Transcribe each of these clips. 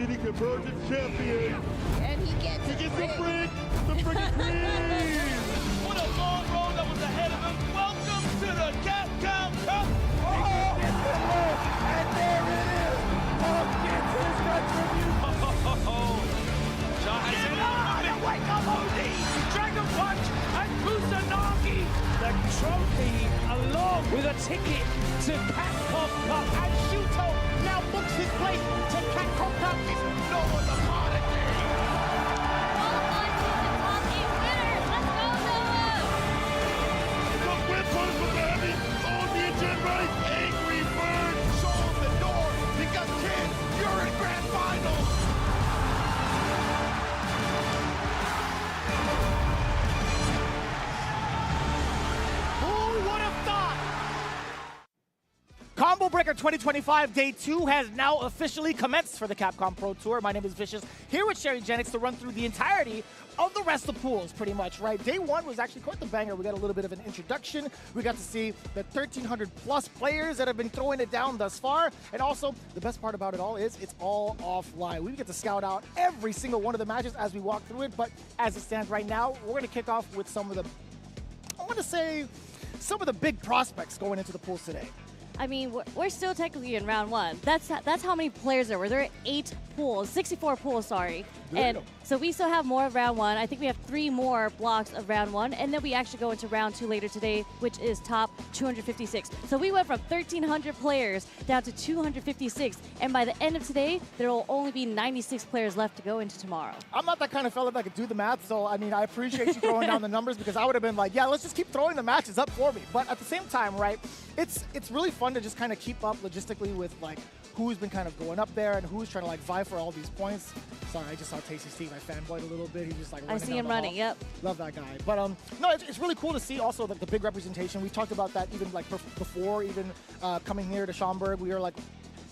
defeating emerging champion. And he gets the freak queen. What a long road that was ahead of him. Welcome to the Capcom Cup. And there it is. Punk gets his retribution. Get on! Wake up, OD! Dragon Punch and Kusanagi! The trophy along with a ticket to Capcom Cup, and Shuto now books his place to Capcom Cup. It's no other prodigy! The whip punch from the heavy. Oh, the engine right. Angry bird. Show him the door because, kid, you're in grand finals! Combo Breaker 2025 Day 2 has now officially commenced for the Capcom Pro Tour. My name is Vicious, here with Sherry Jennings to run through the entirety of the rest of the pools, pretty much, right? Day 1 was actually quite the banger. We got a little bit of an introduction. We got to see the 1,300 plus players that have been throwing it down thus far. And also, the best part about it all is it's all offline. We get to scout out every single one of the matches as we walk through it. But as it stands right now, we're going to kick off with some of the, I want to say, some of the big prospects going into the pools today. I mean, we're still technically in round 1. That's how many players there were. There are 8 pools, 64 pools, sorry. And so we still have more of round 1. I think we have 3 more blocks of round 1, and then we actually go into round 2 later today, which is top 256. So we went from 1,300 players down to 256, and by the end of today, there will only be 96 players left to go into tomorrow. I'm not that kind of fella that could do the math, so I mean, I appreciate you throwing down the numbers because I would have been like, yeah, let's just keep throwing the matches up for me. But at the same time, right, it's really fun to just kind of keep up logistically with like who's been kind of going up there and who's trying to like vie for all these points. Sorry, I just saw Tasty Steve. I fanboyed a little bit. He's just like running I see him running, yep. Love that guy. But no, it's really cool to see also the big representation. We talked about that even like before even coming here to Schaumburg. We were like,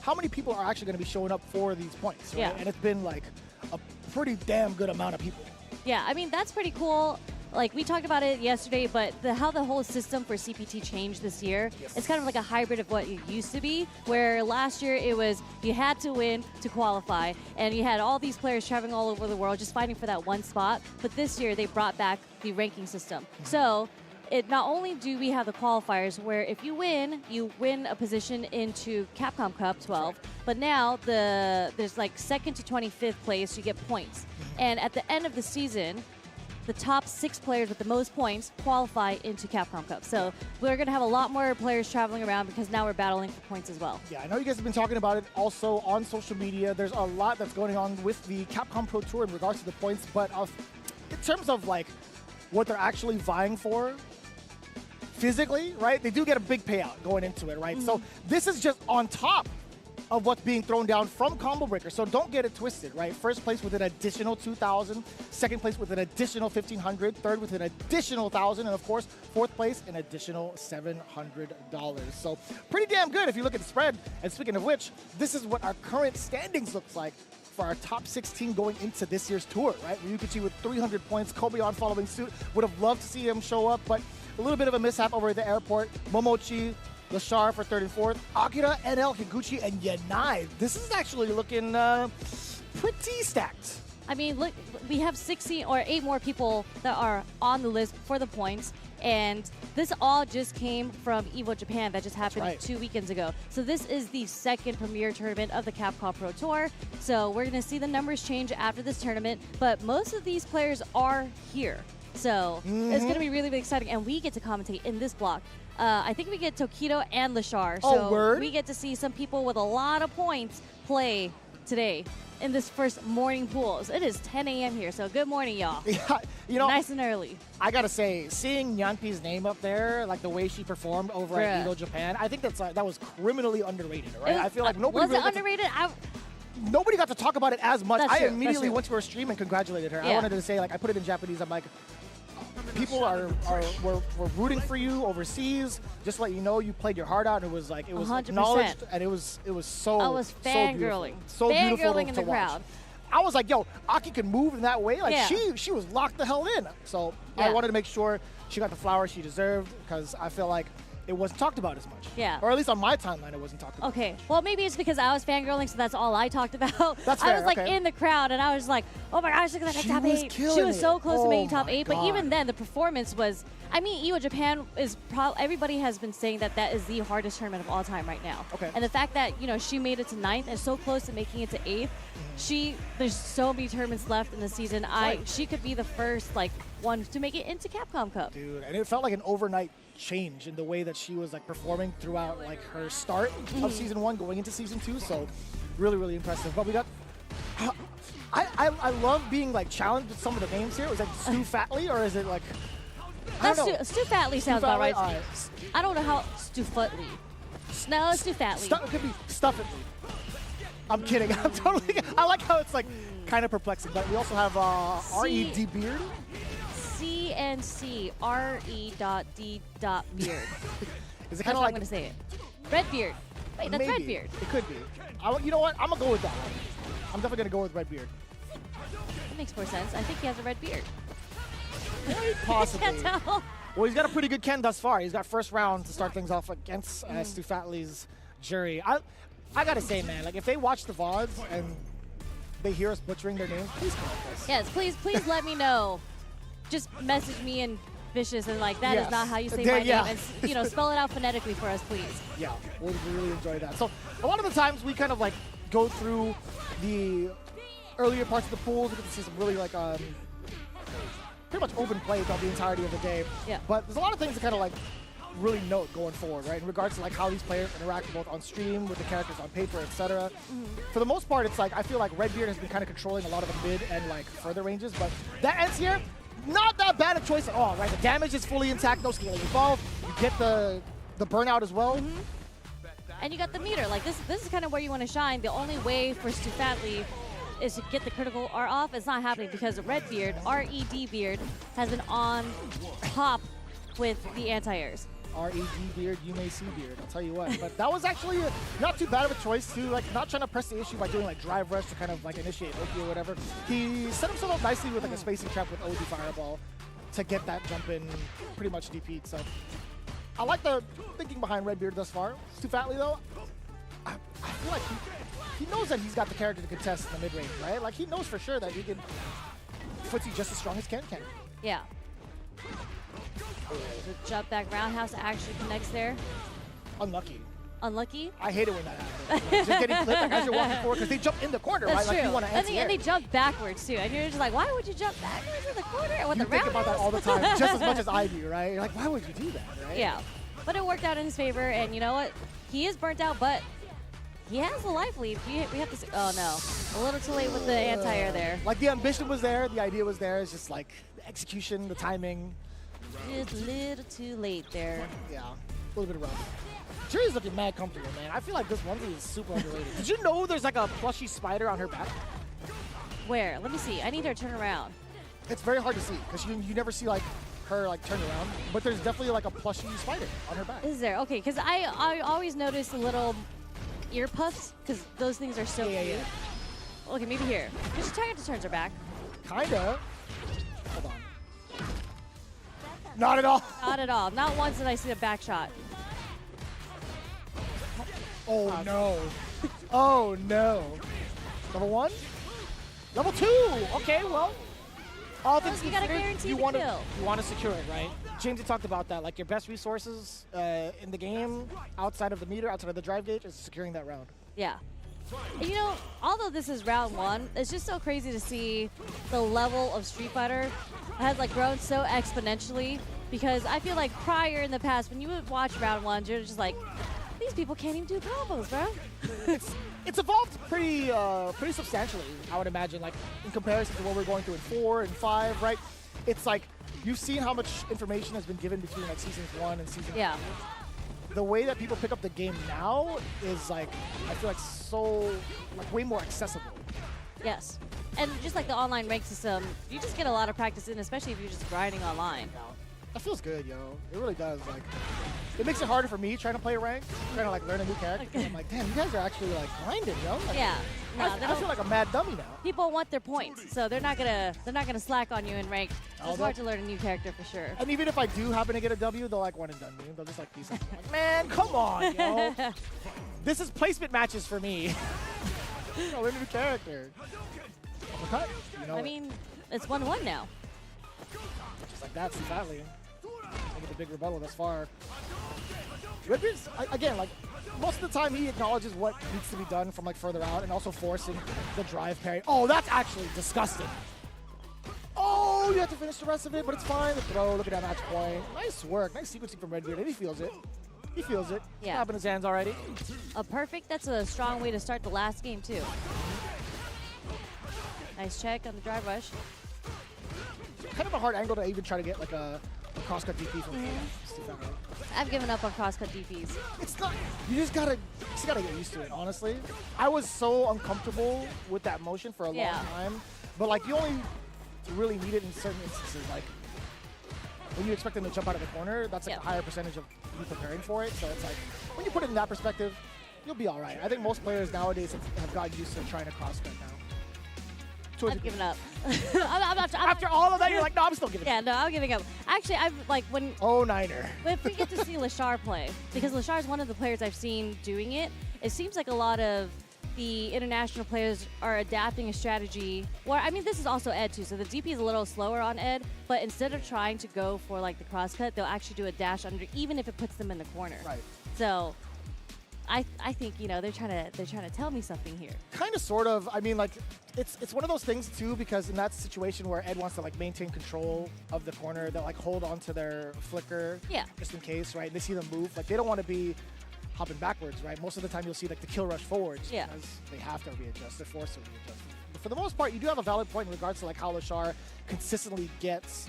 how many people are actually going to be showing up for these points? Right? Yeah. And it's been like a pretty damn good amount of people. Yeah, I mean, that's pretty cool. Like, we talked about it yesterday, but how the whole system for CPT changed this year, it's kind of like a hybrid of what it used to be, where last year it was you had to win to qualify, and you had all these players traveling all over the world just fighting for that one spot. But this year, they brought back the ranking system. So it not only do we have the qualifiers, where if you win a position into Capcom Cup 12, but now there's like 2nd to 25th place, you get points. And at the end of the season, the top 6 players with the most points qualify into Capcom Cup. So we're going to have a lot more players traveling around because now we're battling for points as well. Yeah, I know you guys have been talking about it also on social media. There's a lot that's going on with the Capcom Pro Tour in regards to the points, but in terms of like what they're actually vying for physically, right? They do get a big payout going into it, right? So this is just on top of what's being thrown down from Combo Breaker. So don't get it twisted, right? First place with an additional 2,000, second place with an additional 1,500, third with an additional 1,000, and of course, fourth place, an additional $700. So pretty damn good if you look at the spread. And speaking of which, this is what our current standings looks like for our top 16 going into this year's tour, right? Ryukichi with 300 points, Kobe on following suit. Would have loved to see him show up, but a little bit of a mishap over at the airport. Momochi, Lashar for 3rd and 4th, Akira, NL, Higuchi, and Yanai. This is actually looking pretty stacked. I mean, look, we have 16 or 8 more people that are on the list for the points, and this all just came from EVO Japan that just happened 2 weekends ago. So this is the 2nd premier tournament of the Capcom Pro Tour. So we're going to see the numbers change after this tournament, but most of these players are here. So it's going to be really, really exciting, and we get to commentate in this block. I think we get Tokido and Lashar. So we get to see some people with a lot of points play today in this first morning pools. It is 10 a.m. here, so good morning, y'all. Yeah, you know, nice and early. I gotta say, seeing Nyanpi's name up there, like the way she performed over at EVO Japan, I think that was criminally underrated, right? I feel like nobody was it underrated? Nobody got to talk about it as much. That's I true. immediately went to her stream and congratulated her. I wanted to say, like, I put it in Japanese. I'm like, people were rooting for you overseas. Just to let you know, you played your heart out, and it was like, it was 100%. acknowledged, and it was so I was fangirling. So beautiful Fangirling in the crowd. I was like, yo, Aki can move in that way. Like, she was locked the hell in. So I wanted to make sure she got the flowers she deserved, because I feel like it wasn't talked about as much. Yeah. Or at least on my timeline, it wasn't talked about. Okay, well maybe it's because I was fangirling, so that's all I talked about. That's I fair, was like okay. in the crowd, and I was like, oh my gosh, look at that She top was 8. She killing was it. so close to Oh making top my 8, but God. even then, the performance was. I mean, Evo Japan is everybody has been saying that that is the hardest tournament of all time right now. Okay. And the fact that she made it to 9th and so close to making it to 8th, there's so many tournaments left in the season. Right. She could be the first one to make it into Capcom Cup. Dude, and it felt like an overnight change in the way that she was like performing throughout like her start of season 1 going into season 2. So really, really impressive. But we got. I love being like challenged with some of the names here. Was that Stuately or is it like? I don't know. Stuately sounds about right. Alright. I don't know how Stuately. No, Stuately. It could be Stuffitly. I'm kidding. I'm totally. I like how it's like kind of perplexing. But we also have Redbeard. CNC RE.D. Beard. Is it That's kind of how like? I'm gonna say it. Redbeard. Wait, that's maybe. Redbeard. It could be. You know what? I'm gonna go with that one. I'm definitely gonna go with Redbeard. That makes more sense. I think he has a red beard. Possibly. Can't tell. Well, he's got a pretty good Ken thus far. He's got first round to start things off against Stuately's jury. I gotta say, man, like if they watch the VODs and they hear us butchering their names, please correct us. Yes, please let me know. Just message me and Vicious and that Yes. is not how you say There- my yeah. name. And spell it out phonetically for us, please. Yeah, we'll really enjoy that. So a lot of the times we kind of like go through the earlier parts of the pools. We get to see some really like pretty much open play throughout the entirety of the day. Yeah. But there's a lot of things to kind of like really note going forward, right? In regards to like how these players interact both on stream with the characters on paper, etc. For the most part, it's like I feel like Redbeard has been kind of controlling a lot of the mid and like further ranges, but that ends here. Not that bad a choice at all, right? The damage is fully intact, no scaling involved. You get the burnout as well. And you got the meter. Like this is kind of where you want to shine. The only way for Stuately is to get the critical R off. It's not happening because Redbeard, R-E-D Beard, has been on top with the anti-airs. R-E-D Beard, you may see Beard, I'll tell you what. But that was actually not too bad of a choice to like not trying to press the issue by doing like drive rush to kind of like initiate Oki or whatever. He set himself up nicely with like a spacing trap with OD Fireball to get that jump in pretty much DP'd. So I like the thinking behind Redbeard thus far. Stuately though, I feel like he knows that he's got the character to contest in the mid range, right? Like he knows for sure that he can footsie just as strong as Ken can. Yeah. The jump back roundhouse actually connects there. Unlucky. Unlucky. I hate it when that happens. Just getting flipped like as you're walking forward because they jump in the corner, That's right? true. Like you want to And they jump backwards too. And you're just like, why would you jump backwards in the corner? And with You the think about that all the time, roundhouse? just as much as I do, right? You're like, why would you do that, right? Yeah. But it worked out in his favor, and you know what? He is burnt out, but he has a life lead. We have to. Oh no, a little too late with the anti-air there. Like the ambition was there, the idea was there. It's just like the execution, the timing. Just a little too late there. Yeah, a little bit rough. Jury's looking mad comfortable, man. I feel like this onesie is super underrated. Did you know there's like a plushy spider on her back? Where? Let me see. I need her to turn around. It's very hard to see because you never see like her like turn around, but there's definitely like a plushy spider on her back. Is there? Okay, because I always notice the little ear puffs because those things are so cute. Okay, maybe here. Because she kind of turns her back. Kinda. Hold on. Not at all. Not at all. Not once did I see a back shot. Oh no. Oh no. Level 1? Level 2! Okay, well. All things You gotta considered, guarantee you the want kill. You want to secure it, right? James, you talked about that. Like your best resources in the game, outside of the meter, outside of the drive gauge, is securing that round. Yeah. And you know, although this is round 1, it's just so crazy to see the level of Street Fighter has like grown so exponentially, because I feel like prior in the past, when you would watch round 1, you're just like, these people can't even do combos, bro. It's evolved pretty substantially, I would imagine, like in comparison to what we're going through in 4 and 5, right? It's like you've seen how much information has been given between like seasons 1 and season 2. Yeah. The way that people pick up the game now is like, I feel like so, like way more accessible. Yes. And just like the online rank system, you just get a lot of practice in, especially if you're just grinding online. That feels good, yo. It really does. Like, it makes it harder for me trying to play rank, trying to like learn a new character. I'm like, damn, you guys are actually like grinding, yo. Like, Yeah. No, they I don't. feel like a mad dummy now. People want their points, so they're not gonna slack on you in rank. It's hard to learn a new character for sure. And even if I do happen to get a W, they'll like one and done me. They'll just like peace out. Like, man, come on, yo. This is placement matches for me. Learn a new character. Uppercut, you know I mean, it's 1-1 now. just like that, Stuately. Making the big rebuttal thus far. Redbeard's, again, like, most of the time he acknowledges what needs to be done from like further out and also forcing the drive parry. Oh, that's actually disgusting. Oh, you have to finish the rest of it, but it's fine. The throw, look at that match point. Nice work, nice sequencing from Redbeard, and he feels it. He feels it. Yeah. Snapping his hands already. A perfect, that's a strong way to start the last game too. Nice check on the drive rush. Kind of a hard angle to even try to get like a crosscut DP from Stuately. I've given up on crosscut DPs. It's not. You just gotta get used to it. Honestly, I was so uncomfortable with that motion for a long time. But like, you only really need it in certain instances. Like when you expect them to jump out of the corner, that's like a higher percentage of you preparing for it. So it's like when you put it in that perspective, you'll be all right. I think most players nowadays have gotten used to trying to crosscut now. I've given up. I'm not, After all of that, you're like, no, I'm still giving up. Yeah, no, I'm giving up. Actually, I've like when. Oh, Niner. If we get to see Lashar play, because Lashar is one of the players I've seen doing it, it seems like a lot of the international players are adapting a strategy. Where I mean, this is also Ed too, so the DP is a little slower on Ed. But instead of trying to go for like the crosscut, they'll actually do a dash under, even if it puts them in the corner. Right. So. I think, you know, they're trying to tell me something here. Kind of, sort of. I mean, like, it's one of those things too, because in that situation where Ed wants to like maintain control of the corner, they'll like hold on to their flicker, just in case, right? And they see them move, like they don't want to be hopping backwards, right? Most of the time you'll see like the kill rush forwards because they have to readjust, they're forced to readjust. But for the most part, you do have a valid point in regards to like how Lashar consistently gets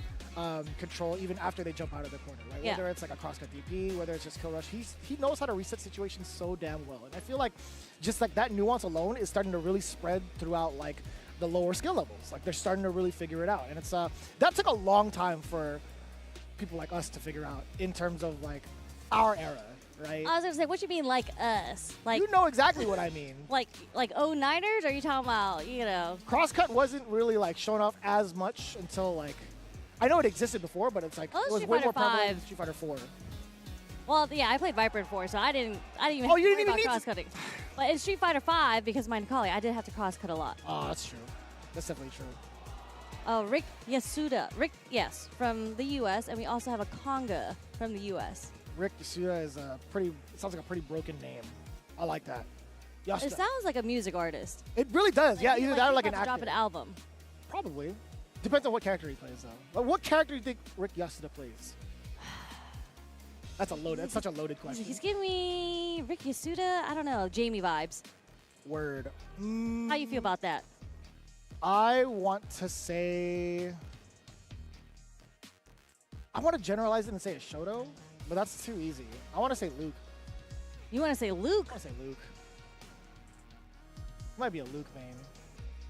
control even after they jump out of the corner, right? Whether it's like a crosscut DP, whether it's just kill rush, he knows how to reset situations so damn well. And I feel like just like that nuance alone is starting to really spread throughout like the lower skill levels. Like they're starting to really figure it out. And it's that took a long time for people like us to figure out in terms of like our era, right? I was gonna say, what you mean like us? Like you know exactly what I mean. Like 09ers? Or are you talking about, you know? Crosscut wasn't really like shown off as much until like, I know it existed before, but it's like it was way more prevalent in Street Fighter 4. Well, yeah, I played Viper in 4, so I didn't even you didn't worry even about need cross-cutting. But in Street Fighter 5, because of my Nikali, I did have to cross-cut a lot. Oh, that's true. That's definitely true. Oh, Rick Yasuda. Yes, from the U.S., and we also have a Conga from the U.S. Rick Yasuda is sounds like a pretty broken name. I like that. Yasuda. It sounds like a music artist. It really does. Yeah, either that or like an actor. Drop an album. Probably. Depends on what character he plays, though. Like, what character do you think Rick Yasuda plays? That's such a loaded question. He's giving me Rick Yasuda, I don't know, Jamie vibes. Word. How you feel about that? I want to say... I want to generalize it and say a Shuto, but that's too easy. I want to say Luke. You want to say Luke? I want to say Luke. Might be a Luke main.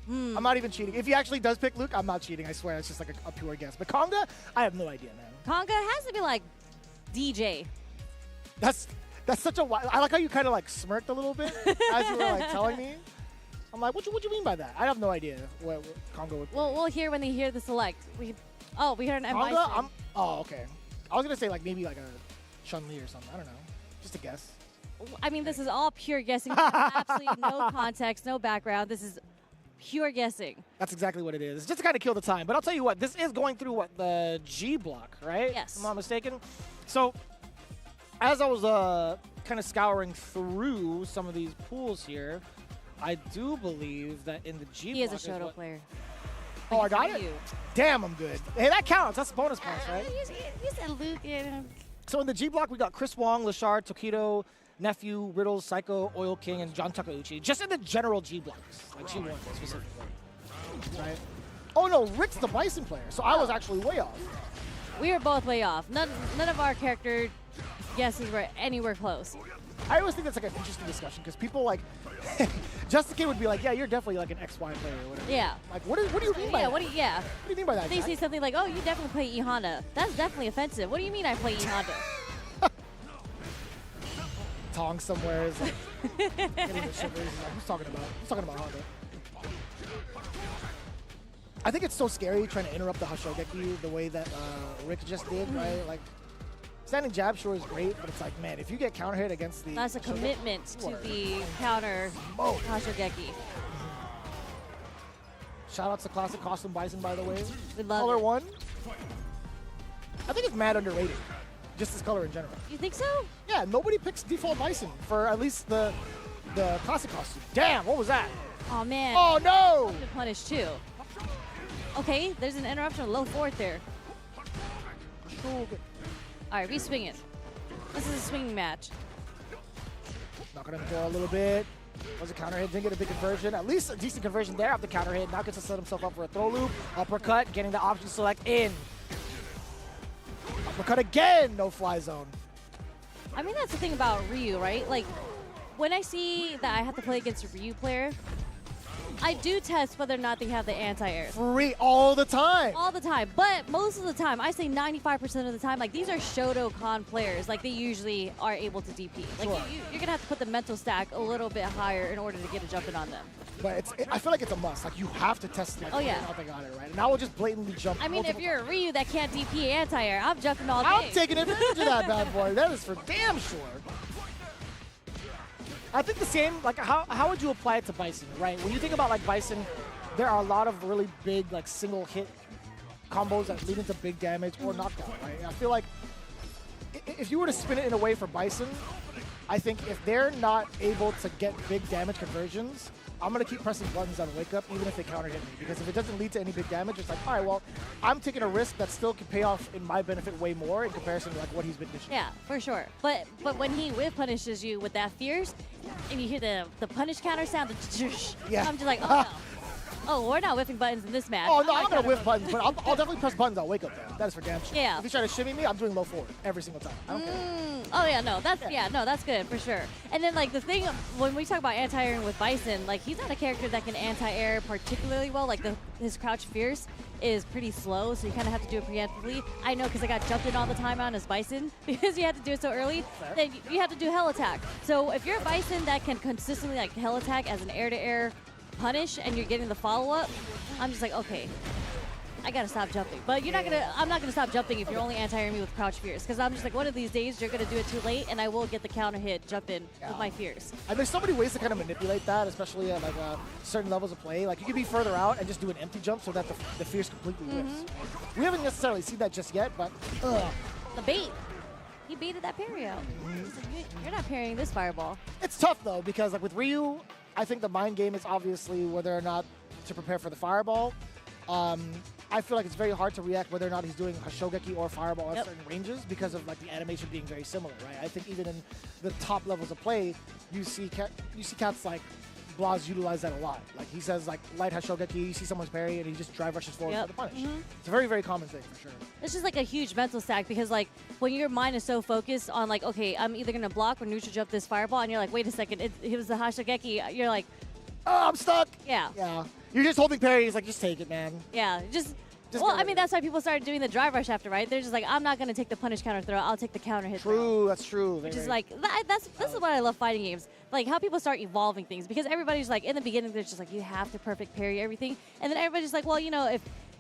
I'm not even cheating. If he actually does pick Luke, I'm not cheating. I swear, it's just like a pure guess. But Conga, I have no idea, man. Conga has to be like DJ. That's such a wild. I like how you kind of like smirked a little bit as you were like telling me. I'm like, what you mean by that? I have no idea what Conga would. Well, we'll hear when they hear the select. We heard an M. Oh, okay. I was gonna say like maybe like a Chun-Li or something. I don't know. Just a guess. I mean, this is all pure guessing. Absolutely no context, no background. This is pure guessing. That's exactly what it is. Just to kind of kill the time. But I'll tell you what, this is going through the G block, right? Yes. If I'm not mistaken. So as I was kind of scouring through some of these pools here, I do believe that in the G block. He is a Shuto player. Oh, I got it? Damn, I'm good. Hey, that counts. That's bonus points, right? You said Luke. So in the G block, we got Chris Wong, Lashar, Tokido, Nephew, Riddles, Psycho, Oil King, and John Takeuchi. Just in the general G blocks, like G1 specifically. Right? Oh no, Rick's the Bison player, so I was actually way off. We were both way off. None of our character guesses were anywhere close. I always think that's like an interesting discussion because people like, Just the Kid would be like, yeah, you're definitely like an XY player or whatever. Yeah. Like, what do you mean by that? What do you mean by that? They say something like, oh, you definitely play E Honda. That's definitely offensive. What do you mean I play E Honda? Tong somewhere is like getting the shivers. Like, who's talking about? Who's talking about Honda? I think it's so scary trying to interrupt the Hashogeki the way that Rick just did, right? Like, standing jab sure is great, but it's like, man, if you get counter hit against the... That's a commitment to the counter Hashogeki. Shout out to Classic Costume Bison, by the way. We love Color it. 1. I think it's mad underrated, just this color in general. You think so? Yeah, nobody picks default Bison for at least the Classic costume. Damn, what was that? Oh, man. Oh, no! To punish, too. Okay, there's an interruption, low forward there. All right, we swing it. This is a swinging match. Knocking on the door a little bit. Was a counter hit, didn't get a big conversion. At least a decent conversion there after counter hit. Now gets to set himself up for a throw loop. Uppercut, getting the option select in. Uppercut again, no fly zone. I mean, that's the thing about Ryu, right? Like, when I see that I have to play against a Ryu player, I do test whether or not they have the anti-air. Free all the time. All the time. But most of the time, I say 95% of the time, like, these are Shoto Con players. Like, they usually are able to DP. Like, Sure. you're going to have to put the mental stack a little bit higher in order to get a jump in on them. But I feel like it's a must. Like, you have to test like, Oh, yeah. whether or not they got it right. And I will just blatantly jump. I mean, if multiple you're a Ryu that can't DP anti-air, I'm jumping all day. I'm taking advantage of that bad boy. That is for damn sure. I think the same, like, how would you apply it to Bison, right? When you think about, like, Bison, there are a lot of really big, like, single hit combos that lead into big damage or knockdown, right? I feel like if you were to spin it in a way for Bison, I think if they're not able to get big damage conversions, I'm going to keep pressing buttons on Wake Up even if they counter hit me. Because if it doesn't lead to any big damage, it's like, all right, well, I'm taking a risk that still can pay off in my benefit way more in comparison to like what he's been dishing. Yeah, for sure. But when he whip punishes you with that fierce, and you hear the punish counter sound, Yeah. I'm just like, oh no. Oh, we're not whipping buttons in this match. Oh, no, not I'm going to counter whip buttons, but I'll definitely press buttons on Wake Up, though. That is for damn sure. Yeah. If he's trying to shimmy me, I'm doing low forward every single time. I don't care. Oh yeah, no, that's good for sure. And then like the thing when we talk about anti-airing with Bison, like he's not a character that can anti-air particularly well. Like his crouch fierce is pretty slow, so you kind of have to do it preemptively. I know because I got jumped in all the time on his Bison because you had to do it so early. Then you have to do hell attack. So if you're a Bison that can consistently like hell attack as an air-to-air punish and you're getting the follow-up, I'm just like, okay, I gotta stop jumping. But I'm not gonna stop jumping if you're only anti-airing me with crouch fierce, because I'm just like, one of these days you're gonna do it too late and I will get the counter hit jump in with my fierce. And there's so many ways to kind of manipulate that, especially at like certain levels of play. Like you could be further out and just do an empty jump so that the fierce completely whiffs. We haven't necessarily seen that just yet, but The bait. He baited that parry out. He's like, you're not parrying this fireball. it's tough though because like with Ryu, I think the mind game is obviously whether or not to prepare for the fireball. I feel like it's very hard to react whether or not he's doing Hashogeki or Fireball at certain ranges because of like the animation being very similar, right? I think even in the top levels of play, you see cats like Blas utilize that a lot. Like he says like light Hashogeki, you see someone's parry and he just drive rushes forward for the punish. It's a very, very common thing for sure. It's just like a huge mental stack because like when your mind is so focused on like, okay, I'm either gonna block or neutral jump this fireball, and you're like, wait a second, it was the Hashogeki. You're like, oh, I'm stuck. Yeah. Yeah. You're just holding parry. He's like, just take it, man. Yeah, just Just well, go I with mean, it. that's why people started doing the drive rush after, right? They're just like, I'm not going to take the punish counter throw. I'll take the counter hit throw. True, that's true. Which is like, this is what I love fighting games. Like, how people start evolving things. Because everybody's like, in the beginning, they're just like, you have to perfect parry everything. And then everybody's like, well, you know,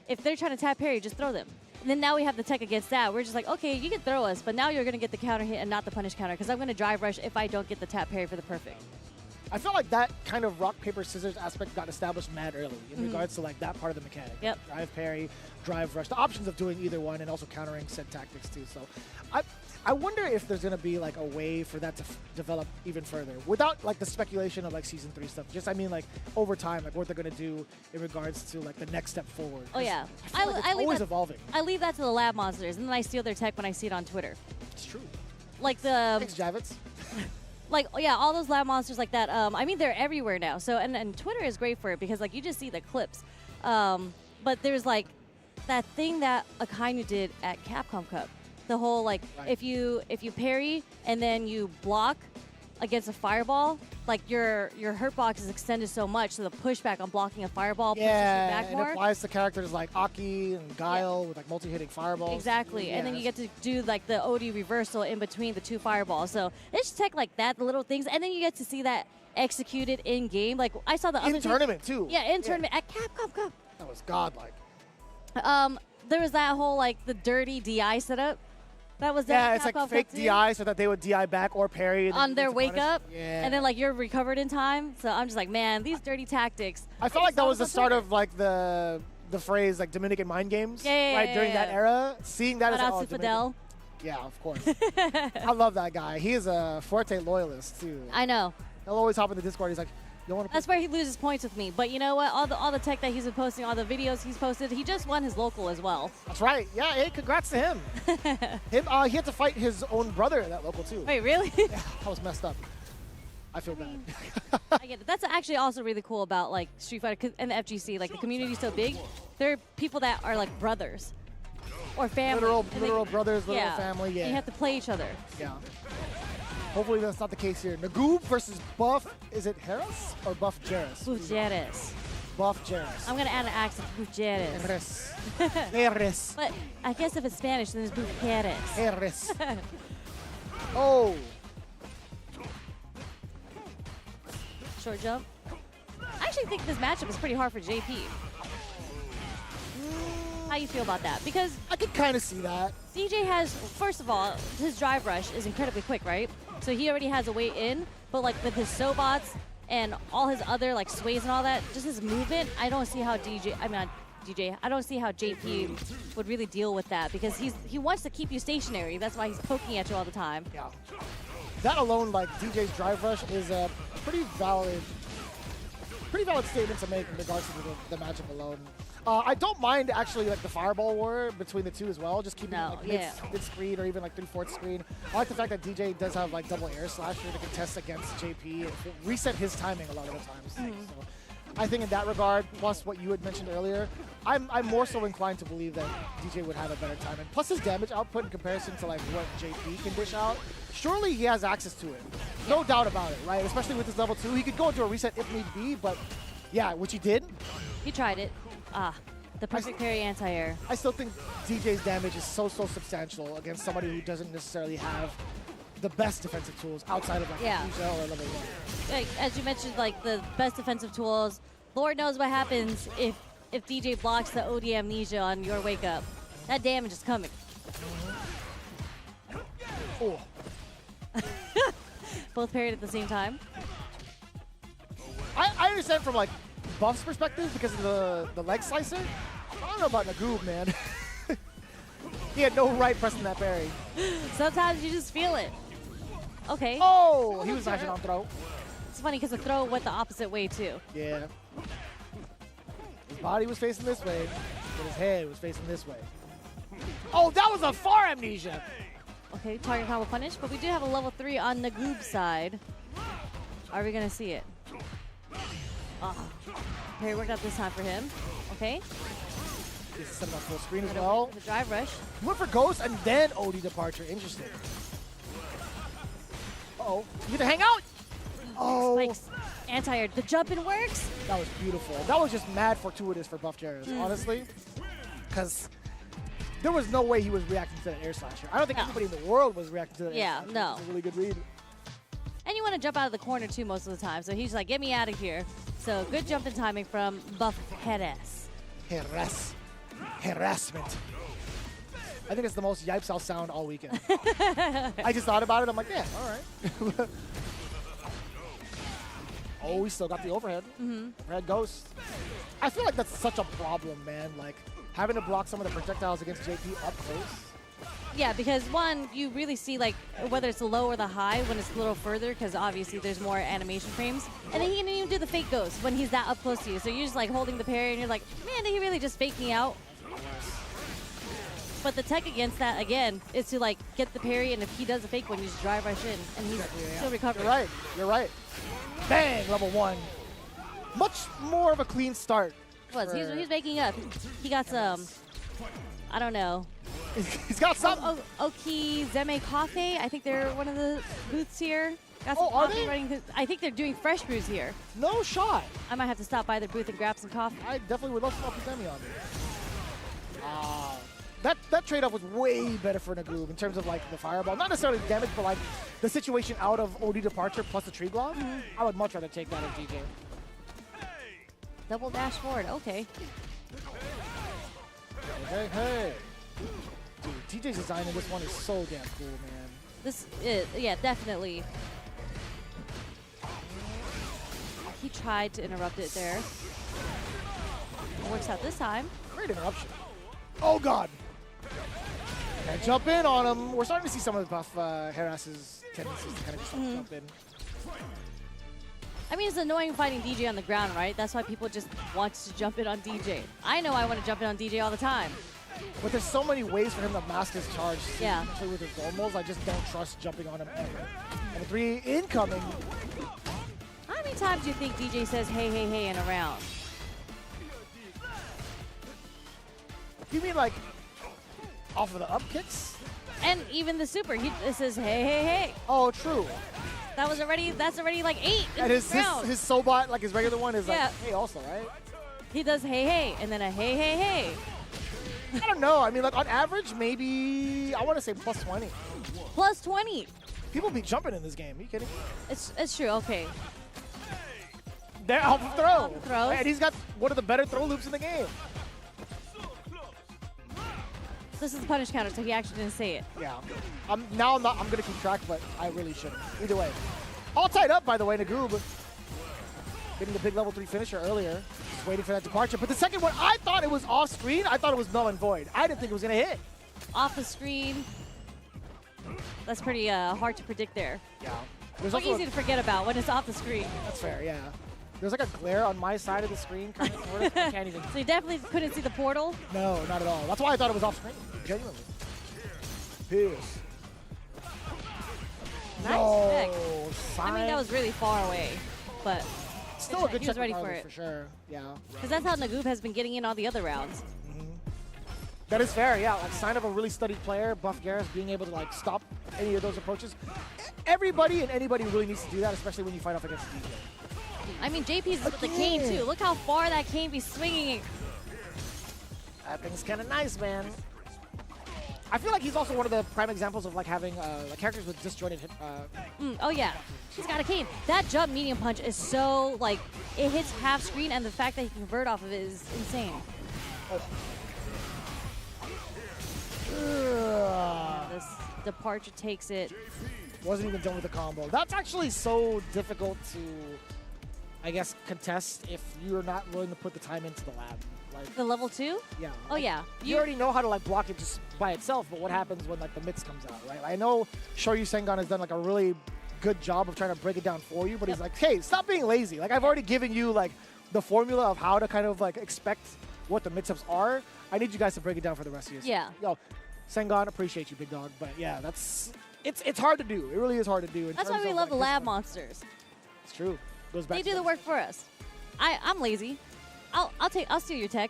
if they're trying to tap parry, just throw them. And then now we have the tech against that. We're just like, okay, you can throw us, but now you're going to get the counter hit and not the punish counter. Because I'm going to drive rush if I don't get the tap parry for the perfect. I feel like that kind of rock, paper, scissors aspect got established mad early in regards to like that part of the mechanic. Yep. Drive parry, drive rush, the options of doing either one and also countering said tactics too. So I wonder if there's going to be like a way for that to develop even further without like the speculation of like season 3 stuff. Just, I mean, like over time, like what they're going to do in regards to like the next step forward. Oh, yeah. I feel like it's always evolving. I leave that to the lab monsters, and then I steal their tech when I see it on Twitter. It's true. Like the... Thanks, Javits. Like, yeah, all those lab monsters like that. I mean, they're everywhere now. So, and Twitter is great for it because, like, you just see the clips. But there's, like, that thing that Akila did at Capcom Cup. The whole, like, Right. if you parry and then you block, against a fireball, like your hurt box is extended so much, so the pushback on blocking a fireball pushes you back and more. it applies to characters like Aki and Guile with like multi-hitting fireballs. Exactly, and then you get to do like the OD reversal in between the two fireballs. So it's just tech like that, the little things, and then you get to see that executed in game. Like I saw the other tournament too. Yeah, in tournament at Capcom Cup. That was godlike. There was that whole like the dirty DI setup. That was it's like fake DI so that they would DI back or parry. On their wake up. Yeah. And then like you're recovered in time. So I'm just like, man, these dirty tactics. I felt like that was the start of like the phrase like Dominican mind games. During that era. Seeing that Shout as out to Fidel. Yeah, of course. I love that guy. He is a Forte loyalist too. I know. He'll always hop in the Discord. He's like, you want to That's where he loses points with me. But you know what? All the tech that he's been posting, all the videos he's posted, he just won his local as well. That's right. Yeah, hey, congrats to him. He had to fight his own brother at that local too. Wait, really? Yeah, that was messed up. I feel bad. I get it. That's actually also really cool about like Street Fighter and the FGC. Like the community's so big, there are people that are like brothers or family. Literal brothers, literal family. Yeah. And you have to play each other. Yeah. Hopefully that's not the case here. Nagoo versus Buff. Is it Heras or Buff Jeris? Bujeres. Buff Jeris. I'm gonna add an accent. Bujeres. Heras. Heras. But I guess if it's Spanish, then it's Bujeres. Heras. Oh. Short jump. I actually think this matchup is pretty hard for JP. How you feel about that? Because I could kind of see that. DJ has, first of all, his drive rush is incredibly quick, right? So he already has a way in, but like with his Sobots and all his other like sways and all that, just his movement, I don't see how I don't see how JP would really deal with that because he wants to keep you stationary. That's why he's poking at you all the time. Yeah. That alone, like DJ's drive rush, is a pretty valid statement to make in regards to the matchup alone. I don't mind actually like the fireball war between the two as well, just keeping it like mid screen or even like 3/4 screen. I like the fact that DJ does have like double air slasher to contest against JP and reset his timing a lot of the times. So I think in that regard, plus what you had mentioned earlier, I'm more so inclined to believe that DJ would have a better timing. Plus his damage output in comparison to like what JP can dish out, surely he has access to it. No doubt about it, right? Especially with his level 2. He could go into a reset if need be, but yeah, which he did. He tried it. The perfect parry anti-air. I still think DJ's damage is so substantial against somebody who doesn't necessarily have the best defensive tools outside of like Ninja or level 1. Like, as you mentioned, like the best defensive tools, Lord knows what happens if DJ blocks the OD amnesia on your wake up. That damage is coming. Oh. Both parried at the same time. I understand from like Buff's perspective because of the leg slicer. I don't know about Nagoo, man. He had no right pressing that parry. Sometimes you just feel it. Okay. Oh, he was actually on throw. It's funny because the throw went the opposite way too. Yeah. His body was facing this way, but his head was facing this way. Oh, that was a far amnesia. Okay, target combo punish, but we do have a level 3 on Nagoo's side. Are we gonna see it? Oh. Parry worked out this time for him. Okay. He's setting up full screen as well. The drive rush. He went for Ghost and then OD departure. Interesting. Uh-oh. You get to hang out. Oh. Spikes. Anti-air. The jump in works. That was beautiful. That was just mad fortuitous for Buff Jeris, honestly. Because there was no way he was reacting to that air slasher. I don't think anybody in the world was reacting to that air slasher. no. It's a really good read. And you want to jump out of the corner too most of the time. So he's like, get me out of here. So good jump in timing from Buff Heras. Harassment. I think it's the most yipes I'll sound all weekend. I just thought about it. I'm like, yeah, all right. Oh, we still got the overhead. Red Ghost. I feel like that's such a problem, man. Like, having to block some of the projectiles against JP up close. Yeah, because one, you really see like whether it's the low or the high when it's a little further, because obviously there's more animation frames. And then he can even do the fake ghost when he's that up close to you. So you're just like holding the parry and you're like, man, did he really just fake me out? But the tech against that, again, is to like get the parry, and if he does a fake one, you just drive rush in, and he's still recovering. You're right. Bang, level 1. Much more of a clean start. He's making up. He got some, I don't know. He's got some. Oki Zeme Cafe. I think they're one of the booths here. Got some Oh, are coffee they? running I think they're doing fresh brews here. No shot. I might have to stop by their booth and grab some coffee. I definitely would love some Opusemi on me. That trade-off was way better for Nagoo in terms of like the fireball. Not necessarily the damage, but like the situation out of OD departure plus the tree glove. I would much rather take that as DJ. Double dash forward. Okay. Hey. Dude, TJ's design in this one is so damn cool, man. This is, yeah, definitely. He tried to interrupt it there. Works out this time. Great interruption. Oh, God. And jump in on him. We're starting to see some of the buff Heras' tendencies to kind of just jump in. I mean, it's annoying fighting DJ on the ground, right? That's why people just want to jump in on DJ. I know I want to jump in on DJ all the time. But there's so many ways for him to mask his charge, Yeah. especially with his normals. I just don't trust jumping on him ever. And the 3 incoming. How many times do you think DJ says, hey, hey, hey, in a round? You mean like off of the up kicks? And even the super, he says, hey, hey, hey. Oh, true. That's already like 8 in And the his round. Sobot, like his regular one, is Yeah. like, hey, also, right? He does hey, hey, and then a hey, hey, hey. I don't know. I mean, like on average, maybe, I want to say plus 20. Plus 20. People be jumping in this game. Are you kidding? It's true, okay. They're off of throw. Off of throws. And he's got one of the better throw loops in the game. This is the punish counter, so he actually didn't say it. Yeah. Now I'm going to keep track, but I really shouldn't. Either way. All tied up, by the way, Nagoo. Getting the big level 3 finisher earlier. Just waiting for that departure. But the second one, I thought it was off screen. I thought it was null and void. I didn't think it was going to hit. Off the screen. That's pretty hard to predict there. Yeah. There's Or also easy to forget about when it's off the screen. That's fair, yeah. There's like a glare on my side of the screen. Kind of, sort of. I can't even. So you definitely couldn't see the portal. No, not at all. That's why I thought it was off screen. Genuinely. Pierce. Nice pick. Sign. I mean, that was really far away, but still a good he was check ready for regardless, it. for sure. Yeah. Because that's how Nagoo has been getting in all the other rounds. That is fair, yeah. Like sign of a really studied player, Buff Garrus being able to like stop any of those approaches. Everybody and anybody really needs to do that, especially when you fight off against DJ. I mean, JP's with the cane too. Look how far that cane be swinging. That thing's kind of nice, man. I feel like he's also one of the prime examples of like having like characters with disjointed hip. Oh yeah, he's got a cane. That jump medium punch is so like it hits half screen, and the fact that he can convert off of it is insane. This departure takes it. Wasn't even done with the combo. That's actually so difficult to, I guess, contest if you're not willing to put the time into the lab. Like, The level 2? yeah. Oh yeah. You already know how to like block it just by itself, but what happens when like the mix comes out, right? I know Shoryu Sengon has done like a really good job of trying to break it down for you, but he's like, hey, stop being lazy. Like I've already given you like the formula of how to kind of like expect what the mix-ups are. I need you guys to break it down for the rest of you. Yeah. Yo, Sengon, appreciate you, big dog. But yeah, it's hard to do. It really is hard to do. That's why we love the lab monsters. It's true. Goes back They to do the that. work for us. I'm lazy. I'll steal your tech.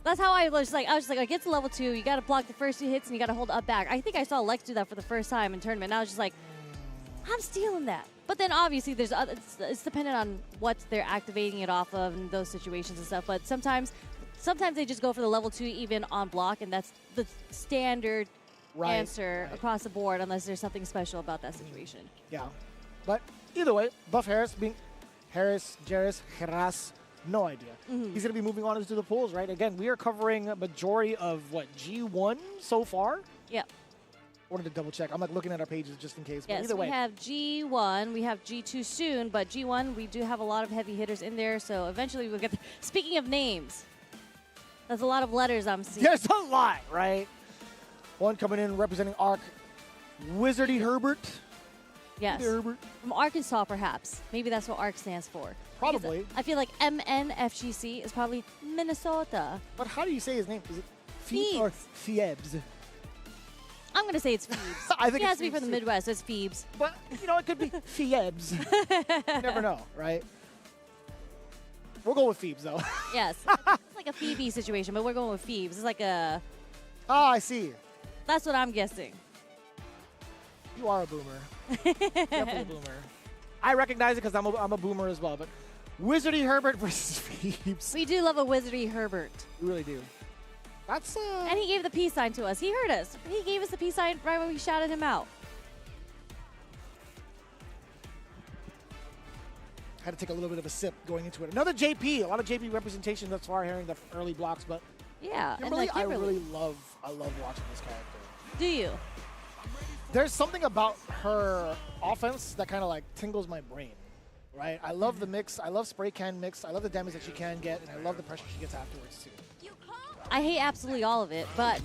That's how I was like. I was just like, get to level 2. You got to block the first 2 hits and you got to hold up back. I think I saw Lex do that for the first time in tournament. And I was just like, I'm stealing that. But then obviously there's it's dependent on what they're activating it off of and those situations and stuff. But sometimes they just go for the level 2 even on block, and that's the standard answer across the board unless there's something special about that situation. Yeah. But either way, Buff Heras being Heras, no idea. He's going to be moving on into the pools, right? Again, we are covering a majority of, what, G1 so far? Yep. Wanted to double check. I'm like looking at our pages just in case. But Yes, either way. we have G1, we have G2 soon, but G1, we do have a lot of heavy hitters in there, so eventually we'll get there. Speaking of names, that's a lot of letters I'm seeing. There's a lot, right? One coming in representing ARC, Wizardy Herbert. Yes. Herbert. From Arkansas, perhaps. Maybe that's what ARC stands for. Probably. Because I feel like MNFGC is probably Minnesota. But how do you say his name? Is it Feebs or Feebs? I'm going to say it's Feebs. I think he it's has to be Feebs from the too. Midwest, so it's Feebs. But, you know, it could be Feebs. You never know, right? We'll go with Feebs, though. Yes. It's like a Phoebe situation, but we're going with Feebs. It's like a... Ah, I see. That's what I'm guessing. You are a boomer. Definitely a boomer. I recognize it because I'm a boomer as well. But Wizardy Herbert versus Feebs. We do love a Wizardy Herbert. We really do. That's And he gave the peace sign to us. He heard us. He gave us the peace sign right when we shouted him out. had to take a little bit of a sip going into it. Another JP. A lot of JP representation thus far here in the early blocks, but Yeah, Kimberly, and I really love watching this character. Do you? There's something about her offense that kind of like tingles my brain, right? I love the mix. I love spray can mix. I love the damage that she can get, and I love the pressure she gets afterwards too. I hate absolutely all of it, but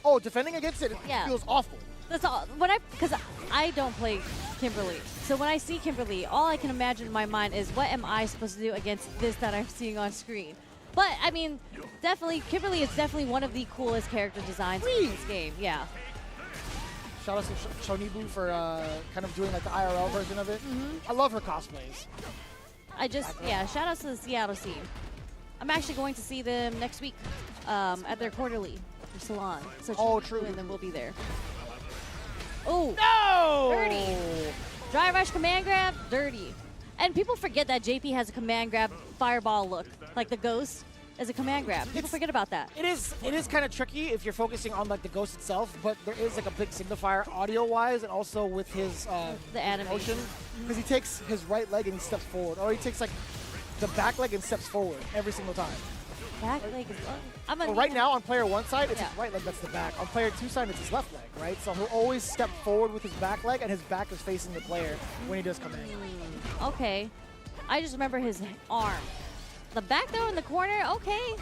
Oh, defending against it, Yeah. feels awful. that's all. Because I don't play Kimberly, so when I see Kimberly, all I can imagine in my mind is what am I supposed to do against this that I'm seeing on screen? But I mean, definitely Kimberly is definitely one of the coolest character designs in this game. Yeah. Shout out to Shonibu for kind of doing like the IRL version of it. I love her cosplays. Shout out to the Seattle scene. I'm actually going to see them next week at their quarterly salon. So True. And then we'll be there. Oh, No! dirty. Dry rush command grab, dirty. And people forget that JP has a command grab fireball look, like the ghost is a command grab. People forget about that. It is kind of tricky if you're focusing on like the ghost itself, but there is like a big signifier audio-wise and also with his The animation. because he takes his right leg and he steps forward, or he takes like the back leg and steps forward every single time. Back leg is. Well, right now on player 1 side, it's Yeah. his right leg that's the back. On player 2 side, it's his left leg, right? So he'll always step forward with his back leg, and his back is facing the player when he does command. Okay. I just remember his arm. The back though in the corner, okay.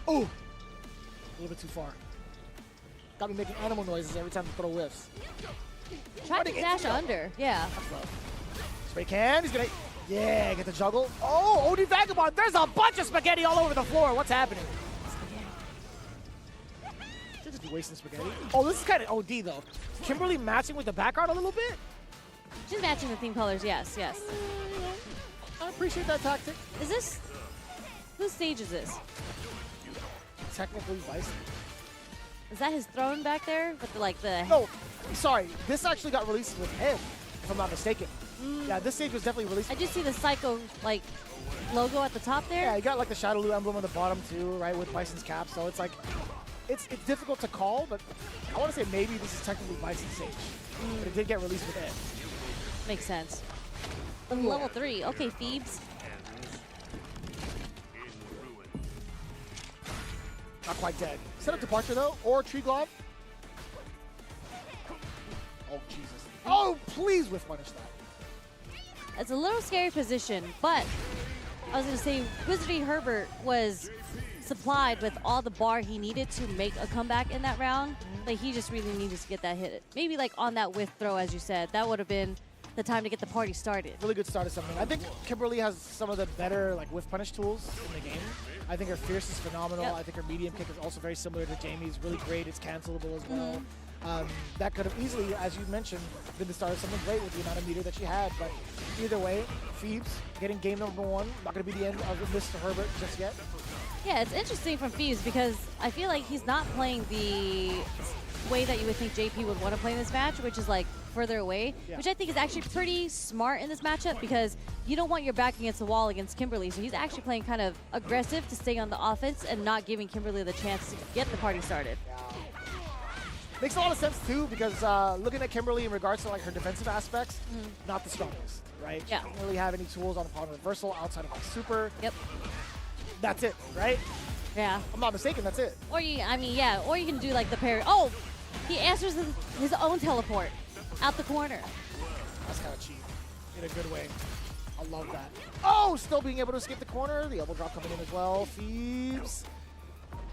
Oh! A little bit too far. Got me making animal noises every time I throw whiffs. Try to Running dash into it. under. Yeah. Spray can, he's gonna, yeah, get the juggle. Oh, OD Vagabond, there's a bunch of spaghetti all over the floor. What's happening? Should just be wasting spaghetti. Oh, this is kind of OD though. Kimberly matching with the background a little bit. She's matching the theme colors, yes. I appreciate that tactic. Is this, whose stage is this? Technically Bison. Is that his throne back there? With the No, sorry, this actually got released with him, if I'm not mistaken. Yeah, this stage was definitely released. I just see the Psycho, logo at the top there. Yeah, you got like the Shadowloo emblem on the bottom too, right, with Bison's cap. So it's like, it's difficult to call, but I want to say maybe this is technically Bison's stage. But it did get released with it. Makes sense. Level 3. Okay, Feebs. Not quite dead. Set up departure though, or Tree Glove. Oh, Jesus. Oh, please whiff punish that. It's a little scary position, but I was going to say Wizardy Herbert was supplied with all the bar he needed to make a comeback in that round. Like, he just really needed to get that hit. Maybe like on that whiff throw, as you said. That would have been the time to get the party started. Really good start of something. I think Kimberly has some of the better like whiff punish tools in the game. I think her fierce is phenomenal. Yep. I think her medium kick is also very similar to Jamie's. Really great. It's cancelable as well. That could have easily, as you mentioned, been the start of something great with the amount of meter that she had. But either way, Feebs getting game number 1. Not going to be the end of Mr. Herbert just yet. Yeah, it's interesting from Feebs because I feel like he's not playing the way that you would think JP would want to play in this match, which is like further away, Yeah. which I think is actually pretty smart in this matchup because you don't want your back against the wall against Kimberly. So he's actually playing kind of aggressive to stay on the offense and not giving Kimberly the chance to get the party started. Makes a lot of sense too, because looking at Kimberly in regards to like her defensive aspects, not the strongest, right? Yeah. She doesn't really have any tools on upon reversal outside of like super. Yep. That's it, right? Yeah. I'm not mistaken, that's it. Or you can do like the parry. Oh, he answers his own teleport out the corner. That's kind of cheap in a good way. I love that. Oh, still being able to escape the corner. The elbow drop coming in as well. Feebs.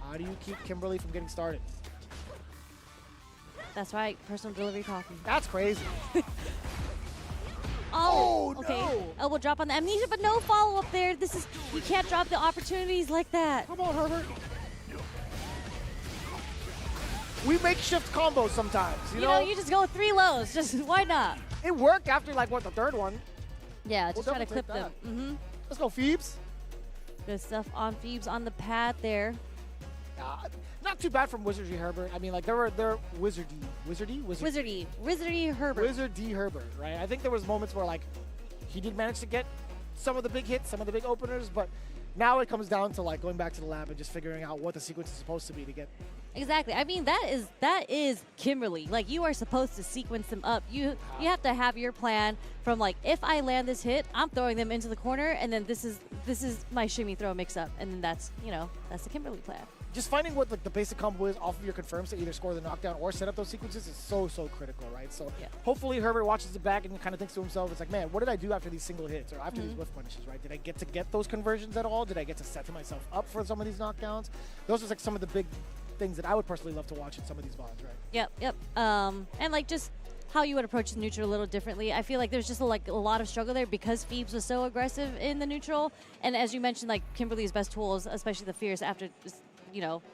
How do you keep Kimberly from getting started? That's right, personal delivery coffee. That's crazy. Oh, Oh, okay. no. Elbow drop on the amnesia, but no follow up there. You can't drop the opportunities like that. Come on, Herbert. We make shift combos sometimes, you know? You just go 3 lows. Just why not? It worked after like what, the third one. Yeah, just We'll try to double clip take them. Let's go, Feebs. Good stuff on Feebs on the pad there. Not too bad from Wizardy Herbert. I mean, like, they're Wizardy, Herbert. Wizardy Herbert, right? I think there was moments where, like, he did manage to get some of the big hits, some of the big openers, but now it comes down to, like, going back to the lab and just figuring out what the sequence is supposed to be to get. Exactly. I mean, that is Kimberly. Like, you are supposed to sequence them up. You have to have your plan from, like, if I land this hit, I'm throwing them into the corner, and then this is my shimmy throw mix up, and then that's the Kimberly plan. Just finding what, like, the basic combo is off of your confirms to either score the knockdown or set up those sequences is so critical, right? So hopefully Herbert watches it back and kind of thinks to himself, it's like, man, what did I do after these single hits or after these whiff punishes, right? Did I get to get those conversions at all? Did I get to set myself up for some of these knockdowns? Those are like some of the big things that I would personally love to watch in some of these VODs, right? Yep. And like just how you would approach the neutral a little differently. I feel like there's just a lot of struggle there because Feebs was so aggressive in the neutral, and as you mentioned, like Kimberly's best tools, especially the Fierce after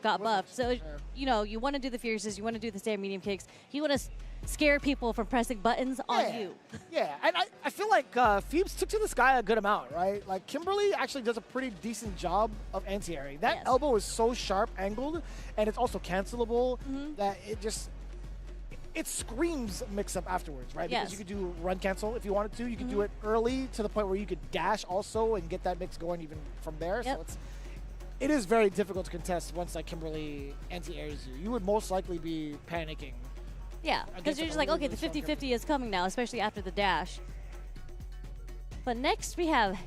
got buffed. So you want to do the Fierces, you want to do the stand medium kicks, you want to scare people from pressing buttons on you. Yeah, and I feel like Feebs took to the sky a good amount, right? Like Kimberly actually does a pretty decent job of anti-airing. That elbow is so sharp angled, and it's also cancelable that it screams mix-up afterwards, right? Because you could do run cancel if you wanted to. You could do it early to the point where you could dash also and get that mix going even from there. So it is very difficult to contest once like Kimberly anti-airs you. You would most likely be panicking. Yeah, because you're just like, okay, the 50-50 is coming now, especially after the dash. But next we have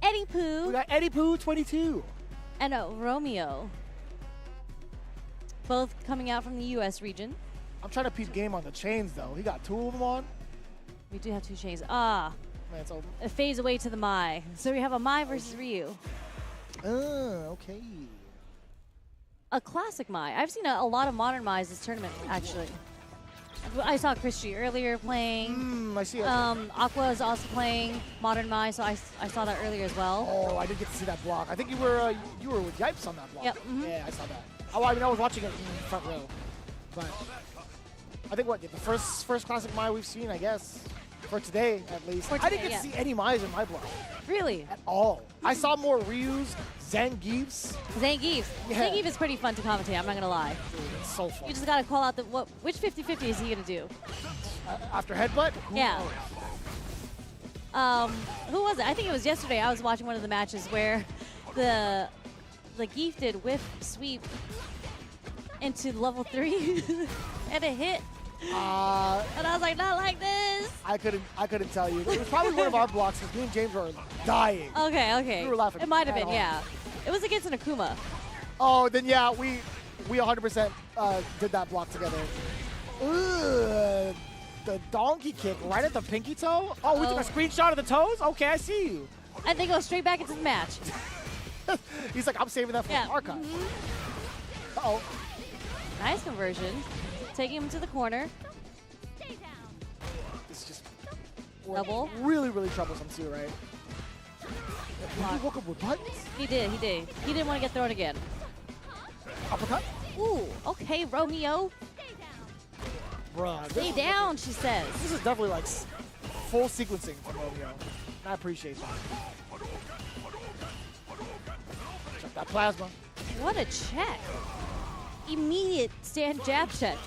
Eddie Pooh. We got Eddie Pooh 22. And Romeo. Both coming out from the US region. I'm trying to peep game on the chains though. He got 2 of them on. We do have 2 chains. Man, it's over. It fades away to the Mai. So we have a Mai versus Ryu. Okay. A classic Mai. I've seen a lot of modern Mai's this tournament, actually. I saw Chris G earlier playing. I see. Aqua is also playing modern Mai, so I saw that earlier as well. Oh, I did get to see that block. I think you were with Yipes on that block. Yep. Yeah, I saw that. Oh, I mean, I was watching it in front row, but I think the first classic Mai we've seen, I guess, for today at least. I didn't get to see any Mai's in my block. Really? At all. I saw more Ryus, Zangiefs. Zangief. Yeah. Zangief is pretty fun to commentate, I'm not going to lie. Dude, it's so fun. You just got to call out which 50-50 is he going to do? After headbutt? Yeah. Who was it? I think it was yesterday. I was watching one of the matches where the Geef did whiff sweep into level 3 and it hit. And I was like, not like this. I couldn't tell you. It was probably one of our blocks because me and James were dying. Okay. We were laughing. It might have been, yeah. It was against an Akuma. Oh, then yeah, we 100% did that block together. Ugh, the donkey kick right at the pinky toe. Oh, we took a screenshot of the toes? Okay, I see you. And they go straight back into the match. He's like, I'm saving that for the archive. Uh-oh. Nice conversion. Taking him to the corner. It's just double. Really troublesome too, right? Did he woke up with buttons? He did. He didn't want to get thrown again. Uppercut? Ooh, okay, Romeo. Bruh. Stay down, she says. This is definitely like full sequencing from Romeo. I appreciate that. Check that plasma. What a check. Immediate stand jab check.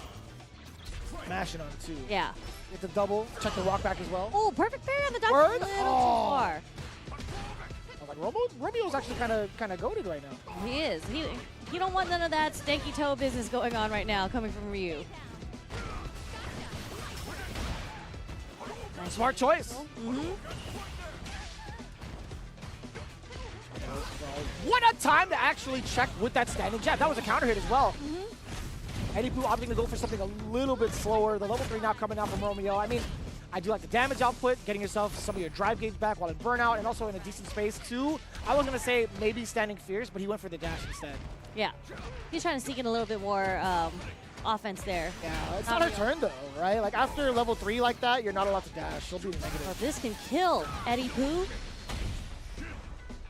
Mashing on it too. Yeah. Get the double. Check the rock back as well. Oh, perfect parry on the doctor. Word? A little too far. I was like, Romeo's actually kind of goated right now. He is. He don't want none of that stanky toe business going on right now coming from Ryu. Nice. Smart choice. What a time to actually check with that standing jab. That was a counter hit as well. Eddie Pooh opting to go for something a little bit slower. The level 3 now coming out from Romeo. I mean, I do like the damage output, getting yourself some of your drive gauge back while in burnout, and also in a decent space too. I was going to say maybe standing fierce, but he went for the dash instead. Yeah. He's trying to sneak in a little bit more offense there. Yeah, it's not her turn though, right? Like after level 3 like that, you're not allowed to dash. She'll be negative. Oh, this can kill Eddie Pooh.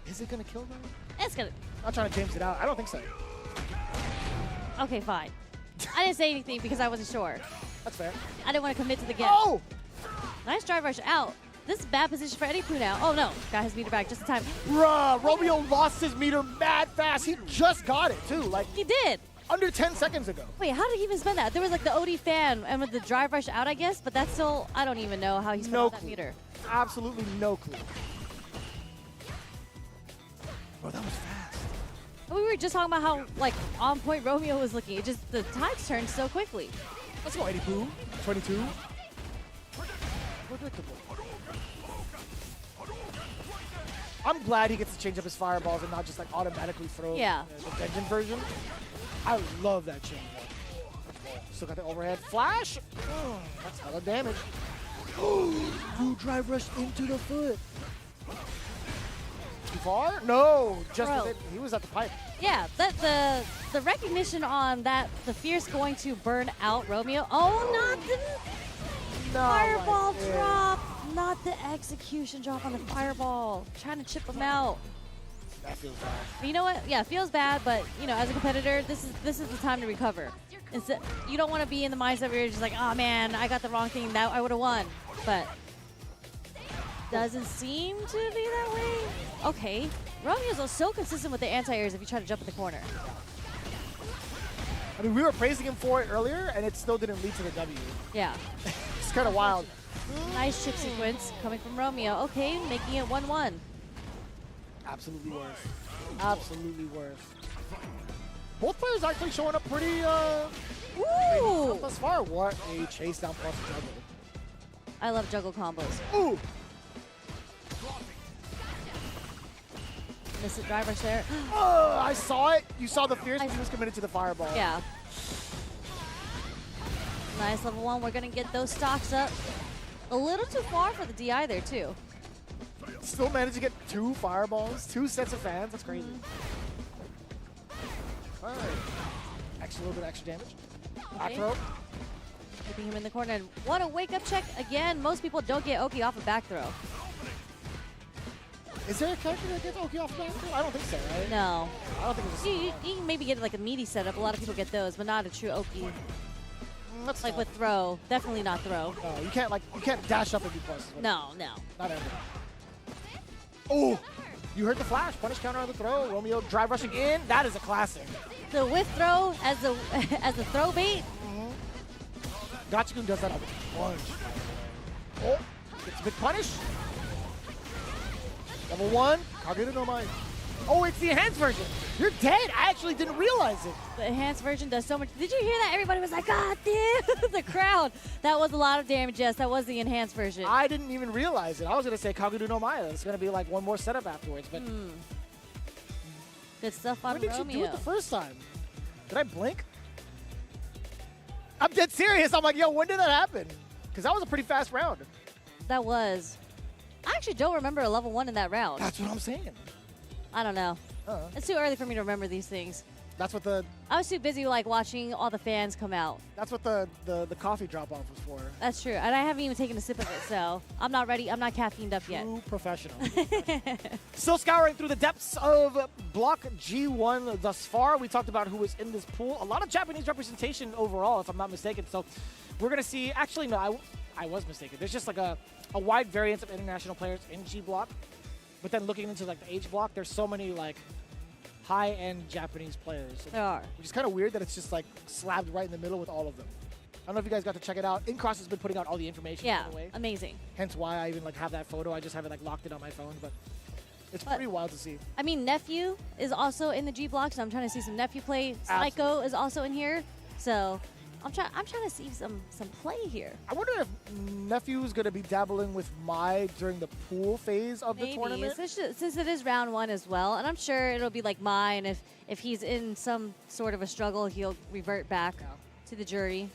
Is it going to kill though? It's going to. I'm not trying to James it out. I don't think so. Okay, fine. I didn't say anything because I wasn't sure. That's fair. I didn't want to commit to the get. Oh! Nice drive rush out. this is bad position for Eddie Poo now. Oh no, got his meter back just in time. Bruh, Romeo lost his meter mad fast. He just got it too, like He did. under 10 seconds ago. Wait, how did he even spend that? There was like the OD fan and with the drive rush out, I guess, but that's still, I don't even know how he spent all that clue. meter. Absolutely no clue. Bro, that was fast. We were just talking about how like on point Romeo was looking. It just, the tides turned so quickly. Let's go, Eddie Poo. 22. Predictable. I'm glad he gets to change up his fireballs and not just like automatically throw the Vengeance version. I love that change up. Still got the overhead flash. That's hella damage. Dude, drive rush into the foot. Too far? No, just Bro. he was at the pipe. Yeah, the recognition on that, the Fierce going to burn out Romeo. Oh, not the fireball drop. Not the execution drop on the fireball. Trying to chip him out. That feels bad. But you know what? Yeah, it feels bad, but you know, as a competitor, this is the time to recover. You don't want to be in the mindset where you're just like, oh man, I got the wrong thing. That I would have won. But doesn't seem to be that way. Okay, Romeo's so consistent with the anti-airs if you try to jump in the corner. I mean, we were praising him for it earlier, and it still didn't lead to the W. Yeah. It's kind of wild. Nice chip sequence coming from Romeo. Okay, making it 1-1. Absolutely worse. Absolutely worse. Both players actually showing up pretty Ooh! thus far. What a chase down plus juggle. I love juggle combos. Ooh! Miss it, drive rush there. I saw it. You saw the Fierce, but he was committed to the fireball. Yeah. Nice level 1. We're going to get those stocks up. A little too far for the DI there, too. Still managed to get 2 fireballs, 2 sets of fans. That's crazy. All right. Actually, a little bit extra damage. Back Okay. throw. Keeping him in the corner. And what a wake-up check. Again, most people don't get Oki off a back throw. Is there a character that gets Oki off back throw? I don't think so, right? No. I don't think it's You can maybe get like a meaty setup. A lot of people get those, but not a true Oki. That's Like tough. with throw. Definitely not throw. No, you can't dash up and be plus. No, no. Not ever. Oh, you heard the flash. Punish counter on the throw. Romeo drive rushing in. That is a classic. The whiff throw as the as a throw bait. Gachikun does that a bunch. Oh, gets a big punish. Level 1, Kagura no Mai. Oh, it's the enhanced version. You're dead. I actually didn't realize it. The enhanced version does so much. Did you hear that? Everybody was like, God damn, the crowd. That was a lot of damage, yes. That was the enhanced version. I didn't even realize it. I was going to say Kagura no Mai. It's going to be like one more setup afterwards. But Good stuff on when did Romeo. you do it the first time? Did I blink? I'm dead serious. I'm like, yo, when did that happen? Because that was a pretty fast round. That was. I actually don't remember a level 1 in that round. That's what I'm saying. I don't know. Uh-huh. It's too early for me to remember these things. That's what the I was too busy like watching all the fans come out. that's what the coffee drop off was for. That's true. And I haven't even taken a sip of it, so I'm not ready. I'm not caffeined up yet. True professional. Still scouring through the depths of Block G1 thus far. We talked about who was in this pool. A lot of Japanese representation overall, if I'm not mistaken. So we're going to see... Actually, no, I was mistaken. There's just like a wide variance of international players in G Block. But then looking into like the H Block, there's so many like high-end Japanese players. There are. Which is kind of weird that it's just like slabbed right in the middle with all of them. I don't know if you guys got to check it out. Incross has been putting out all the information Yeah, by the way. amazing. Hence why I even like have that photo. I just haven't like locked it on my phone, but it's pretty wild to see. I mean, Nephew is also in the G Block, so I'm trying to see some Nephew play. Seco is also in here, so I'm trying to see some play here. I wonder if Nephew's going to be dabbling with Mai during the pool phase of the tournament. Since it is round 1 as well, and I'm sure it'll be like Mai, and if he's in some sort of a struggle, he'll revert back to the jury.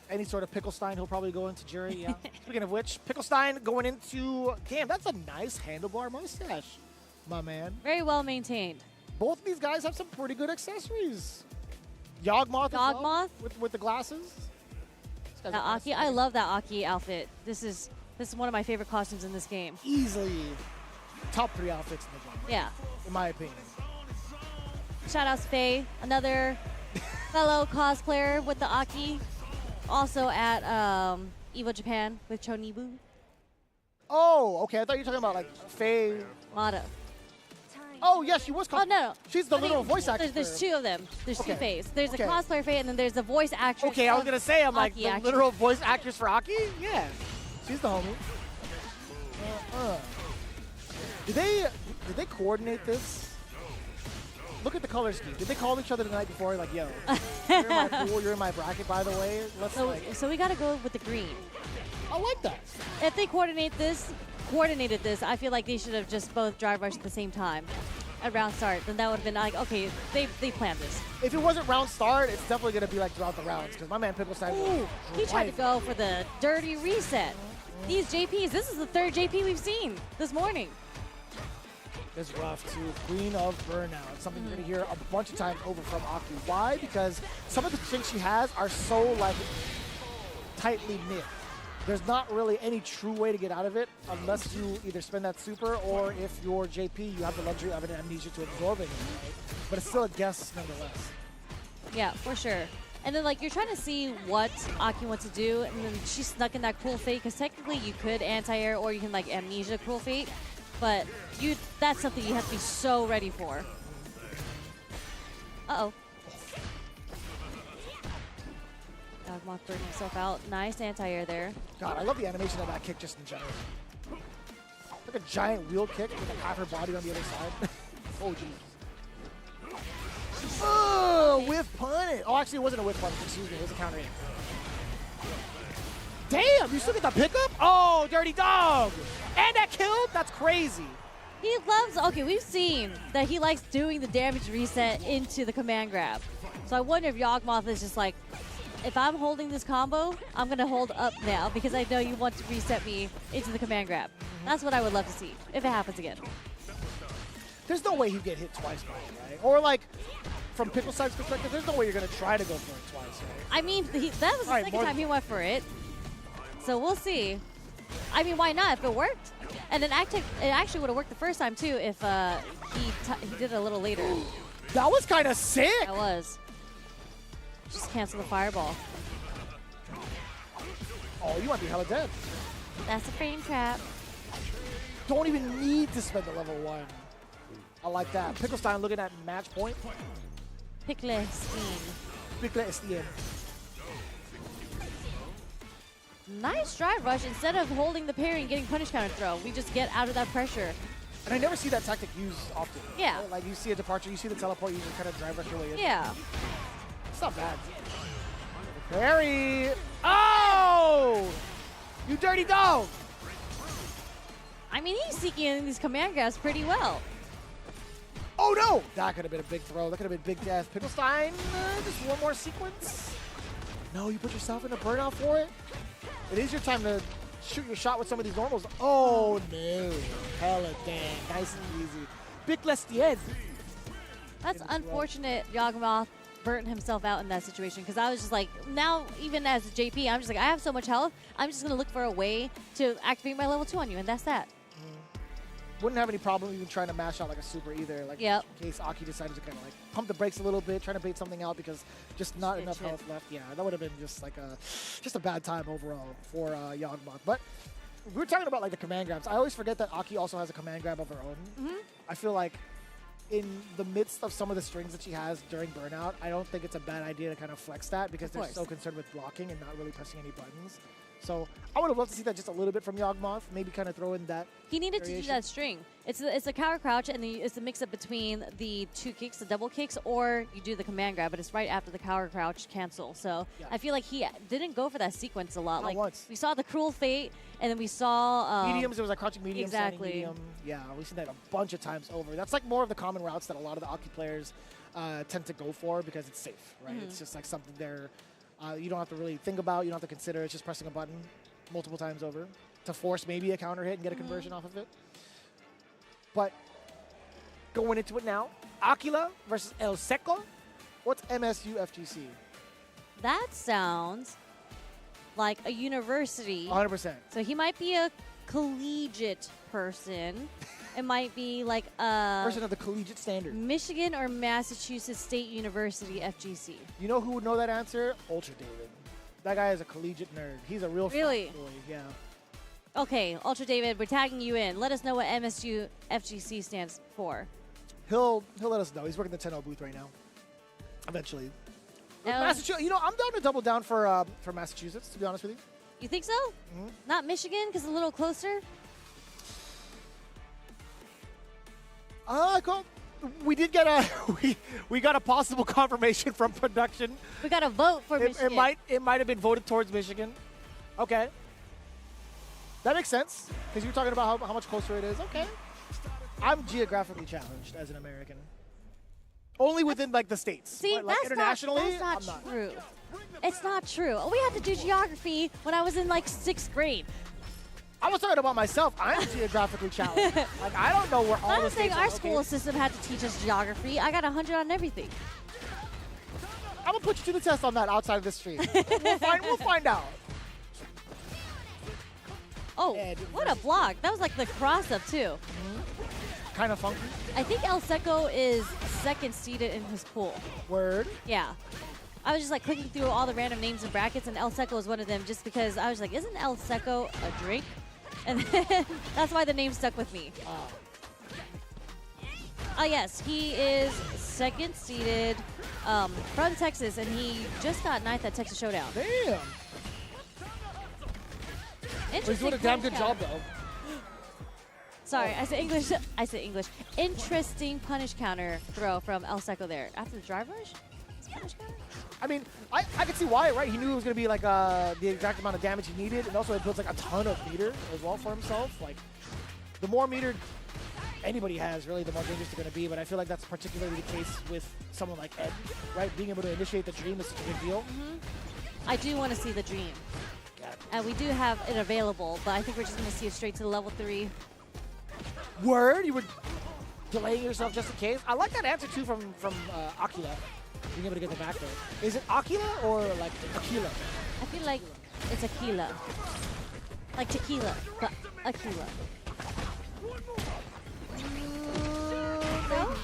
Any sort of Picklestein, he'll probably go into jury, yeah. Speaking of which, Picklestein going into... Damn, that's a nice handlebar mustache, my man. Very well maintained. Both of these guys have some pretty good accessories. Yogmoth as well, with the glasses. That Aki, I love that Aki outfit. This is one of my favorite costumes in this game. Easily top 3 outfits in the game. Yeah. In my opinion. Shout out to Faye, another fellow cosplayer with the Aki. Also at Evo Japan with Chonibu. Oh, okay. I thought you were talking about like Faye. Mata. Oh, yeah, she was. Oh, no. She's the literal voice actress. There's two of them. There's two Okay. Fays. There's Okay. a cosplayer Faye, and then there's the voice actress. Okay, I was gonna say, I'm like Aki, the actually. literal voice actress for Aki. Yeah, she's the homie. Did they coordinate this? Look at the color scheme. Did they call each other the night before? Like, yo, you're in my pool, you're in my bracket, by the way. Let's So we gotta go with the green. I like that. If they coordinated this, I feel like they should have just both drive rushed at the same time at round start. Then that would have been like, okay, they planned this. If it wasn't round start, it's definitely gonna be like throughout the rounds because my man Picklestein. Ooh, he tried to go for the dirty reset. These JPs, this is the third JP we've seen this morning. It's rough too. Queen of Burnout. It's something you're gonna hear a bunch of times over from Aki. Why? Because some of the things she has are so like tightly knit. There's not really any true way to get out of it unless you either spend that super or if you're JP, you have the luxury of an amnesia to absorb it. Right? But it's still a guess nonetheless. Yeah, for sure. And then, like, you're trying to see what Aki wants to do, and then she's stuck in that Cruel Fate, because technically you could anti-air or you can, like, amnesia Cruel Fate, but that's something you have to be so ready for. Uh-oh. Yogmoth burning himself out. Nice anti-air there. God, I love the animation of that kick just in general. Like a giant wheel kick with like half her body on the other side. Oh, jeez. Oh, whiff punish. Oh, actually, it wasn't a whiff punish. Excuse me. It was a counter hit. Damn, you still get the pickup? Oh, dirty dog. And that killed? That's crazy. He loves, okay, we've seen that he likes doing the damage reset into the command grab. So I wonder if Yogmoth is just like, if I'm holding this combo, I'm going to hold up now because I know you want to reset me into the command grab. That's what I would love to see if it happens again. There's no way he'd get hit twice by it, right? Or like, from Picklestein's perspective, there's no way you're going to try to go for it twice, right? I mean, that was the second time he went for it. So we'll see. I mean, why not if it worked? And it actually would have worked the first time too if he did it a little later. That was kind of sick. That was. Just cancel the fireball. Oh, you might be hella dead. That's a frame trap. Don't even need to spend the level 1. I like that. Picklestein looking at match point. Picklestein. Picklestein. Nice drive rush. Instead of holding the parry and getting punish counter throw, we just get out of that pressure. And I never see that tactic used often. Yeah. Right? Like you see a departure, you see the teleport, you just kind of drive rush your way in. Yeah. It's not bad. Parry. Oh! You dirty dog! I mean, he's seeking in these command grabs pretty well. Oh no! That could have been a big throw. That could have been big death. Picklestein, just one more sequence. No, you put yourself in a burnout for it. It is your time to shoot your shot with some of these normals. Oh no. Hella dang. Nice and easy. Picklestein. That's unfortunate. Yogmoth burnt himself out in that situation because I was just like, now even as a JP, I'm just like, I have so much health. I'm just going to look for a way to activate my level 2 on you, and that's that. Wouldn't have any problem even trying to mash out like a super either. Like in case Aki decided to kind of like pump the brakes a little bit, trying to bait something out because just not enough health left. Yeah, that would have been just like a bad time overall for Yogmoth. But we were talking about like the command grabs. I always forget that Aki also has a command grab of her own. I feel like in the midst of some of the strings that she has during Burnout, I don't think it's a bad idea to kind of flex that because they're so concerned with blocking and not really pressing any buttons. So I would have loved to see that just a little bit from Yogmoth, maybe kind of throw in that. He needed to do that string. It's a cower crouch, and it's a mix-up between the 2 kicks, the double kicks, or you do the command grab, but it's right after the cower crouch cancel. So I feel like he didn't go for that sequence a lot. Not once. We saw the Cruel Fate, and then we saw... mediums, it was like crouching medium, standing exactly. medium. Yeah, we've seen that a bunch of times over. That's like more of the common routes that a lot of the Aki players tend to go for because it's safe, right? It's just like something there you don't have to really think about, you don't have to consider, it's just pressing a button multiple times over to force maybe a counter hit and get a conversion off of it. But going into it now, Akila versus El Seco. What's MSU FGC? That sounds like a university. 100%. So he might be a collegiate person. It might be like a... Person of the collegiate standard. Michigan or Massachusetts State University FGC. You know who would know that answer? Ultra David. That guy is a collegiate nerd. He's a real Really? frat boy, yeah. Okay, Ultra David, we're tagging you in. Let us know what MSU FGC stands for. He'll let us know. He's working the 10-0 booth right now. Eventually. Um, Massachusetts. You know, I'm down to double down for Massachusetts, to be honest with you. You think so? Not Michigan, because a little closer? We did get a we got a possible confirmation from production. We got a vote for Michigan. It might have been voted towards Michigan. Okay. That makes sense, because you're talking about how much closer it is. Okay. I'm geographically challenged as an American. Only within, like, the states. See, But, like, internationally, that's I'm not true. It's not true. We had to do geography when I was in, like, 6th grade. I was talking about myself. I'm geographically challenged. Like, I don't know where all I the was saying states our are school located. system had to teach us geography. I got 100 on everything. I'm going to put you to the test on that outside of this stream. We'll find out. Oh, Ed what a block. That was like the cross-up, too. Kind of funky. I think El Seco is 2nd seeded in his pool. Word. Yeah. I was just like clicking through all the random names and brackets, and El Seco was one of them just because I was like, isn't El Seco a drink? And then that's why the name stuck with me. Oh, yes. He is 2nd seeded from Texas, and he just got 9th at Texas Showdown. Damn. He's doing a damn good job, though. Sorry, I said English. I said English. Interesting punish counter throw from El Seco there. After the drive rush? It's punish counter? I mean, I could see why, right? He knew it was going to be like the exact amount of damage he needed, and also it builds like a ton of meter as well for himself. Like, the more meter anybody has, really, the more dangerous they're going to be. But I feel like that's particularly the case with someone like Ed, right? Being able to initiate the dream is such a big deal. I do want to see the dream. And we do have it available, but I think we're just going to see it straight to the level 3. Word? You were delaying yourself just in case? I like that answer, too, from Akila. Being able to get the back there. Is it Akila or, like, Akila? I feel like it's Akila. Like tequila, but Akila. No?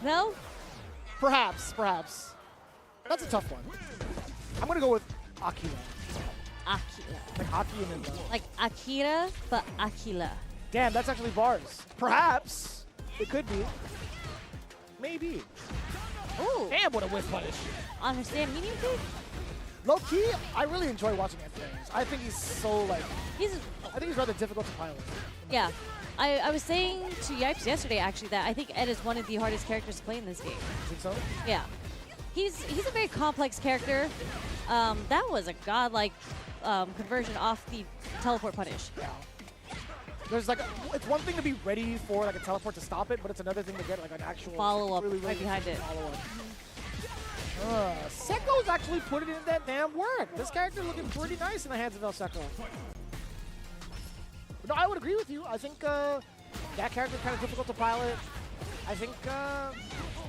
No? Perhaps. That's a tough one. I'm going to go with Akila. Akila. Like Aki and Ninja. Like Akira, but Akila. Damn, that's actually bars. Perhaps. It could be. Maybe. Ooh. Damn, what a whiff punish. Understand medium kick? Low key, I really enjoy watching Ed Flames. I think he's so, like, He's, I think he's rather difficult to pilot. yeah. I was saying to Yipes yesterday, actually, that I think Ed is one of the hardest characters to play in this game. You think so? Yeah. He's a very complex character. That was a godlike conversion off the teleport punish. Yeah. There's like, it's one thing to be ready for like a teleport to stop it, but it's another thing to get like an actual Follow-up really, right behind it. Follow-up. Seco's actually putting in that damn work. This character looking pretty nice in the hands of El Seco. No, I would agree with you. I think that character kind of difficult to pilot. I think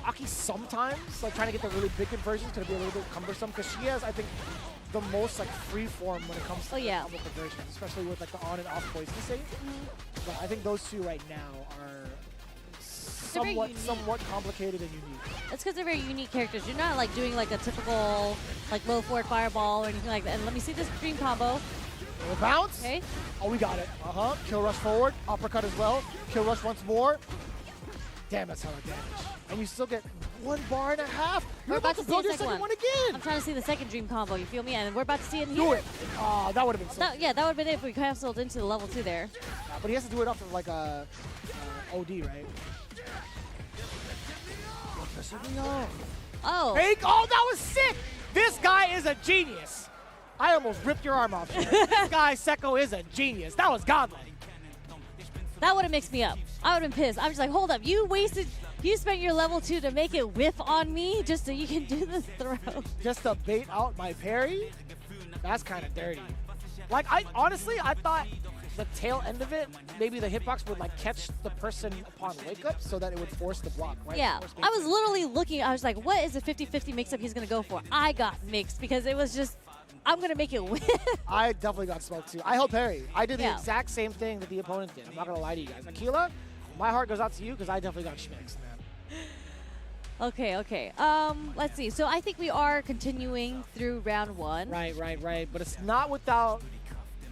Aki sometimes, like, trying to get the really big conversions can be a little bit cumbersome because she has, I think, the most like free form when it comes to combo conversions, especially with like the on and off poison state. But I think those two right now are somewhat complicated and unique. That's because they're very unique characters. You're not like doing like a typical like low forward fireball or anything like that. And let me see this dream combo. Little bounce. Okay. Oh, we got it. Kill rush forward. Uppercut as well. Kill rush once more. Damn, that's hella damage. And you still get 1.5 bars. You're about to build your second one again. I'm trying to see the second dream combo. You feel me? And we're about to see it in Do here. it. Oh, that would have been so Yeah, that would have been it if we canceled into the level 2 there. but he has to do it off of like a OD, right? Oh. Hey, oh, that was sick! This guy is a genius. I almost ripped your arm off. This guy, Seco, is a genius. That was godlike. That would have mixed me up. I would have been pissed. I was like, hold up. You spent your level 2 to make it whiff on me just so you can do the throw. Just to bait out my parry? That's kind of dirty. Like, I thought the tail end of it, maybe the hitbox would like catch the person upon wake up so that it would force the block, right? Yeah, I was literally looking, I was like, what is the 50-50 mix-up he's going to go for? I got mixed because it was just, I'm going to make it win. I definitely got smoked too. I held parry. I did the exact same thing that the opponent did. I'm not going to lie to you guys. Akila, my heart goes out to you because I definitely got schmixed, man. Okay. Let's see. So I think we are continuing through round 1. Right. But it's not without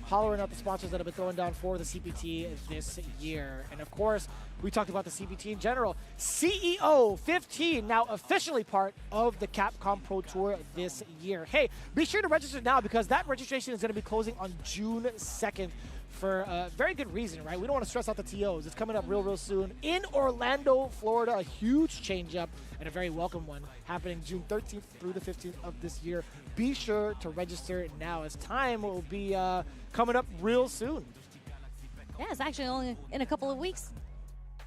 hollering out the sponsors that have been throwing down for the CPT this year. And of course, we talked about the CPT in general. CEO 15 now officially part of the Capcom Pro Tour this year. Hey, be sure to register now because that registration is going to be closing on June 2nd for a very good reason, right? We don't want to stress out the TOs. It's coming up real soon in Orlando, Florida. A huge change up and a very welcome one happening June 13th through the 15th of this year. Be sure to register now as time will be coming up real soon. Yeah, it's actually only in a couple of weeks.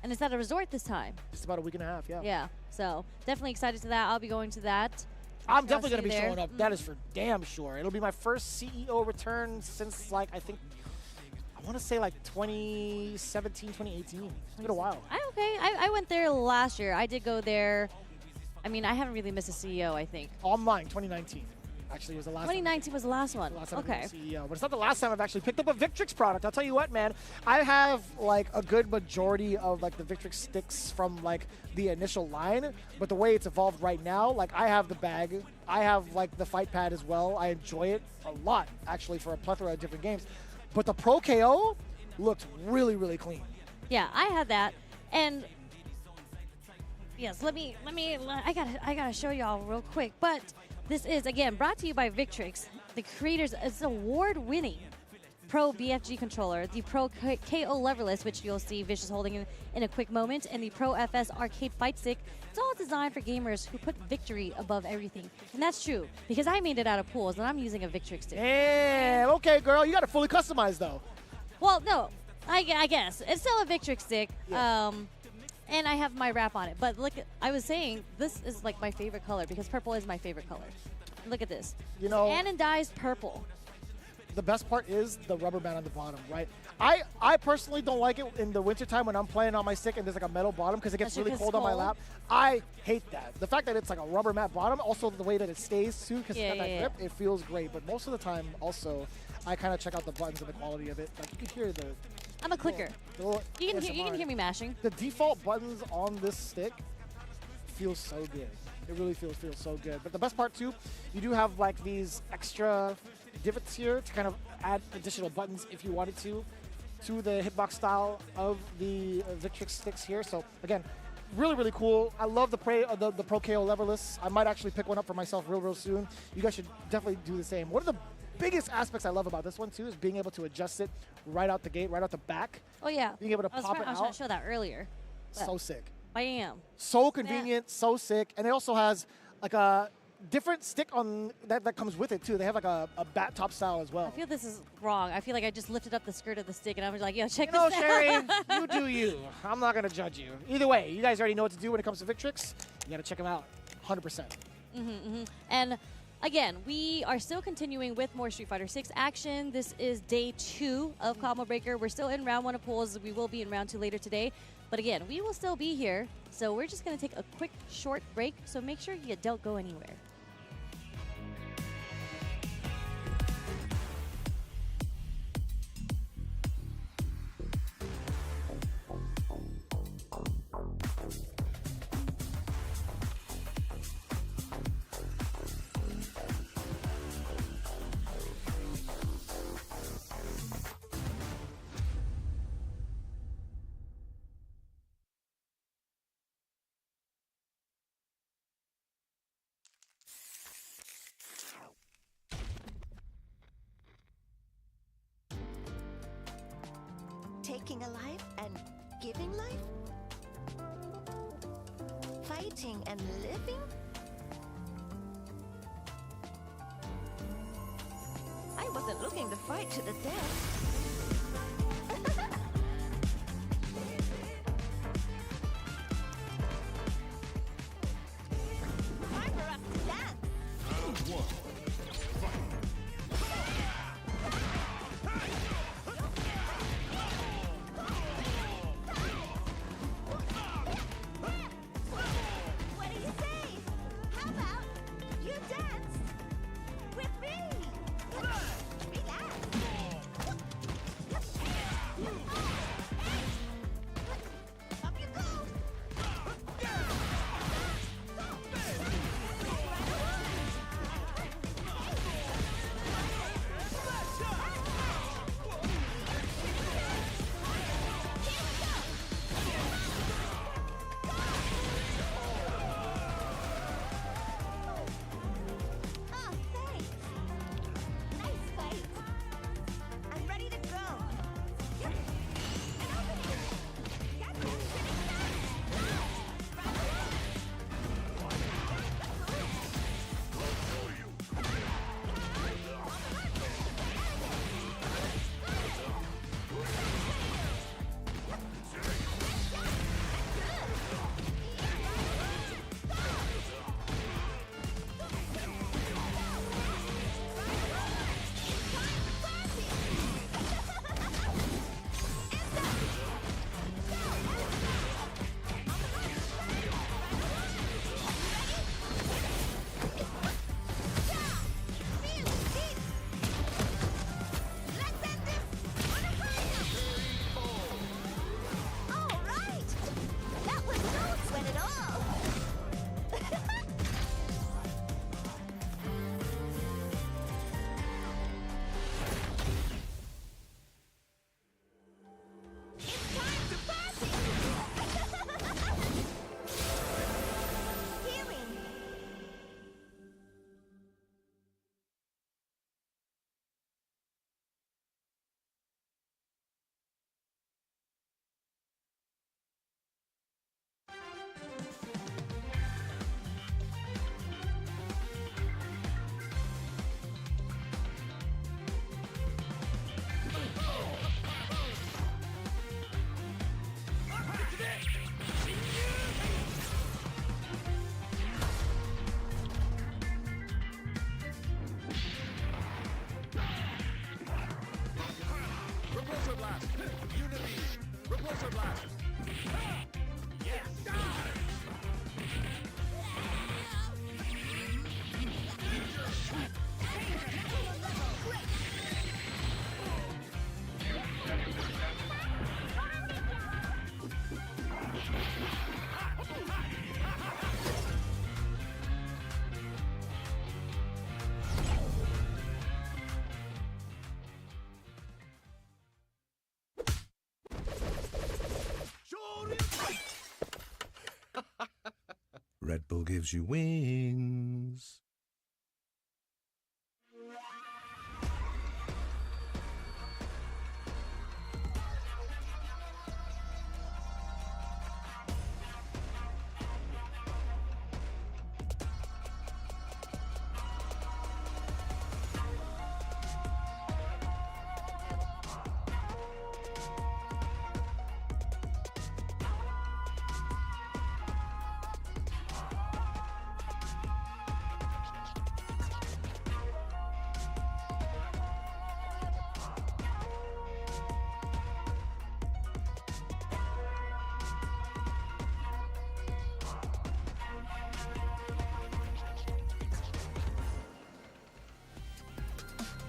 And it's at a resort this time. Just about a week and a half, yeah. Yeah, so definitely excited to that. I'll be going to that. I'm definitely going to be showing up. That is for damn sure. It'll be my first CEO return since, like, I want to say like 2017, 2018. It's been a while. I went there last year. I did go there. I mean, I haven't really missed a CEO, I think. Online, 2019. Actually, was the last 2019 was the last one. Okay. CEO. But it's not the last time I've actually picked up a Victrix product. I'll tell you what, man. I have like a good majority of like the Victrix sticks from like the initial line, but the way it's evolved right now, like I have the bag. I have like the fight pad as well. I enjoy it a lot, actually, for a plethora of different games. But the Pro KO looked really clean. Yeah, I had that. And yes, I gotta show y'all real quick. But this is, again, brought to you by Victrix, the creators of this award-winning Pro BFG controller, the Pro KO leverless, which you'll see Vicious holding in a quick moment, and the Pro FS arcade fight stick. It's all designed for gamers who put victory above everything. And that's true, because I made it out of pools, and I'm using a Victrix stick. Damn, okay, girl, you got it fully customized, though. Well, no, I guess. It's still a Victrix stick. Yeah. And I have my wrap on it. But look, I was saying, this is like my favorite color because purple is my favorite color. Look at this. You know, anodized purple. The best part is the rubber band on the bottom, right? I personally don't like it in the wintertime when I'm playing on my stick and there's like a metal bottom because it gets really cold on my lap. I hate that. The fact that it's like a rubber mat bottom, also the way that it stays too, because it's got that grip, it feels great. But most of the time, also, I kind of check out the buttons and the quality of it. Like you can hear the... I'm a clicker. You can hear me mashing. The default buttons on this stick feels so good. It really feels so good. But the best part too, you do have like these extra divots here to kind of add additional buttons if you wanted to the hitbox style of the Victrix sticks here. So again, really cool. I love the Pro KO leverless. I might actually pick one up for myself real soon. You guys should definitely do the same. One of the biggest aspects I love about this one too is being able to adjust it right out the gate, right out the back. Oh yeah. Being able to pop it out. I was trying to show that earlier. So sick. I am. So convenient, so sick. And it also has like a different stick on that comes with it too. They have like a bat top style as well. I feel this is wrong. I feel like I just lifted up the skirt of the stick and I was like, yo, check this out. Sherry, you do you. I'm not going to judge you. Either way, you guys already know what to do when it comes to Victrix. You got to check them out 100%. And again, we are still continuing with more Street Fighter 6 action. This is day 2 of Combo Breaker. We're still in round 1 of pools. We will be in round 2 later today. But again, we will still be here. So we're just going to take a quick, short break. So make sure you don't go anywhere. Taking a life and giving life? Fighting and living? I wasn't looking to fight to the death. Time for us to dance! Round 1. explosive blast. Yes. Red Bull gives you wings.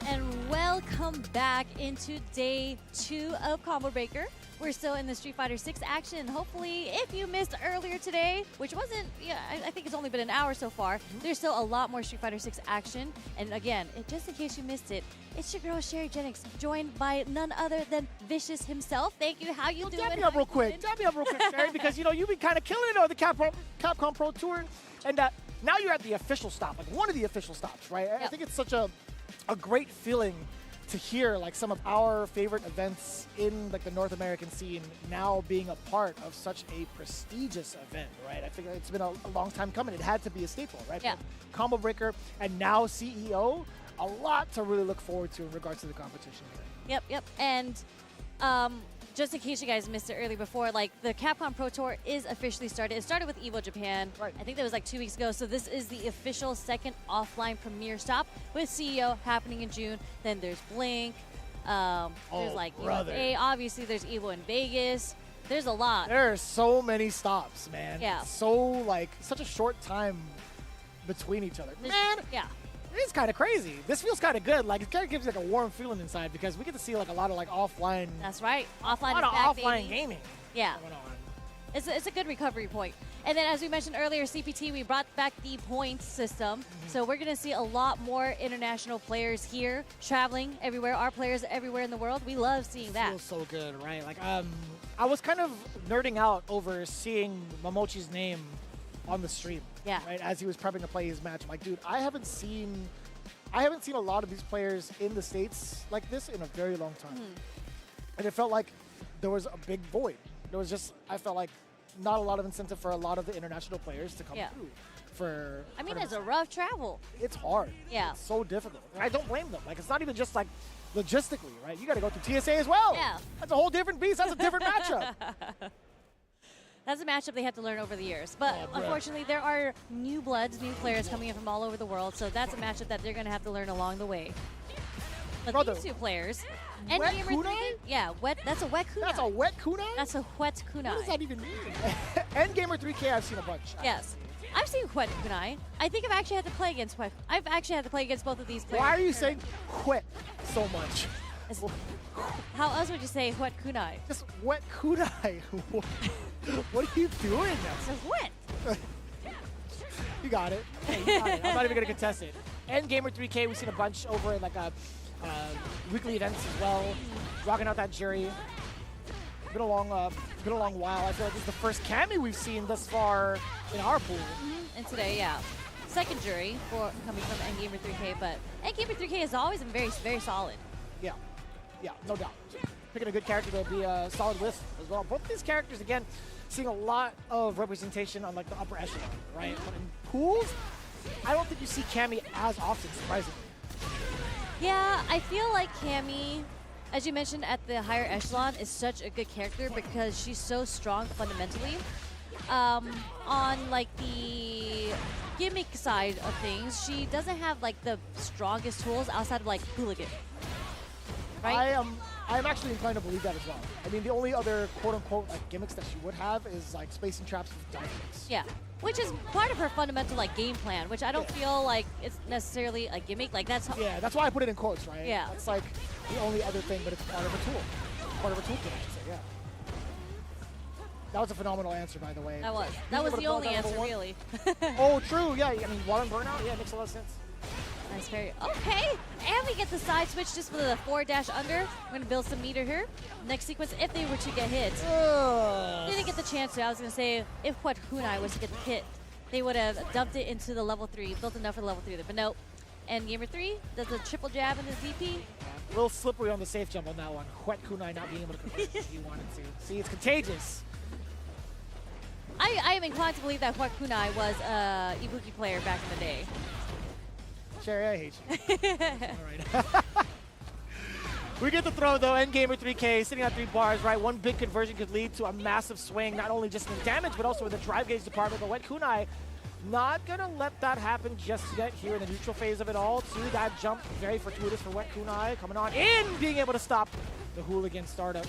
And welcome back into day 2 of Combo Breaker. We're still in the Street Fighter 6 action. Hopefully, if you missed earlier today, which wasn't, I think it's only been an hour so far, there's still a lot more Street Fighter 6 action. And again, just in case you missed it, it's your girl Sherry Jennings, joined by none other than Vicious himself. Thank you. How you doing? Dab me up real quick. Dab me up real quick, Sherry, because you've been kind of killing it on the Capcom Pro Tour, and now you're at the official stop, like one of the official stops, right? I think it's such a great feeling to hear like some of our favorite events in like the North American scene now being a part of such a prestigious event, right? I think it's been a long time coming. It had to be a staple, right? Yeah. From Combo Breaker and now CEO, a lot to really look forward to in regards to the competition. Yep. And just in case you guys missed it earlier before, like the Capcom Pro Tour is officially started. It started with EVO Japan. Right. I think that was like 2 weeks ago. So this is the official second offline premiere stop with CEO happening in June. Then there's Blink. There's like brother. USA. Obviously, there's EVO in Vegas. There's a lot. There are so many stops, man. Yeah. So like such a short time between each other. Man, Yeah. it's kind of crazy. This feels kind of good. Like it kind of gives you like a warm feeling inside because we get to see like a lot of like offline, That's right. Offline a lot is of back, offline baby. gaming Yeah. going on. It's a good recovery point. And then as we mentioned earlier, CPT, we brought back the points system. So we're going to see a lot more international players here, traveling everywhere, our players everywhere in the world. We love seeing that. Feels so good, right? Like I was kind of nerding out over seeing Momochi's name on the stream. Yeah. Right, as he was prepping to play his match. I'm like, dude, I haven't seen a lot of these players in the States like this in a very long time. And it felt like there was a big void. I felt like not a lot of incentive for a lot of the international players to come through. I mean, it's a rough travel. It's hard. Yeah. It's so difficult. And I don't blame them. Like, it's not even just like logistically, right? You got to go through TSA as well. Yeah. That's a whole different beast. That's a different matchup. That's a matchup they had to learn over the years. But unfortunately, there are new bloods, new players coming in from all over the world. So that's a matchup that they're going to have to learn along the way. But Brother, these two players, wet Endgamer 3, kunai? yeah, that's a wet kunai. That's a wet kunai? That's a wet kunai. What does that even mean? Endgamer 3K, I've seen a bunch. Yes. I've seen wet kunai. I think I've actually had to play against wet. I've actually had to play against both of these players. Why are you saying wet so much? How else would you say wet kunai? Just wet kunai. What are you doing? So wet. You got it. Hey, you got it. I'm not even going to contest it. Endgamer 3K, we've seen a bunch over in like weekly events as well. Rocking out that jury. Been a long while. I feel like this is the first Cammy we've seen thus far in our pool. And today, yeah. Second jury for coming from Endgamer 3K, but Endgamer 3K has always been very, very solid. Yeah, no doubt. Picking a good character to be solid with as well. Both of these characters, again, seeing a lot of representation on like the upper echelon, right? But in pools, I don't think you see Cammy as often, surprisingly. Yeah, I feel like Cammy, as you mentioned at the higher echelon, is such a good character because she's so strong fundamentally. On like the gimmick side of things, she doesn't have like the strongest tools outside of like Hooligan. Right? I'm actually inclined to believe that as well. I mean, the only other quote-unquote like gimmicks that she would have is like spacing traps with dive kicks. Yeah, which is part of her fundamental like game plan, which I don't feel like it's necessarily a gimmick. Like that's Yeah, that's why I put it in quotes, right? Yeah. That's like the only other thing, but it's part of a tool. Part of a toolkit, I should say, yeah. That was a phenomenal answer, by the way. that was Being able the to pull only out that answer level really. one- Oh, true, yeah. I mean, water and burnout, yeah, it makes a lot of sense. Nice parry. Okay, and we get the side switch just for the forward dash under. We're gonna build some meter here. Next sequence, if they were to get hit. Didn't get the chance to. I was gonna say if what Kunai was to get hit, they would have dumped it into the level 3, built enough for the level 3 there. But nope. And gamer 3 does the triple jab in the DP. A little slippery on the safe jump on that one. Wet Kunai not being able to convert if he wanted to. See, it's contagious. I am inclined to believe that Hwat Kunai was a Ibuki player back in the day. Sherry, I hate you. All right. We get the throw, though. Endgamer 3K sitting on 3 bars, right? One big conversion could lead to a massive swing, not only just in damage, but also in the drive gauge department. But Wet Kunai not going to let that happen just yet here in the neutral phase of it all. To that jump, very fortuitous for Wet Kunai. Coming on in, being able to stop the hooligan startup.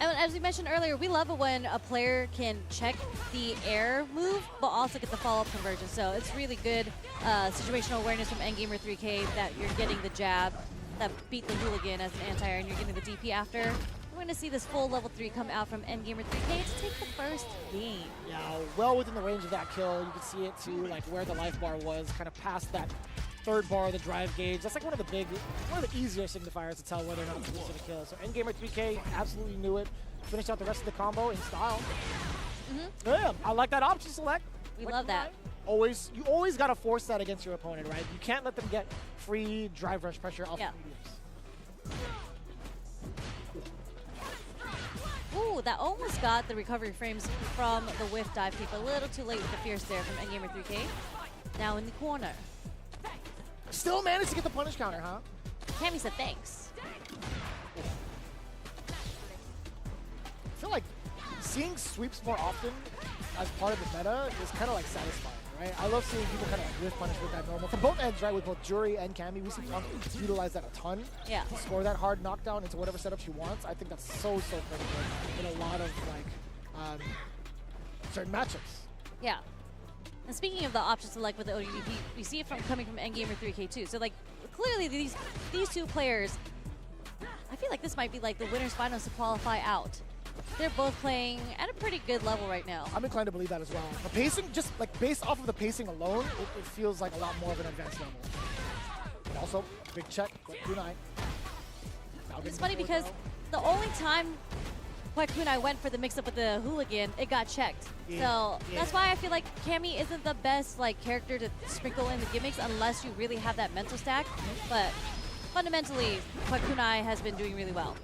And as we mentioned earlier, we love it when a player can check the air move, but also get the follow-up conversion. So it's really good situational awareness from Endgamer 3K that you're getting the jab that beat the hooligan as an anti-air, and you're getting the DP after. We're going to see this full level 3 come out from Endgamer 3K to take the first game. Yeah, well within the range of that kill. You can see it too, like where the life bar was, kind of past that third bar of the drive gauge. That's like one of the easier signifiers to tell whether or not it's a kill. So Endgamer 3K absolutely knew it. Finished out the rest of the combo in style. Yeah, I like that option select. We love that. You always gotta force that against your opponent, right? You can't let them get free drive rush pressure off the mediums. Ooh, that almost got the recovery frames from the whiff dive kick. A little too late with the fierce there from Endgamer 3K. Now in the corner. Still managed to get the punish counter, huh? Cammy said thanks. I feel like seeing sweeps more often as part of the meta is kind of like satisfying, right? I love seeing people kind of like whiff punish with that normal. From both ends, right? With both Jury and Cammy, we see Punk utilize that a ton. Yeah. To score that hard knockdown into whatever setup she wants. I think that's so critical in a lot of like certain matchups. Yeah. And speaking of the options select with the ODDP, we see it coming from Endgamer 3K too. So like clearly these two players, I feel like this might be like the winners finals to qualify out. They're both playing at a pretty good level right now. I'm inclined to believe that as well. The pacing, just like based off of the pacing alone, it feels like a lot more of an advanced level. And also, big check, Kunai. It's funny because the only time Kunai went for the mix-up with the hooligan, it got checked. So that's why I feel like Cammy isn't the best like character to sprinkle in the gimmicks unless you really have that mental stack. But fundamentally, Kunai has been doing really well.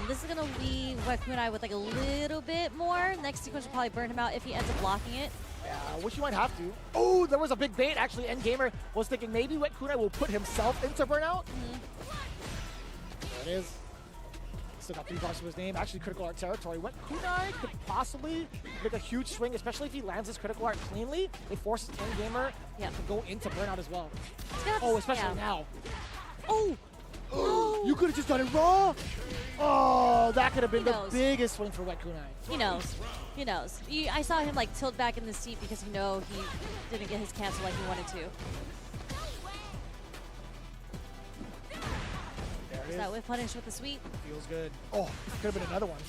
This is going to leave Kunai with like a little bit more. Next sequence will probably burn him out if he ends up blocking it. Yeah, which you might have to. Oh, there was a big bait. Actually, Endgamer was thinking maybe Wet Kunai will put himself into burnout. There it is. Still got 3 bars to his name. Actually, critical art territory. Wet Kunai could possibly make a huge swing, especially if he lands his critical art cleanly. It forces Endgamer to go into burnout as well. Oh, especially now. Oh! You could have just done it raw. Oh, that could have been the biggest swing for Wet Kunai. He knows. He knows. I saw him like tilt back in the seat because he didn't get his cancel like he wanted to. There it is. That whip punish with the sweep. Feels good. Oh, could have been another one.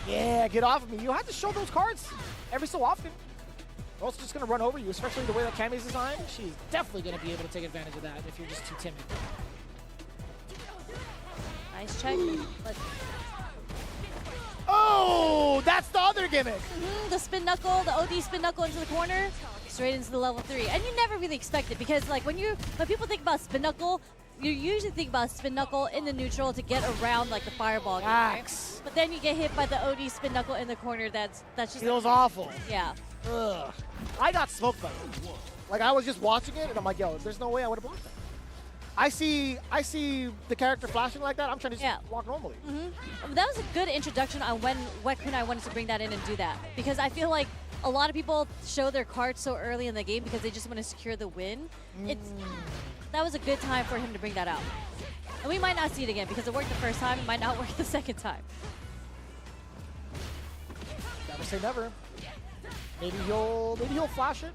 Yeah, get off of me. You have to show those cards every so often. Or else just going to run over you, especially the way that Cammy's designed. She's definitely going to be able to take advantage of that if you're just too timid. Nice check. But oh, that's the other gimmick. The spin knuckle, the OD spin knuckle into the corner, straight into the level 3. And you never really expect it because like when people think about spin knuckle, you usually think about spin knuckle in the neutral to get around like the fireball game, right? But then you get hit by the OD spin knuckle in the corner. That's just feels awful. Yeah. Ugh. I got smoked by it. Like I was just watching it and I'm like, yo, there's no way I would have blocked that. I see the character flashing like that. I'm trying to just walk normally. That was a good introduction on when what Kunai wanted to bring that in and do that. Because I feel like a lot of people show their cards so early in the game because they just want to secure the win. That was a good time for him to bring that out. And we might not see it again because it worked the first time. It might not work the second time. Never say never. Maybe he'll flash it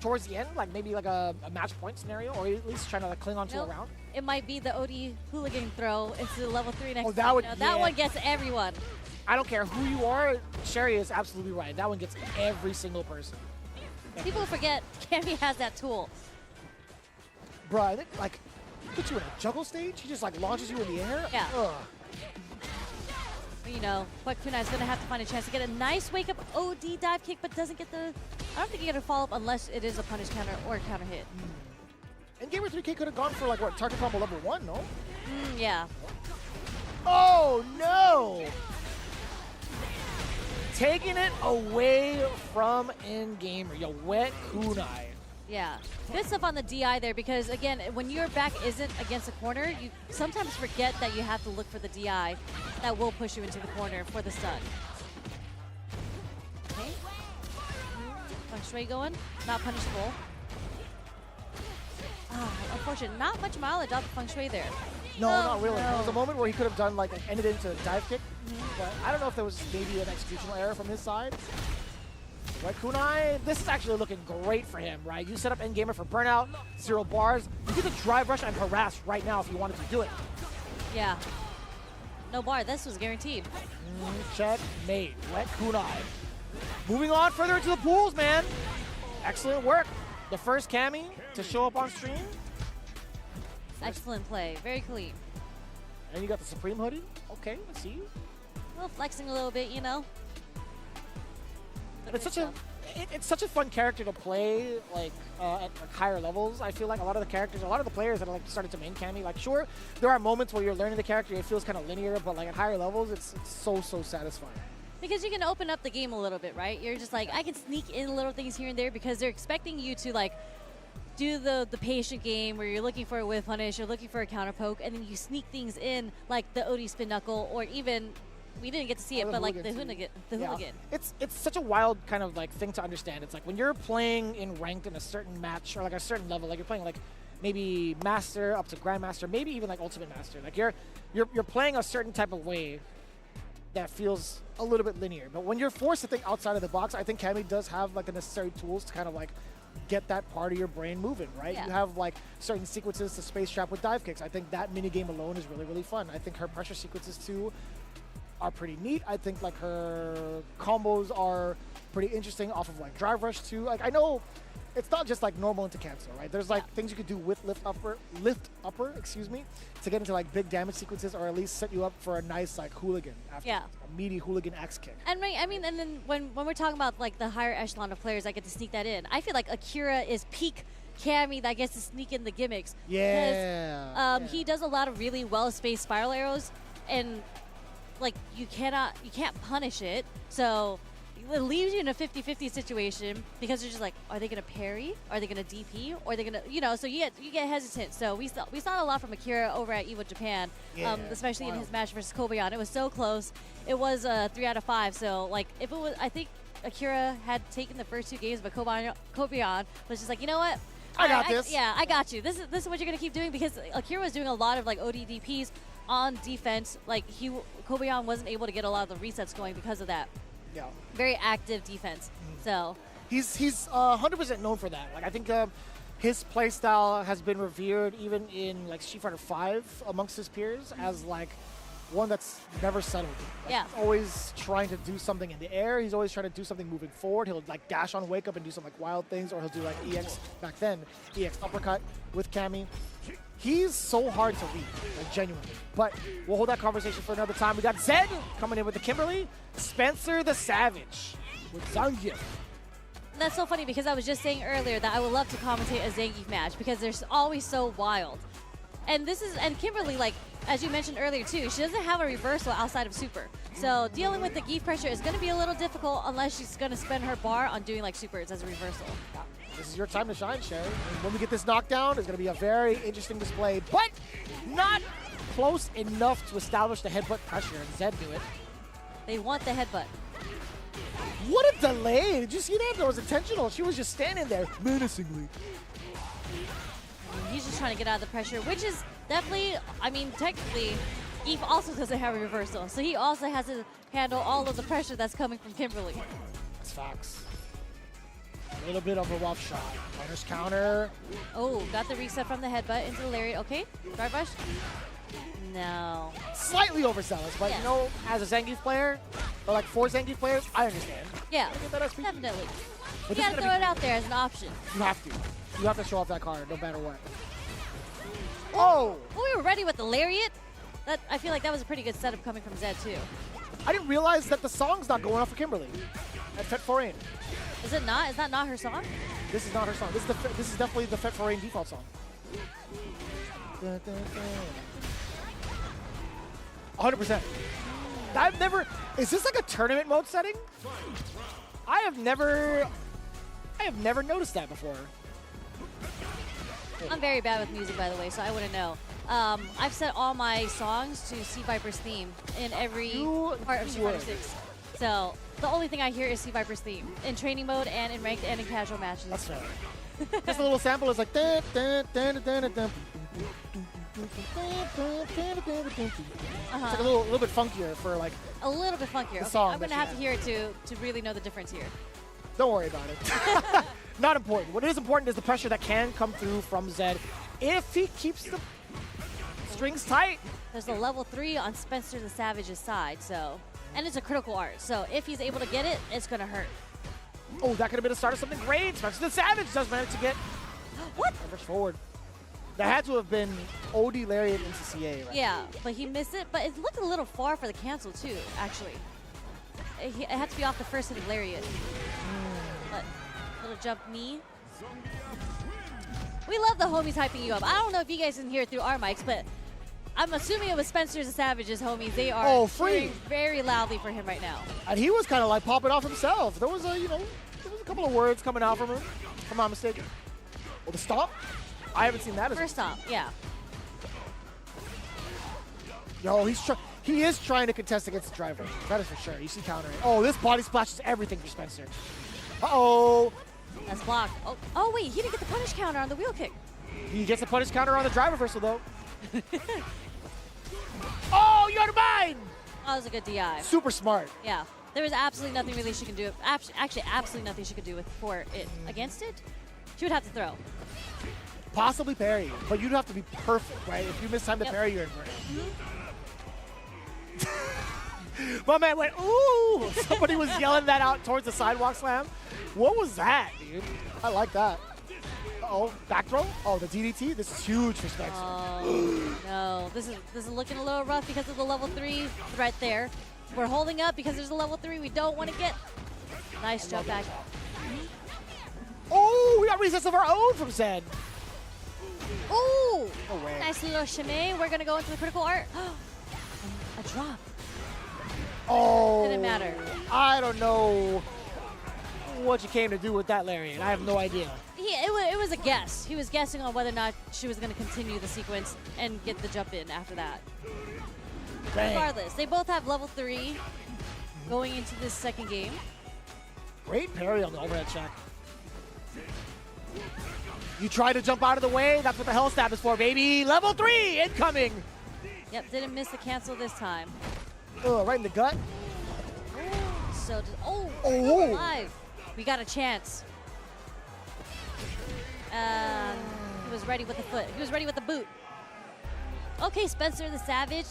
towards the end, like maybe like a match point scenario, or at least trying to like cling on to a round. It might be the OD hooligan throw into the level 3 next that time. That one gets everyone. I don't care who you are, Sherry is absolutely right. That one gets every single person. People forget Cammy has that tool. Bruh, I think like put you in a juggle stage, he just like launches you in the air. Yeah. Ugh. You know, what Kunai is going to have to find a chance to get a nice wake-up OD dive kick, but doesn't get the... I don't think you get a follow-up unless it is a punish counter or a counter hit. And Gamer 3K could have gone for like, what, target combo level 1, no? Yeah. Oh, no! Taking it away from in-gamer. Yo, wet Kunai. Yeah. Good stuff on the DI there because, again, when your back isn't against a corner, you sometimes forget that you have to look for the DI that will push you into the corner for the stun. Okay. Feng Shui going. Not punishable. Unfortunate. Not much mileage off the Feng Shui there. No, not really. No. There was a moment where he could have done like ended into a dive kick, but I don't know if there was maybe an executional error from his side. But Kunai, this is actually looking great for him, right? You set up endgamer for burnout, 0 bars. You get the drive rush and harass right now if you wanted to do it. Yeah. No bar. This was guaranteed. Checkmate. Wet Kunai. Moving on further into the pools, man. Excellent work. The first Cammy to show up on stream. Excellent play. Very clean. And you got the Supreme hoodie. Okay, I see you. Well, flexing a little bit, you know. It's such a fun character to play, like at like, higher levels. I feel like a lot of the players that are like started to main Cammy, like sure, there are moments where you're learning the character, it feels kind of linear, but like at higher levels, it's so satisfying. Because you can open up the game a little bit, right? You're just like, I can sneak in little things here and there because they're expecting you to like do the patient game where you're looking for a whiff punish, you're looking for a counter poke, and then you sneak things in like the OD spin knuckle or even. We didn't get to see it, but like the hooligan. It's such a wild kind of like thing to understand. It's like when you're playing in ranked in a certain match or like a certain level, like you're playing like maybe master up to grandmaster, maybe even like ultimate master. Like you're playing a certain type of way that feels a little bit linear. But when you're forced to think outside of the box, I think Cammy does have like the necessary tools to kind of like get that part of your brain moving, right? Yeah. You have like certain sequences to space trap with dive kicks. I think that mini game alone is really fun. I think her pressure sequences too are pretty neat. I think like her combos are pretty interesting off of like drive rush too. Like I know it's not just like normal into cancel, right? There's like things you could do with lift upper, excuse me, to get into like big damage sequences or at least set you up for a nice like hooligan after a meaty hooligan X kick. And I mean, and then when we're talking about like the higher echelon of players that get to sneak that in, I feel like Akira is peak Cammy that gets to sneak in the gimmicks. Yeah. Because he does a lot of really well-spaced spiral arrows and like you can't punish it, so it leaves you in a 50-50 situation because you're just like, are they gonna parry? Are they gonna DP? Or are they gonna, you know? So you get hesitant. So we saw a lot from Akira over at Evo Japan, especially in his match versus Kobayan. It was so close. It was 3 out of 5. So like if it was, I think Akira had taken the first 2 games, but Kobayan was just like, you know what? I got this. I got you. This is what you're gonna keep doing because Akira was doing a lot of like ODDPs on defense. Like Kobayan wasn't able to get a lot of the resets going because of that. Yeah. Very active defense. So he's 100% known for that. Like I think his playstyle has been revered even in like Street Fighter V amongst his peers as like one that's never settled. Like, yeah. He's always trying to do something in the air. He's always trying to do something moving forward. He'll like dash on wake up and do some like wild things, or he'll do like EX back then, EX uppercut with Cammy. He's so hard to read, like genuinely. But we'll hold that conversation for another time. We got Zed coming in with the Kimberly, Spencer the Savage with Zangief. That's so funny because I was just saying earlier that I would love to commentate a Zangief match because they're always so wild. And Kimberly, like, as you mentioned earlier too, she doesn't have a reversal outside of super. So dealing with the GeF pressure is going to be a little difficult unless she's going to spend her bar on doing like supers as a reversal. This is your time to shine, Shay. And when we get this knockdown, it's going to be a very interesting display, but not close enough to establish the headbutt pressure, and Zed do it. They want the headbutt. What a delay! Did you see that? That was intentional. She was just standing there menacingly. He's just trying to get out of the pressure, which is definitely, I mean, technically, GeF also doesn't have a reversal, so he also has to handle all of the pressure that's coming from Kimberly. That's facts. A little bit of a rough shot. Punish counter. Oh, got the reset from the headbutt into the lariat. Okay, drive rush. No. Slightly overzealous, but Yeah. you know, as a Zangief player, or like 4 Zangief players, I understand. Yeah, I get that SP. definitely. But You this is gotta gonna throw be- it out there as an option. You have to. You have to show off that card, no matter what. Oh! Well, we were ready with the lariat. That I feel like that was a pretty good setup coming from Zed too. I didn't realize that the song's not going off for Kimberly at Fet Foreign. Is it not? Is that not her song? This is not her song. This is definitely the Fet Foreign default song. 100%. I've never. Is this like a tournament mode setting? I have never noticed that before. I'm very bad with music, by the way, so I wouldn't know. I've set all my songs to Sea Viper's theme in every You part of Street Fighter would. 6. So the only thing I hear is Sea Viper's theme in training mode and in ranked and in casual matches. That's fair. Just a little sample is like. Dun, dun, dun, dun, dun, dun. It's like a little bit funkier for like. A little bit funkier. The Okay, song I'm that gonna she have to hear it to really know the difference here. Don't worry about it. Not important. What is important is the pressure that can come through from Zed if he keeps the strings tight. There's a level 3 on Spencer the Savage's side, so, and it's a critical art. So if he's able to get it, it's gonna hurt. Oh, that could have been the start of something great. Spencer the Savage does manage to get What? leverage forward. That had to have been OD Lariat into CA, right? Yeah, but he missed it. But it looked a little far for the cancel too, actually. It had to be off the first hit of Lariat. But little jump knee. We love the homies hyping you up. I don't know if you guys can hear it through our mics, but I'm assuming it was Spencer the Savage's homies. They are Oh, free. cheering very loudly for him right now. And he was kind of like popping off himself. There was a, there was a couple of words coming out from him, if I'm not mistaken. Well, the stomp? I haven't seen that as First stop, yeah. Yo, he is trying to contest against the driver. That is for sure. You see countering. Oh, this body splash is everything for Spencer. Uh-oh. That's blocked. Oh, wait, he didn't get the punish counter on the wheel kick. He gets a punish counter on the drive reversal, though. Oh, you're out of mind! That was a good DI. Super smart. Yeah, there was absolutely nothing really she can do. Actually, absolutely nothing she could do for it against it. She would have to throw. Possibly parry, but you'd have to be perfect, right? If you miss time to Yep. parry, you're in for it. My man went, ooh! Somebody was yelling that out towards the sidewalk slam. What was that, dude? I like that. Uh-oh, back throw? Oh, the DDT? This is huge for Spencer. Oh no, this is looking a little rough because of the level 3 right there. We're holding up because there's a level 3 we don't want to get. Nice jump back. Oh, we got resets of our own from Zed. Ooh! No way. Nice little Chime. We're gonna go into the critical art. A drop. Oh. Didn't matter. I don't know what you came to do with that lariat. I have no idea. It was a guess. He was guessing on whether or not she was going to continue the sequence and get the jump in after that. Dang. Regardless, they both have level 3 going into this second game. Great parry on the overhead check. You try to jump out of the way. That's what the hell stab is for, baby. Level 3 incoming. Yep, didn't miss the cancel this time. Right in the gut. So, Oh. still alive. We got a chance. He was ready with the foot. He was ready with the boot. Okay, Spencer the Savage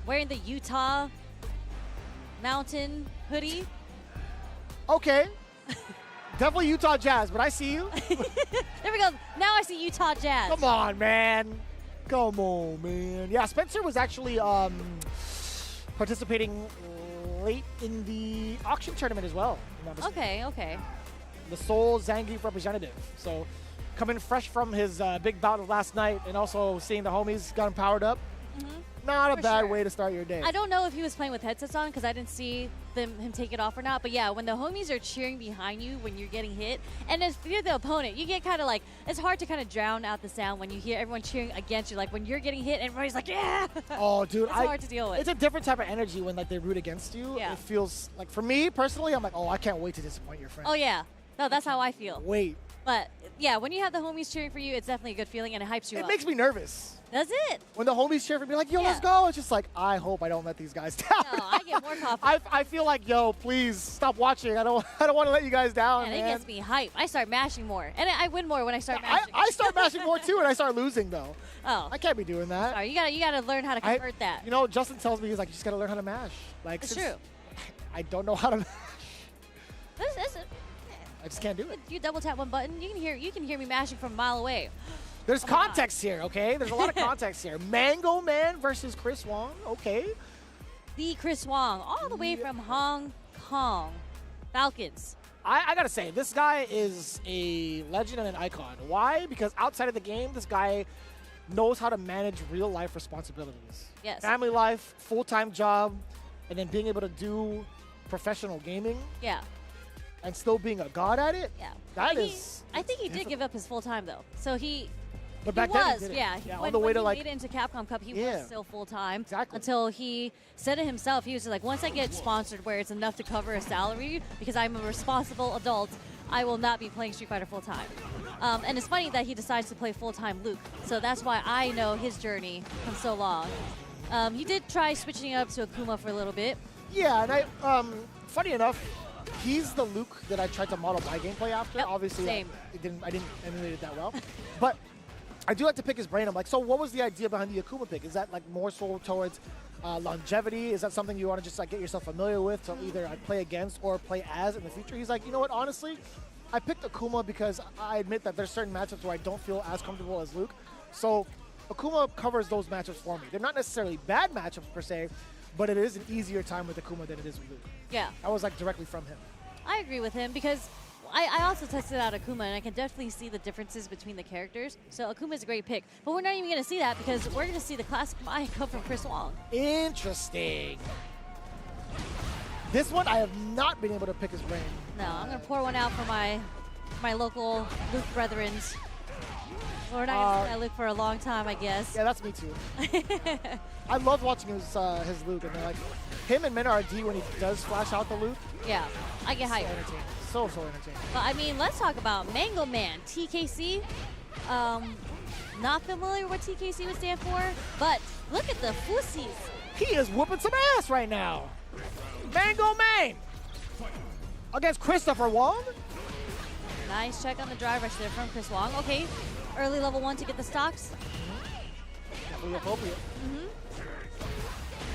wearing the Utah Mountain hoodie. Okay. Definitely Utah Jazz, but I see you. There we go. Now I see Utah Jazz. Come on, man. Come on, man. Yeah, Spencer was actually participating late in the auction tournament as well. Okay, okay. The sole Zangief representative. So coming fresh from his big bout of last night and also seeing the homies got him powered up. Not a For bad sure. way to start your day. I don't know if he was playing with headsets on because I didn't see him take it off or not. But yeah, when the homies are cheering behind you when you're getting hit, and if you're the opponent, you get kind of like, it's hard to kind of drown out the sound when you hear everyone cheering against you. Like when you're getting hit, everybody's like, yeah. Oh, dude, It's hard to deal with. It's a different type of energy when like they root against you. Yeah. It feels like, for me personally, I'm like, oh, I can't wait to disappoint your friend. Oh yeah, no, that's how I feel. Wait. But yeah, when you have the homies cheering for you, it's definitely a good feeling and it hypes you It up. makes me nervous. Does it? When the homies cheer for me, like, yo, let's Yeah. go. It's just like, I hope I don't let these guys down. No, I get more confident. I feel like, yo, please stop watching. I don't want to let you guys down, And it man. gets me hype. I start mashing more, and I win more when I start mashing. I start mashing more too, and I start losing though. Oh, I can't be doing that. sorry. You gotta learn how to convert that. You know, Justin tells me, he's like, you just gotta learn how to mash. Like, It's since true. I don't know how to mash. This, I just can't do it. you double tap one button, you can hear me mashing from a mile away. There's Oh my God. context here, okay? There's a lot of context here. Mango Man versus Chris Wong, okay? The Chris Wong, all the way from Hong Kong, Falcons. I gotta say, this guy is a legend and an icon. Why? Because outside of the game, this guy knows how to manage real life responsibilities. Yes. Family life, full-time job, and then being able to do professional gaming Yeah, and still being a god at it. yeah. That He- is. I think he did difficult. give up his full time though. So he But back then he did it. yeah. Yeah, when, on the way when to he like. made it into Capcom Cup, he Yeah. was still full time. Exactly. Until he said it himself. He was just like, once I get sponsored where it's enough to cover a salary, because I'm a responsible adult, I will not be playing Street Fighter full time. And it's funny that he decides to play full time Luke. So that's why I know his journey from so long. He did try switching up to Akuma for a little bit. Yeah, and funny enough, he's the Luke that I tried to model my gameplay after. Yep, Obviously, same. I didn't emulate it that well, but I do like to pick his brain. I'm like, so what was the idea behind the Akuma pick? Is that like more so towards longevity? Is that something you want to just like get yourself familiar with to either play against or play as in the future? He's like, you know what? Honestly, I picked Akuma because I admit that there's certain matchups where I don't feel as comfortable as Luke. So Akuma covers those matchups for me. They're not necessarily bad matchups per se, but it is an easier time with Akuma than it is with Luke. Yeah. That was like directly from him. I agree with him because I also tested out Akuma and I can definitely see the differences between the characters. So Akuma is a great pick. But we're not even going to see that because we're going to see the classic Mai come from Chris Wong. Interesting. This one, I have not been able to pick his brain. No, I'm going to pour one out for my local Luke brethrens. We're not going to see that Luke for a long time, I guess. Yeah, that's me too. I love watching his Luke, and they're like, him and Menard when he does flash out the Luke, Yeah, I get so hyped. entertaining. So entertaining. But I mean, let's talk about Mango Man, TKC. Not familiar with what TKC would stand for, but look at the fussies. He is whooping some ass right now. Mango Man against Christopher Wong. Nice check on the drive rush there from Chris Wong. Okay, early level 1 to get the stocks. Definitely appropriate.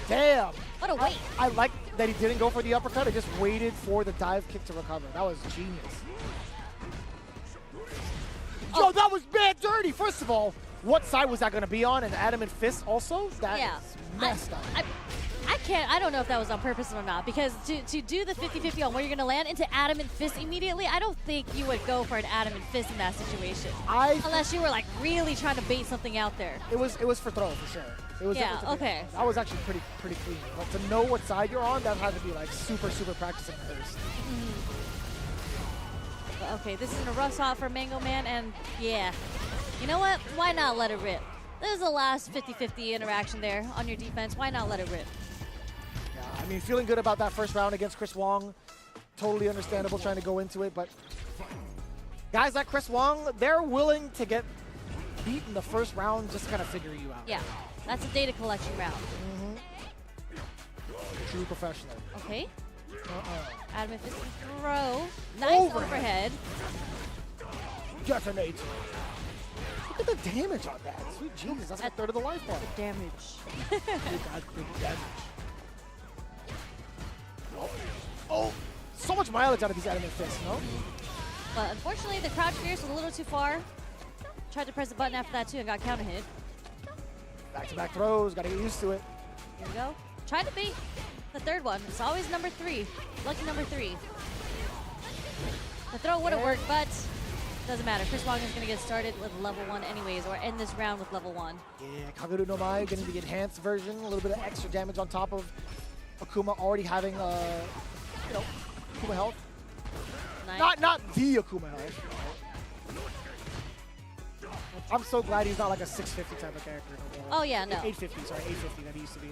Damn. What a weight. I like that he didn't go for the uppercut. He just waited for the dive kick to recover. That was genius. Yo, that was bad dirty. First of all, what side was that going to be on? An adamant fist also? That Yeah. is messed up. I don't know if that was on purpose or not, because to do the 50-50 on where you're going to land into adamant fist immediately, I don't think you would go for an adamant fist in that situation. Unless you were like really trying to bait something out there. It was for throw for sure. It was Yeah, definitely for okay. throw. That was actually pretty clean. But to know what side you're on, that had to be like super practicing first. But okay, this is a rough spot for Mango Man, and yeah, you know what? Why not let it rip? This is the last 50-50 interaction there on your defense. Why not let it rip? Yeah, I mean, feeling good about that first round against Chris Wong. Totally understandable trying to go into it, but guys like Chris Wong, they're willing to get beat in the first round just to kind of figure you out. Yeah, that's a data collection round. True professional. Okay, Uh-uh. adamant fist throw. Nice Overhead. overhead. Detonate. Look at the damage on that. Sweet Jesus, that's a third of the life bar. Damage. You got big damage. Oh, so much mileage out of these adamant fists, no? But unfortunately, the crouch fierce was a little too far. Tried to press the button after that too and got counter hit. Back-to-back throws, gotta get used to it. Here we go. Tried to bait the third one. It's always number 3. Lucky number 3. The throw would have worked, but Doesn't matter. Chris Wong is going to get started with level 1 anyways, or end this round with level 1. Yeah, Kaguru no Mai getting the enhanced version, a little bit of extra damage on top of Akuma already having, you know, Akuma health. Nice. Not the Akuma health. I'm so glad he's not like a 650 type of character no more. Oh, yeah, no. 850, sorry, 850 that he used to be.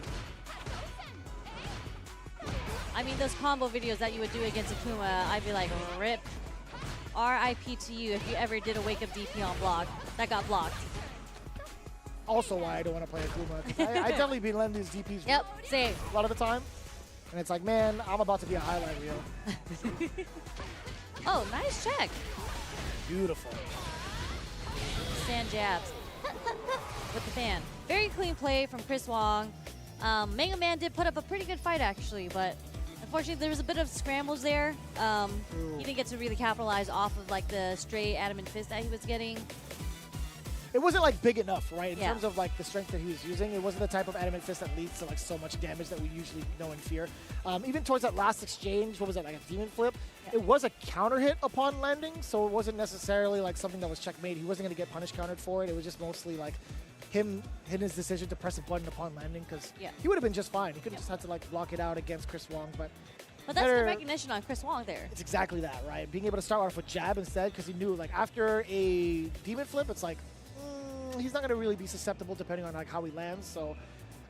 I mean, those combo videos that you would do against Akuma, I'd be like, rip. RIP to you if you ever did a wake-up DP on block. That got blocked. Also why I don't want to play Akuma. 'Cause I definitely been letting these DPs Yep, same. a lot of the time. And it's like, man, I'm about to be a highlight reel. Oh, nice check. Beautiful. Sand jabs. With the fan. Very clean play from Chris Wong. Mega Man did put up a pretty good fight, actually, but unfortunately, there was a bit of scrambles there. He didn't get to really capitalize off of like the stray adamant fist that he was getting. It wasn't like big enough, right? In Yeah. terms of like the strength that he was using, it wasn't the type of adamant fist that leads to like so much damage that we usually know and fear. Even towards that last exchange, what was that, like a demon flip? Yeah. It was a counter hit upon landing, so it wasn't necessarily like something that was checkmate. He wasn't going to get punish countered for it. It was just mostly like him hitting his decision to press a button upon landing, because Yeah. he would have been just fine. He could have just had to like block it out against Chris Wong, but But that's better- good recognition on Chris Wong there. it's exactly that, right? Being able to start off with jab instead, because he knew like after a demon flip, it's like he's not going to really be susceptible depending on like how he lands. So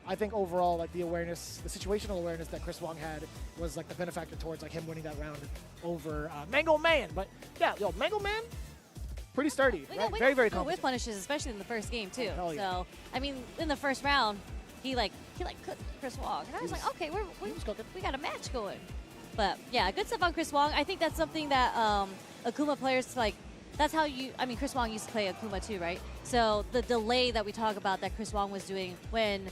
I think overall, like the awareness, the situational awareness that Chris Wong had was like the benefactor towards like him winning that round over Mango Man. But yeah, yo, Mango Man, pretty sturdy, We right? got Very, very good whip competent. punishes, especially in the first game too. hell yeah. So I mean, in the first round, he cooked Chris Wong, and I was like, okay, He was cooking. we got a match going. But yeah, good stuff on Chris Wong. I think that's something that Akuma players like. That's how Chris Wong used to play Akuma too, right? So the delay that we talk about that Chris Wong was doing when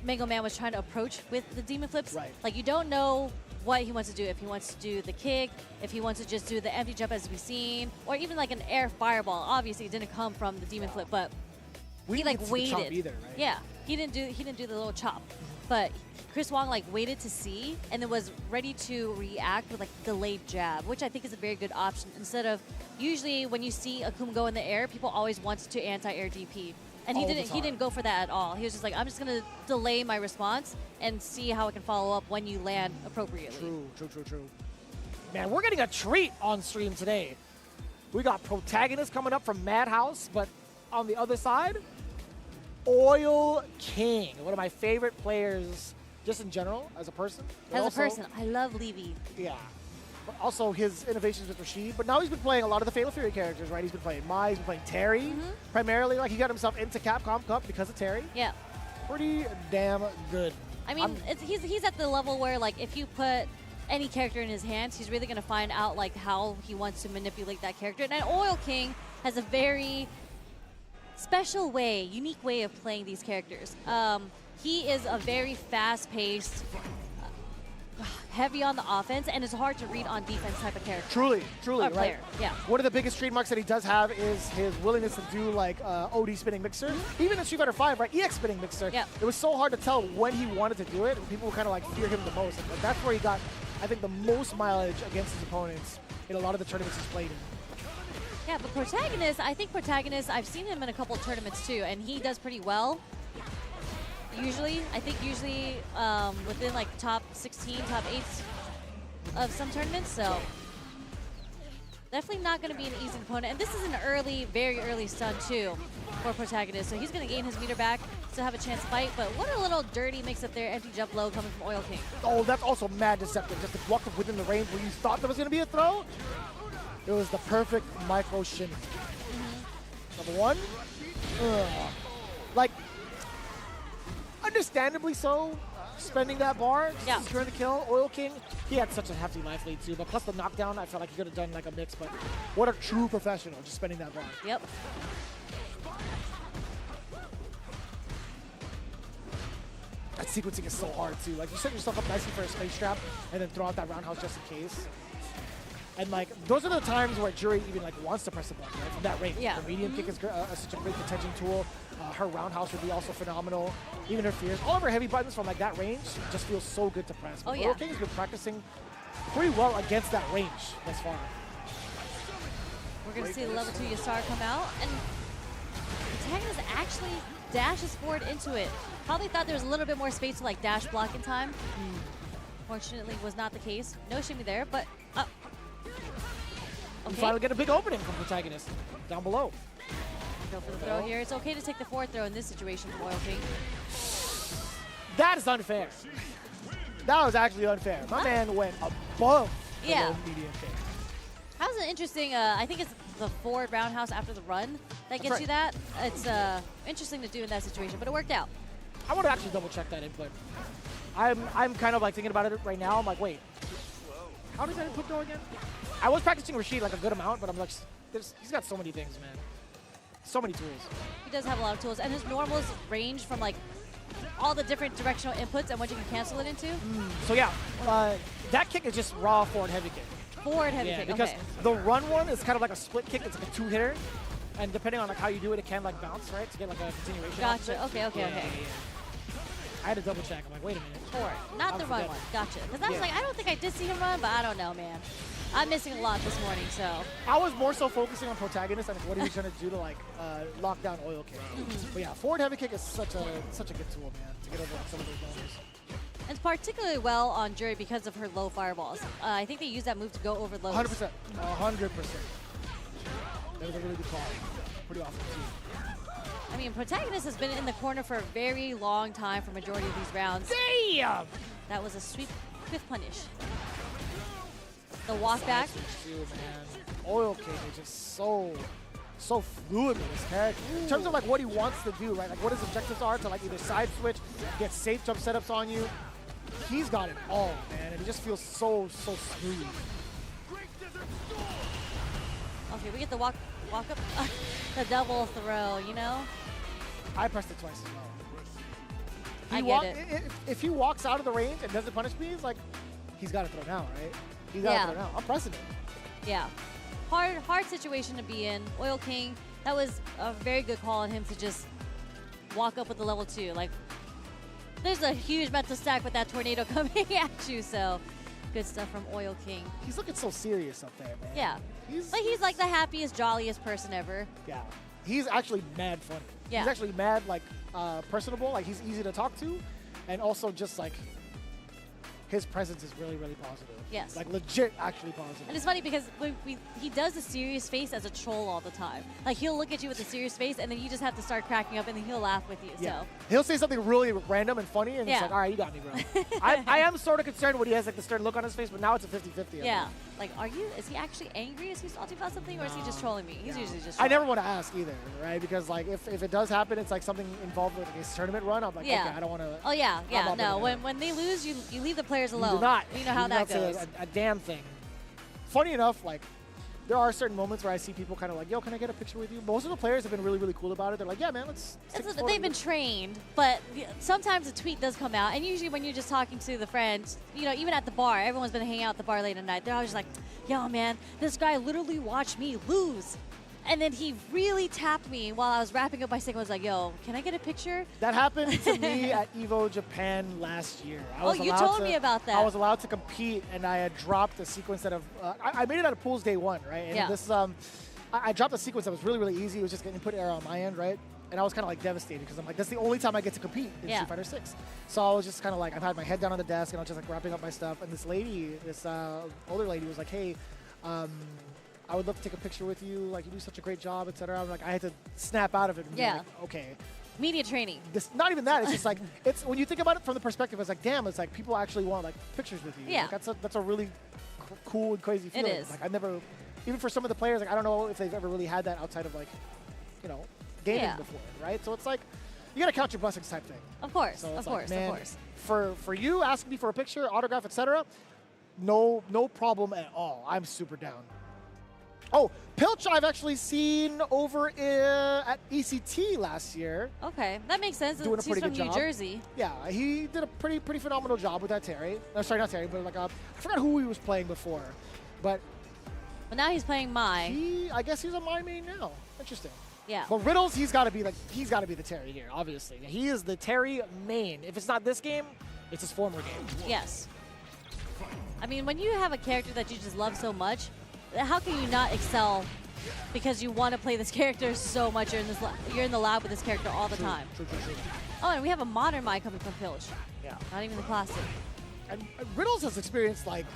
Mango Man was trying to approach with the demon flips, Right. like you don't know what he wants to do. If he wants to do the kick, if he wants to just do the empty jump as we've seen, or even like an air fireball. Obviously, it didn't come from the demon flip, but We he didn't like get to see the chop waited. either, right? Yeah, he didn't do the little chop, but Chris Wong like waited to see and then was ready to react with like delayed jab, which I think is a very good option instead of usually when you see Akuma go in the air, people always want to anti-air DP. And All the he time. didn't go for that at all. He was just like, I'm just gonna delay my response and see how I can follow up when you land appropriately. True. Man, we're getting a treat on stream today. We got protagonists coming up from Madhouse, but on the other side, Oil King, one of my favorite players just in general as a person. but As a also- person, I love Levy. Yeah. But also his innovations with Rashid. But now he's been playing a lot of the Fatal Fury characters, right? He's been playing Mai, he's been playing Terry. Primarily, like he got himself into Capcom Cup because of Terry. Yeah. Pretty damn good. I mean, he's at the level where like if you put any character in his hands, he's really gonna find out like how he wants to manipulate that character. And Oil King has a very special way, unique way of playing these characters. He is a very fast-paced, heavy on the offense, and it's hard to read on defense type of character. Truly, Or right? player, yeah. One of the biggest trademarks that he does have is his willingness to do like OD spinning mixer. Even in Street Fighter 5, right? EX spinning mixer. Yeah. It was so hard to tell when he wanted to do it, and people would kind of like fear him the most. And that's where he got, I think, the most mileage against his opponents in a lot of the tournaments he's played in. Yeah, but Protagonist, I've seen him in a couple tournaments too, and he does pretty well. Usually within like top 16, top 8 of some tournaments, so definitely not going to be an easy opponent. And this is an very early stun too for Protagonist, so he's going to gain his meter back, still have a chance to fight, but what a little dirty mix up there, empty jump low coming from Oil King. Oh, that's also mad deceptive. Just to block up within the range where you thought there was going to be a throw. It was the perfect micro shimmy. Number one, like, understandably so, spending that bar, Yeah. securing the kill. Oil King, he had such a hefty life lead too, but plus the knockdown, I felt like he could have done like a mix, but what a true professional, just spending that bar. Yep. That sequencing is so hard too. Like, you set yourself up nicely for a space trap and then throw out that roundhouse just in case. And like, those are the times where Jury even like wants to press a button, right? From that range. Yeah. Her medium kick is such a great detention tool. Her roundhouse would be also phenomenal. Even her fears. All of her heavy buttons from like that range just feels so good to press. Oh, But yeah. Oil King's been practicing pretty well against that range thus far. We're going to see the level 2 Yasar come out, and Protagonist actually dashes forward into it. Probably thought there was a little bit more space to like dash block in time. Fortunately, was not the case. No shimmy there, but We okay. finally get a big opening from Protagonist down below. Go for the throw here. It's okay to take the forward throw in this situation from Oil King. That is unfair. That was actually unfair. My man went above the Yeah. low medium kick. That was an interesting, I think it's the forward roundhouse after the run that gets right. you that. It's interesting to do in that situation, but it worked out. I want to actually double check that input. I'm kind of like thinking about it right now. I'm like, wait, how does that input go again? I was practicing Rashid like a good amount, but I'm like, he's got so many things, man. So many tools. He does have a lot of tools, and his normals range from like all the different directional inputs and what you can cancel it into. So yeah, that kick is just raw forward heavy kick. Forward heavy Yeah, kick, because okay. the run one is kind of like a split kick. It's like a 2-hitter, and depending on like how you do it, it can like bounce, right, to get like a continuation. off of Gotcha. it. Okay, okay, okay. I had to double check. I'm like, wait a minute. Forward, not the run forget. one. Gotcha. Because I was Yeah. like, I don't think I did see him run, but I don't know, man. I'm missing a lot this morning, so. I was more so focusing on Protagonist and what he was trying to do to like lock down Oil Kick. But yeah, forward heavy kick is such a good tool, man, to get over like, some of those numbers. It's particularly well on Jury because of her low fireballs. I think they use that move to go over lows. 100%. 100%. That was a really good call. Pretty awesome too. I mean, Protagonist has been in the corner for a very long time for majority of these rounds. Damn! That was a sweet fifth punish. The walk back. Too, man. Oil King is just so fluid with his character. In terms of like what he wants to do, right? Like what his objectives are to like either side switch, get safe jump setups on you. He's got it all, man, and it just feels so smooth. Okay, we get the walk up, the double throw, you know? I pressed it twice as well. I get it. If he walks out of the range and doesn't punish me, it's like, he's got to throw now, right? He's got to Yeah. throw now. I'm pressing it. Yeah. Hard situation to be in. Oil King, that was a very good call on him to just walk up with the level 2. Like, there's a huge mental stack with that tornado coming at you, so good stuff from Oil King. He's looking so serious up there, man. Yeah. He's like the happiest, jolliest person ever. Yeah. He's actually mad funny. Yeah. He's actually mad, like, personable. Like, he's easy to talk to. And also just, like, his presence is really, really positive. Yes. Like, legit actually positive. And it's funny because he does a serious face as a troll all the time. Like, he'll look at you with a serious face, and then you just have to start cracking up, and then he'll laugh with you. Yeah. So He'll say something really random and funny, and it's Yeah. like, all right, you got me, bro. I am sort of concerned when he has, like, the stern look on his face, but now it's a 50-50. yeah, like, is he actually angry? Is he salty about something, or is he just trolling me? He's usually just I trolling. never want to ask either, right? Because, like, if it does happen, it's like something involved with like, a tournament run. I'm like, Yeah. okay, I don't want to. Oh yeah, yeah. not No, gonna- when they lose, you leave the players alone. You do not. You know how do that not say goes. a damn thing. Funny enough, like, there are certain moments where I see people kind of like, yo, can I get a picture with you? Most of the players have been really, really cool about it. They're like, yeah, man, let's take this photo They've been with trained, but sometimes a tweet does come out, and usually when you're just talking to the friends, you know, even at the bar, everyone's been hanging out at the bar late at night. They're always just like, yo, man, this guy literally watched me lose. And then he really tapped me while I was wrapping up my Seco. I was like, yo, can I get a picture? That happened to me at EVO Japan last year. You told me about that. I was allowed to compete, and I had dropped a sequence that I made it out of pools day 1, right? And Yeah. this I dropped a sequence that was really, really easy. It was just an input error on my end, right? And I was kind of like devastated because I'm like, that's the only time I get to compete in Yeah. Street Fighter 6. So I was just kind of like, I've had my head down on the desk, and I was just like wrapping up my stuff. And this lady, this older lady, was like, hey, I would love to take a picture with you. Like, you do such a great job, etc. I'm like, I had to snap out of it and be Yeah. like, okay. Media training. Not even that. It's just like, it's when you think about it from the perspective, it's like, damn, it's like people actually want like pictures with you. Yeah. Like, that's a really cool and crazy feeling. is. Like, I've never, even for some of the players, like I don't know if they've ever really had that outside of like, you know, gaming Yeah. before, right? So it's like, you gotta count your blessings type thing. Of course, So of it's like, course, man, of course. For you asking me for a picture, autograph, etc. No problem at all. I'm super down. Oh, Pilch I've actually seen over at ECT last year. Okay, that makes sense. Doing a He's pretty from good New job. Jersey. Yeah, he did a pretty phenomenal job with that Terry. No, sorry, not Terry, but like I forgot who he was playing before, but But now he's playing Mai. I guess he's a my main now. Interesting. Yeah. But Riddles, he's got to be the Terry here. Obviously, he is the Terry main. If it's not this game, it's his former game. Yes. I mean, when you have a character that you just love so much, how can you not excel because you want to play this character so much. You're in the lab with this character all the time. True. Oh, and we have a modern Mai coming from Pilch. Yeah. Not even the classic. And Riddles has experienced like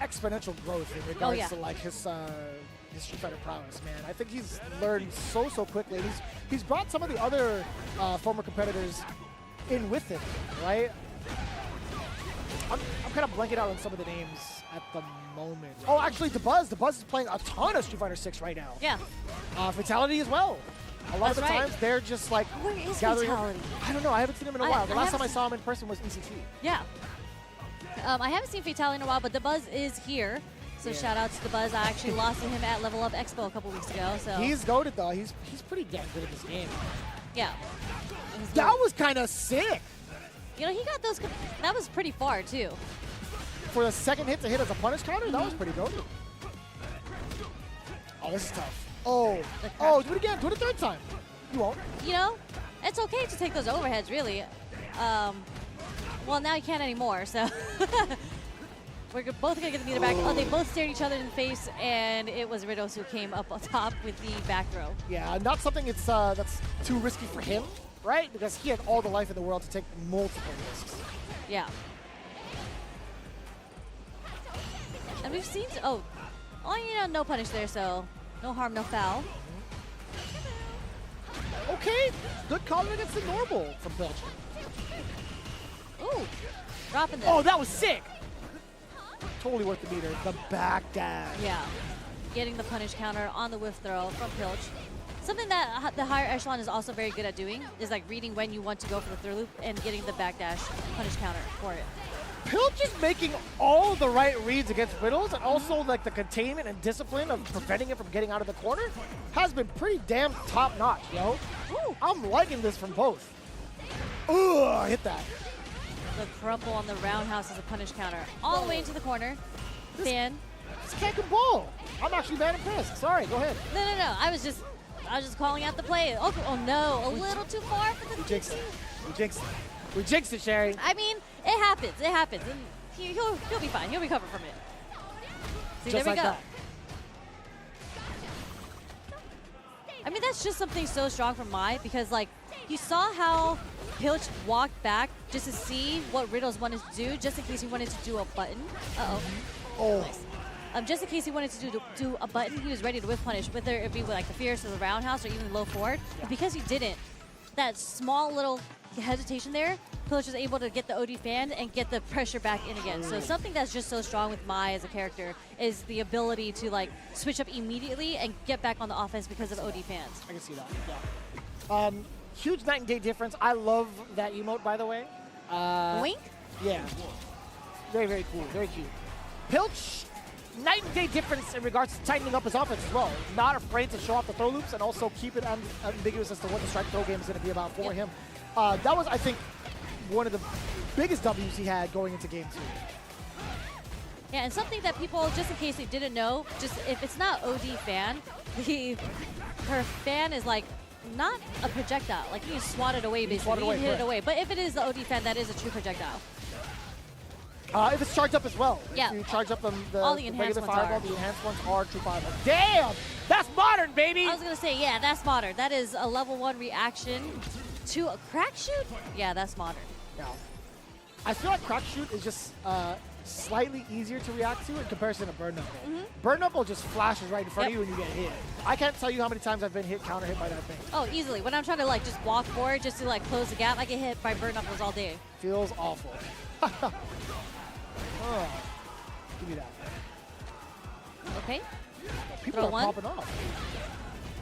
exponential growth in regards yeah. to like his Street Fighter prowess, man. I think he's learned so quickly. He's brought some of the other former competitors in with him, right? I'm kind of blanking out on some of the names at the moment. Oh, actually, The Buzz is playing a ton of Street Fighter 6 right now. Yeah. Fatality as well. A lot of the That's right. times they're just like Where is gathering. Fatality? I don't know. I haven't seen him in a while. The last haven't time I saw him in person was ECT. Yeah. I haven't seen Fatality in a while, but The Buzz is here. So Yeah. shout out to The Buzz. I actually lost to him at Level Up Expo a couple weeks ago. So He's goated though. He's pretty damn good at this game. yeah. That was kind of sick. You know, he got those. That was pretty far too. For the second hit to hit as a punish counter, that was pretty goated. Oh, this is tough. Oh, do it again. Do it a third time. You won't. You know, it's okay to take those overheads, really. Well, now you can't anymore, so. We're both going to get the meter back. Oh, they both stared each other in the face, and it was Riddles who came up on top with the back throw. Yeah, not something that's too risky for him, right? Because he had all the life in the world to take multiple risks. Yeah. And we've seen, you know, no punish there, so no harm, no foul. Okay, good call against the normal from Pilch. Ooh, dropping this. Oh, that was sick. Totally worth the meter. The back dash. Yeah, getting the punish counter on the whiff throw from Pilch. Something that the higher echelon is also very good at doing is like reading when you want to go for the through loop and getting the backdash punish counter for it. Pilch is making all the right reads against Riddles, and also like the containment and discipline of preventing him from getting out of the corner has been pretty damn top notch, yo. Ooh, I'm liking this from both. Ooh, I hit that. The crumple on the roundhouse is a punish counter all the way into the corner. Fan. This can't go ball. I'm actually bad impressed. Sorry, go ahead. No. I was just calling out the play. Oh no, a little too far for the We jinxed it. We jinxed it, Sherry. I mean, it happens. And he'll be fine. He'll recover from it. See, Just there we like go. that. I mean, that's just something so strong from Mai, because like you saw how Pilch walked back just to see what Riddles wanted to do, just in case he wanted to do a button. Oh. Nice. Just in case he wanted to do a button, he was ready to whiff punish, whether it be with like the fierce or the roundhouse or even low forward. But because he didn't, that small little hesitation there, Pilch was able to get the OD fan and get the pressure back in again. So something that's just so strong with Mai as a character is the ability to like switch up immediately and get back on the offense because of OD fans. I can see that, yeah. Huge night and day difference. I love that emote, by the way. Wink? Yeah. Very, very cool. Very cute. Pilch, night and day difference in regards to tightening up his offense as well. Not afraid to show off the throw loops and also keep it ambiguous as to what the strike throw game is going to be about for him. That was, I think, one of the biggest W's he had going into game 2. Yeah, and something that people, just in case they didn't know, just if it's not OD fan, her fan is like not a projectile. Like you can swat it away, basically. You can hit it away. But if it is the OD fan, that is a true projectile. If it's charged up as well. Yeah. If you charge up All the the enhanced regular ones fireball, are. the enhanced ones are true fireball. Damn! That's modern, baby! I was going to say, yeah, that's modern. That is a level 1 reaction to a crack shoot? Yeah, that's modern. No. I feel like crack shoot is just slightly easier to react to in comparison to Bird Knuckle. Bird Knuckle just flashes right in front of you and you get hit. I can't tell you how many times I've been counter hit by that thing. Oh, easily. When I'm trying to like just walk forward just to like close the gap, I get hit by Bird Knuckles all day. Feels awful. Give me that. Okay. People Throw are one. popping off.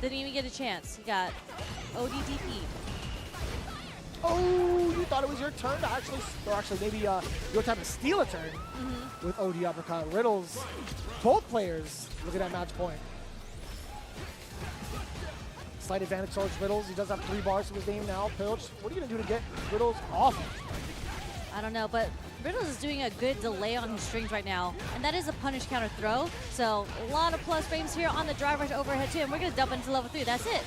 Didn't even get a chance. He got ODDP. Oh, you thought it was your turn to actually, or actually maybe your time to steal a turn with OD uppercut. Riddles, both players looking at match point. Slight advantage towards Riddles. He does have 3 bars to his name now. Pilch, what are you going to do to get Riddles off? I don't know, but Riddles is doing a good delay on his strings right now, and that is a punish counter throw. So a lot of plus frames here on the drive rush overhead too, and we're going to dump into level 3. That's it.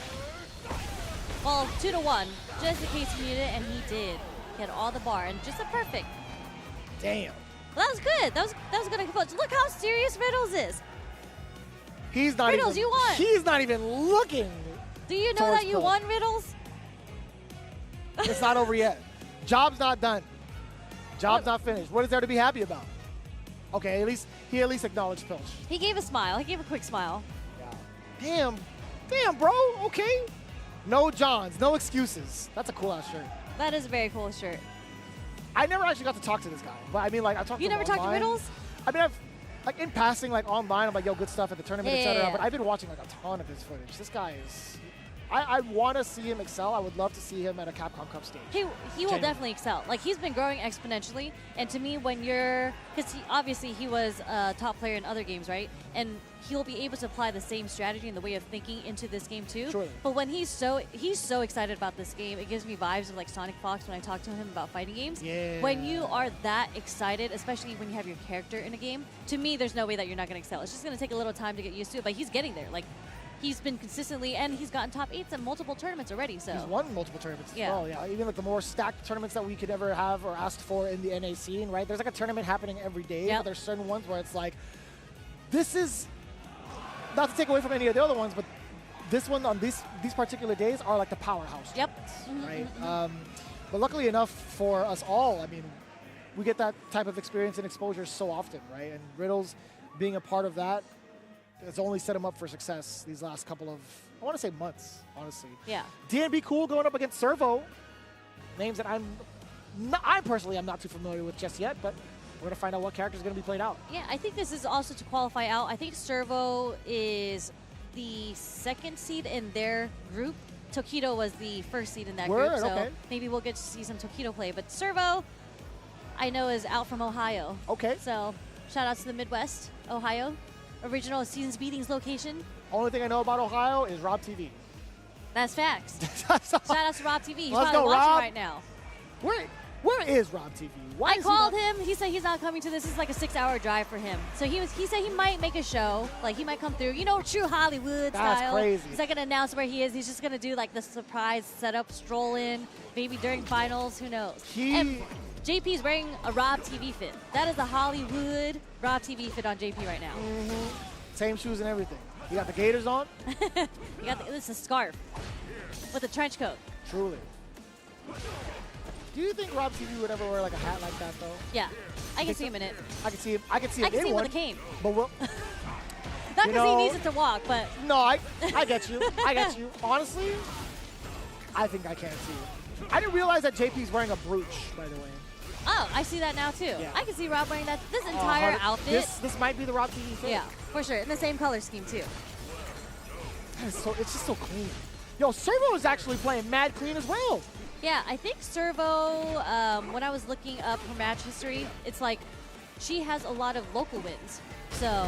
Well, 2 to 1, just in case he needed it, and he did. He had all the bar, and just a perfect. Damn. Well, that was good. That was good. Look how serious Riddles is. He's not Riddles, even, you won. He's not even looking. Do you know towards that you Pro. won, Riddles? It's not over yet. Job's not done. Job's not finished. What is there to be happy about? Okay, he at least acknowledged Pilch. He gave a smile. He gave a quick smile. Yeah. Damn, bro. Okay. No Johns, no excuses. That's a cool ass shirt. That is a very cool shirt. I never actually got to talk to this guy, but I mean, like, I talked to You him never talked to online. Riddles? I mean, I've, like, in passing, like, online, I'm like, yo, good stuff at the tournament, Yeah, etc. yeah. But I've been watching, like, a ton of his footage. This guy is... I want to see him excel. I would love to see him at a Capcom Cup stage. He will Genuinely. definitely excel. Like, he's been growing exponentially. And to me, when you're... Because obviously he was a top player in other games, right? And he'll be able to apply the same strategy and the way of thinking into this game too. Surely. But when he's so excited about this game, it gives me vibes of like Sonic Fox when I talk to him about fighting games. Yeah. When you are that excited, especially when you have your character in a game, to me, there's no way that you're not going to excel. It's just going to take a little time to get used to it, but he's getting there. Like, he's been consistently, and he's gotten top 8s in multiple tournaments already. So He's won multiple tournaments as Yeah. well. Yeah, even like the more stacked tournaments that we could ever have or asked for in the NA scene, right? There's like a tournament happening every day, Yep. but there's certain ones where it's like, this is, not to take away from any of the other ones, but this one on these particular days are like the powerhouse Yep. tournaments, right? But luckily enough for us all, I mean, we get that type of experience and exposure so often, right? And Riddles being a part of that, it's only set him up for success these last couple of, I want to say months, honestly. Yeah. DNB Cool going up against Servo. Names that I personally am not too familiar with just yet, but we're going to find out what character is going to be played out. Yeah, I think this is also to qualify out. I think Servo is the 2nd seed in their group. Tokido was the 1st seed in that Word, group, so okay. maybe we'll get to see some Tokido play. But Servo, I know, is out from Ohio. Okay. So shout out to the Midwest, Ohio. Original Seasons Beatings location. Only thing I know about Ohio is Rob TV. That's facts. Shout out to Rob TV. He's Let's probably go, watching Rob. right now. Where is Rob TV? Why I is he called not- him. He said he's not coming to this. It's like a 6-hour drive for him. So he said he might make a show. Like, he might come through. You know, true Hollywood That's style. crazy. He's not going to announce where he is. He's just going to do, like, the surprise setup, stroll in, maybe during finals. Who knows? And JP's wearing a Rob TV fit. That is the Hollywood Rob TV fit on JP right now. Same shoes and everything. You got the Gators on? You got this is a scarf with a trench coat. Truly. Do you think Rob TV would ever wear like a hat like that though? Yeah, I can see him in it. I can see him. I can see I him can in see him one. with a cane. But we'll, Not You because he know- needs it to walk, but no, I get you. I get you. Honestly, I think I can too. I didn't realize that JP's wearing a brooch, by the way. oh, I see that now too. Yeah. I can see Rob wearing this entire outfit. This might be the Rob TV fit. Yeah, for sure. In the same color scheme too. It's just so clean. Yo, Servo is actually playing mad clean as well. Yeah, I think Servo, when I was looking up her match history, it's like she has a lot of local wins. So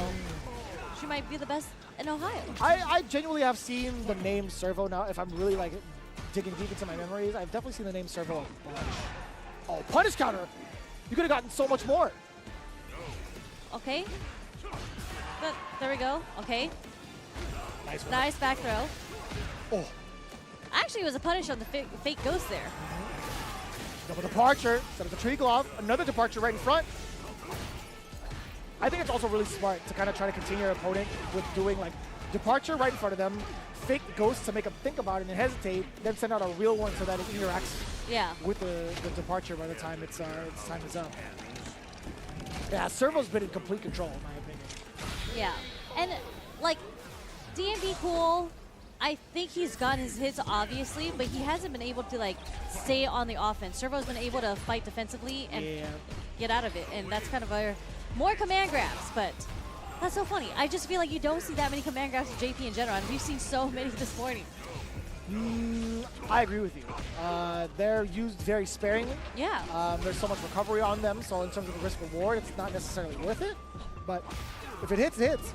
she might be the best in Ohio. I genuinely have seen the name Servo now. If I'm really like digging deep into my memories, I've definitely seen the name Servo a bunch. Oh, punish counter. You could have gotten so much more. Okay. There we go. Okay. Nice one. Nice back throw. Oh, Actually, it was a punish on the fake ghost there. double departure. Set up the tree glove. Another departure right in front. I think it's also really smart to kind of try to continue your opponent with doing like departure right in front of them, fake ghost to make them think about it and hesitate, then send out a real one so that it interacts Yeah. with the departure by the time its time is up. Yeah, Servo's been in complete control in my opinion. Yeah. And, like, DMB Cool, I think he's gotten his hits, obviously, but he hasn't been able to, like, stay on the offense. Servo's been able to fight defensively and Yeah. get out of it, and that's kind of more command grabs, but that's so funny. I just feel like you don't see that many command grabs with JP in general, and we've seen so many this morning. I agree with you. They're used very sparingly. Yeah. There's so much recovery on them, so in terms of the risk reward, it's not necessarily worth it. But if it hits, it hits.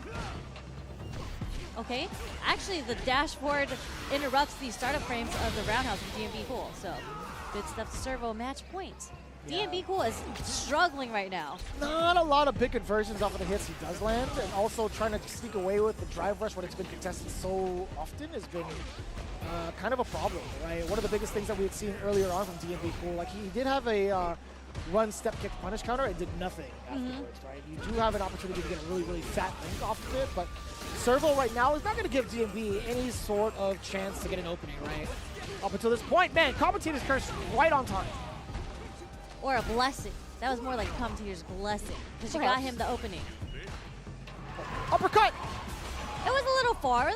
Okay. Actually, the dashboard interrupts the startup frames of the roundhouse with DMB Cool, so good stuff to Servo. Match points. Yeah. DMB Cool is struggling right now. Not a lot of big conversions off of the hits he does land, and also trying to sneak away with the drive rush when it's been contested so often has been kind of a problem, right? One of the biggest things that we had seen earlier on from DMB Cool, like he did have a run step kick punish counter and did nothing afterwards, right? You do have an opportunity to get a really, really fat link off of it, but Servo right now is not going to give DMB any sort of chance to get an opening, right? Up until this point, man, commentator's curse right on time. Or a blessing. That was more like a commentator's blessing because you got him the opening. Uppercut! It was a little far.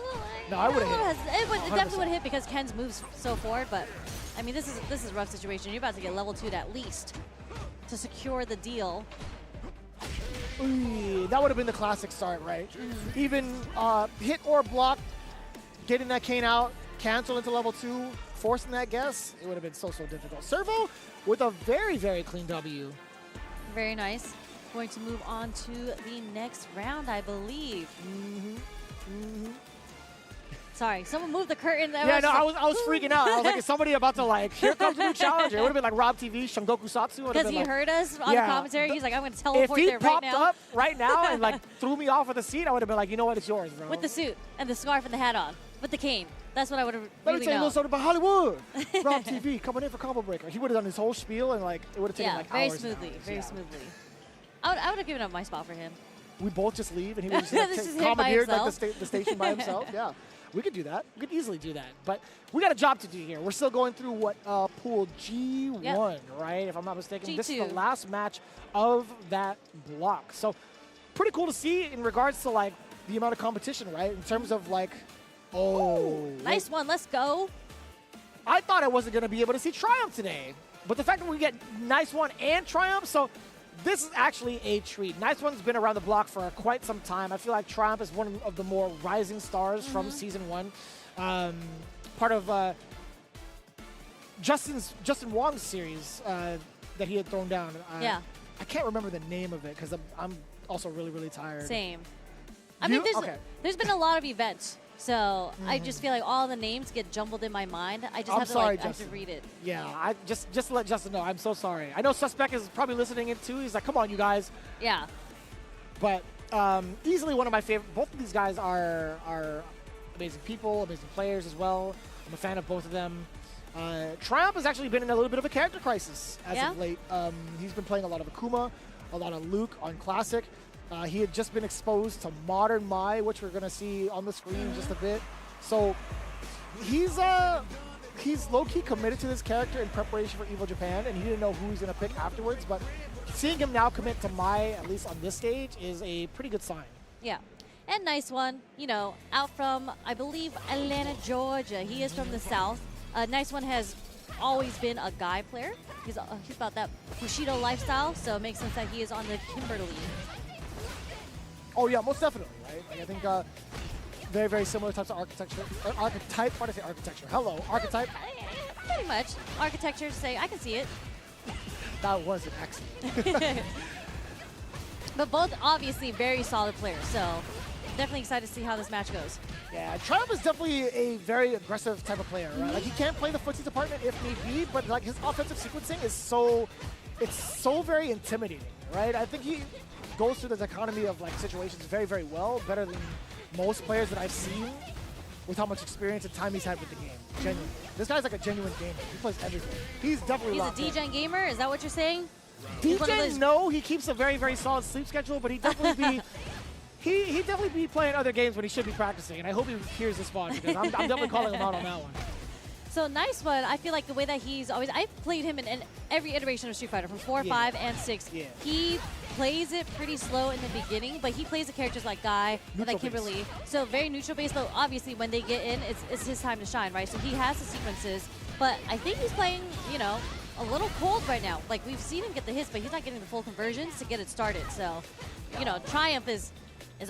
No, I would've hit. It definitely 100%. would have hit because Ken's moves so forward, but I mean, this is a rough situation. You're about to get level 2 at least to secure the deal. Ooh, that would have been the classic start, right? Even hit or block, getting that cane out, cancel into level 2, forcing that guess, it would have been so difficult. Servo with a very, very clean W. Very nice. Going to move on to the next round, I believe. Sorry, someone moved the curtain. Yeah, no, I was freaking out. I was like, is somebody about to like, here comes a new challenger? It would have been like Rob TV, Shangoku Satsu. Because he heard us on the commentary. He's like, I'm going to teleport there right now. If he popped up right now and like threw me off of the seat, I would have been like, you know what, it's yours, bro. With the suit and the scarf and the hat on. With the cane. That's what I would have Let really me tell you a known. little something about Hollywood. Rob TV coming in for Combo Breaker. He would have done his whole spiel and like, it would have taken like very hours. smoothly. And hours. Very Yeah. smoothly. I would have given up my spot for him. We both just leave and he would just This is him by commandeered like himself. the station by himself. Yeah, we could do that. We could easily do that. But we got a job to do here. We're still going through what pool G1, right? If I'm not mistaken. This is the G2. last match of that block. So pretty cool to see in regards to like the amount of competition, right? In terms of like, Nice one. Let's go. I thought I wasn't going to be able to see Triumph today. But the fact that we get Nice One and Triumph, so this is actually a treat. Nice One's been around the block for quite some time. I feel like Triumph is one of the more rising stars from Season 1. Part of Justin Wong's series that he had thrown down. Yeah. I can't remember the name of it because I'm also really, really tired. Same. I mean, Okay. there's been a lot of events. So I just feel like all the names get jumbled in my mind. I just I'm have to sorry, have to Justin. read it. Yeah, I just let Justin know. I'm so sorry. I know Suspect is probably listening in too. He's like, come on, you guys. Yeah. But easily one of my favorite. Both of these guys are amazing people, amazing players as well. I'm a fan of both of them. Triumph has actually been in a little bit of a character crisis as of late. He's been playing a lot of Akuma, a lot of Luke on Classic. He had just been exposed to Modern Mai, which we're going to see on the screen in just a bit. So he's low-key committed to this character in preparation for EVO Japan, and he didn't know who he's going to pick afterwards. But seeing him now commit to Mai, at least on this stage, is a pretty good sign. Yeah. And Nice One, you know, out from, I believe, Atlanta, Georgia. He is from the South. Nice One has always been a guy player. He's about that Bushido lifestyle, so it makes sense that he is on the Kimberly. Oh yeah, most definitely, right? Like, I think very, very similar types of architecture. Archetype? Why did I say architecture? Hello, archetype. Pretty much. Architecture, say, I can see it. That was an accident. But both obviously very solid players, so definitely excited to see how this match goes. Yeah, Triumph is definitely a very aggressive type of player, right? Like he can't play the footsie department if need be, but like his offensive sequencing is so very intimidating, right? I think he goes through the dichotomy of like situations very, very well, better than most players that I've seen with how much experience and time he's had with the game. Genuinely. This guy's like a genuine gamer. He plays everything. He's definitely He's a D-Gen gamer? Is that what you're saying? D-Gen, no, he keeps a very, very solid sleep schedule, but he definitely be he definitely be playing other games when he should be practicing, and I hope he hears this VOD because I'm definitely calling him out on that one. So Nice One, I feel like the way that he's always, I've played him in every iteration of Street Fighter, from 4, 5, and 6. Yeah. He plays it pretty slow in the beginning, but he plays the characters like Guy and like Neutral Kimberly. So very neutral based, but obviously when they get in, it's his time to shine, right? So he has the sequences, but I think he's playing, you know, a little cold right now. Like we've seen him get the hits, but he's not getting the full conversions to get it started. So, you know, Triumph is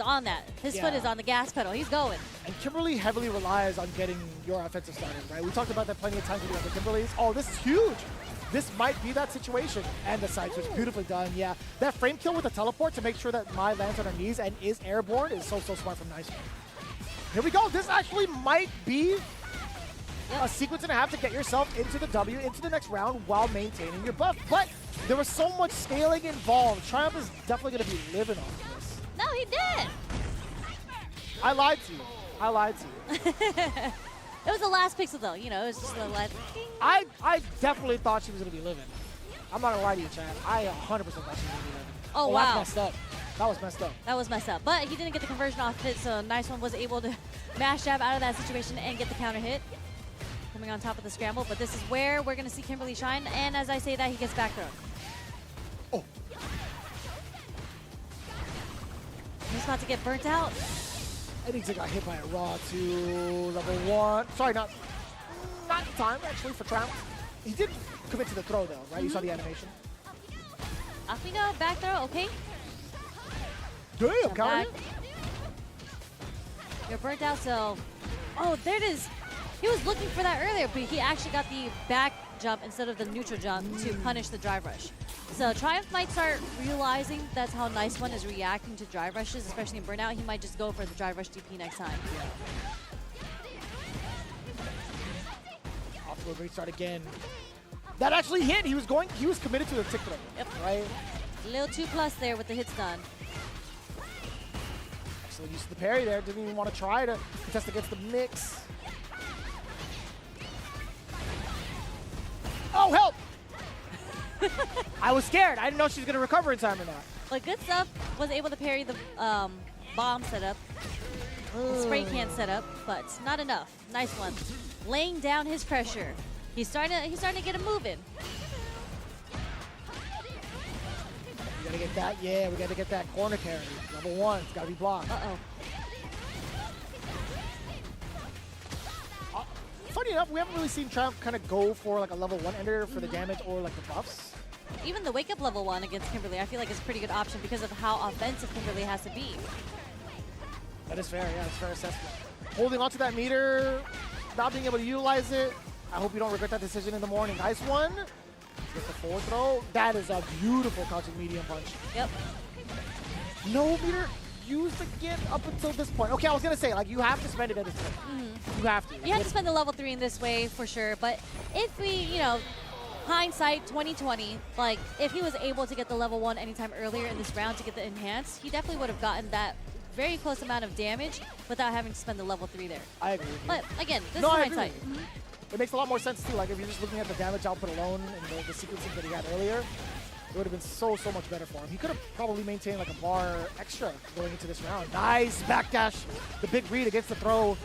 on that. His foot is on the gas pedal. He's going. And Kimberly heavily relies on getting your offensive started, right? We talked about that plenty of times with the other Kimberlys. Oh, this is huge. This might be that situation. And the side switch, beautifully done. Yeah, that frame kill with the teleport to make sure that Mai lands on her knees and is airborne is so smart from Nice One. Here we go. This actually might be a sequence and a half to get yourself into the W, into the next round while maintaining your buff. But there was so much scaling involved. Triumph is definitely going to be living off of this. No, he did. I lied to you. I lied to you. It was the last pixel though, you know, it was just the last. I definitely thought she was going to be living. I'm not going to lie to you, Chad. I 100% thought she was going to be living. Oh, That's wow. messed up. That was messed up. That was messed up. But he didn't get the conversion off it, so Nice One was able to mash jab out of that situation and get the counter hit. Coming on top of the scramble, but this is where we're going to see Kimberly shine, and as I say that, he gets back thrown. Oh. He's about to get burnt out. I think he got hit by a raw to level 1. Sorry, not in time, actually, for Triumph. He did commit to the throw, though, right? You saw the animation. Off we go, back throw, okay. Damn, Jump counter. back. You're burnt out, so... Oh, there it is. He was looking for that earlier, but he actually got the back jump instead of the neutral jump to punish the drive rush. So Triumph might start realizing that's how Nice One is reacting to drive rushes, especially in burnout. He might just go for the drive rush DP next time. Off to a great start again. That actually hit. He was committed to the tick throw. Yep. Right? A little 2+ there with the hits done. Excellent use of the parry there. Didn't even want to try to contest against the mix. Oh, help! I was scared. I didn't know she was going to recover in time or not. But good stuff. Was able to parry the bomb setup, the spray can setup, but not enough. Nice One, laying down his pressure. He's starting to get him moving. We gotta get that. Yeah, we gotta get that corner carry. Level 1. It's gotta be blocked. Uh-oh. Funny enough, we haven't really seen Triumph kind of go for like a level 1 ender for the damage or like the buffs. Even the wake up level 1 against Kimberly, I feel like is a pretty good option because of how offensive Kimberly has to be. That is fair, yeah, it's fair assessment. Holding onto that meter, not being able to utilize it. I hope you don't regret that decision in the morning. Nice one. Get the forward throw. That is a beautiful crouching medium punch. Yep. No meter used again up until this point. Okay, I was gonna say, like, you have to spend it at this point. You have to. You have to spend the level 3 in this way for sure, but if we, you know, hindsight 2020, like if he was able to get the level 1 anytime earlier in this round to get the enhanced, he definitely would have gotten that very close amount of damage without having to spend the level 3 there. I agree with you. But again, this No, is I agree hindsight. with you. It makes a lot more sense too. Like if you're just looking at the damage output alone and the sequencing that he had earlier, it would have been so much better for him. He could have probably maintained like a bar extra going into this round. Nice backdash, the big read against the throw.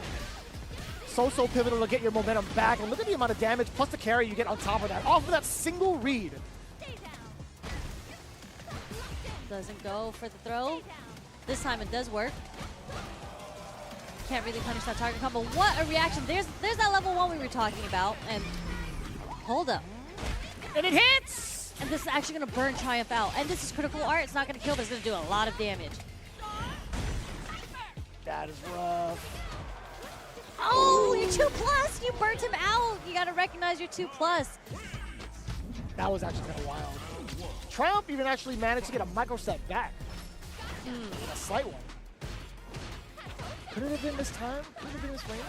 So pivotal to get your momentum back. And look at the amount of damage plus the carry you get on top of that. Off of that single read. Doesn't go for the throw. This time it does work. Can't really punish that target combo. What a reaction. There's that level 1 we were talking about. And hold up. And it hits! And this is actually going to burn Triumph out. And this is critical art. It's not going to kill, but it's going to do a lot of damage. That is rough. Oh, you're 2+. You burnt him out. You got to recognize your 2+. That was actually kind of wild. Triumph even actually managed to get a micro set back. A slight one. Could it have been this time? Could it have been this range?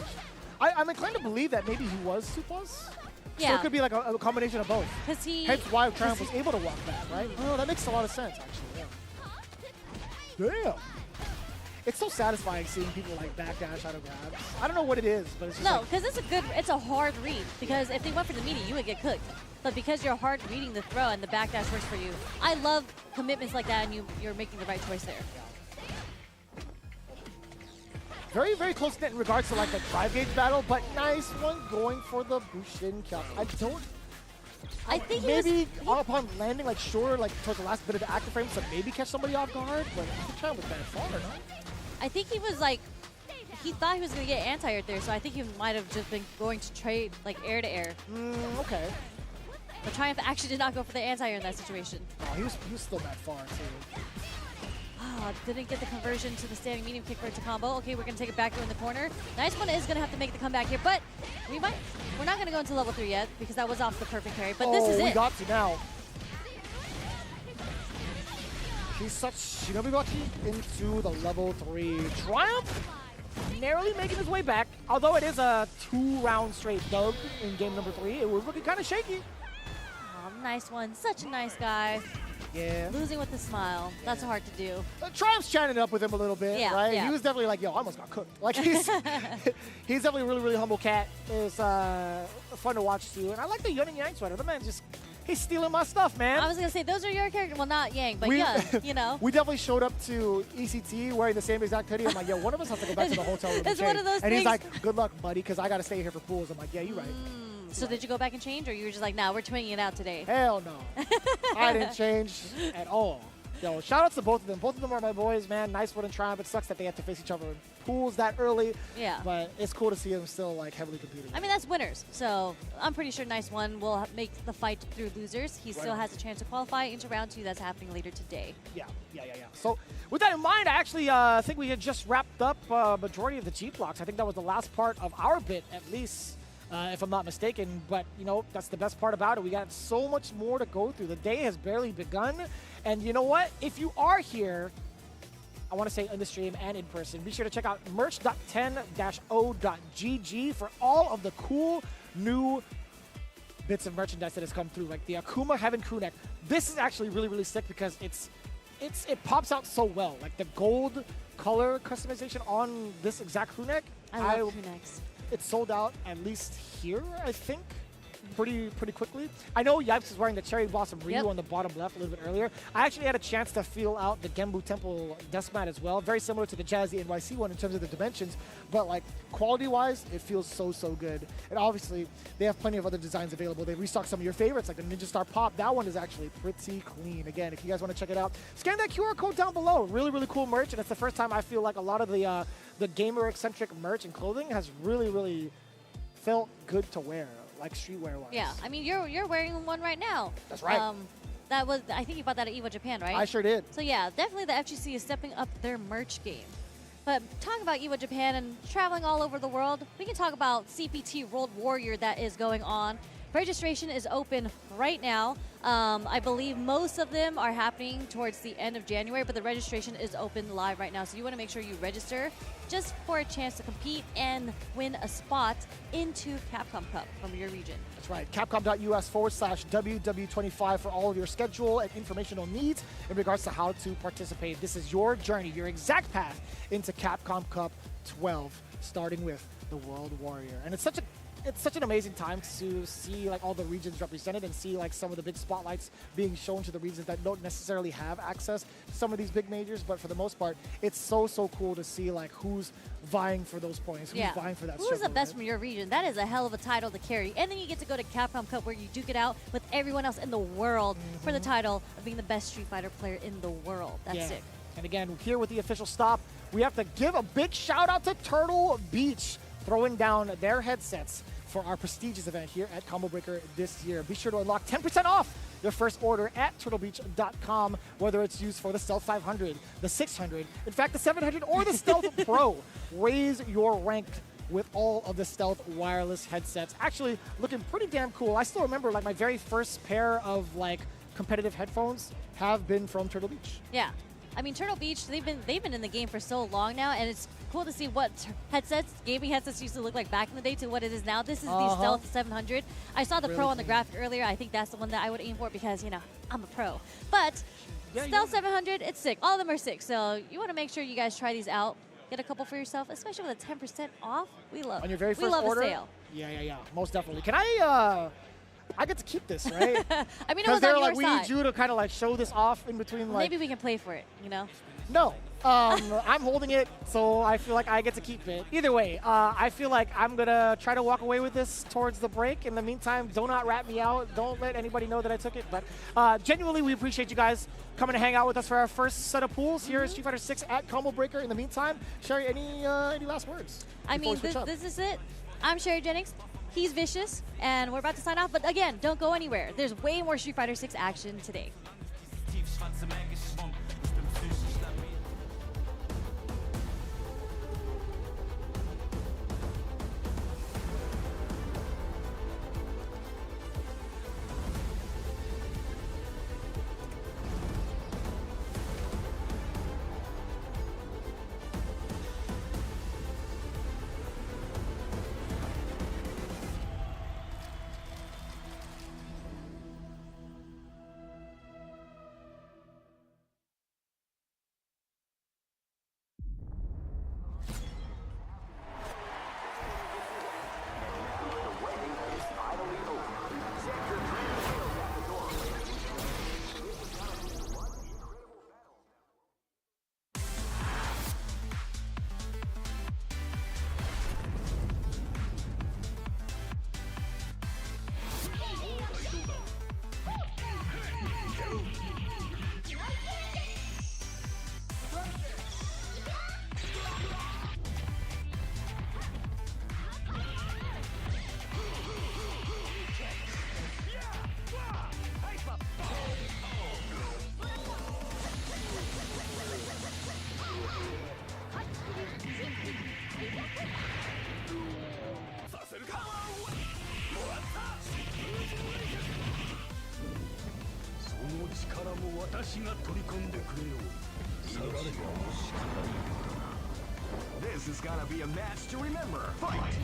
I'm inclined to believe that maybe he was 2+. Yeah. So it could be like a combination of both. Because he... Hence why Triumph was able to walk back, right? Oh, that makes a lot of sense, actually. Yeah. Damn. It's so satisfying seeing people like backdash out of grabs. I don't know what it is, but it's just No, like, because it's a hard read. Because if they went for the meaty, you would get cooked. But because you're hard reading the throw and the backdash works for you, I love commitments like that, and you're making the right choice there. very, very close knit in regards to like the drive gauge battle, but nice one going for the Bushin Cup. I think maybe upon landing, like sure, like towards the last bit of the active frame, so maybe catch somebody off guard, but I think Chime was bad far, no? I think he was like, he thought he was going to get anti-aired there, so I think he might have just been going to trade like air to air. Okay. But Triumph actually did not go for the anti-air in that situation. Oh, he was still that far too. Didn't get the conversion to the standing medium kick for it to combo. Okay, we're going to take it back to in the corner. Nice One is going to have to make the comeback here, but we're not going to go into level 3 yet because that was off the perfect carry, but this is it. We got to now. He's such Shinobi-Bachi into the level 3. Triumph narrowly making his way back, although it is a 2-round straight dub in game number 3. It was looking kind of shaky. Oh, Nice One. Such a nice guy. Yeah. Losing with a smile. That's hard to do. Triumph's chatting it up with him a little bit, Yeah, right? yeah. He was definitely like, yo, I almost got cooked. Like, he's definitely a really, really humble cat. It's fun to watch, too. And I like the yin and yang sweater. The man just he's stealing my stuff, man. I was gonna say those are your characters. Well, not Yang, but yeah, you know. We definitely showed up to ECT wearing the same exact hoodie. I'm like, yo, one of us has to go back to the hotel room. It's one of those and he's things. like, good luck, buddy, because I got to stay here for pools. I'm like, yeah, you're right. So did you go back and change, or you were just like, nah, we're twinning it out today? Hell no. I didn't change at all. Yo, shout outs to both of them. Both of them are my boys, man. Nice one and Triumph. It sucks that they have to face each other in pools that early. Yeah. But it's cool to see them still like heavily competing. I mean, that's winners. So I'm pretty sure Nice One will make the fight through losers. He still has a chance to qualify into round 2. That's happening later today. Yeah. So with that in mind, I actually think we had just wrapped up majority of the G blocks. I think that was the last part of our bit, at least. If I'm not mistaken, but you know, that's the best part about it. We got so much more to go through. The day has barely begun, and you know what? If you are here, I want to say in the stream and in person, be sure to check out merch.10-o.gg for all of the cool new bits of merchandise that has come through, like the Akuma Heaven crew neck. This is actually really, really sick because it pops out so well. Like the gold color customization on this exact crew neck. I love crew necks. It's sold out at least here, I think, pretty quickly. I know Yipes is wearing the Cherry Blossom Ryu on the bottom left a little bit earlier. I actually had a chance to feel out the Genbu Temple desk mat as well. Very similar to the Jazzy NYC one in terms of the dimensions, but like quality-wise, it feels so good. And obviously, they have plenty of other designs available. They restocked some of your favorites, like the Ninja Star Pop. That one is actually pretty clean. Again, if you guys want to check it out, scan that QR code down below. Really cool merch, and it's the first time I feel like a lot of the gamer-eccentric merch and clothing has really felt good to wear, like streetwear-wise. Yeah, I mean, you're wearing one right now. That's right. That was, I think you bought that at EVO Japan, right? I sure did. So yeah, definitely the FGC is stepping up their merch game. But talking about EVO Japan and traveling all over the world, we can talk about CPT World Warrior that is going on. Registration is open right now. I believe most of them are happening towards the end of January, but the registration is open live right now. So you want to make sure you register just for a chance to compete and win a spot into Capcom Cup from your region. That's right. Capcom.us/WW25 for all of your schedule and informational needs in regards to how to participate. This is your journey, your exact path into Capcom Cup 12, starting with the World Warrior. And it's such an amazing time to see like all the regions represented and see like some of the big spotlights being shown to the regions that don't necessarily have access to some of these big majors, but for the most part, it's so cool to see like who's vying for those points, who's vying for that Who's struggle, the best right? from your region? That is a hell of a title to carry. And then you get to go to Capcom Cup where you duke it out with everyone else in the world for the title of being the best Street Fighter player in the world. That's sick. And again, here with the official stop, we have to give a big shout out to Turtle Beach, throwing down their headsets for our prestigious event here at Combo Breaker this year. Be sure to unlock 10% off your first order at turtlebeach.com, whether it's used for the Stealth 500, the 600, in fact, the 700, or the Stealth Pro. Raise your rank with all of the Stealth wireless headsets. Actually, looking pretty damn cool. I still remember like my very first pair of like competitive headphones have been from Turtle Beach. Yeah. I mean, Turtle Beach, they've been in the game for so long now, and it's cool to see what gaming headsets used to look like back in the day to what it is now. This is the Stealth 700. I saw the Pro on the graphic earlier. I think that's the one that I would aim for because, you know, I'm a pro. But Stealth 700, it's sick. All of them are sick. So you want to make sure you guys try these out. Get a couple for yourself, especially with a 10% off. We love on your very first order. a sale. Yeah, most definitely. Can I get to keep this, right? I mean, it was on they're your like, we side. need you to kind of like show this off in between, like. Maybe we can play for it, you know? No. I'm holding it, so I feel like I get to keep it. Either way, I feel like I'm going to try to walk away with this towards the break. In the meantime, do not rat me out. Don't let anybody know that I took it. But genuinely, we appreciate you guys coming to hang out with us for our first set of pools here at Street Fighter 6 at Combo Breaker. In the meantime, Sherry, any last words? I mean, this is it. I'm Sherry Jennings. He's Vicious, and we're about to sign off. But again, don't go anywhere. There's way more Street Fighter 6 action today. This is gonna be a match to remember. Fight!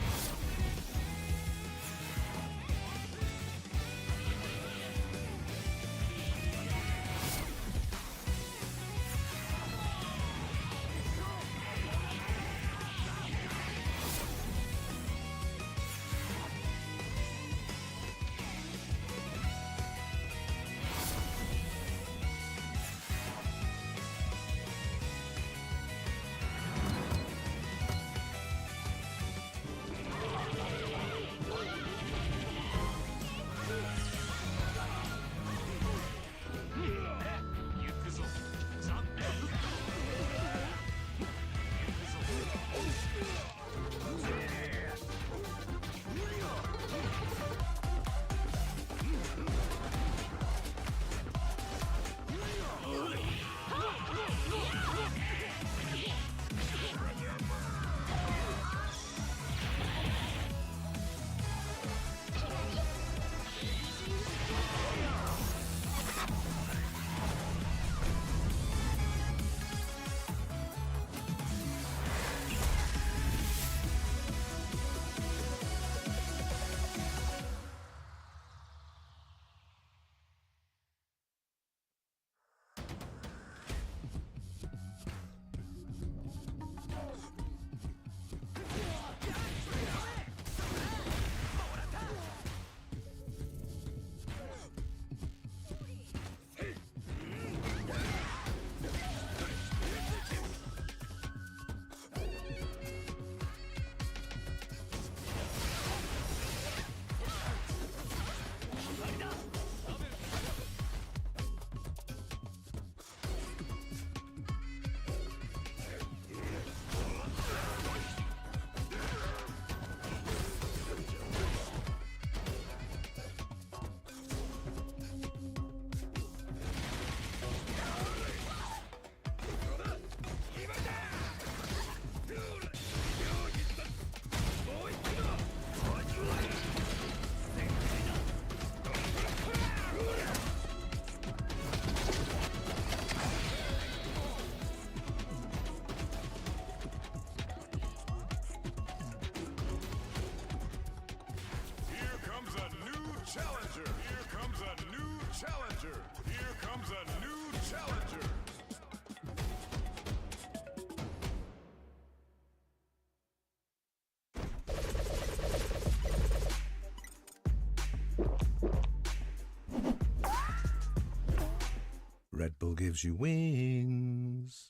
Red Bull gives you wings.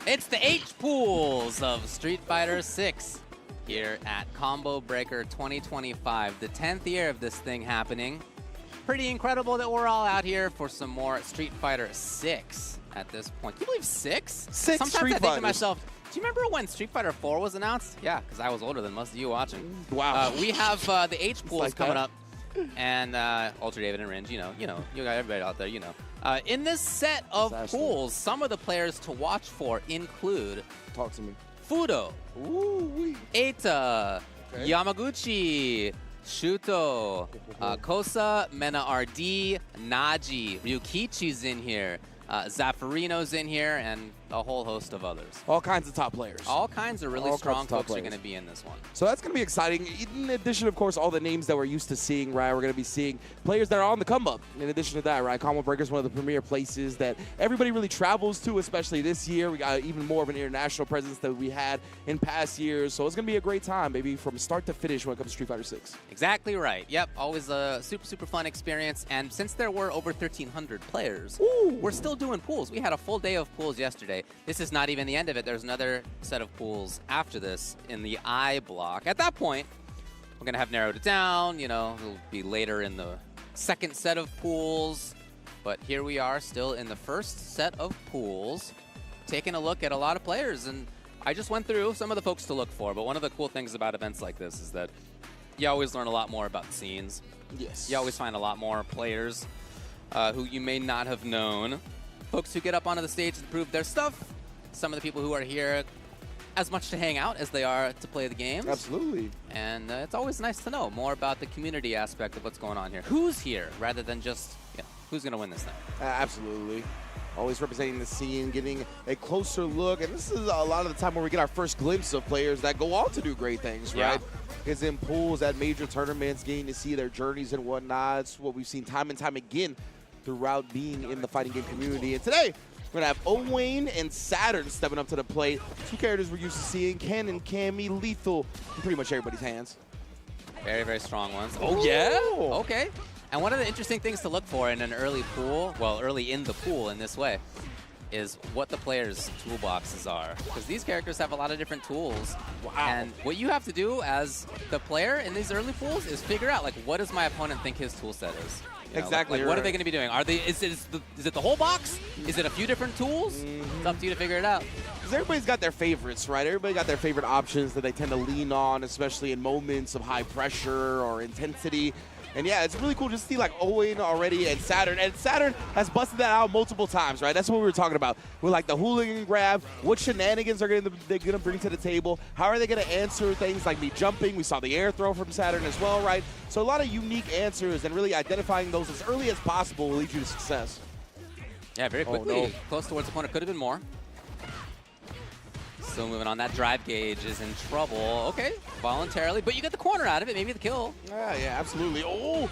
It's the H pools of Street Fighter 6 here at Combo Breaker 2025, the 10th year of this thing happening. Pretty incredible that we're all out here for some more Street Fighter 6 at this point. Can you believe 6? Sometimes Street I think to Fighters. myself, do you remember when Street Fighter 4 was announced? Yeah, because I was older than most of you watching. Wow. We have the H pools like coming that. up. And Ultra David and Ringe, you know, you got everybody out there, you know. In this set of Disaster. pools, some of the players to watch for include Talk to me. Fudo, Ooh-wee. Eita, Okay. Yamaguchi, Shuto, Kosa, Mena RD, Naji, Ryukichi's in here, Zaffarino's in here, and a whole host of others. All kinds of top players. All kinds of really All strong kinds of top folks are players. going to be in this one. So that's going to be exciting. In addition, of course, all the names that we're used to seeing, right? We're going to be seeing players that are on the come up. In addition to that, right? Combo Breaker is one of the premier places that everybody really travels to, especially this year. We got even more of an international presence than we had in past years. So it's going to be a great time, maybe from start to finish when it comes to Street Fighter 6. Exactly right. Yep, always a super, super fun experience. And since there were over 1,300 players, we're still doing pools. We had a full day of pools yesterday. This is not even the end of it. There's another set of pools after this in the I block. At that point, we're going to have narrowed it down. You know, it'll be later in the second set of pools. But here we are still in the first set of pools, taking a look at a lot of players. And I just went through some of the folks to look for, but one of the cool things about events like this is that you always learn a lot more about the scenes. Yes. You always find a lot more players who you may not have known. Folks who get up onto the stage and prove their stuff. Some of the people who are here as much to hang out as they are to play the games. Absolutely. And it's always nice to know more about the community aspect of what's going on here. Who's here rather than just who's going to win this thing. Absolutely. Always representing the scene, getting a closer look. And this is a lot of the time where we get our first glimpse of players that go on to do great things, right? It's in pools at major tournaments, getting to see their journeys and whatnot. It's what we've seen time and time again throughout being in the fighting game community. And today, we're going to have Owain and Saturn stepping up to the plate. Two characters we're used to seeing, Ken and Cammy, lethal in pretty much everybody's hands. Very, very strong ones. Oh, yeah? Okay. And one of the interesting things to look for in an early pool, well, early in the pool in this way, is what the players' toolboxes are. Because these characters have a lot of different tools. Wow. And what you have to do as the player in these early pools is figure out, like, what does my opponent think his tool set is? You know, Exactly. Like, what are they going to be doing? Are they? Is it the whole box? Is it a few different tools? It's up to you to figure it out. Because everybody's got their favorites, right? Everybody got their favorite options that they tend to lean on, especially in moments of high pressure or intensity. And yeah, it's really cool to see like Owain already and Saturn. And Saturn has busted that out multiple times, right? That's what we were talking about. With like the hooligan grab, what shenanigans are they gonna bring to the table? How are they gonna answer things like me jumping? We saw the air throw from Saturn as well, right? So a lot of unique answers, and really identifying those as early as possible will lead you to success. Yeah, very quickly. Close towards the opponent. Could have been more. Still moving on. That drive gauge is in trouble. Okay, voluntarily. But you get the corner out of it. Maybe the kill. Yeah, absolutely. Oh!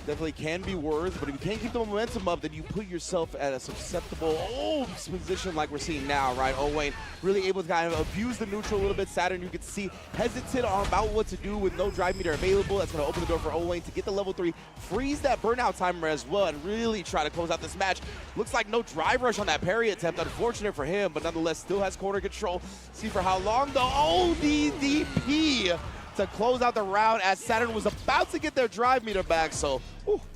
Definitely can be worse, but if you can't keep the momentum up, then you put yourself at a susceptible position like we're seeing now, right? Owain really able to kind of abuse the neutral a little bit. Saturn, you can see, hesitant on about what to do with no drive meter available. That's going to open the door for Owain to get the level 3, freeze that burnout timer as well, and really try to close out this match. Looks like no drive rush on that parry attempt. Unfortunate for him, but nonetheless still has corner control. See for how long the ODDP to close out the round as Saturn was about to get their drive meter back, so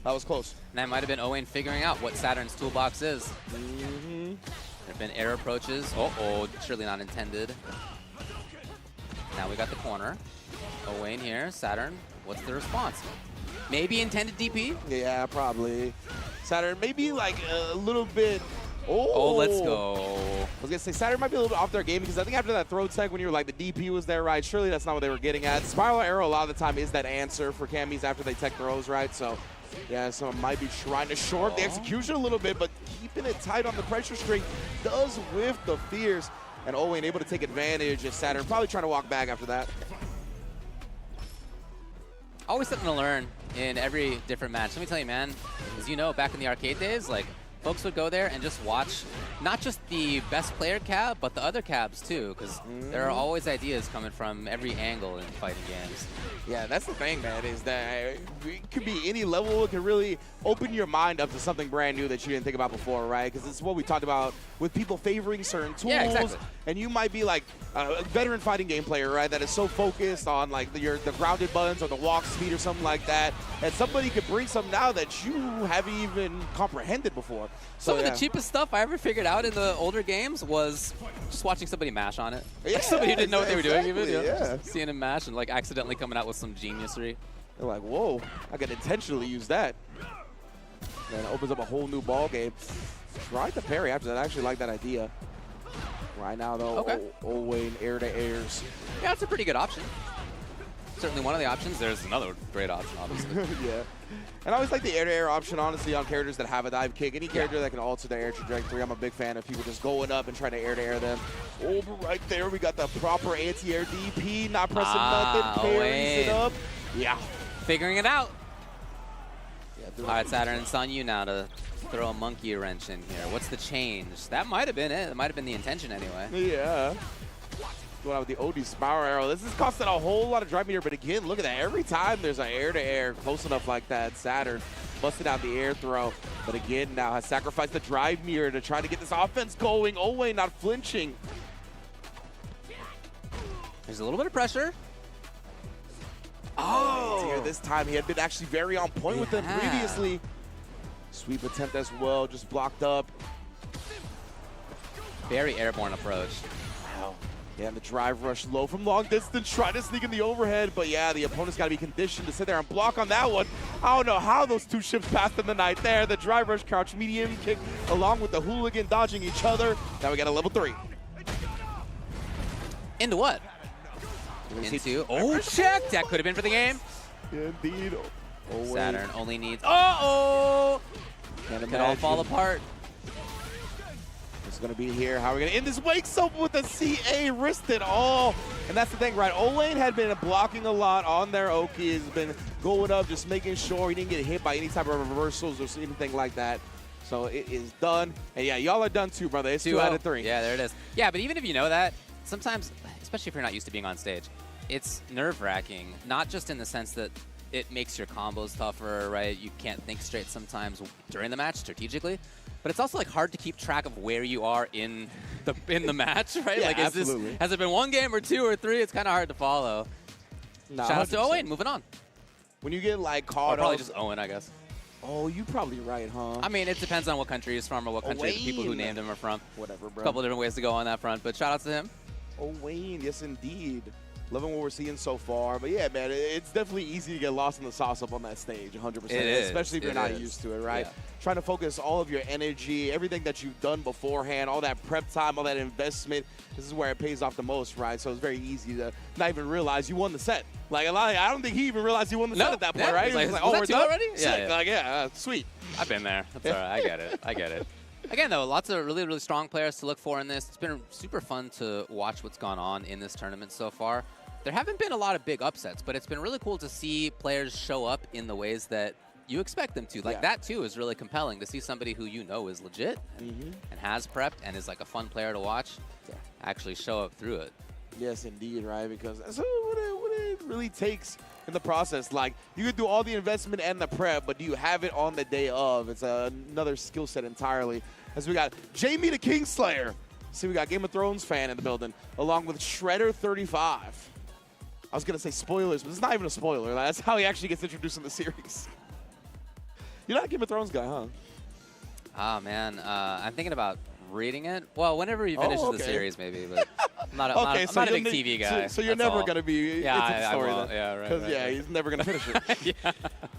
that was close. And that might have been Owain figuring out what Saturn's toolbox is. There have been air approaches. Surely not intended. Now we got the corner. Owain here, Saturn, what's the response? Maybe intended DP? Yeah, probably. Saturn maybe like a little bit. Oh, let's go. I was going to say, Saturn might be a little bit off their game because I think after that throw tech, when you were like, the DP was there, right? Surely that's not what they were getting at. Spiral arrow a lot of the time is that answer for Cammys after they tech throws, right? So, yeah, someone might be trying to short the execution a little bit, but keeping it tight on the pressure string does whiff the fears. And Owain able to take advantage of Saturn, probably trying to walk back after that. Always something to learn in every different match. Let me tell you, man, as you know, back in the arcade days, like, folks would go there and just watch not just the best player cab, but the other cabs too, because there are always ideas coming from every angle in fighting games. Yeah, that's the thing, man, is that it could be any level. It can really open your mind up to something brand new that you didn't think about before, right? Because it's what we talked about with people favoring certain tools. Yeah, exactly. And you might be like a veteran fighting game player, right, that is so focused on like the grounded buttons or the walk speed or something like that, and somebody could bring something now that you haven't even comprehended before. Some of the cheapest stuff I ever figured out in the older games was just watching somebody mash on it. Yeah, like somebody who didn't know what they were doing even. Yeah. Just seeing him mash and like accidentally coming out with some geniusry. They're like, whoa, I could intentionally use that. And it opens up a whole new ball game. Tried to parry after that. I actually like that idea. Right now, though, Owain air to airs. Yeah, it's a pretty good option. Certainly one of the options. There's another great option, obviously. Yeah. And I always like the air-to-air option, honestly, on characters that have a dive kick. Any character that can alter their air trajectory, I'm a big fan of people just going up and trying to air-to-air them. Over right there, we got the proper anti-air DP, not pressing nothing, parries it up. Yeah. Figuring it out. Yeah, all right, Saturn, it's on you now to throw a monkey wrench in here. What's the change? That might have been it. It might have been the intention anyway. Yeah. Going out with the OD Spiral Arrow. This is costing a whole lot of drive meter, but again, look at that. Every time there's an air-to-air close enough like that, Saturn busted out the air throw. But again, now has sacrificed the drive meter to try to get this offense going. Owain not flinching. There's a little bit of pressure. Oh! Here this time, he had been actually very on point with them previously. Sweep attempt as well, just blocked up. Very airborne approach. Wow. Yeah, and the drive rush low from long distance, trying to sneak in the overhead, but yeah, the opponent's got to be conditioned to sit there and block on that one. I don't know how those two ships passed in the night there. The drive rush crouch medium kick along with the hooligan dodging each other. Now we got a level 3. Into what? Into, oh, check! That could have been for the game. Yeah, indeed. Oh, Saturn only needs, uh-oh! It all fall apart. It's going to be here. How are we going to end this? Wakes up with a CA wristed all. And that's the thing, right? Olane had been blocking a lot on their Oki. Has been going up, just making sure he didn't get hit by any type of reversals or anything like that. So it is done. And yeah, y'all are done too, brother. It's 2 out of 3. Yeah, there it is. Yeah, but even if you know that, sometimes, especially if you're not used to being on stage, it's nerve-wracking. Not just in the sense that it makes your combos tougher, right? You can't think straight sometimes during the match strategically. But it's also like hard to keep track of where you are in the match, right? Yeah, like, absolutely. Has it been 1 game or 2 or 3? It's kind of hard to follow. Nah, Shout out to 100%. Owen, moving on. When you get like caught Probably up, just Owen, I guess. Oh, you probably right, huh? I mean, it depends on what country he's from or what country the people who named him are from. Whatever, bro. A couple of different ways to go on that front, but shout out to him. Oh, Wayne, yes, indeed. Loving what we're seeing so far. But yeah, man, it's definitely easy to get lost in the sauce up on that stage, 100%. It is. Especially if you're not used to it, right? Yeah. Trying to focus all of your energy, everything that you've done beforehand, all that prep time, all that investment. This is where it pays off the most, right? So it's very easy to not even realize you won the set. Like, I don't think he even realized he won the set at that point, right? He's like, He was was oh, that we're two done? already? Sick. Yeah. Like, yeah, sweet. I've been there. That's all right. I get it. I get it. Again, though, lots of really, really strong players to look for in this. It's been super fun to watch what's gone on in this tournament so far. There haven't been a lot of big upsets, but it's been really cool to see players show up in the ways that you expect them to. Like, that, too, is really compelling to see somebody who you know is legit and has prepped and is, like, a fun player to watch actually show up through it. Yes, indeed, right? Because that's what it really takes in the process. Like, you could do all the investment and the prep, but do you have it on the day of? It's another skill set entirely. As we got Jamie the Kingslayer. See, we got Game of Thrones fan in the building, along with Shredder35. I was going to say spoilers, but it's not even a spoiler. That's how he actually gets introduced in the series. You're not a Game of Thrones guy, huh? Ah, man. I'm thinking about reading it. Well, whenever he finishes the series, maybe. But I'm not a big TV guy. So you're never going to be into the story then. Yeah, right. Because, he's never going to finish it. Yeah.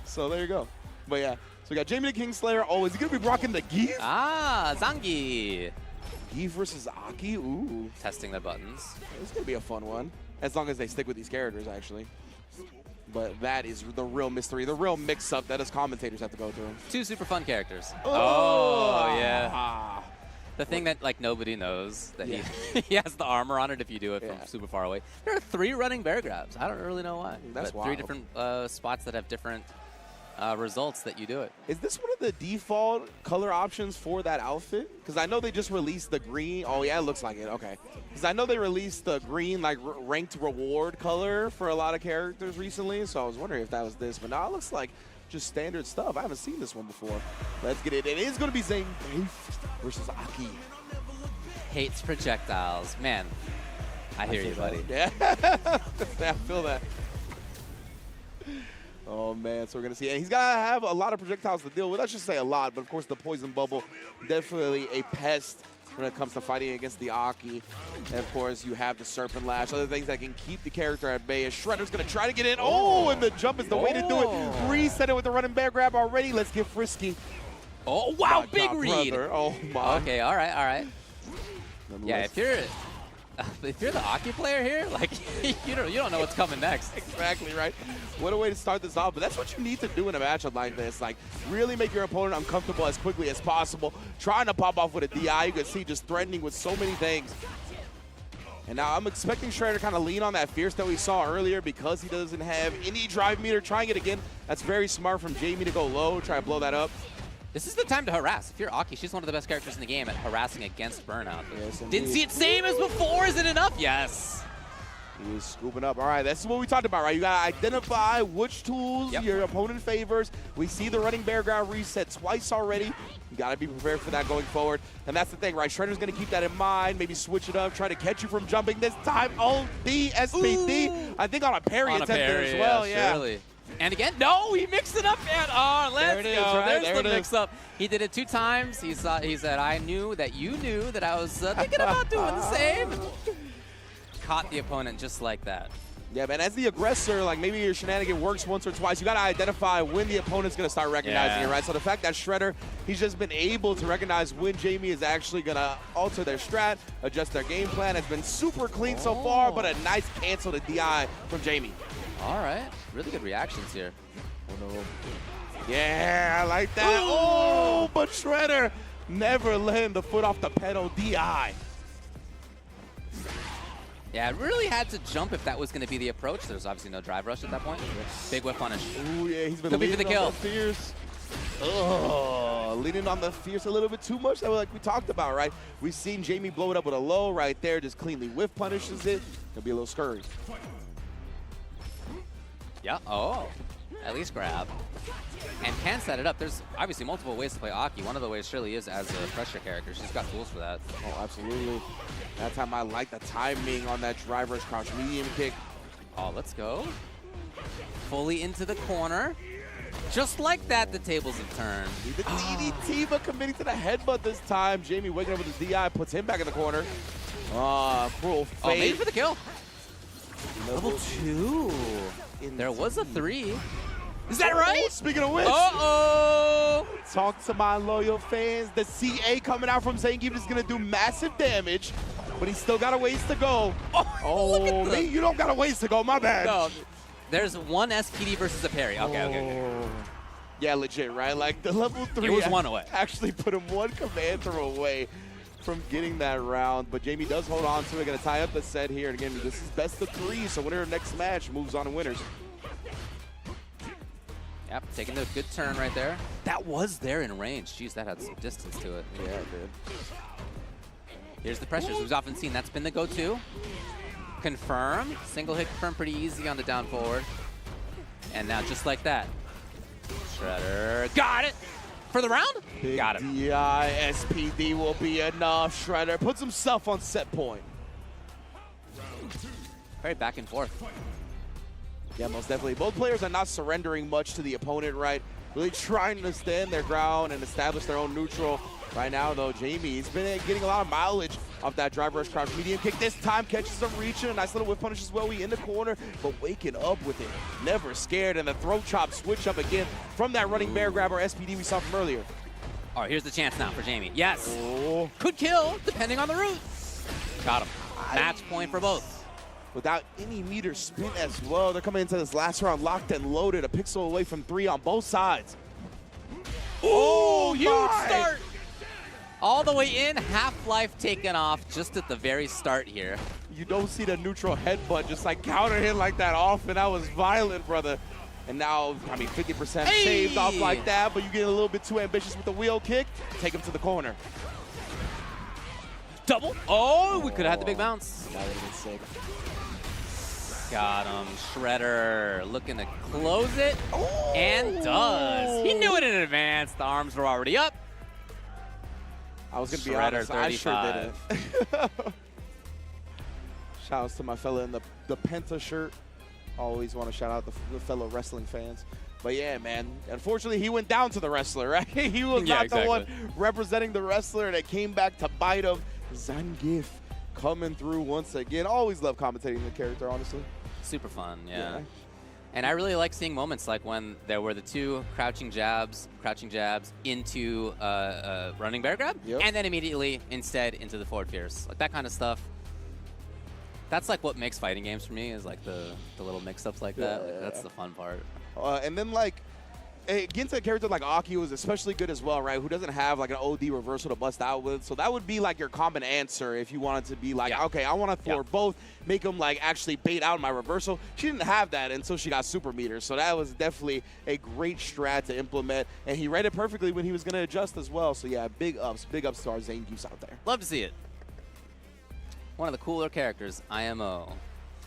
So there you go. But, yeah. So we got Jamie the Kingslayer. Oh, is he going to be rocking the GeF? Ah, Zangi. GeF versus Aki. Ooh. Testing the buttons. It's going to be a fun one. As long as they stick with these characters, actually. But that is the real mystery, the real mix-up that us commentators have to go through. 2 super fun characters. Oh, yeah. The thing that, like, nobody knows, that he has the armor on it if you do it from super far away. There are 3 running bear grabs. I don't really know why. That's but wild. 3 different spots that have different results that you do it. Is this one of the default color options for that outfit? Because I know they just released the green. Oh, yeah, it looks like it. Okay. Because I know they released the green, like, ranked reward color for a lot of characters recently, so I was wondering if that was this. But now it looks like just standard stuff. I haven't seen this one before. Let's get it. It is going to be Zane versus Aki. Hates projectiles. Man, I hear you, buddy. Yeah. I feel that. Oh, man, so we're going to see. And he's got to have a lot of projectiles to deal with. I should say a lot, but, of course, the Poison Bubble, definitely a pest when it comes to fighting against the Aki. And, of course, you have the Serpent Lash, other things that can keep the character at bay. As Shredder's going to try to get in. Oh, and the jump is the way to do it. Reset it with the running bear grab already. Let's get frisky. Oh, wow, big read. Brother. Oh, my. Okay, all right, all right. Yeah, if you're the Aki player here, like, you don't know what's coming next. Exactly, right? What a way to start this off. But that's what you need to do in a matchup like this. Like, really make your opponent uncomfortable as quickly as possible. Trying to pop off with a DI. You can see just threatening with so many things. And now I'm expecting Shredder to kind of lean on that fierce that we saw earlier because he doesn't have any drive meter. Trying it again. That's very smart from Jamie to go low. Try to blow that up. This is the time to harass. If you're Aki, she's one of the best characters in the game at harassing against burnout. Yes, didn't see it same as before. Is it enough? Yes. He is scooping up. All right, this is what we talked about, right? You got to identify which tools your opponent favors. We see the running bear ground reset twice already. You got to be prepared for that going forward. And that's the thing, right? Shredder's going to keep that in mind, maybe switch it up, try to catch you from jumping this time. Oh, the SPD. I think on a parry attempt there as well. Yeah. Surely. And again, no, he mixed it up, and let's There it is, go. right? There's There the it is. mix-up. He did it 2 times. He said, I knew that you knew that I was thinking about doing the same. Caught the opponent just like that. Yeah, man, as the aggressor, like maybe your shenanigan works once or twice, you got to identify when the opponent's going to start recognizing it, right? So the fact that Shredder, he's just been able to recognize when Jamie is actually going to alter their strat, adjust their game plan, has been super clean so far, but a nice cancel to DI from Jamie. All right. Really good reactions here. Oh, no. Yeah, I like that. Ooh. Oh, but Shredder never letting the foot off the pedal, DI. Yeah, it really had to jump if that was going to be the approach. There's obviously no drive rush at that point. Big whip punish. Ooh, yeah, he's been Could be for the leaning on kill. the fierce. Oh, leaning on the fierce a little bit too much, like we talked about, right? We've seen Jamie blow it up with a low right there, just cleanly whiff punishes it. It'll be a little scurry. Yeah, oh, at least grab. And can set it up. There's obviously multiple ways to play Aki. One of the ways surely is as a pressure character. She's got tools for that. Oh, absolutely. That time I like the timing on that driver's crouch medium kick. Oh, let's go. Fully into the corner. Just like that, the tables have turned. The DDT, but committing to the headbutt this time. Jamie waking up with his DI, puts him back in the corner. Cruel fate. Oh, maybe for the kill. Level 2. There was a 3. Is that right? Speaking of which. Uh-oh. Talk to my loyal fans. The CA coming out from Zangief is going to do massive damage, but he's still got a ways to go. Oh, me? You don't got a ways to go. My bad. No, there's one SPD versus a parry. Okay. Yeah, legit, right? Like the level 3. It was 1 away. Actually put him 1 command throw away from getting that round, but Jamie does hold on to it. Going to tie up the set here. And again, this is best of 3, so winner of next match moves on to winners. Yep, taking a good turn right there. That was there in range. Jeez, that had some distance to it. Yeah, it did. Here's the pressures we've often seen. That's been the go-to. Confirm. Single hit confirm pretty easy on the down forward. And now just like that. Shredder. Got it. For the round? Big Got it. DI, SPD will be enough. Shredder puts himself on set point. Very back and forth. Yeah, most definitely. Both players are not surrendering much to the opponent, right? Really trying to stand their ground and establish their own neutral. Right now, though, Jamie's been getting a lot of mileage off that drive rush crouch medium kick. This time catches him reaching. A nice little whip punish as well. We in the corner, but waking up with it. Never scared. And the throat chop switch up again from that running bear grab or SPD we saw from earlier. All right, here's the chance now for Jamie. Yes. Oh. Could kill, depending on the route. Got him. Match point for both. Without any meter spin as well. They're coming into this last round locked and loaded. A pixel away from 3 on both sides. Oh, huge start. All the way in, half-life taken off just at the very start here. You don't see the neutral headbutt just like counter hit like that off, and that was violent, brother. And now, I mean, 50% shaved off like that, but you get a little bit too ambitious with the wheel kick. Take him to the corner. Double. Oh, we could have had the big bounce. That would have been sick. Got him. Shredder looking to close it, Oh. and does. He knew it in advance. The arms were already up. I was going to be Shredder honest, I sure 35. didn't. Shout outs to my fella in the Penta shirt. Always want to shout out the fellow wrestling fans. But yeah, man, unfortunately, he went down to the wrestler, right? He was not the one representing the wrestler, and it came back to bite him. Zangief coming through once again. Always love commentating the character, honestly. Super fun, yeah. And I really like seeing moments like when there were the 2 crouching jabs into running bear grab, and then immediately instead into the forward fierce. Like that kind of stuff. That's like what makes fighting games for me, is like the little mix-ups like that. Like, that's the fun part. And then like, against a character like Aki was especially good as well, right? Who doesn't have like an OD reversal to bust out with. So that would be like your common answer if you wanted to be like, okay, I want to throw both, make them like actually bait out my reversal. She didn't have that until she got super meters. So that was definitely a great strat to implement. And he read it perfectly when he was going to adjust as well. So yeah, big ups to our Zangiefs out there. Love to see it. One of the cooler characters, IMO.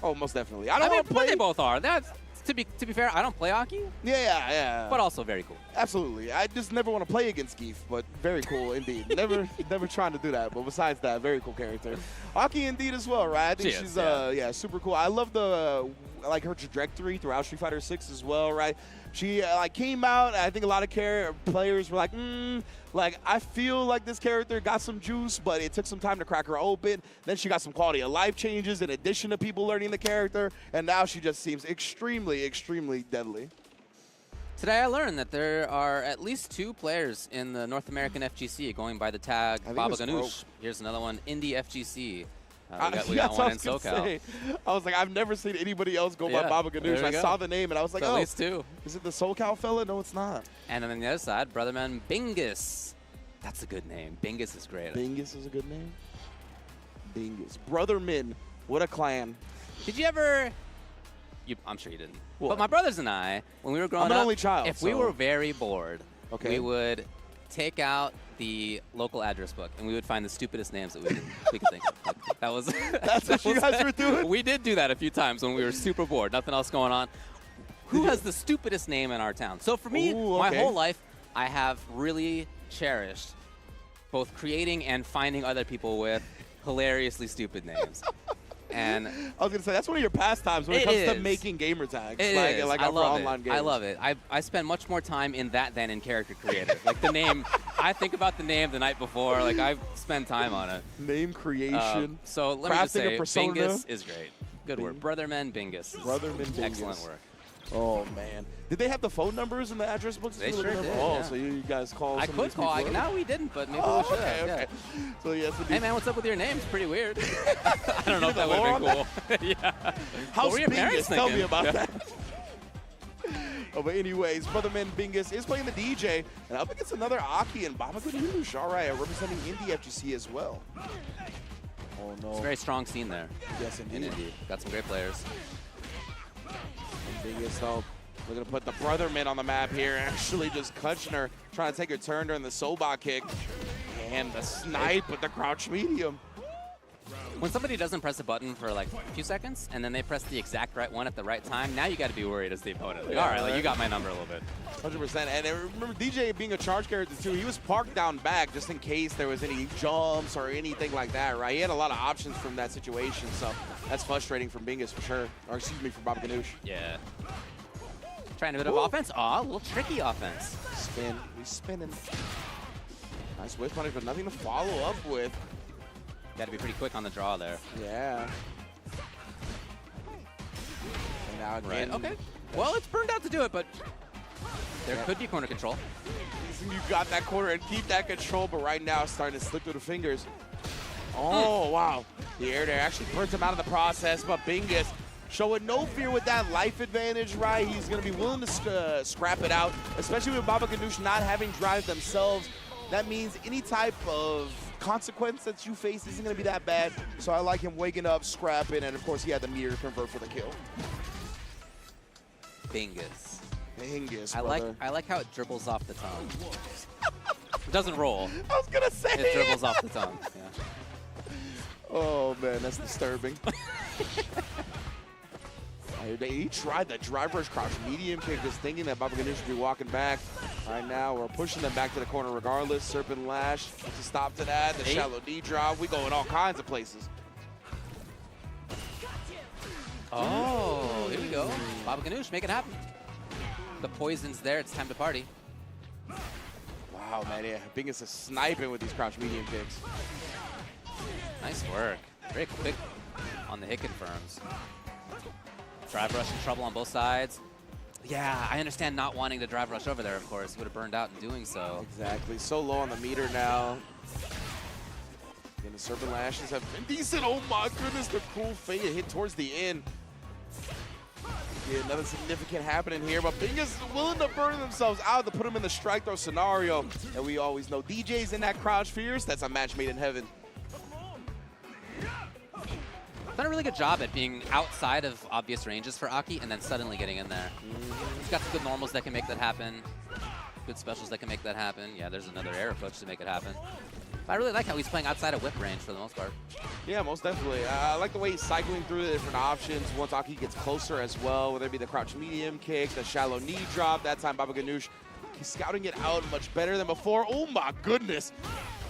Oh, most definitely. I mean, play. They both are. That's to be fair. I don't play Aki. Yeah. But also very cool. Absolutely. I just never want to play against GeF, but very cool indeed. never trying to do that. But besides that, very cool character. Aki indeed as well, right? I think she's super cool. I love the like her trajectory throughout Street Fighter 6 as well, right? She like came out, and I think a lot of players were like, like I feel like this character got some juice, but it took some time to crack her open. Then she got some quality of life changes in addition to people learning the character, and now she just seems extremely, extremely deadly. Today I learned that there are at least 2 players in the North American FGC going by the tag Baba Ganoush. Here's another one, Indie FGC. We got one in SoCal. I was like, I've never seen anybody else go by Baba Ganoush. I saw the name and I was like, at least 2. Is it the SoCal fella? No, it's not. And then on the other side, Brotherman Bingus. That's a good name. Bingus is great. Bingus is a good name? Bingus. Brotherman. What a clan. Did you ever... I'm sure you didn't. What? But my brothers and I, when we were growing up, I'm an only child, if we were very bored, okay, we would take out the local address book and we would find the stupidest names that we could think of. Like, that was That's what you guys were doing? We did do that a few times when we were super bored, nothing else going on. Who has the stupidest name in our town? So for me, my whole life, I have really cherished both creating and finding other people with hilariously stupid names. And I was going to say, that's one of your pastimes when it comes to making gamer tags. Like I love online games. I love it. I spend much more time in that than in character creator. Like the name, I think about the name the night before. Like I spend time on it. Name creation. So let me just say, Bingus is great. Good work. Brotherman Bingus. Brotherman Bingus. Excellent work. Oh, man. Did they have the phone numbers in the address books? They sure did. Oh, so you guys called I could call. No, we didn't, but maybe we should have. Okay. So, yes, hey, man, what's up with your name? It's pretty weird. I don't know if that would have been cool. Yeah. How's what were your parents Bingus? Tell me thinking? about that. Oh, but anyways, Brotherman Bingus is playing the DJ, and up against another Aki and Baba Ganoush. All right, representing Indie FGC as well. Oh, no. It's a very strong scene there. Yes, indeed. In Indy. Got some great players. And Bingus, though, we're going to put the Brotherman on the map here. Actually, just Kutchner trying to take her turn during the Soba kick. And the snipe with the crouch medium. When somebody doesn't press a button for like a few seconds, and then they press the exact right one at the right time, now you got to be worried as the opponent. Like, all right, like, you got my number a little bit. 100%. And remember, DJ being a charge character too, he was parked down back just in case there was any jumps or anything like that, right? He had a lot of options from that situation, so that's frustrating for Bingus for sure. Or excuse me, for Baba Ganoush. Yeah. Trying a bit of offense. Aw, a little tricky offense. Spin. He's spinning. Nice whiff punish, but nothing to follow up with. Got to be pretty quick on the draw there. Yeah. And now again. Right. Okay. Well, it's burned out to do it, but there could be corner control. You got that corner and keep that control, but right now it's starting to slip through the fingers. Oh, wow. The air there actually burns him out of the process, but Bingus showing no fear with that life advantage, right? He's going to be willing to scrap it out, especially with Baba Ganoush not having drive themselves. That means any type of consequence that you face isn't going to be that bad. So I like him waking up, scrapping, and of course he had the meter to convert for the kill. Bingus. Bingus, I like how it dribbles off the tongue. It doesn't roll. I was going to say it dribbles off the tongue. Yeah. Oh, man, that's disturbing. He tried the driver's crouch medium kick, just thinking that Baba Ganoush should be walking back. Right now, we're pushing them back to the corner regardless. Serpent Lash, to stop to that. The shallow D drop. We go in all kinds of places. Oh, here we go. Baba Ganoush, make it happen. The poison's there. It's time to party. Wow, man. Yeah, Bingus is sniping with these crouch medium kicks. Nice work. Very quick on the hit confirms. Drive rush in trouble on both sides. Yeah, I understand not wanting to drive rush over there, of course. He would have burned out in doing so. Exactly. So low on the meter now. Again, the Serpent Lashes have been decent. Oh my goodness, the cool fade hit towards the end. Yeah, another significant happening here, but Bingus is willing to burn themselves out to put him in the strike throw scenario. And we always know DJ's in that crouch fierce. That's a match made in heaven. Done a really good job at being outside of obvious ranges for Aki and then suddenly getting in there. He's got some good normals that can make that happen. Good specials that can make that happen. Yeah, there's another air approach to make it happen. But I really like how he's playing outside of whip range for the most part. Yeah, most definitely. I like the way he's cycling through the different options once Aki gets closer as well, whether it be the crouch medium kick, the shallow knee drop. That time Baba Ganoush, he's scouting it out much better than before. Oh my goodness.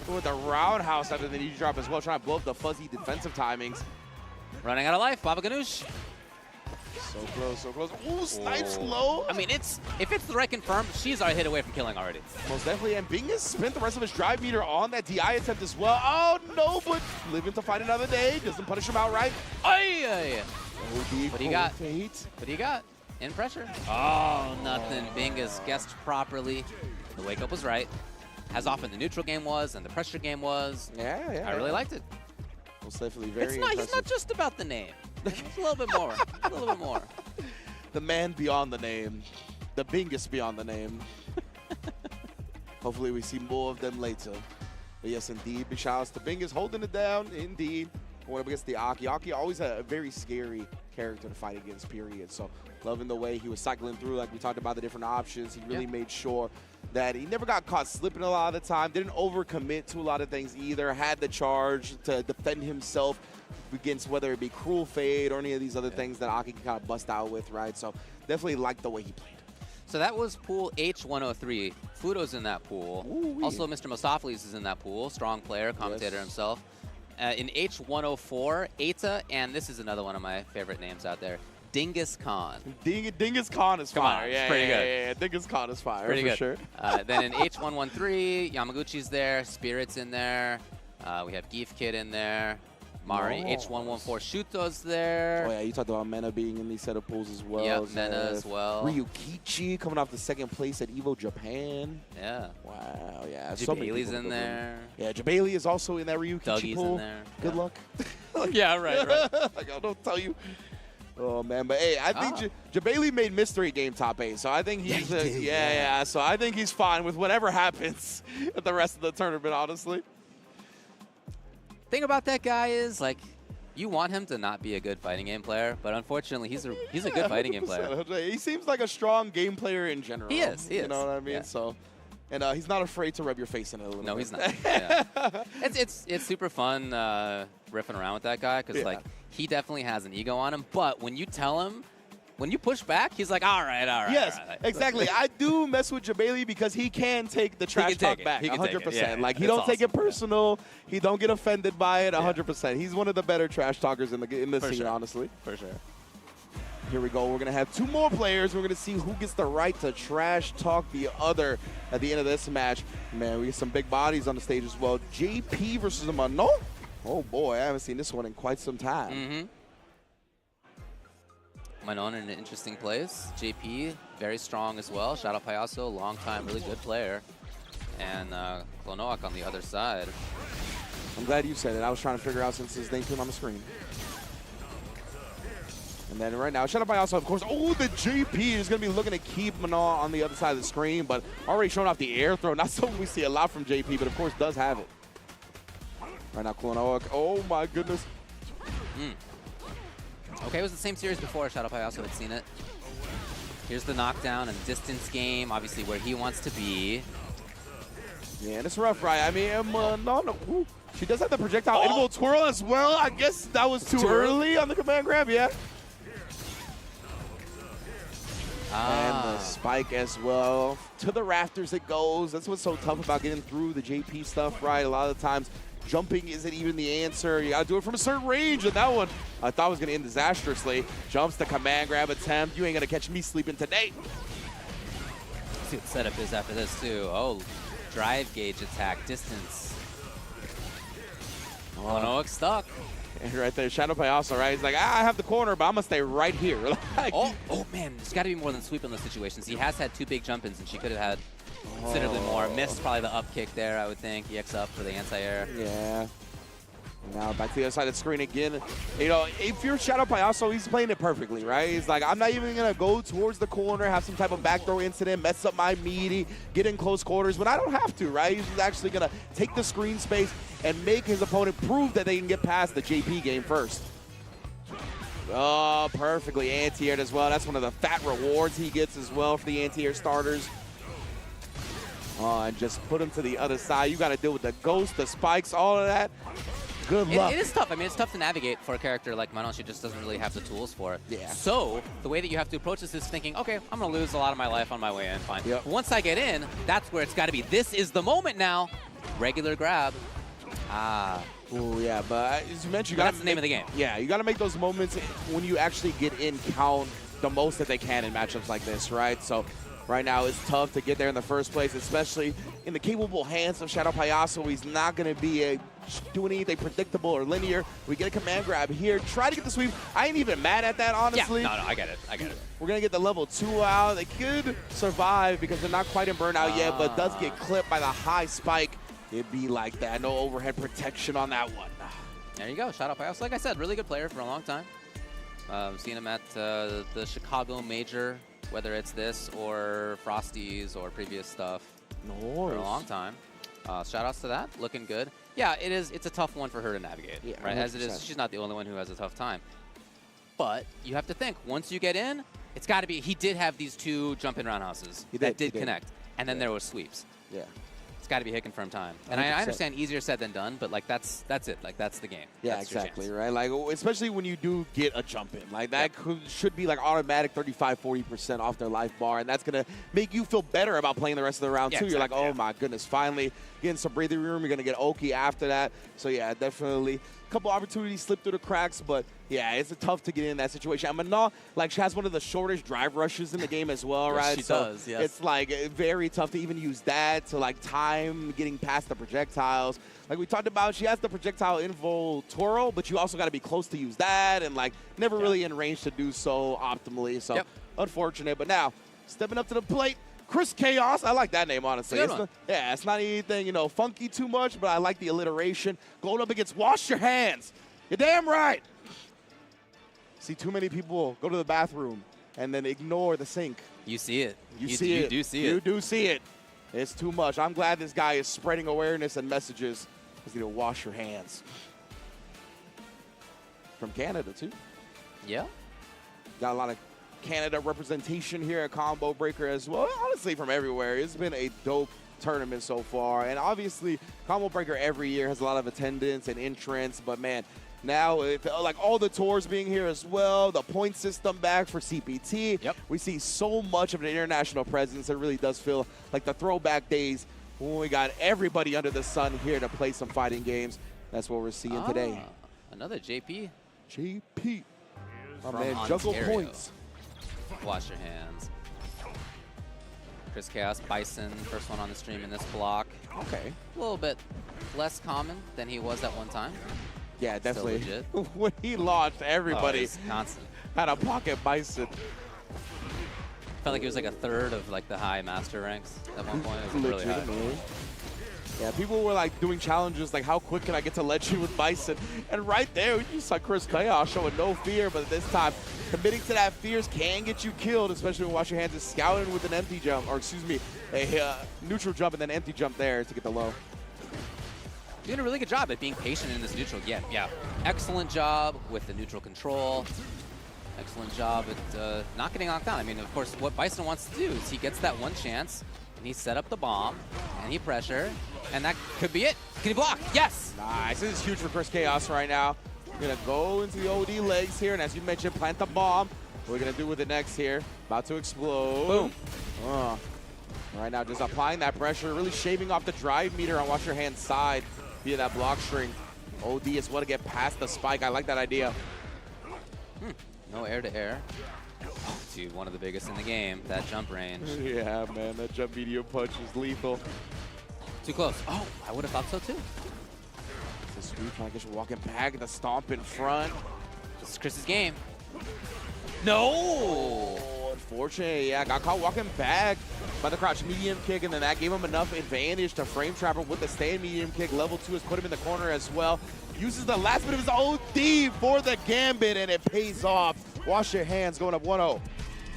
With the roundhouse after the knee drop as well, trying to blow up the fuzzy defensive timings. Running out of life, Baba Ganoush. So close, so close. Ooh, snipes low. I mean, if it's the right confirm, she's a hit away from killing already. Most definitely, and Bingus spent the rest of his drive meter on that DI attempt as well. Oh no, but living to fight another day. Doesn't punish him outright. Ay. What do you got? What do you got? In pressure. Oh, nothing. Bingus guessed properly. The wake up was right. As often the neutral game was and the pressure game was. Yeah. I really liked it. Most definitely very impressive. He's not just about the name. It's a little bit more. A little bit more. The man beyond the name. The Bingus beyond the name. Hopefully we see more of them later. But yes, indeed. Big shout outs to Bingus holding it down. Indeed. Going up against the Aki. Aki always a very scary character to fight against, period. So loving the way he was cycling through, like we talked about the different options. He really made sure that he never got caught slipping a lot of the time. Didn't overcommit to a lot of things either. Had the charge to defend himself against whether it be Cruel Fade or any of these other things that Aki can kind of bust out with, right? So definitely liked the way he played. So that was pool H103. Fudo's in that pool. Ooh-wee. Also, Mr. Mostopheles is in that pool. Strong player, commentator himself. In H104, Eita, and this is another one of my favorite names out there, Dingus Khan. Dingus Khan is fire. It's pretty good. Yeah. Dingus Khan is fire, pretty for good. sure. Then in H113, Yamaguchi's there, Spirit's in there. We have GeF Kid in there. Mari, H114, Shuto's there. Oh yeah, you talked about Mena being in these set of pools as well. Yep, Mena as well. Ryukichi coming off the second place at EVO Japan. Yeah. Wow, yeah. So Jabali's in there. Yeah, Jabali is also in that Ryukichi Dougie's pool. in there. Good luck. Yeah, right. Like, I don't tell you. Oh man, but hey, I think Jabali made Mystery Game top 8, so I think he's so I think he's fine with whatever happens at the rest of the tournament, honestly. Thing about that guy is, like, you want him to not be a good fighting game player, but unfortunately, he's a good fighting game player. He seems like a strong game player in general. He is. You know what I mean? Yeah. So, and he's not afraid to rub your face in it a little bit. No, he's not. Yeah. It's super fun riffing around with that guy because like he definitely has an ego on him. But when you tell him, when you push back, he's like, all right. Yes, all right. exactly. I do mess with Jabali because he can take the trash talk back 100%. Yeah, like he don't take it personal. He don't get offended by it 100%. He's one of the better trash talkers in the scene, honestly. For sure. Here we go. We're going to have 2 more players. We're going to see who gets the right to trash talk the other at the end of this match. Man, we get some big bodies on the stage as well. JP versus Manon. Oh, boy. I haven't seen this one in quite some time. Mm-hmm. Manon in an interesting place. JP, very strong as well. Shadow Payaso, long time, really good player. And Klonoak on the other side. I'm glad you said it. I was trying to figure out since his name came on the screen. And then right now, Shadow Payaso, of course. Oh, the JP is going to be looking to keep Manon on the other side of the screen, but already showing off the air throw. Not something we see a lot from JP, but of course does have it. Right now, Klonoak. Oh, my goodness. Okay, it was the same series before. Shadow Payaso had seen it. Here's the knockdown and distance game, obviously where he wants to be. Yeah, and it's rough, right? I mean, no. She does have the projectile interval twirl as well. I guess that was too early on the command grab, yeah. And the spike as well. To the rafters it goes. That's what's so tough about getting through the JP stuff, right? A lot of the times, jumping isn't even the answer. You gotta do it from a certain range, and that one I thought was gonna end disastrously. Jumps the command grab attempt. You ain't gonna catch me sleeping today. Let's see what the setup is after this too. Oh, drive gauge attack, distance. Klonoak stuck. And right there, Shadow Payaso, right? He's like, I have the corner, but I'm gonna stay right here. Like, oh man, there's gotta be more than sweep in those situations. He has had 2 big jump-ins, and she could have had considerably more. Missed probably the up kick there, I would think. EX up for the anti-air. Yeah. Now back to the other side of the screen again. You know, if you're Shadow Payaso, he's playing it perfectly, right? He's like, I'm not even going to go towards the corner, have some type of backdoor incident, mess up my meaty, get in close quarters, but I don't have to, right? He's actually going to take the screen space and make his opponent prove that they can get past the JP game first. Oh, perfectly anti-aired as well. That's one of the fat rewards he gets as well for the anti-air starters. Oh, and just put him to the other side. You got to deal with the ghost, the spikes, all of that. Good luck. It is tough. I mean, it's tough to navigate for a character like Manon. She just doesn't really have the tools for it. Yeah. So the way that you have to approach this is thinking, okay, I'm going to lose a lot of my life on my way in. Fine. Yep. Once I get in, that's where it's got to be. This is the moment now. Regular grab. Oh yeah, but as you mentioned, that's the name of the game. Yeah, you got to make those moments when you actually get in count the most that they can in matchups like this, right? So right now it's tough to get there in the first place, especially in the capable hands of Shadow Payaso. He's not going to be doing anything predictable or linear. We get a command grab here. Try to get the sweep. I ain't even mad at that, honestly. Yeah, no, I get it. I get it. We're going to get the level 2 out. They could survive because they're not quite in burnout yet, but does get clipped by the high spike. It'd be like that. No overhead protection on that one. There you go. Shadow Payaso. Like I said, really good player for a long time. Seen him at the Chicago Major, whether it's this or Frosties or previous stuff for a long time. Shout outs to that. Looking good. Yeah, it's a tough one for her to navigate. Yeah, right? 100%. As it is, she's not the only one who has a tough time. But you have to think, once you get in, it's got to be, he did have these 2 jump-in roundhouses that did connect. And then there was sweeps. Yeah. It's got to be hit confirmed time. And I understand easier said than done, but like that's it. Like that's the game. Yeah, that's exactly, right? Like especially when you do get a jump in. Like that should be like automatic 35-40% off their life bar, and that's going to make you feel better about playing the rest of the round too. Exactly, you're like, oh my goodness, finally getting some breathing room. You're going to get Oki after that. So yeah, definitely a couple opportunities slip through the cracks, but yeah, it's tough to get in that situation. And Mana, like, she has one of the shortest drive rushes in the game as well, right? She does, yes. It's like very tough to even use that to like time getting past the projectiles. Like we talked about, she has the projectile invo Toro, but you also got to be close to use that and like never really in range to do so optimally. So unfortunate, but now stepping up to the plate, Chris Chaos. I like that name, honestly. It's not anything, you know, funky too much, but I like the alliteration. Going up against Wash Your Hands. You're damn right. See too many people go to the bathroom and then ignore the sink. You see it. You see it. You do see it. You do see it. It's too much. I'm glad this guy is spreading awareness and messages. He's going to wash your hands. From Canada, too. Yeah. Got a lot of Canada representation here at Combo Breaker as well. Honestly, from everywhere. It's been a dope tournament so far. And obviously, Combo Breaker every year has a lot of attendance and entrance. But, man, now, like all the tours being here as well, the point system back for CPT. Yep. We see so much of an international presence. It really does feel like the throwback days when we got everybody under the sun here to play some fighting games. That's what we're seeing today. Another JP. JP. My From man, Ontario. juggle points. Wash your hands. Chris Chaos, Bison, first one on the stream in this block. Okay. A little bit less common than he was at one time. Yeah, definitely. Still legit. When he launched, everybody constant. had a pocket Bison. Felt like it was like a third of like the high master ranks at one point. It was really high. Yeah, people were like doing challenges like, how quick can I get to Legend with Bison? And right there, you saw Chris Chaos showing no fear, but this time, committing to that fears can get you killed, especially when Wash Your Hands is scouting with an empty jump, or excuse me, a neutral jump and then empty jump there to get the low. Doing a really good job at being patient in this neutral. Yeah. Excellent job with the neutral control. Excellent job at not getting knocked down. I mean, of course, what Bison wants to do is he gets that one chance, and he set up the bomb, and he pressure, and that could be it. Can he block? Yes! Nice. This is huge for Chris Chaos right now. We're going to go into the OD legs here, and as you mentioned, plant the bomb. What we're going to do with it next here. About to explode. Boom. Right now, just applying that pressure, really shaving off the drive meter on Wash Your Hands' side via that block string. OD is what to get past the spike. I like that idea. No air to air. Dude, one of the biggest in the game, that jump range. Yeah, man, that jump medium punch is lethal. Too close. Oh, I would have thought so too. It's a sweep, trying to get you walking back, the stomp in front. This is Chris's game. No! Oh, unfortunate, yeah, got caught walking back by the crouch medium kick, and then that gave him enough advantage to frame trap him with the stand medium kick. Level 2 has put him in the corner as well. Uses the last bit of his OD for the gambit, and it pays off. Wash Your Hands going up 1-0.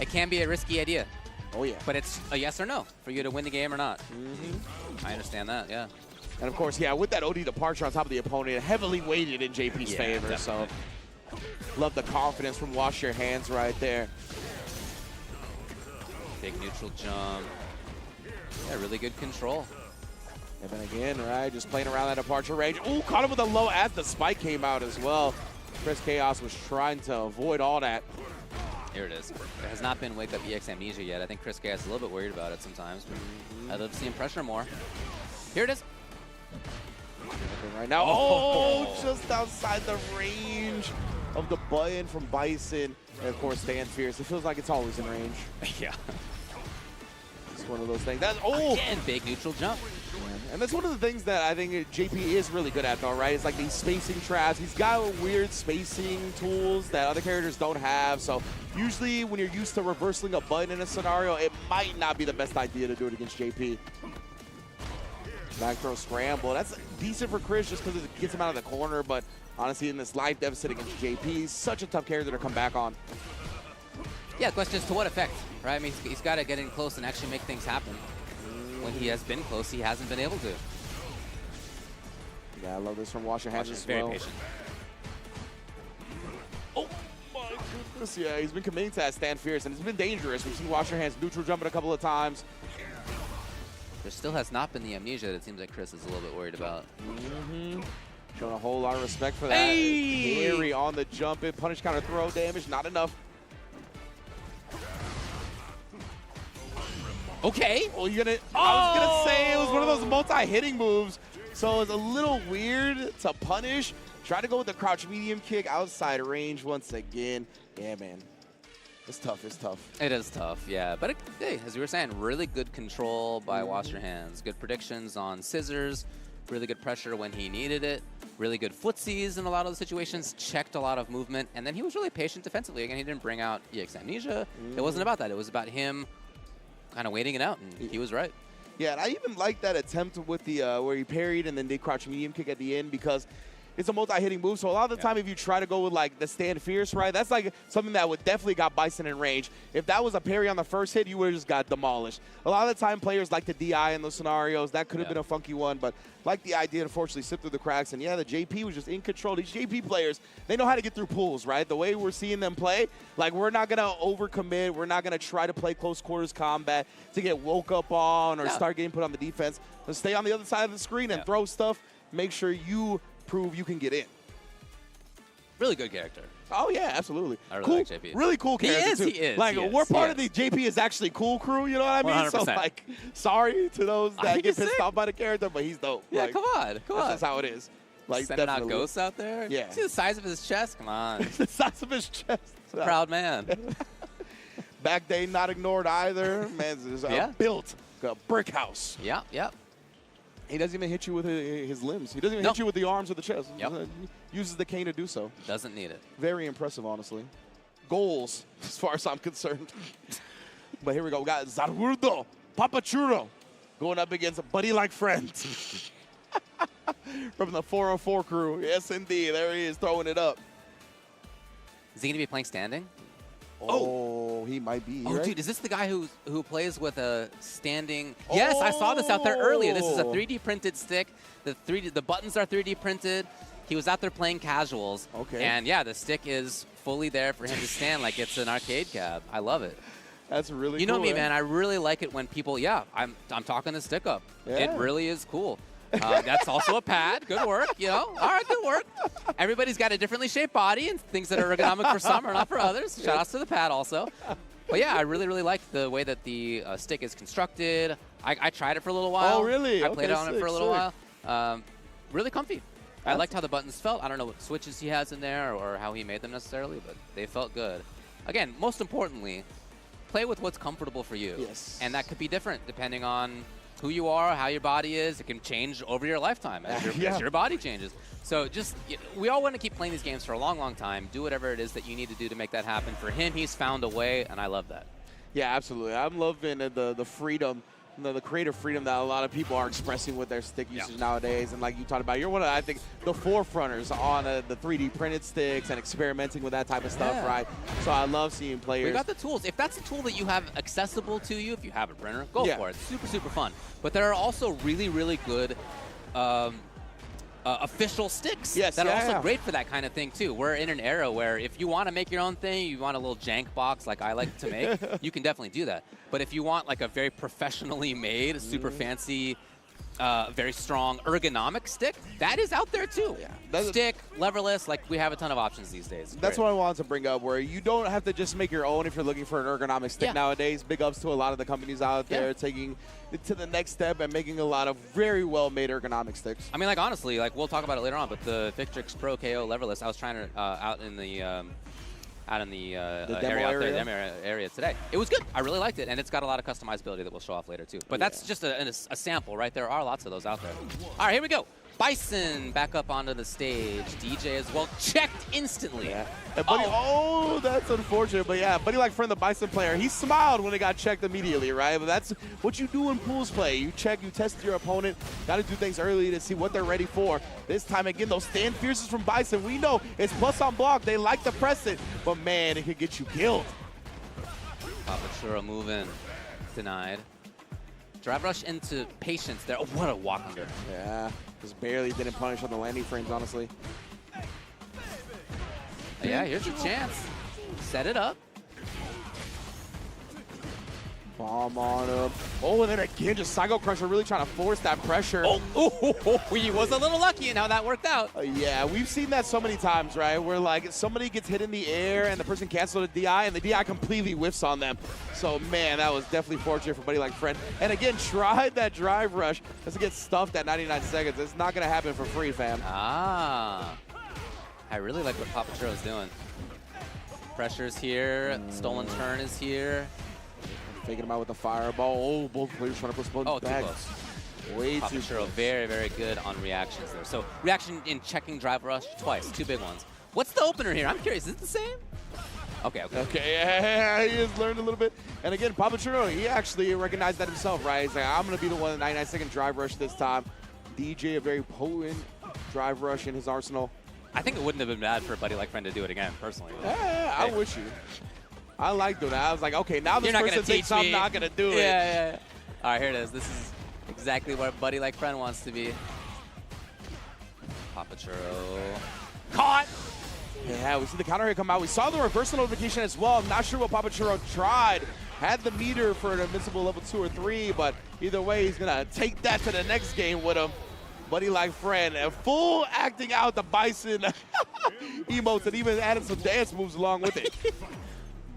It can be a risky idea. Oh, yeah. But it's a yes or no for you to win the game or not. I understand that, yeah. And, of course, yeah, with that OD departure on top of the opponent, heavily weighted in JP's favor. Definitely. So, love the confidence from Wash Your Hands right there. Big neutral jump. Yeah, really good control. And then again, right, just playing around that departure range. Ooh, caught him with a low as the spike came out as well. Chris Chaos was trying to avoid all that. Here it is. There has not been Wake Up EX Amnesia yet. I think Chris Chaos is a little bit worried about it sometimes. I'd love to see him pressure more. Here it is. Right now, oh, just outside the range. of the button from Bison, and of course Stand Fierce. It feels like it's always in range. Yeah. It's one of those things. That's, oh! Again, big neutral jump. And that's one of the things that I think JP is really good at, though, right? It's like these spacing traps. He's got weird spacing tools that other characters don't have. So usually when you're used to reversing a button in a scenario, it might not be the best idea to do it against JP. Back throw scramble. That's decent for Chris just because it gets him out of the corner. But honestly, in this life deficit against JP, he's such a tough character to come back on. Yeah, the question is to what effect, right? I mean, he's got to get in close and actually make things happen. When he has been close, he hasn't been able to. Yeah, I love this from Wash Your Hands as well. Very patient. Oh my goodness, yeah, he's been committing to that Stand Fierce, and it's been dangerous. We've seen Wash Your Hands neutral jumping a couple of times. There still has not been the amnesia that it seems like Chris is a little bit worried about. Showing a whole lot of respect for that. Hey! Harry on the jump in, punish counter throw damage, not enough. Okay. Well, I was gonna say it was one of those multi-hitting moves, so it's a little weird to punish. Try to go with the crouch medium kick outside range once again. Yeah, man. It's tough, it's tough. It is tough, yeah. But hey, as you were saying, really good control by Wash Your Hands. Good predictions on scissors. Really good pressure when he needed it. Really good footsies in a lot of the situations. Checked a lot of movement. And then he was really patient defensively. Again, he didn't bring out EX Amnesia. It wasn't about that. It was about him kind of waiting it out, and he was right. Yeah, and I even like that attempt with the where he parried and then did crouch medium kick at the end because it's a multi-hitting move. So a lot of the time, if you try to go with like the Stand Fierce, right, that's like something that would definitely got Bison in range. If that was a parry on the first hit, you would have just got demolished. A lot of the time, players like to DI in those scenarios. That could have been a funky one, but like the idea to unfortunately slip through the cracks. And yeah, the JP was just in control. These JP players, they know how to get through pools, right? The way we're seeing them play, like we're not going to overcommit. We're not going to try to play close quarters combat to get woke up on or start getting put on the defense. Let's stay on the other side of the screen and throw stuff. Make sure you prove you can get in. Really good character. Oh, yeah, absolutely. I really cool, like JP. Really cool character, too. He is. Like, we're part of the JP is actually cool crew, you know what I mean? 100%. So, like, sorry to those that get pissed off by the character, but he's dope. Yeah, like, come on. That's just how it is. Like, sending out ghosts out there? Yeah. See the size of his chest? Come on. The size of his chest. Proud man. Back day not ignored either. Man, is built a brick house. Yeah, yep. He doesn't even hit you with his limbs. He doesn't even hit you with the arms or the chest. Yep. Uses the cane to do so. Doesn't need it. Very impressive, honestly. Goals, as far as I'm concerned. But here we go. We got Zarurdo Papachuro going up against a buddy like friend. From the 404 crew. Yes, indeed. There he is throwing it up. Is he going to be playing standing? Oh, he might be. Oh, right? dude, is this the guy who plays with a standing? Yes, I saw this out there earlier. This is a 3D printed stick. The buttons are 3D printed. He was out there playing casuals. Okay. And yeah, the stick is fully there for him to stand like it's an arcade cab. I love it. That's really cool. You know me, man. I really like it when people, I'm talking the stick up. Yeah. It really is cool. That's also a pad. Good work, you know. All right, good work. Everybody's got a differently shaped body and things that are ergonomic for some are not for others. Shout outs to the pad also. But yeah, I really, really like the way that the stick is constructed. I tried it for a little while. Oh, really? I played Okay, on it for a little sick. while. Really comfy. I liked how the buttons felt. I don't know what switches he has in there or how he made them necessarily, but they felt good. Again, most importantly, play with what's comfortable for you. Yes. And that could be different depending on who you are, how your body is. It can change over your lifetime as your body changes. So just, we all want to keep playing these games for a long, long time. Do whatever it is that you need to do to make that happen. For him, he's found a way, and I love that. Yeah, absolutely. I'm loving the freedom, the creative freedom that a lot of people are expressing with their stick usage nowadays. And like you talked about, you're one of, I think, the forefronters on the 3D printed sticks and experimenting with that type of stuff, right? So I love seeing players. We've got the tools. If that's a tool that you have accessible to you, if you have a printer, go for it. Super, super fun. But there are also really, really good official sticks that are also great for that kind of thing too. We're in an era where if you want to make your own thing, you want a little jank box like I like to make, you can definitely do that. But if you want like a very professionally made, super fancy very strong ergonomic stick. That is out there too. Yeah. Stick, leverless, like we have a ton of options these days. That's Great. what I wanted to bring up, where you don't have to just make your own if you're looking for an ergonomic stick nowadays. Big ups to a lot of the companies out there taking it to the next step and making a lot of very well-made ergonomic sticks. I mean, like, honestly, like, we'll talk about it later on, but the Victrix Pro KO leverless, I was trying to, out in the area today. It was good. I really liked it, and it's got a lot of customizability that we'll show off later, too. But that's just a sample, right? There are lots of those out there. All right, here we go. Bison back up onto the stage. DJ as well, checked instantly. Yeah. And Buddy, oh, that's unfortunate. But yeah, Buddy like friend, the Bison player, he smiled when it got checked immediately, right? But that's what you do in pools play. You check, you test your opponent. Got to do things early to see what they're ready for. This time again, those stand fierces from Bison. We know it's plus on block. They like to press it, but man, it could get you killed. Papachura moving, denied. Drive rush into patience there. Oh, what a walk under. Yeah, just barely didn't punish on the landing frames, honestly. Yeah, here's your chance. Set it up. Bomb on him. Oh, and then again, just Psycho Crusher really trying to force that pressure. Oh, he was a little lucky in how that worked out. Yeah, we've seen that so many times, right? Where like somebody gets hit in the air and the person cancels the DI and the DI completely whiffs on them. So man, that was definitely fortunate for Buddy like friend. And again, tried that drive rush. Doesn't get stuffed at 99 seconds. It's not gonna happen for free, fam. Ah. I really like what Papachuro's doing. Pressure's here. Stolen turn is here. Taking him out with the fireball. Oh, both players trying to postpone back. Too close. Way too Papachuro close. very, very good on reactions there. So reaction in checking drive rush twice, 2 big ones. What's the opener here? I'm curious. Is it the same? Okay. Okay, yeah, he has learned a little bit. And again, Papachuro, he actually recognized that himself, right? He's like, I'm going to be the one in 99-second drive rush this time. DJ, a very potent drive rush in his arsenal. I think it wouldn't have been bad for a buddy like friend to do it again, personally. Yeah, I wish you. I like doing that. I was like, okay, now this person thinks I'm not going to do it. Yeah. All right, here it is. This is exactly where buddy like friend wants to be. Papachuro. Caught! Yeah, we see the counter hit come out. We saw the reversal notification as well. I'm not sure what Papachuro tried. Had the meter for an invincible level 2 or 3, but either way, he's going to take that to the next game with him. Buddy like friend, and full acting out the Bison emotes and even added some dance moves along with it.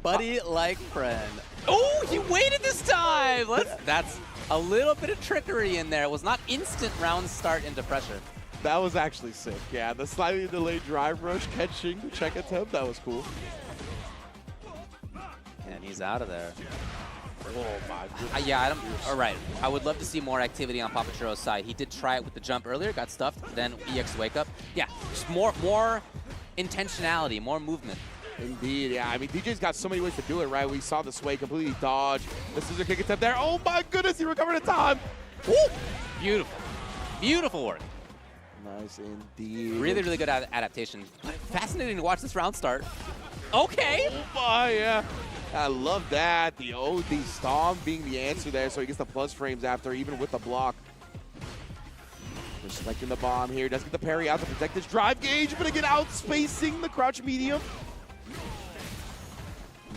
Buddy like friend. Oh, he waited this time. That's a little bit of trickery in there. It was not instant round start into pressure. That was actually sick. Yeah, the slightly delayed drive rush catching the check attempt, that was cool. And he's out of there. Oh my goodness. Yeah, all right. I would love to see more activity on Papachuro's side. He did try it with the jump earlier, got stuffed, then EX wake up. Yeah, just more intentionality, more movement. Indeed, yeah. I mean, DJ's got so many ways to do it, right? We saw the sway completely dodge. The scissor kick attempt there. Oh my goodness, he recovered in time. Woo! Beautiful. Beautiful work. Nice indeed. Really, really good adaptation. Fascinating to watch this round start. Okay. Oh my, yeah. I love that. The OD Stomp being the answer there, so he gets the plus frames after, even with the block. We're selecting the bomb here. Does get the parry out to protect his drive gauge, but again, outspacing the crouch medium.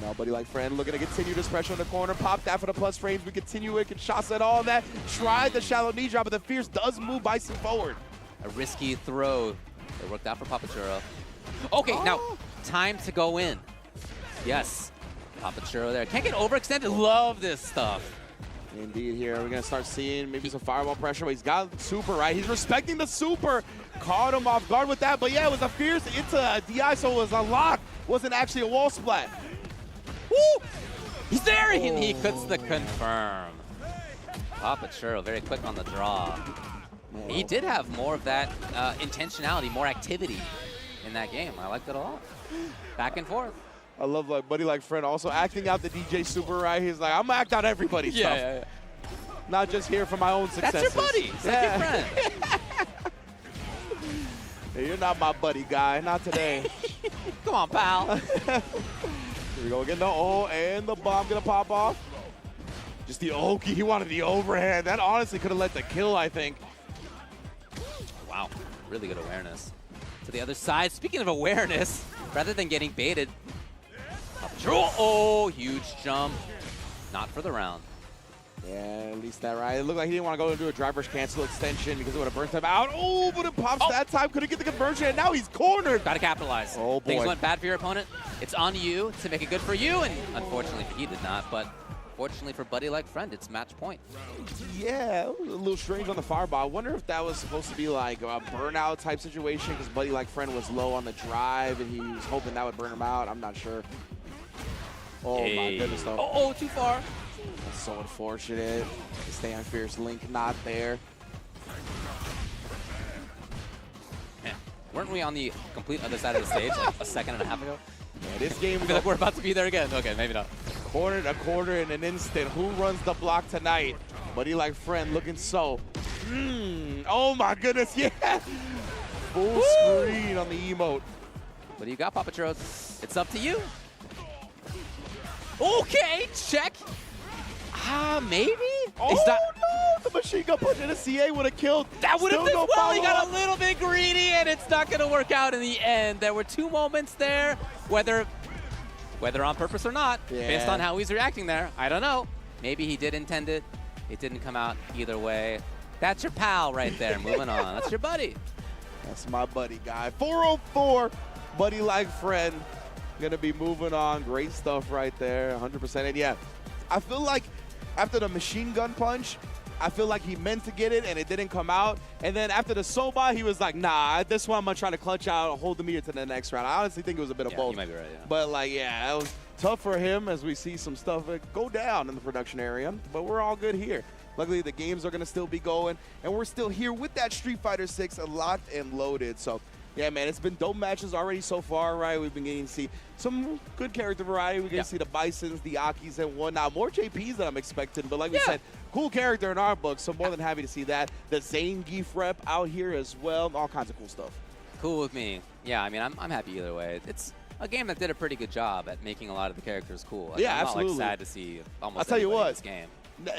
Now, buddy like friend looking to continue this pressure in the corner. Pop that for the plus frames. We continue it. Can shots at all that. Tried the shallow knee drop, but the Fierce does move Bison forward. A risky throw. It worked out for Papachuro. Okay, now time to go in. Yes. Papachuro there. Can't get overextended. Love this stuff. Indeed, here we're going to start seeing maybe some fireball pressure, but he's got super, right? He's respecting the super. Caught him off guard with that, but yeah, it was a Fierce into a DI, so it was a lock. Wasn't actually a wall splat. Woo! He's there! He cuts the confirm. Papachuro very quick on the draw. He did have more of that intentionality, more activity in that game. I liked it a lot. Back and forth. I love like buddy like friend also acting out the DJ super, right? He's like, I'm gonna act out everybody's stuff. Yeah. Not just here for my own successes. That's your buddy. It's like your friend. Hey, you're not my buddy, guy. Not today. Come on, pal. Here we go again. And the bomb gonna pop off. Just the Oki. He wanted the overhand. That honestly could have led the kill, I think. Wow. Really good awareness. To the other side. Speaking of awareness, rather than getting baited. Oh, huge jump. Not for the round. Yeah, at least that right. It looked like he didn't want to go and do a driver's cancel extension because it would have burnt him out. Oh, but it pops that time. Couldn't get the conversion, and now he's cornered. Gotta capitalize. Oh, boy. Things went bad for your opponent. It's on you to make it good for you, and unfortunately he did not, but fortunately for Buddy Like Friend, it's match point. Yeah, it was a little strange on the fireball. I wonder if that was supposed to be like a burnout type situation because Buddy Like Friend was low on the drive, and he was hoping that would burn him out. I'm not sure. Oh, my goodness, though. Oh, too far. That's so unfortunate. The Stay on Fierce Link not there. Man, weren't we on the complete other side of the stage like a second and a half ago? Yeah, this game I feel like we're about to be there again. Okay, maybe not. Cornered a quarter in an instant. Who runs the block tonight? Buddy Like Friend looking so. Oh my goodness, yeah. Full screen on the emote. What do you got, Papa Churros? It's up to you. Okay, check. Maybe? Oh, no! The machine gun punch in a CA would have killed. That would have Still been no well. He got a follow-up. little bit greedy, and it's not going to work out in the end. There were 2 moments there, whether on purpose or not, based on how he's reacting there. I don't know. Maybe he did intend it. It didn't come out either way. That's your pal right there. Moving on. That's your buddy. That's my buddy, guy. 404, Buddy Like Friend. Gonna be moving on. Great stuff right there, 100%. And yeah, I feel like after the machine gun punch, I feel like he meant to get it and it didn't come out. And then after the Soba, he was like, nah, this one I'm gonna try to clutch out, hold the meter to the next round. I honestly think it was a bit of both. You might be right, yeah. But like, yeah, that was tough for him as we see some stuff go down in the production area. But we're all good here. Luckily, the games are gonna still be going, and we're still here with that Street Fighter 6 locked and loaded. So yeah, man, it's been dope matches already so far, right? We've been getting to see some good character variety. We get to see the Bisons, the Akis, and whatnot. More JPs than I'm expecting, but like we said, cool character in our book, so more than happy to see that. The Zangief rep out here as well. All kinds of cool stuff. Cool with me. Yeah, I mean, I'm happy either way. It's a game that did a pretty good job at making a lot of the characters cool. Like, Yeah, I'm absolutely. not like sad to see almost I'll tell you everybody in what. this game.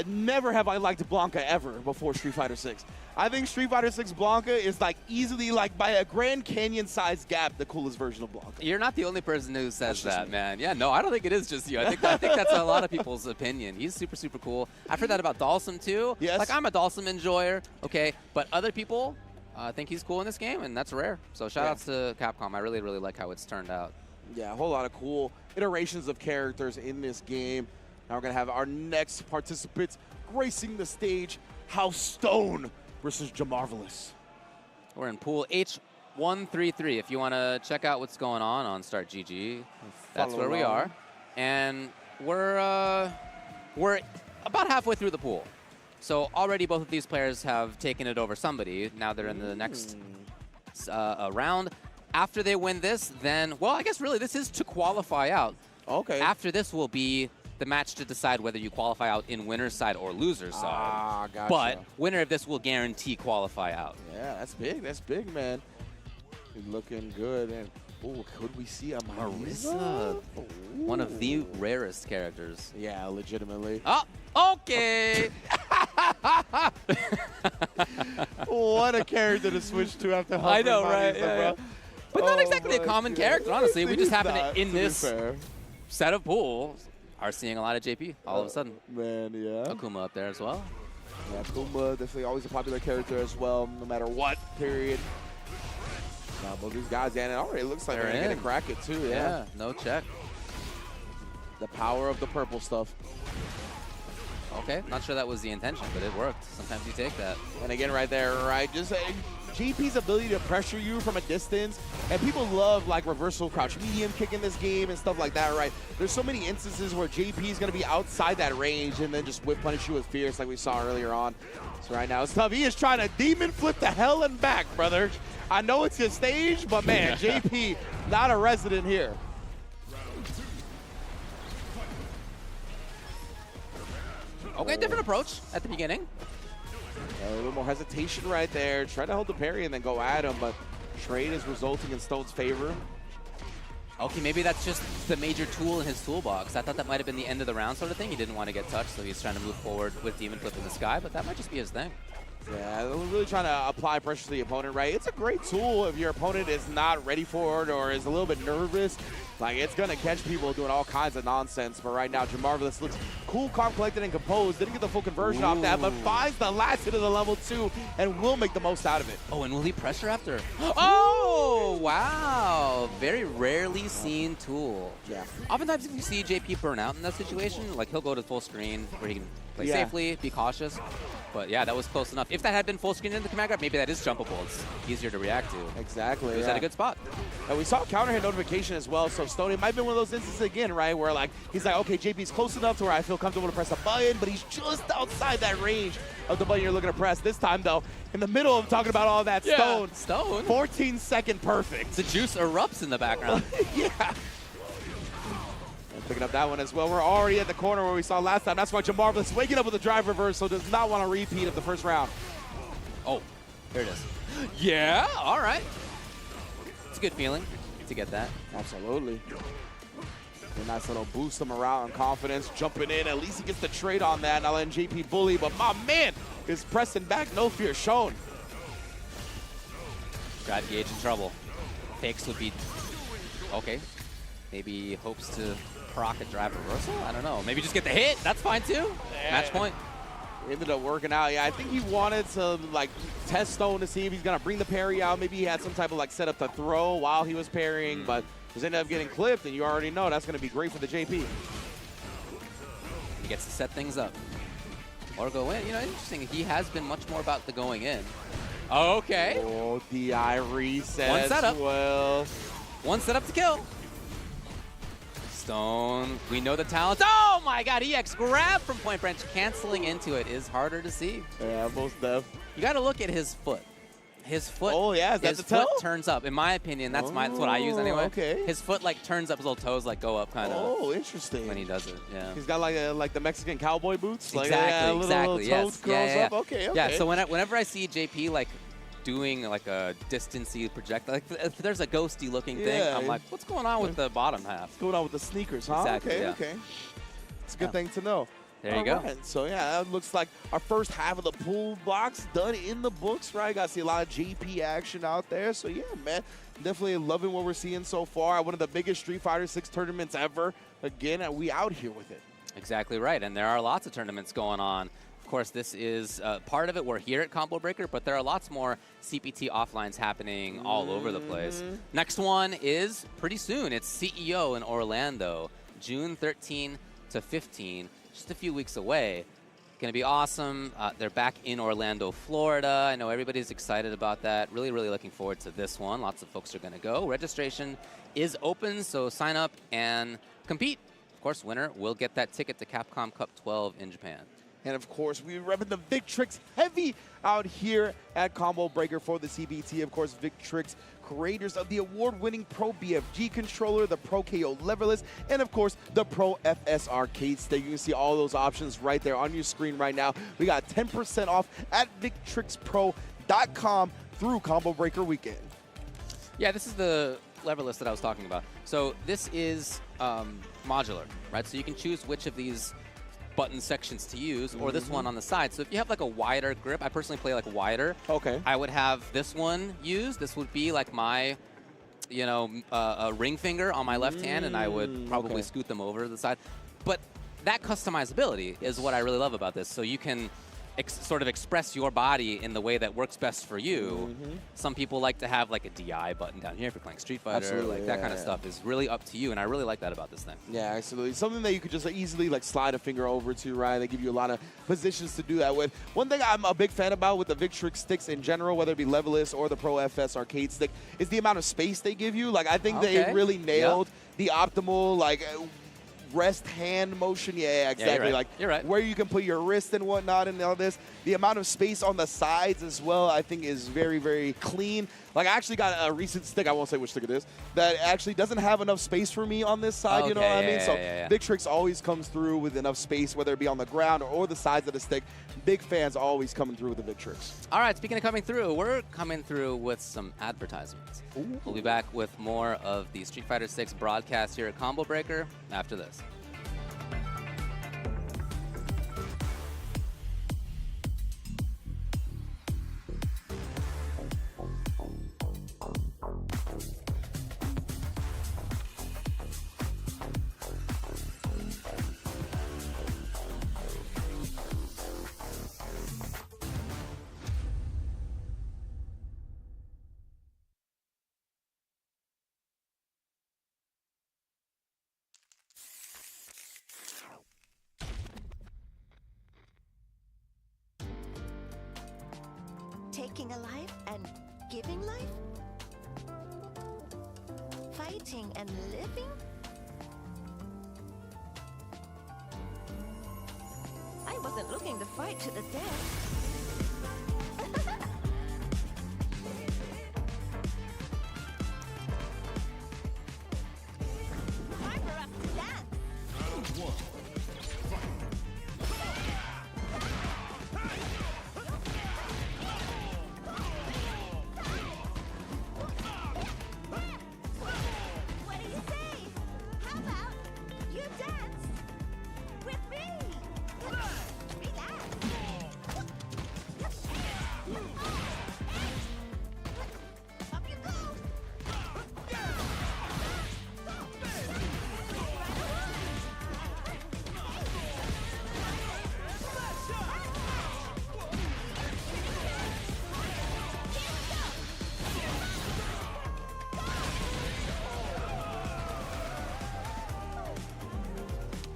Never have I liked Blanca ever before Street Fighter 6. I think Street Fighter 6 Blanca is like easily like by a Grand Canyon sized gap the coolest version of Blanca. You're not the only person who says That's just that, me. man. Yeah, no, I don't think it is just you. I think that's a lot of people's opinion. He's super, super cool. I've heard that about Dalsum too. Yes. Like, I'm a Dalsum enjoyer, okay, but other people think he's cool in this game, and that's rare. So shout outs to Capcom. I really, really like how it's turned out. Yeah, a whole lot of cool iterations of characters in this game. Now we're going to have our next participants gracing the stage, House Stone versus Jamarvelous. We're in pool H133. If you want to check out what's going on Start GG, that's Follow where we along. are. And we're about halfway through the pool. So already both of these players have taken it over somebody. Now they're in the next round. After they win this, then, well, I guess really this is to qualify out. Okay. After this will be the match to decide whether you qualify out in winner's side or loser's side. Ah, gotcha. But winner of this will guarantee qualify out. Yeah, that's big. That's big, man. He's looking good. And oh, could we see a Marissa? One of the rarest characters. Yeah, legitimately. Oh, okay. What a character to switch to after I know, Marisa, right? bro. Yeah. But not exactly a my common God. character, honestly. We just He's happen not, to, in be this fair. set of pools, are seeing a lot of JP all of a sudden. Man, yeah. Akuma up there as well. Yeah, Kuma, definitely always a popular character as well, no matter what, period. Now, both these guys, and it already looks like they're going to crack it, too, yeah. No check. The power of the purple stuff. Okay, not sure that was the intention, but it worked. Sometimes you take that. And again, right there, right, just GP's ability to pressure you from a distance, and people love like reversal crouch medium kick in this game and stuff like that, right? There's so many instances where JP is going to be outside that range and then just whip punish you with fierce like we saw earlier on. So right now it's tough. He is trying to demon flip the hell and back, brother. I know it's his stage, but man, JP not a resident here. Okay, different approach at the beginning. A little more hesitation right there. Try to hold the parry and then go at him, but trade is resulting in Stone's favor. Okay, maybe that's just the major tool in his toolbox. I thought that might have been the end of the round sort of thing. He didn't want to get touched, so he's trying to move forward with Demon Flip in the sky, but that might just be his thing. Yeah, they're really trying to apply pressure to the opponent, right? It's a great tool if your opponent is not ready for it or is a little bit nervous. Like, it's going to catch people doing all kinds of nonsense. But right now, Jamarvelous looks cool, calm, collected, and composed. Didn't get the full conversion off that, but finds the last hit of the level 2 and will make the most out of it. Oh, and will he pressure after? Oh, wow. Very rarely seen tool. Yeah. Oftentimes, if you see JP burn out in that situation, like, he'll go to full screen where he can play safely, be cautious. But yeah, that was close enough. If that had been full screen in the command grab, maybe that is jumpable. It's easier to react to. Exactly. He was at a good spot. And we saw counter hit notification as well, so Stoney might have been one of those instances again, right, where like he's like, okay, JP's close enough to where I feel comfortable to press a button, but he's just outside that range of the button you're looking to press. This time, though, in the middle of talking about all that, Stone. 14-second perfect. The juice erupts in the background. Yeah. Picking up that one as well. We're already at the corner where we saw last time. That's why Jamarvelous waking up with a drive reversal, does not want a repeat of the first round. Oh, there it is. Yeah, all right. It's a good feeling to get that. Absolutely. A nice little boost of morale and confidence. Jumping in, at least he gets the trade on that. Now letting JP bully, but my man is pressing back. No fear shown. Drive gauge in trouble. Fakes would be okay. Maybe hopes to proc a drive reversal? I don't know. Maybe just get the hit. That's fine too. Yeah. Match point. Ended up working out. Yeah, I think he wanted to like test Stone to see if he's gonna bring the parry out. Maybe he had some type of like setup to throw while he was parrying, but just ended up getting clipped, and you already know that's gonna be great for the JP. He gets to set things up or go in. You know, interesting. He has been much more about the going in. Okay. Oh, DI reset. One setup. Well, one setup to kill. Stone, we know the talent. Oh my god, EX grab from Point Branch, canceling into it is harder to see. Yeah, most def. You got to look at his foot. His foot, oh yeah, is that his the foot toe? Turns up. In my opinion, that's what I use anyway. Okay. His foot like turns up, his little toes like go up kind of. Oh, interesting. When he does it, yeah. He's got like the Mexican cowboy boots. Like, exactly, little toe yes. curls up. Okay. Yeah, so whenever I see JP like doing like a distance-y projectile, like if there's a ghosty looking thing, I'm like, what's going on with the bottom half? What's going on with the sneakers, huh? Exactly, okay. It's a good thing to know. There you go. Right. So yeah, that looks like our first half of the pool box done in the books, right? Got to see a lot of JP action out there. So yeah, man, definitely loving what we're seeing so far. One of the biggest Street Fighter 6 tournaments ever. Again, we out here with it. Exactly right, and there are lots of tournaments going on. Of course, this is part of it. We're here at Combo Breaker, but there are lots more CPT offlines happening all over the place. Next one is pretty soon. It's CEO in Orlando, June 13 to 15, just a few weeks away. Going to be awesome. They're back in Orlando, Florida. I know everybody's excited about that. Really, really looking forward to this one. Lots of folks are going to go. Registration is open, so sign up and compete. Of course, winner will get that ticket to Capcom Cup 12 in Japan. And of course, we're repping the Victrix heavy out here at Combo Breaker for the CBT. Of course, Victrix, creators of the award-winning Pro BFG controller, the Pro KO leverless, and of course, the Pro FS arcade stick. You can see all those options right there on your screen right now. We got 10% off at VictrixPro.com through Combo Breaker weekend. Yeah, this is the leverless that I was talking about. So this is modular, right? So you can choose which of these button sections to use, or this one on the side. So if you have like a wider grip, I personally play like wider. Okay. I would have this one used. This would be like my, you know, a ring finger on my left hand, and I would probably scoot them over to the side. But that customizability is what I really love about this. So you can sort of express your body in the way that works best for you. Some people like to have like a DI button down here if you're playing Street Fighter. Absolutely, like that kind of stuff is really up to you, and I really like that about this thing. Yeah, absolutely. Something that you could just easily like slide a finger over to, right? They give you a lot of positions to do that with. One thing I'm a big fan about with the Victrix sticks in general, whether it be leverless or the Pro FS arcade stick, is the amount of space they give you. Like I think they really nailed the optimal like rest hand motion. Yeah, exactly. Yeah, you're right. Where you can put your wrist and whatnot and all this. The amount of space on the sides as well, I think, is very, very clean. Like, I actually got a recent stick, I won't say which stick it is, that actually doesn't have enough space for me on this side, you know what I mean? So Victrix always comes through with enough space, whether it be on the ground or the sides of the stick. Big fans always coming through with the Victrix. All right, speaking of coming through, we're coming through with some advertisements. We'll be back with more of the Street Fighter 6 broadcast here at Combo Breaker after this. taking a life and giving life? Fighting and living? I wasn't looking to fight to the death. Time for us to dance. Round one. What do you say? How about you dance with me? Relax. Up you go.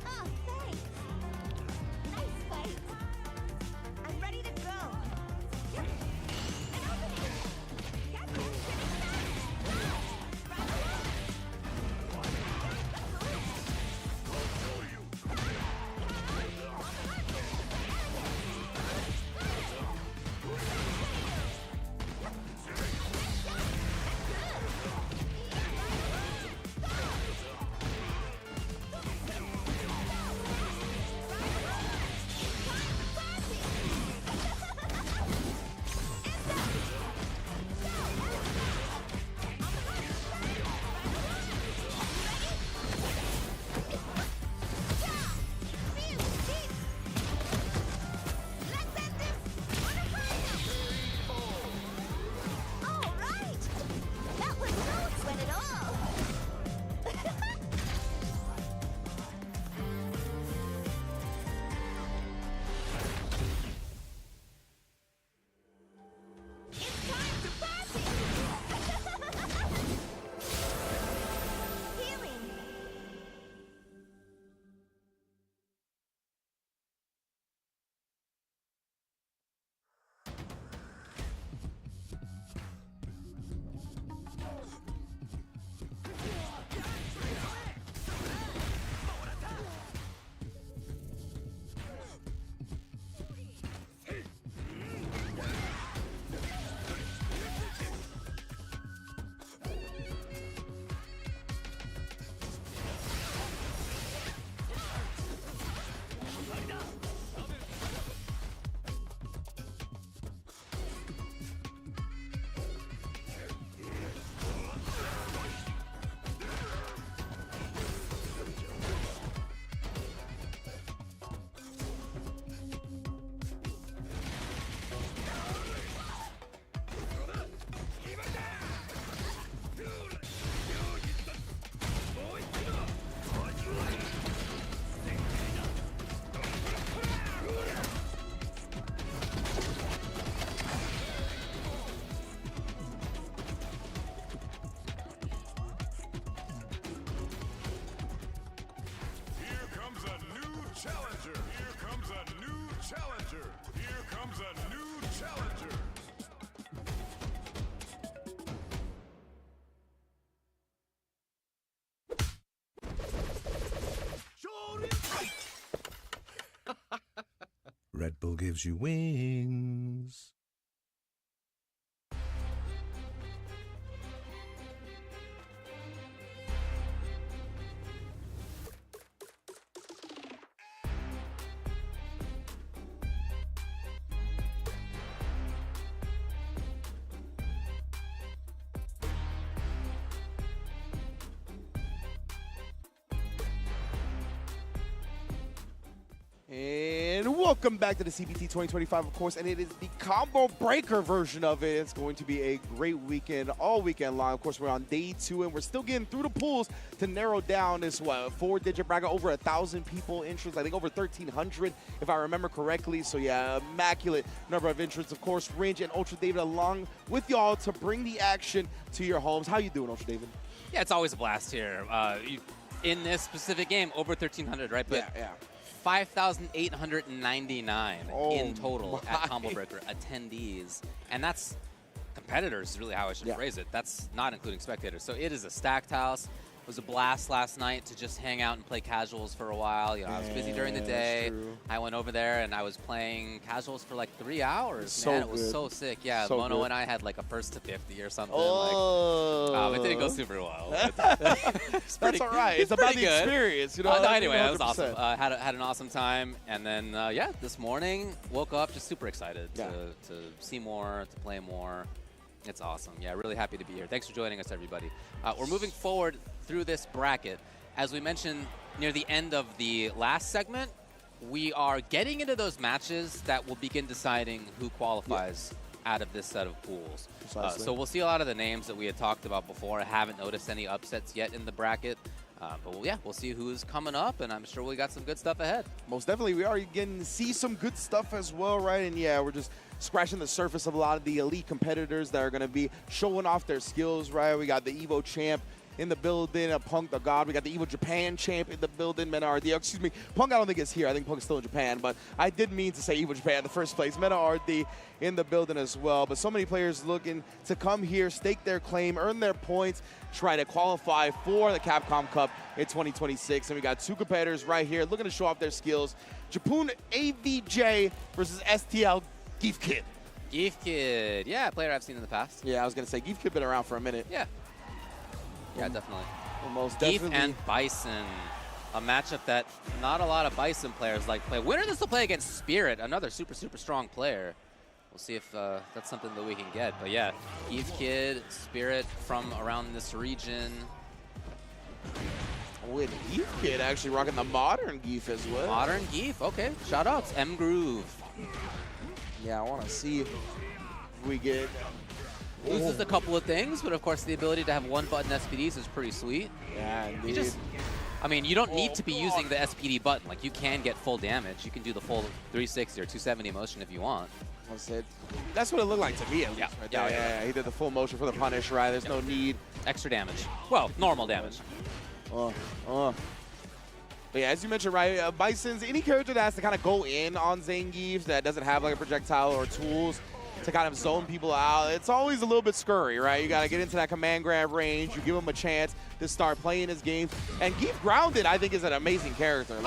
Oh, thanks. Nice fight. I'm ready to go. Yep. An opening. Capcom All right. That was no sweat at all. It's time to party. Healing. Here comes a new challenger. Here comes a new challenger. Here comes a new challenger. Red Bull gives you wings. And welcome back to the CPT 2025, of course, and it is the combo breaker version of it. It's going to be a great weekend, all weekend long. Of course, we're on day 2, and we're still getting through the pools to narrow down this 4-digit bracket. Over 1,000 people entrants, I think over 1,300, if I remember correctly. So yeah, immaculate number of entrants. Of course, Ringe and Ultra David along with y'all to bring the action to your homes. How you doing, Ultra David? Yeah, it's always a blast here. In this specific game, over 1,300, right? But yeah. 5,899 in total my. at Combo Breaker attendees. And that's competitors, is really how I should phrase it. That's not including spectators. So it is a stacked house. It was a blast last night to just hang out and play casuals for a while. You know, I was busy during the day. I went over there and I was playing casuals for like 3 hours. Man, it was so sick. Yeah, So Mono good. and I had like a first to 50 or something. Oh. It didn't go super well. That's all right. It's about the experience, you know. Anyway, it was 100%. awesome. Had an awesome time, and then yeah, this morning woke up just super excited to see more, to play more. It's awesome. Yeah, really happy to be here. Thanks for joining us, everybody. We're moving forward through this bracket. As we mentioned near the end of the last segment, we are getting into those matches that will begin deciding who qualifies out of this set of pools. So we'll see a lot of the names that we had talked about before. I haven't noticed any upsets yet in the bracket. But we'll see who's coming up, and I'm sure we got some good stuff ahead. Most definitely. We are getting to see some good stuff as well, right? And yeah, we're just scratching the surface of a lot of the elite competitors that are going to be showing off their skills, right? We got the Evo champ in the building, Punk the God. We got the Evo Japan champ in the building, Mena RD. Excuse me, Punk I don't think is here. I think Punk is still in Japan, but I did mean to say Evo Japan in the first place. Mena RD in the building as well. But so many players looking to come here, stake their claim, earn their points, try to qualify for the Capcom Cup in 2026. And we got two competitors right here looking to show off their skills. Japun AVJ versus STL GeF Kid. GeF Kid, yeah, a player I've seen in the past. Yeah, I was going to say, GeF Kid been around for a minute. Yeah. Yeah, definitely. Most GeF definitely. and Bison, a matchup that not a lot of Bison players like play. Winner this will play against Spirit, another super, super strong player. We'll see if that's something that we can get. But yeah, GeF Kid, Spirit from around this region. With GeF Kid actually rocking the modern GeF as well. Modern GeF, okay. Shout outs, M Groove. Yeah, I want to see if we get... Loses a couple of things, but of course the ability to have one-button SPDs is pretty sweet. Yeah, indeed. You don't need to be using the SPD button. Like, you can get full damage. You can do the full 360 or 270 motion if you want. That's what it looked like to me, at least. Right there. Yeah, he did the full motion for the punish, right? There's no need. Extra damage. Well, normal damage. But yeah, as you mentioned, right, Bison's, any character that has to kind of go in on Zangief that doesn't have like a projectile or tools to kind of zone people out, it's always a little bit scurry, right? You got to get into that command grab range. You give him a chance to start playing his game. And GeF Grounded, I think, is an amazing character.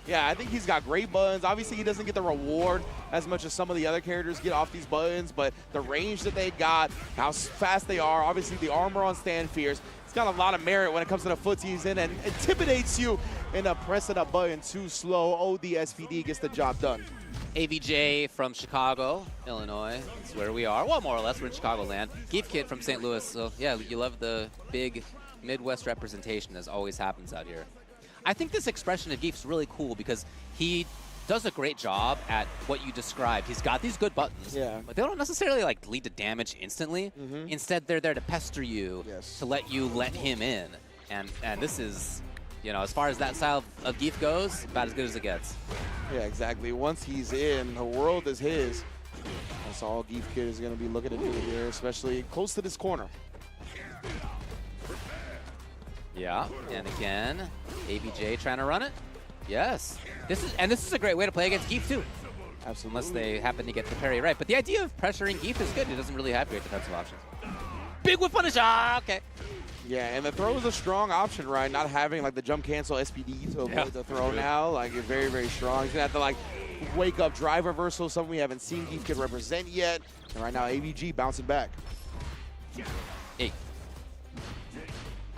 Yeah, I think he's got great buttons. Obviously, he doesn't get the reward as much as some of the other characters get off these buttons, but the range that they got, how fast they are, obviously the armor on Stand Fierce, it's got a lot of merit when it comes to the footsies in and intimidates you into pressing a button too slow. OD SPD gets the job done. AVJ from Chicago, Illinois. That's where we are. Well, more or less, we're in Chicagoland. GeF Kid from St. Louis. So, yeah, you love the big Midwest representation, as always happens out here. I think this expression of GeF's really cool because he does a great job at what you described. He's got these good buttons, but they don't necessarily like lead to damage instantly. Instead, they're there to pester you, to let you let him in. And this is, you know, as far as that style of GeF goes, about as good as it gets. Yeah, exactly. Once he's in, the world is his. That's all GeF Kid is going to be looking to do here, especially close to this corner. Yeah, and again, AVJ trying to run it. Yes. This is a great way to play against GeF too. Absolutely. Unless they happen to get the parry right. But the idea of pressuring GeF is good. He doesn't really have great defensive options. Big whip punish. Ah, okay. Yeah, and the throw is a strong option, right? Not having like the jump cancel SPD to avoid the throw now. Like, you're very, very strong. He's going to have to like wake up drive reversal, something we haven't seen GeF Kid represent yet. And right now, AVG bouncing back. Hey.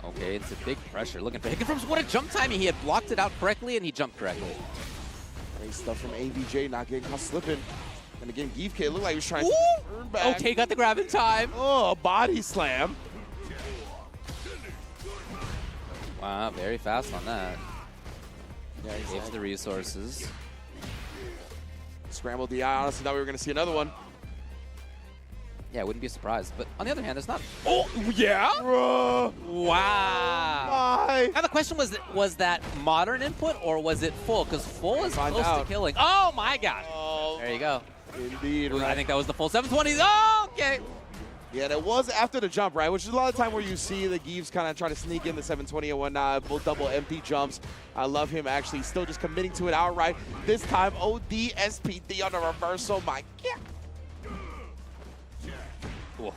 Okay, it's a big pressure. Looking for Hickey from what a jump timing. He had blocked it out correctly, and he jumped correctly. Great stuff from AVJ, not getting caught slipping. And again, GeF Kid looked like he was trying to turn back. Okay, got the grab in time. Oh, a body slam. Wow, very fast on that. Yeah, exactly. Saves the resources. Scrambled the eye. Honestly, thought we were going to see another one. Yeah, I wouldn't be surprised. But on the other hand, there's not. Oh, yeah? Wow. Why? Now the question was that modern input or was it full? Because full is close to killing. Oh my gosh. Oh, there you go. Indeed. Ooh, I think that was the full 720s. Oh, okay. Yeah, that was after the jump, right? Which is a lot of time where you see the GeFs kind of try to sneak in the 720 and whatnot, both double empty jumps. I love him actually still just committing to it outright. This time, OD SPD on the reversal. My God. Cool.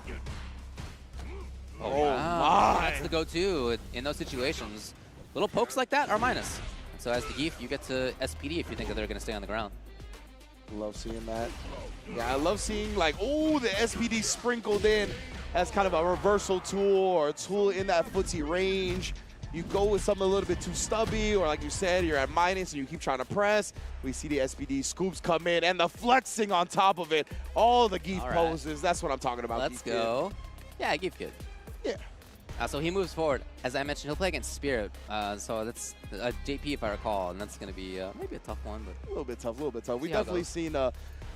Oh, wow. my. That's the go-to in those situations. Little pokes like that are minus. And so as the GeF, you get to SPD if you think that they're going to stay on the ground. Love seeing that. Yeah, I love seeing like, oh, the SPD sprinkled in as kind of a reversal tool or a tool in that footsie range. You go with something a little bit too stubby, or like you said, you're at minus and you keep trying to press. We see the SPD scoops come in and the flexing on top of it. All the GeF poses. That's what I'm talking about. Let's GeF go. Yeah, GeF Kid. Kid. Yeah. So he moves forward. As I mentioned, he'll play against Spirit. So that's a JP, if I recall, and that's going to be maybe a tough one. But A little bit tough, a little bit tough. We've how it definitely goes. seen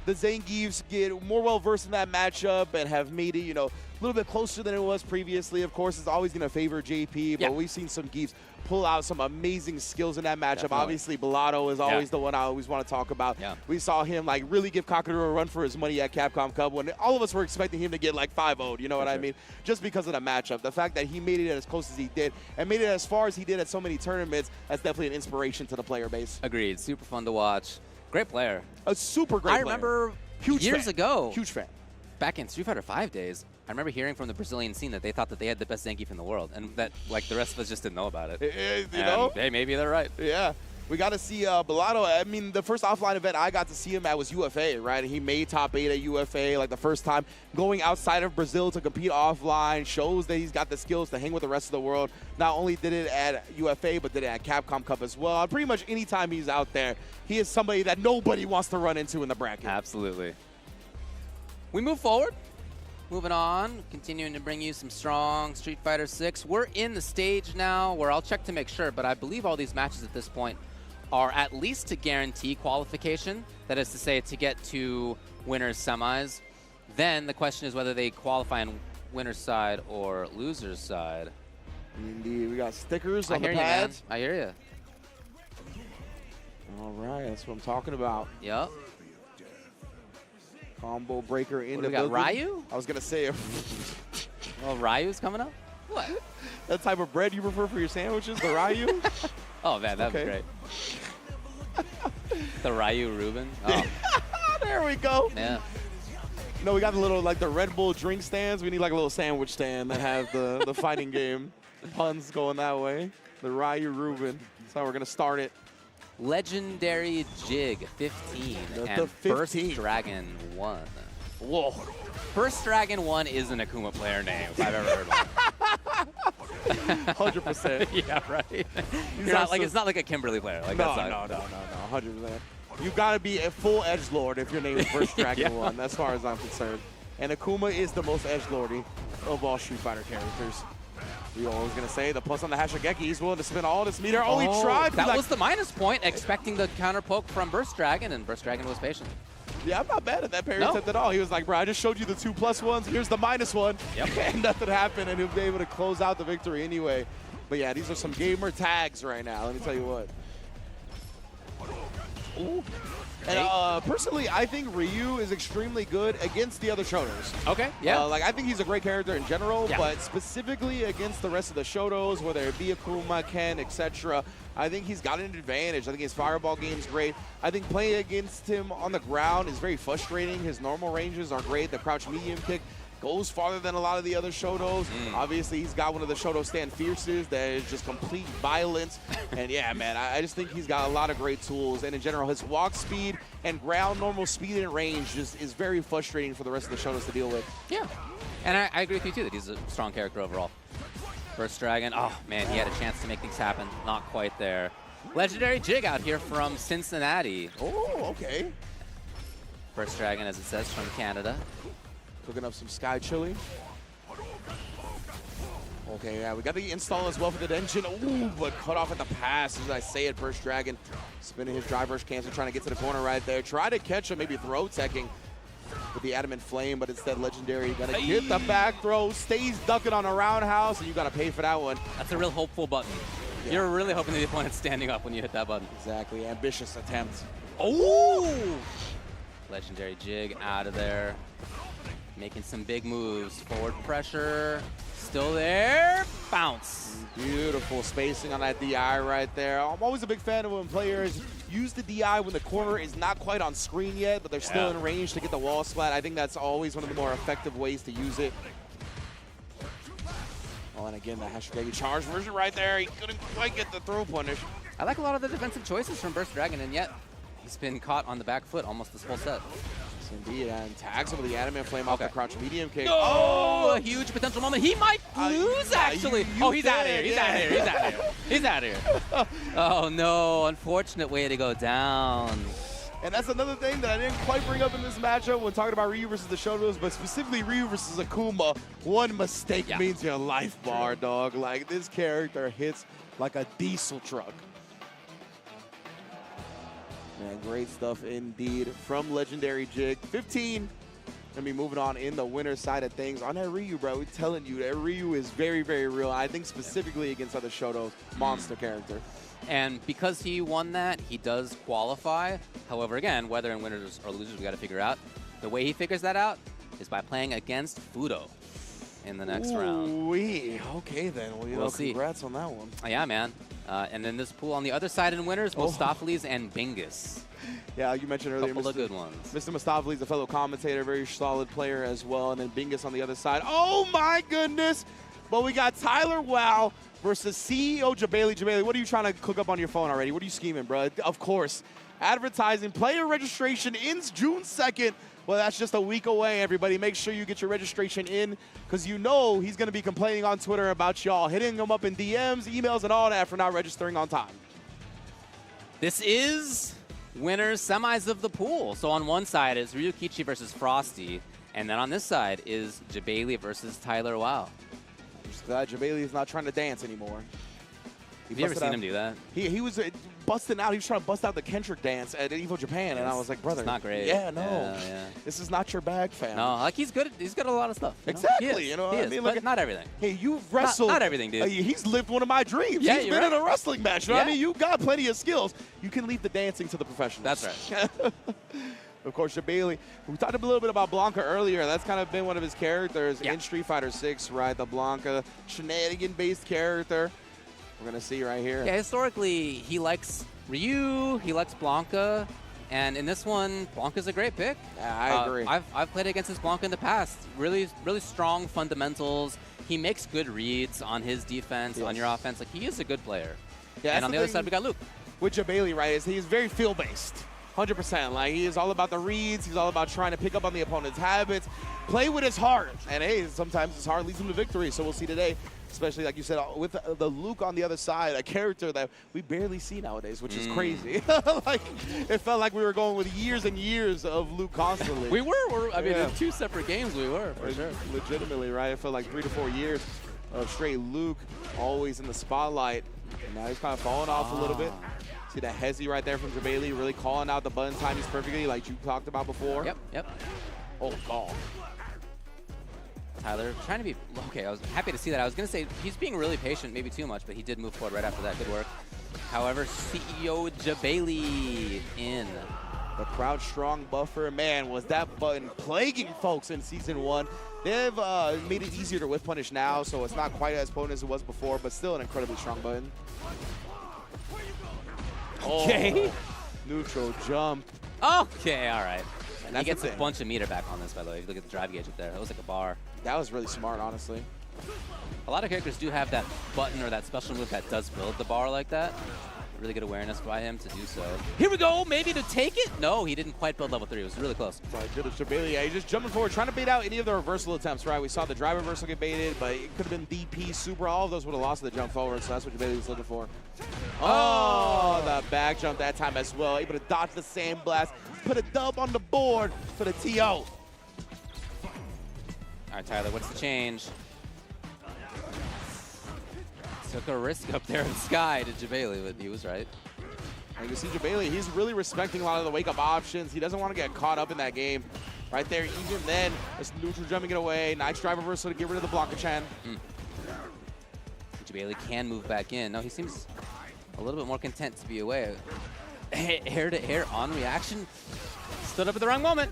the Zane GeFs get more well-versed in that matchup and have made it, a little bit closer than it was previously. Of course, it's always going to favor JP, but we've seen some GeFs pull out some amazing skills in that matchup. Definitely. Obviously, Bellotto is always the one I always want to talk about. Yeah. We saw him like really give Kakadura a run for his money at Capcom Cup when all of us were expecting him to get like 5-0'd, you know what I mean? Just because of the matchup. The fact that he made it as close as he did and made it as far as he did at so many tournaments, that's definitely an inspiration to the player base. Agreed. Super fun to watch. Great player. A super great player. I remember Huge years fan. ago, Huge fan. back in Street Fighter 5 days, I remember hearing from the Brazilian scene that they thought that they had the best Zangief in the world, and that like the rest of us just didn't know about it. You know? Hey, maybe they're right. Yeah. We got to see Bellotto. I mean, the first offline event I got to see him at was UFA, right? He made top 8 at UFA, like the first time going outside of Brazil to compete offline, shows that he's got the skills to hang with the rest of the world. Not only did it at UFA, but did it at Capcom Cup as well. Pretty much any time he's out there, he is somebody that nobody wants to run into in the bracket. Absolutely. We move forward. Moving on, continuing to bring you some strong Street Fighter 6. We're in the stage now where I'll check to make sure, but I believe all these matches at this point are at least to guarantee qualification. That is to say, to get to winners semis. Then the question is whether they qualify on winner's side or loser's side. Indeed, we got stickers I on hear the you, man. pads. I hear you. All right, that's what I'm talking about. Yep. Combo breaker in What the do we got, building. Ryu? I was gonna say Oh, Ryu's coming up? What? that type of bread you prefer for your sandwiches, the Ryu. Oh, man, that'd be great. The Ryu Reuben? Oh, There we go. yeah. No, we got the little like the Red Bull drink stands. We need like a little sandwich stand that has the fighting game puns going that way. The Ryu Reuben. That's how we're gonna start it. Legendary Jig 15 The and 15. First Dragon 1. Whoa. First Dragon 1 is an Akuma player name, if I've ever heard one. 100%. Yeah, right. You're not It's not like a Kimberly player. Like No, that's no, 100%. You gotta be a full edgelord if your name is First Dragon 1, as far as I'm concerned. And Akuma is the most edgelordy of all Street Fighter characters. We always gonna say the plus on the Hashigeki. He's willing to spend all this meter. Oh, he tried. That was the minus point, expecting the counter poke from Burst Dragon, and Burst Dragon was patient. Yeah, I'm not bad at that parry No. attempt at all. He was like, bro, I just showed you the 2+ ones. Here's the -1. Yep. And nothing happened, and he'll be able to close out the victory anyway. But yeah, these are some gamer tags right now. Let me tell you what. Ooh. And personally, I think Ryu is extremely good against the other Shotos. Okay, yeah. Like, I think he's a great character in general, Yeah. but specifically against the rest of the Shotos, whether it be Akuma, Ken, etc., I think he's got an advantage. I think his fireball game is great. I think playing against him on the ground is very frustrating. His normal ranges are great. The crouch medium kick goes farther than a lot of the other Shotos. Obviously, he's got one of the Shoto stand fierces that is just complete violence. And yeah, man, I just think he's got a lot of great tools. And in general, his walk speed and ground normal speed and range just is very frustrating for the rest of the Shotos to deal with. Yeah. And I agree with you, too, that he's a strong character overall. First Dragon, oh, man, he had a chance to make things happen. Not quite there. Legendary Jig out here from Cincinnati. Oh, okay. First Dragon, as it says, from Canada. Cooking up some Sky Chili. Okay, yeah, we got the install as well for the engine. Ooh, but cut off at the pass as I say it. First Dragon spinning his drive rush cancel, trying to get to the corner right there. Try to catch him, maybe throw teching with the Adamant Flame, but instead Legendary gonna get the back throw, stays ducking on a roundhouse, and you gotta pay for that one. That's a real hopeful button. Yeah. You're really hoping the opponent's standing up when you hit that button. Exactly, ambitious attempt. Oh! Legendary Jig out of there. making some big moves. Forward pressure, still there. Bounce. Beautiful spacing on that DI right there. I'm always a big fan of when players use the DI when the corner is not quite on screen yet, but they're still in range to get the wall splat. I think that's always one of the more effective ways to use it. Oh, and again, the hashtag charge version right there. He couldn't quite get the throw punish. I like a lot of the defensive choices from Burst Dragon, and yet he's been caught on the back foot almost this whole set. Yes, indeed, and tags him with the anime flame off the crouch medium kick. Oh, a huge potential moment. He might lose, actually. He's out of here. He's out of here. He's out of here. He's out of here. Oh, no. Unfortunate way to go down. And that's another thing that I didn't quite bring up in this matchup when talking about Ryu versus the Shotos, but specifically Ryu versus Akuma. One mistake means your life bar, dog. Like, this character hits like a diesel truck. Man, great stuff indeed from Legendary Jig. 15. Gonna be moving on in the winner's side of things. On that Ryu, bro, we're telling you that Ryu is very, very real. I think specifically against other Shotos, monster character. And because he won that, he does qualify. However, again, whether in winners or losers, we got to figure out. The way he figures that out is by playing against Fudo in the next round. Okay, then. Well, We'll see. Congrats on that one. Yeah, man. And then this pool on the other side in winners, Mustaflis and Bingus. Yeah, you mentioned earlier. Couple of good ones. Mr. Mustaflis, a fellow commentator, very solid player as well. And then Bingus on the other side. Oh, my goodness. But we got Tyler Wow versus CEO Jabali. Jabali, what are you trying to cook up on your phone already? What are you scheming, bro? Of course, advertising. Player registration ends June 2nd. Well, that's just a week away, everybody. Make sure you get your registration in because you know he's going to be complaining on Twitter about y'all, hitting him up in DMs, emails, and all that for not registering on time. This is winners semis of the pool. So on one side is Ryukichi versus Frosty, and then on this side is Jabali versus Tyler Wow. I'm just glad Jabali is not trying to dance anymore. Have you ever seen him do that? He was busting out. He was trying to bust out the Kendrick dance at Evo Japan, and I was like, brother, it's not great. Yeah, no, Yeah. This is not your bag, fam. No, like he's good at a lot of stuff. Exactly. He You know he what I is, mean? but Look, not everything. Hey, you've wrestled. Not everything, dude. He's lived one of my dreams. Yeah, He's you're been right. in a wrestling match. You know what I Yeah. mean? You got plenty of skills. You can leave the dancing to the professionals. That's right. Of course, Jabali. We talked a little bit about Blanca earlier. That's kind of been one of his characters in Street Fighter 6, right? The Blanca shenanigan-based character. We're going to see right here. Yeah, historically, he likes Ryu, he likes Blanca, and in this one, Blanca's a great pick. Yeah, I agree. I've played against this Blanca in the past. Really, really strong fundamentals. He makes good reads on his defense, on your offense. Like, he is a good player. Yeah, and on the other side, we got Luke. With Jabali, right, is he's very feel-based. 100%. Like, he is all about the reads. He's all about trying to pick up on the opponent's habits, play with his heart. And, hey, sometimes his heart leads him to victory. So we'll see today, especially, like you said, with the Luke on the other side, a character that we barely see nowadays, which is crazy. Like, it felt like we were going with years and years of Luke constantly. We were. I mean, in two separate games, we were, for sure. Legitimately, right? It felt like 3 to 4 years of straight Luke, always in the spotlight. And now he's kind of falling off a little bit. See the hezzy right there from Jabali, really calling out the button timings perfectly, like you talked about before. Yep. Oh, God. Tyler trying to be, okay, I was happy to see that. I was going to say he's being really patient, maybe too much, but he did move forward right after that. Good work. However, CEO Jabali in. The crouch strong buffer, man, was that button plaguing folks in Season 1. They've made it easier to whiff punish now, so it's not quite as potent as it was before, but still an incredibly strong button. Okay. Oh, neutral jump. Okay, all right. And He gets a bunch of meter back on this, by the way. If you look at the drive gauge up there. That was like a bar. That was really smart, honestly. A lot of characters do have that button or that special move that does build the bar like that. Really good awareness by him to do so. Here we go, maybe to take it? No, he didn't quite build level 3. It was really close. Good as Jabali. Yeah, he's just jumping forward, trying to bait out any of the reversal attempts, right? We saw the drive reversal get baited, but it could have been DP, super. All of those would have lost the jump forward, so that's what Jabali was looking for. Oh, the back jump that time as well. Able to dodge the sand blast. Put a dub on the board for the TO. All right, Tyler, what's the change? Took a risk up there in Sky to Jabali, but he was right. And you see Jabali, he's really respecting a lot of the wake-up options. He doesn't want to get caught up in that game. Right there, even then, it's neutral jumping it away. Nice drive reversal to get rid of the Blanca-chan. Jabali can move back in. No, he seems a little bit more content to be away. Hair to hair on reaction. Stood up at the wrong moment.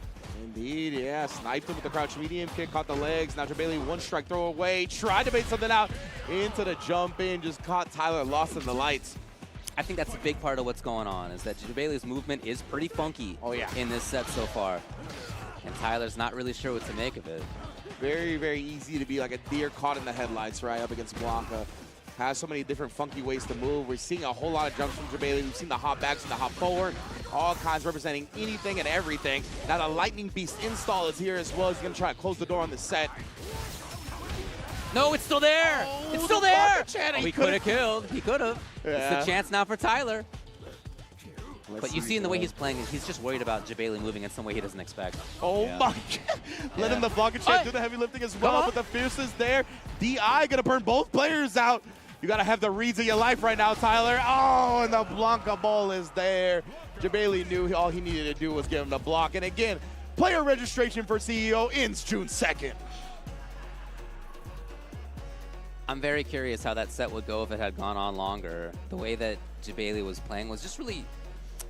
Indeed, yeah. Sniped him with the crouch medium kick, caught the legs. Now Jabali one strike throw away. Tried to bait something out into the jump in, just caught Tyler lost in the lights. I think that's a big part of what's going on, is that Jabali's movement is pretty funky in this set so far. And Tyler's not really sure what to make of it. Very, very easy to be like a deer caught in the headlights, right, up against Blanca. Has so many different funky ways to move. We're seeing a whole lot of jumps from Jabali. We've seen the hop backs and the hop forward. All kinds representing anything and everything. Now the Lightning Beast install is here as well. He's going to try to close the door on the set. No, it's still there. Oh, it's still there. Oh, he could have killed. He could have. Yeah. It's the chance now for Tyler. Let's But you see in the way he's playing, he's just worried about Jabali moving in some way he doesn't expect. Oh my God. Letting the Blanca champ do the heavy lifting as well, but the fierceness there. DI gonna burn both players out. You gotta have the reads of your life right now, Tyler. Oh, and the Blanca ball is there. Jabali knew all he needed to do was give him the block. And again, player registration for CEO ends June 2nd. I'm very curious how that set would go if it had gone on longer. The way that Jabali was playing was just really,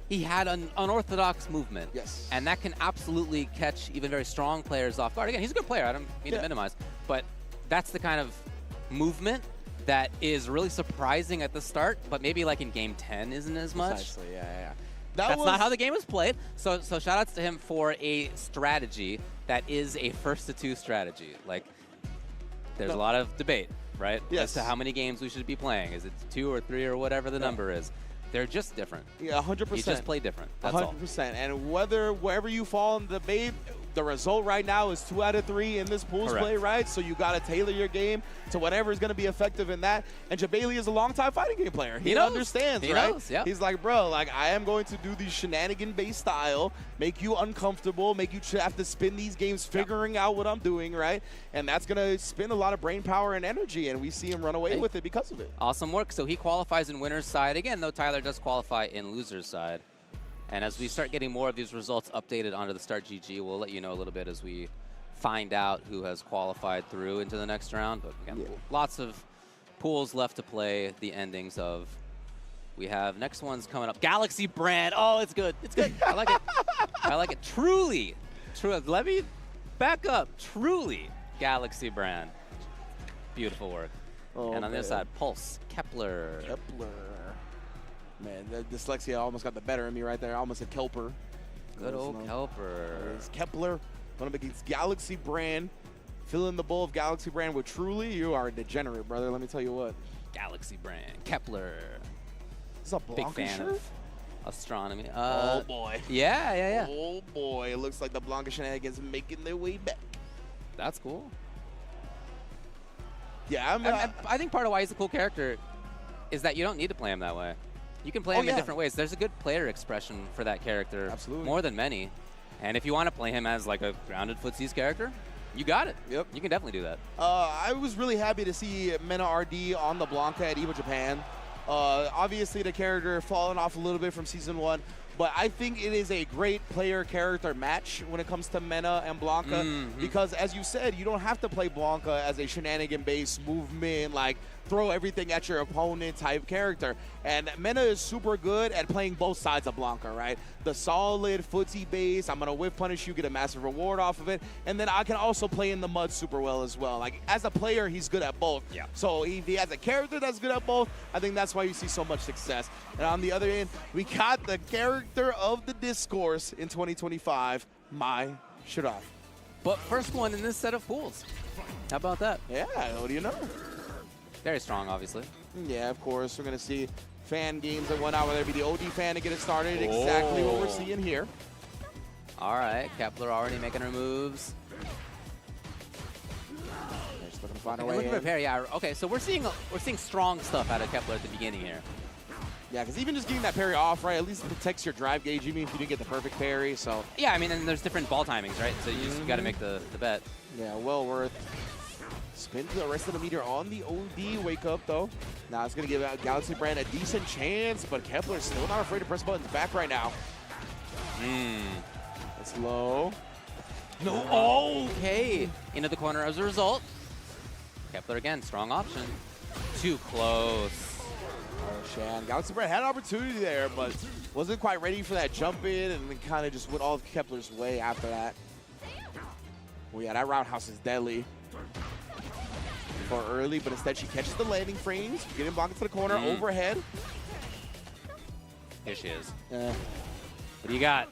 he had an unorthodox movement. Yes. And that can absolutely catch even very strong players off guard. Again, he's a good player. I don't mean to minimize. But that's the kind of movement that is really surprising at the start, but maybe like in game 10 isn't as much. Precisely, yeah. That's not how the game was played. So shout outs to him for a strategy that is a first to two strategy. Like, there's a lot of debate, right? Yes. As to how many games we should be playing. Is it 2 or 3 or whatever the number is? They're just different. Yeah, 100%. You just play different. That's 100%. And wherever you fall in the debate, the result right now is 2 out of 3 in this pools play, right? So you got to tailor your game to whatever is going to be effective in that. And Jabali is a long-time fighting game player. He understands, right? Knows, yeah. He's like, bro, like, I am going to do the shenanigan-based style, make you uncomfortable, make you have to spin these games figuring out what I'm doing, right? And that's going to spend a lot of brain power and energy, and we see him run away with it because of it. Awesome work. So he qualifies in winner's side. Again, though, Tyler does qualify in loser's side. And as we start getting more of these results updated onto the Start GG, we'll let you know a little bit as we find out who has qualified through into the next round. But again, lots of pools left to play the endings of. We have next one's coming up. Galaxy Brand. Oh, it's good. It's good. I like it. I like it. Truly. Let me back up. Truly Galaxy Brand. Beautiful work. Oh, and on the other side, Pulse, Kepler. Man, the dyslexia almost got the better of me right there. I almost said Kelper. Good old Kelper. It's Kepler going up against Galaxy Brand. Fill in the bowl of Galaxy Brand with Truly. You are a degenerate, brother. Let me tell you what. Galaxy Brand. Kepler. This is a Blanca Big fan shirt? of astronomy. Oh, boy. Yeah. Oh, boy. It looks like the Blanca shenanigans making their way back. That's cool. Yeah, I think part of why he's a cool character is that you don't need to play him that way. You can play him in different ways. There's a good player expression for that character. Absolutely. More than many. And if you want to play him as like a grounded footsies character, you got it. Yep. You can definitely do that. I was really happy to see Mena RD on the Blanca at EVO Japan. Obviously, the character fallen off a little bit from Season 1, but I think it is a great player-character match when it comes to Mena and Blanca because, as you said, you don't have to play Blanca as a shenanigan-based movement, like throw everything at your opponent type character. And Mena is super good at playing both sides of Blanca, right? The solid footsie base, I'm going to whiff punish you, get a massive reward off of it, and then I can also play in the mud super well as well. Like, as a player, he's good at both. Yeah. So if he has a character that's good at both, I think that's why you see so much success. And on the other end, we got the character of the discourse in 2025, Mai Shiraf. But first one in this set of pools. How about that? Yeah, what do you know? Very strong, obviously. Yeah, of course. We're going to see fan games that went out, whether it be the OD fan to get it started. Exactly what we're seeing here. All right, Kepler already making her moves. Just looking to find her way Look at her in. parry. Yeah, okay, so we're seeing strong stuff out of Kepler at the beginning here. Yeah, because even just getting that parry off, right, at least it protects your drive gauge, even if you didn't get the perfect parry. So Yeah, I mean, and there's different ball timings, right? So you just got to make the bet. yeah, well worth. Spin to the rest of the meter on the OD. Wake up, though. Now it's going to give out Galaxy Brand a decent chance, but Kepler's still not afraid to press buttons back right now. That's low. No. Oh, okay. Into the corner as a result. Kepler again, strong option. Too close. Oh, Shan. Galaxy Brand had an opportunity there, but wasn't quite ready for that jump in and then kind of just went all of Kepler's way after that. Well, yeah, that roundhouse is deadly for early, but instead she catches the landing frames, getting blocked into the corner, overhead. Here she is. What do you got?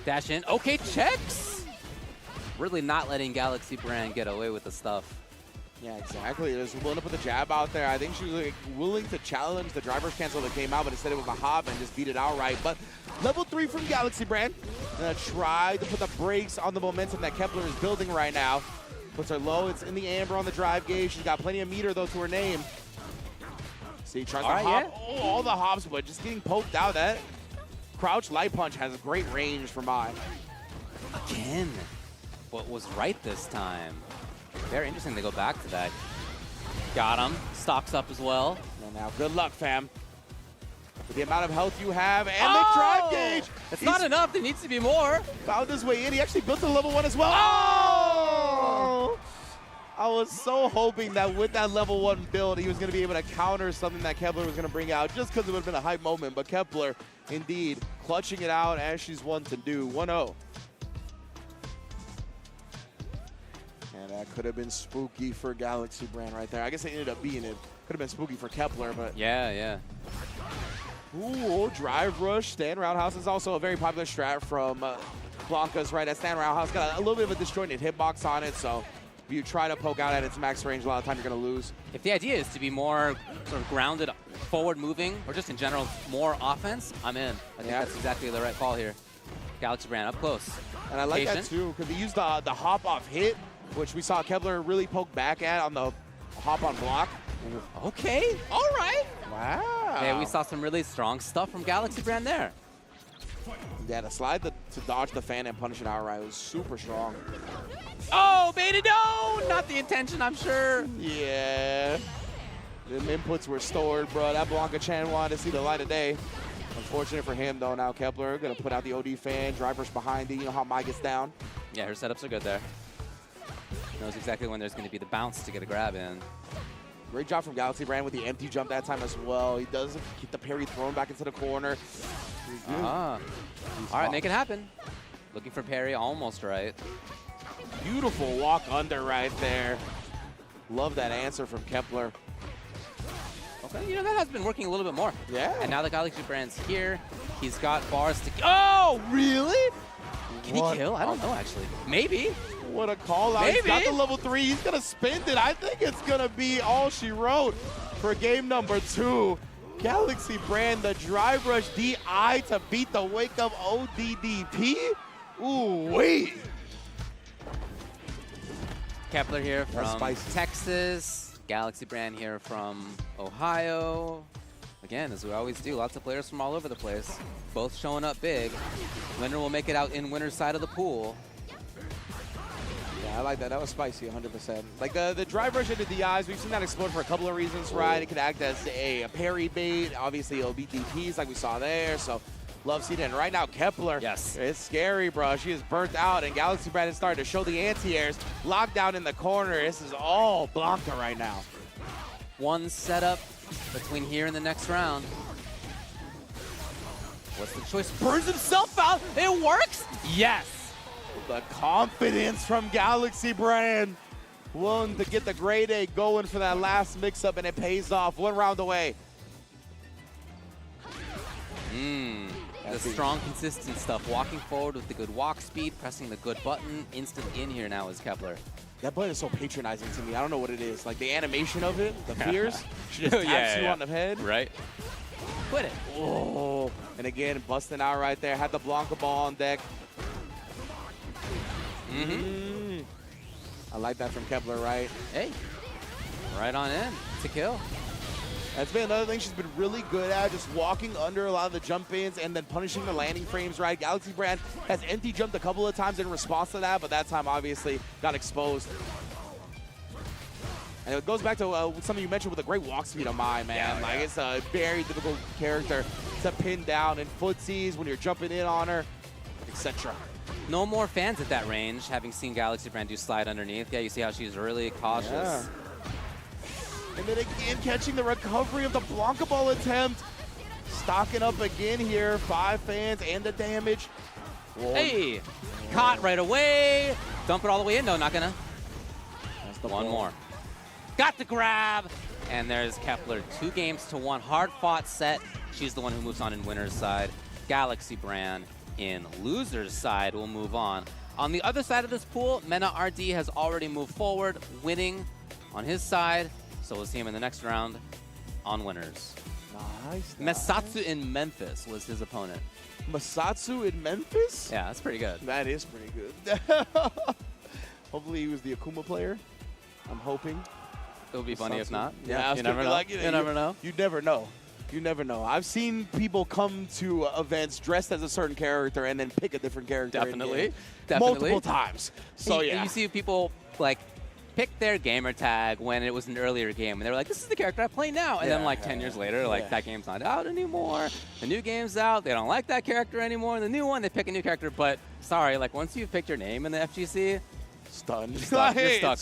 Dash in. Okay, checks. Really not letting Galaxy Brand get away with the stuff. Yeah, exactly. There's willing to put the jab out there. I think she was like, willing to challenge the driver's cancel that came out, but instead it was a hop and just beat it outright. But level 3 from Galaxy Brand. Gonna try to put the brakes on the momentum that Kepler is building right now. Puts her low. It's in the amber on the drive gauge. She's got plenty of meter, though, to her name. See, tries to hop. Yeah. Oh, all the hops, but just getting poked out. That crouch light punch has a great range for Mai. Again, what was right this time? Very interesting to go back to that. Got him. Stocks up as well. And now, good luck, fam. With the amount of health you have and the drive gauge. It's not enough. There needs to be more. Found his way in. He actually built a level 1 as well. Oh! I was so hoping that with that level 1 build, he was going to be able to counter something that Kepler was going to bring out just because it would have been a hype moment. But Kepler, indeed, clutching it out as she's one to do. 1-0. And that could have been spooky for Galaxy Brand right there. I guess it ended up being it. Could have been spooky for Kepler, but... Yeah. Ooh, drive rush. Stand roundhouse is also a very popular strat from Blanca's, right? That stand roundhouse got a little bit of a disjointed hitbox on it, so if you try to poke out at its max range, a lot of time you're going to lose. If the idea is to be more sort of grounded, forward moving, or just in general more offense, I'm in. I think that's exactly the right call here. Galaxy Brand up close. And I like that too, because they used the hop off hit, which we saw Kepler really poke back at on the hop on block. Okay, all right. Wow. Yeah, we saw some really strong stuff from Galaxy Brand there. Yeah, the slide to dodge the fan and punish it outright was super strong. Oh, baited, no! Not the intention, I'm sure. Yeah. The inputs were stored, bro. That Blanca Chan wanted to see the light of day. Unfortunate for him, though. Now Kepler going to put out the OD fan. Drivers behind it. You know how Mai gets down. Yeah, her setups are good there. Knows exactly when there's going to be the bounce to get a grab in. Great job from Galaxy Brand with the empty jump that time as well. He does keep the parry thrown back into the corner. All right, make it happen. Looking for parry, almost right. Beautiful walk under right there. Love that answer from Kepler. Okay, you know, that has been working a little bit more. Yeah. And now the Galaxy Brand's here. He's got bars to... Oh, really? Can he kill? I don't know, actually. Maybe. What a call out. He's got the level 3. He's going to spend it. I think it's going to be all she wrote for game number 2. Galaxy Brand, the drive rush DI to beat the wake up ODDP. Ooh, wait. Kepler here from Texas. Galaxy Brand here from Ohio. Again, as we always do, lots of players from all over the place. Both showing up big. Winner will make it out in winner's side of the pool. Yeah, I like that. That was spicy, 100%. Like the drive rush into DIs, we've seen that explode for a couple of reasons, right? It could act as a parry bait. Obviously, it'll beat DPs like we saw there. So, love seeing it. And right now, Kepler, it's scary, bro. She is burnt out, and Galaxy Brand is starting to show the anti-airs. Locked down in the corner. This is all Blanca right now. One setup between here and the next round. What's the choice? Burns himself out. It works. Yes. The confidence from Galaxy Brand. Willing to get the grade A going for that last mix-up, and it pays off. 1 round away. The strong, consistent stuff. Walking forward with the good walk speed, pressing the good button. Instant in here now is Kepler. That button is so patronizing to me. I don't know what it is. Like the animation of it, the fears. She just taps you on the head. Right. Quit it. Oh, and again, busting out right there. Had the Blanca ball on deck. I like that from Kepler, right? Hey, right on in to kill. That's been another thing she's been really good at, just walking under a lot of the jump-ins and then punishing the landing frames, right? Galaxy Brand has empty jumped a couple of times in response to that, but that time obviously got exposed. And it goes back to something you mentioned with a great walk speed of Mai, man. Like it's a very difficult character to pin down in footsies when you're jumping in on her, etc. No more fans at that range, having seen Galaxy Brand do slide underneath. Yeah, you see how she's really cautious. Yeah. And then again, catching the recovery of the Blanca ball attempt. Stocking up again here. 5 fans and the damage. Hey, caught right away. dump it all the way in. No, not gonna. That's the One ball. more. Got the grab. And there's Kepler. 2-1. Hard-fought set. She's the one who moves on in winner's side. Galaxy Brand in loser's side will move on. On the other side of this pool, Mena RD has already moved forward, winning on his side. So we'll see him in the next round on winners. Nice. Mesatsu in Memphis was his opponent. Masatsu in Memphis? Yeah, that's pretty good. That is pretty good. Hopefully he was the Akuma player. I'm hoping. It would be funny if not. Yeah, you never know. You never know. You never know. You never know. I've seen people come to events dressed as a certain character and then pick a different character. Definitely. in-game Definitely. multiple times. So yeah. You see people like pick their gamer tag when it was an earlier game, and they were like, "This is the character I play now." And then like 10 years later, like that game's not out anymore. The new game's out. They don't like that character anymore. The new one, they pick a new character. But sorry, like once you've picked your name in the FGC, stunned. you're stuck,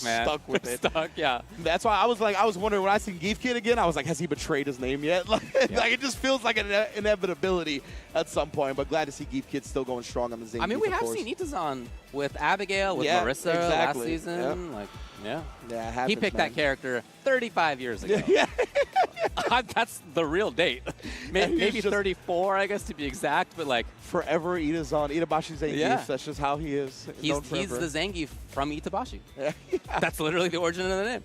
man. Stuck with it. Stuck, yeah. That's why I was wondering when I seen GeF Kid again, I was like, has he betrayed his name yet? Like it just feels like an inevitability at some point. But glad to see GeF Kid still going strong on the Zane. I mean, we have seen Itazan with Abigail, with Marissa last season. Yep. Like, yeah. Yeah, it happens, He picked that character 35 years ago. Yeah. That's the real date. Maybe 34, I guess, to be exact. But like forever, Itabashi Zangief. Yeah. That's just how he is. He's the Zangief from Itabashi. Yeah. That's literally the origin of the name.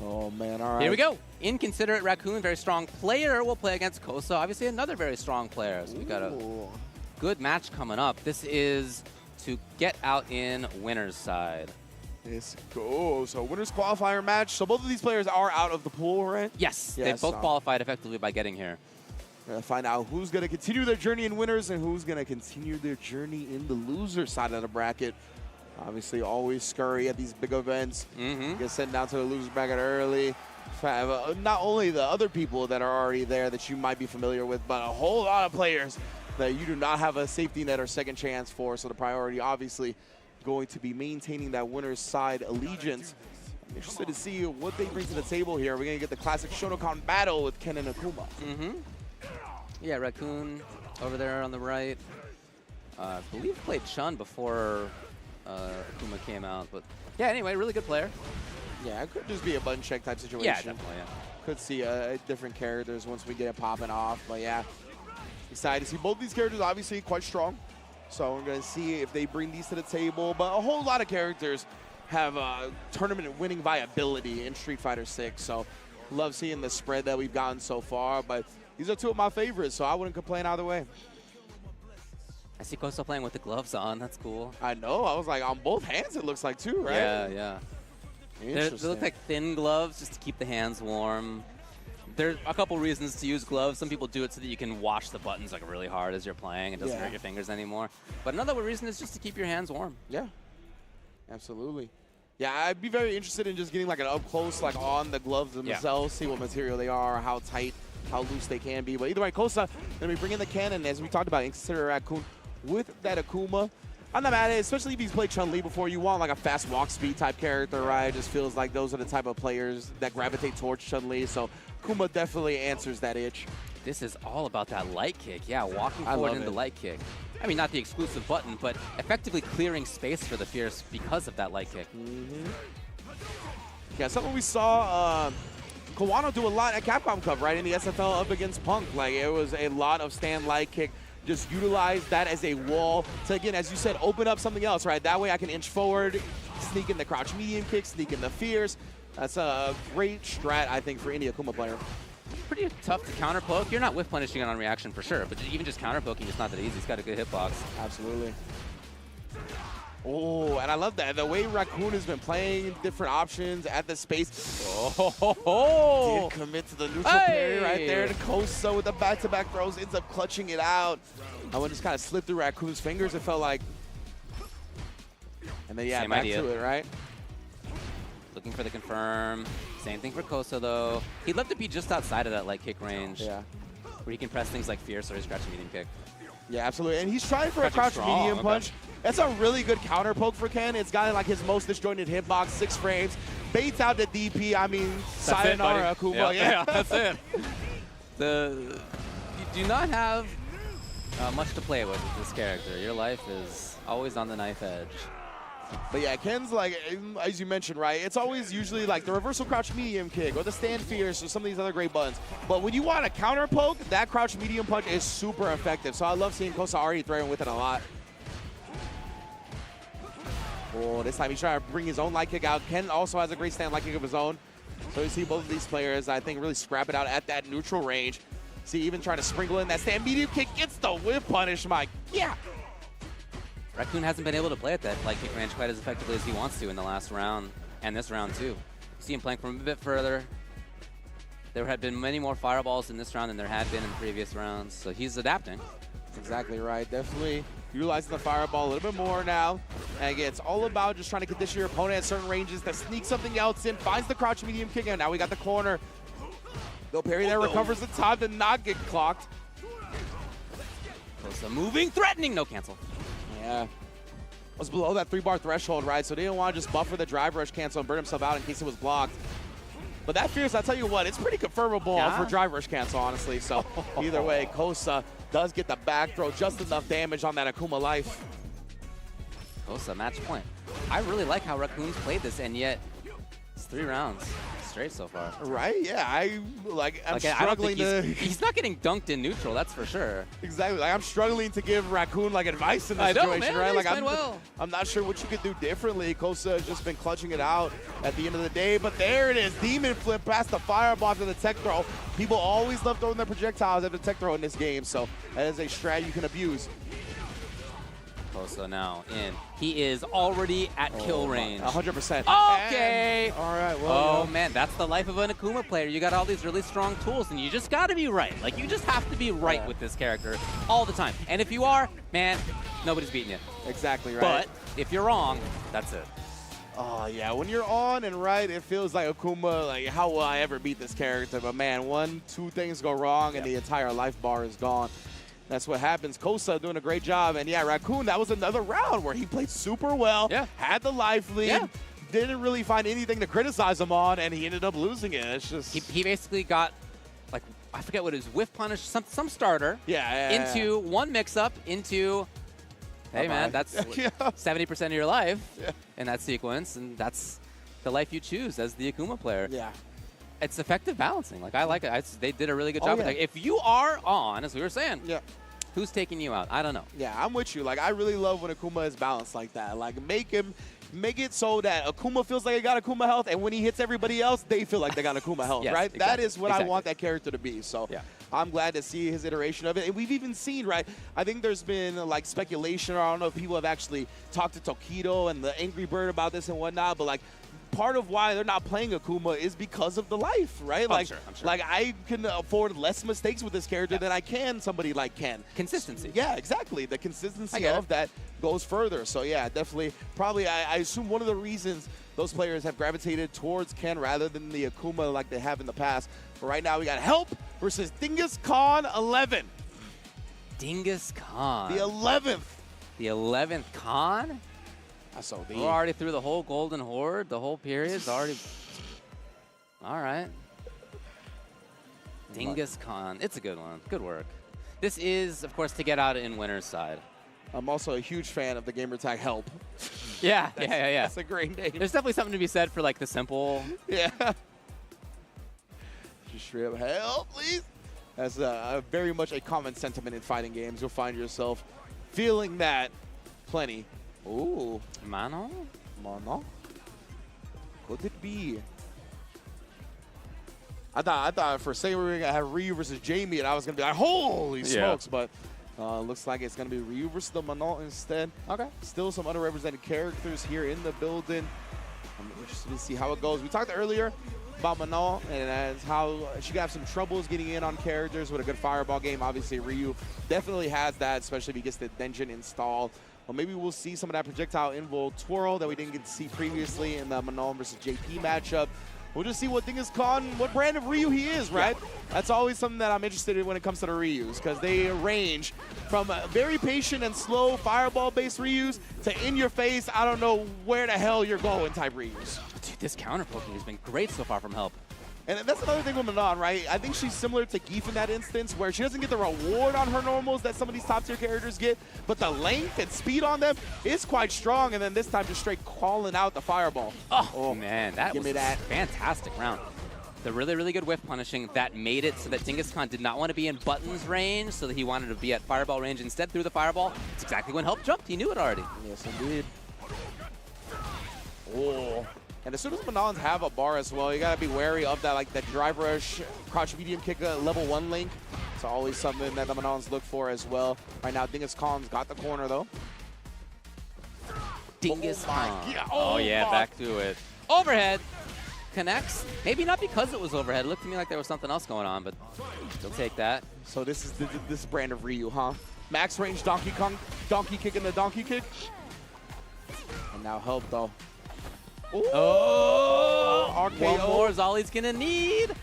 Oh man! All right. Here we go. Inconsiderate Raccoon, very strong player, will play against Kosa. Obviously, another very strong player. So we got a good match coming up. This is to get out in winner's side. Let's go. So winners qualifier match. So both of these players are out of the pool, right? Yes, they both qualified effectively by getting here. We're going to find out who's going to continue their journey in winners and who's going to continue their journey in the loser side of the bracket. Obviously, always scurry at these big events. Get sent down to the loser bracket early. Not only the other people that are already there that you might be familiar with, but a whole lot of players that you do not have a safety net or second chance for. So the priority, obviously, going to be maintaining that winner's side allegiance. I'm interested to see what they bring to the table here. We're going to get the classic Shotokan battle with Ken and Akuma. Yeah, Raccoon over there on the right. I believe played Chun before Akuma came out. But yeah, anyway, really good player. Yeah, it could just be a button check type situation. Yeah, definitely, yeah. Could see different characters once we get it popping off. But yeah, excited to see both these characters, obviously quite strong. So we're going to see if they bring these to the table. But a whole lot of characters have tournament winning viability in Street Fighter 6. So love seeing the spread that we've gotten so far. But these are two of my favorites, so I wouldn't complain either way. I see Kosa playing with the gloves on. That's cool. I know. I was like, on both hands it looks like too, right? Yeah, yeah. They look like thin gloves just to keep the hands warm. There's a couple reasons to use gloves. Some people do it so that you can wash the buttons like really hard as you're playing. It doesn't hurt your fingers anymore. But another reason is just to keep your hands warm. Yeah, absolutely. Yeah, I'd be very interested in just getting like an up close, like on the gloves themselves, see what material they are, how tight, how loose they can be. But either way, Kosa gonna be bringing the cannon, as we talked about, Inconsiderate Raccoon with that Akuma. I'm not mad at it, especially if he's played Chun-Li before. You want like a fast walk speed type character, right? It just feels like those are the type of players that gravitate towards Chun-Li. So Akuma definitely answers that itch. This is all about that light kick. Yeah, walking forward into light kick. I mean, not the exclusive button, but effectively clearing space for the Fierce because of that light kick. Yeah, something we saw Kawano do a lot at Capcom Cup, right? In the SFL up against Punk. Like, it was a lot of stand light kick. Just utilize that as a wall to, again, as you said, open up something else, right? That way I can inch forward, sneak in the crouch medium kick, sneak in the Fierce. That's a great strat, I think, for any Akuma player. Pretty tough to counter poke. You're not whiff punishing it on reaction for sure, but even just counter poking is not that easy. He's got a good hitbox. Absolutely. Oh, and I love that. The way Raccoon has been playing different options at the space. Oh, did commit to the neutral parry right there. The Kosa with the back-to-back throws ends up clutching it out. I want to just kind of slip through Raccoon's fingers, it felt like. And then, yeah, back to it, right? Looking for the confirm. Same thing for Kosa, though. He'd love to be just outside of that light kick range. Yeah. Where he can press things like Fierce or his crouch medium kick. Yeah, absolutely. And he's trying for a crouch medium punch. That's a really good counter poke for Ken. It's got like his most disjointed hitbox, 6 frames. Baits out the DP. I mean, sayonara, Akuma. Yeah, that's it. You do not have much to play with this character. Your life is always on the knife edge. But yeah, Ken's like, as you mentioned, right, it's always usually like the reversal crouch medium kick or the stand fierce or some of these other great buttons. But when you want to counter poke, that crouch medium punch is super effective. So I love seeing Kosa already throwing with it a lot. Oh, this time he's trying to bring his own light kick out. Ken also has a great stand light kick of his own. So you see both of these players, I think, really scrap it out at that neutral range. See, even trying to sprinkle in that stand medium kick, gets the whip punish, Mike. Yeah. Raccoon hasn't been able to play at that light kick range quite as effectively as he wants to in the last round, and this round too. You see him playing from a bit further. There had been many more fireballs in this round than there had been in previous rounds, so he's adapting. That's exactly right. Definitely utilizing the fireball a little bit more now. And again, it's all about just trying to condition your opponent at certain ranges to sneak something else in, finds the crouch medium kick, and now we got the corner. Though parry there recovers the time to not get clocked. Kosa moving, threatening, no cancel. Yeah. Was below that 3-bar threshold, right? So they didn't want to just buffer the drive rush cancel and burn himself out in case it was blocked. But that Fierce, I'll tell you what, it's pretty confirmable for drive rush cancel, honestly. So either way, Kosa does get the back throw, just enough damage on that Akuma life. Kosa, match point. I really like how Raccoon's played this, and yet it's 3 rounds straight so far. Right? Yeah, I'm struggling to... He's not getting dunked in neutral, that's for sure. Exactly. Like, I'm struggling to give Raccoon like advice in this situation, right? Like, I'm not sure what you could do differently. Kosa has just been clutching it out at the end of the day, but there it is. Demon flip past the fireball to the tech throw. People always love throwing their projectiles at the tech throw in this game, so that is a strat you can abuse. Kosa now in. He is already at kill range. 100%. Okay. All right. Well, man, that's the life of an Akuma player. You got all these really strong tools, and you just got to be right. Like, you just have to be right with this character all the time. And if you are, man, nobody's beating you. Exactly right. But if you're wrong, that's it. Oh, yeah. When you're on and right, it feels like Akuma, like, how will I ever beat this character? But, man, 1-2 things go wrong, and the entire life bar is gone. That's what happens. Kosa doing a great job. And yeah, Raccoon, that was another round where he played super well, had the life lead, didn't really find anything to criticize him on, and he ended up losing it. It's just... He basically got, like, I forget what it was, whiff punish, some starter, into one mix-up, into, hey, man, that's 70% of your life in that sequence, and that's the life you choose as the Akuma player. Yeah. It's effective balancing. Like, I like it. They did a really good job. Like, if you are on, as we were saying, who's taking you out? I don't know. Yeah, I'm with you. Like, I really love when Akuma is balanced like that. Like, make it so that Akuma feels like he got Akuma health, and when he hits everybody else, they feel like they got Akuma health, right? Exactly. That is what I want that character to be. So I'm glad to see his iteration of it. And we've even seen, right, I think there's been, like, speculation, or I don't know if people have actually talked to Tokido and the Angry Bird about this and whatnot, but, like, part of why they're not playing Akuma is because of the life, right? I'm sure. Like, I can afford less mistakes with this character than I can somebody like Ken. Consistency. Yeah, exactly. The consistency of that goes further. So, yeah, definitely. Probably, I assume one of the reasons those players have gravitated towards Ken rather than the Akuma like they have in the past. But right now, we got Help versus Dingus Khan 11. Dingus Khan. The 11th. The 11th Khan? So we're already through the whole Golden Horde, the whole period's already... All right. Dingus Khan. It's a good one. Good work. This is, of course, to get out in winner's side. I'm also a huge fan of the gamertag Help. Yeah. That's a great name. There's definitely something to be said for, like, the simple... Yeah. Just straight up Help, please. That's very much a common sentiment in fighting games. You'll find yourself feeling that plenty. Ooh. Mano? Could it be? I thought for a second we were going to have Ryu versus Jamie, and I was going to be like, holy smokes. But looks like it's going to be Ryu versus the Manon instead. Okay. Still some underrepresented characters here in the building. I'm interested to see how it goes. We talked earlier about Manon and how she could have some troubles getting in on characters with a good fireball game. Obviously, Ryu definitely has that, especially if he gets the Denjin installed. Well, maybe we'll see some of that projectile invul twirl that we didn't get to see previously in the Manon versus JP matchup. We'll just see what Dingus Khan, what brand of Ryu he is, right? That's always something that I'm interested in when it comes to the Ryus, because they range from very patient and slow fireball-based Ryus to in-your-face, I don't know where the hell you're going type Ryus. Dude, this counter poking has been great so far from Help. And that's another thing with Manon, right? I think she's similar to GeF in that instance, where she doesn't get the reward on her normals that some of these top-tier characters get, but the length and speed on them is quite strong, and then this time just straight calling out the fireball. Oh man, that was a fantastic round. The really, really good whiff punishing that made it so that Dingus Khan did not want to be in buttons range, so that he wanted to be at fireball range instead through the fireball. It's exactly when help jumped. He knew it already. Yes, indeed. Oh. And as soon as Manons have a bar as well, you gotta be wary of that, like that drive rush, crouch medium kick, level 1 link. It's always something that the Manons look for as well. Right now, Dingus Khan's got the corner though. Dingus Khan. Yeah. Oh yeah, back to it. Overhead. Connects. Maybe not because it was overhead. It looked to me like there was something else going on, but he'll take that. So this is this brand of Ryu, huh? Max range Donkey Kong, donkey kick in the donkey kick. And now help though. Ooh. Oh, RKO. One more is all he's gonna need.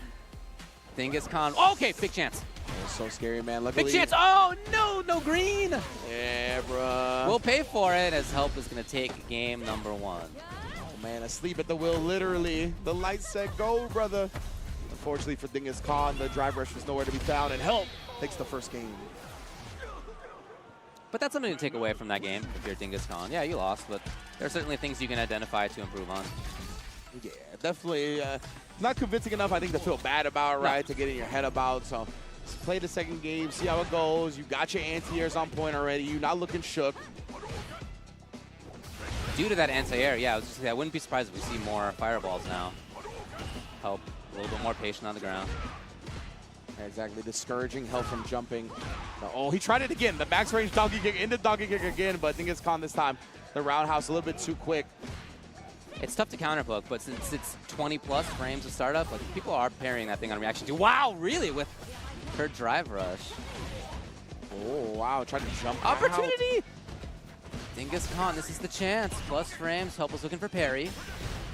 Dingus Khan. Okay, big chance. It's so scary, man. Luckily, Big chance. Oh no, no green. Yeah, bruh. We'll pay for it as help is gonna take game number 1. Oh man, asleep at the wheel, literally. The lights set go, brother. Unfortunately for Dingus Khan, the drive rush was nowhere to be found, and help takes the first game. But that's something to take away from that game if you're Dingus Khan. Yeah, you lost, but there are certainly things you can identify to improve on. Yeah, definitely not convincing enough, I think, to feel bad about, right? To get in your head about. So just play the second game, see how it goes. You got your anti-airs on point already. You're not looking shook. Due to that anti-air, yeah, I wouldn't be surprised if we see more fireballs now. Help a little bit more patient on the ground. Exactly, discouraging help from jumping. Oh, he tried it again. The max range donkey kick into donkey kick again, but Dingus Khan this time, the roundhouse a little bit too quick. It's tough to counterpoke, but since it's 20-plus frames of startup, like people are parrying that thing on reaction to. Wow, really? With her drive rush. Oh, wow, tried to jump Opportunity! Out. Dingus Khan, this is the chance. Plus frames, Help was looking for parry.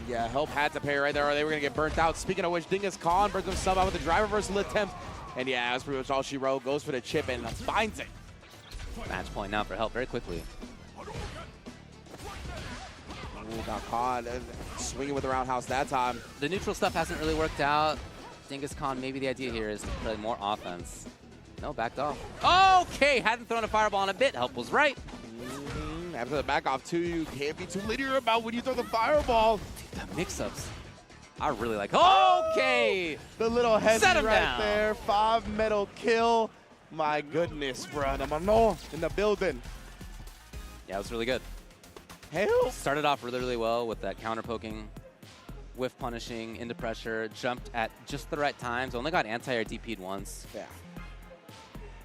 Yeah, Help had to parry right there or they were going to get burnt out. Speaking of which, Dingus Khan brings himself out with the drive reversal attempt. And yeah, that's pretty much all she wrote. Goes for the chip and finds it. Match point now for Help very quickly. Ooh, got caught. Swinging with the roundhouse that time. The neutral stuff hasn't really worked out. Dingus Khan, maybe the idea here is to play more offense. No, backed off. Okay, hadn't thrown a fireball in a bit. Help was right. After the back off, too, you can't be too linear about when you throw the fireball. Dude, the mix-ups. I really like. Okay! The little head right down. there. 5 medal kill. My goodness, bro. No, in the building. Yeah, it was really good. Hell. Started off really, really well with that counter poking, whiff punishing, into pressure, jumped at just the right times. Only got anti-air DP'd once. Yeah.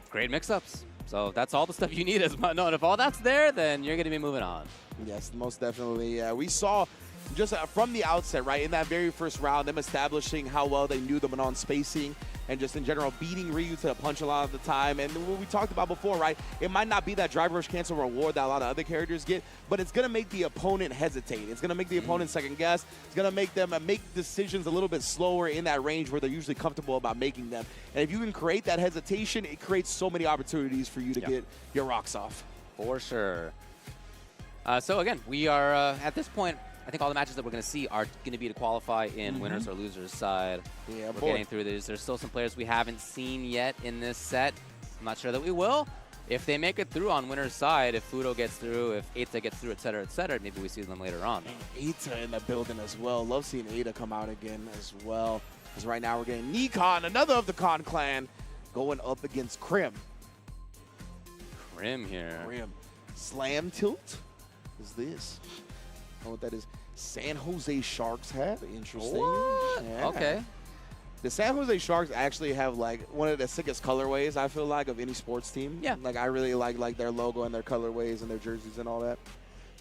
Great mix-ups. So that's all the stuff you need as Manon. And if all that's there, then you're going to be moving on. Yes, most definitely. We saw just from the outset, right, in that very first round, them establishing how well they knew the Manon spacing and just in general beating Ryu to the punch a lot of the time. And what we talked about before, right, it might not be that drive rush cancel reward that a lot of other characters get, but it's going to make the opponent hesitate. It's going to make the opponent second guess. It's going to make them make decisions a little bit slower in that range where they're usually comfortable about making them. And if you can create that hesitation, it creates so many opportunities for you to get your rocks off. For sure. So again, we are at this point, I think all the matches that we're going to see are going to be to qualify in winners or losers side. Yeah, we're getting through these. There's still some players we haven't seen yet in this set. I'm not sure that we will. If they make it through on winner's side, if Fudo gets through, if Eita gets through, et cetera, maybe we see them later on. Eita in the building as well. Love seeing Eita come out again as well. Because right now we're getting Nikon, another of the Khan clan, going up against Krim. Krim here. Krim. Slam tilt is this. I don't know what that is. San Jose Sharks hat. Interesting. Yeah. Okay. The San Jose Sharks actually have like one of the sickest colorways, I feel like, of any sports team. Yeah. Like I really like their logo and their colorways and their jerseys and all that.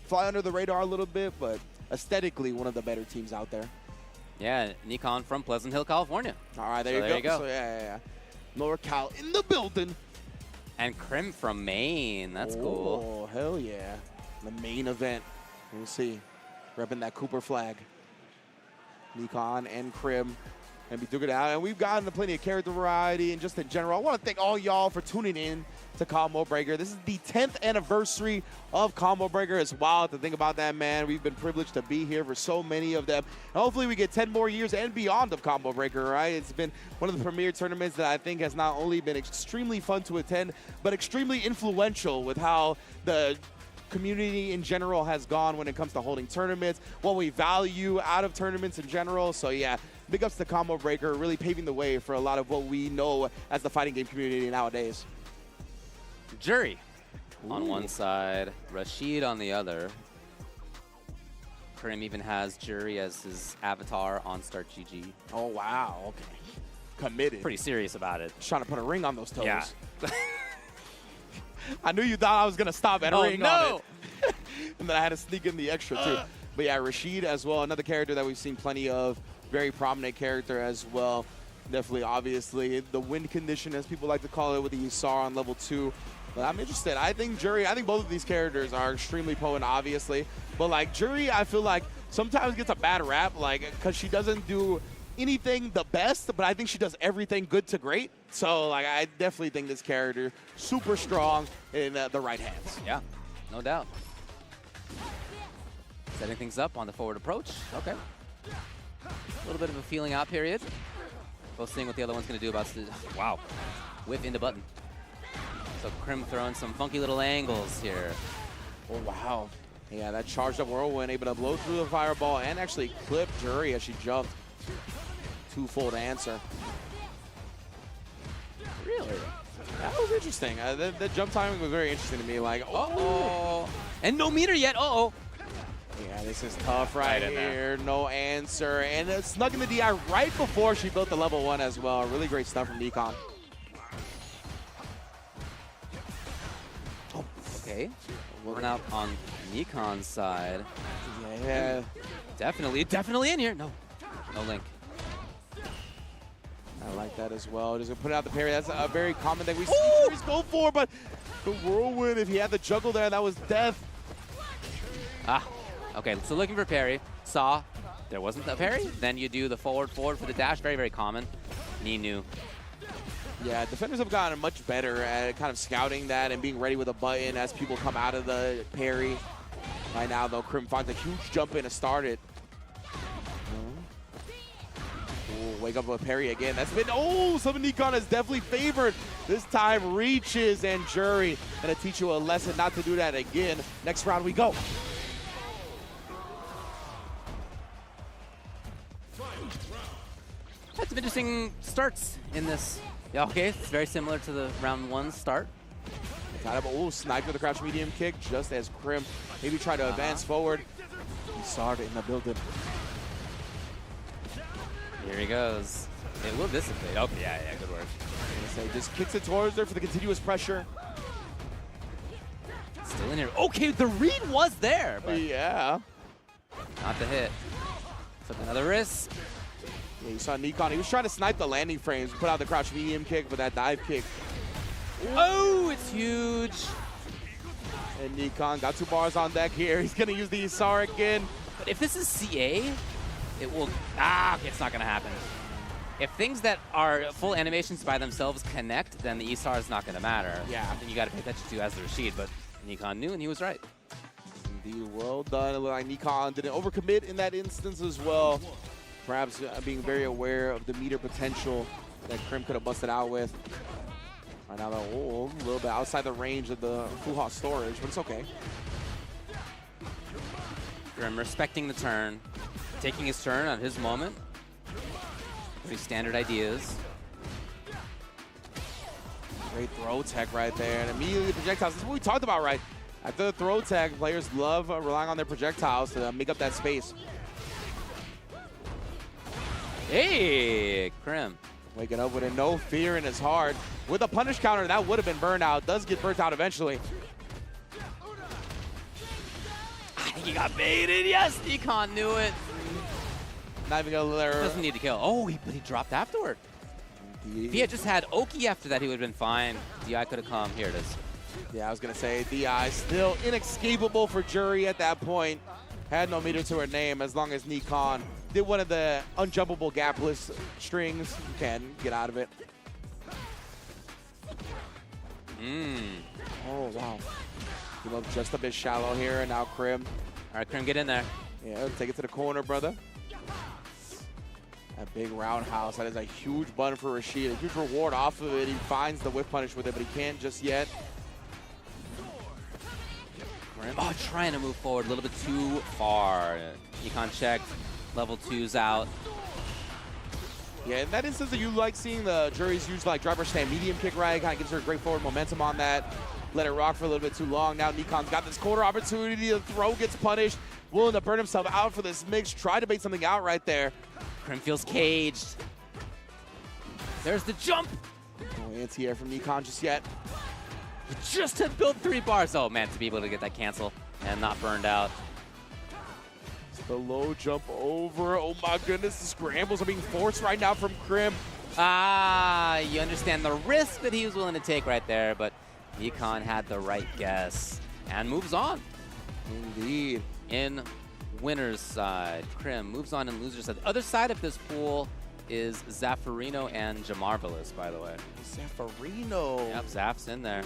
Fly under the radar a little bit, but aesthetically one of the better teams out there. Yeah, Nikon from Pleasant Hill, California. All right, there you go. So yeah. NorCal in the building. And Krim from Maine. That's cool. Oh, hell yeah. The main event. We'll see. Repping that Cooper flag. Nikon and Krim and be duking it out. And we've gotten plenty of character variety and just in general. I want to thank all y'all for tuning in to Combo Breaker. This is the 10th anniversary of Combo Breaker. It's wild to think about that, man. We've been privileged to be here for so many of them. And hopefully we get 10 more years and beyond of Combo Breaker, right? It's been one of the premier tournaments that I think has not only been extremely fun to attend, but extremely influential with how the community in general has gone when it comes to holding tournaments, what we value out of tournaments in general. So yeah, big ups to Combo Breaker, really paving the way for a lot of what we know as the fighting game community nowadays. Jury on one side, Rashid on the other. Krim even has Jury as his avatar on Start GG. Oh, wow. Okay. Committed. Pretty serious about it. Trying to put a ring on those toes. Yeah. I knew you thought I was going to stop at a ring no. on it. And then I had to sneak in the extra, too. But yeah, Rashid as well, another character that we've seen plenty of. Very prominent character as well. Definitely, obviously, the wind condition, as people like to call it, with the Isar on level 2. But I'm interested. I think both of these characters are extremely potent, obviously. But, like, Jury, I feel like sometimes gets a bad rap, like, because she doesn't do anything the best, but I think she does everything good to great. So, like, I definitely think this character super strong in the right hands. Yeah, no doubt. Setting things up on the forward approach. Okay. A little bit of a feeling out period. Both seeing what the other one's going to do about... Wow. Whip into button. So Krim throwing some funky little angles here. Oh, wow. Yeah, that charged up whirlwind, able to blow through the fireball and actually clip Jury as she jumped. Twofold answer. Really? That was interesting. The jump timing was very interesting to me. Like, uh-oh. And no meter yet. Uh-oh. Yeah, this is tough right in there. here. No answer. And it snuck in the DI right before she built the level 1 as well. Really great stuff from Nikon. Okay. Moving out on Nikon's side. Yeah. Definitely in here. No link. I like that as well. Just gonna put out the parry. That's a very common thing we see Juries go for, but the whirlwind, if he had the juggle there, that was death. Okay, so looking for parry. Saw there wasn't a parry. Then you do the forward for the dash. Very, very common. Ninu. Yeah, defenders have gotten much better at kind of scouting that and being ready with a button as people come out of the parry. Right now, though, Krim finds a huge jump in to start it. Ooh, wake up with a parry again. That's been, some Nikon is definitely favored. This time reaches and Jury. Gonna teach you a lesson not to do that again. Next round we go. Had some interesting starts in this. Yeah, okay, it's very similar to the round 1 start. Sniped with a crouch medium kick just as Krim maybe try to advance forward. Yasuda in the building. Here he goes. It will dissipate. Okay, yeah, good work. Just kicks it towards her for the continuous pressure. Still in here. Okay, the read was there, but yeah, not the hit. Took another risk. Yeah, you saw Nikon. He was trying to snipe the landing frames, put out the crouch medium kick, but that dive kick. Oh, it's huge. And Nikon got 2 bars on deck here. He's going to use the Isar again. But if this is CA, it will... it's not going to happen. If things that are full animations by themselves connect, then the Isar is not going to matter. Yeah. Then you got to pay attention to as the Rashid, but Nikon knew and he was right. Indeed, well done. It looked like Nikon didn't overcommit in that instance as well. Perhaps being very aware of the meter potential that Krim could have busted out with. Right now, though, a little bit outside the range of the Fuha storage, but it's okay. Krim respecting the turn, taking his turn on his moment. Pretty standard ideas. Great throw tech right there, and immediately the projectiles. This is what we talked about, right? After the throw tech, players love relying on their projectiles to make up that space. Hey, Krim. Waking up with a no fear in his heart. With a punish counter, that would have been burned out. Does get burnt out eventually. I think he got baited. Yes, Nikon knew it. Not even gonna let her. Doesn't need to kill. Oh, but he dropped afterward. If he had just had Oki after that, he would have been fine. DI could have come. Here it is. Yeah, I was gonna say DI still inescapable for Jury at that point. Had no meter to her name as long as Nikon did one of the unjumpable gapless strings. You can get out of it. Oh, wow. You look just a bit shallow here, and now Krim. All right, Krim, get in there. Yeah, take it to the corner, brother. That big roundhouse, that is a huge button for Rashid. A huge reward off of it. He finds the whip punish with it, but he can't just yet. Oh, trying to move forward a little bit too far. Econ checked. Level 2's out. Yeah, in that instance, that you like seeing the juries use like driver stand medium kick, right? Kind of gives her great forward momentum on that. Let it rock for a little bit too long. Now Nikon's got this corner opportunity. The throw gets punished. Willing to burn himself out for this mix. Try to bait something out right there. Krim feels caged. There's the jump. No anti-air from Nikon just yet. Just to build 3 bars. Oh, man, to be able to get that cancel and not burned out. The low jump over. Oh, my goodness. The scrambles are being forced right now from Krim. Ah, you understand the risk that he was willing to take right there, but Nikon had the right guess and moves on. Indeed. In winner's side, Krim moves on in loser's side. The other side of this pool is Zaffarino and Jamarvelous, by the way. Zaffarino. Yep, Zaf's in there.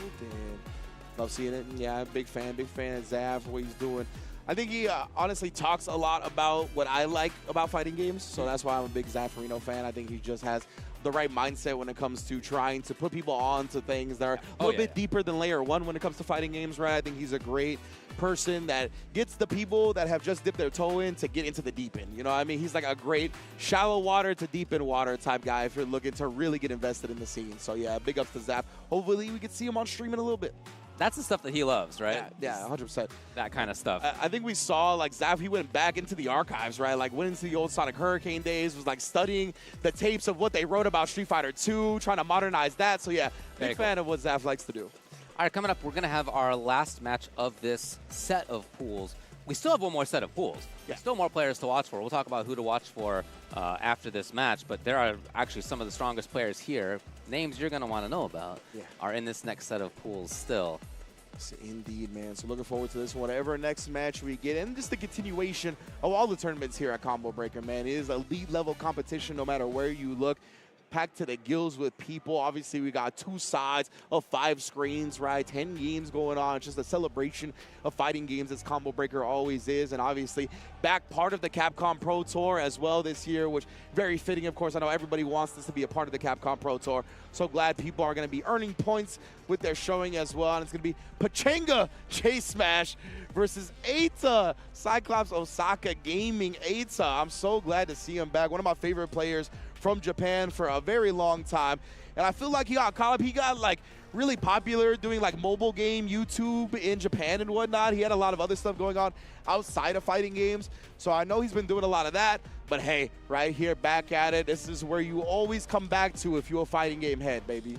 Love seeing it. Yeah, big fan of Zaf, what he's doing. I think he honestly talks a lot about what I like about fighting games, so that's why I'm a big Zaffarino fan. I think he just has the right mindset when it comes to trying to put people on to things that are a little bit deeper than layer 1 when it comes to fighting games, right? I think he's a great person that gets the people that have just dipped their toe in to get into the deep end. You know what I mean? He's like a great shallow water to deep in water type guy if you're looking to really get invested in the scene. So yeah, big ups to Zaf. Hopefully we can see him on stream in a little bit. That's the stuff that he loves, right? Yeah, 100%. That kind of stuff. I think we saw, like, Zaf, he went back into the archives, right? Like, went into the old Sonic Hurricane days, was, like, studying the tapes of what they wrote about Street Fighter 2, trying to modernize that. So, yeah, big fan of what Zaf likes to do. All right, coming up, we're going to have our last match of this set of pools. We still have one more set of pools. Yeah. Still more players to watch for. We'll talk about who to watch for after this match, but there are actually some of the strongest players here. Names you're going to want to know about are in this next set of pools still. Indeed, man. So looking forward to this, whatever next match we get. And just the continuation of all the tournaments here at Combo Breaker, man. It is elite level competition no matter where you look. Packed to the gills with people. Obviously, we got 2 sides of 5 screens, right? 10 games going on. It's just a celebration of fighting games as Combo Breaker always is. And obviously, back part of the Capcom Pro Tour as well this year, which very fitting, of course. I know everybody wants this to be a part of the Capcom Pro Tour. So glad people are going to be earning points with their showing as well. And it's going to be Pachanga J-Smash versus Eita. Cyclops Osaka Gaming Eita. I'm so glad to see him back. One of my favorite players from Japan for a very long time. And I feel like he got caught up. He got like really popular doing like mobile game YouTube in Japan and whatnot. He had a lot of other stuff going on outside of fighting games. So I know he's been doing a lot of that. But hey, right here, back at it. This is where you always come back to if you're a fighting game head, baby.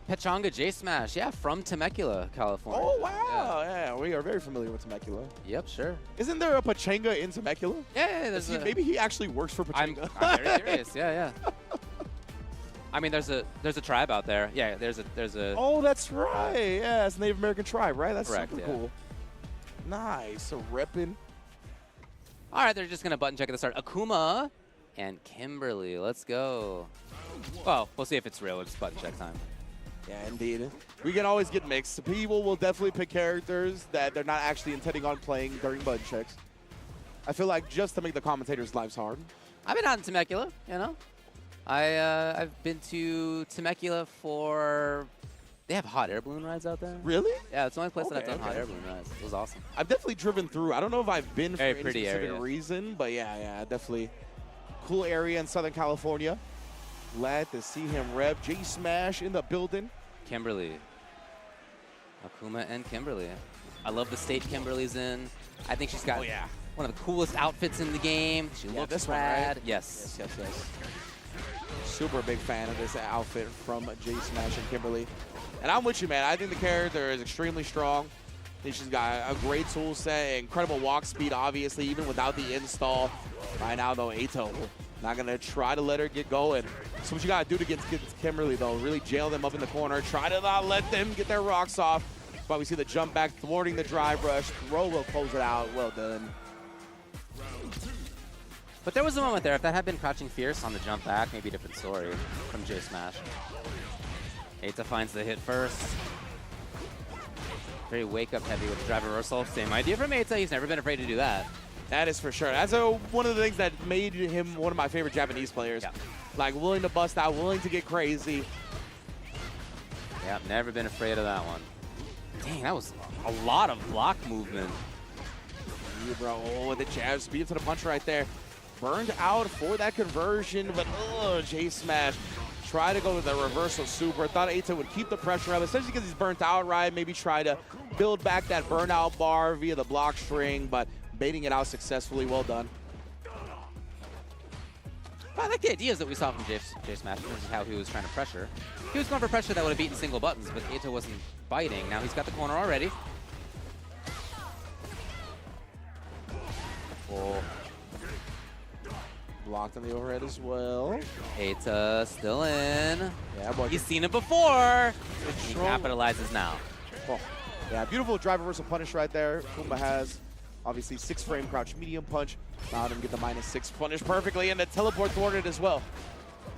Pachanga J-Smash, yeah, from Temecula, California. Oh, wow. Yeah, we are very familiar with Temecula. Yep, sure. Isn't there a Pachanga in Temecula? Yeah, maybe he actually works for Pachanga. I'm very serious. Yeah. I mean, there's a tribe out there. Yeah, there's a. Oh, that's right. Yeah, it's a Native American tribe, right? That's correct, super cool. Nice. So repping. All right, they're just gonna button check at the start. Akuma and Kimberly. Let's go. Well, we'll see if it's real. It's button check time. Yeah, indeed. We can always get mixed. People will definitely pick characters that they're not actually intending on playing during button checks. I feel like just to make the commentators' lives hard. I've been out in Temecula, you know. I've been to Temecula for. They have hot air balloon rides out there. Really? Yeah, it's the only place that I've done hot air balloon rides. It was awesome. I've definitely driven through. I don't know if I've been Very for any pretty specific area. reason, but yeah, definitely cool area in Southern California. Glad to see him rep. J-Smash in the building. Kimberly. Akuma and Kimberly. I love the state Kimberly's in. I think she's got one of the coolest outfits in the game. She looks this rad. One, right? Yes. Super big fan of this outfit from J-Smash and Kimberly. And I'm with you, man. I think the character is extremely strong. I think she's got a great tool set, incredible walk speed, obviously, even without the install. Right now, though, Eita not going to try to let her get going. So what you got to do against Kimberly, though, really jail them up in the corner. Try to not let them get their rocks off. But we see the jump back, thwarting the drive rush. Throw will close it out. Well done. But there was a moment there. If that had been Crouching Fierce on the jump back, maybe a different story from J Smash. Eita finds the hit first. Very wake-up heavy with the drive reversal. Same idea from Eita. He's never been afraid to do that. That is for sure. That's one of the things that made him one of my favorite Japanese players. Yeah. Like, willing to bust out, willing to get crazy. Yeah, never been afraid of that one. Dang, that was a lot of block movement. Yeah, bro. Oh, with the jab, speed to the punch right there. Burned out for that conversion, but J Smash try to go with the reversal super. Thought Eita would keep the pressure up, especially because he's burnt out, right? Maybe try to build back that burnout bar via the block string, but baiting it out successfully. Well done. I like the ideas that we saw from J Smash in terms of how he was trying to pressure. He was going for pressure that would have beaten single buttons, but Eita wasn't biting. Now he's got the corner already. Oh. Blocked on the overhead as well. Eita still in. Yeah, boy. He's seen it before. He capitalizes now. Oh. Yeah, beautiful drive reversal punish right there. Kuma has obviously 6-frame crouch medium punch. Allowed him to get the -6 punish perfectly, and the teleport thwarted as well.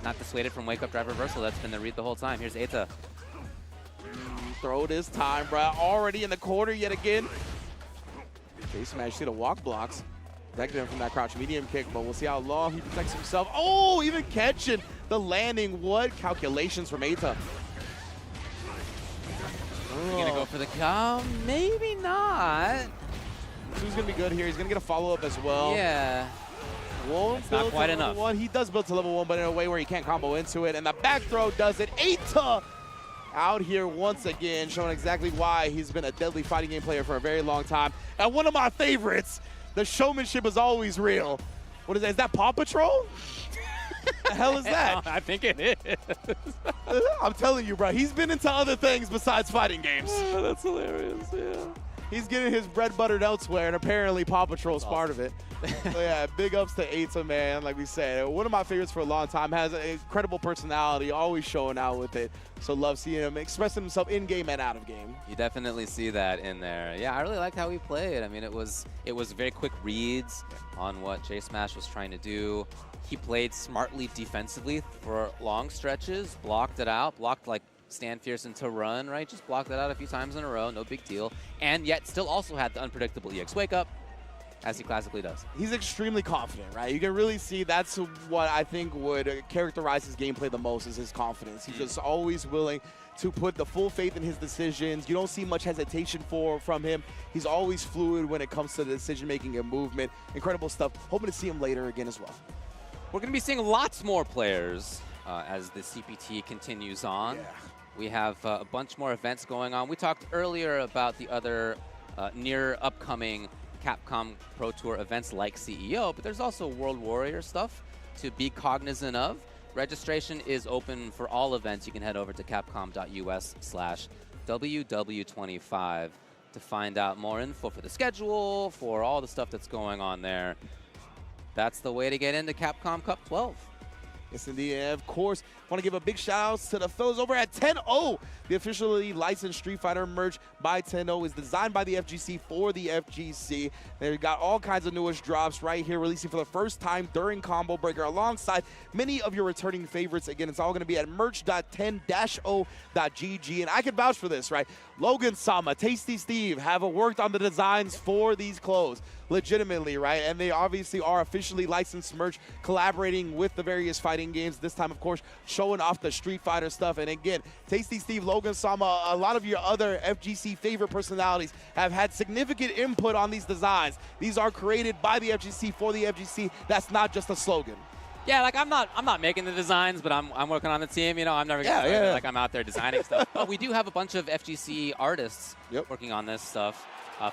Not dissuaded from wake up drive reversal. That's been the read the whole time. Here's Eita. Throw this time, bro. Already in the corner yet again. J Smash see the walk blocks. Protected him from that crouch medium kick, but we'll see how long he protects himself. Oh, even catching the landing. What calculations from Eita. He's gonna go for the cow? Maybe not. Who's gonna be good here? He's gonna get a follow-up as well. Yeah. Won't not build quite to level enough. 1. He does build to level 1, but in a way where he can't combo into it. And the back throw does it. Eita out here once again, showing exactly why he's been a deadly fighting game player for a very long time. And one of my favorites, the showmanship is always real. What is that? Is that Paw Patrol? The hell is that? I think it is. I'm telling you, bro. He's been into other things besides fighting games. Oh, that's hilarious, yeah. He's getting his bread buttered elsewhere, and apparently Paw Patrol's part of it. So yeah, big ups to Eita, man. Like we said, one of my favorites for a long time. Has an incredible personality, always showing out with it. So love seeing him expressing himself in game and out of game. You definitely see that in there. Yeah, I really liked how he played. I mean, it was very quick reads on what J Smash was trying to do. He played smartly defensively for long stretches, blocked it out, blocked like Stand Fierce into run, right? Just blocked that out a few times in a row, no big deal. And yet still also had the unpredictable EX wake up, as he classically does. He's extremely confident, right? You can really see that's what I think would characterize his gameplay the most is his confidence. He's just always willing to put the full faith in his decisions. You don't see much hesitation from him. He's always fluid when it comes to the decision-making and movement. Incredible stuff. Hoping to see him later again as well. We're going to be seeing lots more players as the CPT continues on. Yeah. We have a bunch more events going on. We talked earlier about the other near upcoming Capcom Pro Tour events like CEO, but there's also World Warrior stuff to be cognizant of. Registration is open for all events. You can head over to capcom.us/WW25 to find out more info for the schedule, for all the stuff that's going on there. That's the way to get into Capcom Cup 12. Yes, indeed. And of course, want to give a big shout out to the fellas over at 10-0. The officially licensed Street Fighter merch by 10-0 is designed by the FGC for the FGC. They've got all kinds of newest drops right here, releasing for the first time during Combo Breaker alongside many of your returning favorites. Again, it's all going to be at merch.10-0.gg. And I can vouch for this, right? Logan Sama, Tasty Steve have worked on the designs for these clothes legitimately, right? And they obviously are officially licensed merch, collaborating with the various fighting games. This time, of course, showing off the Street Fighter stuff. And again, Tasty Steve, Logan Sama, a lot of your other FGC favorite personalities have had significant input on these designs. These are created by the FGC for the FGC. That's not just a slogan. Yeah, like I'm not making the designs, but I'm working on the team. You know, I'm never gonna like I'm out there designing stuff. But we do have a bunch of FGC artists working on this stuff.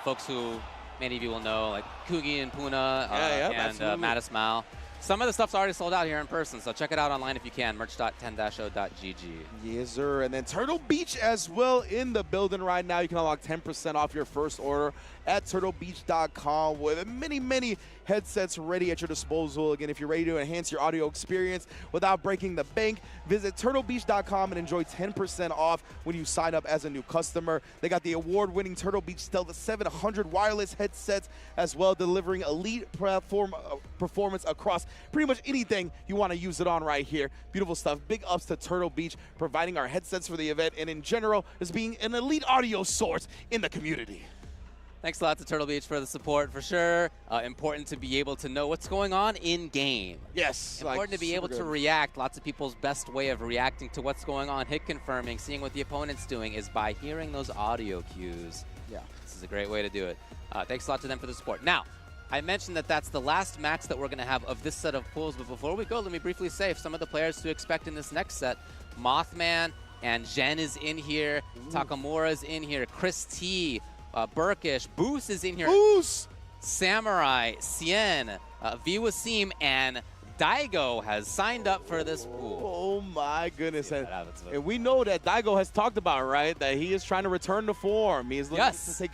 Folks who many of you will know, like Kugi and Puna and Mattis Mal. Some of the stuff's already sold out here in person, so check it out online if you can, merch.10-0.gg. Yes, sir. And then Turtle Beach as well in the building right now. You can unlock 10% off your first order at turtlebeach.com with many, many headsets ready at your disposal. Again, if you're ready to enhance your audio experience without breaking the bank, visit turtlebeach.com and enjoy 10% off when you sign up as a new customer. They got the award-winning Turtle Beach Delta 700 wireless headsets as well, delivering elite performance across pretty much anything you want to use it on right here. Beautiful stuff. Big ups to Turtle Beach providing our headsets for the event, and in general, as being an elite audio source in the community. Thanks a lot to Turtle Beach for the support, for sure. Important to be able to know what's going on in-game. Yes. Important to be able to react. Lots of people's best way of reacting to what's going on, hit confirming, seeing what the opponent's doing, is by hearing those audio cues. Yeah. This is a great way to do it. Thanks a lot to them for the support. Now, I mentioned that that's the last match that we're going to have of this set of pools, but before we go, let me briefly say some of the players to expect in this next set. Mothman and Jen is in here. Takamura is in here. Chris T, Burkish, Boos is in here. Boos! Samurai, Cien, Viwasim, and Daigo has signed up for this pool. Oh my goodness. And we know that Daigo has talked about, right, that he is trying to return to form. He is looking to take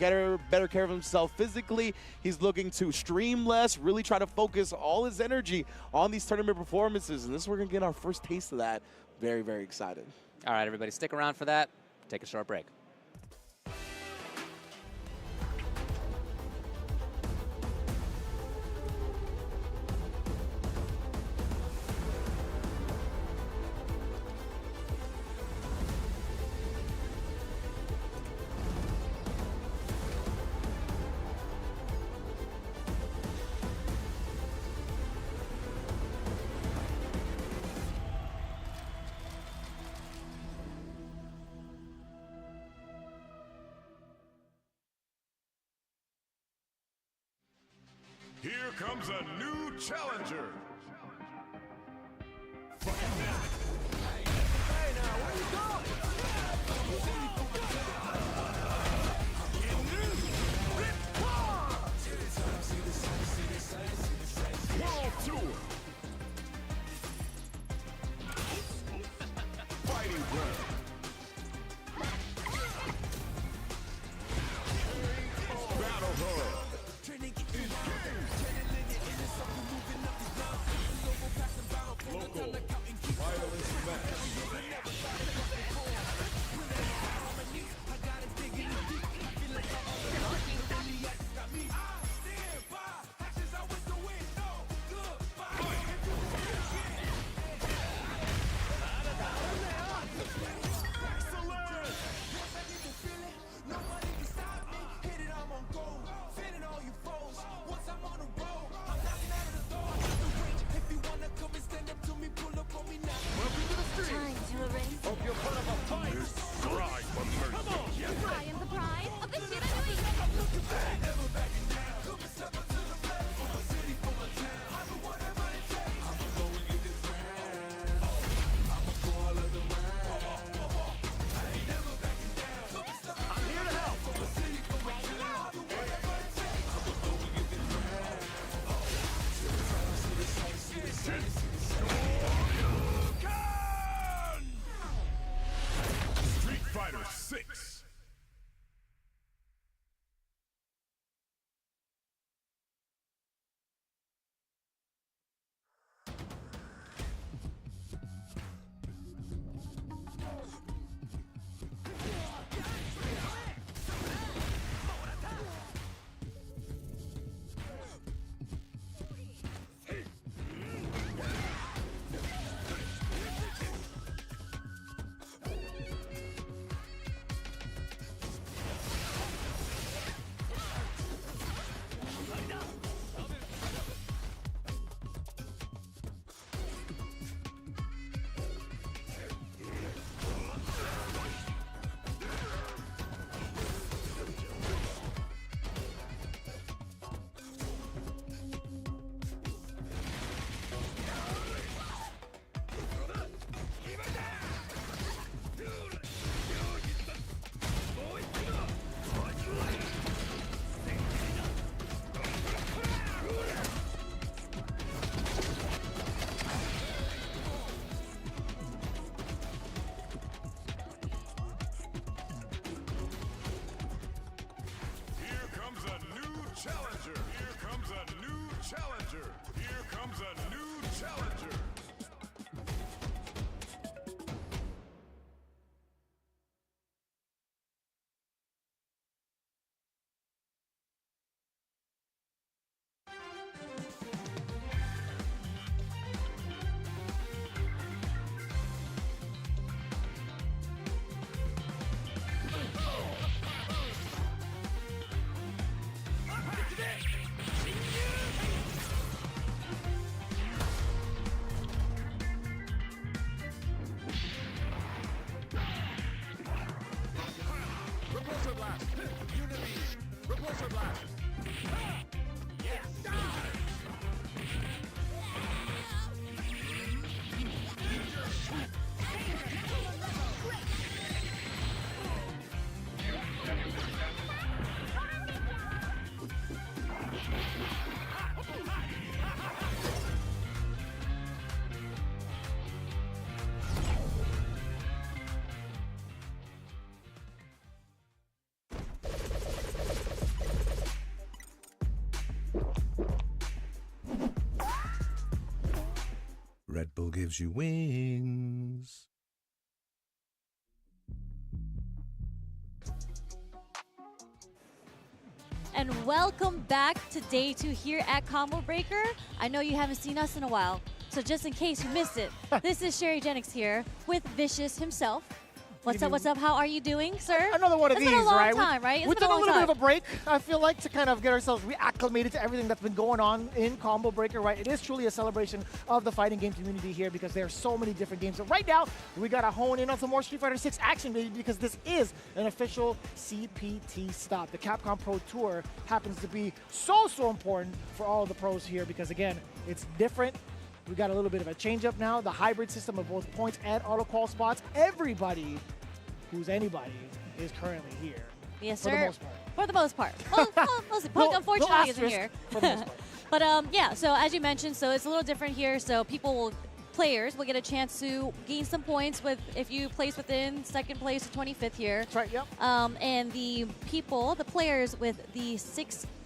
better care of himself physically. He's looking to stream less, really try to focus all his energy on these tournament performances. And this is where we're going to get our first taste of that. Very, very excited. All right, everybody, stick around for that. Take a short break. Here comes a new challenger. World Tour. Fighting ground. Battle hub. Local violence Fighter 6. Challenger. Here comes a new challenger. Here comes a new challenger. Red Bull gives you wings. And welcome back to day 2 here at Combo Breaker. I know you haven't seen us in a while, so just in case you missed it, this is Sherry Jennings here with Vicious himself. What's up, what's up? How are you doing, sir? Another one of It's these, been a long right? time, right? We It's took been a a little long bit of time. a break, I feel like, to kind of get ourselves reacclimated to everything that's been going on in Combo Breaker, right? It is truly a celebration of the fighting game community here because there are so many different games. But right now, we got to hone in on some more Street Fighter 6 action, baby, because this is an official CPT stop. The Capcom Pro Tour happens to be so important for all of the pros here because, again, it's different. We got a little bit of a change up now. The hybrid system of both points and auto qual spots. Everybody who's anybody is currently here. Yes, for sir. the most part. For the most part. Well, mostly. Punk, unfortunately, isn't here. For the most part. But yeah, so as you mentioned, so it's a little different here. So players will get a chance to gain some points if you place within second place to 25th here. That's right, yep. And the players with the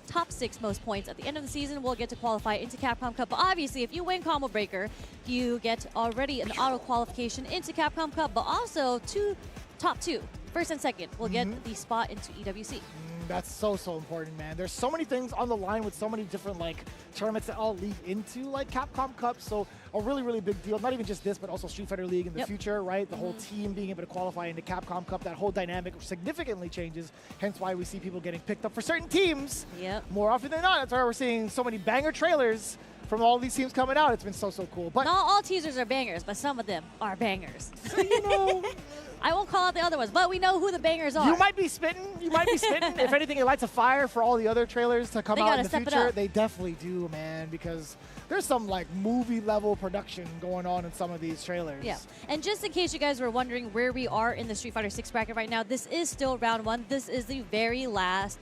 top 6 most points at the end of the season will get to qualify into Capcom Cup. But obviously, if you win Combo Breaker, you get already an auto qualification into Capcom Cup, but also top 2, first and second, will get the spot into EWC. That's so important, man. There's so many things on the line with so many different tournaments that all lead into Capcom Cup. So a really big deal. Not even just this, but also Street Fighter League in the future, right? The whole team being able to qualify into Capcom Cup, that whole dynamic significantly changes. Hence why we see people getting picked up for certain teams more often than not. That's why we're seeing so many banger trailers from all these teams coming out. It's been so cool. But not all teasers are bangers, but some of them are bangers. So, you know, I won't call out the other ones, but we know who the bangers are. You might be spitting. If anything, it lights a fire for all the other trailers to come out in the future. They definitely do, man, because there's some movie level production going on in some of these trailers. Yeah, and just in case you guys were wondering where we are in the Street Fighter 6 bracket right now, this is still round 1. This is the very last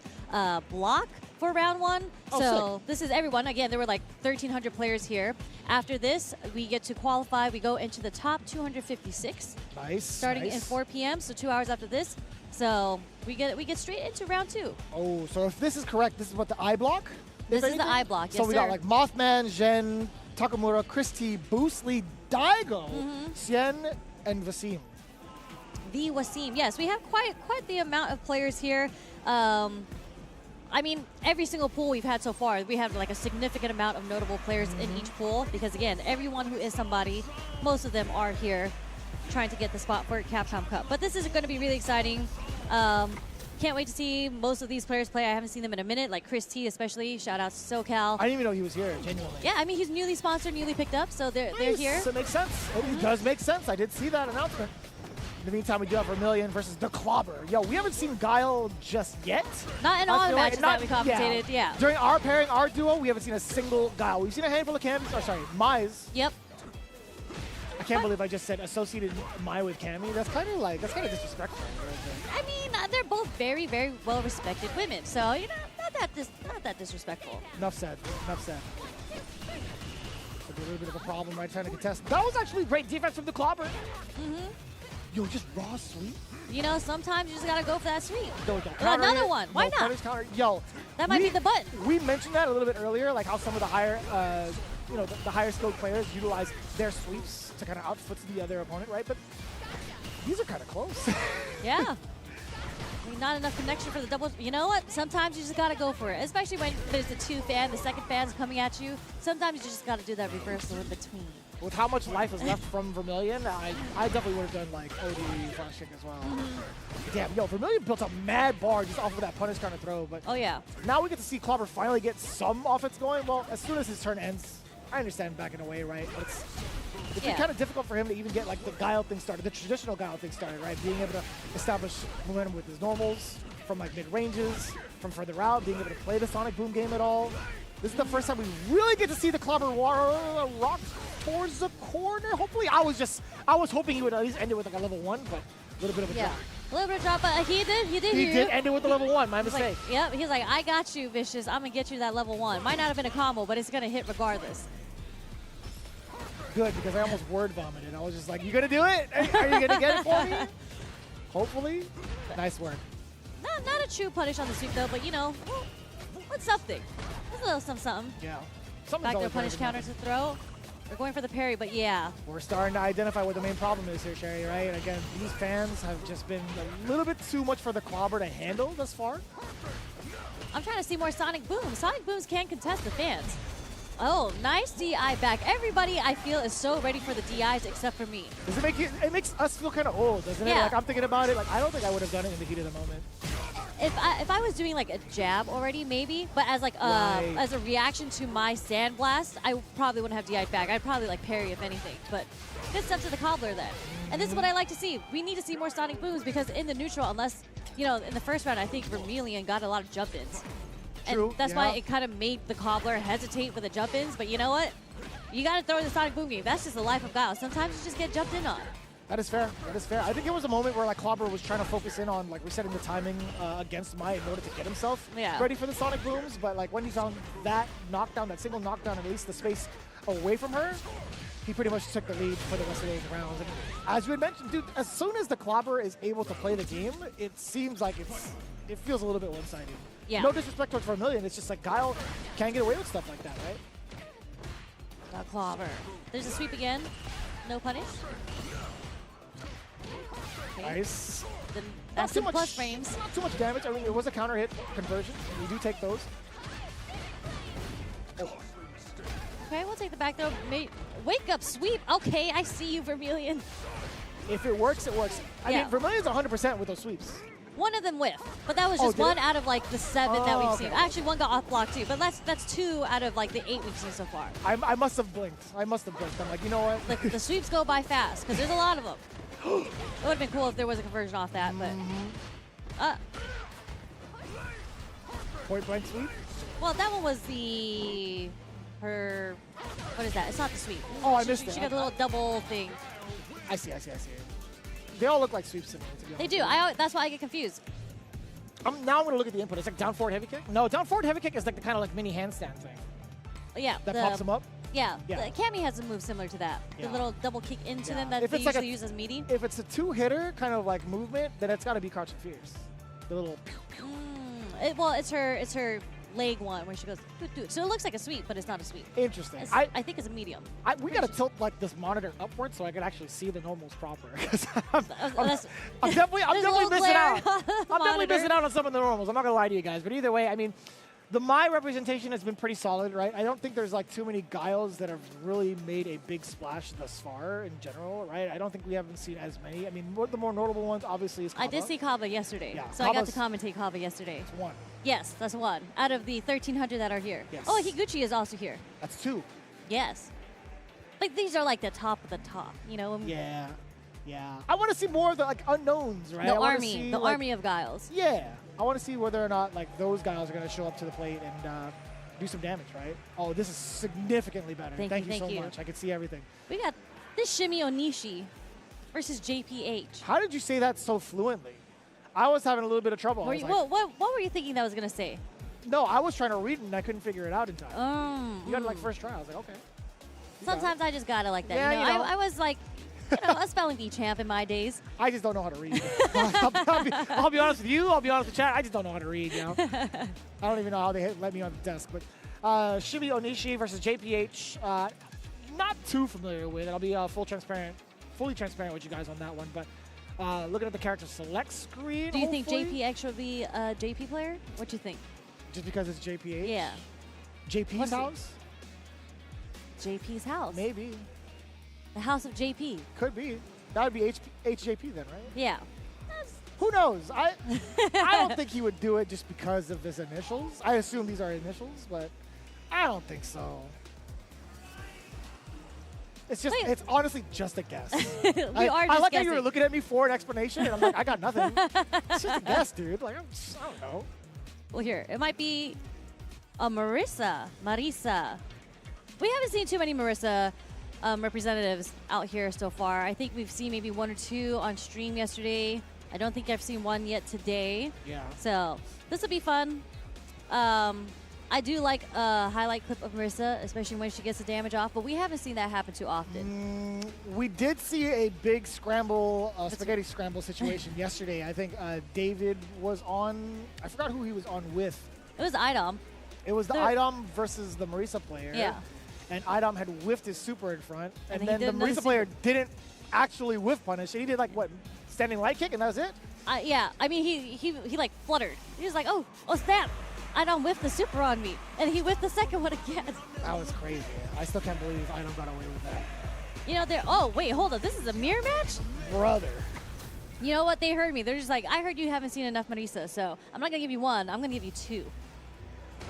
block for round 1. So this is everyone. Again, there were 1,300 players here. After this, we get to qualify. We go into the top 256. Nice. Starting in 4 p.m. So 2 hours after this. So we get straight into round 2. Oh, so if this is correct, this is what the I block? This is the I block. So yes, we sir. got Mothman, Zhen, Takamura, Christy, Boostly, Daigo, Xian, and Vasim. The Wasim. Yes, we have quite the amount of players here. I mean, every single pool we've had so far, we have a significant amount of notable players in each pool because, again, everyone who is somebody, most of them are here trying to get the spot for Capcom Cup. But this is going to be really exciting. Can't wait to see most of these players play. I haven't seen them in a minute, like Chris T especially. Shout out to SoCal. I didn't even know he was here, genuinely. Yeah, I mean, he's newly sponsored, newly picked up, so they're here. So it makes sense. It does make sense. I did see that announcement. In the meantime, we do have Vermillion versus the Clobber. Yo, we haven't seen Guile just yet. Not in all the matches that we commentated, yeah. During our pairing, our duo, we haven't seen a single Guile. We've seen a handful of Mai's. Yep. I can't believe I just said associated Mai with Cammy. That's kind of disrespectful. I mean, they're both very, very well-respected women, so not that disrespectful. Enough said. A little bit of a problem, right? Trying to contest. That was actually great defense from the Clobber. Yo, just raw sweep. Sometimes you just gotta go for that sweep. Another one. Why not? Counter. Yo, that might be the button. We mentioned that a little bit earlier, how some of the higher, the higher skilled players utilize their sweeps to kind of outfoot the other opponent, right? But these are kind of close. Yeah. I mean, not enough connection for the double. You know what? Sometimes you just gotta go for it, especially when there's the second fan's coming at you. Sometimes you just gotta do that reversal in between. With how much life is left from Vermillion, I definitely would have done OD flash kick as well. Damn, yo, Vermillion built a mad bar just off of that punish counter throw. But oh yeah. Now we get to see Clobber finally get some offense going. Well, as soon as his turn ends, I understand backing away, right? But it's been kind of difficult for him to even get the Guile thing started, the traditional Guile thing started, right? Being able to establish momentum with his normals from mid-ranges, from further out, being able to play the Sonic Boom game at all. This is the first time we really get to see the Clobber rock towards the corner. Hopefully, I was hoping he would at least end it with a level 1, but a little bit of a drop. A little bit of drop, but he did He did end it with the level 1, my mistake. Yep, he's like, I got you, Vicious. I'm going to get you that level 1. Might not have been a combo, but it's going to hit regardless. Good, because I almost word vomited. I was just like, you going to do it? Are you going to get it for me? Hopefully. Nice work. Not a true punish on the sweep, though, but what's something? It's a little something. Yeah. Back there, punish counter to throw. We're going for the parry, but yeah. We're starting to identify what the main problem is here, Sherry, right? And again, these fans have just been a little bit too much for the Clobber to handle thus far. I'm trying to see more Sonic Booms. Sonic Booms can contest the fans. Oh, nice DI back. Everybody, I feel, is so ready for the DIs except for me. Does it make you, it makes us feel kind of old, doesn't it? Yeah. Like, I'm thinking about it, like, I don't think I would have done it in the heat of the moment. If I was doing like a jab already, maybe, but as like Right. as a reaction to my Sandblast, I probably wouldn't have DI'd back. I'd probably like parry if anything. But good stuff to the Cobbler then. And this is what I like to see. We need to see more Sonic Booms because in the neutral, unless, you know, in the first round, I think Vermillion got a lot of jump-ins. True, And that's why it kind of made the Cobbler hesitate with the jump-ins. But you know what? You got to throw in the Sonic Boom game. That's just the life of Guile. Sometimes you just get jumped in on. That is fair. That is fair. I think there was a moment where like Clobber was trying to focus in on like resetting the timing against Mai in order to get himself ready for the Sonic Booms. But like when he found that knockdown, that single knockdown, at least the space away from her, he pretty much took the lead for the rest of those rounds. And as you had mentioned, dude, as soon as the Clobber is able to play the game, it seems like it feels a little bit one-sided. Yeah. No disrespect towards Vermillion, it's just like Guile can't get away with stuff like that, right? The Clobber. There's a sweep again. No punish. Okay. Nice. Then Not that's too some much, plus frames. not too much damage. I mean, it was a counter hit conversion. We do take those. Okay, we'll take the back throw. Wake up sweep. Okay, I see you, Vermillion. If it works, it works. I Yeah. mean, Vermillion's 100% with those sweeps. One of them whiffed, but that was Oh, just did one it? out of like the 7 that we've Oh, seen. okay. Actually, one got off block too, but that's 2 out of like the 8 we've seen so far. I must have blinked. I'm like, you know what? Like the sweeps go by fast because there's a lot of them. It would have been cool if there was a conversion off that, but Point blank sweep? well, that one was her. What is that? It's not the sweep. Oh, I missed She it. got a little double thing. I see. They all look like sweeps to me, to be They honest. do. That's why I get confused. Now I'm going to look at the input. It's like down forward heavy kick? No, down forward heavy kick is like the kind of like mini handstand thing. Yeah. That pops them up? Yeah. Yeah. The Cammy has a move similar to that. Yeah. The little double kick into Yeah. them that If they it's like usually a- use as meaty. If it's a two-hitter kind of like movement, then it's got to be Crouching Fierce. The little pew, pew. Well, it's her leg one where she goes, doot, doot. So it looks like a sweep, but it's not a sweep. Interesting. I think it's a medium. We got to tilt like this monitor upward so I can actually see the normals proper. 'Cause That's- I'm definitely There's a little missing glare out. on the I'm definitely monitor. missing out on some of the normals. I'm not gonna lie to you guys, but either way, I mean, the Mai representation has been pretty solid, right? I don't think there's like too many Guiles that have really made a big splash thus far in general, right? I don't think we haven't seen as many. I mean, the more notable ones obviously is Kaba. I did see Kaba yesterday. Yeah, So I got to Kaba's- commentate Kaba yesterday. It's one. Yes, that's one. Out of the 1,300 that are here. Yes. Oh, Higuchi is also here. That's two. Yes. Like these are like the top of the top, you know? Yeah. I want to see more of the like unknowns, right? The I wanna army. see, The like- army of Guiles. Yeah. I want to see whether or not like those guys are going to show up to the plate and do some damage, right? Oh, this is significantly better. Thank you, so thank you. much. I can see everything. We got this Shimi Onishi versus JPH. How did you say that so fluently? I was having a little bit of trouble. I Were was you, like, what were you thinking that was going to say? no, I was trying to read it and I couldn't figure it out in time. You got it like mm. first try. I was like, okay. You got it. Sometimes I just got it like that. Yeah, you know, you know. I was like, you know, a spelling bee champ in my days. I just don't know how to read. I'll be honest with you. I'll be honest with chat. I just don't know how to read, you know? I don't even know how they let me on the desk. But Shimi Onishi versus JPH, not too familiar with it. I'll be fully transparent with you guys on that one. But looking at the character select screen, Do you think hopefully, JPX will be a JP player? What do you think? just because it's JPH? Yeah. JP's What's it? house? JP's house. Maybe. The house of JP. Could be. That would be HJP then, right? Yeah. Who knows? I don't think he would do it just because of his initials. I assume these are initials, but I don't think so. It's just, Wait. it's honestly just a guess. We I are like just how you guessing. were looking at me for an explanation, and I'm like, I got nothing. It's just a guess, dude. Like, I don't know. Well, here, it might be a Marissa. We haven't seen too many Marissa representatives out here so far. I think we've seen maybe 1 or 2 on stream yesterday. I don't think I've seen one yet today. Yeah. So this will be fun. I do like a highlight clip of Marissa, especially when she gets the damage off, but we haven't seen that happen too often. We did see a big scramble, spaghetti scramble situation yesterday. I think David was on, I forgot who he was on with. It was IDOM. It was the IDOM versus the Marisa player. Yeah. and Idom had whiffed his super in front, and he then the did another Marisa player didn't actually whiff punish. He did like what, standing light kick, and that was it. Yeah, I mean, he like fluttered. He was like, oh snap! Idom whiffed the super on me, and he whiffed the second one again. That was crazy. I still can't believe Idom got away with that. You know, they're, oh wait, hold up, this is a mirror match? Brother. You know what, they heard me. They're just like, I heard you haven't seen enough Marisa, so I'm not gonna give you one, I'm gonna give you two.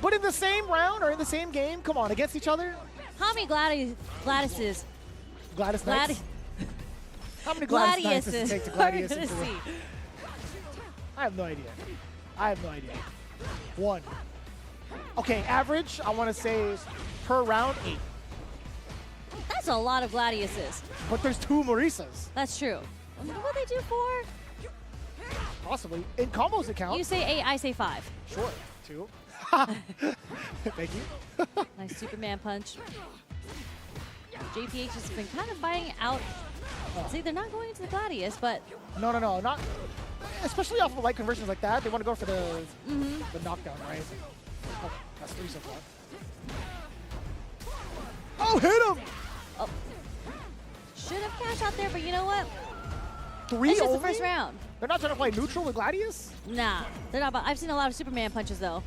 But in the same round or in the same game, come on, against each other? How many Gladiuses? Gladys Knights? How many Gladys Knights does it Gladiuses take to are Gladius gonna into the- see? I have no idea. I have no idea. One. Okay, average, I want to say per round, 8. That's a lot of Gladiuses. But there's 2 Marisas. That's true. What they do 4? Possibly. In combos it counts. You say 8, I say 5. Sure. 2. Thank you. Nice Superman punch. JPH has been kind of fighting out. See, they're not going into the Gladius, but No, not. Especially off of light conversions like that, they want to go for the knockdown, right? Oh, that's 3 so far. Oh, hit him! oh, should have cashed out there, but you know what? 3 It's just only? the first round. They're not trying to play neutral with Gladius? Nah, they're not. I've seen a lot of Superman punches though.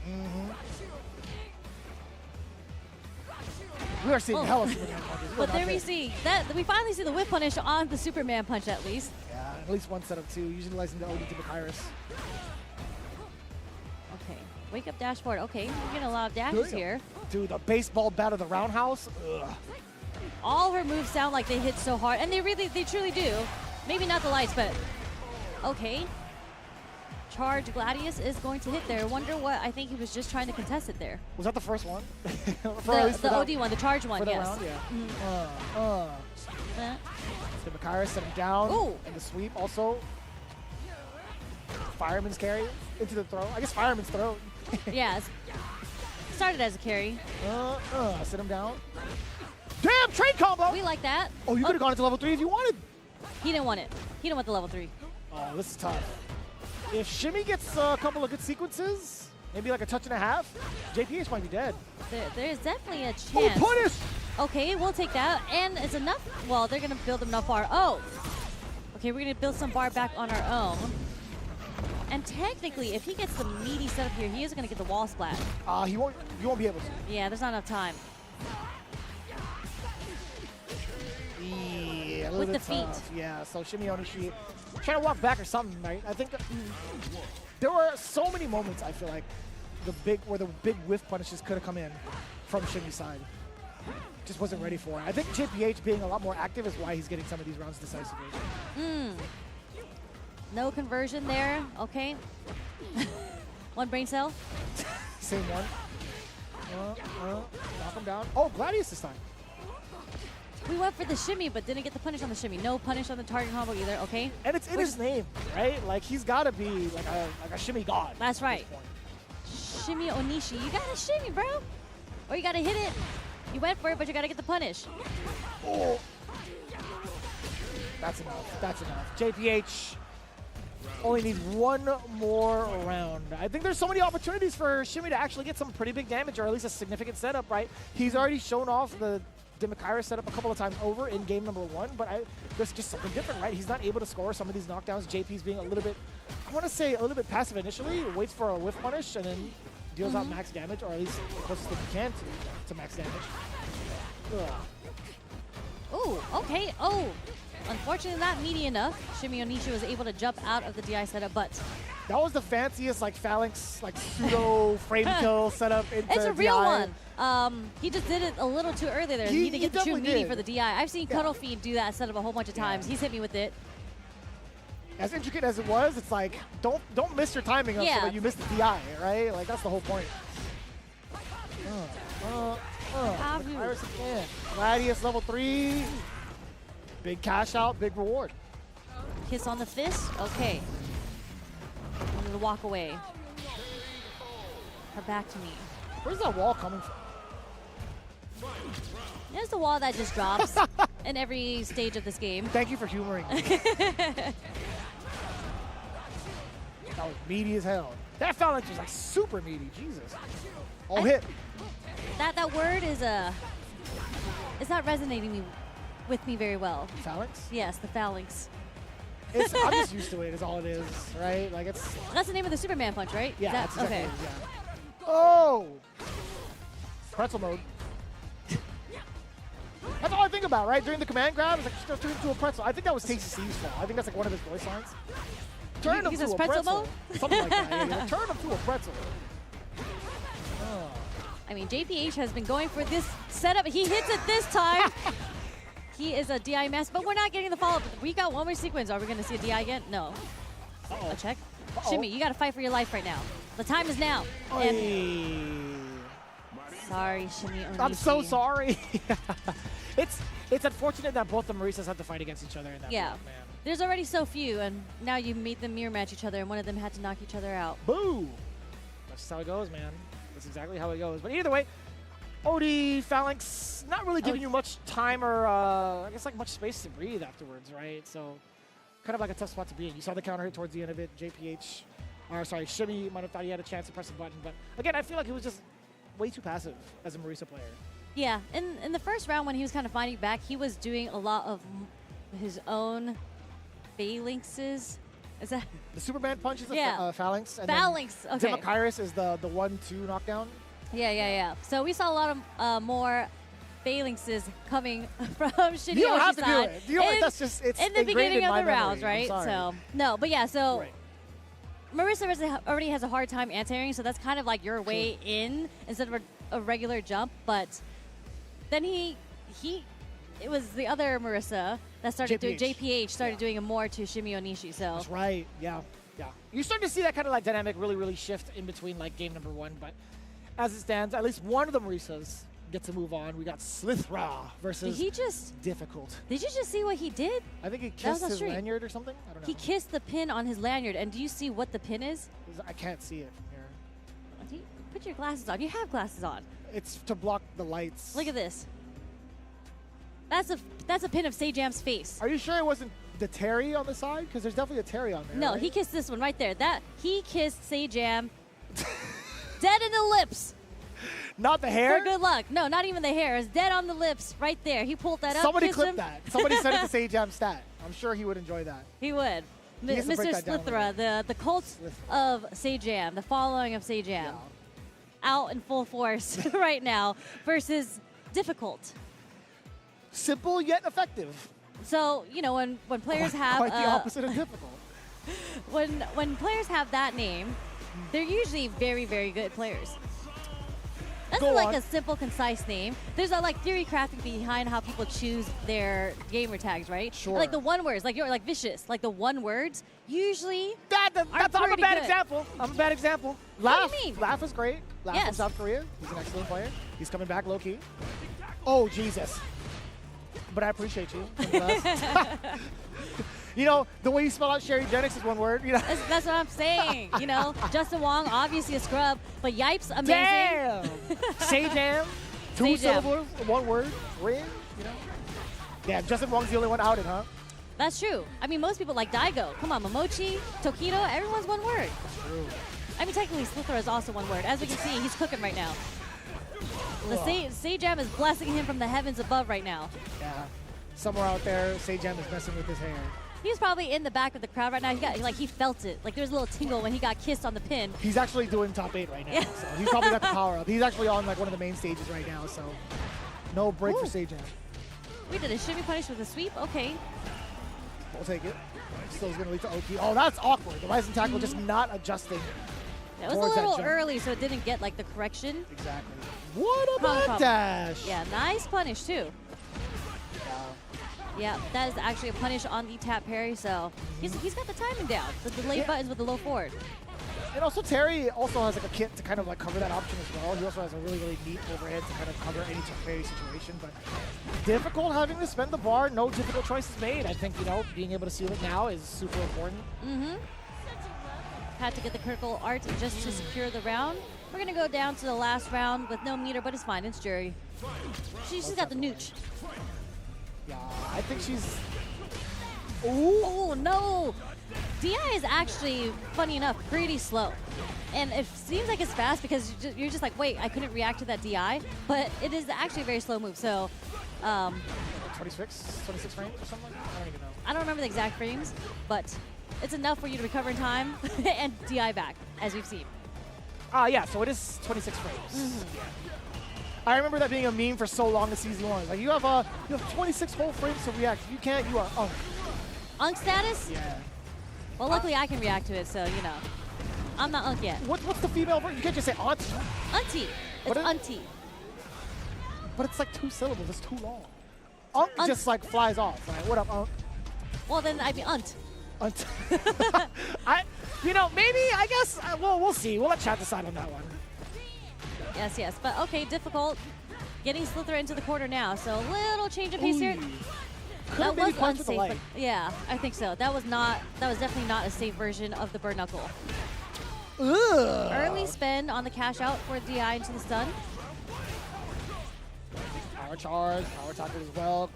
We are seeing hella Superman punches. We are But not there we there. see that we finally see the whip punish on the Superman punch at least. Yeah, at least one setup too, utilizing the OD to Heras. Okay, wake up dashboard. Okay, we're getting a lot of dashes here. Dude, the baseball bat of the roundhouse. Ugh. All her moves sound like they hit so hard, and they truly do. Maybe not the lights, but okay. Charge Gladius is going to hit there. Wonder what, I think he was just trying to contest it there. Was that the first one? The OD one, the charge one, for the yes. round, yeah. Uh, The Makara set him down. Ooh. And the sweep also. Fireman's carry into the throw. I guess Fireman's throw. yeah, started as a carry. Sit him down. Damn, trade combo! We like that. Oh, you could have gone into level 3 if you wanted. He didn't want it. He didn't want the level 3. Oh, this is tough. If Shimmy gets a couple of good sequences, maybe like a touch and a half, JPH might be dead. There's definitely a Oh, chance. punish! Okay, we'll take that. And it's enough. Well, they're going to build enough bar. Oh. Okay, we're going to build some bar back on our own. And technically, if he gets the meaty setup here, he is going to get the wall splat. You won't be able to. Yeah, there's not enough time. Yeah, a little With bit the feet. tough. Yeah, so Shimmy Onishi trying to walk back or something, right? I think there were so many moments, I feel like, where the big whiff punishes could have come in from Shimmy's side. Just wasn't ready for it. I think JPH being a lot more active is why he's getting some of these rounds decisively. No conversion there. Okay. One brain cell. Same one. Knock him down. Oh, Gladius this time. We went for the shimmy, but didn't get the punish on the shimmy. No punish on the target combo either, okay? And it's in his name, right? Like, he's got to be like a shimmy god. That's at right. this point. Shimmy Onishi. You got to shimmy, bro. Or you got to hit it. You went for it, but you got to get the punish. Oh. That's enough. That's enough. JPH only needs one more round. I think there's so many opportunities for Shimmy to actually get some pretty big damage, or at least a significant setup, right? He's already shown off the Demikyra setup a couple of times over in game number 1, but there's just something different, right? He's not able to score some of these knockdowns. JP's being a little bit, I want to say a little bit passive initially, waits for a whiff punish, and then deals out max damage, or at least the closest thing he can to max damage. Ugh. Ooh, okay. Oh, unfortunately not meaty enough. Shimmy Onishi was able to jump out of the DI setup, but That was the fanciest, like, phalanx, like, pseudo frame kill setup into it's a real DI. one. He just did it a little too early there. He didn't get the true definitely meaty did. for the DI. I've seen Cuddle Feed do that setup a whole bunch of times. He's hit me with it. As intricate as it was, it's like, don't miss your timing up so that you miss the DI, right? Like, that's the whole point. Iris again. Gladius level 3. Big cash out, big reward. Kiss on the fist. Okay. I'm gonna walk away. Her back to me. Where's that wall coming from? There's the wall that just drops in every stage of this game. Thank you for humoring me. That was meaty as hell. That phalanx was like super meaty, Jesus. Oh, hit. That word is it's not resonating with me very well. Phalanx? Yes, the phalanx. I'm just used to it, is all it is, right? Like, it's... That's the name of the Superman punch, right? Yeah, Is that, that's exactly okay. what it is, yeah. Oh! Pretzel mode. That's all I think about, right? During the command grab, it's like, just turn into a pretzel. I think that was Tasty C's fault. I think that's like one of his voice lines. Turn him He to says a pretzel pretzel. mode? Something like that. Yeah, like, turn him to a pretzel. Oh. I mean, JPH has been going for this setup. He hits it this time. He is a DI mess, but we're not getting the follow-up. We got one more sequence. Are we going to see a DI again? No. A check. Shimmy, you got to fight for your life right now. The time is now. And sorry, Shimmy Onishi. I'm so sorry. It's unfortunate that both the Marisas have to fight against each other in that Yeah. move, man. There's already so few, and now you meet them mirror match each other, and one of them had to knock each other out. Boo! That's just how it goes, man. That's exactly how it goes. But either way, OD Phalanx not really giving you much time or, I guess, like much space to breathe afterwards, right? So kind of like a tough spot to be in. You saw the counter hit towards the end of it. JPH, or sorry, Shimmy might have thought he had a chance to press the button. But again, I feel like he was just way too passive as a Marisa player. Yeah, in the first round when he was kind of fighting back, he was doing a lot of his own phalanxes. Is that? The Superman punch is Yeah. a Phalanx. And Phalanx, okay. Demokairos is the 1-2 knockdown. Yeah. So we saw a lot of more phalanxes coming from Shinji You don't have Oshi's to do side it. You know, that's just, it's in the ingrained beginning in of my the memory. rounds, I'm right? sorry. So no, but yeah, so Right. Marisa already has a hard time answering, so that's kind of like your way in instead of a regular jump. But then it was the other Marisa that started doing JPH started doing it more to Shimmy Onishi. So That's right. Yeah. You're starting to see that kind of like dynamic really shift in between like game number 1. But as it stands, at least one of the Marisas gets to move on. We got Slithra versus Difficult. Did you just see what he did? I think he That was kissed on his stream. lanyard or something. I don't know. He kissed the pin on his lanyard, and do you see what the pin is? I can't see it from here. Put your glasses on. You have glasses on. It's to block the lights. Look at this. That's a pin of Sejam's face. Are you sure it wasn't the Terry on the side? Because there's definitely a Terry on there. No, right? he kissed this one right there. He kissed Sejam dead in the lips. Not the hair? For good luck. No, not even the hair. It's dead on the lips right there. He pulled that up. Somebody kissed clipped him. that. Somebody sent it to Sejam Stat. I'm sure he would enjoy that. He would. He has to break Mr. that down Slithra, the cult of Sejam, the following of Sejam, out in full force right now versus Difficult. Simple yet effective. So, you know, when players have quite the opposite of difficult. when players have that name, they're usually very good players. That's like a simple, concise name. There's a like theory crafting behind how people choose their gamer tags, right? Sure. Like the one words, like you're like vicious, like the one words. Usually, I'm a bad example. I'm a bad example. Laugh. What do you mean? Laugh is great. Laugh from Yes. South Korea. He's an excellent player. He's coming back low key. Oh Jesus. But I appreciate you. You know, the way you spell out Sherry Jennings is one word. You know? that's what I'm saying. You know, Justin Wong, obviously a scrub, but Yipes, amazing. Damn. Sejam. 2 Sejam. syllables, 1 word. Ring. You know. Yeah, Justin Wong's the only one outed, huh? That's true. I mean, most people like Daigo. Come on, Momochi, Tokido, everyone's one word. True. I mean, technically, Slithra is also one word. As we can see, he's cooking right now. The Sejam is blessing him from the heavens above right now. Yeah. Somewhere out there, Sejam is messing with his hair. He's probably in the back of the crowd right now. He felt it. Like there was a little tingle when he got kissed on the pin. He's actually doing top 8 right now. Yeah. So he's probably got the power up. He's actually on like one of the main stages right now. So no break for Sejam. We did a shimmy punish with a sweep. Okay. We'll take it. Still is going to lead to OT. Oh, that's awkward. The rising tackle just not adjusting. It was a towards that little jump. early, so it didn't get like the correction. Exactly. What a Problem. back dash. Yeah, nice punish too. Yeah, that is actually a punish on the tap parry, so he's got the timing down. The delayed buttons with the low forward. And also Terry also has like a kit to kind of like cover that option as well. He also has a really neat overhead to kind of cover any tap parry situation. But difficult having to spend the bar. No difficult choices made. I think, you know, being able to seal it now is super important. Mm-hmm. Had to get the critical art just to secure the round. We're going to go down to the last round with no meter, but it's fine. It's jury. She's got the nooch. Yeah, I think she's... Oh, no! DI is actually, funny enough, pretty slow. And it seems like it's fast because you're just like, wait, I couldn't react to that DI, but it is actually a very slow move. So, 26 frames or something like that? I don't even know. I don't remember the exact frames, but it's enough for you to recover in time and DI back, as we've seen. Yeah, so it is 26 frames. I remember that being a meme for so long in Season 1. Like, you have 26 whole frames to react. If you can't, you are Unk status? Yeah. Well, luckily I can react to it, so, you know. I'm not Unk yet. What's the female version? You can't just say aunt. Auntie. It's auntie. But it's like 2 syllables. It's too long. Unk just like flies off. Right? What up, Unk? Well, then I'd be Unt. Maybe, I guess, we'll see. We'll let chat decide on that one. Yes, yes. But, okay, difficult. Getting Slither into the corner now, so a little change of pace here. That was unsafe. But yeah, I think so. That was definitely not a safe version of the Burn Knuckle. Early spend on the cash out for DI into the stun. Power charge, power tackle as well.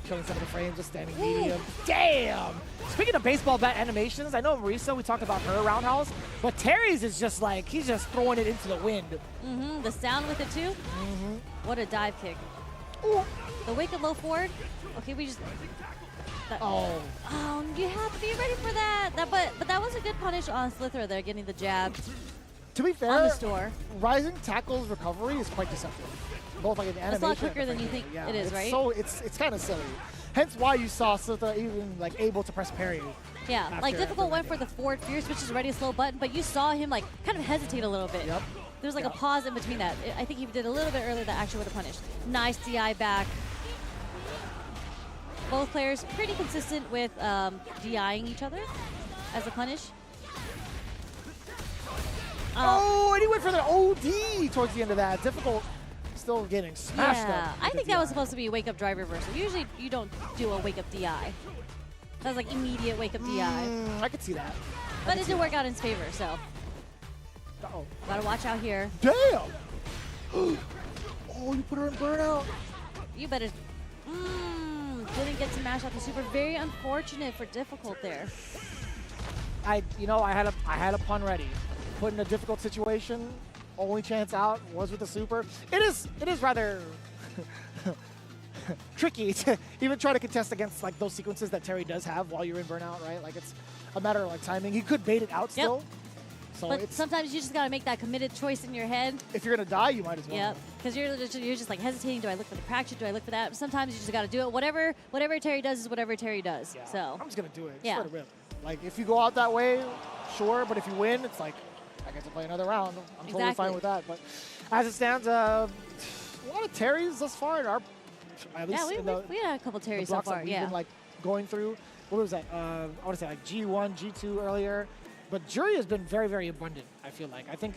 Killing some of the frames, just standing medium. Damn! Speaking of baseball bat animations, I know Marisa, we talked about her roundhouse, but Terry's is just like, he's just throwing it into the wind. The sound with it too. What a dive kick. Ooh. The wake of low forward. Okay, we just. You have to be ready for that. But that was a good punish on Slither there, getting the jab. To be fair, on the store. Rising Tackle's recovery is quite deceptive. Both like in the animation. It's a lot quicker than you think it is, right? So it's kind of silly. Hence why you saw Slither even like able to press parry. Yeah, like difficult went for the forward fierce, which is already a slow button, but you saw him like kind of hesitate a little bit. Yep. There's like a pause in between that. I think he did a little bit earlier that actually would have punished. Nice DI back. Both players pretty consistent with DIing each other as a punish. And he went for the OD towards the end of that. Difficult, still getting smashed up. I think that was supposed to be a wake-up drive reversal. Usually you don't do a wake-up DI. That was like immediate wake-up DI. I could see that. But it did work out in his favor, so. Gotta watch out here. Damn! Oh, you put her in burnout. You better. Didn't get to mash out the super. Very unfortunate for difficult there. I had a pun ready. Put in a difficult situation. Only chance out was with the super. It is rather tricky to even try to contest against like those sequences that Terry does have while you're in burnout, right? Like it's a matter of like timing. He could bait it out still. So but sometimes you just gotta make that committed choice in your head. If you're gonna die, you might as well. Yep, because you're just like hesitating. Do I look for the crack shot? Do I look for that? Sometimes you just gotta do it. Whatever Terry does is whatever Terry does. Yeah. So I'm just gonna do it. Yeah. Just let it rip. Like if you go out that way, sure. But if you win, it's like I get to play another round. I'm totally fine with that. But as it stands, a lot of Terrys thus far. At least we had a couple Terrys so far. We've been like going through. What was that? I want to say like G1, G2 earlier. But Jury has been very, very abundant, I feel like. I think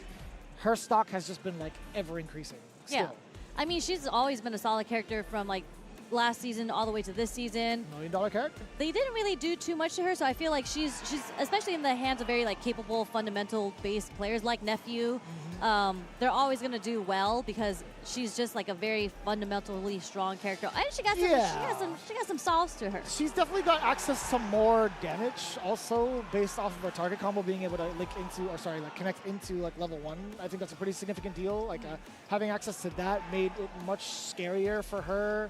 her stock has just been, like, ever increasing still. Yeah. I mean, she's always been a solid character from, like, last season all the way to this season. $1 million character. They didn't really do too much to her, so I feel like she's especially in the hands of very, like, capable, fundamental-based players like Nephew. They're always going to do well because she's just, like, a very fundamentally strong character. And she got some sauce to her. She's definitely got access to more damage also based off of her target combo being able to connect into like level 1. I think that's a pretty significant deal. Like having access to that made it much scarier for her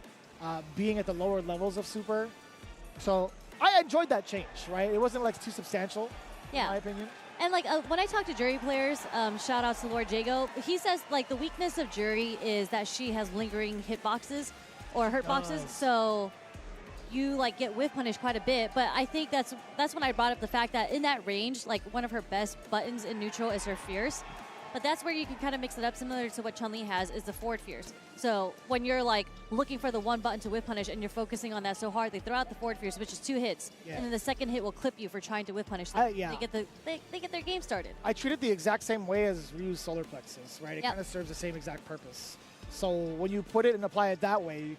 being at the lower levels of Super. So I enjoyed that change, right? It wasn't like too substantial in my opinion. And like when I talk to Jury players, shout out to Lord Jago, he says like the weakness of Jury is that she has lingering hitboxes or hurt boxes. So you like get whiff punished quite a bit. But I think that's when I brought up the fact that in that range, like one of her best buttons in neutral is her fierce. But that's where you can kind of mix it up, similar to what Chun-Li has, is the forward fierce. So when you're like looking for the one button to whip punish and you're focusing on that so hard, they throw out the forward fierce, which is 2 hits, and then the second hit will clip you for trying to whip punish. They get their game started. I treat it the exact same way as Ryu's solar plexus, right? It kind of serves the same exact purpose. So when you put it and apply it that way,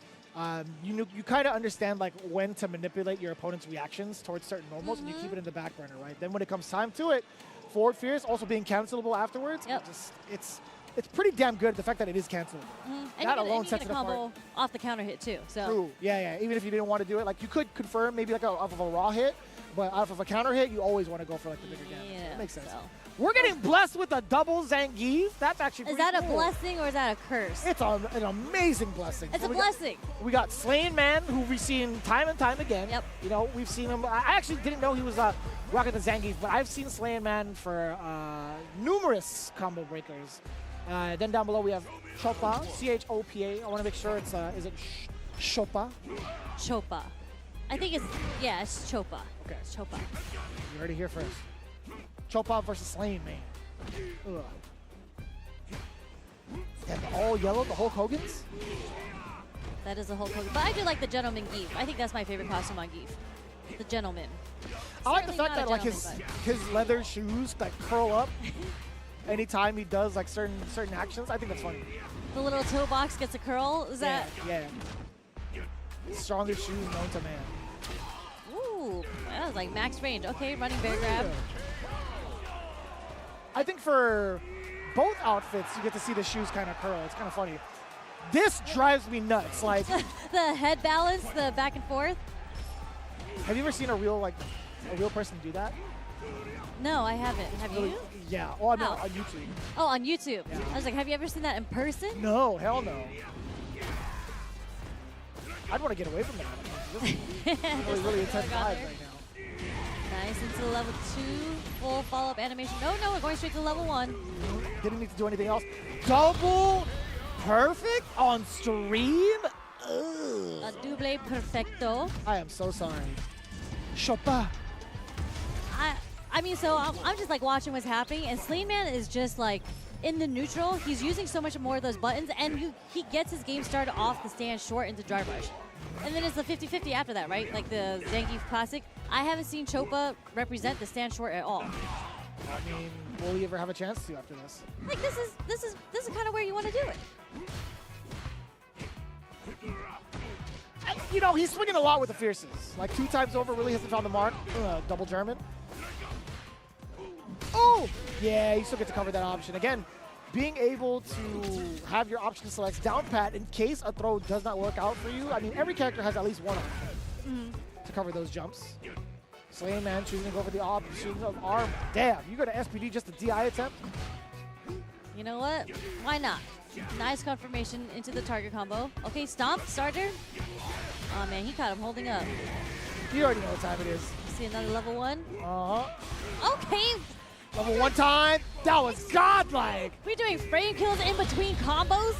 you kind of understand like when to manipulate your opponent's reactions towards certain normals, and you keep it in the back burner, right? Then when it comes time to it, forward fierce also being cancelable afterwards. Yep. it's pretty damn good, the fact that it is canceled. And That you alone can sets get it a combo apart. off the counter hit too. So True. Yeah. Even if you didn't want to do it, like you could confirm maybe like off of a raw hit, but off of a counter hit, you always want to go for like the bigger damage. yeah, That makes sense. so. We're getting blessed with a double Zangief. That's actually Is pretty that a cool. blessing or is that a curse? It's an amazing blessing. It's So a we got- blessing. We got Slain Man, who we've seen time and time again. Yep. You know, we've seen him. I actually didn't know he was rocking the Zangief, but I've seen Slain Man for numerous combo breakers. Then down below we have Chopa, C-H-O-P-A. I want to make sure it's, is it Chopa? Chopa. I think it's, yeah, it's Chopa. Okay. It's Chopa. You heard it here first. Chopa versus Slain Man. Ugh. Damn, all yellow, the Hulk Hogan's? That is a whole Hogan. But I do like the Gentleman Geef. I think that's my favorite costume on Geef. The Gentleman. I like the Certainly fact not that a like gentleman, his leather shoes like curl up anytime he does like certain actions. I think that's funny. The little toe box gets a curl. Is that? Yeah. Strongest shoes known to man. Ooh, that was like max range. Okay, running bear grab. I think for both outfits, you get to see the shoes kind of curl. It's kind of funny. This drives me nuts. Like, The head balance, the back and forth. have you ever seen a real person do that? No, I haven't. Have you? Yeah. Oh, I mean How? on YouTube. Oh, on YouTube. Yeah. I was like, have you ever seen that in person? No, hell no. I'd want to get away from that. This is really intense vibe right now. Nice into level 2. Full follow-up animation. No, we're going straight to level 1. Didn't need to do anything else. Double perfect on stream? Ugh. A double perfecto. I am so sorry. Chopa. I mean, so I'm just like watching what's happening, and Slain Man is just like in the neutral. He's using so much more of those buttons, and he gets his game started off the stand short into Drive Rush. And then it's the 50-50 after that, right? Like the Zangief Classic. I haven't seen Chopa represent the stand short at all. I mean, will he ever have a chance to after this? Like this is kind of where you want to do it. You know, he's swinging a lot with the fierces. Like 2 times over, really hasn't found the mark. Double German. Oh! Yeah, you still get to cover that option. Again, being able to have your option selects down pat in case a throw does not work out for you. I mean, every character has at least one option to cover those jumps. Slain Man choosing to go for the option of arm. Damn, you go to SPD just a DI attempt? You know what? Why not? Nice confirmation into the target combo. Okay, stomp, starter. Oh man, he caught him holding up. You already know what time it is. See another level 1. Uh-huh. Okay, Level 1 time. That was godlike. we're doing frame kills in between combos.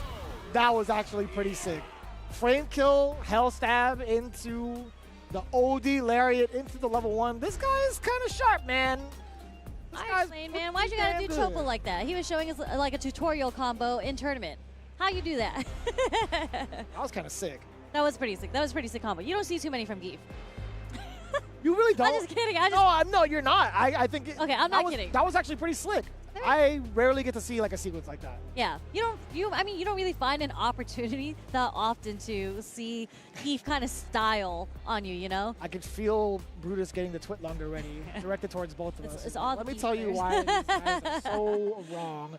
That was actually pretty sick. Frame kill, hell stab into the OD lariat into the level 1. This guy is kind of sharp, man. This All right, guy's Slain Man, why'd you gotta do pretty Chopa good. like that? He was showing us like a tutorial combo in tournament. How you do that? That was kind of sick. That was pretty sick. That was a pretty sick combo. You don't see too many from Geef. You really don't? I'm just kidding. No, you're not. I think. Okay, I'm not kidding. That was actually pretty slick. I rarely get to see like a sequence like that. Yeah, you don't really find an opportunity that often to see Geef kind of style on you, you know? I could feel Brutus getting the twit longer ready, directed towards both of us. It's all Let me the tell you Geefers. why these guys are so wrong.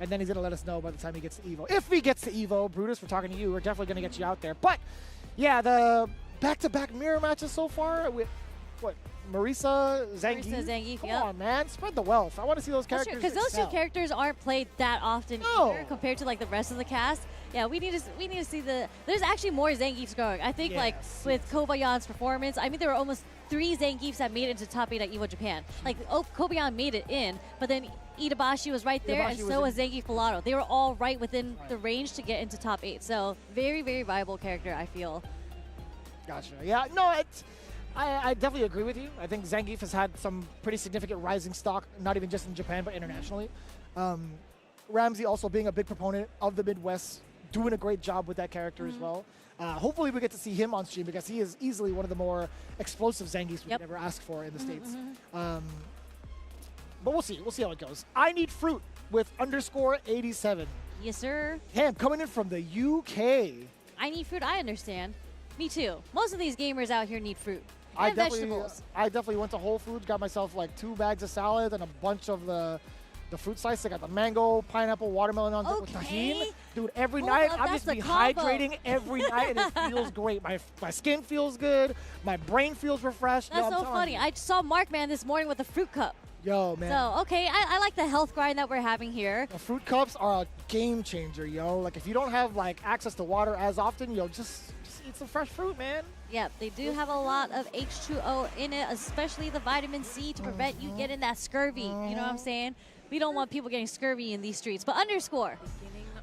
And then he's going to let us know by the time he gets to Evo. If he gets to Evo, Brutus, we're talking to you. We're definitely going to get you out there. But, yeah, the back-to-back mirror matches so far with, what, Marisa, Zangief? Come yep. on, man. Spread the wealth. I want to see those characters Because those two excel. characters aren't played that often No. either compared to like the rest of the cast. Yeah, we need to see the. There's actually more Zangiefs going. I think like Yes. with Kobayan's performance, I mean there were almost 3 Zangiefs that made it into top 8 at Evo Japan. Like Kobayan made it in, but then Itabashi was right there, and Itabashi so was was Zangief Pilato. They were all right within the range to get into top 8. So very, very viable character, I feel. Gotcha. Yeah, no, I definitely agree with you. I think Zangief has had some pretty significant rising stock, not even just in Japan, but internationally. Ramsey also being a big proponent of the Midwest, doing a great job with that character as well. Hopefully we get to see him on stream because he is easily one of the more explosive Zangiefs we could ever ask for in the States. But we'll see. We'll see how it goes. I Need Fruit with _87. Yes, sir. Damn, coming in from the UK. I need fruit. I understand. Me too. Most of these gamers out here need fruit. I And vegetables. definitely went to Whole Foods, got myself like 2 bags of salad and a bunch of the the fruit slice. They got the mango, pineapple, watermelon on top with tahini. Okay. Dude, every Hold night up, I'm that's just the combo. dehydrating every night, and it feels great. My skin feels good. My brain feels refreshed. Yo, That's I'm so telling funny. you. I saw Markman this morning with a fruit cup. Yo, man. So, okay, I like the health grind that we're having here. The fruit cups are a game changer, yo. Like, if you don't have, like, access to water as often, yo, just eat some fresh fruit, man. Yep, they do have a lot of H2O in it, especially the vitamin C to prevent you getting that scurvy. You know what I'm saying? We don't want people getting scurvy in these streets. But underscore.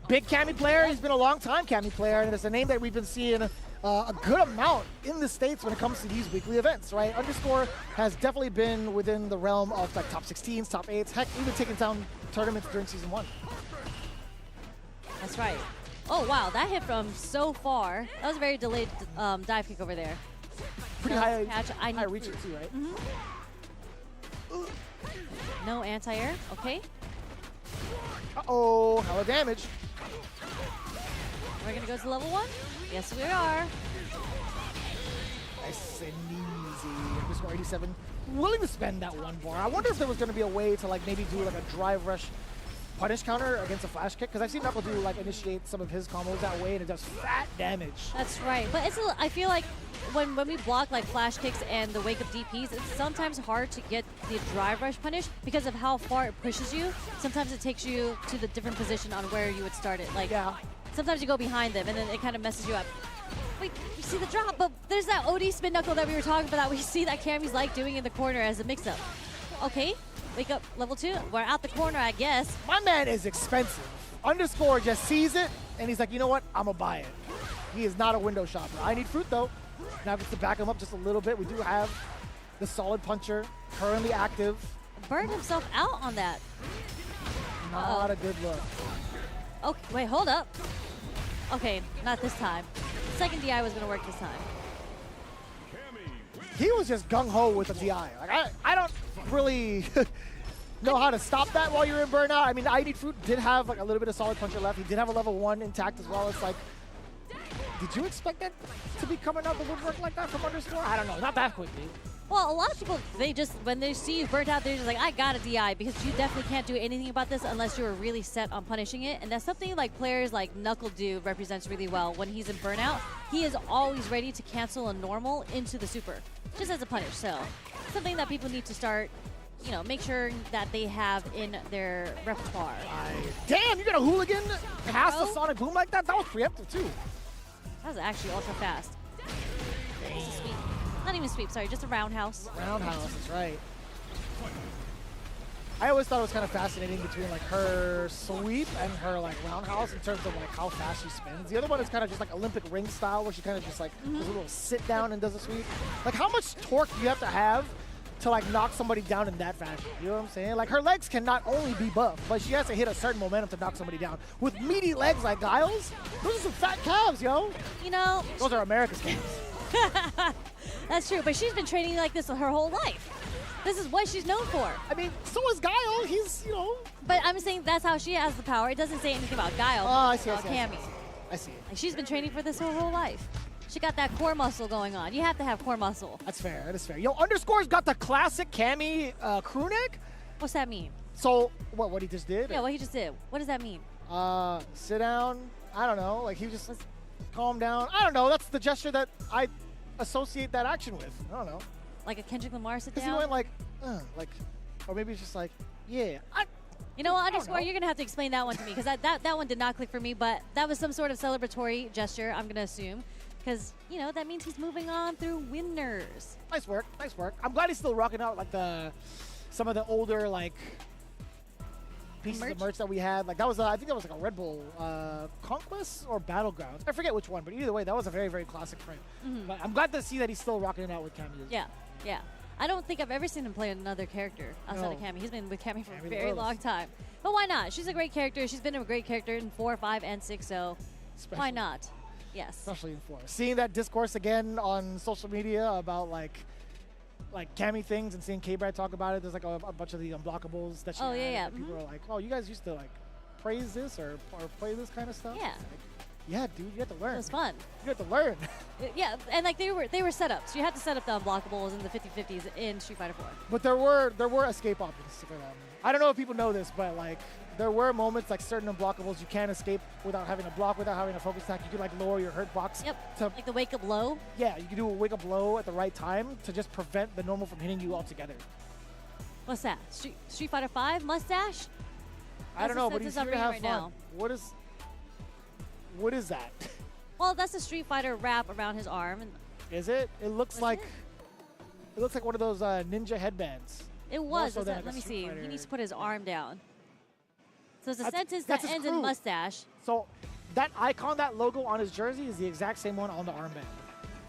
Big Cammy player. He's been a long time Cammy player, and it's a name that we've been seeing a good amount in the States when it comes to these weekly events, right? Underscore has definitely been within the realm of like top 16s, top 8s, heck, even taking down tournaments during season 1. That's right. Oh, wow, that hit from so far. That was a very delayed dive kick over there. Pretty No high, catch. I high need reach too, right? No anti-air. Okay. Uh-oh, hella damage. We're going to go to level 1. Yes, we are. Nice and easy. Underscore 87. Willing to spend that one bar. I wonder if there was going to be a way to like maybe do like a drive rush punish counter against a flash kick, because I've seen Knuckle do like initiate some of his combos that way, and it does fat damage. That's right. But it's I feel like when we block like flash kicks and the wake up DPs, it's sometimes hard to get the drive rush punish because of how far it pushes you. Sometimes it takes you to the different position on where you would start it. Like, Yeah. sometimes you go behind them and then it kind of messes you up. Wait, you see the drop, but there's that OD spin knuckle that we were talking about that we see that Cammy's like doing in the corner as a mix-up. Okay, wake up level 2. We're out the corner, I guess. My man is expensive. Underscore just sees it, and he's like, you know what? I'm going to buy it. He is not a window shopper. I need fruit, though. Now just to back him up just a little bit, we do have the solid puncher currently active. Burned himself out on that. Not a good look. Okay, wait, hold up. Okay, not this time. Second DI was going to work this time. He was just gung-ho with the DI. Like, I don't really know how to stop that while you're in burnout. I mean, I Need Fruit did have like a little bit of solid puncher left. He did have a level 1 intact as well. It's like, did you expect that to be coming out the woodwork like that from Underscore? I don't know, not that quickly. Well, a lot of people, they just, when they see you burnt out, they're just like, I got a DI, because you definitely can't do anything about this unless you're really set on punishing it. And that's something like players like Knuckle do represents really well. When he's in burnout, he is always ready to cancel a normal into the super, just as a punish. So something that people need to start, you know, make sure that they have in their repertoire. Damn, you got a hooligan past the Sonic Boom like that? That was preemptive too. That was actually ultra fast. It's a sweep. Not even sweep, sorry, just a roundhouse. Roundhouse, that's right. I always thought it was kind of fascinating between like her sweep and her like roundhouse in terms of like how fast she spins. The other one is kind of just like Olympic ring style, where she kind of just like does a little sit down and does a sweep. Like, how much torque do you have to like knock somebody down in that fashion? You know what I'm saying? Like, her legs can not only be buff, but she has to hit a certain momentum to knock somebody down. With meaty legs like Giles, those are some fat calves, yo. You know, Those are America's calves. that's true, but she's been training like this her whole life. This is what she's known for. I mean, so is Guile. He's, you know. But I'm saying that's how she has the power. It doesn't say anything about Guile. Oh, I see, about Cammy. I see. Like, she's been training for this her whole life. She got that core muscle going on. You have to have core muscle. That's fair. That is fair. Yo, Underscore's got the classic Cammy crew neck. What's that mean? So, what he just did? Yeah, what he just did. What does that mean? Sit down. I don't know. Like, he just calm down. I don't know. That's the gesture that I associate that action with. I don't know. Like a Kendrick Lamar sit Because down? he went like, or maybe it's just like, yeah. You know what, I don't Underscore, know. you're going to have to explain that one to me, because that one did not click for me, but that was some sort of celebratory gesture, I'm going to assume, because, you know, that means he's moving on through winners. Nice work. Nice work. I'm glad he's still rocking out like some of the older like pieces of merch that we had. Like, that was I think that was like a Red Bull Conquest or Battlegrounds. I forget which one, but either way, that was a very, very classic print. But I'm glad to see that he's still rocking it out with Cammy. Yeah, yeah. I don't think I've ever seen him play another character outside of No. Cammy. He's been with Cammy for a Cammy very loves. long time. But why not? She's a great character. She's been a great character in 4, 5, and 6, so why not? Yes. Especially in 4. Seeing that discourse again on social media about like Cammy things, and seeing K-Brad talk about it, there's like a bunch of the unblockables that she had. Yeah. That people are like, oh, you guys used to like praise this or play this kind of stuff. Yeah. Yeah, dude, you have to learn. It was fun. You have to learn. Yeah, and like they were setups. You had to set up the unblockables in the 50-50s in Street Fighter 4. But there were escape options for them. I don't know if people know this, but like there were moments like certain unblockables you can't escape without having a block, without having a focus attack. You could like lower your hurt box. Yep. To, Like the wake up low. yeah, you can do a wake up low at the right time to just prevent the normal from hitting you altogether. What's that? Street Fighter 5 mustache? I don't know, but That's he's the here to have right fun. now. What is that? Well, that's a Street Fighter wrap around his arm. And Is it? It looks Was like it? it looks like one of those ninja headbands. it More was. so Is than that- like a let me Street see. He Fighter. needs to put his arm down. So it's a That's- sentence that's that his ends in crew. mustache. So that icon, that logo on his jersey is the exact same one on the armband,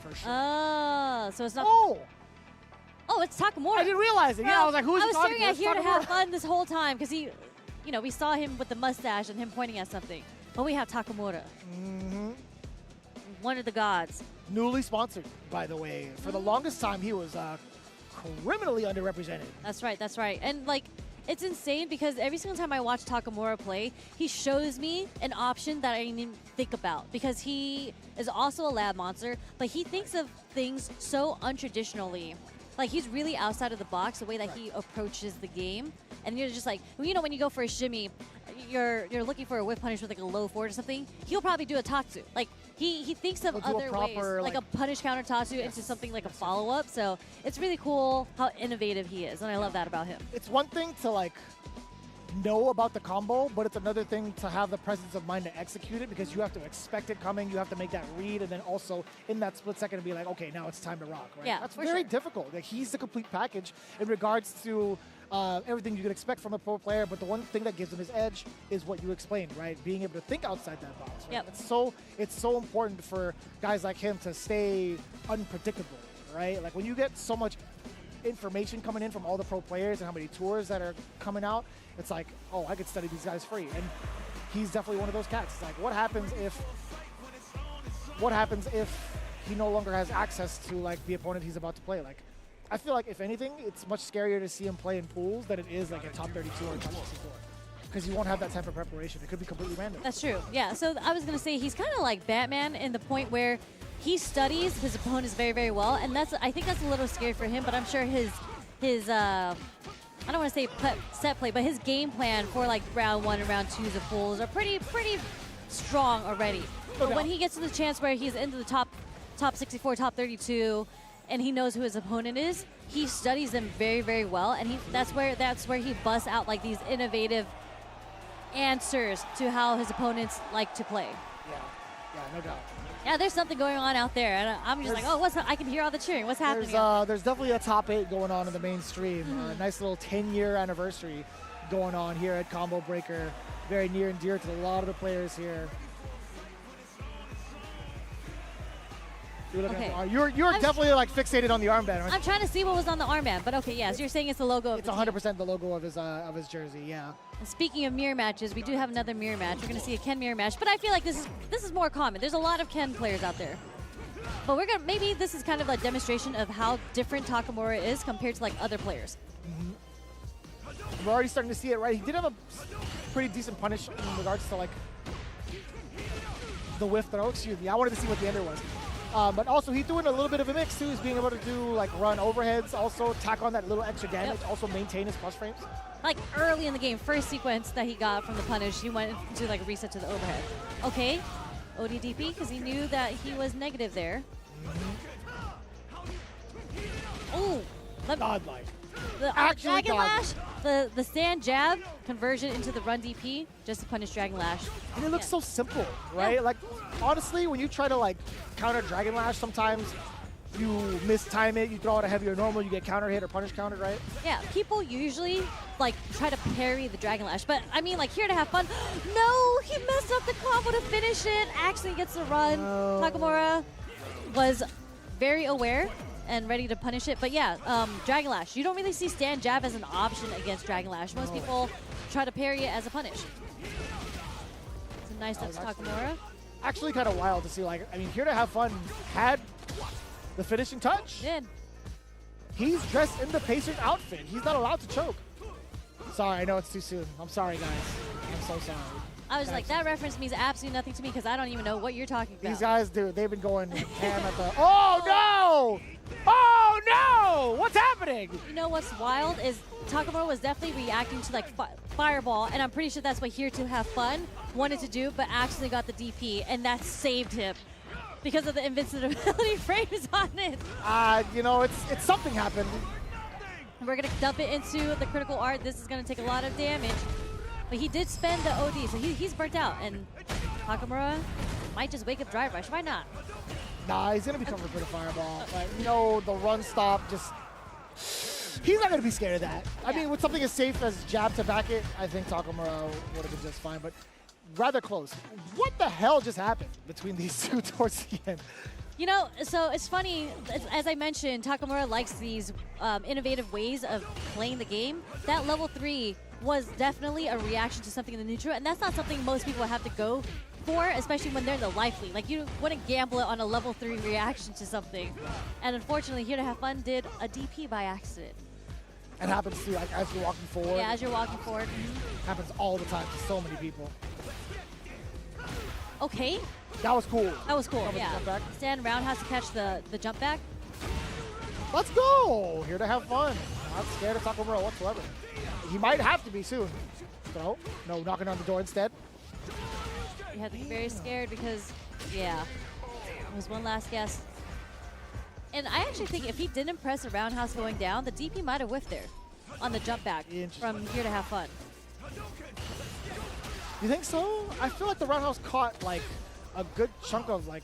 for sure. Oh, so it's not. Oh, Oh, it's Takamura. I didn't realize it. Yeah, I was like, who is I he was talking staring to? at Here to It's Have Takamura. Fun this whole time because he, we saw him with the mustache and him pointing at something. But we have Takamura, Mm-hmm. one of the gods. Newly sponsored, by the way. For the longest time, he was criminally underrepresented. That's right, that's right. And like, it's insane because every single time I watch Takamura play, he shows me an option that I didn't even think about because he is also a lab monster, but he thinks of things so untraditionally. Like, he's really outside of the box, the way that he approaches the game. And you're just like, when you go for a shimmy, you're looking for a whip punish with like a low forward or something, he'll probably do a tatsu. Like, he thinks of He'll do a other proper, ways, like a punish counter tatsu into something like a follow-up. So it's really cool how innovative he is, and I love that about him. It's one thing to like know about the combo, but it's another thing to have the presence of mind to execute it because you have to expect it coming, you have to make that read, and then also in that split second be like, okay, now it's time to rock, right? Yeah, That's for very sure. difficult. Like, he's the complete package in regards to everything you can expect from a pro player, but the one thing that gives him his edge is what you explained, right? Being able to think outside that box, right? Yep. It's so important for guys like him to stay unpredictable, right? Like, when you get so much information coming in from all the pro players and how many tours that are coming out, it's like, oh, I could study these guys free. And he's definitely one of those cats. It's like, what happens if he no longer has access to like the opponent he's about to play? Like, I feel like if anything, it's much scarier to see him play in pools than it is like in top 32 or top 64. Because you won't have that time for preparation. It could be completely random. That's true. Yeah. So I was gonna say he's kind of like Batman in the point where he studies his opponents very, very well, and I think that's a little scary for him. But I'm sure his I don't want to say set play, but his game plan for like round 1 and round 2s of pools are pretty strong already. But when he gets to the chance where he's into the top 64, top 32, and he knows who his opponent is, he studies them very, very well, and that's where he busts out like these innovative answers to how his opponents like to play. Yeah, no doubt. Yeah, there's something going on out there, and I'm just like, oh, I can hear all the cheering. What's happening? There's definitely a top 8 going on in the mainstream. A nice little 10-year anniversary going on here at Combo Breaker. Very near and dear to a lot of the players here. You're looking at the arm. You're definitely like fixated on the armband. Right? I'm trying to see what was on the armband, but okay, yes, you're saying it's the logo of It's the 100% the logo of his jersey. Yeah. And speaking of mirror matches, we do have another mirror match. We're going to see a Ken mirror match, but I feel like this is more common. There's a lot of Ken players out there. But maybe this is kind of a demonstration of how different Takamura is compared to like other players. We're already starting to see it, right? He did have a pretty decent punish in regards to like the whiff throw. Excuse me. I wanted to see what the ender was. But also he threw in a little bit of a mix too. He's being able to do like run overheads, also tack on that little extra damage, also maintain his plus frames. Like early in the game, first sequence that he got from the punish, he went to like a reset to the overhead. Okay, ODDP, because he knew that he was negative there. Oh, Godlike. The Actually Dragon godlike. Lash, the stand jab conversion into the run DP just to punish Dragon Lash. And it looks so simple, right? Yeah. Like, honestly, when you try to like counter Dragon Lash, sometimes you mistime it, you throw out a heavier normal, you get counter hit or punish countered, right? Yeah, people usually like try to parry the Dragon Lash, but I mean, like, here to have fun. No, he messed up the combo to finish it. Actually gets the run. No. Takamura was very aware and ready to punish it. But yeah, Dragon Lash. You don't really see stand jab as an option against Dragon Lash. Most people try to parry it as a punish. It's a nice touch to Takamura. Actually kind of wild to see, like, I mean, Here to Have Fun had the finishing touch. Did. He's dressed in the Pacers outfit. He's not allowed to choke. Sorry, I know it's too soon. I'm sorry, guys. I'm so sorry. I was like, that reference means absolutely nothing to me because I don't even know what you're talking about. These guys, dude, they've been going ham at the. Oh no! Oh no! What's happening? You know what's wild is Takamura was definitely reacting to like Fireball, and I'm pretty sure that's what Here to Have Fun wanted to do, but actually got the DP, and that saved him because of the invincibility frames on it. You know, it's something happened. We're gonna dump it into the critical art. This is gonna take a lot of damage, but he did spend the OD, so he's burnt out, and Takamura might just wake up Drive Rush. Why not? Nah, he's gonna be covered for the Fireball. But you know, the run stop just. He's not gonna be scared of that. I mean, with something as safe as jab to back it, I think Takamura would have been just fine, but rather close. What the hell just happened between these two towards the end? You know, so it's funny, as I mentioned, Takamura likes these innovative ways of playing the game. That level 3 was definitely a reaction to something in the neutral, and that's not something most people have to go for, especially when they're in the life lead. Like, you wouldn't gamble it on a level 3 reaction to something. And unfortunately, Here to Have Fun did a DP by accident. It happens to, like, as you're walking forward. Yeah, as you're walking forward. Happens all the time to so many people. Okay. That was cool. That was cool, Jump back. Stand roundhouse to catch the jump back. Let's go! Here to have fun. Not scared of Takamura whatsoever. He might have to be soon. Throw. No, knocking on the door instead. You had to be very scared because, yeah, it was one last guess. And I actually think if he didn't press a roundhouse going down, the DP might have whiffed there on the jump back from Here to Have Fun. You think so? I feel like the roundhouse caught like a good chunk of like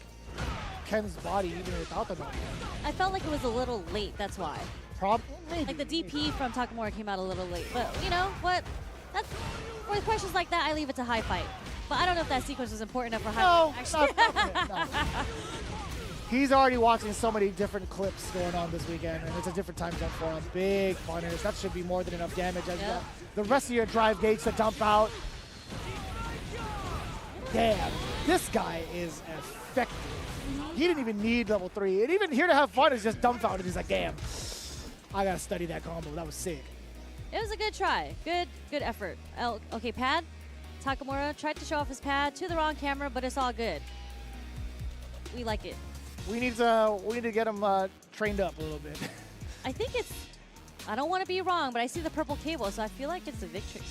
Ken's body even without the knockdown. I felt like it was a little late, that's why. Maybe. Like the DP from Takamura came out a little late. But you know what? That's, for questions like that, I leave it to High Fight. But I don't know if that sequence was important enough for High Fight, actually. No. He's already watching so many different clips going on this weekend, and it's a different time zone for him. Big punish. That should be more than enough damage. As you got the rest of your drive gates to dump out. Damn, this guy is effective. He didn't even need level 3. And even Here to Have Fun is just dumbfounded. He's like, damn, I gotta study that combo. That was sick. It was a good try. Good effort. Okay, pad. Takamura tried to show off his pad to the wrong camera, but it's all good. We like it. We need to get him trained up a little bit. I think it's, I don't want to be wrong, but I see the purple cable, so I feel like it's a victory.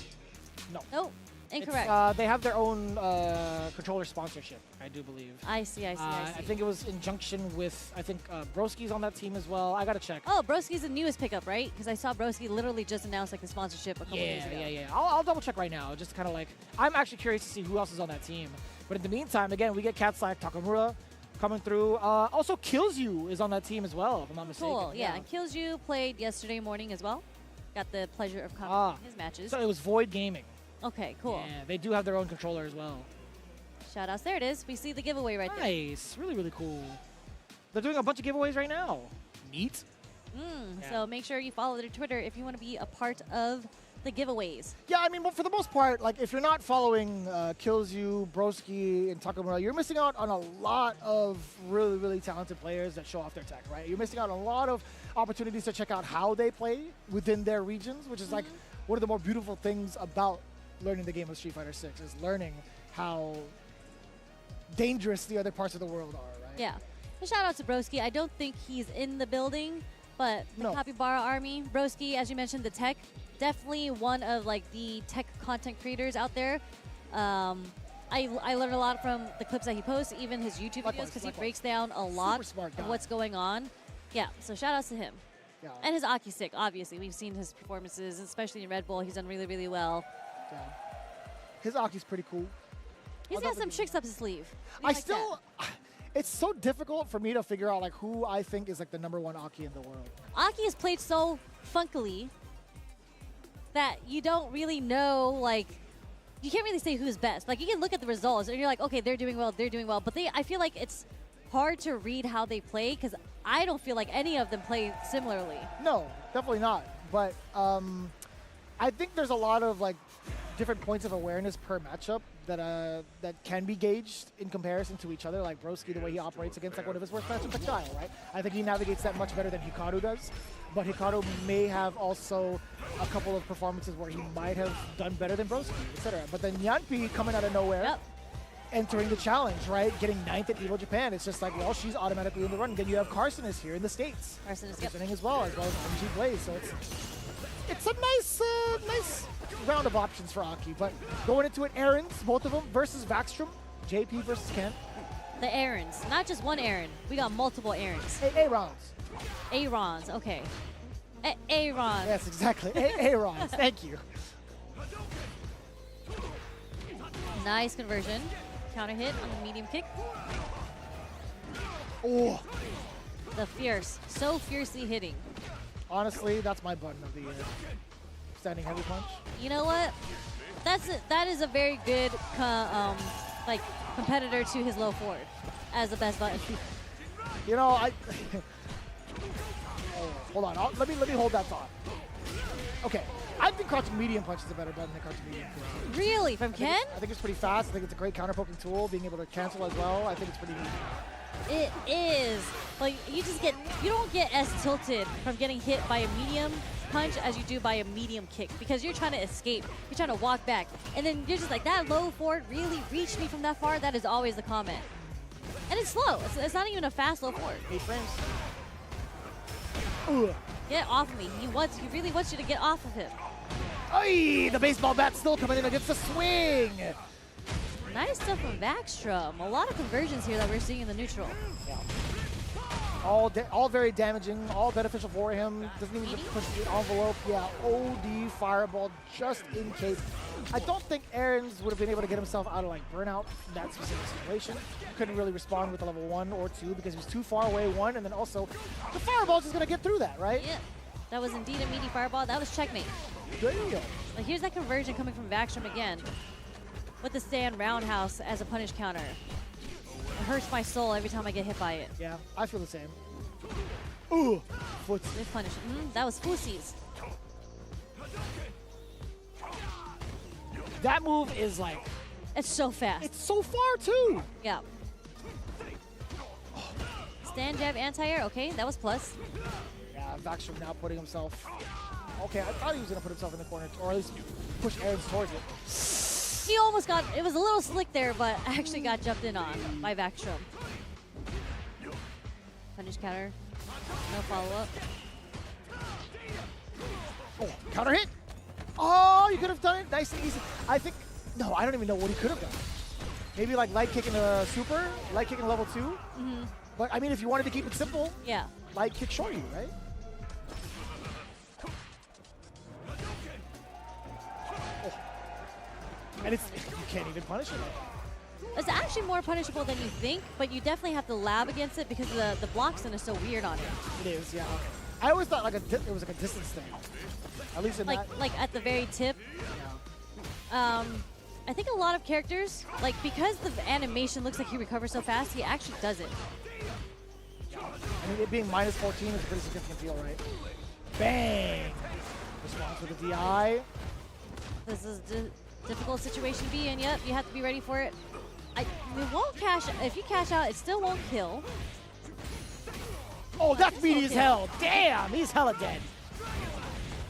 No. Nope. Incorrect. They have their own controller sponsorship, I do believe. I see. I think it was in junction with, I think Broski's on that team as well. I gotta check. Oh, Broski's the newest pickup, right? Because I saw Broski literally just announced like the sponsorship a couple days ago. Yeah. I'll double check right now. Just kind of like, I'm actually curious to see who else is on that team. But in the meantime, again, we get cats like Takamura coming through. Also, Kills You is on that team as well, if I'm not mistaken. Cool, yeah. And Kills You played yesterday morning as well. Got the pleasure of commenting his matches. So it was Void Gaming. Okay, cool. Yeah, they do have their own controller as well. Shout outs. There it is. We see the giveaway right there. Nice. Really, really cool. They're doing a bunch of giveaways right now. Neat. So make sure you follow their Twitter if you want to be a part of the giveaways. Yeah, I mean, but for the most part, like if you're not following Kills You, Broski, and Takamura, you're missing out on a lot of really, really talented players that show off their tech, right? You're missing out on a lot of opportunities to check out how they play within their regions, which is like one of the more beautiful things about learning the game of Street Fighter 6 is learning how dangerous the other parts of the world are, right? Yeah. A shout out to Broski. I don't think he's in the building, but the Capybara Army, Broski, as you mentioned, the tech, definitely one of like the tech content creators out there. I learned a lot from the clips that he posts, even his YouTube videos, because he breaks down a lot of what's going on. Yeah, so shout outs to him. Yeah. And his Aki stick, obviously. We've seen his performances, especially in Red Bull. He's done really, really well. Yeah. His Aki's pretty cool. He's got some tricks up his sleeve. It's so difficult for me to figure out like who I think is like the #1 Aki in the world. Aki is played so funkily that you don't really know, like, you can't really say who's best. Like, you can look at the results and you're like, okay, they're doing well. But I feel like it's hard to read how they play because I don't feel like any of them play similarly. No, definitely not. But I think there's a lot of like different points of awareness per matchup that can be gauged in comparison to each other, like Broski, the way he operates against like one of his worst matchups, like Dial, right? I think he navigates that much better than Hikaru does, but Hikaru may have also a couple of performances where he might have done better than Broski, etc. But then Yanpi coming out of nowhere, entering the challenge, right? Getting 9th at Evo Japan. It's just like, well, she's automatically in the run. Then you have Carson is here in the States. Carson is representing as well as MG Blaze. So it's a nice round of options for Aki. But going into it, Aaron's, both of them versus Vaxstrom, JP versus Kent. The Aarons, not just one Aaron. We got multiple Aarons. Aarons. Aarons, okay. Aarons. Yes, exactly. Aarons. Thank you. Nice conversion. Counter hit on the medium kick. Oh. The fierce, so fiercely hitting. Honestly, that's my button of the year. Standing heavy punch. You know what? That is a very good like competitor to his low forward as the best button. You know, oh, hold on. Let me hold that thought. Okay. I think crouching medium punch is a better button than crouching medium kick. Really? From Ken? I think it's pretty fast. I think it's a great counter poking tool, being able to cancel as well. I think it's pretty neat. It is. Like, you don't get as tilted from getting hit by a medium punch as you do by a medium kick because you're trying to escape. You're trying to walk back. And then you're just like, that low forward really reached me from that far? That is always the comment. And it's slow. It's not even a fast low forward. 8 frames. Ooh. Get off of me. He really wants you to get off of him. Oy, the baseball bat still coming in against the swing. Nice stuff from Vaxstrom. A lot of conversions here that we're seeing in the neutral. Yeah. All very damaging, all beneficial for him. Doesn't even just push the envelope. Yeah, OD fireball just in case. I don't think Aaron's would have been able to get himself out of like burnout in that specific situation. Couldn't really respond with a level 1 or 2 because he was too far away, 1, and then also the fireball's just gonna get through that, right? Yeah, that was indeed a meaty fireball. That was checkmate. Damn. Like, here's that conversion coming from Vaxstrom again with the stand roundhouse as a punish counter. It hurts my soul every time I get hit by it. Yeah, I feel the same. Ooh, foot. Good punish. That was Fusi's. That move is like... It's so fast. It's so far, too. Yeah. Stand jab anti-air. Okay, that was plus. Yeah, Vaxstrom now putting himself... Okay, I thought he was going to put himself in the corner, or at least push Aaron's towards it. He almost got... It was a little slick there, but actually got jumped in on by Vaxstrom. Punish counter. No follow-up. Oh, counter hit. Oh, you could have done it nice and easy. I think... No, I don't even know what he could have done. Maybe like light kick in a super, light kick in level 2. But I mean, if you wanted to keep it simple, yeah, light kick short you, right? Oh. And it's you can't even punish it. It's actually more punishable than you think, but you definitely have to lab against it because the block stun is so weird on it. It is, yeah. I always thought like it was like a distance thing. At least in like at the very tip. Yeah. I think a lot of characters, like, because the animation looks like he recovers so fast, he actually does it. I mean, it being -14 is a pretty significant deal, right? Bang! Response with a DI. This is a difficult situation to be in. Yep, you have to be ready for it. It won't cash. If you cash out, it still won't kill. Oh, that's meaty as hell. Damn, he's hella dead.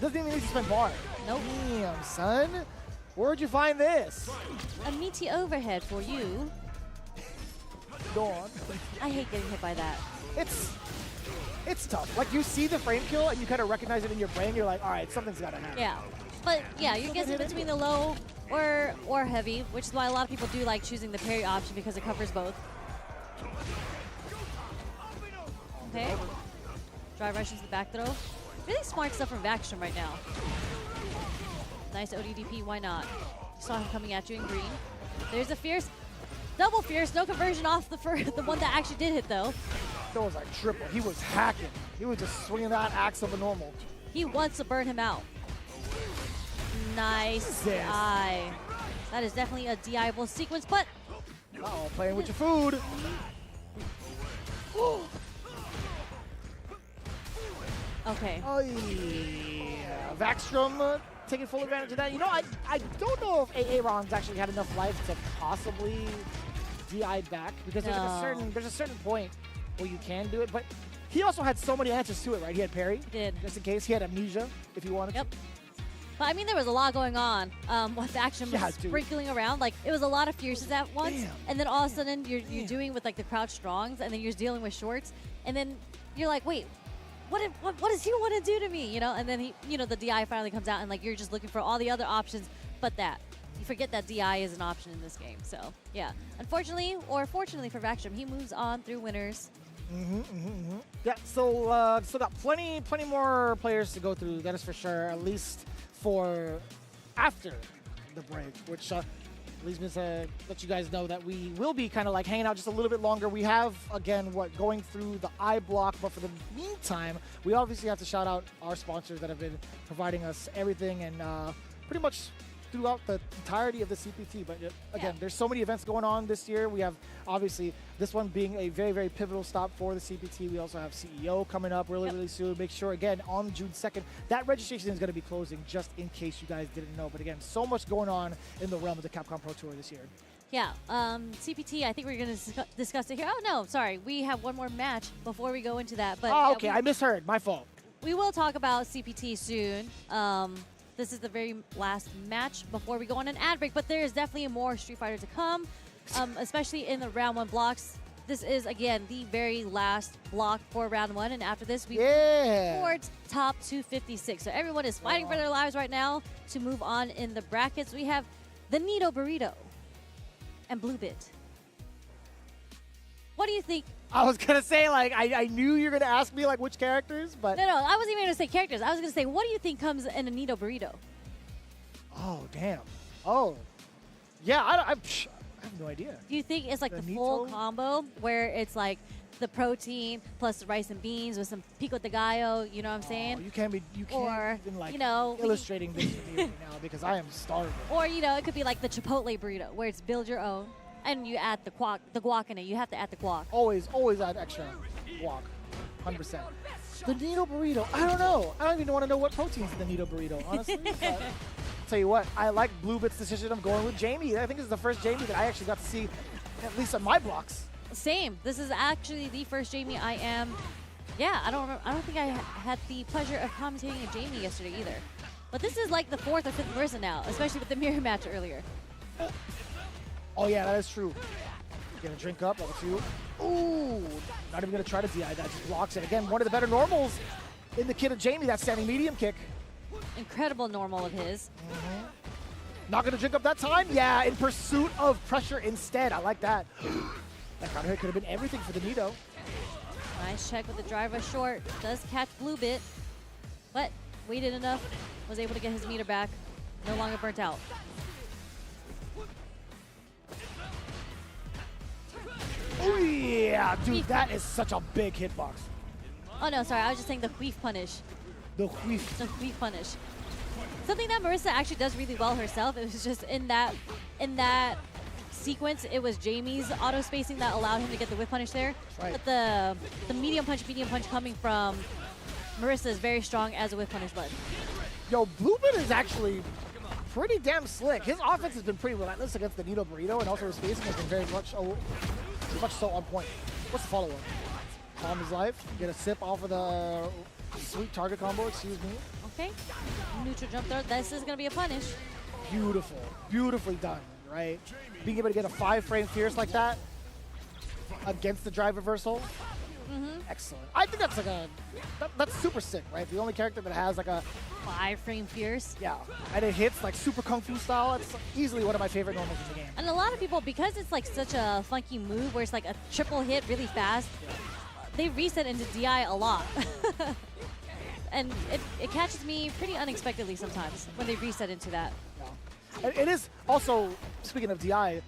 Doesn't even need to spend bar. Nope. Damn, son. Where'd you find this? A meaty overhead for you. Go on. I hate getting hit by that. It's tough. Like, you see the frame kill and you kind of recognize it in your brain. You're like, all right, something's got to happen. Yeah. But yeah, you're guessing between the low or heavy, which is why a lot of people do like choosing the parry option because it covers both. Okay. Drive rush into the back throw. Really smart stuff from Vaxstrom right now. Nice ODDP, why not? Saw him coming at you in green. There's a fierce, double fierce, no conversion off the one that actually did hit though. That was like triple. He was hacking. He was just swinging that axe of a normal. He wants to burn him out. Nice DI. That is definitely a DI-able sequence, but... Uh-oh, playing with your food. Okay. Oh, yeah. Vaxstrom taking full advantage of that. You know, I don't know if Aaron's actually had enough life to possibly DI back, because there's a certain point where you can do it, but he also had so many answers to it, right? He had parry. He did. Just in case. He had amnesia, if he wanted to. But I mean, there was a lot going on with action Yeah, sprinkling around. Like, it was a lot of fierces at once. Damn. And then all of a sudden, you're doing with, like, the crouch strongs, and then you're dealing with shorts. And then you're like, wait, what does he want to do to me? You know? And then, the DI finally comes out, and, like, you're just looking for all the other options but that. You forget that DI is an option in this game. So, yeah. Unfortunately, or fortunately for Vaxstrom, he moves on through winners. Yeah, so still got plenty more players to go through, that is for sure, at least for after the break, which leads me to let you guys know that we will be kind of like hanging out just a little bit longer. We have, again, going through the I block, but for the meantime, we obviously have to shout out our sponsors that have been providing us everything and pretty much throughout the entirety of the CPT. But again, there's so many events going on this year. We have obviously this one being a very, very pivotal stop for the CPT. We also have CEO coming up really soon. Make sure, again, on June 2nd, that registration is going to be closing, just in case you guys didn't know. But again, so much going on in the realm of the Capcom Pro Tour this year. Yeah, CPT, I think we're going to discuss it here. Oh, no, sorry. We have one more match before we go into that. But oh, okay. I misheard. My fault. We will talk about CPT soon. This is the very last match before we go on an ad break, but there is definitely more Street Fighter to come, especially in the round 1 blocks. This is, again, the very last block for round 1, and after this, we move towards top 256. So everyone is fighting for their lives right now to move on in the brackets. We have the Nito Burrito and Bluebit. What do you think? I was going to say, like, I knew you were going to ask me, like, which characters, but... No, I wasn't even going to say characters. I was going to say, what do you think comes in a Nito Burrito? Oh, damn. Oh. Yeah, I have no idea. Do you think it's like the full combo where it's like the protein plus the rice and beans with some pico de gallo, you know what I'm saying? You can't even, like, illustrating this to me right now because I am starving. Or, it could be like the Chipotle burrito where it's build your own. And you add the guac in it. You have to add the guac. Always add extra guac. 100%. The Nito Burrito. I don't know. I don't even want to know what protein's in the Nito Burrito, honestly. But tell you what, I like Bluebit's decision of going with Jamie. I think this is the first Jamie that I actually got to see, at least on my blocks. Same. This is actually the first Jamie I am. Yeah, I don't think I had the pleasure of commentating a Jamie yesterday either. But this is like the 4th or 5th person now, especially with the mirror match earlier. Oh, yeah, that is true. Gonna drink up, level 2. Ooh, not even gonna try to DI that, just blocks it. Again, one of the better normals in the kid of Jamie, that standing medium kick. Incredible normal of his. Not gonna drink up that time? Yeah, in pursuit of pressure instead. I like that. That counter hit could have been everything for the Nito. Nice check with the driver short. Does catch Bluebit, but waited enough. Was able to get his meter back. No longer burnt out. Oh, yeah, dude, that is such a big hitbox. Oh, no, sorry. I was just saying the queef punish. The queef. The queef punish. Something that Marissa actually does really well herself. It was just in that sequence, it was Jamie's auto spacing that allowed him to get the whip punish there. Right. But the medium punch coming from Marissa is very strong as a whip punish button. Yo, Bluebit is actually pretty damn slick. His offense has been pretty relentless against the Nito Burrito, and also his spacing has been very much so on point. What's the follow-up? Calm his life. Get a sip off of the sweet target combo, excuse me. Okay. Neutral jump throw. This is going to be a punish. Beautiful. Beautifully done, right? Being able to get a 5-frame fierce like that against the drive reversal. Excellent. I think that's like that's super sick, right? The only character that has like a 5-frame fierce. Yeah, and it hits like super kung fu style. It's easily one of my favorite normals in the game. And a lot of people, because it's like such a funky move where it's like a triple hit really fast, they reset into DI a lot. And it catches me pretty unexpectedly sometimes when they reset into that. Yeah. And it is also, speaking of DI,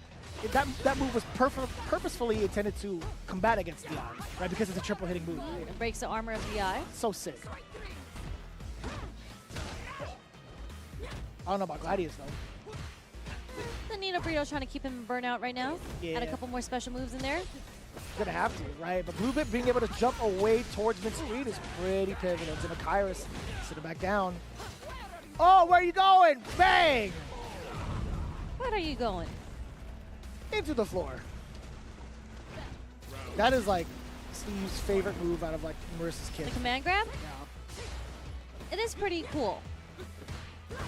that move was purposefully intended to combat against DI, right? Because it's a triple hitting move. It breaks the armor of DI. So sick. I don't know about Gladius though. The Nito Burrito trying to keep him burnout right now. Yeah. Add a couple more special moves in there. Gonna have to, right? But Bluebit being able to jump away towards mid-screen is pretty pivotal. To Kairos, sit him back down. Oh, where are you going? Bang! Where are you going? Into the floor. That is like Steve's favorite move out of like Marissa's kit. The command grab? Yeah. It is pretty cool.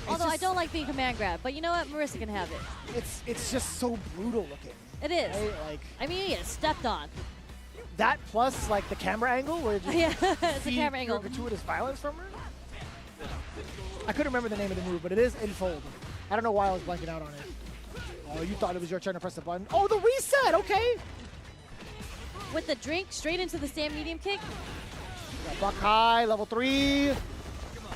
Although I don't like being command grab, but you know what? Marissa can have it. It's just so brutal looking. It is. Right? Like I mean, you get stepped on. that plus like the camera angle where it just Yeah, it's a feed camera angle. gratuitous violence from her. I couldn't remember the name of the move, but it is Infold. I don't know why I was blanking out on it. Oh, you thought it was your turn to press the button. Oh, the reset, okay. With the drink straight into the stand medium kick. Got Buck High, level 3.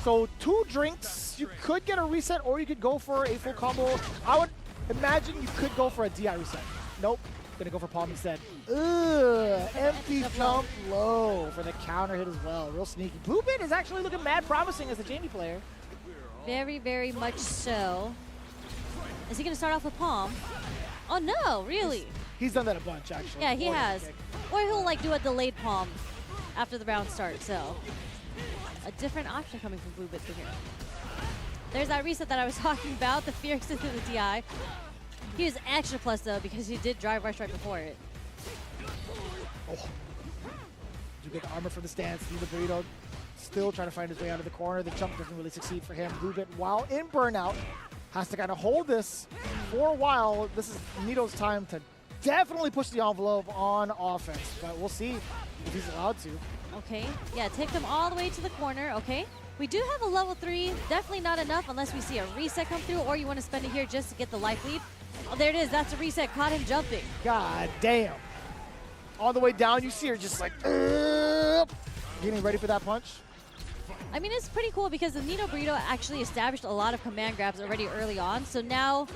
So 2 drinks, you could get a reset or you could go for a full combo. I would imagine you could go for a DI reset. Nope, gonna go for palm instead. Ugh, empty jump low for the counter hit as well. Real sneaky. Blue Bit is actually looking mad promising as a Jamie player. Very, very much so. Is he gonna start off with palm? Oh no, really? He's done that a bunch actually. Yeah, he Or has. kick. Or he'll like do a delayed palm after the round starts, so. A different option coming from Blue Bit here. There's that reset that I was talking about, the Fierce into the DI. He was extra plus though because he did drive rush right before it. Oh. You get the armor for the stance. Need the burrito. Still trying to find his way out of the corner. The jump doesn't really succeed for him. Blue Bit, while in burnout, has to kind of hold this for a while. This is Nito's time to definitely push the envelope on offense, but we'll see if he's allowed to. Okay, yeah, take them all the way to the corner, okay. We do have a level 3, definitely not enough unless we see a reset come through or you want to spend it here just to get the life lead. Oh, there it is, that's a reset, caught him jumping. God damn. On the way down, you see her just like, getting ready for that punch. I mean, it's pretty cool because the Nito Burrito actually established a lot of command grabs already early on, so now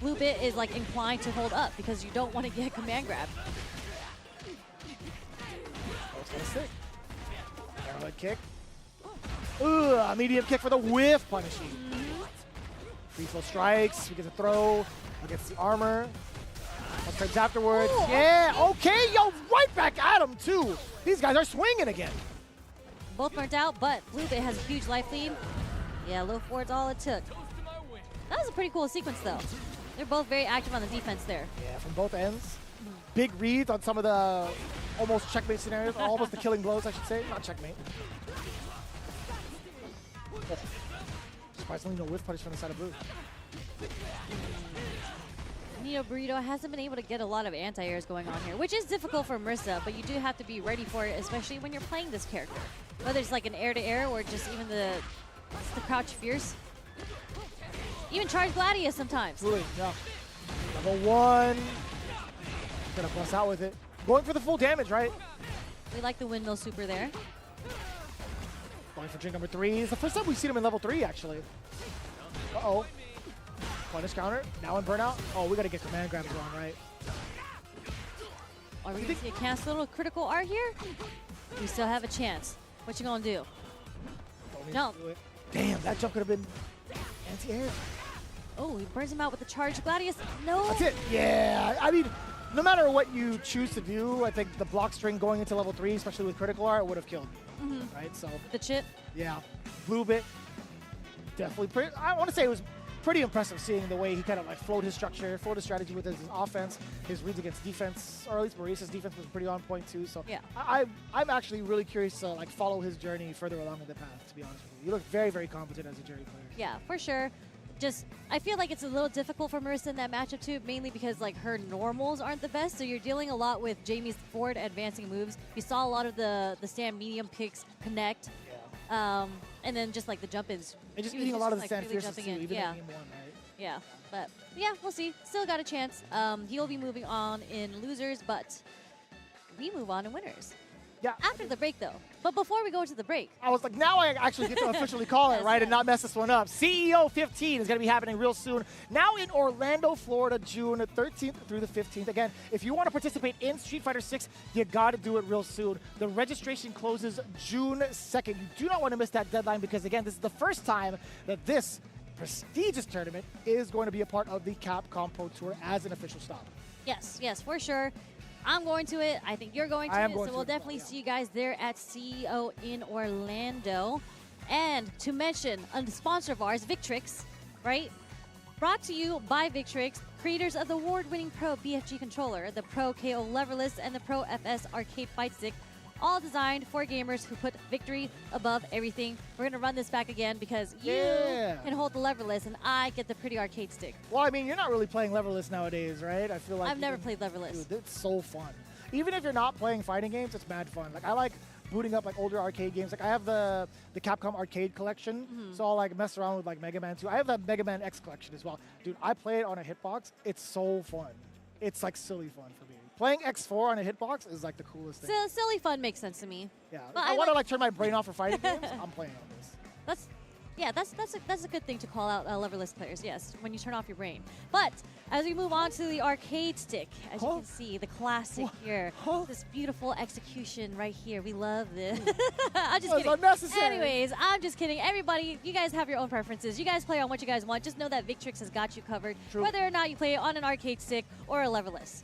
Blue Bit is like inclined to hold up because you don't want to get command grab. Oh, it's gonna stick. Arrowhead kick. Ooh, a medium kick for the whiff punishing. Free flow strikes. We get a throw against the armor. One turns afterwards. Ooh, yeah, okay, yo, right back at him too. These guys are swinging again. Both burnt out, but Blue Bit has a huge life lead. Yeah, low forward's all it took. That was a pretty cool sequence though. They're both very active on the defense there. Yeah, from both ends. Big reads on some of the almost checkmate scenarios, or almost the killing blows, I should say. Not checkmate. Oh. Surprisingly, no whiff punish from the side of Blue. Nito Burrito hasn't been able to get a lot of anti-airs going on here, which is difficult for Marissa, but you do have to be ready for it, especially when you're playing this character. Whether it's like an air-to-air or just even the crouch fierce. Even charge Gladius sometimes. Really, yeah. Level 1. Gonna bust out with it. Going for the full damage, right? We like the windmill super there. Going for drink number 3. It's the first time we've seen him in level 3, actually. Uh-oh. Punish counter. Now in burnout. Oh, we gotta get command grabs on, right? Are we gonna see a cancel little critical art here? We still have a chance. What you gonna do? Don't need No. to do it. Damn, that jump could have been anti-air. Oh, he burns him out with the charge Gladius. No. That's it. Yeah. I mean, no matter what you choose to do, I think the block string going into level 3, especially with critical art, would have killed. Right? So, The chip. yeah. Blue Bit, definitely pretty. I want to say it was pretty impressive seeing the way he kind of like flowed his structure, flowed his strategy with his offense, his reads against defense, or at least Maurice's defense was pretty on point too. So Yeah. I'm actually really curious to like follow his journey further along in the path, to be honest with you. You look very, very competent as a jury player. Yeah, for sure. Just, I feel like it's a little difficult for Marissa in that matchup too, mainly because like her normals aren't the best, so you're dealing a lot with Jamie's forward advancing moves. You saw a lot of the stand medium kicks connect, and then just like the jump-ins. And just She was eating a lot of the like, stand really fierces too, jumping in. even Yeah. in game 1, right? Yeah, but yeah, we'll see. Still got a chance. He'll be moving on in losers, but we move on in winners. Yeah. After the break though. But before we go to the break, I was like, now I actually get to officially call it, Yes, right, and yes. not mess this one up. CEO 15 is going to be happening real soon. Now in Orlando, Florida, June 13th through the 15th. Again, if you want to participate in Street Fighter 6, you got to do it real soon. The registration closes June 2nd. You do not want to miss that deadline because, again, this is the first time that this prestigious tournament is going to be a part of the Capcom Pro Tour as an official stop. yes, for sure. I'm going to it. I think you're going to I am it. going So to we'll it as well, definitely yeah. see you guys there at CEO in Orlando. And to mention a sponsor of ours, Victrix, right? Brought to you by Victrix, creators of the award-winning Pro BFG controller, the Pro KO Leverless, and the Pro FS Arcade Fight Stick, all designed for gamers who put victory above everything. We're going to run this back again because you can hold the Leverless and I get the pretty arcade stick. Well, I mean, you're not really playing Leverless nowadays, right? I feel like I've never played Leverless. Dude, it's so fun. Even if you're not playing fighting games, it's mad fun. Like, I like booting up like older arcade games. Like, I have the Capcom arcade collection, so I'll like mess around with like Mega Man 2. I have the Mega Man X collection as well. Dude, I play it on a hitbox. It's so fun. It's like silly fun for me. Playing X4 on a hitbox is like the coolest thing. So, silly fun makes sense to me. Yeah, But if I want to like turn my brain off for fighting games, I'm playing on this. That's a good thing to call out Leverless players, yes, when you turn off your brain. But as we move on to the arcade stick, as you can see, the classic here, this beautiful execution right here. We love this. I'm just kidding. Unnecessary. Anyways, I'm just kidding. Everybody, you guys have your own preferences. You guys play on what you guys want. Just know that Victrix has got you covered, True. whether or not you play it on an arcade stick or a Leverless.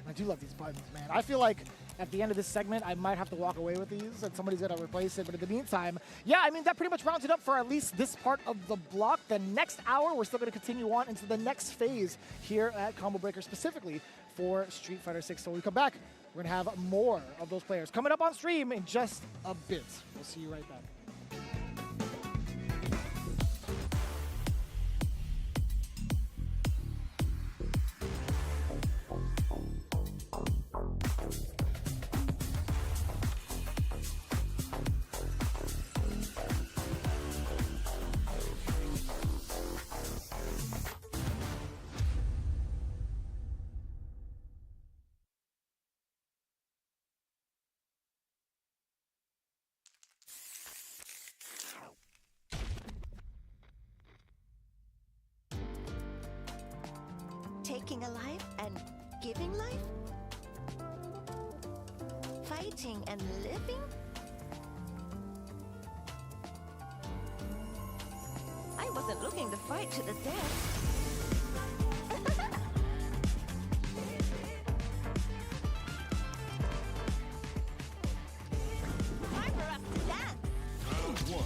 I do love these buttons, man. I feel like at the end of this segment, I might have to walk away with these and somebody's going to replace it. But in the meantime, yeah, I mean, that pretty much rounds it up for at least this part of the block. The next hour, we're still going to continue on into the next phase here at Combo Breaker, specifically for Street Fighter 6. So when we come back, we're going to have more of those players coming up on stream in just a bit. We'll see you right back. Taking a life and giving life? Fighting and living? I wasn't looking to fight to the death. Time for us to dance. Round one.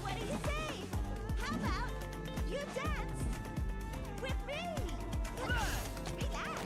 What do you say? How about you dance with me? Relax.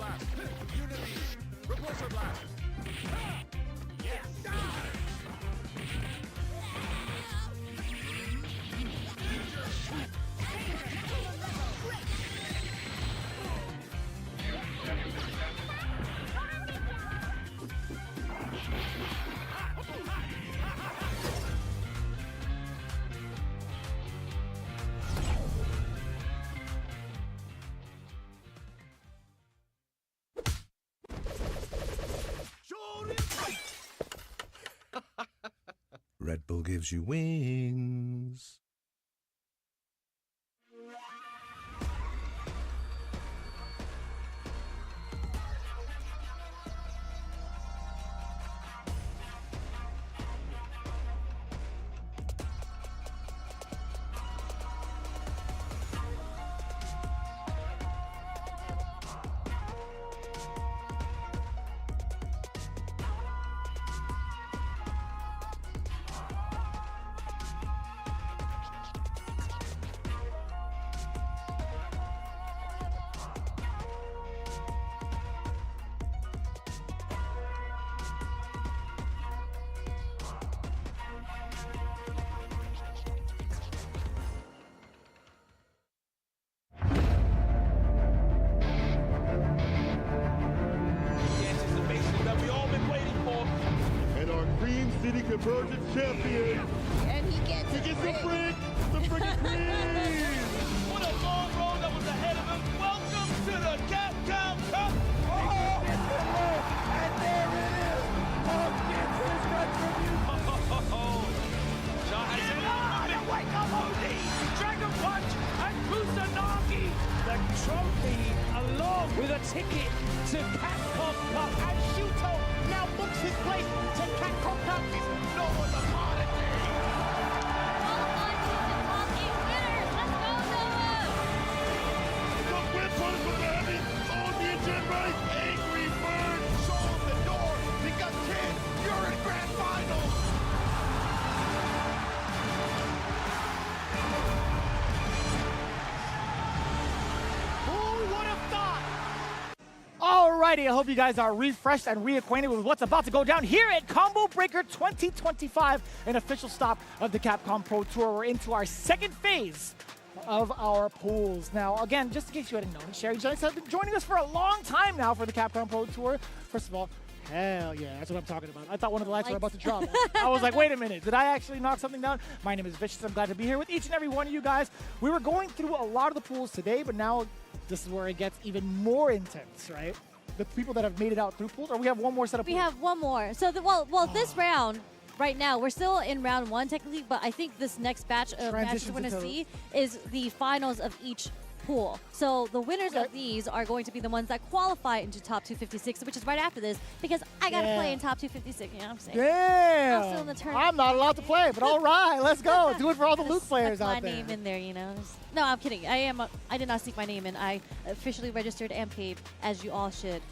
blast. Unity. Repulsor blast. Yes. Red Bull gives you wings. Convergence champion. And he gets the freak queen. What a long road that was ahead of him. Welcome to the Capcom Cup. And there it is. Punk gets his retribution. Wake up, OD! Dragon Punch and Kusanagi. The trophy along with a ticket to Capcom Cup, and Shuto now books his place to Capcom Cup. No one's a commodity. The whip punch was heavy. On the engine right. Angry Bird. Show him the door. Because kid, you're in grand finals. Alrighty, I hope you guys are refreshed and reacquainted with what's about to go down here at Combo Breaker 2025, an official stop of the Capcom Pro Tour. We're into our second phase of our pools. Now, again, just in case you hadn't noticed, Sherry Jones has been joining us for a long time now for the Capcom Pro Tour. First of all, hell yeah, that's what I'm talking about. I thought one of the lights were about to drop. I was like, wait a minute, did I actually knock something down? My name is Vicious. I'm glad to be here with each and every one of you guys. We were going through a lot of the pools today, but now this is where it gets even more intense, right? The people that have made it out through pools, or we have one more set of pools? We have one more. So, this round, right now, we're still in round one technically, but I think this next batch of matches we're going to see is the finals of each pool. So the winners of these are going to be the ones that qualify into top 256, which is right after this, because I got to play in top 256, you know what I'm saying? Damn! I'm still in the tournament. I'm not allowed to play, but all right, let's go. Do it for all the Luke players out there. My name in there, you know. No, I'm kidding. I did not sneak my name in. I officially registered and paid, as you all should,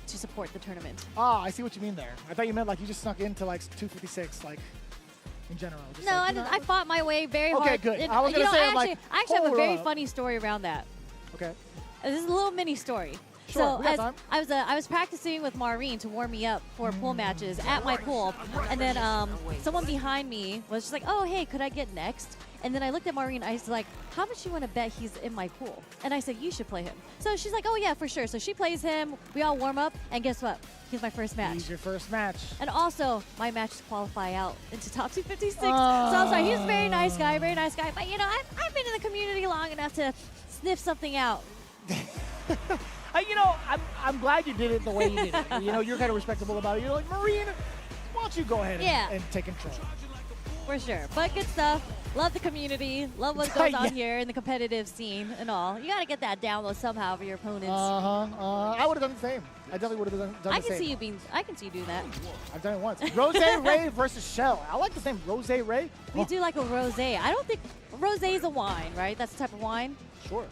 to support the tournament. Ah, I see what you mean there. I thought you meant like you just snuck into like 256, like in general. Just no, like, I fought my way very hard. Okay, good. I was gonna say, I actually have a very funny story around that. Okay. This is a little mini story. Sure, so I was practicing with Maureen to warm me up for pool matches at my pool, and then someone behind me was just like, "Oh, hey, could I get next?" And then I looked at Maureen. I was like, "How much you want to bet he's in my pool?" And I said, "You should play him." So she's like, "Oh yeah, for sure." So she plays him. We all warm up, and guess what? He's my first match. He's your first match. And also, my matches qualify out into top 256. So I'm sorry, he's a very nice guy, very nice guy. But you know, I've been in the community long enough to sniff something out. You know, I'm glad you did it the way you did it. You know, you're kind of respectable about it. You're like, Maureen, why don't you go ahead and take control? For sure. But good stuff. Love the community. Love what goes on here in the competitive scene and all. You got to get that download somehow for your opponents. I would have done the same. I definitely would have done the same. I can see you doing that. I've done it once. Rose Ray versus Shell. I like the name Rose Ray. We do like a rosé. I don't think rosé is a wine, right? That's the type of wine. Sure.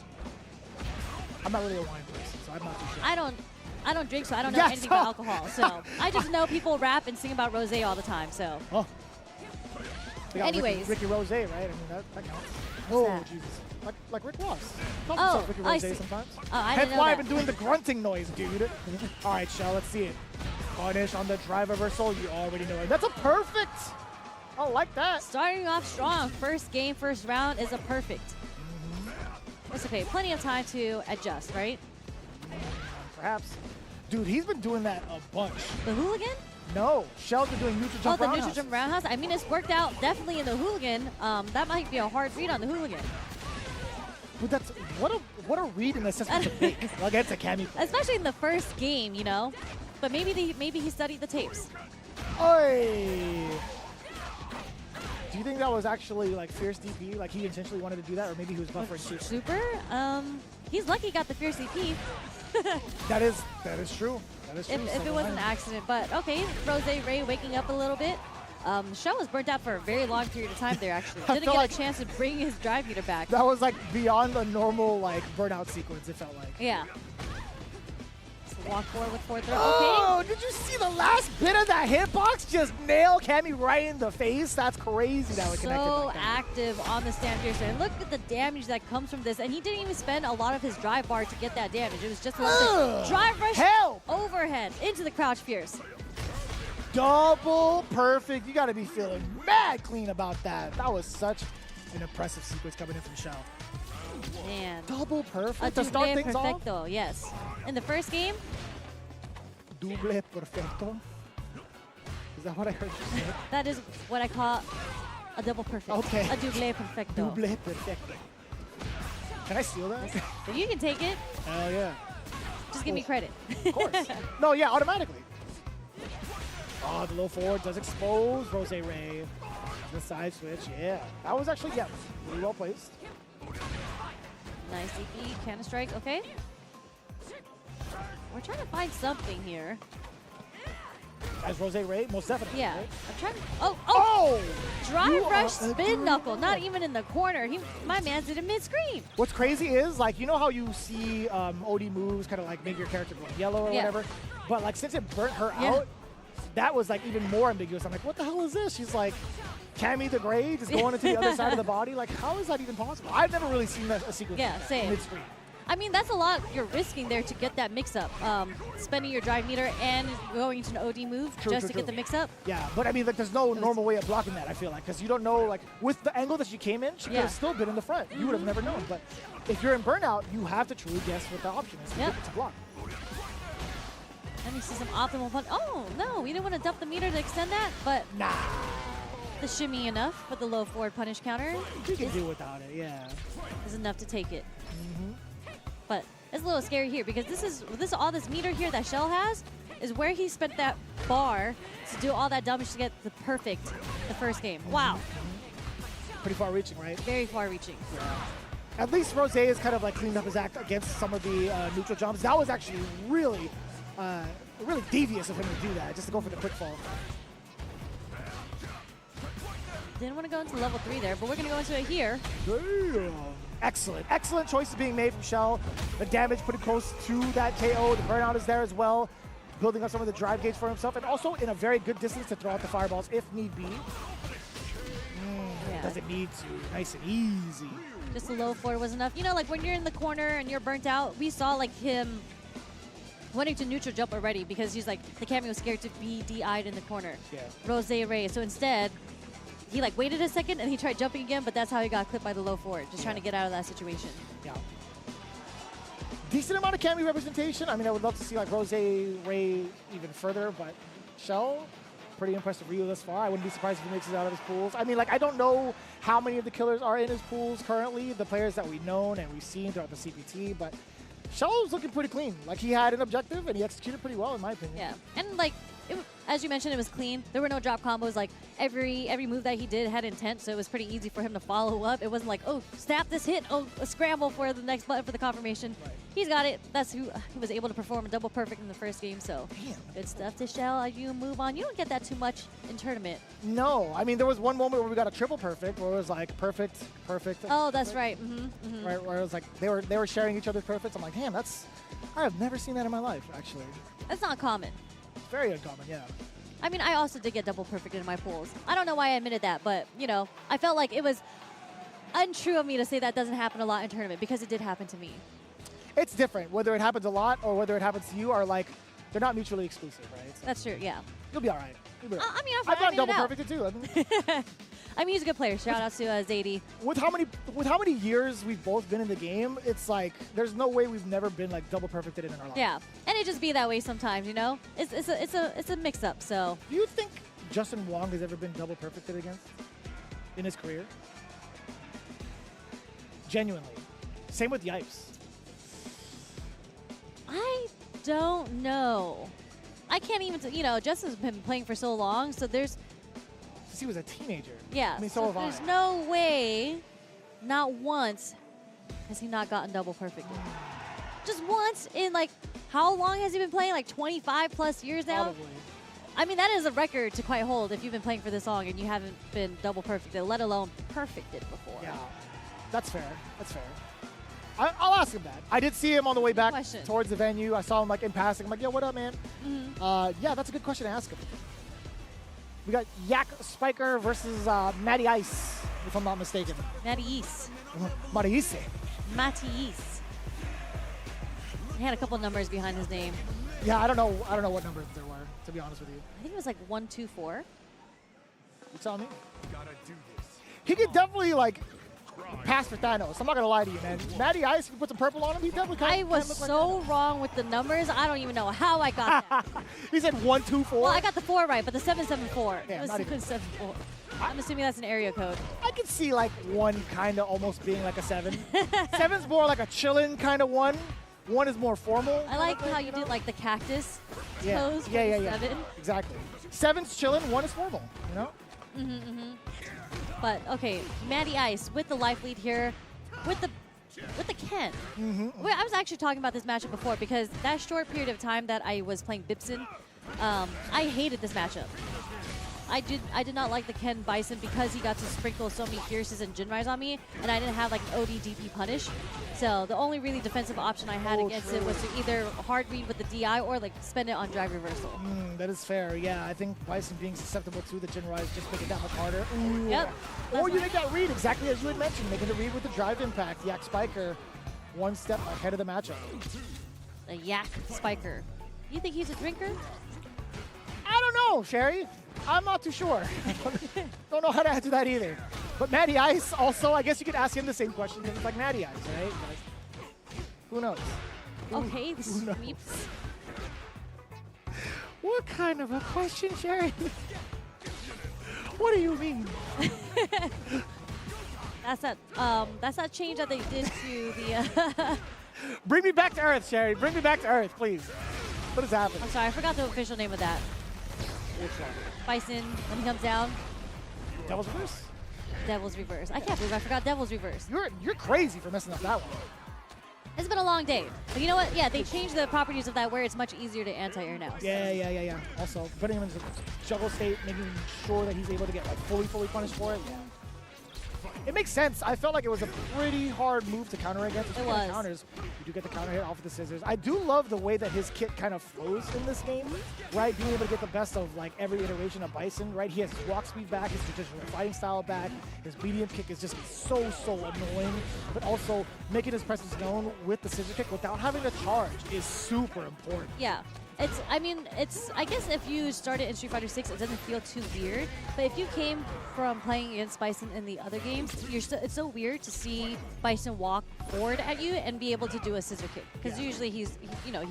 I'm not really a wine person, so I'm not too sure. I don't drink, so I don't know anything about alcohol. So I just know people rap and sing about rosé all the time. So. They got Anyways. Ricky Rose, right? I mean, that counts. What's Oh, that? Jesus. Like Rick Ross. Calls Oh, himself Ricky I Rose see. sometimes. Oh, I That's didn't know why I've that. been doing the grunting noise, dude. All right, Shell, let's see it. Punish on the drive reversal. You already know it. That's a perfect. I like that. Starting off strong. First game, first round is a perfect. It's okay. Plenty of time to adjust, right? Perhaps. Dude, he's been doing that a bunch. The hooligan? No, Shell's been doing neutral jump the roundhouse. neutral jump roundhouse. I mean, it's worked out definitely in the hooligan. That might be a hard read on the hooligan. But that's what a read and assessment to make against a Cammy player. Especially in the first game, you know. But maybe he studied the tapes. Oi! Do you think that was actually like fierce DP? Like he intentionally wanted to do that, or maybe he was buffering too? Super? He's lucky he got the fierce DP. That is true. That is true. If it was an accident. But okay, Rose Ray waking up a little bit. Shell was burnt out for a very long period of time there, actually. Didn't get like a chance to bring his drive meter back. That was like beyond the normal like burnout sequence, it felt like. Yeah. Just walk forward with forward throw. Oh, Okay. did you see the last bit of that hitbox just nail Cammy right in the face? That's crazy that we connected So like that. active on the stand here. So look at the damage that comes from this. And he didn't even spend a lot of his drive bar to get that damage. It was just one drive rush Help! overhead into the crouch fierce. Double perfect. You got to be feeling mad clean about that. That was such an impressive sequence coming in from Shell. Man. Double perfect A to start double things off. perfecto, yes. In the first game, Double perfecto. Is that what I heard you say? that is what I call a double perfect. Okay. A double perfecto. Double perfecto. Can I steal that? You can take it. Hell yeah. Just give me credit. Of course. No, yeah, automatically. Oh, the low forward does expose Rose Ray. The side switch, yeah. That was actually, yeah, really well placed. Nice DP, cannon strike, okay. We're trying to find something here. As Rose Ray, most definitely. Yeah, Right? I'm trying to, oh, Oh! drive You rush are a spin knuckle, good not player. even in the corner. My man did it mid-screen. What's crazy is, like, you know how you see OD moves kind of like make your character go yellow or Yeah. whatever? But, like, since it burnt her Yeah. out, that was, like, even more ambiguous. I'm like, what the hell is this? She's like, Cammy the Gray just going into the other side of the body? Like, how is that even possible? I've never really seen a sequence Yeah, same. mid-screen. I mean, that's a lot you're risking there to get that mix-up. Spending your drive meter and going to an OD move True, just true, to get true. the mix-up. Yeah, but I mean, like, there's no normal way of blocking that, I feel like, because you don't know, like, with the angle that she came in, she could Yeah. have still been in the front. You would have never known. But if you're in burnout, you have to truly guess what the option is Yep. to block. Let me see some optimal fun. Oh, no, we didn't want to dump the meter to extend that, but Nah, the shimmy enough with the low forward punish counter you can do without it, yeah. is enough to take it. But it's a little scary here because all this meter here that Shell has is where he spent that bar to do all that damage to get the perfect the first game. Wow, Pretty far reaching, right? very far reaching. At least Rose has kind of like cleaned up his act against some of the neutral jumps. That was actually really, really devious of him to do that, just to go for the quick fall. Didn't want to go into level 3 there, but we're going to go into it here. Damn. Excellent. Excellent choices being made from Shell. The damage pretty close to that KO. The burnout is there as well. Building up some of the drive gates for himself, and also in a very good distance to throw out the fireballs if need be. Yeah. Doesn't need to. Nice and easy. Just the low forward was enough. You know, like when you're in the corner and you're burnt out, we saw like him wanting to neutral jump already because he's like, the Cammy was scared to be DI'd in the corner. Yeah. Rose Ray. So instead, he like waited a second and he tried jumping again, but that's how he got clipped by the low forward, just trying to get out of that situation. Yeah. Decent amount of Cammy representation. I mean, I would love to see like Rose Ray even further, but Shell, pretty impressed with Ryu thus far. I wouldn't be surprised if he makes it out of his pools. I mean, like, I don't know how many of the killers are in his pools currently, the players that we've known and we've seen throughout the CPT, but Shell was looking pretty clean. Like, he had an objective and he executed pretty well, in my opinion. Yeah, and like, as you mentioned, it was clean. There were no drop combos. Like, every move that he did had intent, so it was pretty easy for him to follow up. It wasn't like, oh, snap this hit, oh, a scramble for the next button for the confirmation. Right. He's got it. That's who he was able to perform a double perfect in the first game, so Damn. good stuff to Shell as you move on. You don't get that too much in tournament. No, I mean, there was one moment where we got a triple perfect, where it was like perfect, perfect. Oh, that's perfect. right. Right, where it was like they were sharing each other's perfects. I'm like, damn, I have never seen that in my life, actually. That's not common. It's very uncommon, yeah. I mean, I also did get double perfect in my pools. I don't know why I admitted that, but, you know, I felt like it was untrue of me to say that doesn't happen a lot in tournament because it did happen to me. It's different. Whether it happens a lot or whether it happens to you are like, they're not mutually exclusive, right? So That's true, yeah. you'll be all right. You'll be all right. I mean, I've gotten double out. perfected too. I mean, I mean, he's a good player. Shout out to Zadei. with how many years we've both been in the game, it's like there's no way we've never been like double perfected in our life. Yeah, and it just be that way sometimes, you know. It's a mix up. So Do you think Justin Wong has ever been double perfected against in his career? Genuinely. Same with Yipes. I don't know. I can't even. You know, Justin's been playing for so long, so there's. Since he was a teenager. Yeah. I mean, so have I. There's no way, not once, has he not gotten double perfected. Just once in like, how long has he been playing? Like 25 plus years now? Probably. I mean, that is a record to quite hold if you've been playing for this long and you haven't been double perfected, let alone perfected before. Yeah. That's fair. That's fair. I'll ask him that. I did see him on the way back Question. towards the venue. I saw him like in passing. I'm like, yo, what up, man? Yeah, that's a good question to ask him. We got Yak Spiker versus Matty Ice, if I'm not mistaken. Matisse. Matty Ice. Matisse. He had a couple numbers behind his name. Yeah, I don't know what numbers there were, to be honest with you. I think it was like 1, 2, 4. You tell me. Gotta do this. He could definitely like pass for Thanos. I'm not gonna lie to you, man. Matty Ice, if you put some purple on him, he definitely kind I of was so wrong with the numbers. I don't even know how I got that. He said 1, 2, 4. Well, I got the 4 right, but the 774. Yeah, It was not even- 774. I'm assuming that's an area code. I could see like 1 kind of almost being like a 7. 7's more like a chillin' kind of 1. 1 is more formal. I like how you did like the cactus Yeah, pose for yeah, the yeah. 7. Exactly. 7's chillin', 1 is formal. You know. But okay, Matty Ice with the life lead here, with the Ken. Wait, I was actually talking about this matchup before because that short period of time that I was playing Bibson, I hated this matchup. I did not like the Ken Bison because he got to sprinkle so many Fierces and Jinrais on me, and I didn't have like an OD DP punish. So the only really defensive option I had against it was to either hard read with the DI or like spend it on drive reversal. That is fair. Yeah, I think Bison being susceptible to the Jinrais just make it that much harder. Ooh. Yep. Or you make that read exactly as you had mentioned, making the read with the drive impact. Yak Spiker, 1 step ahead of the matchup. The Yak Spiker. You think he's a drinker? I don't know, Sherry. I'm not too sure. Don't know how to answer that either. But Matty Ice, also, I guess you could ask him the same question because it's like Matty Ice, right? But who knows? Okay, the who knows? sweeps. What kind of a question, Sherry? What do you mean? That's that change that they did to the. Bring me back to Earth, Sherry. Bring me back to Earth, please. What has happened? I'm sorry, I forgot the official name of that. Bison when he comes down. Devil's Reverse? Devil's Reverse. I can't believe I forgot Devil's Reverse. You're crazy for messing up that one. It's been a long day. But you know what? Yeah, they changed the properties of that where it's much easier to anti-air now. Yeah. Also, putting him into juggle state, making sure that he's able to get like fully punished for it. Yeah. It makes sense. I felt like it was a pretty hard move to counter against. It was. Counters. You do get the counter hit off of the scissors. I do love the way that his kit kind of flows in this game, right? Being able to get the best of like every iteration of Bison, right? He has his walk speed back, his traditional fighting style back. His medium kick is just so annoying, but also making his presence known with the scissor kick without having to charge is super important. Yeah. I guess if you started in Street Fighter 6, it doesn't feel too weird. But if you came from playing against Bison in the other games, it's so weird to see Bison walk forward at you and be able to do a scissor kick. Because usually he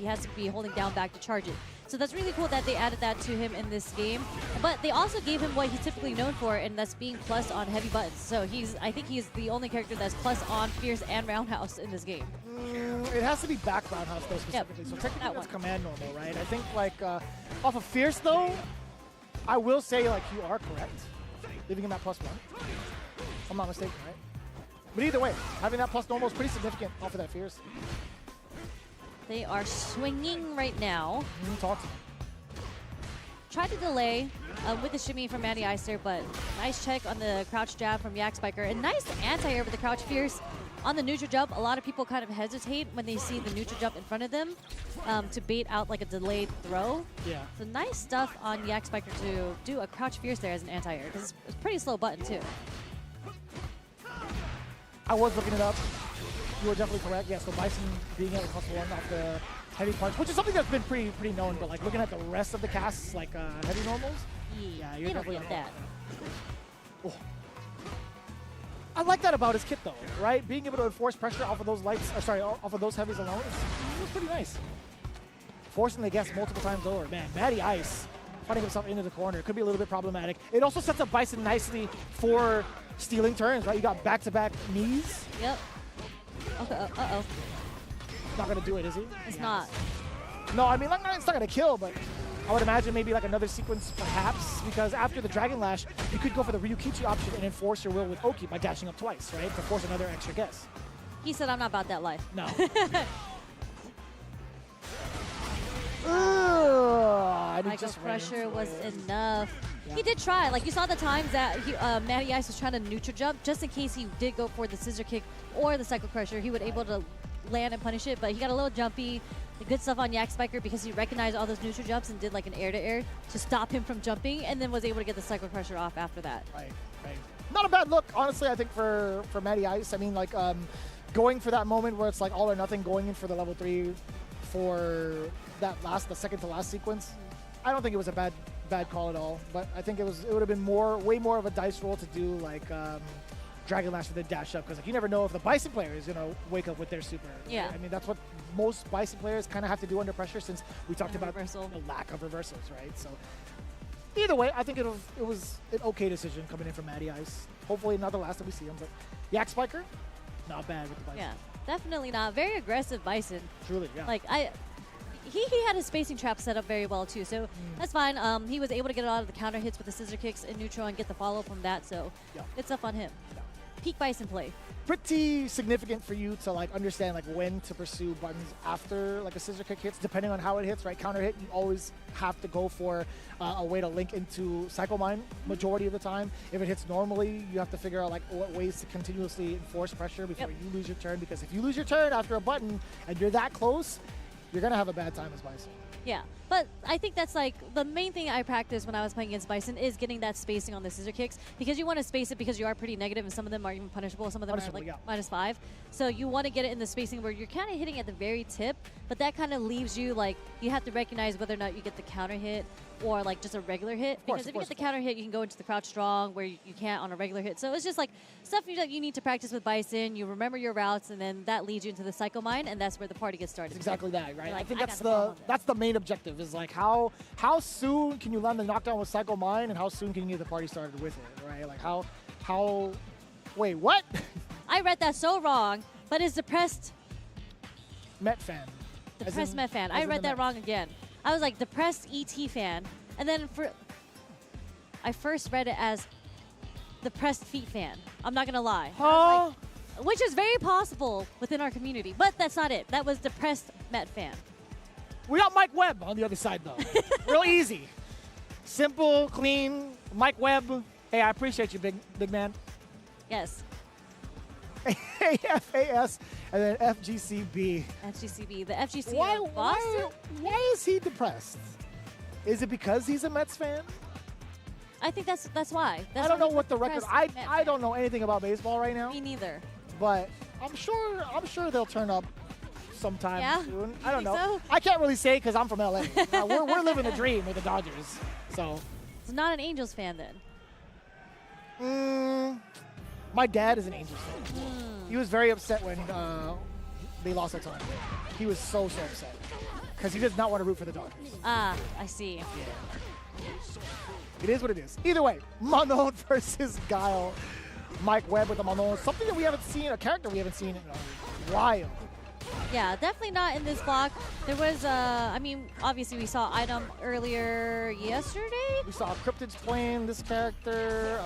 has to be holding down back to charge it. So that's really cool that they added that to him in this game. But they also gave him what he's typically known for, and that's being plus on heavy buttons. So I think he's the only character that's plus on Fierce and Roundhouse in this game. It has to be back roundhouse though specifically. Yep, So technically that that's one. command normal, right? I think like off of Fierce though, I will say like you are correct, leaving him that +1. If I'm not mistaken, right? But either way, having that plus normal is pretty significant off of that Fierce. They are swinging right now. Talk to me. Tried to delay with the shimmy from Matty Ice there, but nice check on the crouch jab from Yak Spiker. And nice anti-air with the crouch Fierce. on the neutral jump, a lot of people kind of hesitate when they see the neutral jump in front of them to bait out like a delayed throw. Yeah. So nice stuff on Yak Spiker to do a crouch fierce there as an anti-air, because it's a pretty slow button too. I was looking it up. You were definitely correct. Yeah, so Bison being able to +1 off the heavy punch, which is something that's been pretty known, but like looking at the rest of the casts, like heavy normals, yeah, you're they don't definitely get that. Oh. I like that about his kit though, right? Being able to enforce pressure off of those lights, or sorry, off of those heavies alone is pretty nice. Forcing the guess multiple times over. Man, Matty Ice finding himself into the corner could be a little bit problematic. It also sets up Bison nicely for stealing turns, right? You got back-to-back knees. Yep. Okay, uh-oh. Not gonna do it, is he? It's not. No, I mean, like, it's not gonna kill, but I would imagine maybe like another sequence perhaps, because after the Dragon Lash, you could go for the Ryukichi option and enforce your will with Oki by dashing up twice, right? To force another extra guess. He said, I'm not about that life. No. And Michael pressure was enough. Yeah. He did try. Like, you saw the times that Matty Ice was trying to neutral jump, just in case he did go for the scissor kick or the cycle crusher, he would able to land and punish it, but he got a little jumpy. The good stuff on Yak Spiker because he recognized all those neutral jumps and did like an air-to-air to stop him from jumping, and then was able to get the cycle crusher off after that. Right. Not a bad look, honestly, I think, for Matty Ice. I mean, like, going for that moment where it's like all or nothing, going in for the level 3 for that the second to last sequence. I don't think it was a bad call at all, but I think it would have been way more of a dice roll to do like Dragon Lash with the dash up, because like you never know if the Bison player is gonna wake up with their super. Yeah. I mean, that's what most Bison players kind of have to do under pressure, since we talked about reversal. the lack of reversals, right? So either way, I think it was an okay decision coming in from Matty Ice. Hopefully not the last that we see him, but Yak Spiker, not bad with the Bison. Yeah, definitely not. Very aggressive Bison. Truly, yeah. Like, he had his spacing trap set up very well too, so that's fine. He was able to get a lot of the counter hits with the scissor kicks in neutral and get the follow from that, so good stuff on him. Yeah. Peak Bison play. Pretty significant for you to like understand like when to pursue buttons after like a scissor kick hits, depending on how it hits, right? Counter hit, you always have to go for a way to link into Cycle Mine majority of the time. If it hits normally, you have to figure out like what ways to continuously enforce pressure before you lose your turn, because if you lose your turn after a button and you're that close, you're gonna have a bad time as Bison. Yeah, but I think that's like the main thing I practiced when I was playing against Bison is getting that spacing on the scissor kicks, because you want to space it because you are pretty negative and some of them are even punishable. Some of them are like -5. So you want to get it in the spacing where you're kind of hitting at the very tip, but that kind of leaves you like you have to recognize whether or not you get the counter hit or like just a regular hit. Because if you get the counter hit, you can go into the crouch strong where you can't on a regular hit. So it's just like stuff that you need to practice with Bison. You remember your routes, and then that leads you into the Cycle Mine, and that's where the party gets started. It's exactly that, right? Like, I think that's the main objective, is like how soon can you land the knockdown with Cycle Mine, and how soon can you get the party started with it, right? Like how wait, what? I read that so wrong, but is depressed Met fan. Depressed Met fan. I read that wrong again. I was like depressed ET fan, and then I first read it as depressed feet fan. I'm not gonna lie. Huh? Like, which is very possible within our community, but that's not it. That was depressed Met fan. We got Mike Webb on the other side though. Real easy. Simple, clean, Mike Webb. Hey, I appreciate you, big man. Yes. AFAS and then FGCB. FGCB. The FGC Why, of Boston? why is he depressed? Is it because he's a Mets fan? I think that's why. That's I don't why know what the record. I don't know anything about baseball right now. Me neither. But I'm sure they'll turn up sometime soon. I don't know. So? I can't really say because I'm from LA. We're living a dream with the Dodgers. So not an Angels fan then. My dad is an Angels fan. He was very upset when they lost a ton. He was so upset because he does not want to root for the Dodgers. Ah, I see. Yeah. It is what it is. Either way, Manon versus Guile. Mike Webb with the Manon. Something that we haven't seen, a character we haven't seen in a while. Yeah, definitely not in this block. There was, I mean, obviously we saw Item earlier yesterday. We saw Cryptids playing this character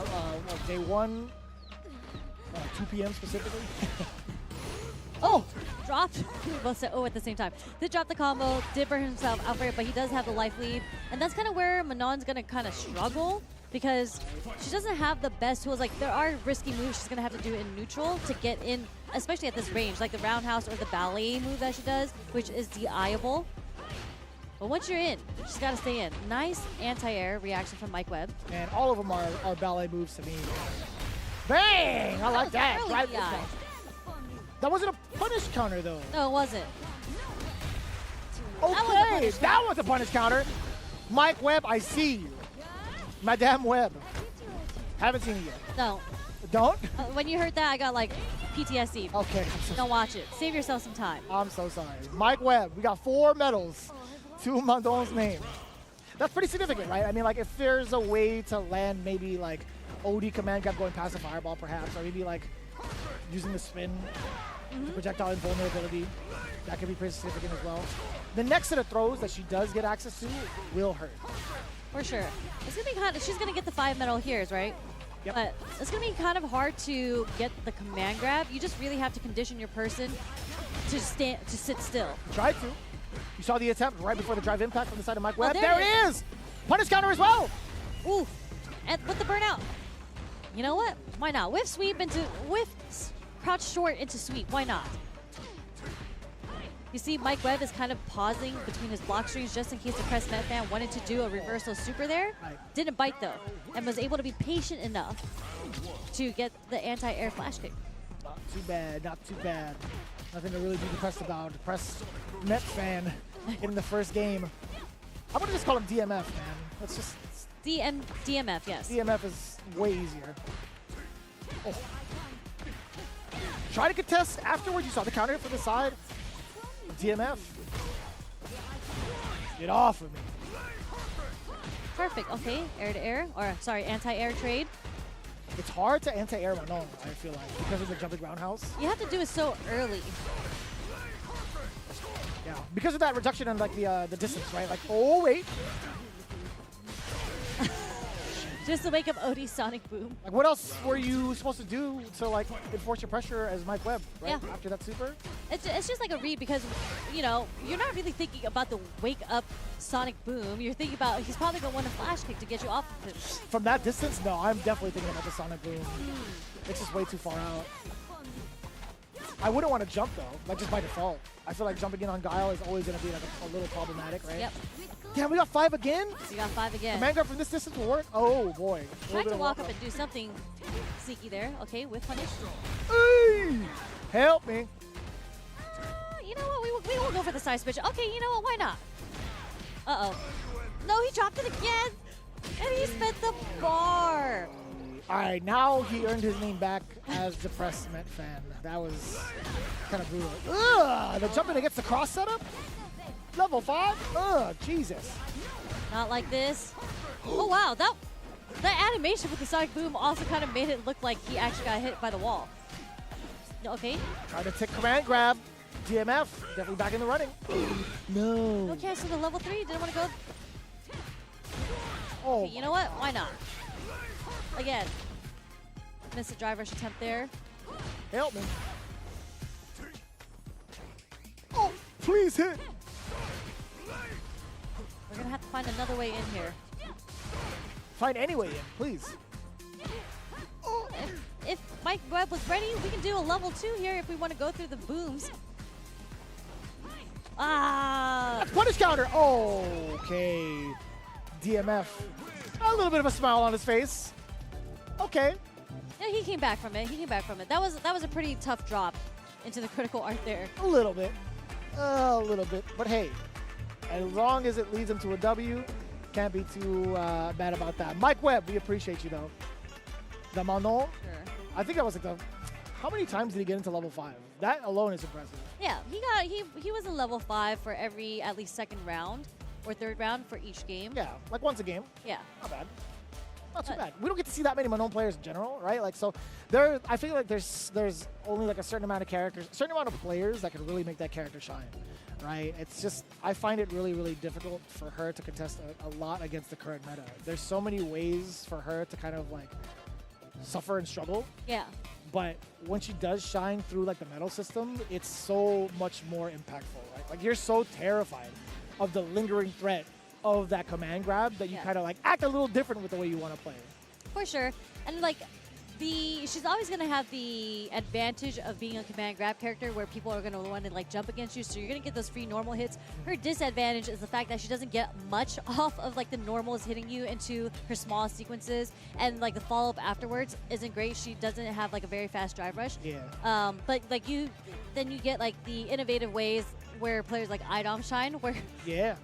day 1, 2 p.m. specifically. Oh, dropped. We both said oh at the same time. Did drop the combo, did burn himself out for it, but he does have the life lead. And that's kind of where Manon's going to kind of struggle, because she doesn't have the best tools. Like, there are risky moves she's going to have to do in neutral to get in especially at this range, like the roundhouse or the ballet move that she does, which is DIable. But once you're in, you just gotta stay in. Nice anti-air reaction from Mike Webb. And all of them are ballet moves to me. Bang! I like that. Early Right, DI. that wasn't a punish counter, though. No, it wasn't. Okay, punish that was a punish counter. Mike Webb, I see you. Madame Webb. Haven't seen it yet. No. Don't? When you heard that, I got like PTSD. Okay, I'm so, Don't watch it. Save yourself some time. I'm so sorry. Mike Webb, we got 4 medals to Mandon's name. That's pretty significant, right? I mean, like, if there's a way to land maybe like OD command grab going past the fireball, perhaps, or maybe like using the spin to projectile invulnerability, that could be pretty significant as well. The next set of throws that she does get access to will hurt. For sure. It's gonna be kind of, she's gonna get the 5 metal here's, right? Yep. But it's gonna be kind of hard to get the command grab. You just really have to condition your person to sit still. Tried to. You saw the attempt right before the drive impact from the side of Mike Webb. there There it it is! Punish counter as well! Ooh, and put the burnout. You know what? Why not? Whiff sweep into, crouch short into sweep. Why not? You see Mike Webb is kind of pausing between his block strings just in case the press net fan wanted to do a reversal super there. Right. Didn't bite though, and was able to be patient enough to get the anti-air flash kick. Not too bad, not too bad. Nothing to really be depressed about. Depressed Met fan in the first game. I'm gonna just call him DMF, man. Let's just, DMF, yes. DMF is way easier. Oh. Try to contest afterwards. You saw the counter hit from the side. DMF. Get off of me. Perfect. Okay, air to air, or sorry, anti-air trade. It's hard to anti-air Manon, I feel like, because of the jumping roundhouse. You have to do it so early. Yeah, because of that reduction in like the distance, right? Like, oh wait, Just to wake up Odie's Sonic Boom. like what else were you supposed to do to like enforce your pressure as Mike Webb, right? Yeah. After that super. It's just like a read because, you know, you're not really thinking about the wake up Sonic Boom. You're thinking about he's probably going to want a flash kick to get you off of it. From that distance, no, I'm definitely thinking about the Sonic Boom. It's just way too far out. I wouldn't want to jump though, like just by default. I feel like jumping in on Guile is always going to be like a little problematic, right? Yep. Damn, we got 5 again? So you got 5 again. Command grab from this distance will work? Oh boy. Trying to walk up and do something sneaky there. Okay, with punish. Hey! Help me. You know what? We will go for the side switch. Okay, you know what? Why not? Uh-oh. No, he dropped it again. And he spent the bar. All right, now he earned his name back as depressed Met fan. That was kind of brutal. Ugh, the jumping against the cross setup? Level 5? Ugh, Jesus. Not like this. Oh, wow. That animation with the Sonic Boom also kind of made it look like he actually got hit by the wall. Okay. Trying to tick command grab. DMF, definitely back in the running. No. No cancel the level 3. Didn't want to go. Oh, Okay, you know what? Why not? Again. Missed the drive rush attempt there. help me. Oh, please hit. We're going to have to find another way in here. Find any way in, please. If Mike Webb was ready, we can do a level 2 here if we want to go through the booms. Ah! Punish counter. Okay. DMF. A little bit of a smile on his face. Okay. Yeah, he came back from it. He came back from it. That was a pretty tough drop into the critical art there. A little bit. A little bit. But hey, as long as it leads him to a W, can't be too bad about that. Mike Webb, we appreciate you though. The Manon, Sure. I think that was like the, how many times did he get into level 5? That alone is impressive. Yeah, he was in level 5 for every at least second round or third round for each game. Yeah, like once a game. Yeah. Not bad. Not too bad. We don't get to see that many Manon players in general, right? Like, so there, I feel like there's only like a certain amount of characters, a certain amount of players that can really make that character shine, right? It's just, I find it really, really difficult for her to contest a lot against the current meta. There's so many ways for her to kind of like suffer and struggle. Yeah. But when she does shine through like the metal system, it's so much more impactful, right? Like you're so terrified of the lingering threat of that command grab that you Yeah. kind of like act a little different with the way you want to play. For sure. And like she's always going to have the advantage of being a command grab character where people are going to want to like jump against you, so you're going to get those free normal hits. Her disadvantage is the fact that she doesn't get much off of like the normals hitting you into her small sequences, and like the follow-up afterwards isn't great. She doesn't have like a very fast drive rush. Yeah. But like then you get like the innovative ways where players like Idom shine, where Yeah.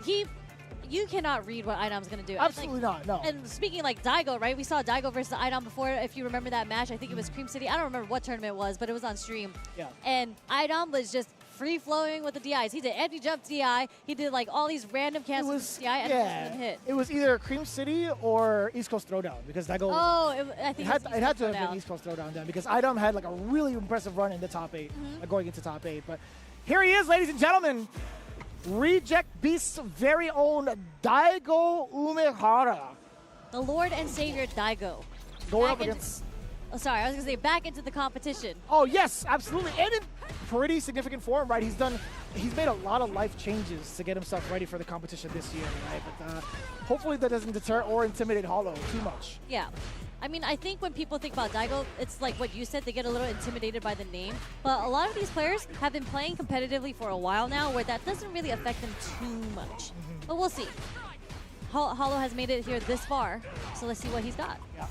you cannot read what Idom's going to do. Absolutely not, no. And speaking like Daigo, right? We saw Daigo versus Idom before, if you remember that match. I think it was Cream City. I don't remember what tournament it was, but it was on stream. Yeah. And Idom was just free-flowing with the DIs. He did empty jump DI. He did like all these random cancels DI, and it wasn't hit. It was either Cream City or East Coast Throwdown, because Daigo I think it had to have been East Coast Throwdown then, because Idom had like a really impressive run in the top 8, going into top 8. But here he is, ladies and gentlemen. Reject Beast's very own Daigo Umehara. The Lord and Savior Daigo. Going up Back into- against... Oh, sorry, I was going to say back into the competition. Oh, yes, absolutely. And in pretty significant form, right? He's made a lot of life changes to get himself ready for the competition this year, right? But hopefully that doesn't deter or intimidate Hollow too much. Yeah. I mean, I think when people think about Daigo, it's like what you said, they get a little intimidated by the name. But a lot of these players have been playing competitively for a while now, where that doesn't really affect them too much. But we'll see. Hollow has made it here this far, so let's see what he's got. Yeah.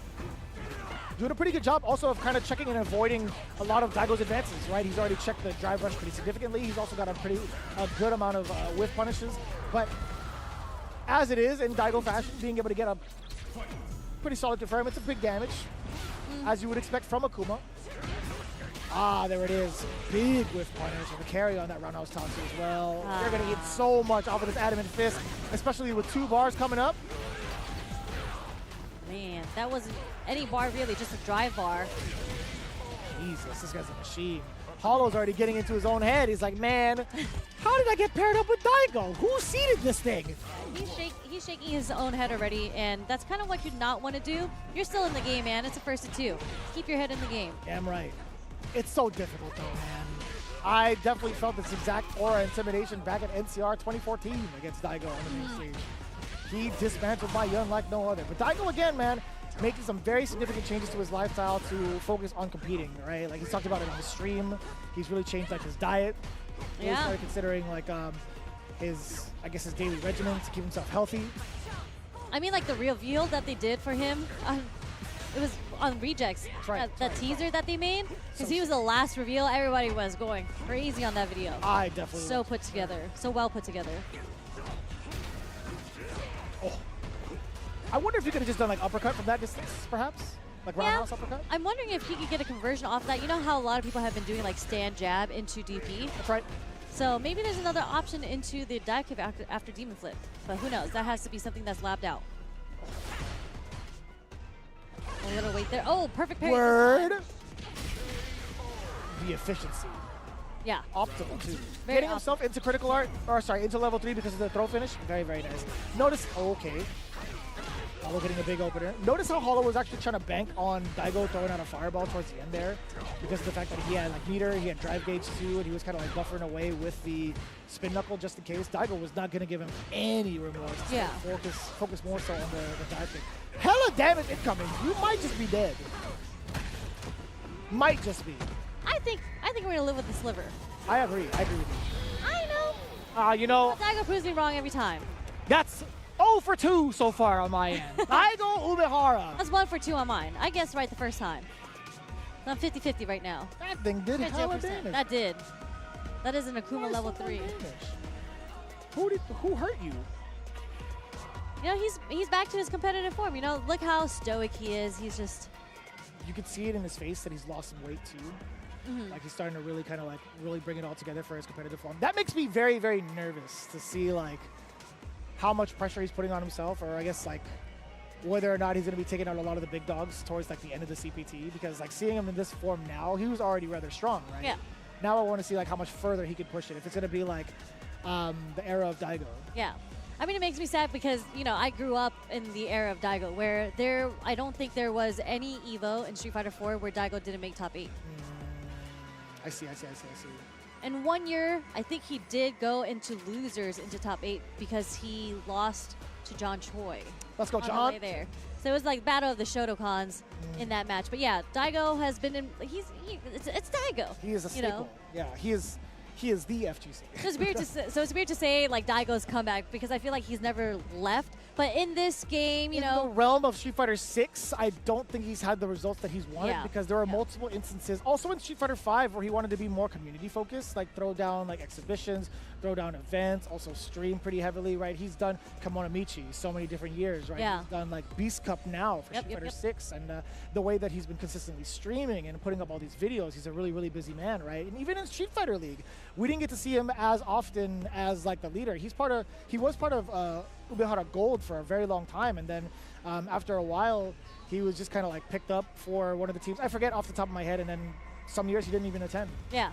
Doing a pretty good job also of kind of checking and avoiding a lot of Daigo's advances, right? He's already checked the drive rush pretty significantly. He's also got a good amount of whiff punishes. But as it is, in Daigo fashion, being able to get a pretty solid confirm, it's a big damage, as you would expect from Akuma. Ah, there it is. Big whiff punish and the carry on that roundhouse toss as well. You're going to get so much off of this adamant fist, especially with 2 bars coming up. Man, that wasn't any bar really, just a drive bar. Jesus, this guy's a machine. Hollow's already getting into his own head. He's like, man, how did I get paired up with Daigo? Who seeded this thing? He's shaking his own head already, and that's kind of what you'd not want to do. You're still in the game, man. It's a first to 2. Keep your head in the game. Damn right. It's so difficult, though, man. I definitely felt this exact aura intimidation back at NCR 2014 against Daigo on the main stage. He dismantled my young like no other. But Daigo, again, man, making some very significant changes to his lifestyle to focus on competing, right? Like, he's talked about it on the stream. He's really changed, like, his diet. Really started considering, like, his daily regimen to keep himself healthy. I mean, like, the reveal that they did for him, it was on Rejects. That teaser that they made, because he was the last reveal. Everybody was going crazy on that video. I definitely So put together. So well put together. Oh. I wonder if you could have just done like uppercut from that distance, perhaps? Like roundhouse uppercut? I'm wondering if he could get a conversion off that. You know how a lot of people have been doing like stand jab into DP? That's right. So maybe there's another option into the dive kick after Demon Flip. But who knows? That has to be something that's labbed out. A little wait there. Oh, perfect parry. Word. The efficiency. Yeah. Optimal, too. Very Getting himself into critical art, or sorry, into level 3 because of the throw finish. Very, very nice. Notice, okay. Hollow getting a big opener. Notice how Hollow was actually trying to bank on Daigo throwing out a fireball towards the end there because of the fact that he had like meter, he had drive gauge too, and he was kind of like buffering away with the spin knuckle just in case. Daigo was not going to give him any remorse. Yeah. Focus more so on the dive kick. Hella damage incoming. You might just be dead. Might just be. I think we're going to live with the sliver. I agree with you. I know. You know. Daigo proves me wrong every time. That's 0 for 2 so far on my end. Daigo Umehara. That's 1 for 2 on mine. I guessed right the first time. I'm 50-50 right now. That thing did hella 50%. damage. That did. That is an Akuma level 3. Who hurt you? You know, he's back to his competitive form. You know, look how stoic he is. He's just... You can see it in his face that he's lost some weight too. Like he's starting to really kind of like really bring it all together for his competitive form. That makes me very, very nervous to see like how much pressure he's putting on himself, or I guess like whether or not he's going to be taking out a lot of the big dogs towards like the end of the CPT, because like seeing him in this form now, he was already rather strong, right? Yeah. Now I want to see like how much further he could push it. If it's going to be like the era of Daigo. Yeah. I mean, it makes me sad because, you know, I grew up in the era of Daigo where I don't think there was any Evo in Street Fighter 4 where Daigo didn't make top 8. I see. And 1 year, I think he did go into losers into top 8 because he lost to John Choi. Let's go, on John. the way there. So it was like battle of the Shotokons in that match. But yeah, Daigo has been in. It's Daigo. He is a you know? staple. Yeah, he is the FGC. So it's weird to say like Daigo's comeback because I feel like he's never left. But in this game, you in know, the realm of Street Fighter 6, I don't think he's had the results that he's wanted Yeah. because there are multiple instances. Also in Street Fighter 5 where he wanted to be more community focused, like throw down like exhibitions, throw down events, also stream pretty heavily, right? He's done Kimono Michi so many different years, right? Yeah. He's done like Beast Cup now for Street Fighter 6, and the way that he's been consistently streaming and putting up all these videos, he's a really, really busy man, right? And even in Street Fighter League, we didn't get to see him as often as like the leader. He was part of Ubehara Gold for a very long time, and then after a while, he was just kind of like picked up for one of the teams. I forget off the top of my head, and then some years he didn't even attend. Yeah.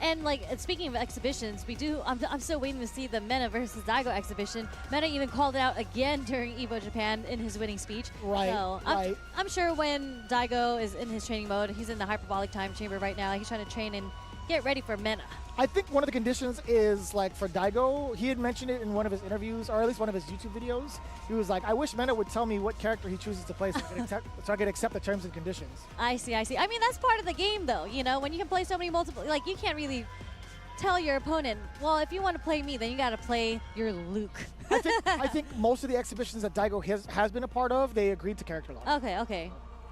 And like speaking of exhibitions, I'm still waiting to see the Mena versus Daigo exhibition. Mena even called it out again during Evo Japan in his winning speech. Right, So right. I'm sure when Daigo is in his training mode, he's in the hyperbolic time chamber right now. He's trying to train and get ready for Mena. I think one of the conditions is like for Daigo, he had mentioned it in one of his interviews, or at least one of his YouTube videos. He was like, I wish Mena would tell me what character he chooses to play so I could accept the terms and conditions. I see. I mean, that's part of the game, though. You know, when you can play so many multiple, like you can't really tell your opponent, well, if you want to play me, then you got to play your Luke. I think most of the exhibitions that Daigo has been a part of, they agreed to character lock. Okay.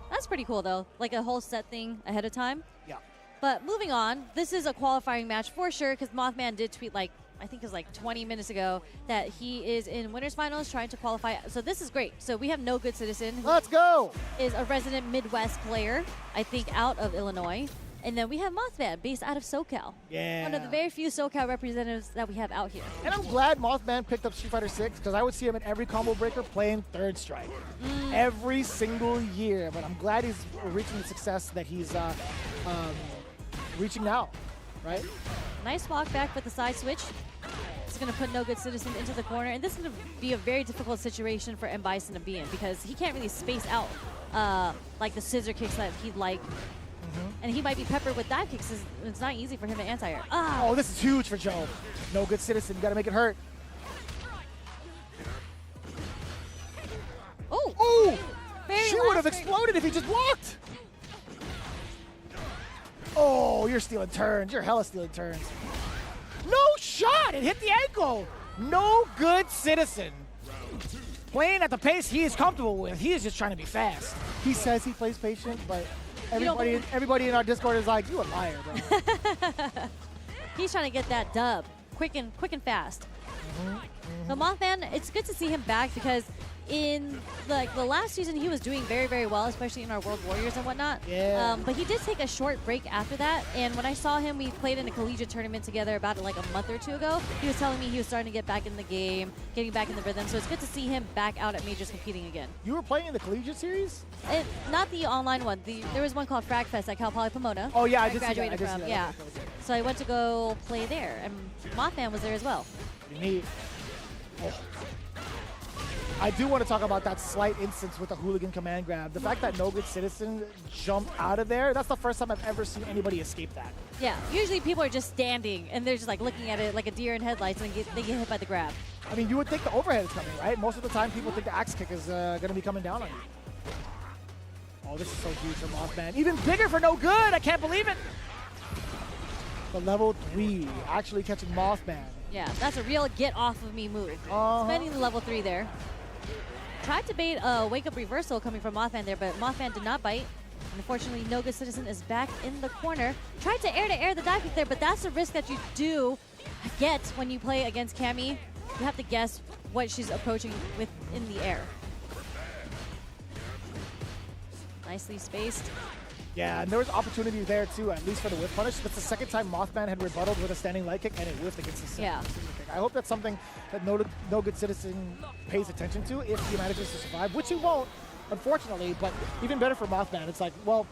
That's pretty cool, though. Like a whole set thing ahead of time. Yeah. But moving on, this is a qualifying match for sure because Mothman did tweet like, I think it was like 20 minutes ago that he is in winners finals trying to qualify. So this is great. So we have No Good Citizen, who Let's go. is a resident Midwest player, I think out of Illinois. And then we have Mothman based out of SoCal. Yeah. One of the very few SoCal representatives that we have out here. And I'm glad Mothman picked up Street Fighter 6 because I would see him in every combo breaker playing Third Strike every single year. But I'm glad he's reaching the success that he's reaching now, right? Nice walk back with the side switch. It's going to put No Good Citizen into the corner. And this is going to be a very difficult situation for M. Bison to be in because he can't really space out like the scissor kicks that he'd like. And he might be peppered with dive kicks. It's not easy for him to anti-air. Oh, this is huge for Joe. No Good Citizen. You got to make it hurt. Oh! She would have exploded if he just blocked. Oh, you're stealing turns. You're hella stealing turns. No shot. It hit the ankle. No Good Citizen. Playing at the pace he is comfortable with. He is just trying to be fast. He says he plays patient, but everybody in our Discord is like, you a liar, bro. He's trying to get that dub quick and fast. The Mothman, it's good to see him back because in like the last season he was doing very, very well, especially in our World Warriors and whatnot. Yeah. But he did take a short break after that, and when I saw him, we played in a collegiate tournament together about like a month or two ago. He was telling me he was starting to get back in the game, getting back in the rhythm, so it's good to see him back out at majors competing again. You were playing in the collegiate series? Not the online one. There was one called Frag Fest at Cal Poly Pomona. Oh yeah, I where did see that. graduated from. Yeah. Okay. So I went to go play there, and Mothman was there as well. Pretty neat. Oh. I do want to talk about that slight instance with the hooligan command grab. The fact that No Good Citizen jumped out of there, that's the first time I've ever seen anybody escape that. Yeah, usually people are just standing, and they're just like looking at it like a deer in headlights, and they get hit by the grab. I mean, you would think the overhead is coming, right? Most of the time, people think the axe kick is going to be coming down on you. Oh, this is so huge for Mothman. Even bigger for No Good. I can't believe it. The level 3 actually catching Mothman. Yeah, that's a real get off of me move. Spending the level 3 there. Tried to bait a wake-up reversal coming from Mothman there, but Mothman did not bite. Unfortunately, No Good Citizen is back in the corner. Tried to air the dive kick there, but that's a risk that you do get when you play against Cammy. You have to guess what she's approaching with in the air. Nicely spaced. Yeah, and there was opportunity there too, at least for the whiff punish. That's the second time Mothman had rebutted with a standing light kick, and it whiffed against the second kick. I hope that's something that No Good Citizen pays attention to if he manages to survive, which he won't, unfortunately. But even better for Mothman, it's like, well,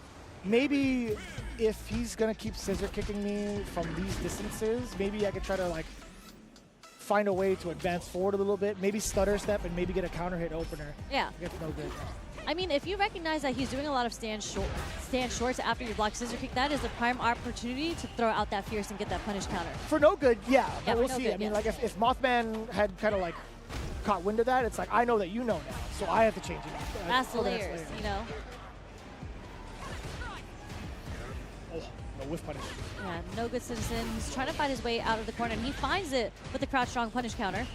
maybe if he's gonna keep scissor kicking me from these distances, maybe I could try to like find a way to advance forward a little bit, maybe stutter step, and maybe get a counter hit opener. Yeah. Against No Good. I mean, if you recognize that he's doing a lot of stand shorts after you block scissor kick, that is a prime opportunity to throw out that fierce and get that punish counter. For No Good, yeah, but Yeah, we'll for No see. Good, I mean, yes. like if Mothman had kind of like caught wind of that, it's like, I know that you know now, so I have to change it up. That's the for next layers, layer. you know? Oh, no whiff punish. Yeah, no good citizen. He's trying to find his way out of the corner, and he finds it with the crouch strong punish counter.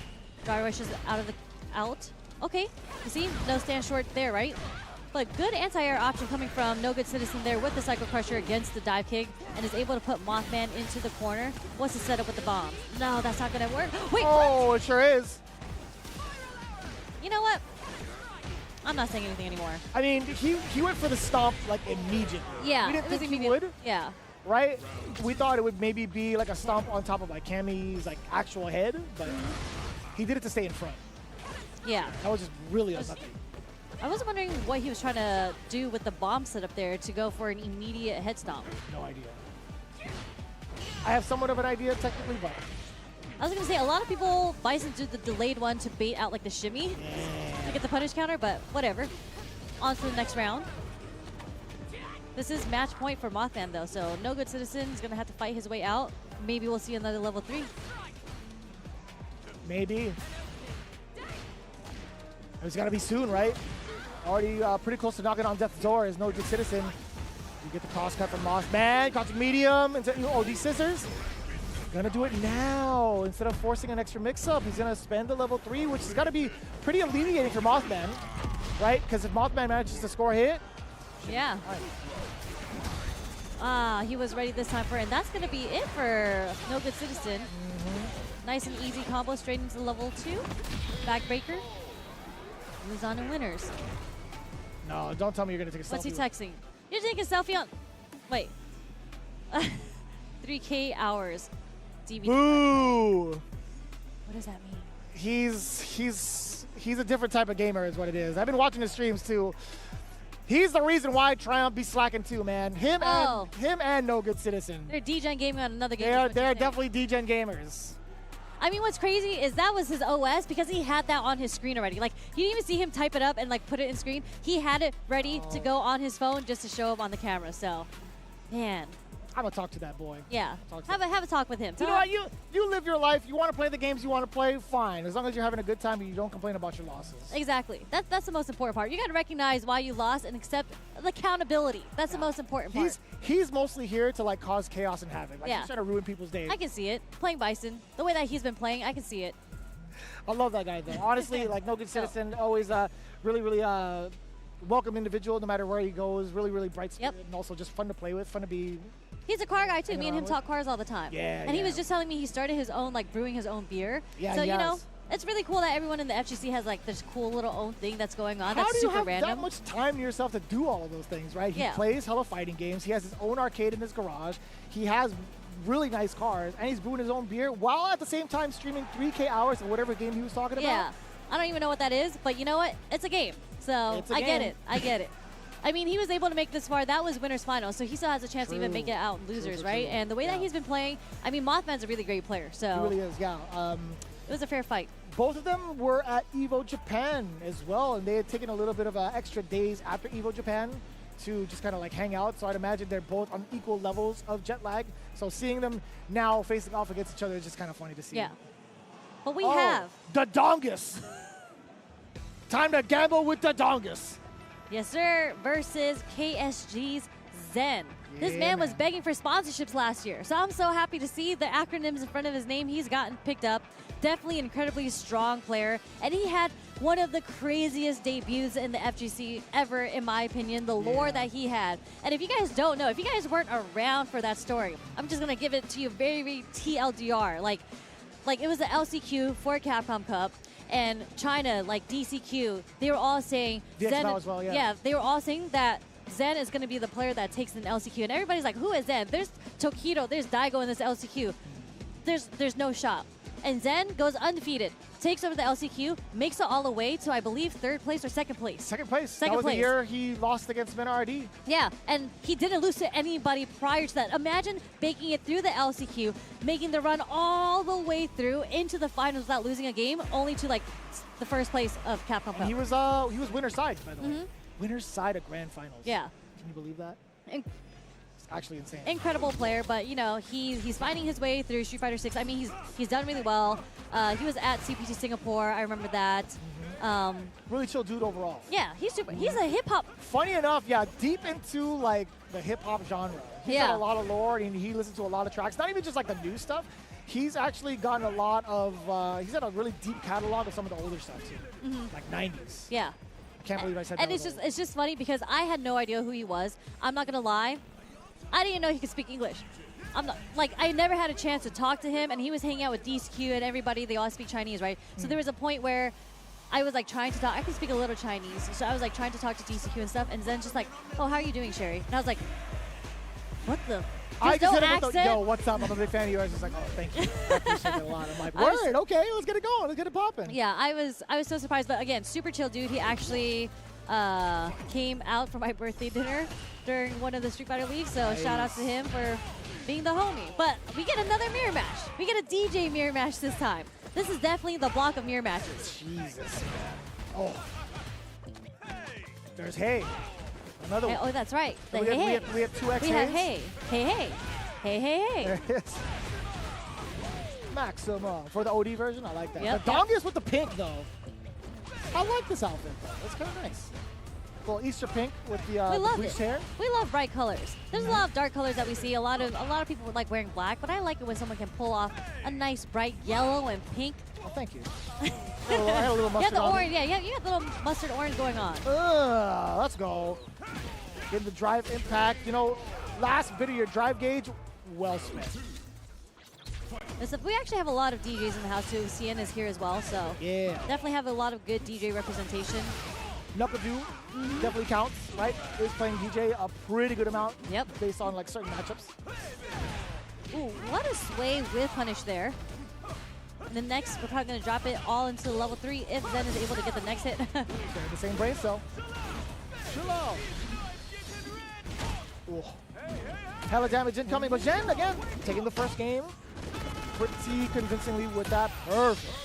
Dry rushes out. Okay, you see, no stand short there, right? But good anti-air option coming from No Good Citizen there with the Psycho Crusher against the dive kick, and is able to put Mothman into the corner. What's the setup with the bomb? No, that's not gonna work. Wait, Oh, it sure is. you know what? I'm not saying anything anymore. I mean, he went for the stomp like immediately. Yeah, We didn't it was think he immediate. would, Yeah. right? We thought it would maybe be like a stomp on top of like Cammy's like actual head, but he did it to stay in front. Yeah. That was just really unlucky. I was wondering what he was trying to do with the bomb setup there to go for an immediate head stomp. No idea. I have somewhat of an idea technically, but I was going to say, a lot of people, Bison did the delayed one to bait out like the shimmy to get the punish counter, but whatever. On to the next round. This is match point for Mothman though, so No Good Citizen is going to have to fight his way out. Maybe we'll see another level 3. maybe. It's got to be soon, right? Already pretty close to knocking on death's door is No Good Citizen. You get the cross cut from Mothman, crouching medium, into these scissors. Gonna do it now instead of forcing an extra mix-up. He's gonna spend the level 3, which has got to be pretty alleviating for Mothman, right? Because if Mothman manages to score a hit, Yeah. He was ready this time for it, and that's going to be it for No Good Citizen. Nice and easy combo straight into level 2. Backbreaker. Moves on to winners. no, don't tell me you're gonna take a selfie. What's he texting? You're taking a selfie on... Wait. 3K hours. DB. Boo! What does that mean? He's a different type of gamer is what it is. I've been watching his streams too. He's the reason why Triumph be slacking too, man. Him and No Good Citizen. They're DGen gaming on another game. They're definitely DGen gamers. I mean, what's crazy is that was his OS because he had that on his screen already. Like, you didn't even see him type it up and like put it in screen. He had it ready to go on his phone just to show up on the camera. So, man, I'm gonna talk to that boy. yeah, Talk to have a talk with him. You know what? You live your life. You want to play the games you want to play. Fine, as long as you're having a good time and you don't complain about your losses. Exactly. That's the most important part. You got to recognize why you lost and accept the accountability. That's the most important part. He's mostly here to like cause chaos and havoc. Like Yeah. he's trying to ruin people's days. I can see it. Playing Bison, the way that he's been playing, I can see it. I love that guy though. Honestly, like No Good Citizen, always really welcome individual no matter where he goes. Really bright spirit and also just fun to play with. Fun to be. He's a car guy too. Me and him around talk cars all the time. Yeah, And he was yeah. just telling me he started his own, like brewing his own beer. Yeah, so, he you know, has. it's really cool that everyone in the FGC has like this cool little own thing that's going on. How That's do you super have random. that much time to yourself to do all of those things, right? He Yeah. plays hella fighting games. He has his own arcade in his garage. He has really nice cars, and he's brewing his own beer while at the same time streaming 3K hours of whatever game he was talking about. Yeah. I don't even know what that is, but you know what? It's a game. So It's a I get game. it. I get it. I mean, he was able to make this far. That was winner's final, so he still has a chance to even make it out in losers, right? True. And the way that Yeah. he's been playing, I mean, Mothman's a really great player. So He really is, yeah. it was a fair fight. Both of them were at EVO Japan as well, and they had taken a little bit of extra days after EVO Japan to just kind of like hang out. So I'd imagine they're both on equal levels of jet lag. So seeing them now facing off against each other is just kind of funny to see. Yeah. But we Oh, have. the Dongus. Time to gamble with the Dongus. Yes, sir, versus KSG's Zen. This Yeah, man was man. begging for sponsorships last year, so I'm so happy to see the acronyms in front of his name he's gotten picked up. Definitely an incredibly strong player, and he had one of the craziest debuts in the FGC ever, in my opinion, the lore that he had. And if you guys don't know, if you guys weren't around for that story, I'm just going to give it to you very TLDR. Like it was the LCQ for Capcom Cup, and China, like DCQ, they were all saying DXL as well, yeah. they were all saying that Zen is going to be the player that takes an LCQ, and everybody's like, who is Zen? There's Tokido, there's Daigo in this LCQ. There's no shot. And Zen goes undefeated, takes over the LCQ, makes it all the way to, I believe, 3rd place or 2nd place. Second place. Second that was place. the year he lost against Min RD. Yeah, and he didn't lose to anybody prior to that. Imagine making it through the LCQ, making the run all the way through into the finals without losing a game, only to like the 1st place of Capcom Cup. He was winner's side, by the way. Winner's side of grand finals. Yeah. Can you believe that? And actually insane. Incredible player, but you know he's finding his way through Street Fighter 6. I mean he's done really well. He was at CPT Singapore. I remember that. Really chill dude overall. Yeah, he's super. He's a hip hop. Funny enough, yeah, deep into like the hip hop genre. He's got a lot of lore and he listens to a lot of tracks. Not even just like the new stuff. He's actually gotten a lot of. He's got a really deep catalog of some of the older stuff too, like 90s. Yeah. Can't believe I said and that. And it's just funny because I had no idea who he was. I'm not gonna lie, I didn't even know he could speak English. I'm not like I never had a chance to talk to him, and he was hanging out with DSQ and everybody. They all speak Chinese, right? So there was a point where I was like trying to talk. I can speak a little Chinese, so I was like trying to talk to DCQ and stuff. And Zen's just like, "Oh, how are you doing, Sherry?" And I was like, "What the?" I There's just no hit him with the, accent. yo, what's up? I'm a big fan of yours. He's like, oh, thank you. I appreciate it a lot. I'm like, word, okay, let's get it going. Let's get it popping. Yeah, I was so surprised. But again, super chill dude. He actually came out for my birthday dinner during one of the Street Fighter leagues. So shout out to him for being the homie. But we get another mirror match. We get a DJ mirror match this time. This is definitely the block of mirror matches. Jesus, man. Oh. There's Hey. Another one. Oh, that's right. The we, hey, have, we have 2x We Hays. have Hey. Hey, hey. Hey, hey, hey. There it is. Maximum. For the OD version, I like that. Yep, The Dongus with the pink, though. I like this outfit, though. It's kind of nice. Little Easter pink with the, We love bleached it. hair. We love bright colors. There's a lot of dark colors that we see. A lot of people would like wearing black, but I like it when someone can pull off a nice bright yellow and pink. Oh, thank you. I had a little You mustard have the on orange, yeah, you have the little mustard orange going on. Let's go. Getting the drive impact. You know, last bit of your drive gauge, well spent. We actually have a lot of DJs in the house too. CN is here as well, so Yeah. definitely have a lot of good DJ representation. Nagoo definitely counts, right? Is playing DJ a pretty good amount. Yep. Based on like certain matchups. Ooh, what a sway with punish there. And then next, we're probably going to drop it all into level 3 if Zen is able to get the next hit. They're the same brain cell. Chill out. Ooh. Hella damage incoming, but Zen again taking the first game pretty convincingly with that. Perfect.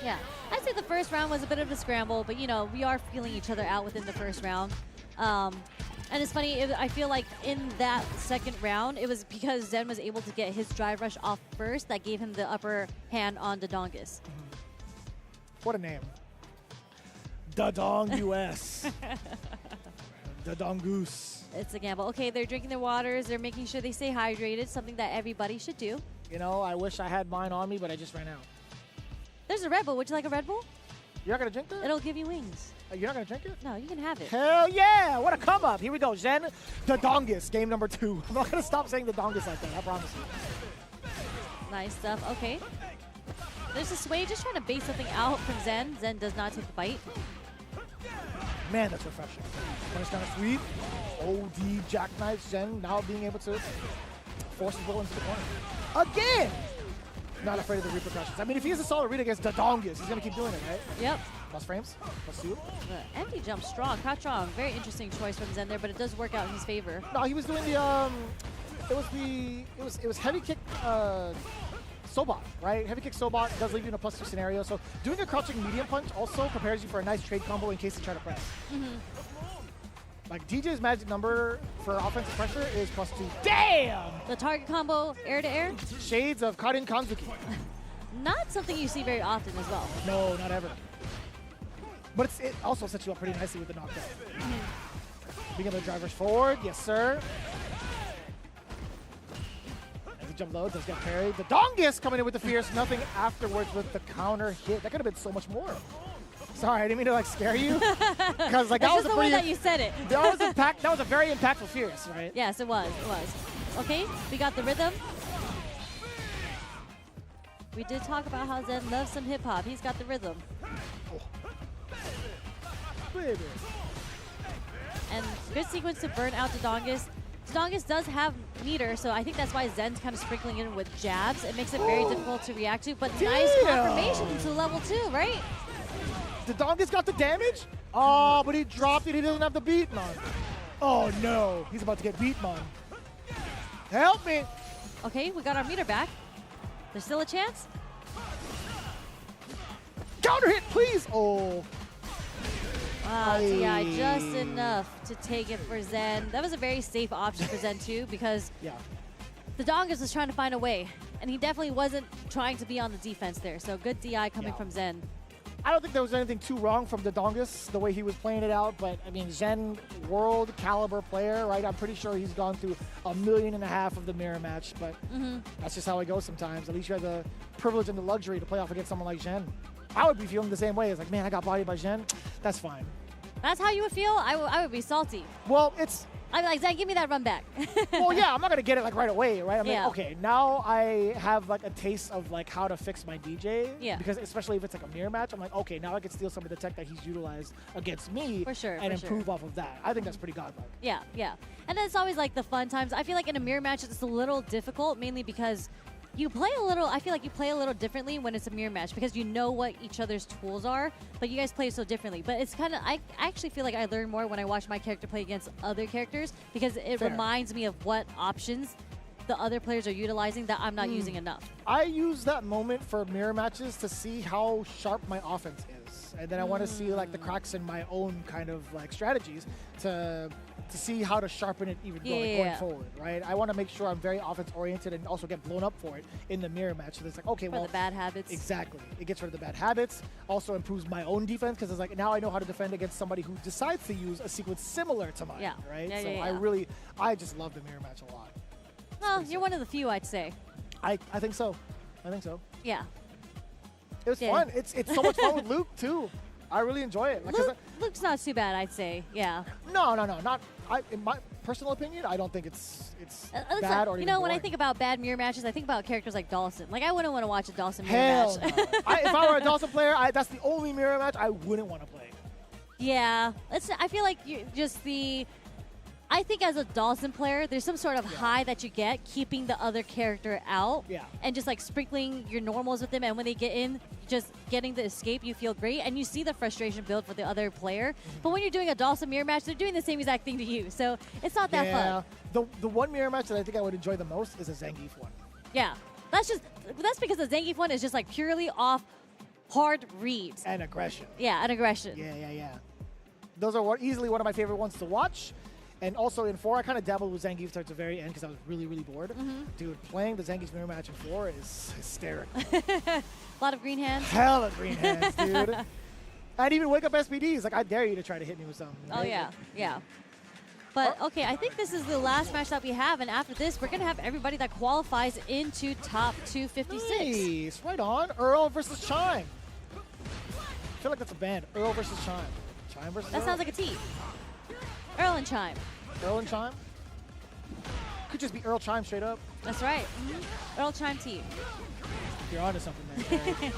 Yeah, I'd say the first round was a bit of a scramble, but you know, we are feeling each other out within the first round. And it's funny, I feel like in that second round, it was because Zen was able to get his drive rush off first that gave him the upper hand on the Dongus. What a name. Dadong US. Dadong Goose. It's a gamble. Okay, they're drinking their waters, they're making sure they stay hydrated, something that everybody should do. You know, I wish I had mine on me, but I just ran out. There's a Red Bull. Would you like a Red Bull? You're not going to drink that? It'll give you wings. You're not going to drink it? No, you can have it. Hell yeah! What a come up. Here we go. Zen, the Dongus, game number 2. I'm not going to stop saying the Dongus like that, I promise you. Nice stuff. Okay. There's a sway just trying to bait something out from Zen. Zen does not take the bite. Man, that's refreshing. Punish down a sweep. OD jackknife. Zen now being able to force his will into the corner. Again! Not afraid of the repercussions. I mean, if he has a solid read against the Dongus, he's going to keep doing it, right? Yep. Plus frames. Plus 2. The empty jump strong. Caught strong. Very interesting choice from Zen there, but it does work out in his favor. No, he was doing the, it was heavy kick, Sobot, right? Heavy kick Sobot does leave you in a +2 scenario. So doing a crouching medium punch also prepares you for a nice trade combo in case you try to press. Like DJ's magic number for offensive pressure is +2. Damn! The target combo, air to air. Shades of Karin Kanzuki. Not something you see very often as well. No, not ever. But it also sets you up pretty nicely with the knockdown. Being able to drive rush forward, yes sir. As the jump low does get parried. The Dongus coming in with the fierce, nothing afterwards with the counter hit. That could have been so much more. Sorry, I didn't mean to like scare you. Because like that was a the pretty. way that you said it. That was a very impactful fierce, right? Yes, it was. It was. Okay, we got the rhythm. We did talk about how Zen loves some hip hop. He's got the rhythm. Baby. And good sequence to burn out Dodongus. Dodongus does have meter, so I think that's why Zen's kind of sprinkling in with jabs. It makes it very difficult to react to, but nice confirmation to level 2, right? The Dongus got the damage? Oh, but he dropped it. He doesn't have the beat, man. Oh, no. He's about to get beat, man. Help me. Okay, we got our meter back. There's still a chance. Counter hit, please. Oh. Yeah, just enough to take it for Zen. That was a very safe option for Zen too, because the Dongas was trying to find a way, and he definitely wasn't trying to be on the defense there. So good DI coming from Zen. I don't think there was anything too wrong from the Dongus, the way he was playing it out, but I mean, Zen, world caliber player, right? I'm pretty sure he's gone through 1.5 million of the mirror match, but that's just how it goes sometimes. At least you have the privilege and the luxury to play off against someone like Zen. I would be feeling the same way. It's like, man, I got bodied by Zen. That's fine. That's how you would feel? I would be salty. Well, it's... I'd be like, Zen, give me that run back. Well, yeah, I'm not going to get it like right away, right? I'm Yeah. like, okay, now I have like a taste of like how to fix my DJ. Yeah. Because especially if it's like a mirror match, I'm like, okay, now I can steal some of the tech that he's utilized against me For sure, and for improve off of that. I think that's pretty godlike. Yeah, yeah. And then it's always like the fun times. I feel like in a mirror match, it's a little difficult, mainly because you play a little, I feel like you play a little differently when it's a mirror match because you know what each other's tools are, but you guys play so differently. But it's kind of, I actually feel like I learn more when I watch my character play against other characters because it reminds me of what options the other players are utilizing that I'm not using enough. I use that moment for mirror matches to see how sharp my offense is. And then I want to see like the cracks in my own kind of like strategies to see how to sharpen it even going forward, right? I want to make sure I'm very offense oriented and also get blown up for it in the mirror match. So it's like, okay, For well, the bad habits. exactly. It gets rid of the bad habits, also improves my own defense because it's like now I know how to defend against somebody who decides to use a sequence similar to mine, right? Yeah, so yeah. I just love the mirror match a lot. Well, you're one of the few, I'd say. I think so. I think so. Yeah. It was fun. It's so much fun with Luke too. I really enjoy it. Like, Luke's not too bad, I'd say. Yeah. No. Not. In my personal opinion, I don't think it's bad or you even know, when I boring. think about bad mirror matches, I think about characters like Dawson. Like, I wouldn't want to watch a Dawson mirror Hell match. no. If I were a Dawson player, that's the only mirror match I wouldn't want to play. Yeah. I feel like I think as a Dawson player, there's some sort of high that you get keeping the other character out. Yeah. And just like sprinkling your normals with them. And when they get in, just getting the escape, you feel great. And you see the frustration build for the other player. But when you're doing a Dawson mirror match, they're doing the same exact thing to you. So it's not that fun. The one mirror match that I think I would enjoy the most is a Zangief one. Yeah. That's because the Zangief one is just like purely off hard reads. And aggression. Yeah, and aggression. Yeah. Those are easily one of my favorite ones to watch. And also in 4, I kind of dabbled with Zangief towards the very end because I was really, really bored. Dude, playing the Zangief mirror match in 4 is hysterical. A lot of green hands. Hella green hands, dude. I'd even wake up SPDs. Like, I dare you to try to hit me with something. Oh, right? yeah. But, okay, I think this is the last match that we have. And after this, we're going to have everybody that qualifies into top 256. Nice. Right on. Earl versus Chime. I feel like that's a band. Earl versus Chime. Chime versus That Earl? sounds like a T. Earl and Chime. Earl and Chime? Could just be Earl Chime straight up. That's right. Earl Chime T. You're onto something there.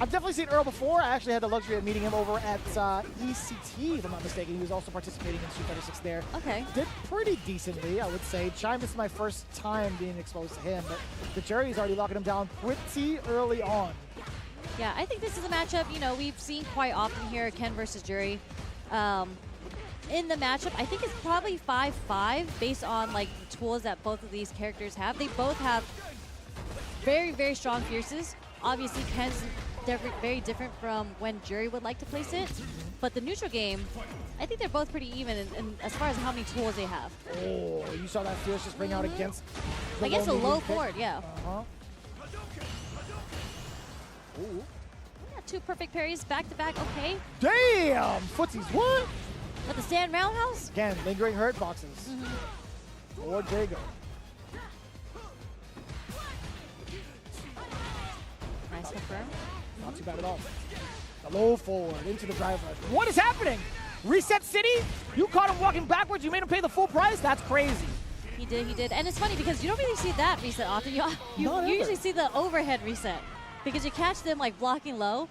I've definitely seen Earl before. I actually had the luxury of meeting him over at ECT, if I'm not mistaken. He was also participating in Street Fighter 6 there. Okay. Did pretty decently, I would say. Chime, this is my first time being exposed to him, but the jury's already locking him down pretty early on. Yeah, I think this is a matchup, we've seen quite often here, Ken versus Jury. In the matchup, I think it's probably 5-5 based on like the tools that both of these characters have. They both have very, very strong fierces. Obviously, Ken's very different from when Jury would like to place it. But the neutral game, I think they're both pretty even in as far as how many tools they have. Oh, you saw that fierce just bring out against the a low medium forward, pick? yeah. Ooh. Yeah, 2 perfect parries back to back. Okay. Damn! Footsies, what? With the stand roundhouse? Again, lingering hurt boxes. Or Daigo. Nice confirm. Not too bad at all. The low forward into the driver. What is happening? Reset City? You caught him walking backwards. You made him pay the full price? That's crazy. He did. And it's funny because you don't really see that reset often. You usually see the overhead reset because you catch them like blocking low.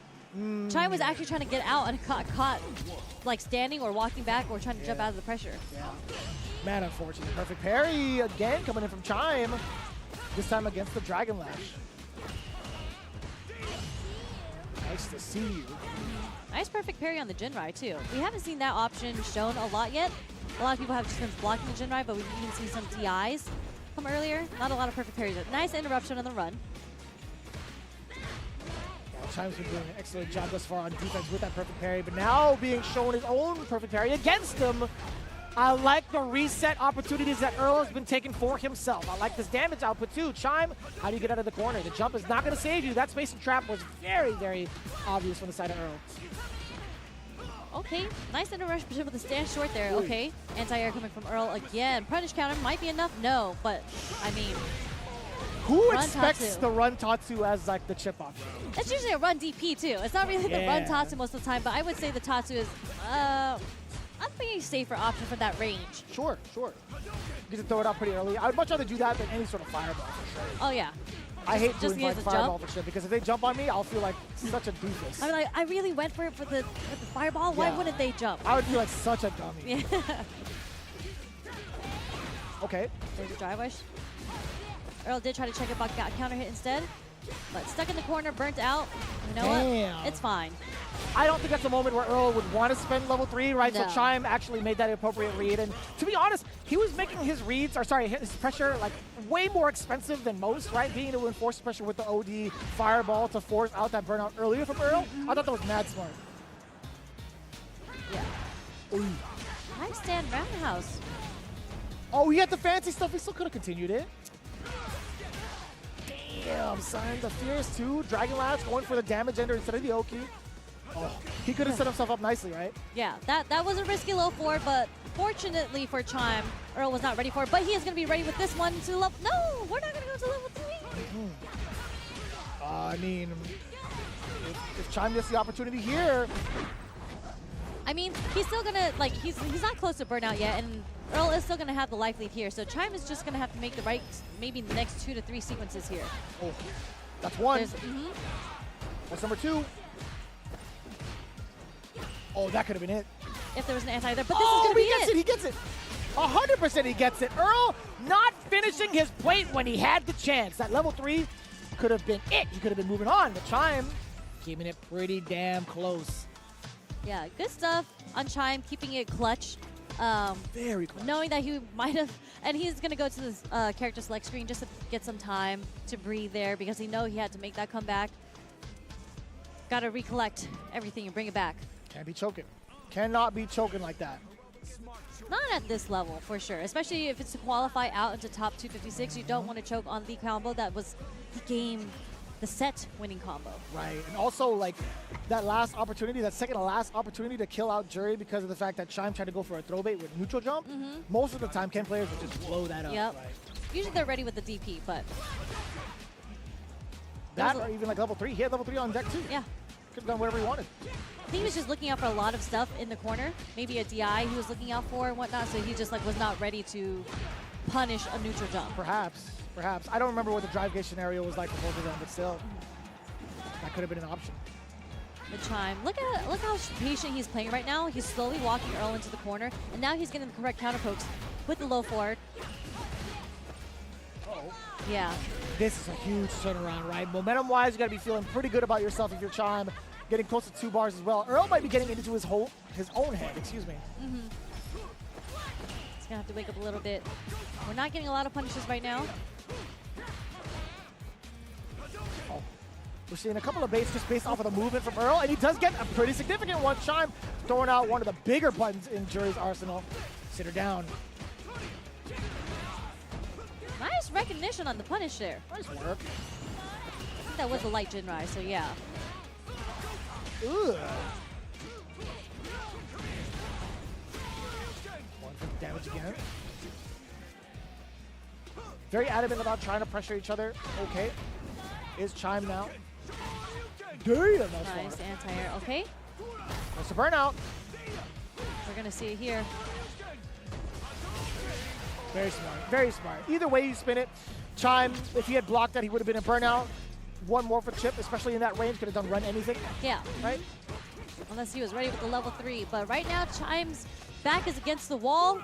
Chime was actually trying to get out and caught like standing or walking back or trying to jump out of the pressure. Yeah. Man, unfortunate. Perfect parry again coming in from Chime. This time against the Dragon Lash. Nice to see you. Nice perfect parry on the Jinrai too. We haven't seen that option shown a lot yet. A lot of people have just been blocking the Jinrai, but we've even seen some DIs from earlier. Not a lot of perfect parries. Nice interruption on the run. Chime's been doing an excellent job thus far on defense with that perfect parry, but now being shown his own perfect parry against him. I like the reset opportunities that Earl has been taking for himself. I like this damage output too. Chime, how do you get out of the corner? The jump is not going to save you. That space and trap was very, very obvious from the side of Earl. Okay, nice interruption with the stand short there. Okay, anti-air coming from Earl again. Punish counter might be enough. No, but I mean, who run expects Tatsu. the run Tatsu as like the chip option? It's usually a run DP too. It's not really the run Tatsu most of the time, but I would say the Tatsu is a pretty safer option for that range. Sure, sure. You can throw it out pretty early. I would much rather do that than any sort of fireball for sure. Oh yeah. I hate just doing like use a fireball jump? for shit because if they jump on me, I'll feel like such a doofus. I'm like, I really went for it for the fireball. Why Yeah. wouldn't they jump? I would feel like such a dummy. Yeah. Okay. There's a drive wish. Earl did try to check a counter hit instead, but stuck in the corner, burnt out. You know Damn. what? It's fine. I don't think that's a moment where Earl would want to spend level 3, right? No. So Chime actually made that appropriate read. And to be honest, he was making his reads, or sorry, his pressure like way more expensive than most, right? Being able to enforce pressure with the OD fireball to force out that burnout earlier from Earl. I thought that was mad smart. Yeah. Ooh. Nice stand roundhouse. Oh, he had the fancy stuff. He still could have continued it. Damn, son. The Fierce too. Dragon Lance going for the damage ender instead of the Oki. Oh, he could have set himself up nicely, right? Yeah, that was a risky low 4, but fortunately for Chime, Earl was not ready for it. But he is going to be ready with this one to level. No, we're not going to go to level 3. I mean, if Chime gets the opportunity here, I mean, he's still gonna like he's not close to burnout yet, and Earl is still gonna have the life lead here. So Chime is just gonna have to make the right, maybe the next 2 to 3 sequences here. oh, that's one. Mm-hmm. That's number 2. Oh, that could have been it. If there was an anti there, but this Oh, is gonna he be gets it. He gets it. 100% he gets it. Earl not finishing his plate when he had the chance. That level 3 could have been it. He could have been moving on. But Chime keeping it pretty damn close. Yeah, good stuff on Chime, keeping it clutch. Very close. Knowing that he might have, and he's gonna go to this character select screen just to get some time to breathe there because he know he had to make that comeback. Got to recollect everything and bring it back. Can't be choking. Cannot be choking like that. Not at this level, for sure. Especially if it's to qualify out into top 256. You don't want to choke on the combo that was the game, the set winning combo. Right. And also, like, that last opportunity, that second to last opportunity to kill out Jury because of the fact that Chime tried to go for a throw bait with neutral jump. Most of the time, Ken players would just blow that up. Yep. Right? Usually they're ready with the DP, but That or even like level 3. He had level 3 on deck too. yeah. Could have done whatever he wanted. I think he was just looking out for a lot of stuff in the corner. Maybe a DI he was looking out for and whatnot, so he just like was not ready to punish a neutral jump. Perhaps. Perhaps. I don't remember what the drive gauge scenario was like for both of them, but still, that could have been an option. The Chime. Look how patient he's playing right now. He's slowly walking Earl into the corner, and now he's getting the correct counter pokes with the low forward. Yeah. This is a huge turnaround, right? Momentum-wise, you got to be feeling pretty good about yourself if you're Chime. Getting close to 2 bars as well. Earl might be getting into his own head, excuse me. He's gonna have to wake up a little bit. We're not getting a lot of punishes right now. Oh. We're seeing a couple of baits just based off of the movement from Earl, and he does get a pretty significant one. Chime throwing out one of the bigger buttons in Jury's arsenal. Sit her down. Nice recognition on the punish there. Nice work. I think that was a light Jinrai, so yeah. Ugh. One for the damage again. Very adamant about trying to pressure each other. Okay. Is Chime now. Damn, that's Nice far. anti-air. Okay, That's a burnout. we're gonna see it here. Very smart. Very smart. Either way you spin it, Chime, if he had blocked that, he would have been a burnout. One more for Chip, especially in that range, could have done run anything, Yeah, right? unless he was ready with the level 3. But right now, Chime's back is against the wall.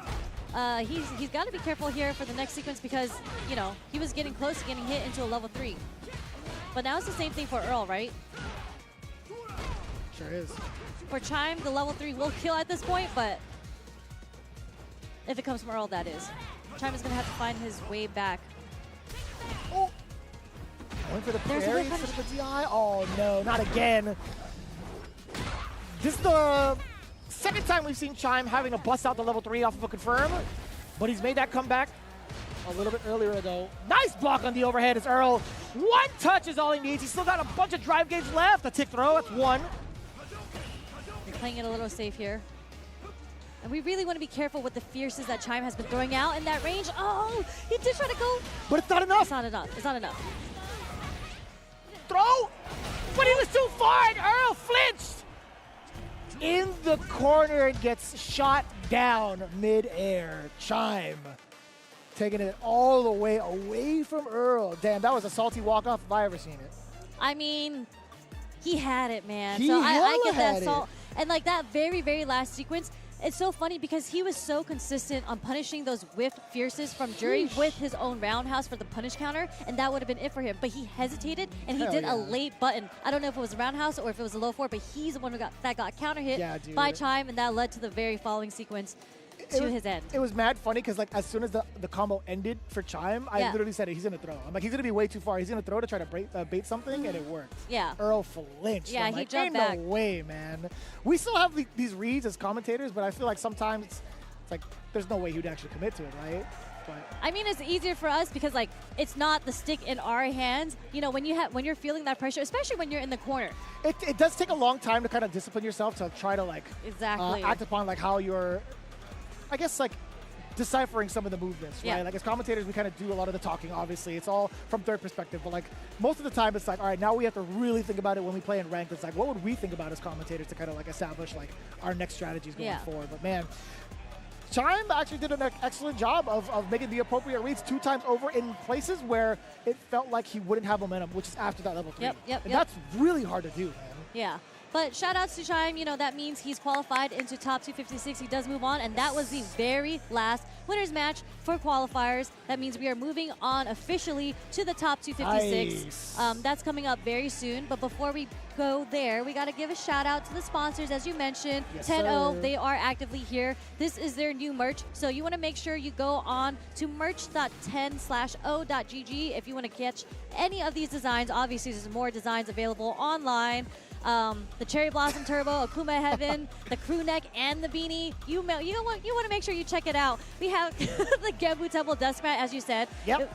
He's got to be careful here for the next sequence because, you know, he was getting close to getting hit into a level 3. But now it's the same thing for Earl, right? Sure is. For Chime, the level 3 will kill at this point, but if it comes from Earl, that is. Chime is going to have to find his way back. Oh. Going for the There's a parry good instead of the DI. Oh no, not again. This is the second time we've seen Chime having to bust out the level 3 off of a confirm, but he's made that comeback a little bit earlier ago. Nice block on the overhead as Earl. One touch is all he needs. He's still got a bunch of drive gauge left. A tick throw, that's one. You're playing it a little safe here. And we really want to be careful with the fierces that Chime has been throwing out in that range. Oh, he did try to go. But it's not enough. It's not enough. It's not enough. Throw, but he was too far and Earl flinched. In the corner and gets shot down mid-air. Chime taking it all the way away from Earl. Damn, that was a salty walk-off if I ever seen it. I mean, he had it, man. He so I get hella that had salt. And like that very, very last sequence, it's so funny because he was so consistent on punishing those whiffed fierces from Jury with his own roundhouse for the punish counter, and that would have been it for him. But he hesitated, and he did a late button. I don't know if it was a roundhouse or if it was a low 4, but he's the one who got counter hit by Chime, and that led to the very following sequence to his end. It was mad funny because like as soon as the combo ended for Chime, I literally said it, he's gonna throw. I'm like, he's gonna be way too far. He's gonna throw to try to bait something, and it worked. Yeah. Earl flinched. Yeah, I'm he like, jumped ain't back. no way, man. We still have these reads as commentators, but I feel like sometimes it's like there's no way he'd actually commit to it, right? But I mean, it's easier for us because like it's not the stick in our hands. You know, when you're feeling that pressure, especially when you're in the corner. it does take a long time to kind of discipline yourself to try to like act upon like how you're, I guess like deciphering some of the movements, right? Like as commentators, we kind of do a lot of the talking, obviously. It's all from third perspective, but like most of the time it's like, all right, now we have to really think about it when we play in ranked. It's like, what would we think about as commentators to kind of like establish like our next strategies going forward? But man, Chime actually did an excellent job of making the appropriate reads 2 times over in places where it felt like he wouldn't have momentum, which is after that level 3. And that's really hard to do, man. Yeah. But shout outs to Chime, you know, that means he's qualified into top 256. He does move on, and that was the very last winners match for qualifiers. That means we are moving on officially to the top 256. Nice. That's coming up very soon. But before we go there, we got to give a shout out to the sponsors, as you mentioned. 10-0, they are actively here. This is their new merch, so you want to make sure you go on to merch.10/o.gg if you want to catch any of these designs. Obviously, there's more designs available online. The Cherry Blossom Turbo, Akuma Heaven, the crew neck, and the beanie. You want to make sure you check it out. We have the Genbu Temple Dust Mat, as you said. Yep.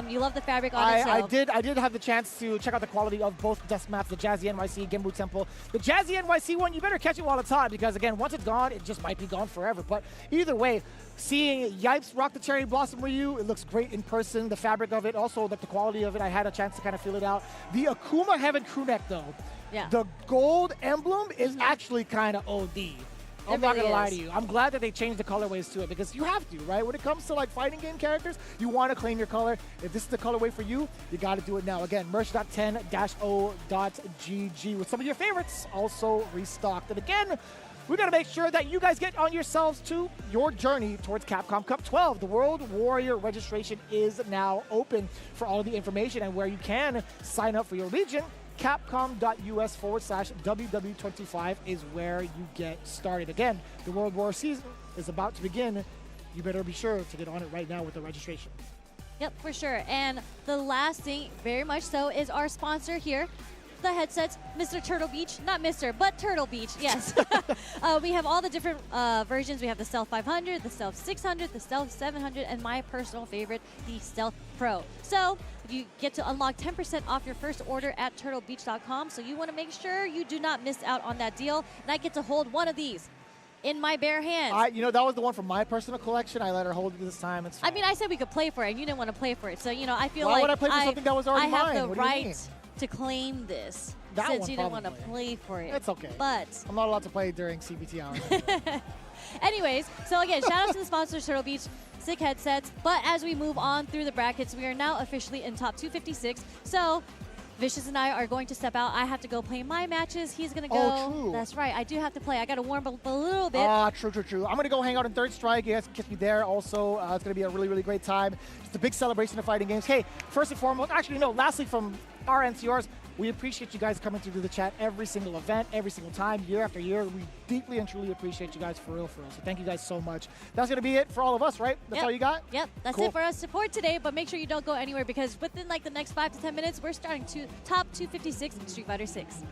You love the fabric on it. So. I did have the chance to check out the quality of both dust mats, the Jazzy NYC, Genbu Temple. The Jazzy NYC one, you better catch it while it's hot because, again, once it's gone, it just might be gone forever. But either way, seeing Yipes rock the Cherry Blossom Ryu, it looks great in person. The fabric of it, also like the quality of it, I had a chance to kind of feel it out. The Akuma Heaven crew neck, though. Yeah. The gold emblem is actually kind of OD. I'm not going to lie to you. I'm glad that they changed the colorways to it because you have to, right? When it comes to like fighting game characters, you want to claim your color. If this is the colorway for you, you got to do it now. Again, merch.10-o.gg with some of your favorites also restocked. And again, we got to make sure that you guys get on yourselves to your journey towards Capcom Cup 12. The World Warrior registration is now open for all of the information and where you can sign up for your region. Capcom.us/WW25 is where you get started. Again, the World War season is about to begin. You better be sure to get on it right now with the registration. Yep, for sure. And the last thing, very much so, is our sponsor here, the headsets, Mr. Turtle Beach. Not Mr., but Turtle Beach, yes. We have all the different versions. We have the Stealth 500, the Stealth 600, the Stealth 700, and my personal favorite, the Stealth Pro. So you get to unlock 10% off your first order at turtlebeach.com. So you want to make sure you do not miss out on that deal. And I get to hold one of these in my bare hands. You know, that was the one from my personal collection. I let her hold it this time. It's fine. I mean, I said we could play for it, and you didn't want to play for it. So, you know, I feel Why like would I play for something that was already I have mine? the What do you mean? right to claim this That since one you didn't want to probably. play for it. It's okay. But I'm not allowed to play during CBT hours. anyways, so again, shout out to the sponsor, Turtle Beach. Sick headsets. But as we move on through the brackets, we are now officially in top 256. So Vicious and I are going to step out. I have to go play my matches. He's going to go. Oh, true. That's right. I do have to play. I got to warm up a little bit. True. I'm going to go hang out in Third Strike. You guys can catch me there also. It's going to be a really, really great time. It's a big celebration of fighting games. Hey, first and foremost, actually, no, lastly from our NCRs, We appreciate you guys coming through to the chat every single event, every single time, year after year. We deeply and truly appreciate you guys for real, for real. So thank you guys so much. That's going to be it for all of us, right? That's all you got? Yep, that's Cool. it for us support today, but make sure you don't go anywhere because within like the next 5 to 10 minutes, we're starting to top 256 in Street Fighter 6.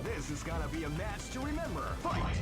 This is gonna be a match to remember. Fight!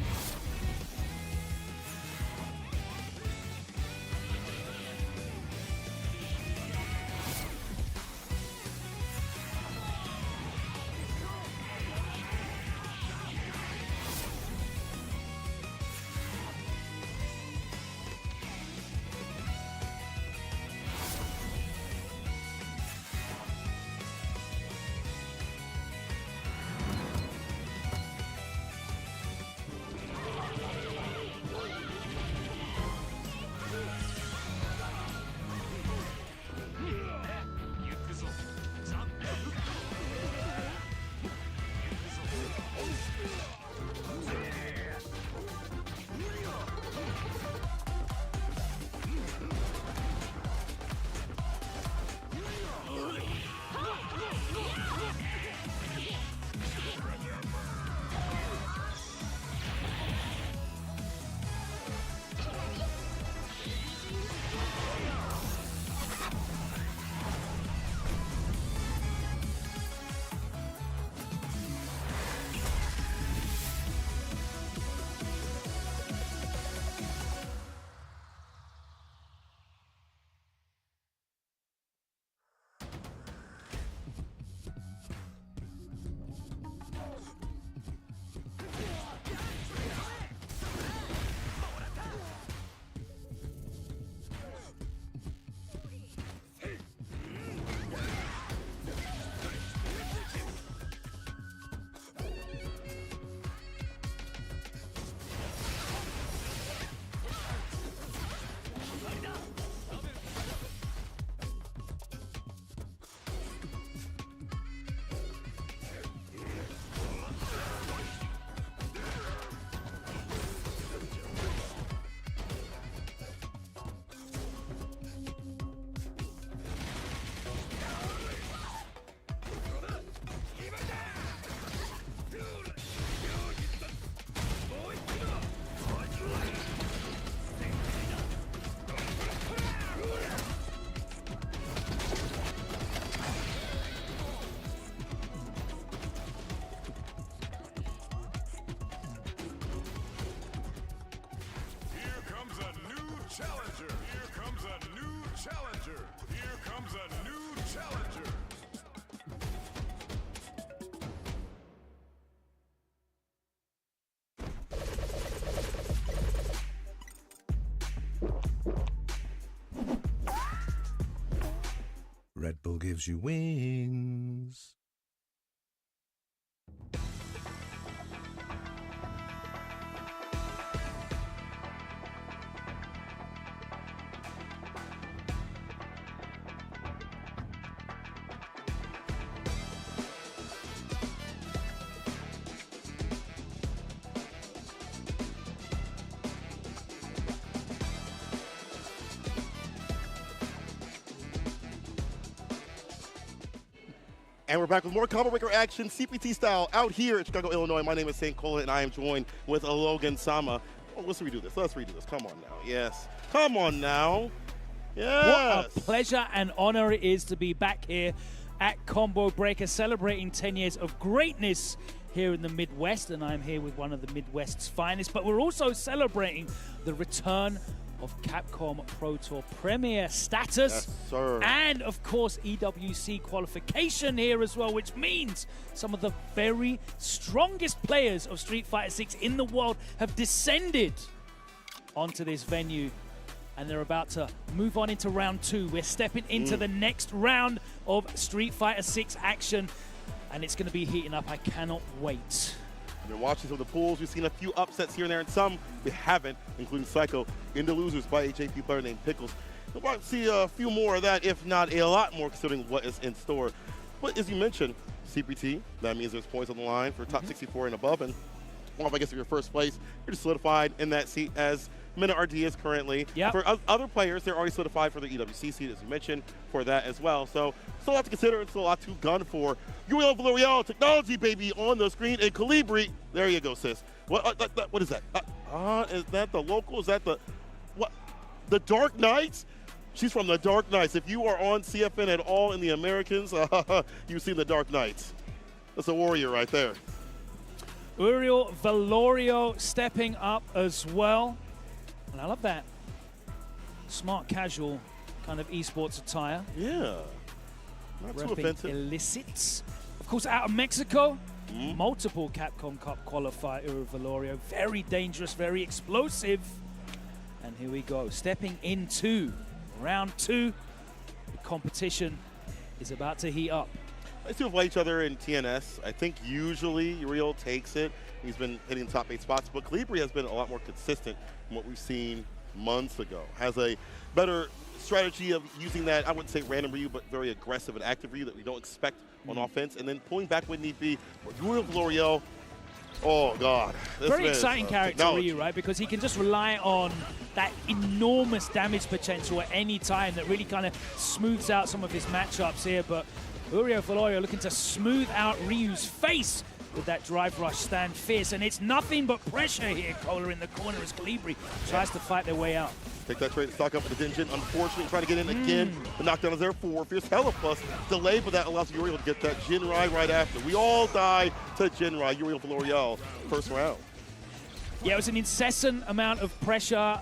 challenger. Here comes a new challenger. Here comes a new challenger. Red Bull gives you wings. And we're back with more Combo Breaker action, CPT style, out here at Chicago, Illinois. My name is St. Cola, and I am joined with Logan Sama. Oh, let's redo this. Let's redo this. Come on now. Yes. Come on now. Yes. What a pleasure and honor it is to be back here at Combo Breaker, celebrating 10 years of greatness here in the Midwest. And I'm here with one of the Midwest's finest. But we're also celebrating the return of Capcom Pro Tour Premier status. Yes, sir. And, of course, EWC qualification here as well, which means some of the very strongest players of Street Fighter 6 in the world have descended onto this venue. And they're about to move on into round 2. We're stepping into the next round of Street Fighter 6 action. And it's going to be heating up. I cannot wait. We've been watching some of the pools. We've seen a few upsets here and there, and some we haven't, including Seco in the losers by a JP player named Pickles. We'll probably see a few more of that, if not a lot more, considering what is in store. But as you mentioned, CPT, that means there's points on the line for top 64 and above. And well, I guess if you're first place, you're just solidified in that seat as Mina RD is currently. Yep. For other players, they're already solidified for the EWC seat, as you mentioned, for that as well. So still a lot to consider and still a lot to gun for. UL L'Oreal technology, baby, on the screen. And Calibri, there you go, sis. What is that? Is that the local? Is that the, what? The Dark Knights? She's from the Dark Knights. If you are on CFN at all in the Americans, you've seen the Dark Knights. That's a warrior right there. Uriel Valorio stepping up as well. And I love that smart casual kind of esports attire. Yeah. Not too Repping offensive. illicits. Of course, out of Mexico, multiple Capcom Cup qualifier, Uriel Valorio. Very dangerous, very explosive. And here we go, stepping into round 2. The competition is about to heat up. They still play each other in TNS. I think usually Uriel takes it. He's been hitting top 8 spots, but Calibri has been a lot more consistent than what we've seen months ago. Has a better strategy of using that, I wouldn't say random Ryu, but very aggressive and active Ryu that we don't expect on offense, and then pulling back when need be. Uriel L'Oreal, oh God. Very exciting character, Ryu, right? Because he can just rely on that enormous damage potential at any time that really kind of smooths out some of his matchups here. But Uriel Valorio looking to smooth out Ryu's face with that drive rush, stand fierce. And it's nothing but pressure here, Cola in the corner as Calibri tries to fight their way out. Take that trade stock up with the Dinjin. Unfortunately, trying to get in again. The knockdown is there for Fierce Hella Plus. Delay, but that allows Uriel to get that Jinrai right after. We all die to Jinrai. Uriel L'Oreal, first round. Yeah, it was an incessant amount of pressure.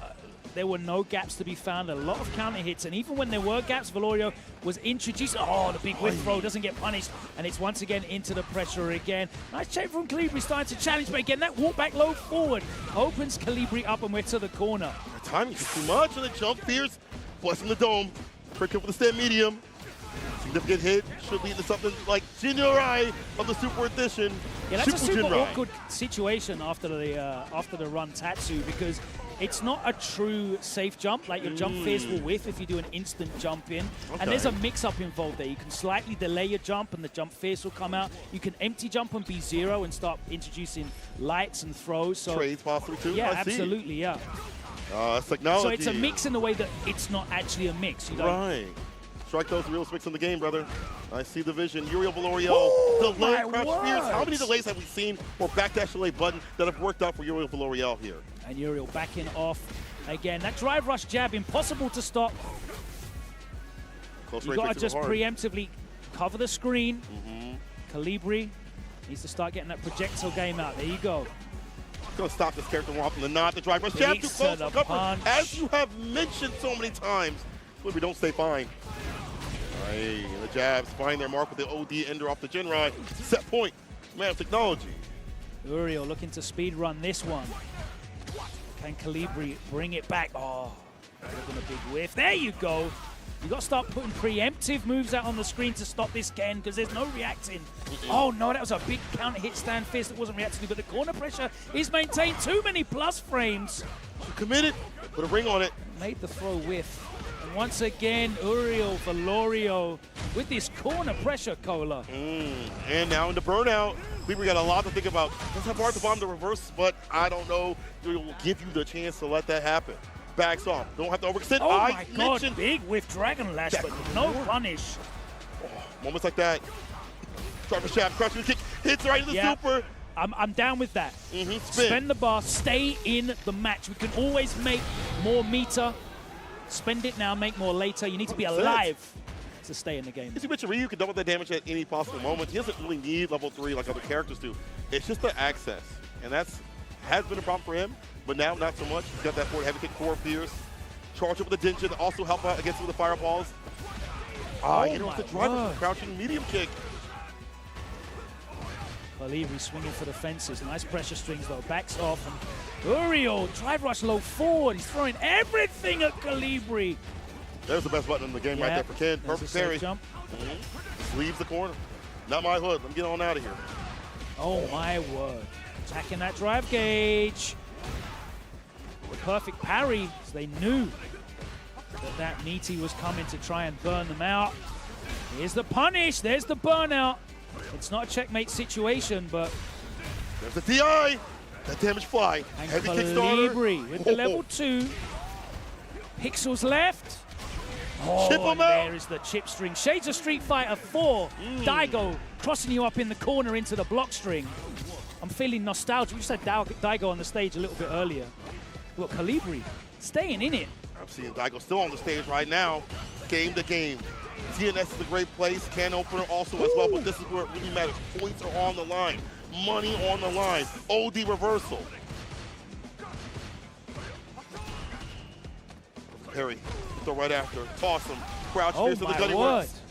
There were no gaps to be found, a lot of counter hits, and even when there were gaps, Valorio was introduced. Oh, the big whiff throw doesn't get punished, and it's once again into the pressure again. Nice check from Calibri, starting to challenge, but again, that walk back low forward opens Calibri up, and we're to the corner. The timing is too much, and the jump Fierce, blessing the dome. Prick up with the stand medium. Significant hit, should lead to something like Jinrai of the Super Edition. Yeah, that's a super Jinrai. awkward situation after the run Tatsu, because it's not a true safe jump like your jump phase will whiff if you do an instant jump in. Okay. And there's a mix-up involved there. You can slightly delay your jump and the jump phase will come out. You can empty jump on B0 and start introducing lights and throws. So Trades possibly too. yeah, I see. absolutely, yeah. That's technology. So it's a mix in the way that it's not actually a mix. You don't, Right. Strike those real mix in the game, brother. I see the vision. Uriel Valorio, delay, crouch Fierce. How many delays have we seen or backdash delay button that have worked out for Uriel Valorio here? And Uriel backing off again. That drive rush jab, impossible to stop. Close You range got to makes it just hard. preemptively cover the screen. Calibri needs to start getting that projectile game out. There you go. Gonna stop this character more often than not. The drive rush jab too Takes close to the for cover. punch. As you have mentioned so many times, we don't stay fine. Right, and the jabs find their mark with the OD ender off the Jinrai. Set point, man of technology. Uriel looking to speed run this one. Can Calibri bring it back? Oh, looking a big whiff. There you go. You got to start putting preemptive moves out on the screen to stop this Ken, because there's no reacting. Oh no, that was a big counter hit stand fist that wasn't reacting, but the corner pressure is maintained. Too many plus frames. Committed, put a ring on it. Made the throw whiff. And once again, Uriel Valorio with this corner pressure, Cola. And now into burnout. We got a lot to think about. Does have hard to bomb the reverse, but I don't know. It will give you the chance to let that happen. Backs off. Don't have to overextend. Oh I my God, mentioned big whiff Dragon Lash, but no punish. moments like that. Driver shaft, crouching kick, hits right in the super. I'm down with that. Spin. Spend the bar, stay in the match. We can always make more meter. Spend it now, make more later. You need to be alive to stay in the game. As you mentioned, Ryu can double that damage at any possible moment. He doesn't really need level 3 like other characters do. It's just the access. And that's has been a problem for him, but now not so much. He's got that forward heavy kick, 4 fierce. Charge up with the Denshin, also help out against some of the fireballs. Hit him with the driver, crouching medium kick. Colibri swinging for the fences. Nice pressure strings though. Backs off. And Uriel, drive rush low forward. He's throwing everything at Colibri. There's the best button in the game right there for Ken. Perfect parry. Jump. Leaves the corner. Not my hood. Let me get on out of here. Oh my word. Attacking that drive gauge. The perfect parry. So they knew that meaty was coming to try and burn them out. Here's the punish. There's the burnout. It's not a checkmate situation, but there's the DI. That damage fly. And heavy Colibri with the level 2. Pixels left. Oh, chip him out. There is the chip string. Shades of Street Fighter 4. Daigo crossing you up in the corner into the block string. I'm feeling nostalgia. We just had Daigo on the stage a little bit earlier. Look, Colibri staying in it. I'm seeing Daigo still on the stage right now. Game to game. TNS is a great place. Can opener also as well, but this is where it really matters. Points are on the line. Money on the line. OD reversal. Perry, throw right after. Toss him. Crouch fierce to the gunny works.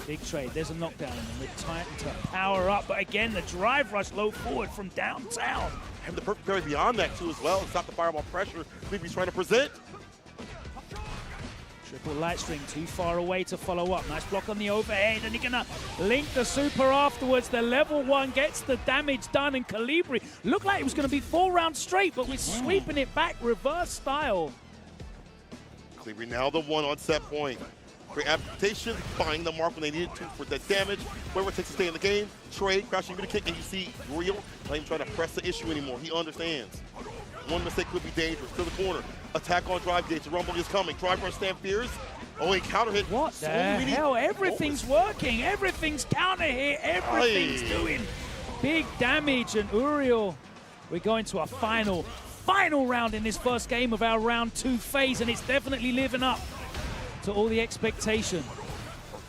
Big trade. There's a knockdown. And the Titan to power up. But again, the drive rush low forward from downtown. And the perfect parry beyond that too as well. And stop the fireball pressure. He's trying to present. Triple light string too far away to follow up. Nice block on the overhead, and you're gonna link the super afterwards. The level 1 gets the damage done, and Colibri looked like it was gonna be 4 rounds straight, but we're sweeping it back reverse style. Colibri now the 1 on set point. Great adaptation, finding the mark when they needed to for that damage. Whoever takes to stay in the game, trade, crashing with a kick, and you see Uriel not even trying to press the issue anymore. He understands. One mistake could be dangerous. To the corner. Attack on drive gauge. The rumble is coming. Drive rush stand fears. Oh, he counter hit. What the hell? Everything's working. Everything's counter hit. Everything's doing big damage. And Uriel, we're going to a final round in this first game of our round 2 phase, and it's definitely living up to all the expectation.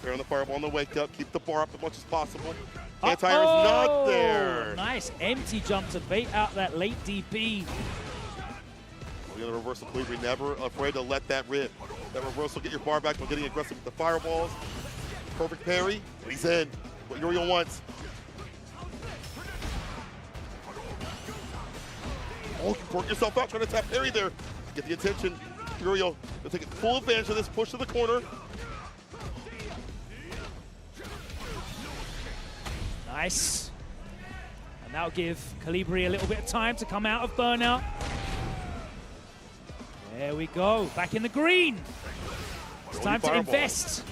They're on the fireball on the wake up. Keep the bar up as much as possible. Anti-air is not there. Nice empty jump to bait out that late DP. We're going to reverse the Colibri. Never afraid to let that rip. That reversal get your bar back by getting aggressive with the fireballs. Perfect parry. And he's in. What Uriel wants. Oh, you work yourself out trying to tap parry there. Get the attention. Uriel will take full advantage of this push to the corner. Nice. And that'll give Colibri a little bit of time to come out of burnout. There we go. Back in the green. It's time to invest.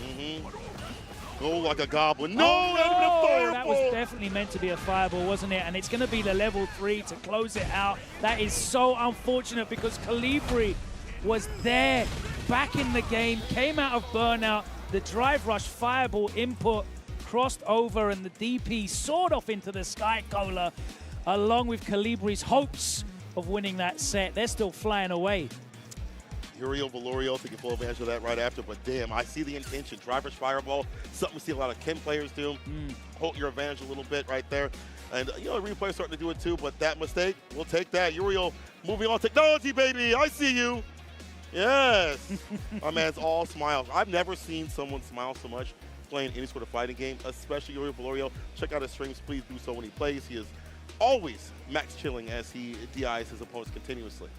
Go like a goblin. No, that was definitely meant to be a fireball, wasn't it? And it's going to be the level 3 to close it out. That is so unfortunate because Colibri was there, back in the game, came out of burnout. The drive rush fireball input crossed over, and the DP soared off into the sky cola, along with Calibri's hopes of winning that set. They're still flying away. Uriel Valorio taking full advantage of that right after, but damn, I see the intention. Drive rush fireball, something we see a lot of Ken players do. Hold your advantage a little bit right there. And, you know, Ryu players starting to do it too, but that mistake, we'll take that. Uriel moving on technology, baby. I see you. Yes. My man's all smiles. I've never seen someone smile so much playing any sort of fighting game, especially Uriel Valorio. Check out his streams. Please do so when he plays. He is always max chilling as he DIs his opponents continuously.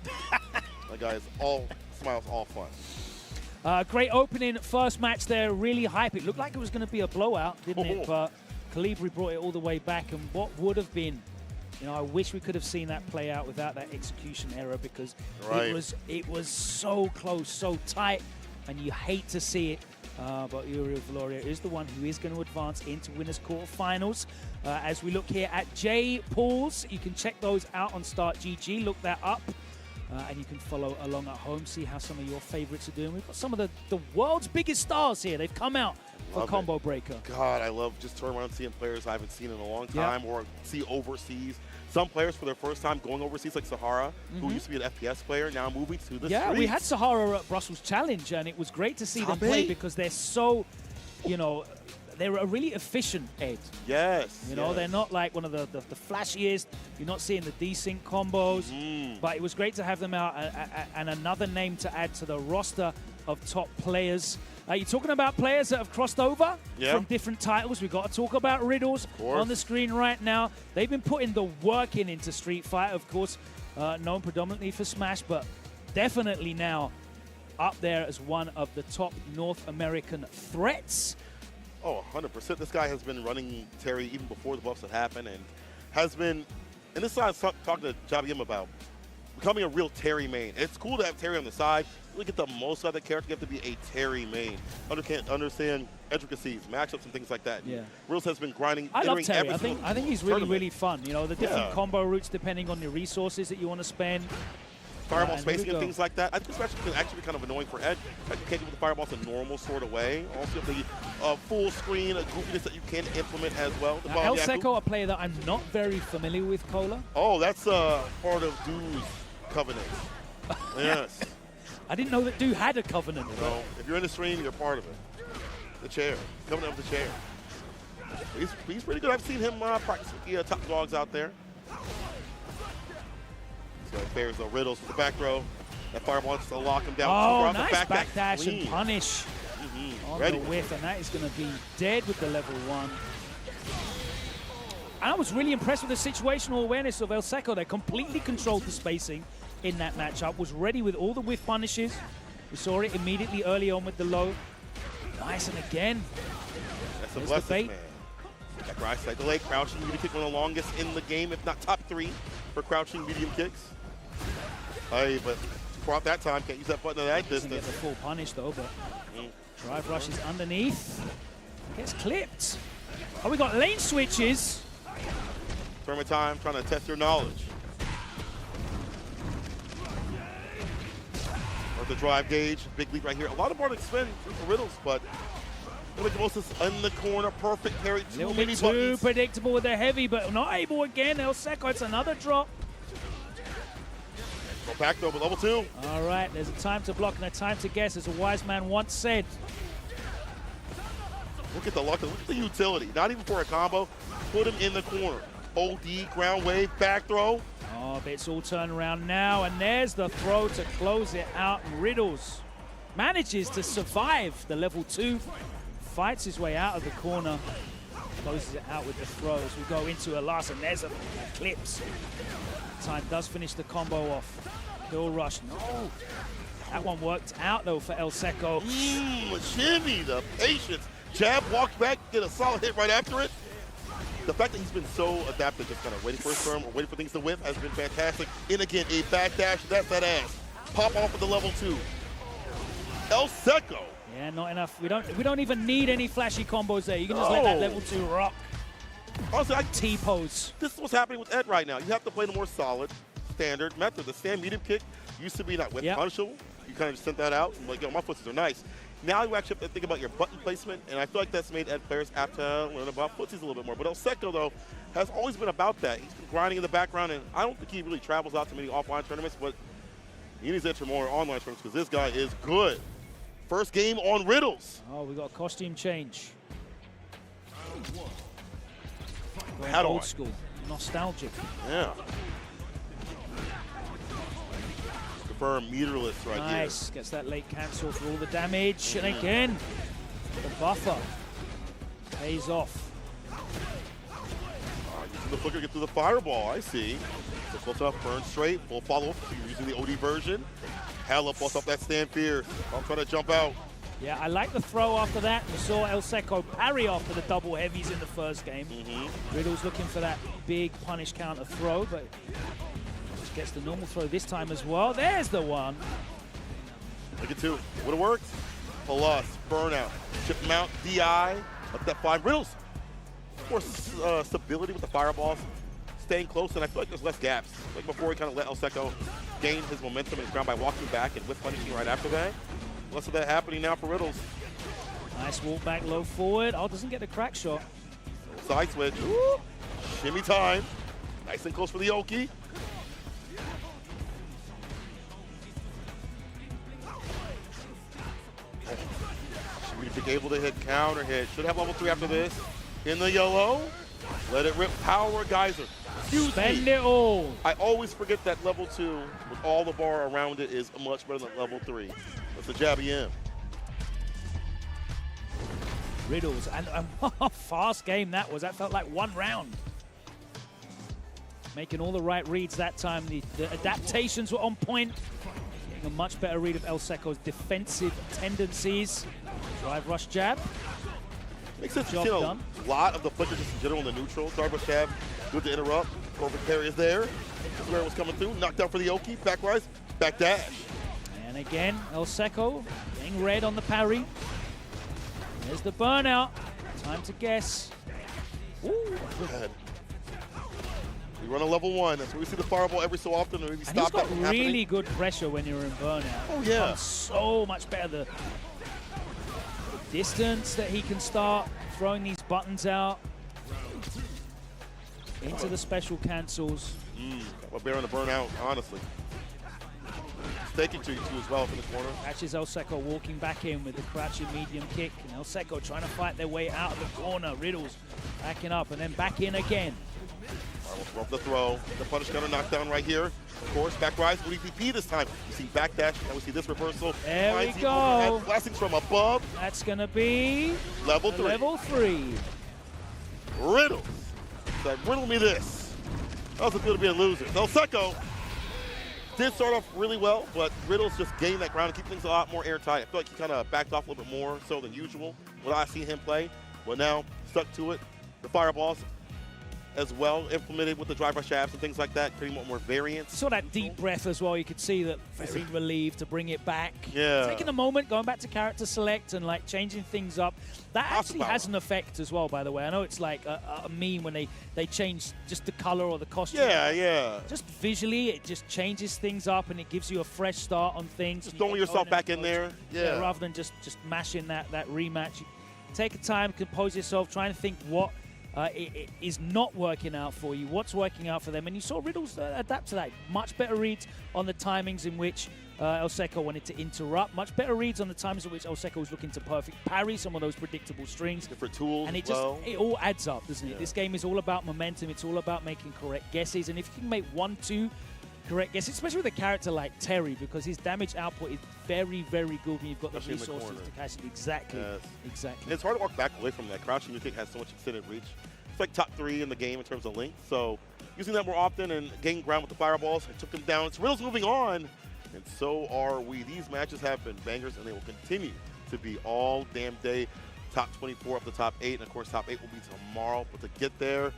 That guy is all smiles, all fun. Great opening first match there, really hype. It looked like it was going to be a blowout, didn't it? But Colibri brought it all the way back, and what would have been, you know, I wish we could have seen that play out without that execution error, because it was so close, so tight, and you hate to see it. But Uriel Valorio is the one who is going to advance into winners quarterfinals. As we look here at J pools, you can check those out on Start GG. Look that up. And you can follow along at home, see how some of your favorites are doing. We've got some of the world's biggest stars here. They've come out for Love Combo it. Breaker. God, I love just turning around and seeing players I haven't seen in a long time or see overseas. Some players for their first time going overseas, like Sahara, who used to be an FPS player, now moving to the Yeah, streets. we had Sahara at Brussels Challenge, and it was great to see them play Tabe. because they're so, you know, they're a really efficient Ed. Yes. You know, they're not like one of the flashiest. You're not seeing the desync combos. But it was great to have them out and another name to add to the roster of top players. You're talking about players that have crossed over from different titles. We've got to talk about Riddles on the screen right now. They've been putting the work into Street Fighter, of course, known predominantly for Smash, but definitely now up there as one of the top North American threats. Oh, 100%. This guy has been running Terry even before the buffs had happened and has been, and this is what I was talking to Jabim about, becoming a real Terry main. It's cool to have Terry on the side. Really get the most out of the character. You have to be a Terry main. Understand intricacies, matchups, and things like that. Yeah. Reels has been grinding. I love entering Terry. every I think single he's really, tournament. really fun. You know, the different combo routes depending on your resources that you want to spend. Fireball and here we spacing and go. things like that. I think this match can actually be kind of annoying for Ed. You can't do the fireballs a normal sort of way. Also, you have the full screen goofiness that you can implement as well. The El Yaku. Seco, a player that I'm not very familiar with, Cola. Oh, that's part of Du's covenant. Yes. I didn't know that dude had a covenant. You know, if you're in the stream, you're part of it. The chair. Coming up with the chair. He's pretty good. I've seen him practice with the top dogs out there. So there's the Riddles with the back row. That fireball just to lock him down. Oh, Super off nice the backdash and punish on Ready. the whiff, and that is going to be dead with the level 1. And I was really impressed with the situational awareness of El Seco. They completely controlled the spacing in that matchup, was ready with all the whiff punishes. We saw it immediately early on with the low. Nice, and again, That's a there's blessing, the bait. man. That right side delay, crouching medium kick, one of the longest in the game, if not top 3 for crouching medium kicks. Hey, but throughout that time, can't use that button at that Doesn't get distance. the full punish though, but drive rush is underneath. Gets clipped. Oh, we got lane switches. Tournament time, trying to test your knowledge. Or the drive gauge, big lead right here. A lot of bottom spin for Riddles, but gonna make the most of this in the corner. Perfect parry. A little bit too buttons. predictable with the heavy, but not able again. El Seco, it's another drop. Go back though, but level 2. All right, there's a time to block and a time to guess, as a wise man once said. Look at the luck, look at the utility. Not even for a combo. Put him in the corner. OD, ground wave, back throw. Oh, but it's all turned around now, and there's the throw to close it out. Riddles manages to survive the level 2, fights his way out of the corner, closes it out with the throws. We go into a last, and there's a clips. Time does finish the combo off. Hill rush, no. That one worked out though for El Seco. Shimmy, the patience. Jab, walk back, get a solid hit right after it. The fact that he's been so adaptive, just kind of waiting for his turn or waiting for things to whip, has been fantastic. And again, a backdash, that's that ass. Pop off with the level 2. El Seco. Yeah, not enough. We don't even need any flashy combos there. You can just let that level 2 rock. Honestly, T-pose. This is what's happening with Ed right now. You have to play the more solid, standard method. The stand medium kick used to be not whip punishable. You kind of just sent that out. I'm like, yo, my footsies are nice. Now you actually have to think about your button placement, and I feel like that's made Ed players apt to learn about footsies a little bit more. But El Seco, though, has always been about that. He's been grinding in the background, and I don't think he really travels out to many offline tournaments, but he needs to enter more online tournaments because this guy is good. First game on Riddles. Oh, we got a costume change. Hat old on. school, nostalgic. Yeah. Confirm meterless right here. Nice, gets that late cancel for all the damage. And again, the buffer pays off. Using the flicker to get through the fireball, I see. So close enough, burn straight, full follow-up. So you're using the OD version. Hella bust up that stand fierce. I'm trying to jump out. Yeah, I like the throw after that. We saw El Seco parry after the double heavies in the first game. Riddle's looking for that big punish counter throw, but just gets the normal throw this time as well. There's the one. Look at 2. Would have worked. Plus, burnout. Chip mount, DI. Up that 5. Riddles. Of course, stability with the fireballs. Staying close, and I feel like there's less gaps. Like before, he kind of let El Seco gain his momentum in his ground by walking back and whip punishing right after that. Less of that happening now for Riddles. Nice walk back low forward. Oh, doesn't get the crack shot. Side switch. Woo. Shimmy time. Nice and close for the Oki. Shimmy able to hit counter hit. Should have level 3 after this. In the yellow. Let it rip. Power geyser. Spend it all. I always forget that level 2 with all the bar around it is much better than level 3. That's the jabby in. Riddles, and what a fast game that was. That felt like one round. Making all the right reads that time. The adaptations were on point. Getting a much better read of El Seco's defensive tendencies. Drive rush jab. Makes sense. Job done. A lot of the flickers just in general in the neutral. Drive rush jab. Good to interrupt. Perfect parry is there. This is where it was coming through. Knockdown for the Oki. Back rise. Back dash. And again, El Seco getting red on the parry. There's the burnout. Time to guess. Ooh. Bad. We run a level 1. That's where we see the fireball every so often. And maybe And stop he's got that from really happening. good pressure when you're in burnout. Oh, yeah. Becomes so much better. The distance that he can start throwing these buttons out into the special cancels. We're bearing the burnout, honestly. Taking to you too as well from the corner. Catches El Seco walking back in with the crouching medium kick. And El Seco trying to fight their way out of the corner. Riddles backing up and then back in again. All right, we'll throw up the throw. The punish counter knockdown right here. Of course, back rise with EPP this time. You see back dash, and we see this reversal. There we Finds the go. overhead blessings from above. That's going to be Level 3. Level 3. Riddles. Said, riddle me this. Doesn't feel to be a loser. El Seco did start off really well, but Riddles just gained that ground and keep things a lot more airtight. I feel like he kind of backed off a little bit more so than usual when I see him play. But now, stuck to it. The fireballs as well, implemented with the drive rush jabs and things like that, creating more variance. Saw that deep breath as well. You could see that very relieved to bring it back. Yeah. Taking a moment, going back to character select and like changing things up. That actually power. has an effect as well, by the way. I know it's like a meme when they change just the color or the costume. Yeah, yeah. Just visually, it just changes things up and it gives you a fresh start on things. Just throwing yourself back in there. Yeah. Rather than just mashing that rematch. You take a time, compose yourself, trying to think what it is not working out for you, what's working out for them. And you saw Riddles adapt to that. Much better reads on the timings in which El Seco wanted to interrupt. Much better reads on the times in which El Seco was looking to perfect parry some of those predictable strings. Different tools and it as well. it all adds up, doesn't it? Yeah. This game is all about momentum. It's all about making correct guesses. And if you can make 1-2 correct guesses, especially with a character like Terry, because his damage output is very, very good when you've got the Especially in the resources corner. to catch it. Exactly. Yes. Exactly. It's hard to walk back away from that. Crouching kick has so much extended reach. It's like top 3 in the game in terms of length. So using that more often and gaining ground with the fireballs, it took them down. It's Riddles moving on, and so are we. These matches have been bangers, and they will continue to be all damn day. Top 24 up to top 8, and of course top 8 will be tomorrow. But to get there,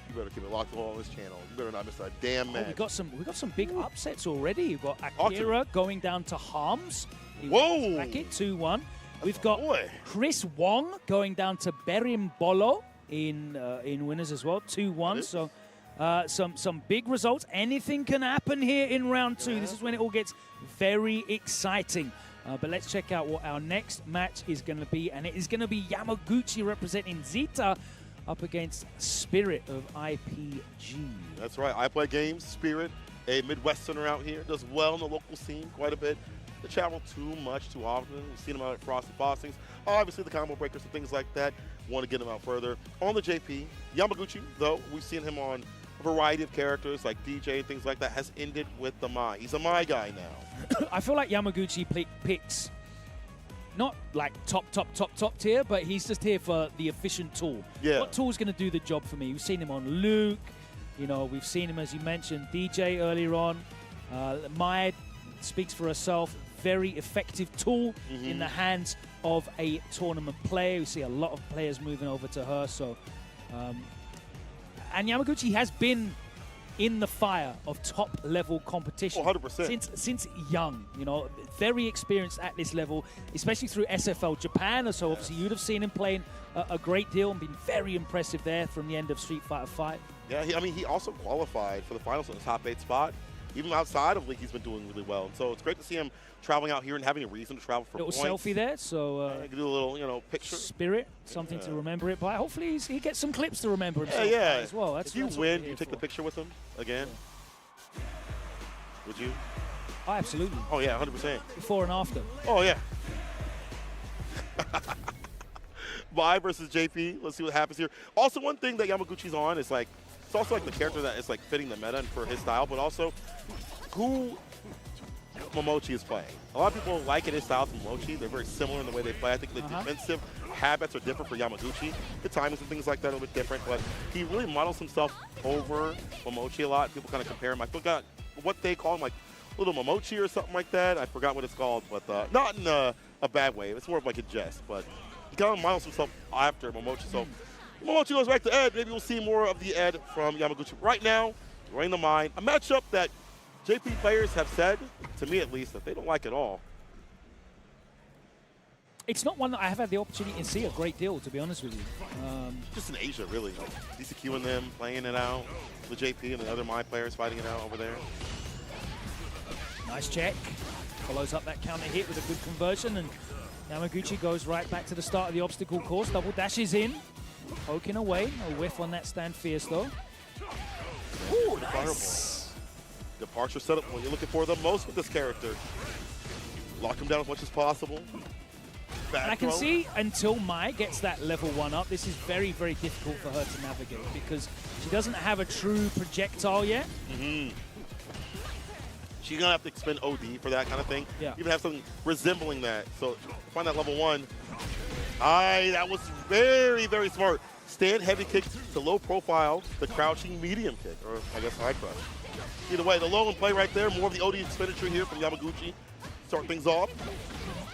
you better keep it locked on this channel. You better not miss a damn match. We got some big upsets already. You've got Akira going down to Harms. Whoa! Bracket 2-1. We've got Boy. Chris Wong going down to Berim Bolo in winners as well, 2-1. So some big results. Anything can happen here in round 2. This is when it all gets very exciting. But let's check out what our next match is going to be, and it is going to be Yamaguchi representing Zeta up against Spirit of IPG. That's right. I play games. Spirit, a Midwesterner out here, does well in the local scene quite a bit. They travel too much, too often. We've seen them out at Frosty Fostings. Obviously, the combo breakers and things like that. Want to get them out further. On the JP, Yamaguchi, though, we've seen him on a variety of characters like DJ and things like that, has ended with the Mai. He's a Mai guy now. I feel like Yamaguchi picks not like top tier, but he's just here for the efficient tool. Yeah. What tool's going to do the job for me? We've seen him on Luke. You know, we've seen him, as you mentioned, DJ earlier on. Mai speaks for herself. Very effective tool in the hands of a tournament player. We see a lot of players moving over to her. So, and Yamaguchi has been in the fire of top-level competition 100%. since young. You know, very experienced at this level, especially through SFL Japan. So obviously you'd have seen him playing a great deal and been very impressive there from the end of Street Fighter V. Yeah, he also qualified for the finals in the top 8 spot. even outside of League, he's been doing really well. And so it's great to see him traveling out here and having a reason to travel for Little points. selfie there, so I can do a little, you know, picture. Spirit, something to remember it by. Hopefully he gets some clips to remember himself by Yeah. as well. If you win, you take the picture with him again. Would you? Oh, absolutely. Oh yeah, 100%. Before and after. Oh yeah. Vi versus JP. Let's see what happens here. Also, one thing that Yamaguchi's on is like, it's also like the character that is like fitting the meta and for his style, but also who Momochi is playing. A lot of people like his style to Momochi. They're very similar in the way they play. I think the defensive habits are different for Yamaguchi. The timings and things like that are a bit different, but he really models himself over Momochi a lot. People kind of compare him. I forgot what they call him, like Little Momochi or something like that. I forgot what it's called, but not in a bad way. It's more of like a jest, but he kind of models himself after Momochi. So Momochi goes back to Ed. Maybe we'll see more of the Ed from Yamaguchi. Right now, running the mind, a matchup that JP players have said, to me at least, that they don't like at all. It's not one that I have had the opportunity to see a great deal, to be honest with you. Just in Asia, really. Like DCQ and them playing it out, the JP and the other My players fighting it out over there. Nice check. Follows up that counter hit with a good conversion, and Yamaguchi goes right back to the start of the obstacle course. Double dashes in, poking away. A whiff on that stand fierce, though. Ooh, nice. Departure setup, what you're looking for the most with this character. Lock him down as much as possible. And I can see until Mai gets that level 1 up, this is very, very difficult for her to navigate because she doesn't have a true projectile yet. She's going to have to expend OD for that kind of thing. Yeah. Even have something resembling that. So find that level 1. That was very, very smart. Stand heavy kick to low profile, the crouching medium kick, or I guess high crouch. Either way, the low and play right there. More of the OD expenditure here from Yamaguchi. Start things off.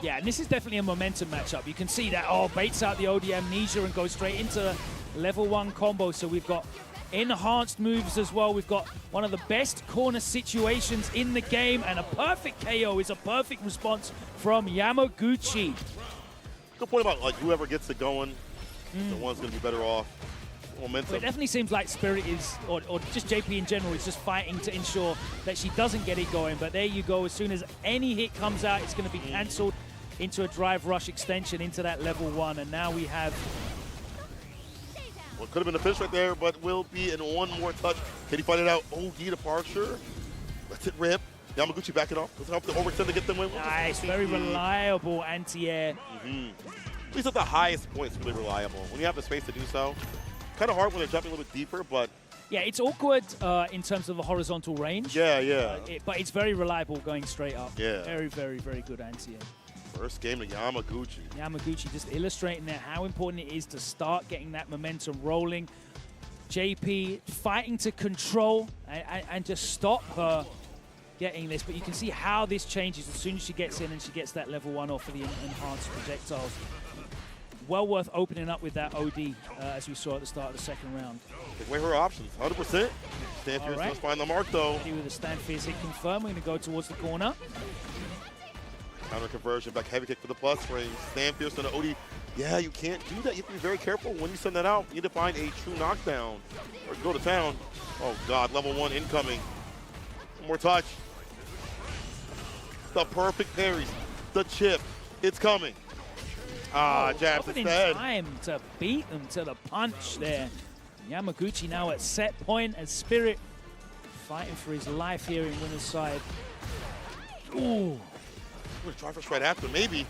Yeah, and this is definitely a momentum matchup. You can see that, baits out the OD amnesia and goes straight into level 1 combo. So we've got enhanced moves as well. We've got one of the best corner situations in the game, and a perfect KO is a perfect response from Yamaguchi. Good point about like whoever gets it going, the one's going to be better off. Momentum. Well, it definitely seems like Spirit is, or just JP in general, is just fighting to ensure that she doesn't get it going. But there you go. As soon as any hit comes out, it's going to be cancelled into a drive rush extension into that level 1. And now we have... Well, could have been a finish right there, but will be in one more touch. Can he find it out? OD departure. Let's it rip. Yamaguchi backing off. Let's help the overextend to get them win. Nice, very reliable anti-air. At least at the highest point, it's really reliable. When you have the space to do so. Kind of hard when they're jumping a little bit deeper, but... Yeah, it's awkward in terms of the horizontal range. Yeah. But it's very reliable going straight up. Yeah. Very, very, very good anti-air. First game to Yamaguchi. Yamaguchi just illustrating there how important it is to start getting that momentum rolling. JP fighting to control and just stop her getting this. But you can see how this changes as soon as she gets in and she gets that level 1 off for the enhanced projectiles. Well worth opening up with that OD, as we saw at the start of the second round. Take away her options, 100%. Stand Fierce must find the mark, though. With a Stand Fierce hit confirmed, we're going to go towards the corner. Counter conversion, back heavy kick for the plus range. Stand Fierce on the OD. Yeah, you can't do that. You have to be very careful when you send that out. You need to find a true knockdown or go to town. Oh, God, level 1 incoming. One more touch. The perfect parries. The chip. It's coming. Jabs instead. Time to beat them to the punch there. Yamaguchi now at set point as Spirit fighting for his life here in winner's side. Ooh. We're going to try for right after, maybe.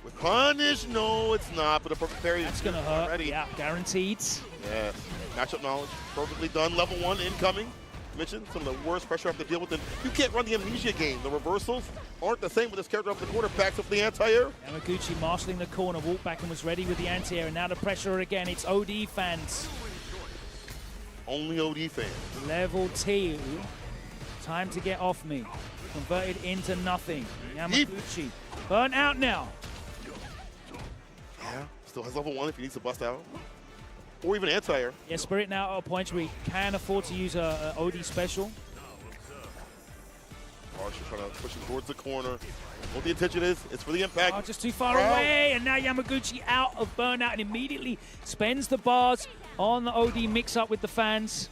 With punish, no, it's not, but a perfect parry. That's going to hurt. Ready. Yeah, guaranteed. Yes. Matchup knowledge, perfectly done. Level 1 incoming. Mentioned some of the worst pressure I have to deal with. And you can't run the amnesia game. The reversals aren't the same with this character up the corner. Backs up the anti-air. Yamaguchi marshalling the corner, walked back and was ready with the anti-air. And now the pressure again. It's OD fans. Only OD fans. Level 2. Time to get off me. Converted into nothing. Yamaguchi burnt out now. Yeah, still has level 1 if he needs to bust out. Or even anti-air. Yeah, Spirit now at a point where he can afford to use a OD special. Archer trying to push him towards the corner. What the intention is, it's for the impact. Oh, just too far away, and now Yamaguchi out of burnout and immediately spends the bars on the OD mix-up with the fans.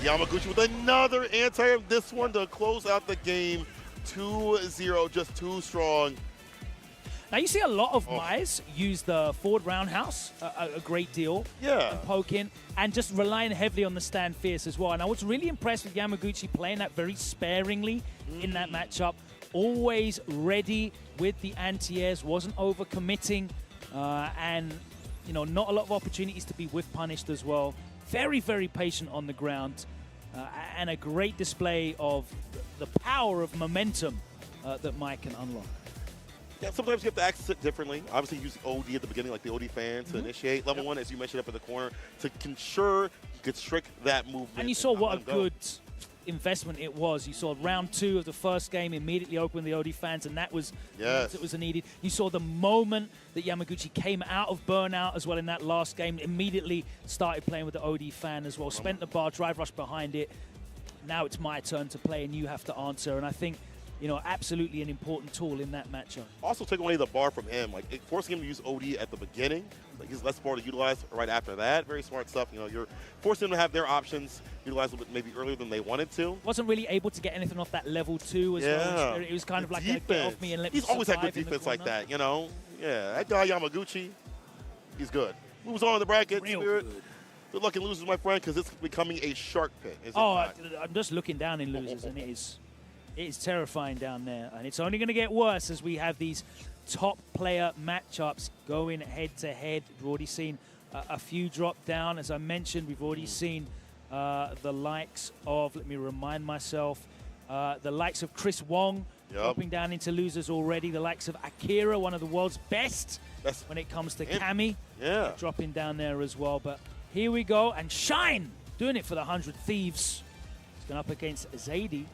Yamaguchi with another anti-air. This one to close out the game. 2-0, just too strong. Now you see a lot of Mize use the forward roundhouse a great deal. Yeah. And poking and just relying heavily on the stand fierce as well. And I was really impressed with Yamaguchi playing that very sparingly in that matchup. Always ready with the anti-airs, wasn't over-committing, and you know, not a lot of opportunities to be whiff punished as well. Very, very patient on the ground, and a great display of the power of momentum that Mike can unlock. Yeah, sometimes you have to access it differently. Obviously, use OD at the beginning, like the OD fan, to initiate. Level 1, as you mentioned up in the corner, to ensure you could strict that movement. And you saw what a good investment it was. You saw round 2 of the first game immediately open the OD fans, and that was it was needed. You saw the moment that Yamaguchi came out of burnout as well in that last game, immediately started playing with the OD fan as well. Spent the bar, drive rush behind it. Now it's my turn to play, and you have to answer. And I think, you know, absolutely an important tool in that matchup. Also take away the bar from him, like forcing him to use OD at the beginning. Like he's less bar to utilize right after that. Very smart stuff. You know, you're forcing them to have their options utilized a little bit maybe earlier than they wanted to. Wasn't really able to get anything off that level 2 as well. It was kind of like a get off me and let me He's always had good survive in the defense like corner. that, you know. Yeah, that guy Yamaguchi, he's good. Moves on in the bracket. Real Spirit. good. Good luck in losers, my friend, because it's becoming a shark pit. Is it Oh, not? I'm just looking down in losers, and it is terrifying down there. And it's only going to get worse as we have these top player matchups going head-to-head. We've already seen a few drop down. As I mentioned, we've already seen the likes of, let me remind myself, the likes of Chris Wong dropping down into losers already. The likes of Akira, one of the world's best when it comes to Kami, dropping down there as well. But here we go, and Shine doing it for the 100 Thieves. He's going up against Zadei.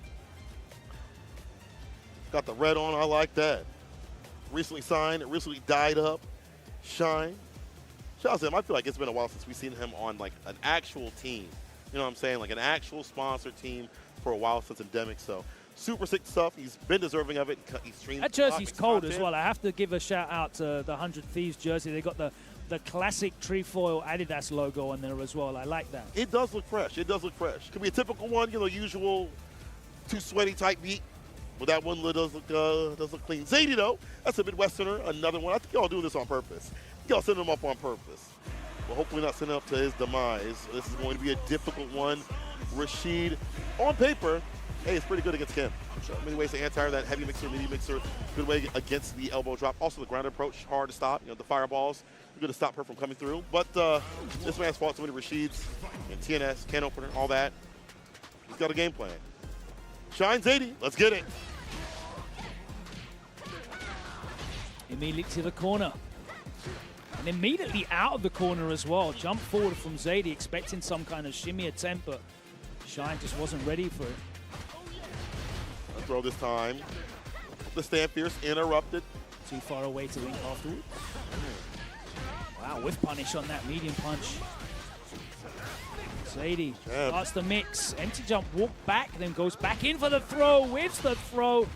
Got the red on. I like that. Recently signed, recently dyed up. Shine. Shout out to him. I feel like it's been a while since we've seen him on like an actual team. You know what I'm saying? Like an actual sponsor team for a while since Endemic. So super sick stuff. He's been deserving of it. He's streamed. That jersey's cold as well. I have to give a shout out to the 100 Thieves jersey. They got the classic trefoil Adidas logo on there as well. I like that. It does look fresh. It does look fresh. Could be a typical one, you know, usual too sweaty type beat. But that one does look clean. Zadei, though, that's a Midwesterner. Another one. I think y'all doing this on purpose. Y'all sending him up on purpose. Well, hopefully not sending him up to his demise. This is going to be a difficult one. Rashid, on paper, hey, it's pretty good against him. So many ways to anti that heavy mixer, medium mixer. Good way against the elbow drop. Also the ground approach, hard to stop. You know, the fireballs, good to stop her from coming through. But this man's fought so many Rashids and TNS, can opener, all that. He's got a game plan. Shine Zadei, let's get it. Immediately to the corner. And immediately out of the corner as well. Jump forward from Zadei, expecting some kind of shimmy attempt, but Shine just wasn't ready for it. A throw this time. The stand fierce interrupted. Too far away to link afterwards. Wow, whiff punish on that medium punch. Zadei starts the mix. Empty jump, walk back, then goes back in for the throw, whiffs the throw.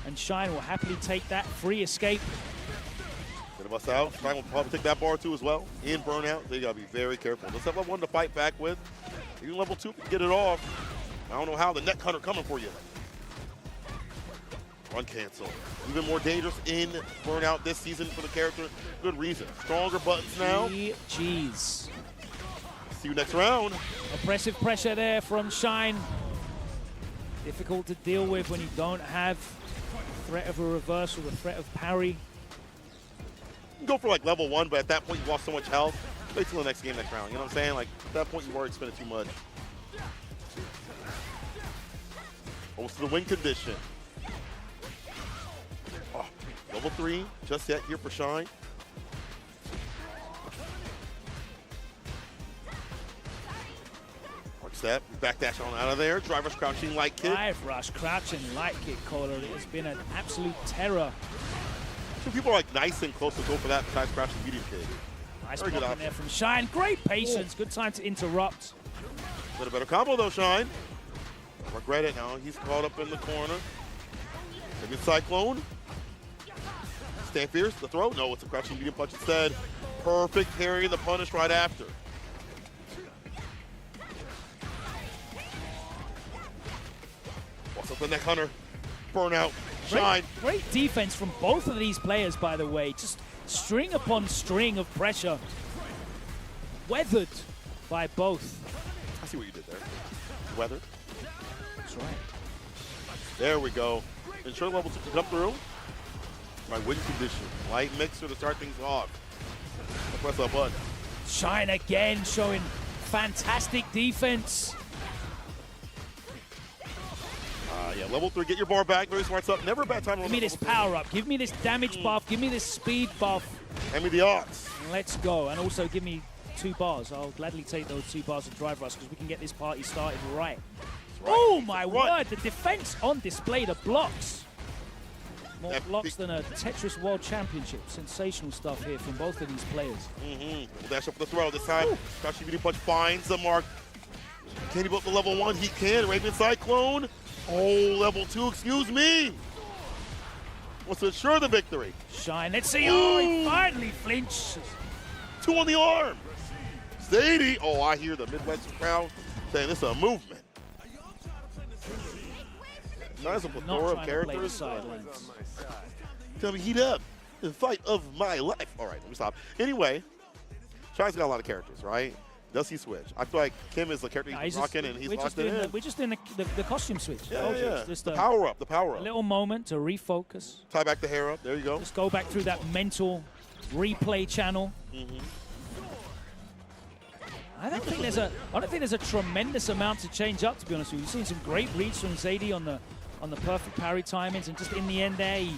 And Shine will happily take that free escape. Gonna bust out. Shine will probably take that bar too as well. In burnout, they gotta be very careful. Let's have level 1 to fight back with. Even level 2 can get it off. I don't know how. The neck hunter coming for you. Run cancel. Even more dangerous in burnout this season for the character. Good reason. Stronger buttons now. GG's. See you next round. Oppressive pressure there from Shine. Difficult to deal with when you don't have the threat of a reversal, the threat of parry. You can go for like level 1, but at that point you lost so much health. Wait till the next game, next round. You know what I'm saying? Like at that point you already expended too much. Almost to the win condition. Oh, level 3, just yet here for Shine. Step, backdash on out of there. Drive rush crouching light kick. Drive rush crouching light kick, caller. It has been an absolute terror. Some people are like nice and close to go for that besides crouching medium kick. Nice block in there from Shine. Great patience. Good time to interrupt. Got a better combo though, Shine. Regret it now. He's caught up in the corner. A good cyclone. Stand fierce. The throw. No, it's a crouching medium punch instead. Perfect parry, the punish right after. With the neck hunter. Burnout. Shine. Great defense from both of these players, by the way. Just string upon string of pressure. Weathered by both. I see what you did there. Weathered. That's right. There we go. Ensure level 2 to come through. My win condition. Light mixer to start things off. Press that button. Shine again, showing fantastic defense. Yeah, level 3, get your bar back. Very smart stuff. Never a bad time. Give me this power up. Give me this damage buff. Give me this speed buff. Hand me the odds. Let's go. And also give me 2 bars. I'll gladly take those 2 bars of drive rush because we can get this party started right. Oh my word, the defense on display, the blocks. More blocks than a Tetris World Championship. Sensational stuff here from both of these players. We'll dash up for the throw this time. Crouching beauty punch finds the mark. Can he book the level 1? He can. Raven Cyclone. Oh, level 2, excuse me. Wants to ensure the victory. Shine, let's see. Oh, he finally flinches. 2 on the arm. Zadei. Oh, I hear the Midwest crowd saying this is a movement. Nice a plethora of characters. Tell me, heat up. The fight of my life. All right, let me stop. Anyway, Shine's got a lot of characters, right? Does he switch? I feel like Kim is the character he's rocking, and he's locked in. We're just in the costume switch. Yeah. Just the power up, A little moment to refocus. Tie back the hair up. There you go. Just go back through that mental replay channel. I don't think there's a tremendous amount to change up, to be honest with you. You've seen some great reads from Zadei on the perfect parry timings, and just in the end there, he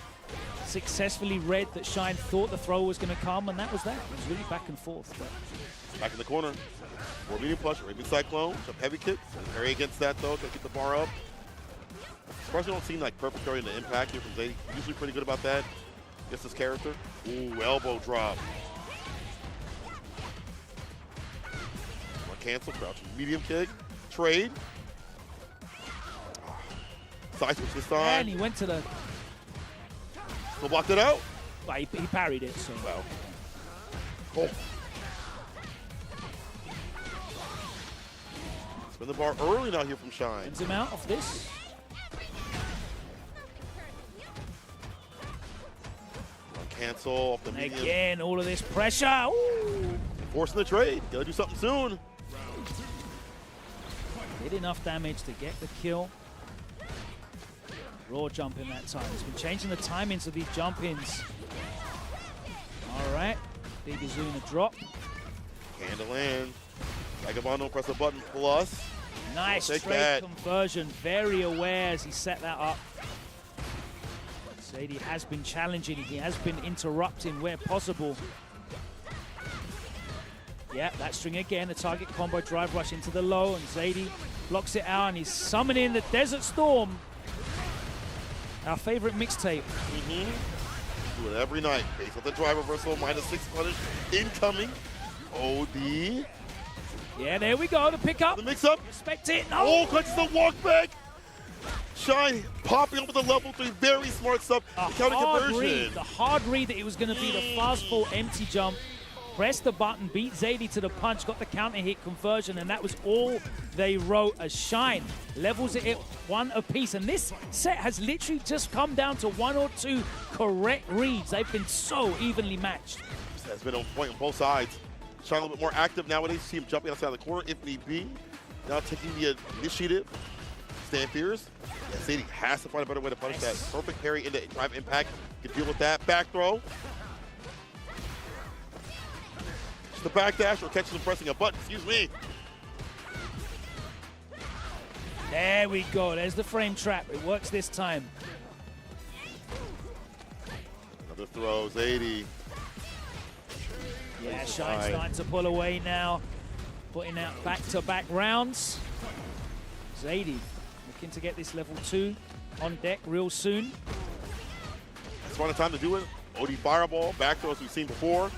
successfully read that Shine thought the throw was going to come, and that was that. It was really back and forth. But. Back in the corner. More medium push, Raven Cyclone, some heavy kicks. Parry against that though, to keep the bar up. Surprised we don't seem like perfect parry in the impact here from Zadei. Usually pretty good about that. Gets his character. Ooh, elbow drop. Cancel, crouching medium kick. Trade. Side switch this time. And he went to the... Still blocked it out. Well, he parried it, so... Wow. Oh. Spin the bar early now here from Shine. Ends him out of this. Cancel off the medium. Again, all of this pressure. Ooh. Forcing the trade. Gotta do something soon. Did enough damage to get the kill. Raw jump in that time. He's been changing the timings of these jump-ins. All right. Big Azuna drop. Handle in. Vagabond, press the button plus. Nice straight conversion. Very aware as he set that up. Zadei has been challenging. He has been interrupting where possible. Yeah, that string again. The target combo drive rush into the low, and Zadei blocks it out, and he's summoning the Desert Storm. Our favorite mixtape. Do it every night. Base with the drive reversal, -6 punish incoming. OD. Yeah, there we go. The pickup. The mix-up. Respect it. No. Oh, catches the walk back. Shine popping up with the level 3. Very smart stuff. Counter conversion. The hard read that it was going to be the fastball empty jump. Pressed the button, beat Zadei to the punch, got the counter hit conversion, and that was all they wrote as Shine levels it at 1 apiece. And this set has literally just come down to 1 or 2 correct reads. They've been so evenly matched. This has been on point on both sides. Shine a little bit more active nowadays. See him jumping outside the corner if need be. Now taking the initiative. Stand fierce. Yeah, Zadei has to find a better way to punish that. Perfect parry into drive impact. Can deal with that. Back throw. Just the back dash or catches him pressing a button. Excuse me. There we go. There's the frame trap. It works this time. Another throw. Zadei. Yeah, Shine's starting to pull away now. Putting out back-to-back rounds. Zadei looking to get this level 2 on deck real soon. That's one time to do it. OD fireball, back throw as we've seen before.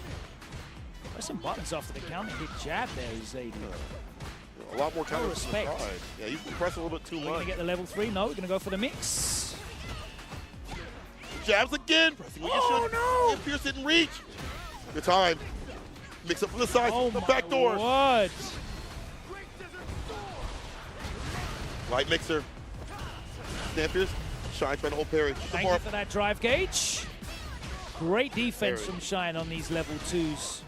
Pressing buttons after the counter hit jab there, Zadei. A lot more counter respect. Yeah, you can press a little bit too much. We're going to get the level 3. No, we're going to go for the mix. Jabs again. Pressing what you should. No! And Pierce didn't reach. Good time. Mix up from the side. The back door. What? Light mixer. Stampers. Shine trying to hold parry. Thank you for that drive gauge. Great defense from Shine on these level 2s.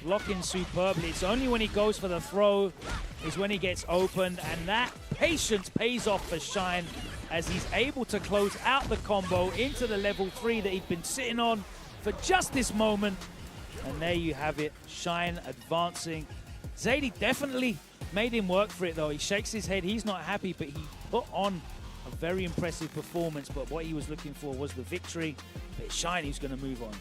Blocking superbly. It's only when he goes for the throw is when he gets opened, and that patience pays off for Shine as he's able to close out the combo into the level 3 that he'd been sitting on for just this moment. And there you have it, Shine advancing. Zadei definitely made him work for it though. He shakes his head, he's not happy, but he put on a very impressive performance, but what he was looking for was the victory. But it's Shine who's going to move on.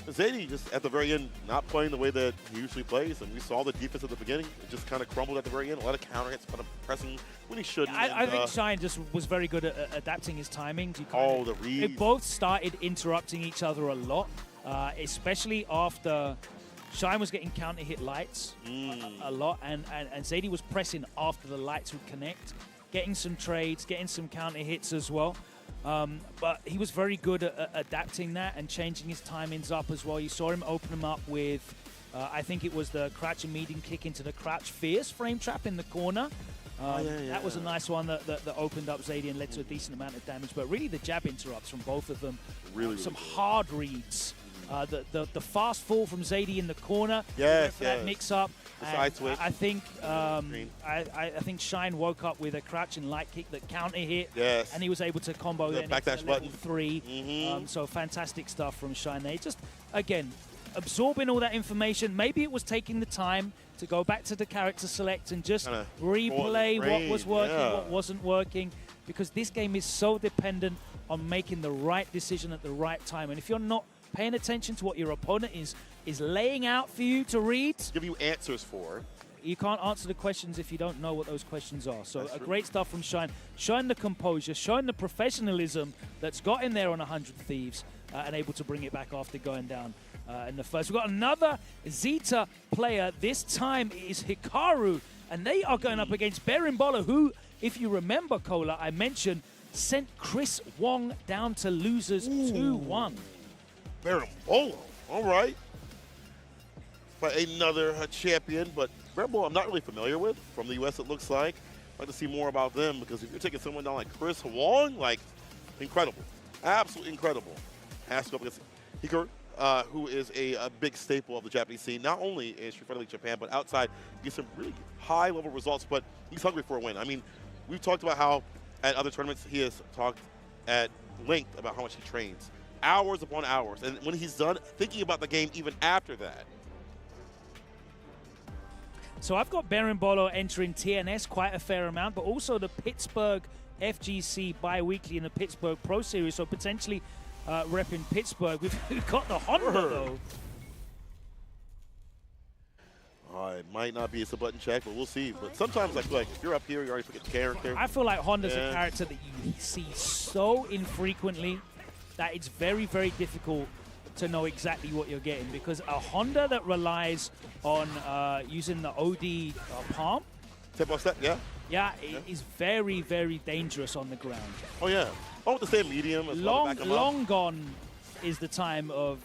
Zadei just at the very end not playing the way that he usually plays, and we saw the defense at the beginning. It just kind of crumbled at the very end. A lot of counter hits, kind of pressing when he shouldn't. I think Shine just was very good at adapting his timings. The reads. They both started interrupting each other a lot, especially after Shine was getting counter hit lights a lot, and Zadei was pressing after the lights would connect, getting some trades, getting some counter hits as well. But he was very good at adapting that and changing his timings up as well. You saw him open him up with, I think it was the crouch and medium kick into the crouch fierce frame trap in the corner. That was a nice one that opened up Zadei and led to a decent amount of damage. But really the jab interrupts from both of them. Some hard reads. The fast fall from Zadei in the corner. That mix up. Side switch. I think I think Shine woke up with a crouch and light kick that counter hit. And he was able to combo then into level 3. So fantastic stuff from Shine there. Just again absorbing all that information. Maybe it was taking the time to go back to the character select and just replay what was working, what wasn't working, because this game is so dependent on making the right decision at the right time. And if you're not paying attention to what your opponent is laying out for you to read, give you answers for, you can't answer the questions if you don't know what those questions are. So great stuff from Shine, showing the composure, showing the professionalism that's got in there on 100 Thieves, and able to bring it back after going down in the first. We've got another Zeta player. This time it is Hikaru, and they are going up against Berimbolo, who, if you remember, Cola, I mentioned, sent Chris Wong down to losers 2-1. Berimbolo, all right. But another champion, but Berimbolo I'm not really familiar with. From the US, it looks like. I'd like to see more about them, because if you're taking someone down like Chris Wong, like, incredible. Absolutely incredible. Has to go up against Hikaru, who is a big staple of the Japanese scene, not only in Street Fighter League Japan, but outside. He gets some really high-level results, but he's hungry for a win. I mean, we've talked about how at other tournaments he has talked at length about how much he trains. Hours upon hours. And when he's done, thinking about the game even after that. So I've got Berimbolo entering TNS quite a fair amount, but also the Pittsburgh FGC bi-weekly in the Pittsburgh Pro Series, so potentially repping Pittsburgh. We've got the Honda, though. It might not be a button check, but we'll see. But sometimes I feel like if you're up here, you already forget the character. I feel like Honda's a character that you see so infrequently that it's very, very difficult to know exactly what you're getting, because a Honda that relies on using the OD palm. Step by step, it is very, very dangerous on the ground. Oh, yeah. Oh, with the same medium as well to back him up. Long gone is the time of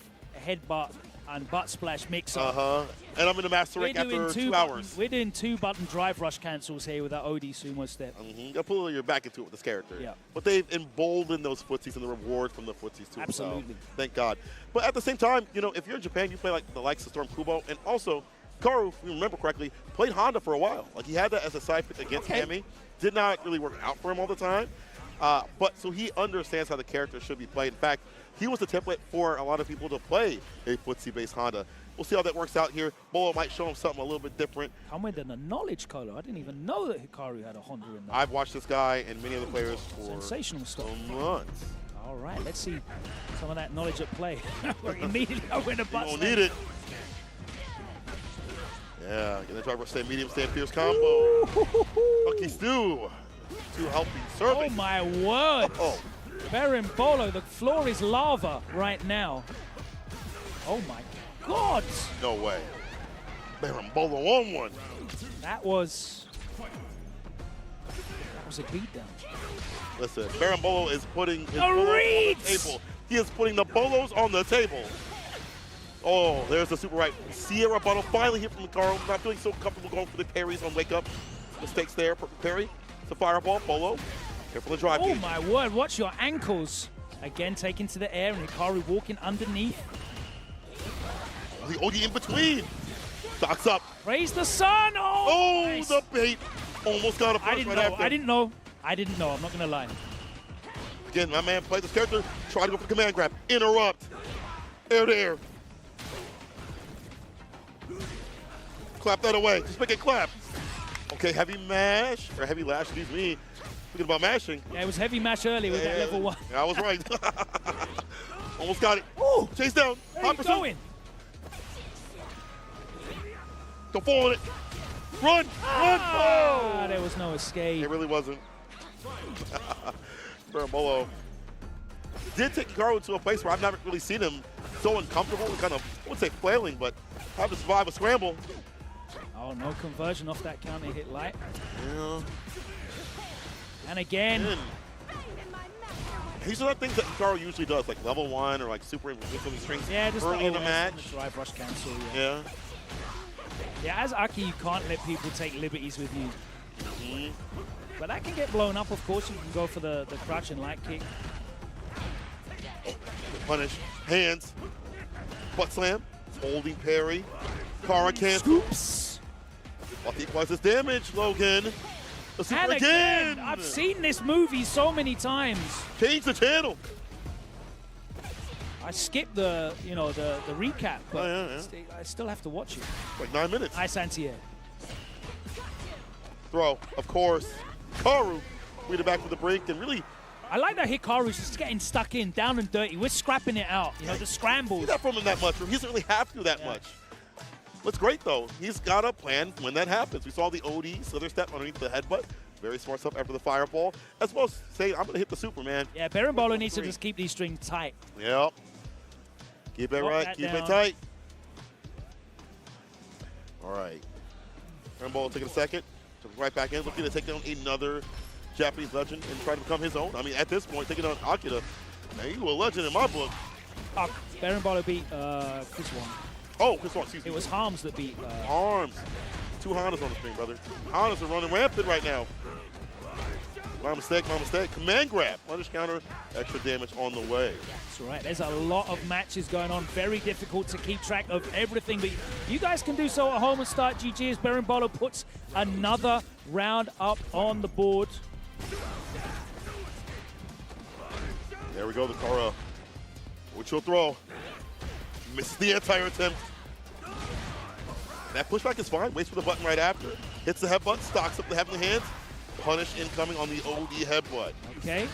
headbutt and butt splash mix-up. And I'm in the master rank after 2 hours. We're doing 2-button drive rush cancels here with that OD sumo step. You'll pull your back into it with this character. But they've emboldened those footsies and the reward from the footsies too. Absolutely. So, thank God. But at the same time, you know, if you're in Japan, you play like the likes of Storm Kubo, and also Hikaru, if you remember correctly, played Honda for a while. Like, he had that as a side pick against Kami. Did not really work out for him all the time. But so he understands how the character should be played. In fact, he was the template for a lot of people to play a footsie-based Honda. We'll see how that works out here. Bolo might show him something a little bit different. Come with the knowledge color. I didn't even know that Hikaru had a Honda in there. I've watched this guy and many other players for sensational stuff. Months. All right, let's see some of that knowledge at play. Immediately I win a butt. You don't need it. Yeah, gonna try to stay medium stand fierce combo. Lucky Stu. 2 healthy serving. Oh my word. Berimbolo, the floor is lava right now. Oh my God. No way. Berimbolo on one. That was a beatdown. Listen, Berimbolo is putting his the reads on the table. He is putting the bolos on the table. Oh, there's the super right. Sierra Bottle finally hit from Hikaru. Not feeling so comfortable going for the parries on wake up. Mistakes there. Perfect parry. It's a fireball. Bolo. Careful the drive. Oh gauge. my word, watch your ankles. Again, taken to the air, and Hikaru walking underneath. The OG in between. Stocks up. Raise the sun. Oh, Oh, nice. the bait. Almost got a I punch didn't right know. after. I didn't know. I didn't know. I'm not going to lie. Again, my man played this character. Try to go for the command grab. Interrupt. Air to air. Clap that away. Just make it clap. Okay, heavy mash. Or heavy lash, excuse me. Thinking about mashing. Yeah, it was heavy mash early with that level 1. Yeah, I was right. Almost got it. Ooh, Chase down. there you going. Don't fall on it. Run. Ah, Run. there was no escape. It really wasn't. Vermillion did take Hikaru into a place where I've never really seen him so uncomfortable and kind of, I wouldn't say flailing, but have to survive a scramble. Oh, no conversion off that counter hit light. Yeah. And again. These are the things that Hikaru usually does, like level 1 or like super invincibility strings Yeah, just early in the OS match. and the drive rush cancel. Yeah. Yeah, as Aki, you can't let people take liberties with you. Mm-hmm. But that can get blown up, of course. You can go for the crouch and light kick. Punish. Hands. Butt slam. Holding parry. Kara cancel. Scoops. What equalizes damage, Logan. The super And again. I've seen this movie so many times. Change the channel. I skipped the recap, but yeah. I still have to watch it. Like 9 minutes. Hi, Santier. Throw, of course. Hikaru. Read it back to the break and really. I like that Hikaru's just getting stuck in, down and dirty. We're scrapping it out. You know, the scrambles. See that from him that much. He doesn't really have to do that much. What's great, though, he's got a plan when that happens. We saw the OD slither step underneath the headbutt. Very smart stuff after the fireball. As well as saying, I'm going to hit the Superman. Yeah, Berimbolo needs to just keep these strings tight. Yep. Keep it Lock right. that Keep down. it tight. All right. Berimbolo taking a second. Jumping right back in. Looking to take down another Japanese legend and try to become his own. I mean, at this point, taking down Akila. Man, you a legend in my book. Berimbolo beat Chris Wong. Oh, Chris Wong, excuse me. It was Harms that beat. Arms. 2 Hondas on the screen, brother. Hondas are running rampant right now. My mistake, my mistake. Command grab. Punish counter. Extra damage on the way. That's right. There's a lot of matches going on. Very difficult to keep track of everything. But you guys can do so at home and start GG as Berimbolo puts another round up on the board. There we go, the Kara. Which will throw. Misses the entire attempt. That pushback is fine. Waits for the button right after. Hits the headbutt, stocks up the heavenly hands. Punish incoming on the OD headbutt. Okay.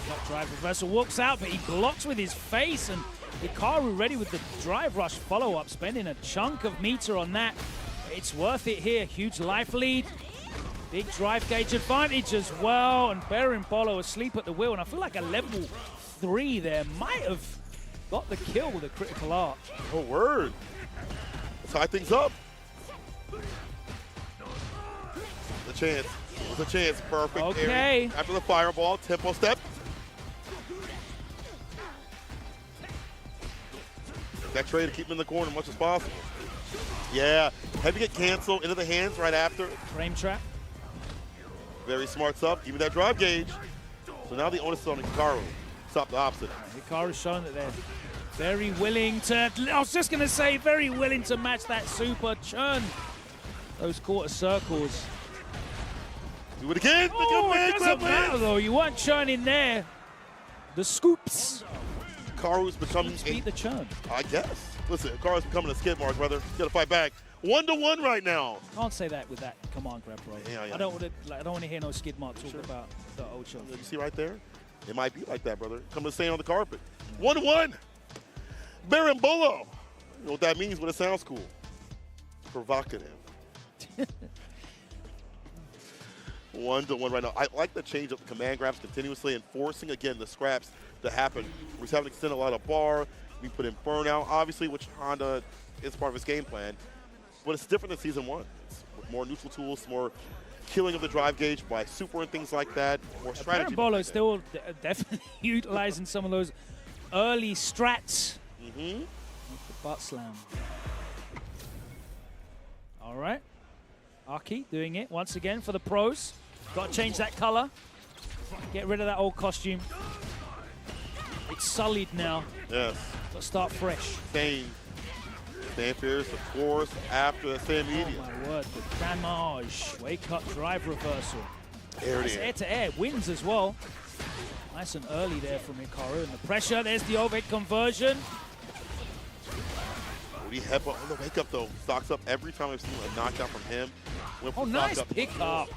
Top drive reversal, walks out, but he blocks with his face, and Hikaru ready with the drive rush follow-up, spending a chunk of meter on that. It's worth it here. Huge life lead. Big drive gauge advantage as well, and Berimbolo asleep at the wheel, and I feel like a level 3 there might have got the kill with a critical arc. Oh, word. Let's tie things up. The chance. The chance. Perfect. Okay. Area. After the fireball, tempo step. That trade to keep him in the corner as much as possible. Yeah. Heavy get canceled into the hands right after. Frame trap. Very smart stuff. Give me that drive gauge. So now the onus is on Hikaru. Stop the opposite. Hikaru's shown that they're very willing to, I was just going to say, very willing to match that super churn. Those quarter circles. Do it again. Oh, it doesn't matter though. You weren't churning there. The scoops. Hikaru's becoming Beat the churn. I guess. Listen, Hikaru's becoming a skid mark, brother. You gotta fight back. 1-1 right now. Can't say that with that command grab, bro. Yeah. I don't want to hear no skid mark talk about the old show. You see right there? It might be like that, brother. Come to stand on the carpet. 1-1. Berimbolo. You know what that means, but it sounds cool. Provocative. 1-1 right now. I like the change of the command grabs continuously and forcing, again, the scraps to happen. We're having to extend a lot of bar. We put in burnout, obviously, which Honda is part of his game plan. But it's different than Season 1. It's more neutral tools, more killing of the drive gauge by super and things like that, more strategy. Berimbolo is still definitely utilizing some of those early strats. Mm-hmm. The butt slam. All right. Aki doing it once again for the pros. Got to change that color. Get rid of that old costume. It's sullied now. Yes. Got to start fresh. Same fierce, of course, after the same medium. Oh my word, the damage. Wake up drive reversal. There it Nice is. air-to-air, wins as well. Nice and early there from Hikaru. And the pressure, there's the overhead conversion. Cody headbutt on the wake up though. Stocks up every time I've seen a knockdown from him. Went Oh, from nice stock up. pick up.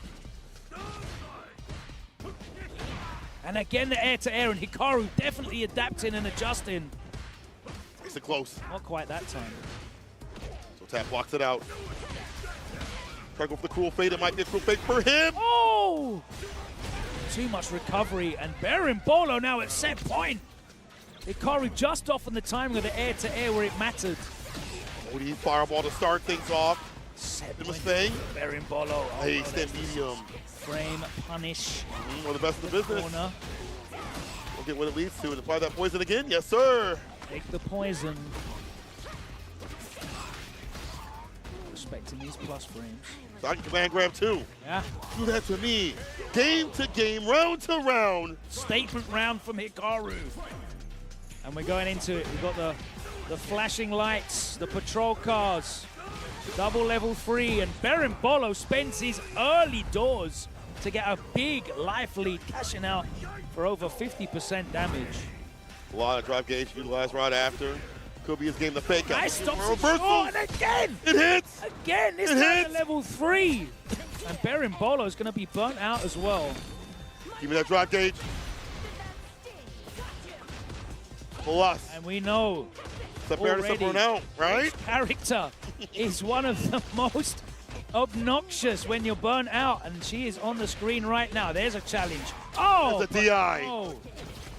And again, the air-to-air, and Hikaru definitely adapting and adjusting. Makes it close. Not quite that time. So Tap blocks it out. Try to go for the cruel fate. It might be a cruel fate for him. Oh! Too much recovery, and Baron Bolo now at set point. Hikaru just off on the timing of the air-to-air where it mattered. Cody fireball to start things off. Set Did point. Mustang. Baron Bolo. Oh, Hey, no, stand there's medium. Frame, punish. One of the best in the business. Corner. We'll get what it leads to and apply that poison again. Yes, sir. Take the poison. Respecting these plus frames. So I can command grab too. Yeah. Do that to me. Game to game, round to round. Statement round from Hikaru. And we're going into it. We've got the flashing lights, the patrol cars, double level 3, and Baron Bolo spends his early doors to get a big life lead, cashing out for over 50% damage. A lot of drive gauge utilized right after. Could be his game to fake out. Nice stops it Reversal. short, and again! It hits! Again, this It time hits. at level 3. And Baron Bolo is going to be burnt out as well. Give me that drive gauge. Plus, And we know the Baron is already burn out, right? this character is one of the most obnoxious when you're burnt out, and she is on the screen right now. There's a challenge. Oh! There's a DI. Oh.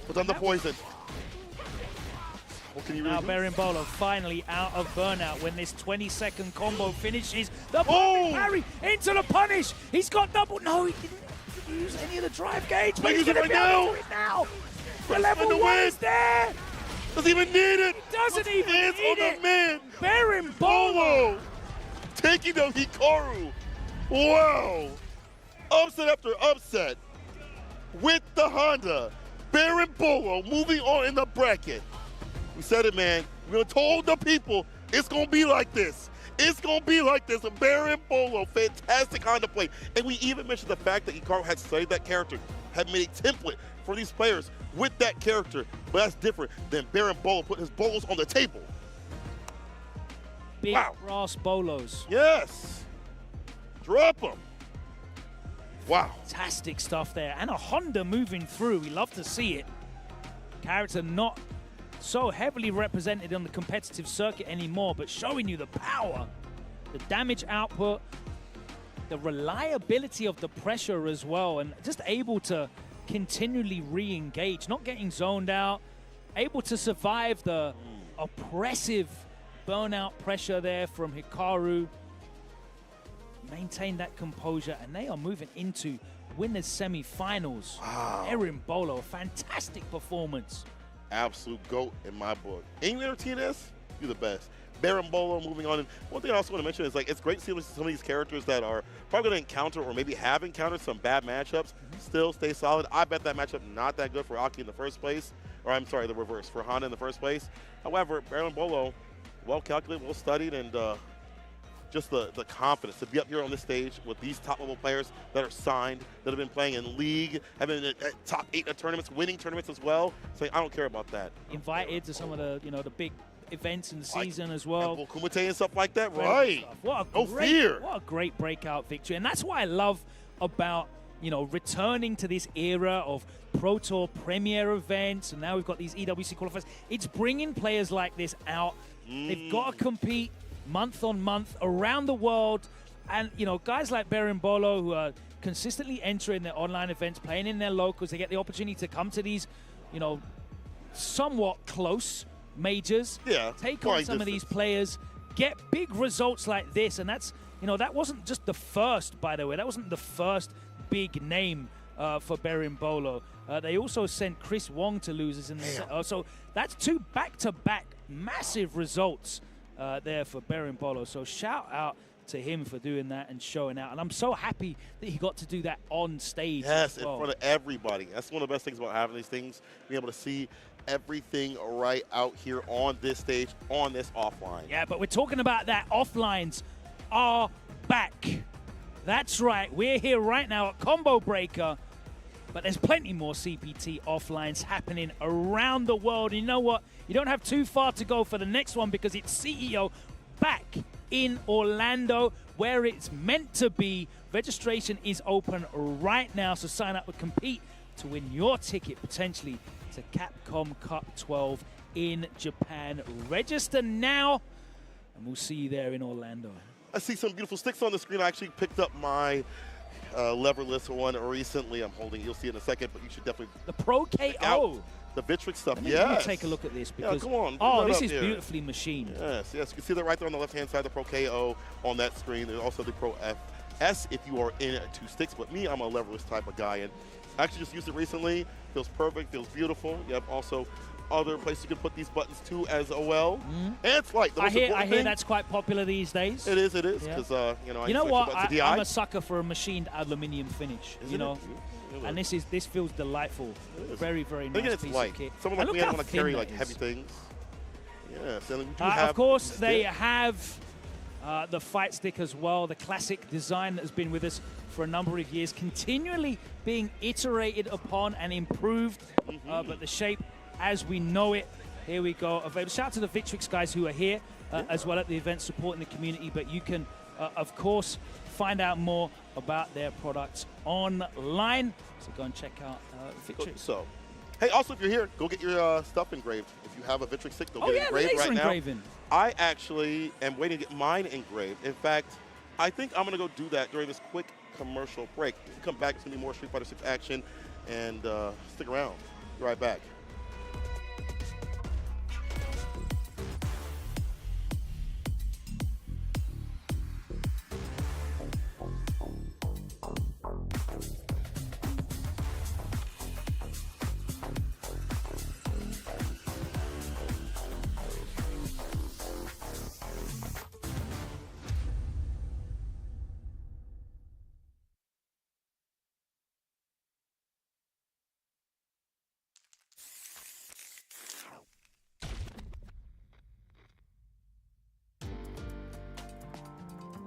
Put on the poison. What can you really Now do? Baron Bolo finally out of burnout when this 20-second combo finishes. The Oh! parry into the punish. He's got double. No, he didn't use any of the drive gauge, but He's he's using going to it be right able now. to do it now. The Press level win to 1 win. is there. Doesn't even need it. Doesn't even Hands need on it. the man. Baron Bolo. Bolo taking down Hikaru. Wow. Upset after upset with the Honda. Baron Bolo moving on in the bracket. We said it, man. We told the people it's going to be like this. It's going to be like this. And Baron Bolo, fantastic Honda play. And we even mentioned the fact that Hikaru had studied that character, had made a template for these players with that character. But that's different than Baron Bolo putting his bolos on the table. Big Wow. brass bolos. Yes. Drop them. Wow. Fantastic stuff there. And a Honda moving through. We love to see it. Character not so heavily represented on the competitive circuit anymore, but showing you the power, the damage output, the reliability of the pressure as well, and just able to continually re-engage, not getting zoned out, able to survive the oppressive burnout pressure there from Hikaru. Maintain that composure, and they are moving into winners semi-finals. Wow. Baron Bolo, fantastic performance. Absolute GOAT in my book. England or TNS, you're the best. Baron Bolo moving on. And one thing I also want to mention is, like, it's great seeing some of these characters that are probably going to encounter or maybe have encountered some bad matchups still stay solid. I bet that matchup not that good for Aki in the first place. Or I'm sorry, the reverse, for Honda in the first place. However, Baron Bolo, well calculated, well studied, and just the confidence to be up here on this stage with these top-level players that are signed, that have been playing in league, have been at top 8 of tournaments, winning tournaments as well. Saying, I don't care about that. Invited to some of the, the big events in the season as well. And Kumite and stuff like that, Great right? stuff. What a No great, fear. What a great breakout victory. And that's what I love about, returning to this era of Pro Tour Premier events. And now we've got these EWC qualifiers. It's bringing players like this out. They've got to compete month on month around the world. And, guys like Baron Bolo, who are consistently entering their online events, playing in their locals, they get the opportunity to come to these, somewhat close majors, take on some of these players, get big results like this. And that's, that wasn't just the first, by the way. That wasn't the first big name for Baron Bolo. They also sent Chris Wong to losers in the set. So that's 2 back-to-back massive results there for Baron Bolo. So shout out to him for doing that and showing out. And I'm so happy that he got to do that on stage. Yes, as well. in front of everybody. That's one of the best things about having these things, being able to see everything right out here on this stage, on this offline. Yeah, but we're talking about that. Offlines are back. That's right. We're here right now at Combo Breaker. But there's plenty more CPT offlines happening around the world. And you know what? You don't have too far to go for the next one because it's CEO back in Orlando where it's meant to be. Registration is open right now, so sign up and compete to win your ticket potentially to Capcom Cup 12 in Japan. Register now, and we'll see you there in Orlando. I see some beautiful sticks on the screen. I actually picked up my leverless one recently. I'm holding it. You'll see in a second, but you should definitely The Pro KO. the Victrix stuff. Let me Yes. take a look at this because come on, oh, bring that this up is here. beautifully machined. Yes, yes. You can see that right there on the left-hand side, the Pro KO on that screen. There's also the Pro FS if you are in 2 sticks. But me, I'm a leverless type of guy, and I actually just used it recently. Feels perfect, feels beautiful. You have also other places you can put these buttons to as well. And it's like the I most hear important thing. that's quite popular these days. It is, Yeah. because you know. I You know use what? buttons to DI. I'm a sucker for a machined aluminium finish. Isn't you know, it? and this feels delightful. Very, very And again, nice it's piece light. of kit. Someone And like me, look I how want to thin carry that like is. heavy things. Yes, and we do have Of course, the they stick. have the fight stick as well, the classic design that has been with us for a number of years, continually being iterated upon and improved, but the shape as we know it, here we go. Shout out to the Victrix guys who are here as well at the event supporting the community, but you can, of course, find out more about their products online, so go and check out Victrix. So, hey, also if you're here, go get your stuff engraved. If you have a Victrix stick, go get it engraved laser right engraving. now. I actually am waiting to get mine engraved. In fact, I think I'm gonna go do that during this quick commercial break. When we come back, it's gonna be more Street Fighter 6 action, and stick around. Be right back.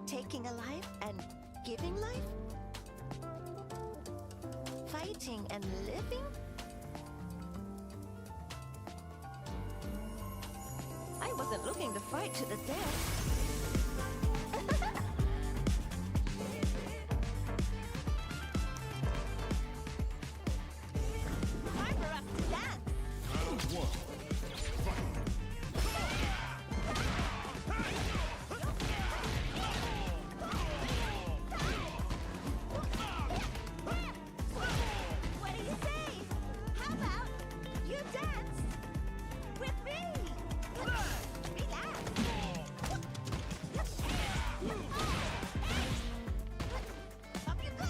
Taking a life and giving life? Fighting and living? I wasn't looking to fight to the death. Time for us to dance! What do you say? How about you dance with me? Relax. Up you go.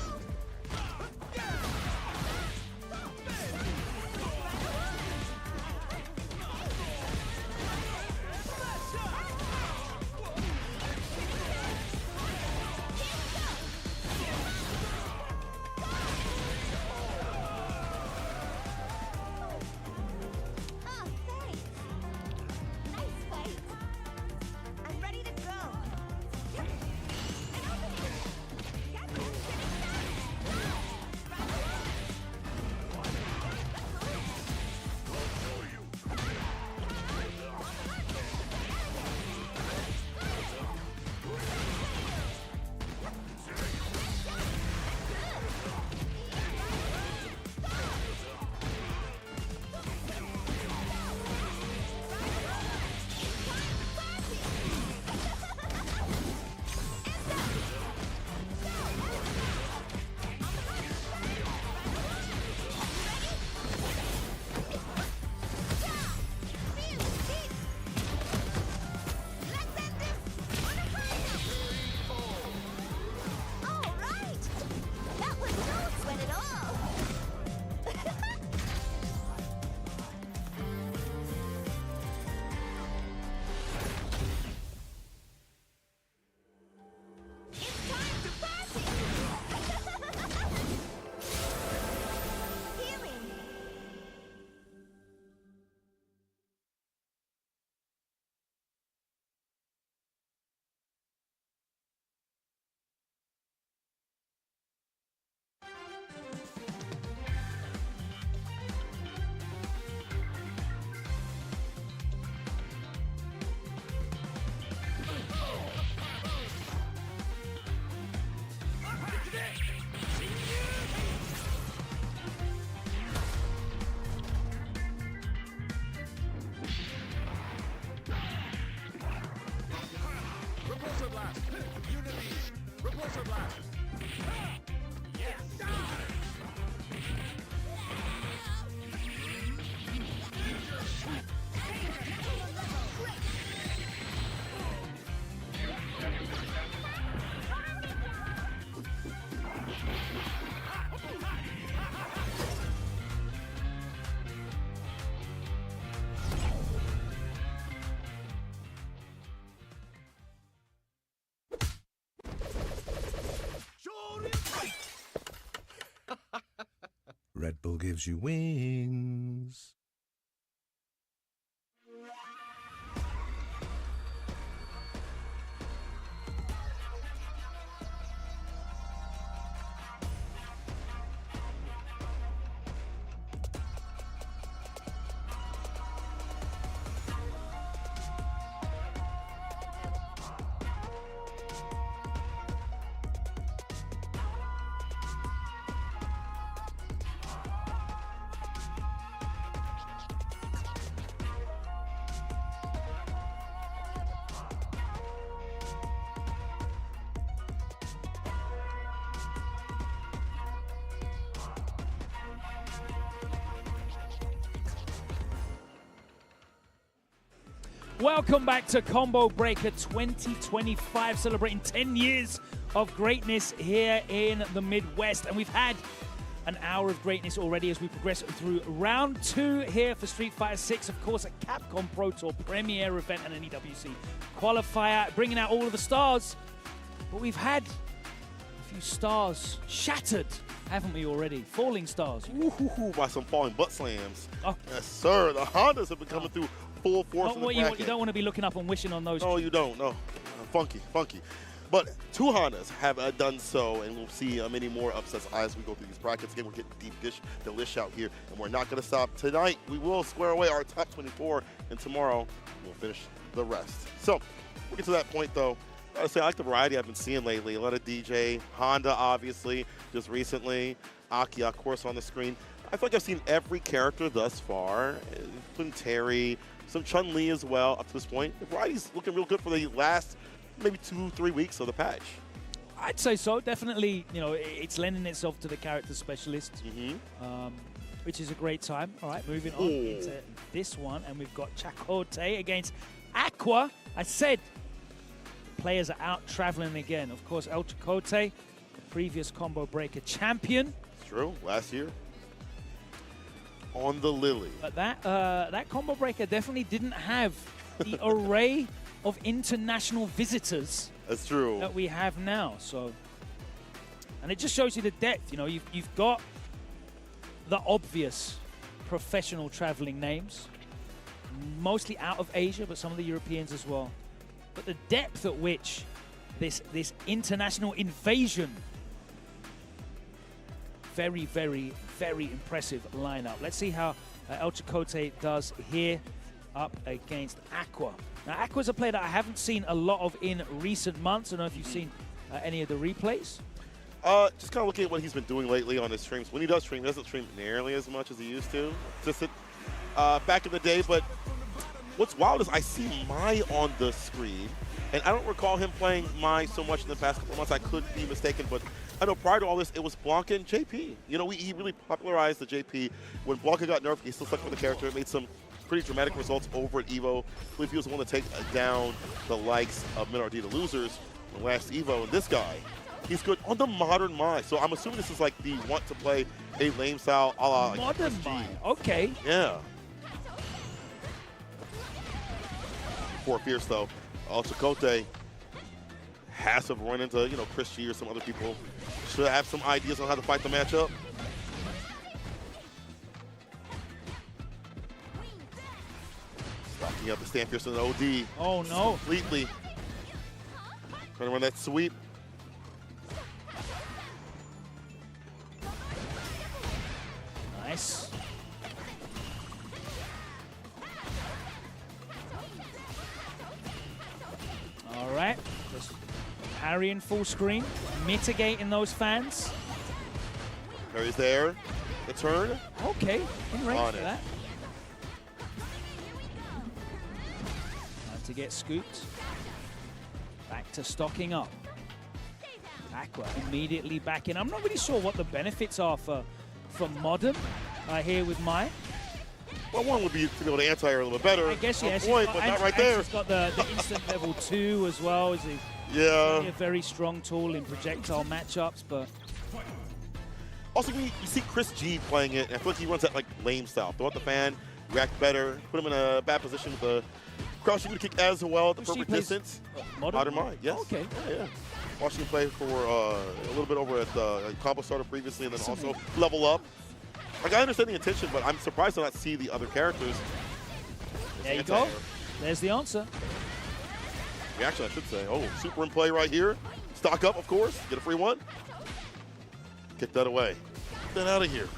Purple gives you wings. Welcome back to Combo Breaker 2025, celebrating 10 years of greatness here in the Midwest. And we've had an hour of greatness already as we progress through round 2 here for Street Fighter 6. Of course, a Capcom Pro Tour premiere event and an EWC qualifier, bringing out all of the stars. But we've had a few stars shattered, haven't we already? Falling stars. Ooh, by some falling butt slams. Oh. Yes, sir. The Hondas have been coming through full force in the bracket. You don't want to be looking up and wishing on those. No, you don't. No. Funky, funky. But 2 Hondas have done so, and we'll see many more upsets as we go through these brackets. Again, we're getting deep delish out here, and we're not going to stop. Tonight, we will square away our top 24, and tomorrow, we'll finish the rest. So, we'll get to that point, though. I gotta say, I like the variety I've been seeing lately. A lot of DJ, Honda, obviously, just recently. Akila, of course, on the screen. I feel like I've seen every character thus far, including Terry, some Chun-Li as well up to this point. The variety's looking real good for the last maybe 2-3 weeks of the patch. I'd say so. Definitely, you know, it's lending itself to the character specialists, which is a great time. All right, moving on into this one, and we've got Chakotay against Aqua. I said players are out traveling again. Of course, El Chakotay, the previous Combo Breaker champion. It's true, last year. On the Lily. But that Combo Breaker definitely didn't have the array of international visitors. That's true. That we have now. So, and it just shows you the depth. You know, you've got the obvious professional traveling names, mostly out of Asia, but some of the Europeans as well. But the depth at which this international invasion. Very, very, very impressive lineup. Let's see how El Chakotay does here up against Aqua. Now, Aqua's a player that I haven't seen a lot of in recent months. I don't know if you've seen any of the replays. Just kind of looking at what he's been doing lately on his streams. When he does stream, he doesn't stream nearly as much as he used to. Just back in the day. But what's wild is I see Mai on the screen, and I don't recall him playing Mai so much in the past couple of months. I could be mistaken, but I know prior to all this, it was Blanca and JP. You know, he really popularized the JP. When Blanca got nerfed, he still stuck with the character. It made some pretty dramatic results over at EVO. I believe he was the one to take down the likes of Minardi, the losers, in the last EVO. And this guy, he's good on the modern Mai. So I'm assuming this is like the want to play a lame style a la like modern Mai. Okay. Yeah. For Fierce, though, El Chakotay has to run into, you know, Chris G or some other people. Should have some ideas on how to fight the matchup. Stocking up the stand Fierce and OD. Oh, no. Completely. Trying to run that sweep. Nice. All right. Just parrying full screen, mitigating those fans. Harry's there. The turn. Okay, in range for that. Time to get scooped. Back to stocking up. Aqua immediately back in. I'm not really sure what the benefits are for Modern here with Mai. Well, one would be to be able to anti-air a little bit better. I guess, yes. Point, but not right there. He's got the instant level 2 as well. Is he? Yeah. A very strong tool in projectile matchups, but also you see Chris G playing it, and I feel like he runs that like lame style. Throw out the fan, react better, put him in a bad position with the crouching kick as well at the perfect distance. Modern Mai, yes. Okay. Yeah. Watching him play for a little bit over at Combo Starter previously, and then also level up. Like, I understand the intention, but I'm surprised to not see the other characters. There you go. There's the answer. Reaction, I should say. Oh, super in play right here. Stock up, of course. Get a free one. Kick that away. Get that out of here.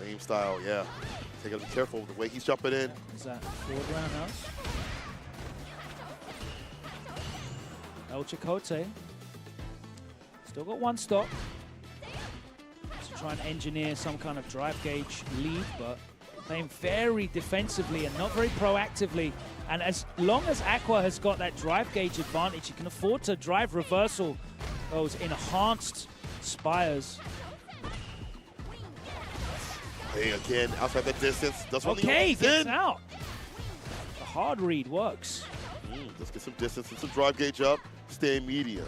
Game style, yeah. So you gotta be careful with the way he's jumping in. Is that forward roundhouse? El Chakotay. Still got one stop. To try and engineer some kind of drive gauge lead, but playing very defensively and not very proactively. And as long as Aqua has got that drive gauge advantage, he can afford to drive reversal those enhanced spires. Hey, again, outside that distance. Does Okay, gets out. The hard read works. Let's get some distance and some drive gauge up. Stay medium.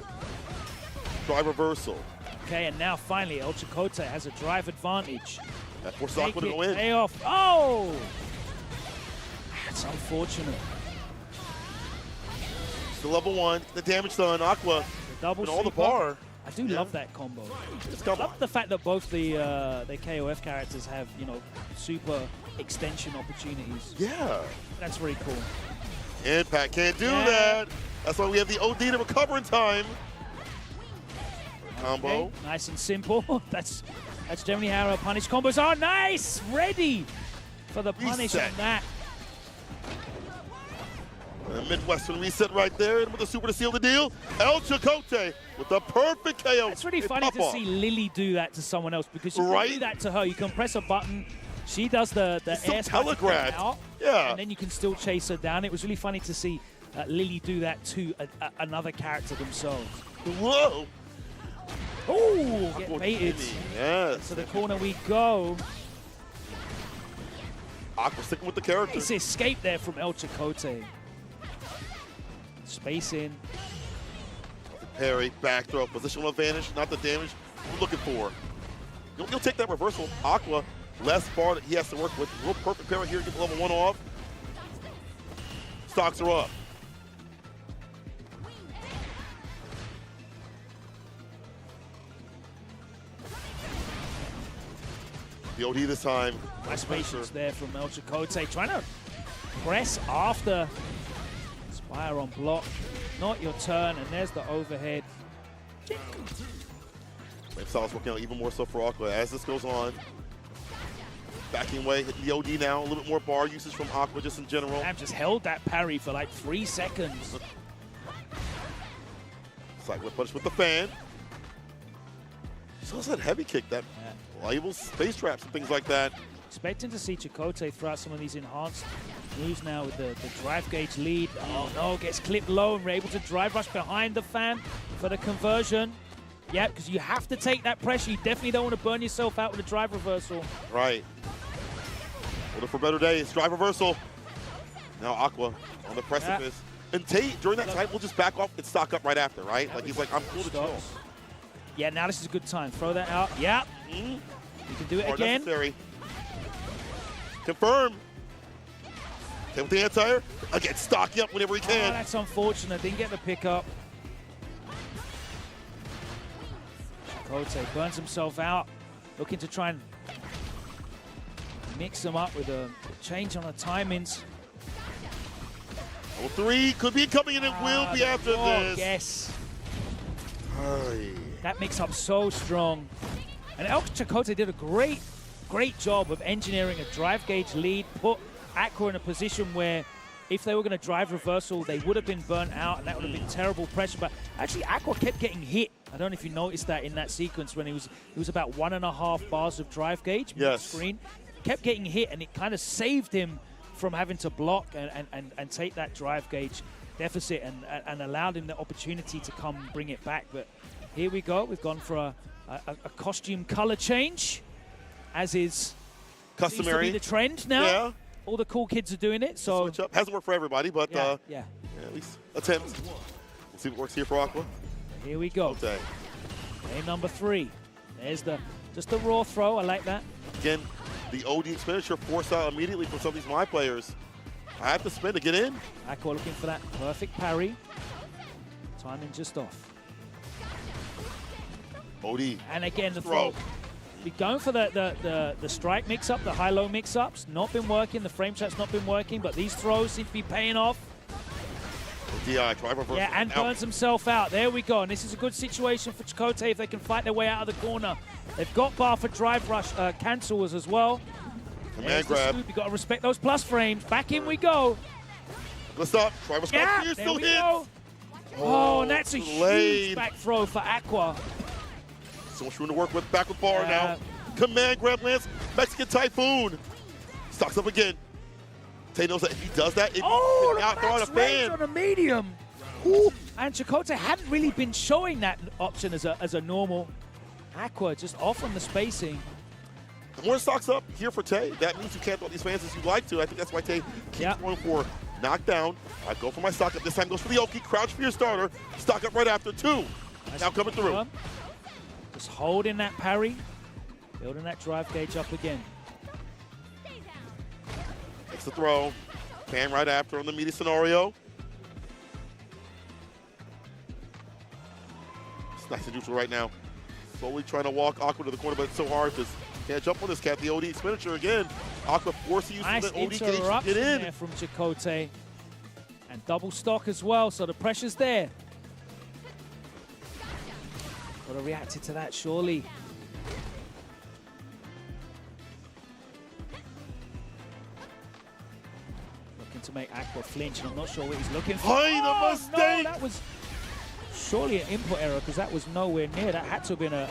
Drive reversal. Okay, and now finally, El Chakotay has a drive advantage. That forces Aqua to go in. Pay off. Oh! That's unfortunate. It's the level 1. The damage done. Aqua. The double all the super. bar. I do love that combo. Just I love the fact that both the KOF characters have, you know, super extension opportunities. Yeah. That's very cool. Impact can't do that. That's why we have the OD to recover in time. Combo. Okay, nice and simple. That's generally how our punish combos are. Nice! Ready for the punish on that. A Midwestern reset right there, and with the super to seal the deal. El Chakotay with the perfect KO. It's really funny to see Lily do that to someone else, because you can do that to her. You can press a button. She does the air telegraphed. out, yeah, and then you can still chase her down. It was really funny to see Lily do that to another character themselves. Whoa! Oh, get baited. Yes. To the corner we go. Aqua sticking with the character. Nice escape there from El Chakotay. Space in. Parry, back throw, positional advantage, not the damage we're looking for. You'll take that reversal. Aqua, less bar that he has to work with. Real perfect parry here to get the level 1 off. Stocks are up. The OD this time. Nice patience there from El Chakotay, trying to press after. Spire on block, not your turn, and there's the overhead. Style's working out even more so for Aqua as this goes on. Backing away, hitting the OD now, a little bit more bar usage from Aqua just in general. I've just held that parry for like 3 seconds. Side whip punch with the fan. So it's that heavy kick, that labels space traps and things like that. Expecting to see Chakotay throw out some of these enhanced moves now with the drive gauge lead. Oh no, gets clipped low, and we're able to drive rush behind the fan for the conversion. Yeah, because you have to take that pressure. You definitely don't want to burn yourself out with a drive reversal. Right. Looking for better days. Drive reversal. Now Aqua on the precipice. And Tate, during that time, will just back off and stock up right after, right? Like he's like, I'm cool to chill. Yeah, now this is a good time. Throw that out. Yeah. You can do it again. Necessary. Confirm. Take with the anti-air. Again, stocking up whenever he can. Oh, that's unfortunate. Didn't get the pickup. Chakotay burns himself out, looking to try and mix them up with a change on the timings. Level 3 could be coming in, it will be after this. Yes. Hey. That mix-up so strong. And El Chakotay did a great job of engineering a drive gauge lead, put Aqua in a position where if they were going to drive reversal, they would have been burnt out, and that would have been terrible pressure. But actually, Aqua kept getting hit. I don't know if you noticed that in that sequence when he was about 1.5 bars of drive gauge screen. Kept getting hit, and it kind of saved him from having to block and take that drive gauge deficit and allowed him the opportunity to come bring it back. But here we go. We've gone for a costume color change, as is customary. Seems to be the trend now. Yeah. All the cool kids are doing it. So switch up. Hasn't worked for everybody, but yeah, at least attempt. We'll see what works here for Aqua. Here we go. Okay. Game number 3. There's just the raw throw. I like that. Again, the OD expenditure forced out immediately from some of these my players. I have to spin to get in. Aqua looking for that perfect parry. Timing just off. OD. And again, the Throw. throw. Be going for the strike mix-up, the high-low mix-ups. Not been working. The frame chat's not been working, but these throws seem to be paying off. DI, try reversal. Yeah, and burns himself out. There we go. And this is a good situation for Chakotay if they can fight their way out of the corner. They've got bar for drive rush cancels as well. Command grab. You've got to respect those plus frames. Back in we go. Let's stop. Try reversal. Yeah, there still we hits. go. Oh, and that's a delayed. huge back throw for Aqua. So much room to work with. Back with bar now. Command grab lands. Mexican Typhoon. Stocks up again. Tay knows that if he does that, it oh, out throwing a fan. On a medium. Ooh. And Chakotay hadn't really been showing that option as a normal. Aqua just off on the spacing. The more stocks up here for Tay, that means you can't throw these fans as you like to. I think that's why Tay keeps going for knockdown. I go for my stock up. This time goes for the Oki. Crouch for your starter. Stock up right after 2. Now coming through. Just holding that parry. Building that drive gauge up again. Takes the throw. Fan right after on the meaty scenario. It's nice and neutral right now. Slowly trying to walk Aqua to the corner, but it's so hard because can't jump on this cat. The OD expenditure again. Aqua forcing you to the OD gauge to get in. There from Chakotay. And double stock as well, so the pressure's there. Got to react to that, surely. Looking to make Aqua flinch, and I'm not sure what he's looking for. The mistake! No, that was surely an input error, because that was nowhere near. That had to have been a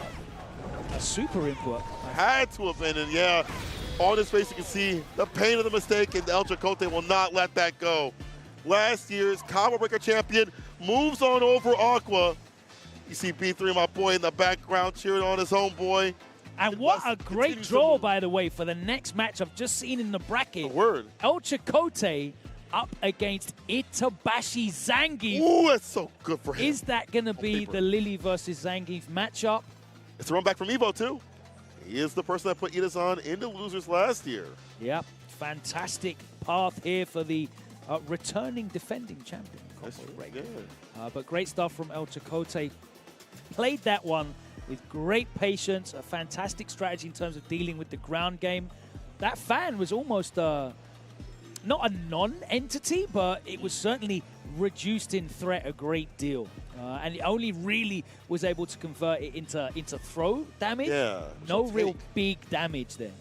super input. Had to have been, and yeah, on his face you can see the pain of the mistake, and El Chakotay will not let that go. Last year's Combo Breaker champion moves on over Aqua. You see B3, my boy, in the background cheering on his homeboy. And what a great draw, by the way, for the next match I've just seen in the bracket. El Chakotay up against Itabashi Zangief. Ooh, that's so good for him. Is that going to be the Lily versus Zangief matchup? It's a run back from Evo, too. He is the person that put Itazan into losers last year. Yep, fantastic path here for the returning defending champion. But great stuff from El Chakotay. Played that one with great patience, a fantastic strategy in terms of dealing with the ground game. That fan was almost not a non-entity, but it was certainly reduced in threat a great deal. And it only really was able to convert it into throw damage. Yeah. No real big damage there.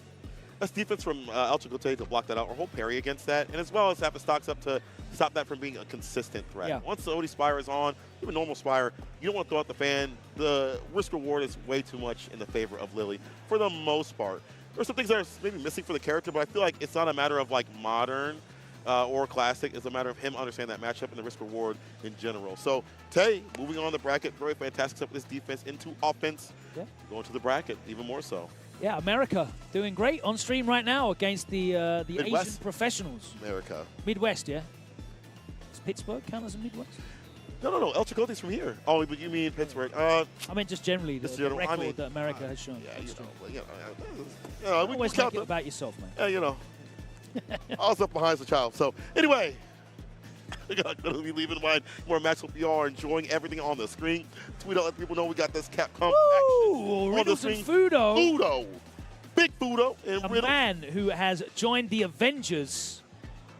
That's defense from El Chakotay to block that out or hold parry against that, and as well as have the stocks up to stop that from being a consistent threat. Yeah. Once the OD Spire is on, even normal Spire, you don't want to throw out the fan. The risk-reward is way too much in the favor of Lily for the most part. There's some things that are maybe missing for the character, but I feel like it's not a matter of like modern or classic. It's a matter of him understanding that matchup and the risk-reward in general. So Tay, moving on the bracket, very fantastic stuff with his defense into offense. Yeah. Going to the bracket, even more so. Yeah, America doing great on stream right now against the Midwest. Asian professionals. America. Midwest, yeah? Does Pittsburgh count as a Midwest? No. El Chakotay's from here. Oh, but you mean Pittsburgh. I mean just generally, the record that America has shown. Yeah, we always count make it about yourself, man. Yeah, you know. I was up behind the child. So, anyway. We're going to be leaving behind more matches. Hope you all are enjoying everything on the screen. Tweet out, let people know we got this Capcom action on the screen. Fudo. Big Fudo. And a man who has joined the Avengers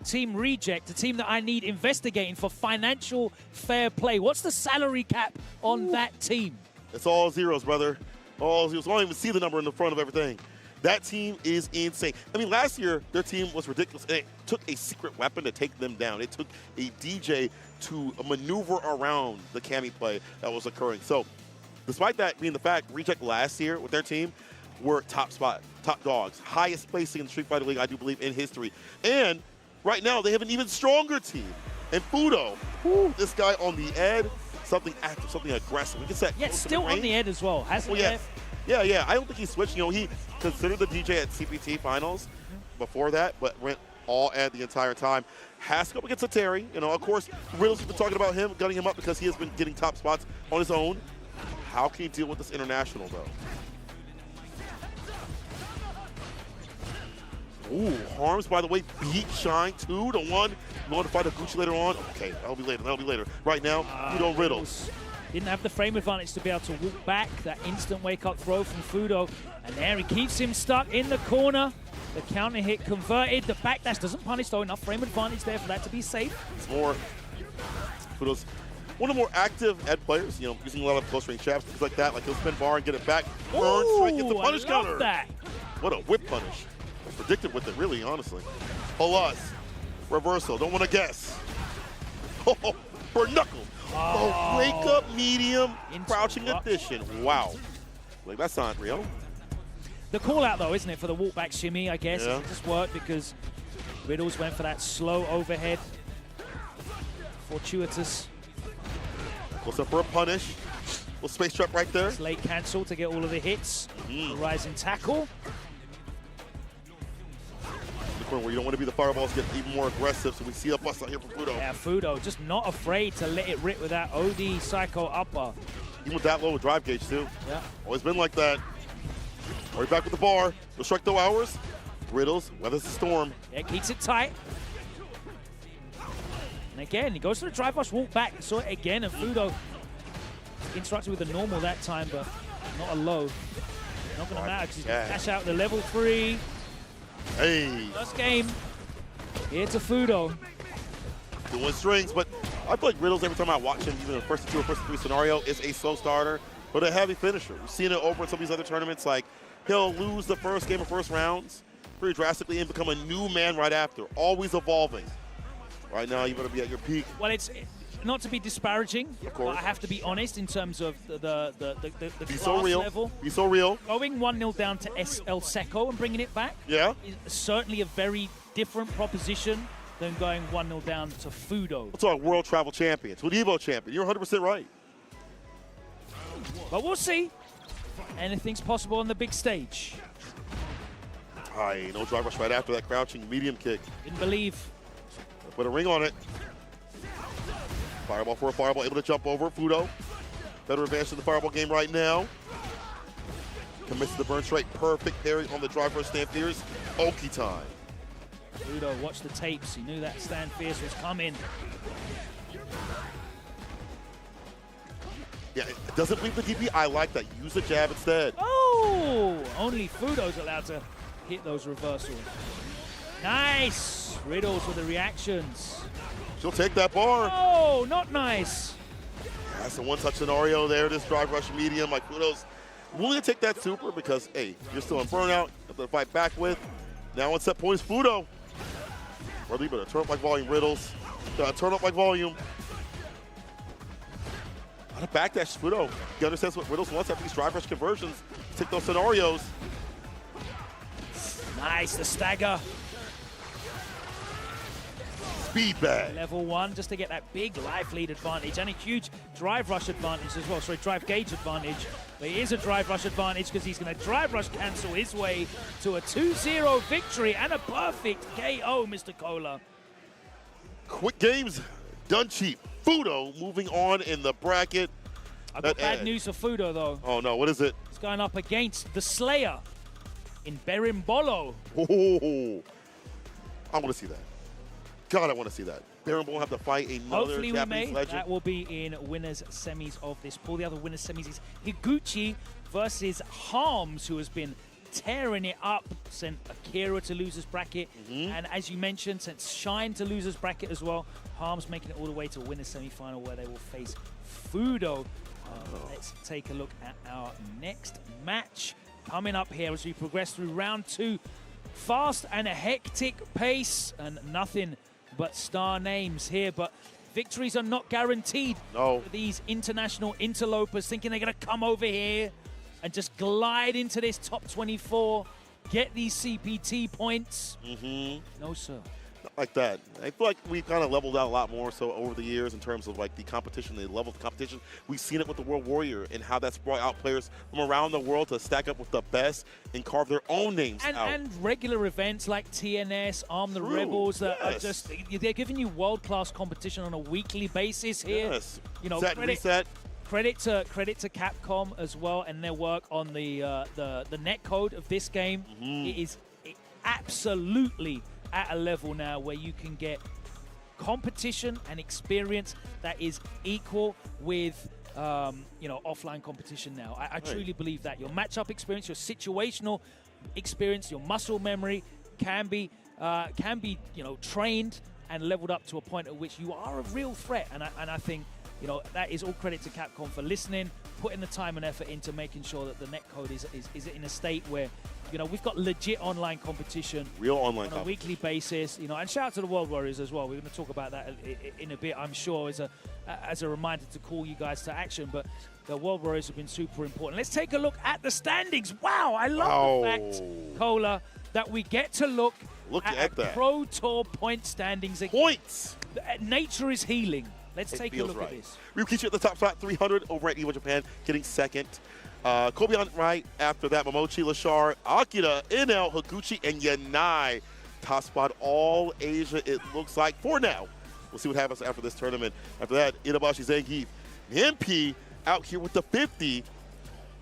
Team Reject, a team that I need investigating for financial fair play. What's the salary cap on that team? It's all zeros, brother. All zeros. I don't even see the number in the front of everything. That team is insane. I mean, last year, their team was ridiculous. It took a secret weapon to take them down. It took a DJ to maneuver around the Cammy play that was occurring. So, despite that being the fact, Reject last year with their team were top dogs. Highest placing in the Street Fighter League, I do believe, in history. And right now, they have an even stronger team. And Fudo, this guy on the edge, something active, something aggressive. He gets that still on the edge as well. Hasn't left. Yeah. I don't think he switched. You know, he considered the DJ at CPT finals before that, but went all ad the entire time. Has to go up against a Terry. You know, of course, Riddle's been talking about him, gunning him up because he has been getting top spots on his own. How can he deal with this international, though? Ooh, Harms, by the way, beat Shine 2-1. Going to fight a Gucci later on. Okay, that'll be later. Right now, Fudo Riddle. Didn't have the frame advantage to be able to walk back. That instant wake-up throw from Fudo. And there he keeps him stuck in the corner. The counter hit converted. The backdash doesn't punish, though. Enough frame advantage there for that to be safe. It's more. Fudo's one of the more active Ed players, you know, using a lot of close-range jabs, things like that. Like he'll spin bar and get it back. Burn straight, get the punish I love counter. that. What a whip punish. Predicted with it, really, honestly. Plus, reversal. Don't want to guess. Oh, for knuckle. Oh, wake up medium, crouching addition. Wow. Like, that's not real. The call out, though, isn't it, for the walk back shimmy, I guess. Yeah. It just worked because Riddles went for that slow overhead. Fortuitous. Goes up for a punish. Little space trap right there. It's late cancel to get all of the hits. The rising tackle. The corner where you don't want to be the fireballs, get even more aggressive, so we see a bust out here from Fudo. Yeah, Fudo just not afraid to let it rip with that OD Psycho upper. Even with that low drive gauge, too. Yeah. Always been like that. Right back with the bar. The strike though hours. Riddles weathers the storm. Yeah, keeps it tight. And again, he goes for the drive rush, walk back. Saw it again, and Fudo instructed with a normal that time, but not a low. Not going to matter because he's going to cash out the level 3. Hey. First game. Here to Fudo. Doing strings, but I feel like Riddles, every time I watch him, even the first 2 or first 3 scenario, is a slow starter, but a heavy finisher. We've seen it over in some of these other tournaments, like he'll lose the first game or first rounds pretty drastically and become a new man right after, always evolving. Right now, you better be at your peak. Well, it's not to be disparaging, Of course. but I have to be honest in terms of the Be class so real. level. Be so real. Going 1-0 down to El Seco and bringing it back Yeah. is certainly a very different proposition than going 1-0 down to Fudo. We'll talk world travel champions, with Evo champion. You're 100% right. But we'll see. Anything's possible on the big stage. Aye, no drive rush right after that crouching medium kick. Didn't believe. Put a ring on it. Fireball for a fireball, able to jump over. Fudo, better advantage in the fireball game right now. Commits to the burn straight. Perfect parry on the drive rush stand fierce. Oki time. Fudo watched the tapes. He knew that stand fierce was coming. Yeah, it doesn't leave the DP. I like that. Use the jab instead. Oh! Only Fudo's allowed to hit those reversals. Nice! Riddles with the reactions. She'll take that bar. Oh, not nice. That's a one-touch scenario there. This drive rush medium, like Fudo's willing to take that super because, hey, you're still in burnout. Have to fight back with. Now on set points, Fudo. Brother, you better turn up like volume, Riddles. Turn up like volume. On a backdash, Fudo. He understands what Riddles wants after these drive rush conversions. Take those scenarios. Nice, the stagger. Speed bag. Level 1 just to get that big life lead advantage and a huge drive rush advantage as well. Sorry, drive gauge advantage. But it is a drive rush advantage because he's going to drive rush cancel his way to a 2-0 victory and a perfect KO, Mr. Cola. Quick games done cheap. Fudo moving on in the bracket. I've got bad news for Fudo, though. Oh, no. What is it? He's going up against the Slayer in Berimbolo. Oh, I want to see that. God, I want to see that. Baron will have to fight another Hopefully Japanese we may. legend. That will be in winners semis of this pool. The other winners semis is Higuchi versus Harms, who has been tearing it up. Sent Akira to losers bracket. And as you mentioned, sent Shine to losers bracket as well. Harms making it all the way to winners semi-final where they will face Fudo. Let's take a look at our next match. Coming up here as we progress through round 2. Fast and a hectic pace and nothing but star names here, but victories are not guaranteed for these international interlopers thinking they're going to come over here and just glide into this top 24, get these CPT points. No, sir. Not like that. I feel like we've kind of leveled out a lot more so over the years in terms of like the competition, the level of the competition. We've seen it with the World Warrior and how that's brought out players from around the world to stack up with the best and carve their own names out. And regular events like TNS, Arm the Rebels that are just, they're giving you world-class competition on a weekly basis here. You know, Set and reset. Credit to Capcom as well and their work on the netcode of this game. It is absolutely at a level now where you can get competition and experience that is equal with offline competition now. I truly believe that your matchup experience, your situational experience, your muscle memory can be trained and leveled up to a point at which you are a real threat. And I think that is all credit to Capcom for listening, putting the time and effort into making sure that the netcode is in a state where we've got legit online competition, real online on a weekly basis. And shout out to the World Warriors as well. We're going to talk about that in a bit, I'm sure, as a reminder to call you guys to action. But the World Warriors have been super important. Let's take a look at the standings. Wow, I love the fact, Cola, that we get to look at that Pro Tour point standings. Points. Nature is healing. Let's take a look at this. Ryukichi at the top spot, 300 over at Evo Japan, getting second. Kobe on right after that, Momochi, Lashar, Akira, NL, Higuchi, and Yanai. Top spot, all Asia, it looks like, for now. We'll see what happens after this tournament. After that, Itabashi, Zangief, MP out here with the 50.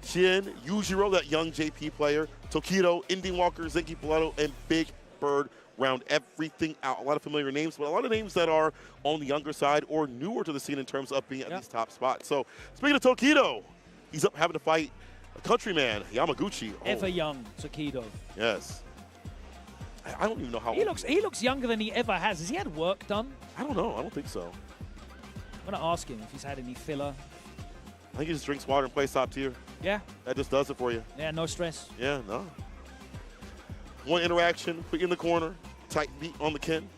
Shin, Yujiro, that young JP player, Tokido, Indian Walker, Zenki Pilato, and Big Bird round everything out. A lot of familiar names, but a lot of names that are on the younger side or newer to the scene in terms of being at these top spots. So, speaking of Tokido, he's up having to fight a countryman, Yamaguchi. Ever young Tokido. Yes. I don't even know how he looks. He looks younger than he ever has. Has he had work done? I don't know. I don't think so. I'm going to ask him if he's had any filler. I think he just drinks water and plays top tier. Yeah. That just does it for you. Yeah, no stress. Yeah, no. One interaction, put you in the corner, tight beat on the kin.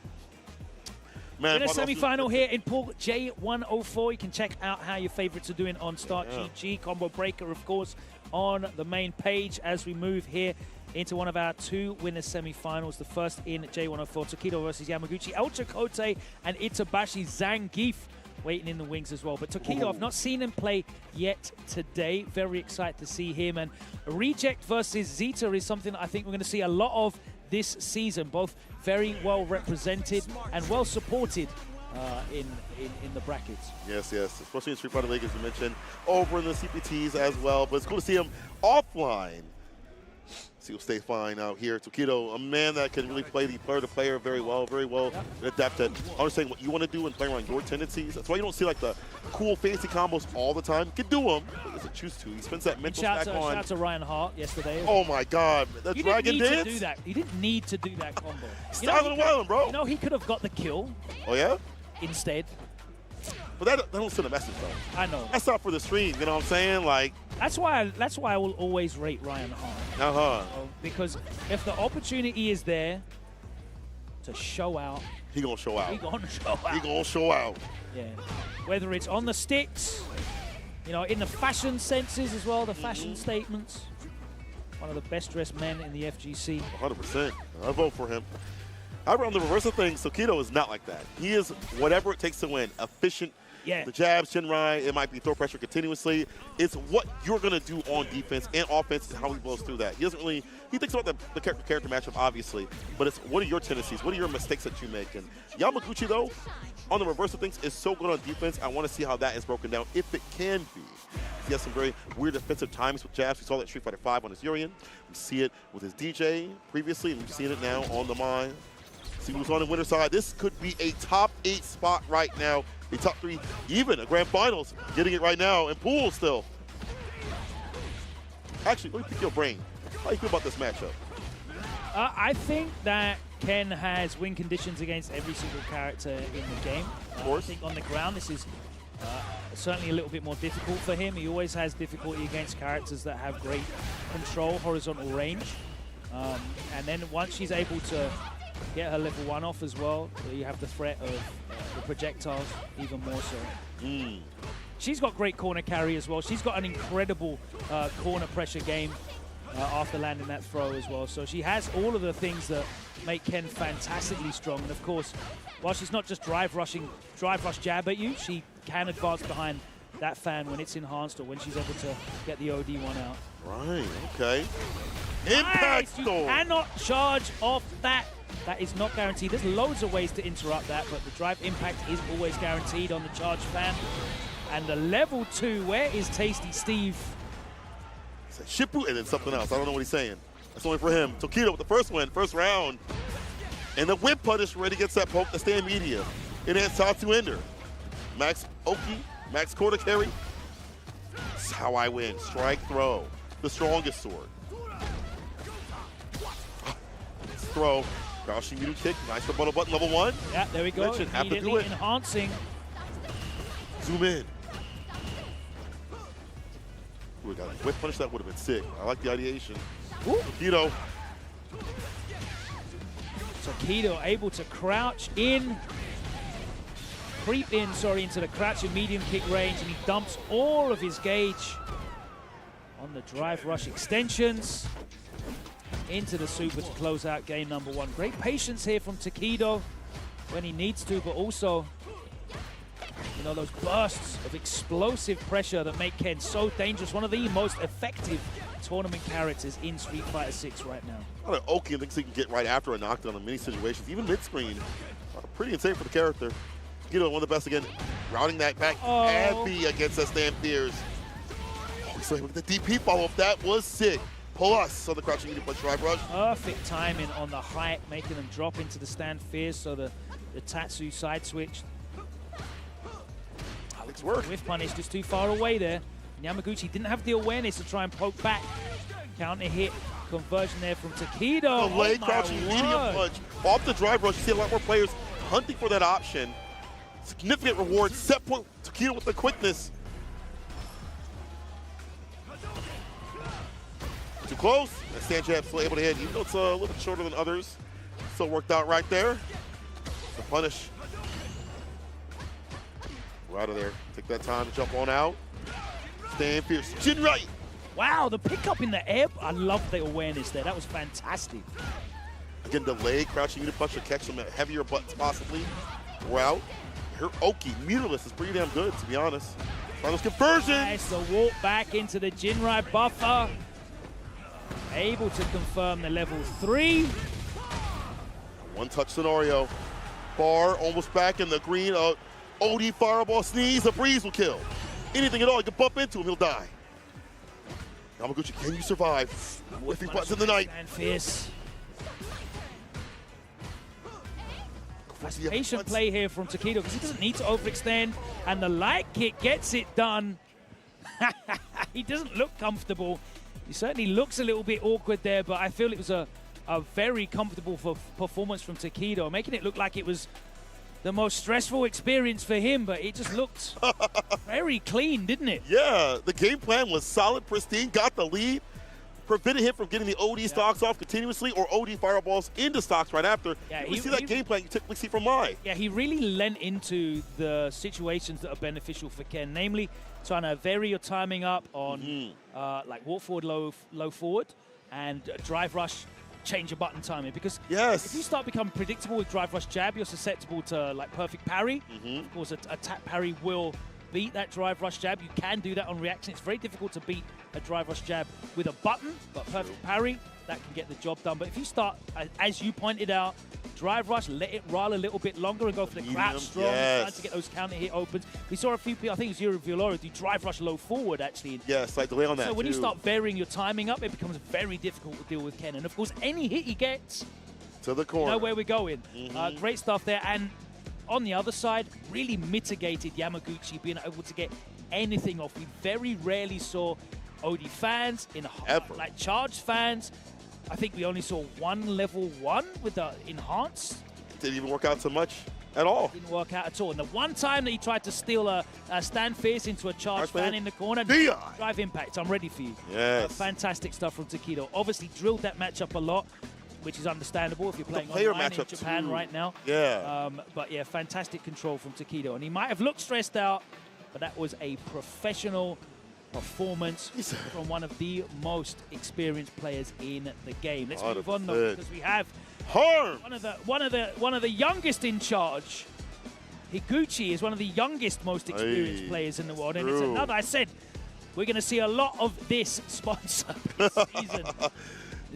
Man, in a semi-final here in Pool J104. You can check out how your favorites are doing on Start GG. Combo Breaker, of course, on the main page as we move here into one of our two winners semi-finals. The first in J104, Tokido versus Yamaguchi. El Chakotay and Itabashi Zangief waiting in the wings as well. But Tokido, I've not seen him play yet today. Very excited to see him. And Reject versus Zeta is something I think we're going to see a lot of this season. Both very well represented and well supported in the brackets. Yes, especially in Street Fighter League, as you mentioned, over in the CPTs as well. But it's cool to see him offline. So he'll stay fine out here. Tokido, a man that can really play the player-to-player very well, adept at understanding what you want to do and playing around your tendencies. That's why you don't see like the cool fancy combos all the time. You can do them, but he doesn't choose to. He spends that mental stack on. Shout out to Ryan Hart yesterday. Oh my God, the Dragon Dance. He didn't need to do that. He didn't need to do that combo. Styling Wildin', bro. He could have got the kill. Oh yeah? Instead. But that don't send a message though. I know. That's not for the stream. You know what I'm saying? Like. That's why I will always rate Ryan Hart. Because if the opportunity is there to show out, he gonna show out. He gonna show out. He gonna show out. Yeah. Whether it's on the sticks, in the fashion senses as well, the fashion statements. One of the best dressed men in the FGC. 100%. I vote for him. However, on the reverse of things, Tokido is not like that. He is whatever it takes to win. Efficient. Yeah. The jabs, Shinrai, it might be throw pressure continuously. It's what you're going to do on defense and offense and how he blows through that. He doesn't really, he thinks about the character matchup, obviously, but it's what are your tendencies? What are your mistakes that you make? And Yamaguchi, though, on the reverse of things, is so good on defense. I want to see how that is broken down, if it can be. He has some very weird defensive times with jabs. We saw that Street Fighter V on his Urian. We see it with his DJ previously, and we've seen it now on the Mine. See who's on the winner side. This could be a top 8 spot right now. A top 3, even a grand finals, getting it right now, and Pool still. Actually, let me pick your brain. How do you feel about this matchup? I think that Ken has win conditions against every single character in the game. Of course. I think on the ground, this is certainly a little bit more difficult for him. He always has difficulty against characters that have great control, horizontal range. And then once she's able to get her level 1 off as well, you have the threat of the projectiles even more so. She's got great corner carry as well. She's got an incredible corner pressure game after landing that throw as well. So she has all of the things that make Ken fantastically strong. And of course, while she's not just drive rush jab at you, she can advance behind that fan when it's enhanced or when she's able to get the OD1 out. Right, okay. Impact You cannot charge off that. That is not guaranteed. There's loads of ways to interrupt that, but the drive impact is always guaranteed on the charge fan. And the level 2, where is Tasty Steve? He said Shippu and then something else. I don't know what he's saying. That's only for him. Tokido with the first win, first round. And the whip punish ready gets that poke to stay in media. It ends Tatsu Ender. Max Oki, Max quarter carry. how I win. Strike, throw. The strongest sword. Throw. Crouching middle kick. Nice rebuttal button, level 1. Yeah, there we go. Mention, have to do Immediately it. enhancing. Zoom in. Ooh, we got a whip punish. That would have been sick. I like the ideation. Takido. Takido able to crouch in. Creep in, sorry, into the crouch and medium kick range, and he dumps all of his gauge on the drive rush extensions into the super to close out game number 1. Great patience here from Takido when he needs to, but also, you know, those bursts of explosive pressure that make Ken so dangerous. One of the most effective tournament characters in Street Fighter 6 right now. Not an Oki thinks he can get right after a knockdown in many situations, even mid-screen. Pretty insane for the character. Takido, one of the best again, routing that back heavy against that Stand Fears. Oh, so with the DP follow-up, that was sick. Plus on the crouching medium punch drive rush. Perfect timing on the height, making them drop into the Stand Fears, so the Tatsu side switch. Alex work. Whiff punish just too far away there. Yamaguchi didn't have the awareness to try and poke back. Counter hit conversion there from Takido. The leg crouching medium punch off the drive rush. You see a lot more players hunting for that option. Significant reward. Set point. Takido with the quickness. Too close. And stand jab still able to hit, even though it's a little bit shorter than others. Still worked out right there. The punish. We're out of there. Take that time to jump on out. Stand fierce. Chin right. Wow, the pickup in the air. I love the awareness there. That was fantastic. Again, the leg crouching unit punch to catch some heavier buttons possibly. We're out. Her Oki, meterless, is pretty damn good, to be honest. Finals conversion. Nice, the walk back into the Jinrai buffer. Able to confirm the level 3. One touch scenario. Bar almost back in the green. OD fireball sneeze. A breeze will kill. Anything at all, you can bump into him, he'll die. Yamaguchi, can you survive? With these buttons in the night. And fierce. Patient play here from Takido because he doesn't need to overextend, and the light kick gets it done. He doesn't look comfortable. He certainly looks a little bit awkward there, but I feel it was a very comfortable performance from Takido, making it look like it was the most stressful experience for him, but it just looked very clean, didn't it? Yeah, the game plan was solid, pristine, got the lead, prevented him from getting the OD stocks off continuously or OD fireballs into stocks right after. Yeah, we see that game plan you typically see from Mai. Yeah, he really lent into the situations that are beneficial for Ken, namely trying to vary your timing up on like walk forward, low forward, and drive rush, change your button timing. Because if you start becoming predictable with drive rush jab, you're susceptible to like perfect parry. Of course, a tap parry will beat that drive rush jab. You can do that on reaction. It's very difficult to beat a drive rush jab with a button, but perfect parry, that can get the job done. But if you start, as you pointed out, drive rush, let it roll a little bit longer and go for the crouch strong, trying to get those counter hit opens. We saw a few people, I think it was Yuri Violora, do drive rush low forward actually. Yeah, slight delay on that So when you start varying your timing up, it becomes very difficult to deal with Ken. And of course, any hit he gets, to the corner. You know where we're going. Great stuff there. And on the other side, really mitigated Yamaguchi being able to get anything off. We very rarely saw OD fans, like charged fans. I think we only saw one level 1 with the enhanced. Didn't even work out so much at all. Didn't work out at all. And the one time that he tried to steal a stand fierce into a charged fan in the corner, drive impact. I'm ready for you. Yes. Fantastic stuff from Takido. Obviously drilled that matchup a lot, which is understandable if you're playing online in Japan right now. Yeah. But yeah, fantastic control from Takido. And he might have looked stressed out, but that was a professional performance from one of the most experienced players in the game. Let's move on though, because we have one of the youngest in charge. Higuchi is one of the youngest, most experienced players in the world, and it's another. I said we're going to see a lot of this sponsor this season.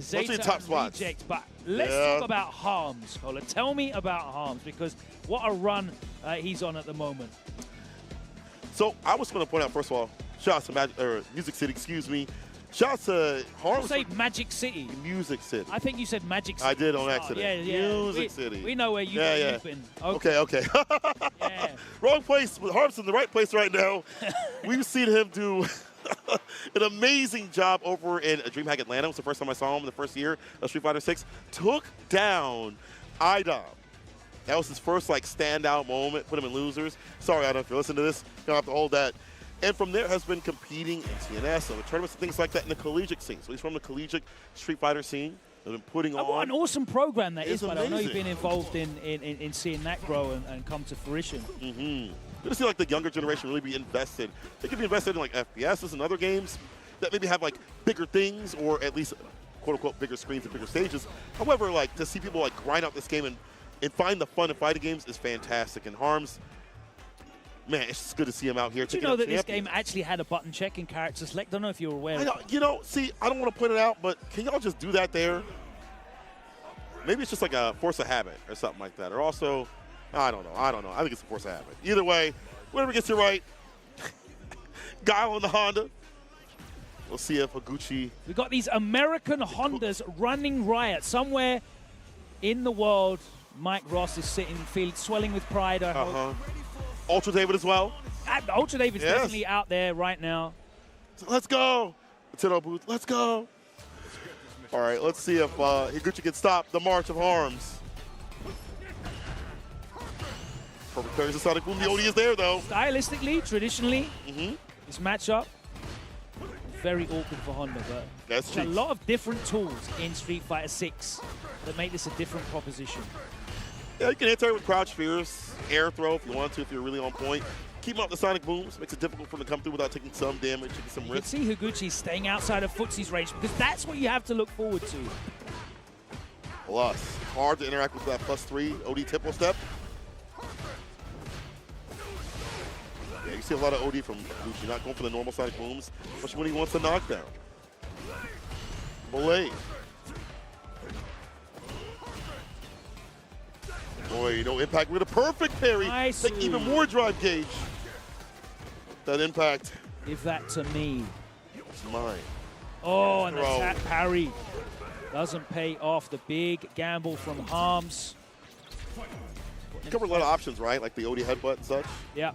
Zeta top spots. Reject, but let's talk about Harms, Cola. Tell me about Harms, because what a run he's on at the moment. So I was going to point out, first of all, shout out to Music City, excuse me. Shout out to Harms. You say Magic City. Music City. I think you said Magic City. I did on accident. Yeah. Music City. We know where you've been. Okay. Yeah. Wrong place, but Harms in the right place right now. We've seen him do an amazing job over in DreamHack Atlanta. It was the first time I saw him in the first year of Street Fighter 6. Took down Idom. That was his first like standout moment, put him in losers. Sorry, Idom, if you're listening to this, you don't have to hold that. And from there has been competing in TNS and tournaments and things like that in the collegiate scene. So he's from the collegiate Street Fighter scene. They've been putting on. What an awesome program that is, but I know you've amazing. been involved in seeing that grow and come to fruition. Mm-hmm. Good to see like the younger generation really be invested. They could be invested in like FPSs and other games that maybe have like bigger things or at least quote unquote bigger screens and bigger stages. However, like to see people like grind out this game and find the fun in fighting games is fantastic. And Harms, man, it's just good to see him out here. Did you know that this game actually had a button check in character select? I don't know if you're aware. I know, you know, see, I don't want to point it out, but can y'all just do that there? Maybe it's just like a force of habit or something like that. Or also, I don't know. I think it's a force of habit. Either way, whatever gets you right. Guile on the Honda. We'll see if Higuchi. We got these American Hondas running riot somewhere in the world. Mike Ross is sitting, swelling with pride. I hope. Ultra David as well. Ultra David's definitely out there right now. So let's go. Nintendo booth. Let's go. All right, let's see if Higuchi can stop the march of Harms. Perfect parries the Sonic Boom. The OD is there, though. Stylistically, traditionally, this matchup, very awkward for Honda, but that's there's a lot of different tools in Street Fighter 6 that make this a different proposition. Yeah, you can enter with crouch fears, air throw if you want to, if you're really on point. Keep up the Sonic Booms. Makes it difficult for them to come through without taking some damage, taking some risk. You can see Higuchi staying outside of Footsie's range because that's what you have to look forward to. Plus, hard to interact with that +3 OD tempo step. Yeah, you see a lot of OD from Higuchi, not going for the normal Sonic Booms, especially when he wants a knockdown. Belay. Boy, no impact with a perfect parry. Nice. Take even more drive gauge. That impact. Give that to me. It's mine. Oh, and the tap parry doesn't pay off. The big gamble from Harms. You covered a lot of options, right? Like the OD headbutt and such. Yeah.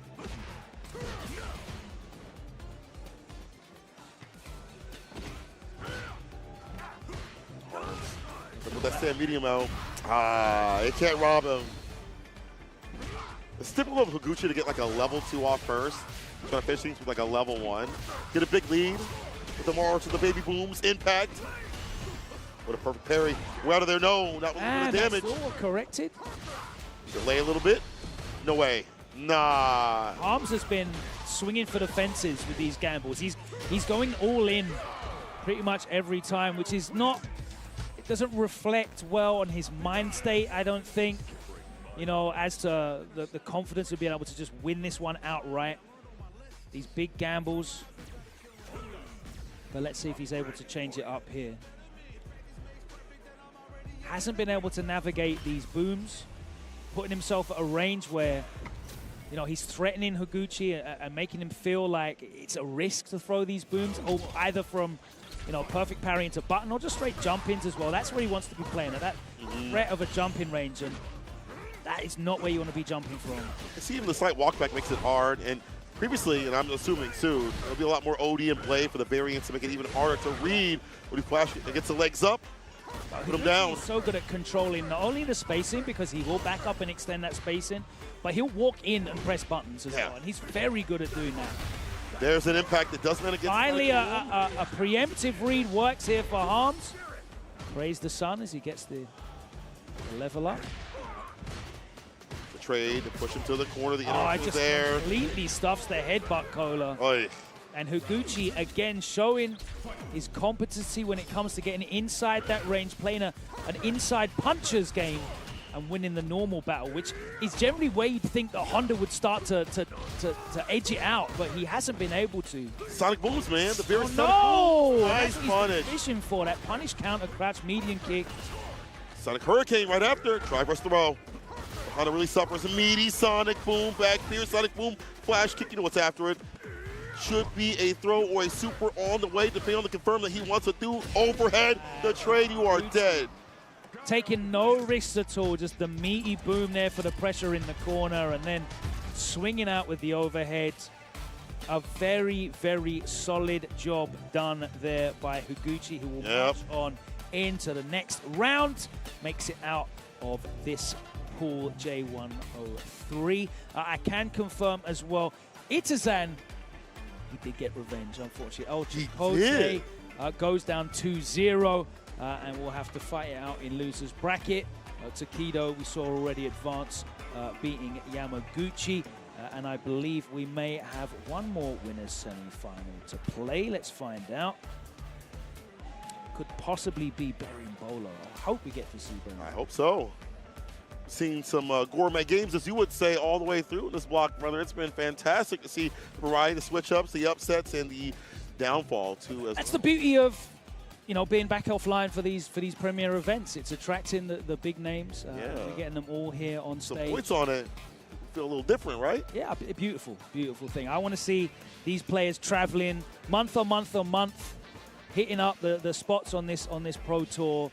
But with that stand medium out, it can't rob him. It's typical of Higuchi to get like a level 2 off first. Trying to finish things with like a level 1. Get a big lead with the march of the baby booms. Impact. What a perfect parry. We're out of there. No, not with the damage. That's all corrected. Delay a little bit. No way. Nah. Harms has been swinging for the fences with these gambles. He's going all in pretty much every time, which is not, it doesn't reflect well on his mind state, I don't think, you know, as to the confidence of being able to just win this one outright. These big gambles. But let's see if he's able to change it up here. Hasn't been able to navigate these booms, putting himself at a range where, you know, he's threatening Higuchi and making him feel like it's a risk to throw these booms, either from, you know, perfect parry into button or just straight jump-ins as well. That's where he wants to be playing, at that threat of a jump-in range, and that is not where you want to be jumping from. I see even the slight walkback makes it hard, and previously, and I'm assuming soon, there'll be a lot more OD in play for the variants to make it even harder to read when he flash and gets the legs up. Put him down. He's so good at controlling not only the spacing, because he will back up and extend that spacing, but he'll walk in and press buttons as well, and he's very good at doing that. There's an impact that doesn't against. Finally, a preemptive read works here for Harms. Praise the sun as he gets the level up. The trade to push him to the corner. The it just there. completely stuffs the headbutt cola. Oy. And Higuchi again showing his competency when it comes to getting inside that range, playing an inside puncher's game and winning the normal battle, which is generally where you'd think that Honda would start to edge it out, but he hasn't been able to. Sonic Booms, man. The very no! Nice punish. Position for that punish counter crouch medium kick. Sonic Hurricane right after. Try press throw. Honda really suffers. A meaty Sonic Boom back here. Sonic Boom flash kick. You know what's after it. Should be a throw or a super on the way, depending on the confirm that he wants to do. Overhead, the trade, you are dead. Taking no risks at all, just the meaty boom there for the pressure in the corner, and then swinging out with the overhead. a very, very solid job done there by Higuchi, who will march on into the next round, makes it out of this pool J103. I can confirm as well, Itazan, he did get revenge, unfortunately. Ultra Koji goes down 2-0, and we'll have to fight it out in loser's bracket. Takedo, we saw already advance, beating Yamaguchi. And I believe we may have one more winners semi-final to play. Let's find out. Could possibly be Berimbolo. I hope we get to see Berimbolo. I hope so. Seen some gourmet games, as you would say, all the way through this block, brother. It's been fantastic to see the variety, the switch-ups, the upsets, and the downfall, too. That's the beauty of, you know, being back offline for these premier events. It's attracting the big names. We're getting them all here on stage. Some points on it. Feel a little different, right? Yeah, a beautiful, beautiful thing. I want to see these players traveling month on month on month, hitting up the spots on this Pro Tour,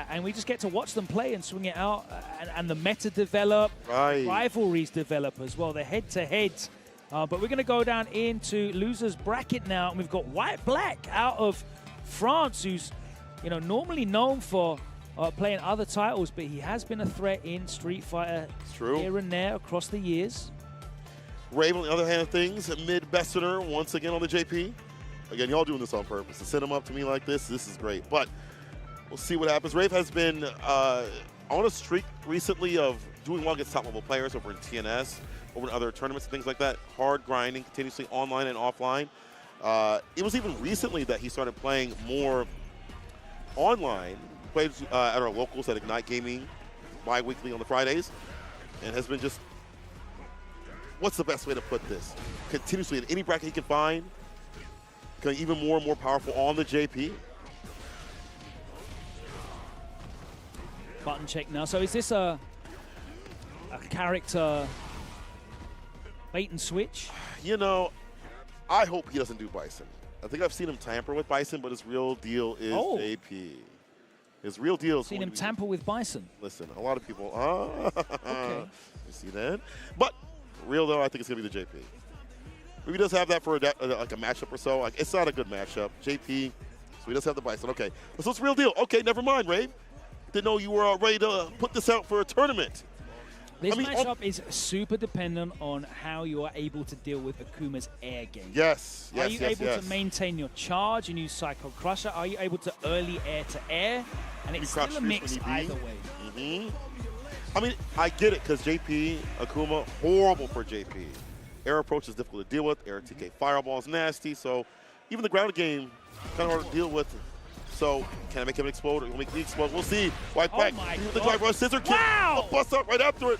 and we just get to watch them play and swing it out, and the meta develop, rivalries develop as well, the head-to-heads. But we're going to go down into losers bracket now, and we've got White Black out of France, who's, you know, normally known for playing other titles, but he has been a threat in Street Fighter here and there across the years. Rave, on the other hand of things, mid-Bessener once again on the JP. Again, y'all doing this on purpose. To send him up to me like this is great. But we'll see what happens. Rave has been on a streak recently of doing well against top-level players over in TNS, over in other tournaments and things like that. Hard grinding, continuously online and offline. It was even recently that he started playing more online. Played at our locals at Ignite Gaming bi-weekly on the Fridays, and has been just, what's the best way to put this? Continuously in any bracket he can find, getting even more and more powerful on the JP. Button check now. So is this a character bait and switch? You know, I hope he doesn't do Bison. I think I've seen him tamper with Bison, but his real deal is JP. His real deal is seen him tamper with Bison. Listen, a lot of people, okay. You see that? But real though, I think it's gonna be the JP. Maybe he does have that for like a matchup or so. Like, it's not a good matchup. JP, so he does have the Bison. Okay, so it's real deal. Okay, never mind, Rave. Didn't know you were ready to put this out for a tournament. This matchup is super dependent on how you are able to deal with Akuma's air game. Yes, Are you able to maintain your charge and use Psycho Crusher? Are you able to early air to air? And it's still a mix either way. I mean, I get it, because JP, Akuma, horrible for JP. Air approach is difficult to deal with. Air TK fireball is nasty, so even the ground game, kind of hard to deal with. So, can I make him explode or make me explode? We'll see. White back with the drive rush, scissor kick. Wow! I'll bust out right after it.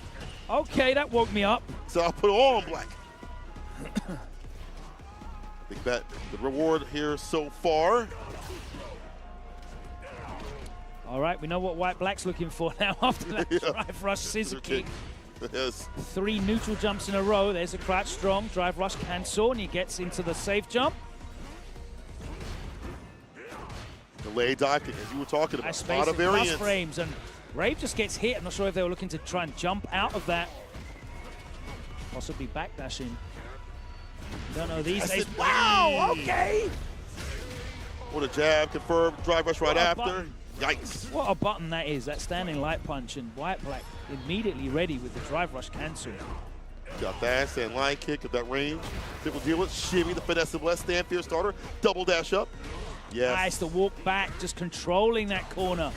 Okay, that woke me up. So I'll put it all on black. Big bet. Good reward here so far. All right, we know what White Black's looking for now after that drive rush scissor kick. Yes. 3 neutral jumps in a row. There's a crouch strong. Drive rush cancel, and he gets into the safe jump. Delay dive kick, as you were talking about. A lot of variance. Frames, and Rave just gets hit. I'm not sure if they were looking to try and jump out of that. Possibly backdashing. Don't know these days. Wow, okay. What a jab, confirmed. Drive rush right after. Button. Yikes. What a button that is. That standing light punch, and White Black immediately ready with the drive rush cancel. Got that, stand line kick at that range. People deal with shimmy, the finesse of less stand fear starter. Double dash up. Yes. Nice, the walk back, just controlling that corner.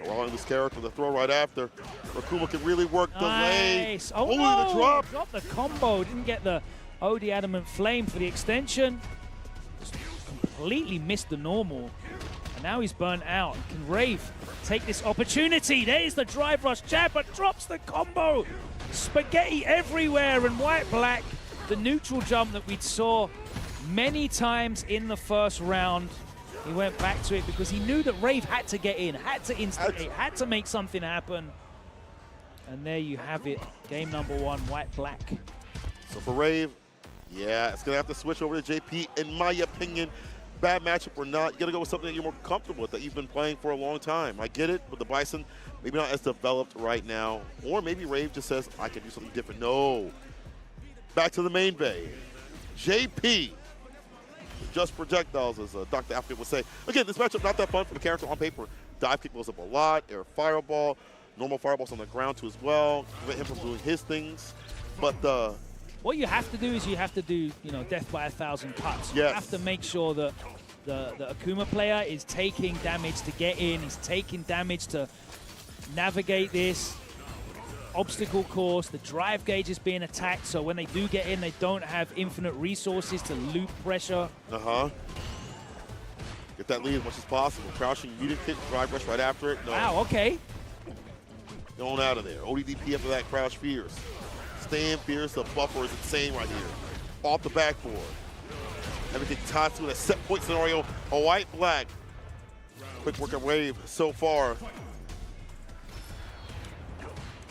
Allowing this character to throw right after. Akuma can really work delay. Nice. Oh, only no. the drop. Dropped the combo. Didn't get the OD Adamant Flame for the extension. Just completely missed the normal. And now he's burnt out. Can Rave take this opportunity? There's the drive rush jab, but drops the combo. Spaghetti everywhere, and White Black, the neutral jump that we saw many times in the first round. He went back to it because he knew that Rave had to get in, had to instigate, had to make something happen. And there you have it. Game number 1, White Black. So for Rave, yeah, it's going to have to switch over to JP, in my opinion. Bad matchup or not, you got to go with something that you're more comfortable with, that you've been playing for a long time. I get it, but the Bison, maybe not as developed right now. Or maybe Rave just says, I can do something different. No. Back to the main bay. JP. Just projectiles, as Dr. Applegate would say. Again, this matchup not that fun for the character on paper. Dive kick goes up a lot, air fireball, normal fireballs on the ground too as well. Prevent him from doing his things. But what you have to do is you have to do, death by 1,000 cuts. Yes. You have to make sure that the Akuma player is taking damage to get in, he's taking damage to navigate this obstacle course. The drive gauge is being attacked, so when they do get in, they don't have infinite resources to loop pressure. Get that lead as much as possible. Crouching, muted kick, drive rush right after it. No. Wow, okay. Going out of there. ODDP after that, crouch fierce. Staying fierce, the buffer is insane right here. Off the backboard. Everything tied to a set point scenario. A white-black. Quick work of wave so far.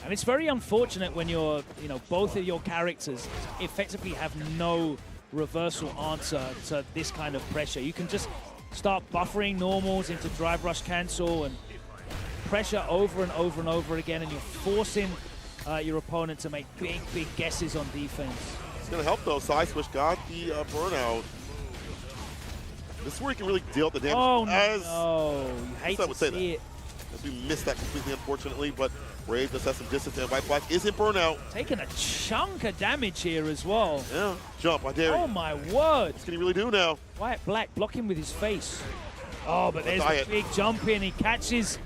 And it's very unfortunate when you're, both of your characters effectively have no reversal answer to this kind of pressure. You can just start buffering normals into drive rush cancel and pressure over and over and over again, and you're forcing your opponent to make big, big guesses on defense. It's going to help, though. Side switch got the burnout. This is where you can really deal with the damage. Oh, no. You hate to see it. As we missed that completely, unfortunately, but Brave just has some distance, and White Black is in burnout. Taking a chunk of damage here as well. Yeah, jump, I dare you. Oh, my word. What can he really do now? White Black blocking with his face. Oh, but there's the big jump in. He catches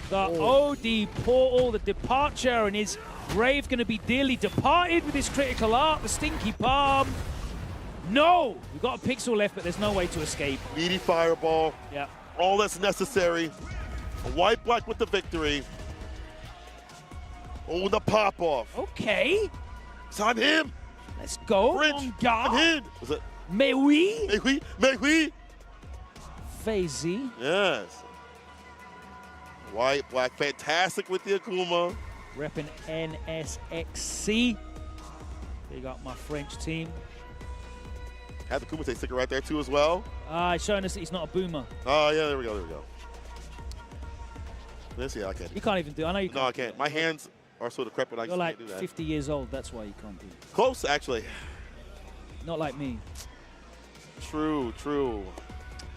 the OD portal, the departure, and is Brave going to be dearly departed with his critical art, the stinky palm. No! We've got a pixel left, but there's no way to escape. Meaty fireball. Yeah. All that's necessary. A White Black with the victory. Oh, the pop off. Okay. It's on him. Let's go. Conga. On him. Was it? Mais oui. Mais oui. Mais oui. Fazy. Yes. White Black, fantastic with the Akuma. Repping NSXC. They got my French team. Had the Kumite sticker right there too as well. Showing us that he's not a boomer. Oh, yeah, there we go, there we go. Let's see, I can't. You can't even do it. I know you can't. No, I can't. My hands are sort of crepit. I You're like can't do that. 50 years old. That's why you can't do it. Close, actually. Not like me. True, true.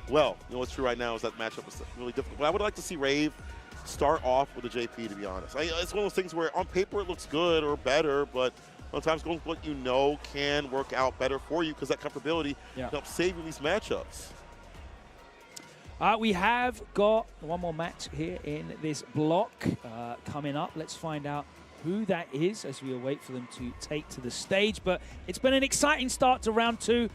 Well, you know what's true right now is that matchup is really difficult. But I would like to see Rave start off with a JP, to be honest. It's one of those things where on paper it looks good or better, but sometimes going with what you know can work out better for you because that comfortability helps save you these matchups. We have got one more match here in this block coming up. Let's find out who that is as we await for them to take to the stage. But it's been an exciting start to round two.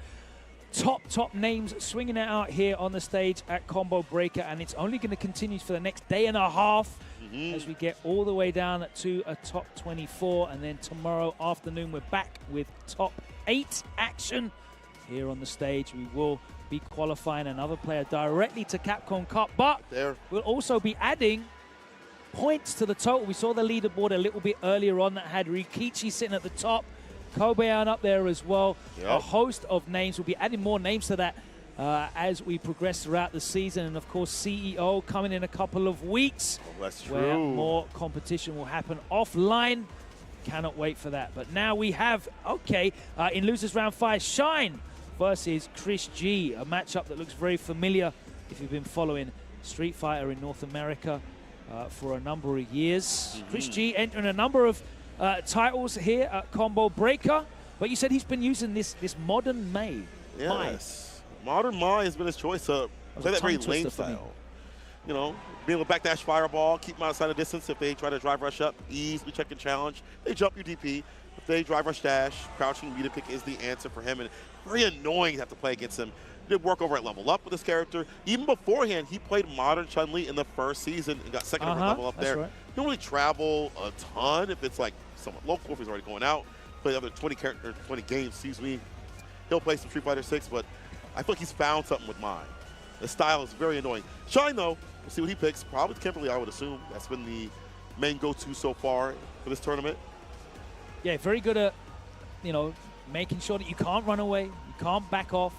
Top names swinging it out here on the stage at Combo Breaker, and it's only going to continue for the next day and a half as we get all the way down to a top 24, and then tomorrow afternoon we're back with top 8 action here on the stage. We will be qualifying another player directly to Capcom Cup, but we'll also be adding points to the total. We saw the leaderboard a little bit earlier on that had Rikichi sitting at the top, Kobayan up there as well. A host of names. We'll be adding more names to that as we progress throughout the season. And, of course, CEO coming in a couple of weeks. Oh, that's true. Where more competition will happen offline. Cannot wait for that. But now we have, in Losers Round 5, Shine versus Chris G. A matchup that looks very familiar if you've been following Street Fighter in North America for a number of years. Chris G entering a number of titles here at Combo Breaker, but you said he's been using this modern Mai. Yes, modern Mai has been his choice to play that very lane style. You know, being able to backdash fireball, keep them outside of distance. If they try to drive rush up, easily check and challenge. They jump your DP. If they drive rush dash, crouching meter pick is the answer for him, and very annoying to have to play against him. He did work over at Level Up with this character. Even beforehand, he played modern Chun-Li in the first season and got second over Level Up there. Right. He don't really travel a ton if it's like somewhat local, if he's already going out. Play the other 20 games, excuse me. He'll play some Street Fighter 6, but I feel like he's found something with mine. The style is very annoying. Shine, though, we'll see what he picks. Probably Kimberly, I would assume. That's been the main go-to so far for this tournament. Yeah, very good at, making sure that you can't run away, you can't back off,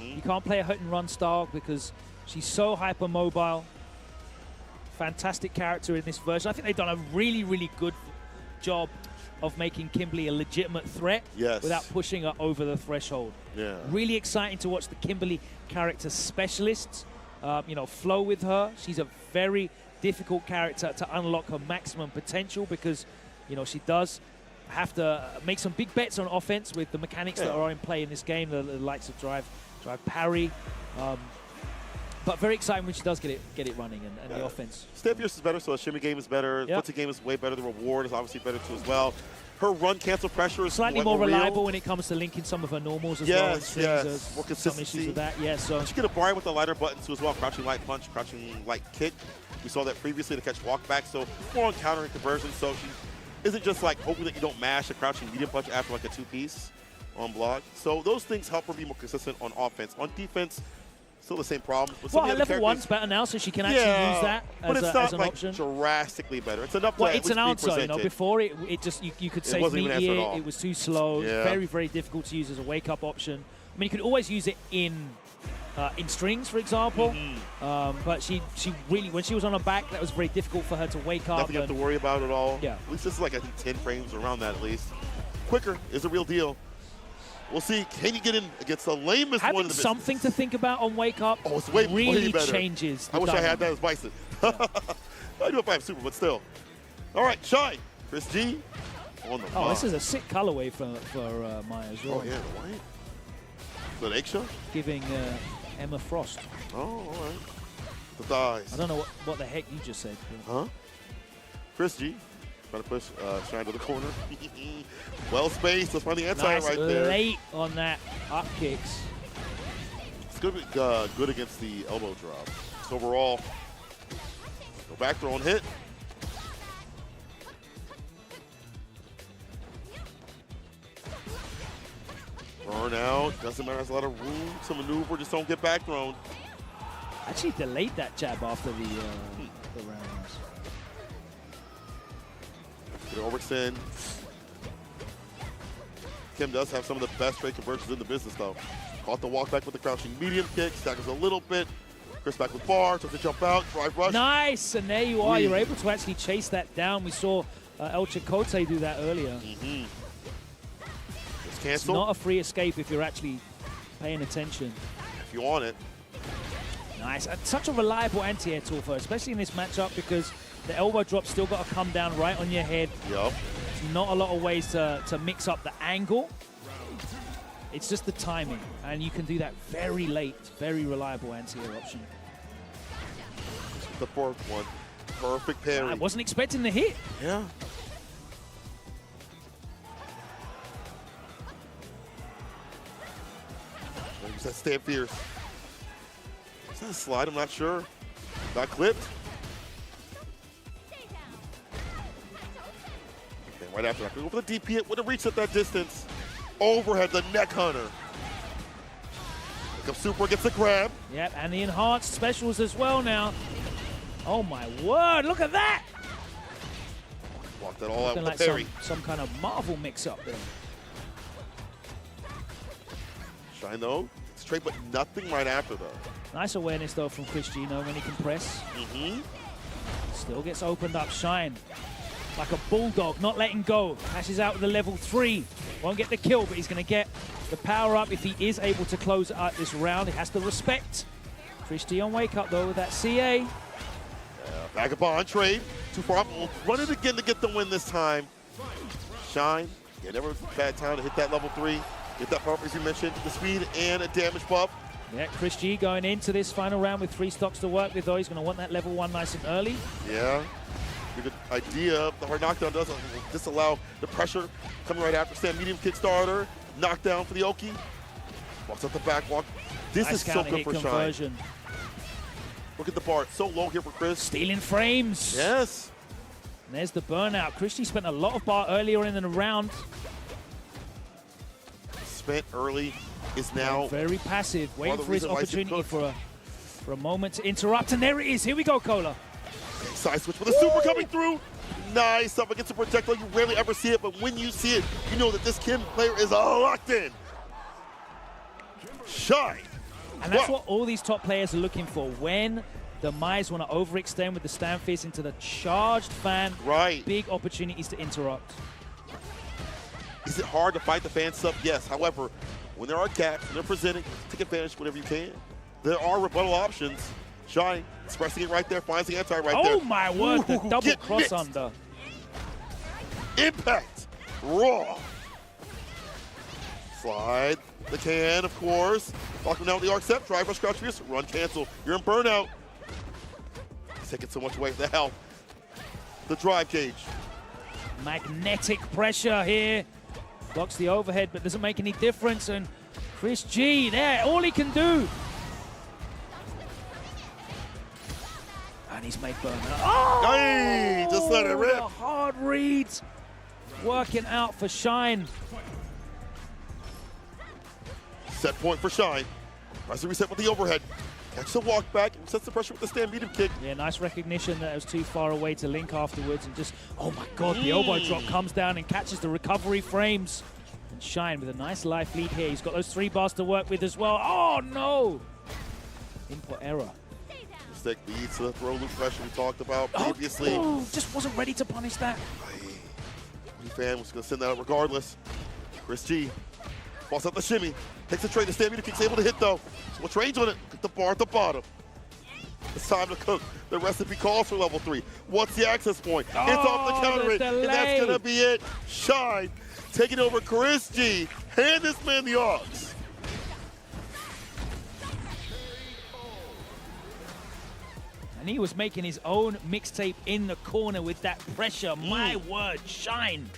you can't play a hit-and-run style because she's so hyper-mobile. Fantastic character in this version. I think they've done a really, really good job of making Kimberly a legitimate threat without pushing her over the threshold. Yeah. Really exciting to watch the Kimberly character specialists, flow with her. She's a very difficult character to unlock her maximum potential because, she does have to make some big bets on offense with the mechanics that are in play in this game, the likes of drive parry. But very exciting when she does get it running and the offense. Step Fierce is better, so the shimmy game is better. The game is way better. The reward is obviously better too as well. Her run cancel pressure is slightly more reliable when it comes to linking some of her normals as well. More consistency. Some issues with that. So she can apply with the lighter buttons too as well. Crouching light punch, crouching light kick. We saw that previously to catch walk back. So more on countering conversion. So she isn't just like hoping that you don't mash a crouching medium punch after like a 2-piece on block. So those things help her be more consistent on offense. On defense, still the same problem. Well, her level 1's better now, so she can actually use that as an option. Drastically better. It's enough to it's an answer. Before it just you could say it was too slow. Very, very difficult to use as a wake-up option. I mean, you could always use it in strings, for example. But she really, when she was on her back, that was very difficult for her to wake up. Nothing you have to worry about at all. Yeah. At least this is like, I think, 10 frames around that at least. Quicker is the real deal. We'll see. Can you get in against the lamest one in the business? Having something to think about on Wake Up really changes. I wish I had that as Bison. I do if I have Super, but still. All right, Chime. Chris G on the this is a sick colorway for Maya as well. Oh, yeah, the white. The eggshell? Giving Emma Frost. Oh, all right. The thighs. I don't know what the heck you just said. Huh? Chris G. Trying to push Shine to the corner. Well spaced. Let's find the anti right there. Late on that up kicks. It's going to be good against the elbow drop. So overall, go back throw and hit. Burn out. Doesn't matter. There's a lot of room to maneuver. Just don't get back thrown. Actually delayed that jab after the rounds. Get Overextend. Kim does have some of the best straight conversions in the business, though. Caught the walk back with the crouching medium kick. Staggers a little bit. Chris back with bar. Doesn't jump out. Drive rush. Nice. And there you are. You're able to actually chase that down. We saw El Chicote do that earlier. It's canceled. It's not a free escape if you're actually paying attention. If you want it. Nice. Such a reliable anti-air tool for her, especially in this matchup because the elbow drop's still got to come down right on your head. Yup. There's not a lot of ways to mix up the angle. It's just the timing, and you can do that very late. Very reliable anti-air option. The fourth one. Perfect parry. I wasn't expecting the hit. Yeah. Use that stand fierce. Is that a slide? I'm not sure. Not clipped. Okay, right after that. Go for the DP hit with a reach at that distance. Overhead, the neck hunter. Pick up super, gets the grab. Yep, and the enhanced specials as well now. Oh my word, look at that! Blocked that all out with like the parry. Some kind of Marvel mix-up there. Shine though, straight but nothing right after though. Nice awareness though from Chris G, knowing when he can press. Still gets opened up, Shine. Like a bulldog, not letting go. Passes out with the level 3. Won't get the kill, but he's going to get the power up if he is able to close out this round. He has to respect. Chris G on wake up though with that CA. Vagabond trade. Too far up. We'll run it again to get the win this time. Shine. Yeah, never a bad time to hit that level 3. Get that pump, as you mentioned, the speed and a damage buff. Yeah, Chris G going into this final round with 3 stocks to work with though. He's going to want that level 1 nice and early. Yeah. Good idea. The hard knockdown doesn't disallow the pressure coming right after. Stand medium kickstarter. Knockdown for the Oki. Walks up the back walk. This is so good for Shine. Look at the bar. It's so low here for Chris. Stealing frames. Yes. And there's the burnout. Christy spent a lot of bar earlier in the round. Spent early is now very passive, waiting for his opportunity for a moment to interrupt. And there it is. Here we go, Cola. Side switch with a super coming through. Nice up against a projectile. You rarely ever see it, but when you see it, you know that this Kim player is locked in. Shine. And that's what all these top players are looking for. When the Mize want to overextend with the stand fist into the charged fan, big opportunities to interrupt. Is it hard to fight the fan sub? Yes. However, when there are gaps and they're presented, take advantage of whatever you can. There are rebuttal options. Shine, expressing it right there, finds the anti right there. Oh my word, the double cross mixed. under. Impact, raw. Slide the can, of course. Locking down with the arc step, drive, rush, crouch, fierce, run, cancel. You're in burnout. He's taking so much away. The hell. The drive cage. Magnetic pressure here. Blocks the overhead, but doesn't make any difference. And Chris G, there, all he can do. And he's made burnout. Oh! Hey, just let it rip. The hard reads working out for Shine. Set point for Shine. Tries to reset with the overhead. Catch the walk back, resets the pressure with the stand medium kick. Yeah, nice recognition that it was too far away to link afterwards, and just, oh my God, the elbow drop comes down and catches the recovery frames. And Shine with a nice life lead here. He's got those 3 bars to work with as well. Oh no! Input error. Mistake leads to the throw loop pressure we talked about previously. Oh, just wasn't ready to punish that. Fan was going to send that out regardless. Chris G. Falls out the shimmy. Takes the trade. The stand meter kick's able to hit though. So what's range on it? Get the bar at the bottom. It's time to cook. The recipe calls for level 3. What's the access point? It's off the counter hit, and that's going to be it. Shine taking over Chris G. Hand this man the aux. And he was making his own mixtape in the corner with that pressure. My word, Shine.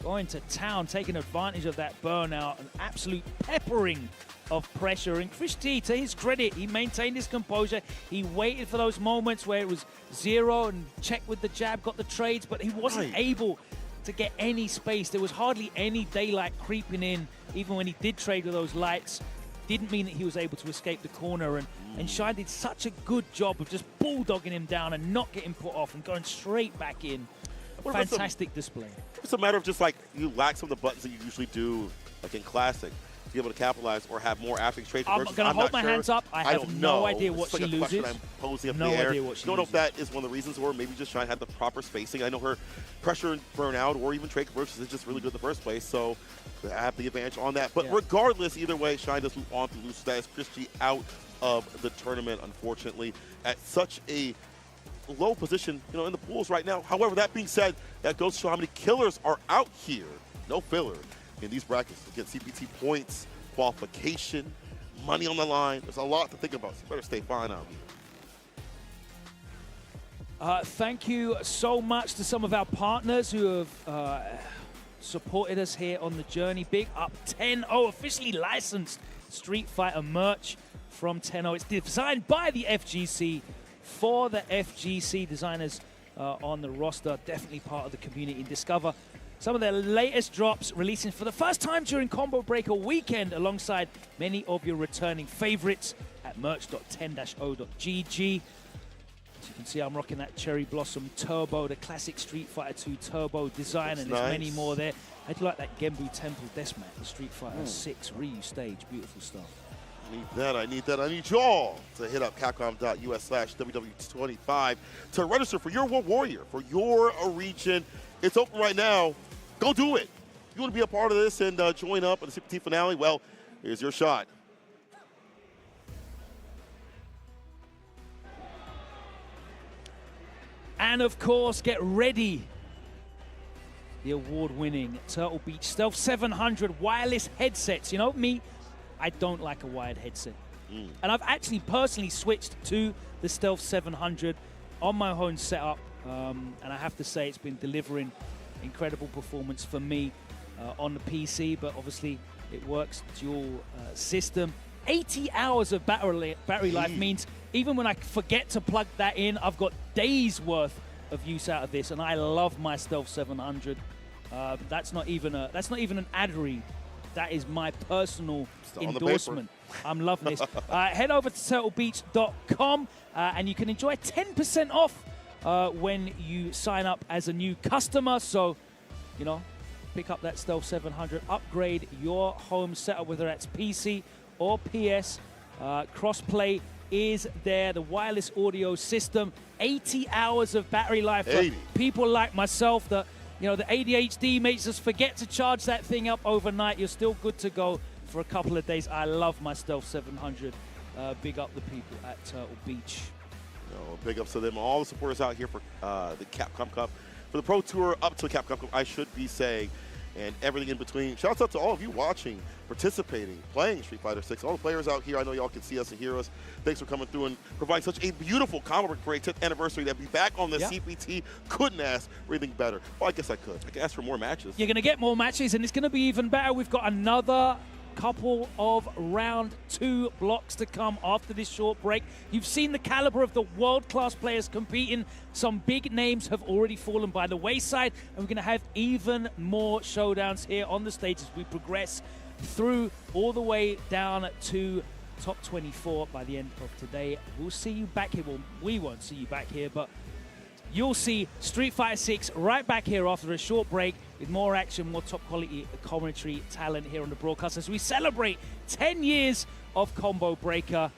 Going to town, taking advantage of that burnout, an absolute peppering of pressure. And Chris G, to his credit, he maintained his composure. He waited for those moments where it was 0 and checked with the jab, got the trades, but he wasn't able to get any space. There was hardly any daylight creeping in, even when he did trade with those lights. Didn't mean that he was able to escape the corner, and Shine did such a good job of just bulldogging him down and not getting put off and going straight back in. Fantastic display. It's a matter of just like you lack some of the buttons that you usually do, like in Classic, to be able to capitalize or have more affix trade I'm conversions. going to hold my hands up. I have no idea what it's like she loses. I'm posing up No the air. idea what she Don't know loses. if that is one of the reasons, or maybe just Shine had the proper spacing. I know her pressure and burnout, or even trade conversions, is just really good in the first place. So I have the advantage on that. But regardless, either way, Shine does move on to lose status. Chris G out of the tournament, unfortunately, at such a low position, in the pools right now. However, that being said, that goes to show how many killers are out here. No filler in these brackets. Again, CPT points, qualification, money on the line. There's a lot to think about, so you better stay fine out here. Thank you so much to some of our partners who have supported us here on the journey. Big up 10-0, officially licensed Street Fighter merch from 10-0. It's designed by the FGC for the FGC designers on the roster. Definitely part of the community. Discover some of their latest drops releasing for the first time during Combo Breaker weekend alongside many of your returning favorites at merch.10-0.gg. As you can see, I'm rocking that Cherry Blossom Turbo, the classic Street Fighter 2 Turbo design, and there's many more there. I do like that Genbu Temple Deathmatch, the Street Fighter 6 Ryu stage. Beautiful stuff. I need y'all to hit up capcom.us/WW25 to register for your World Warrior, for your region. It's open right now. Go do it. If you want to be a part of this and join up in the CPT finale, well, here's your shot. And of course, get ready. The award-winning Turtle Beach Stealth 700 wireless headsets. You know me, I don't like a wired headset. And I've actually personally switched to the Stealth 700 on my own setup. And I have to say it's been delivering incredible performance for me on the PC, but obviously it works dual system. 80 hours of battery life means even when I forget to plug that in, I've got days worth of use out of this, and I love my Stealth 700. That's not even an ad read. That is my personal endorsement. I'm loving this. Head over to turtlebeach.com and you can enjoy 10% off when you sign up as a new customer. So, pick up that Stealth 700, upgrade your home setup, whether that's PC or PS. Crossplay is there. The wireless audio system, 80 hours of battery life. For people like myself that You know, the ADHD makes us forget to charge that thing up overnight. You're still good to go for a couple of days. I love my Stealth 700. Big up the people at Turtle Beach. Big ups to them, all the supporters out here for the Capcom Cup, for the Pro Tour up to the Capcom Cup, I should be saying, and everything in between. Shouts out to all of you watching, participating, playing Street Fighter 6. All the players out here, I know y'all can see us and hear us. Thanks for coming through and providing such a beautiful combo for a 10th anniversary. To be back on the CPT, couldn't ask for anything better. Well, I guess I could. I could ask for more matches. You're going to get more matches, and it's going to be even better. We've got another couple of round 2 blocks to come after this short break. You've seen the caliber of the world-class players competing. Some big names have already fallen by the wayside, and we're going to have even more showdowns here on the stage as we progress through all the way down to top 24 by the end of today. We'll see you back here. Well, we won't see you back here, but you'll see Street Fighter 6 right back here after a short break with more action, more top quality commentary talent here on the broadcast as we celebrate 10 years of Combo Breaker.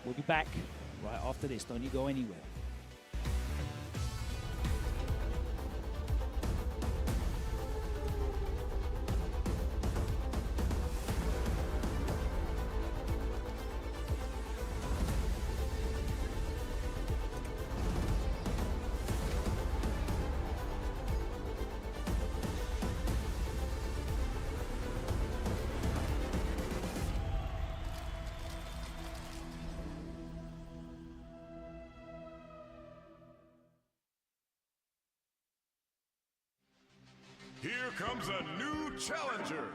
We'll be back right after this. Don't you go anywhere. Here comes a new challenger.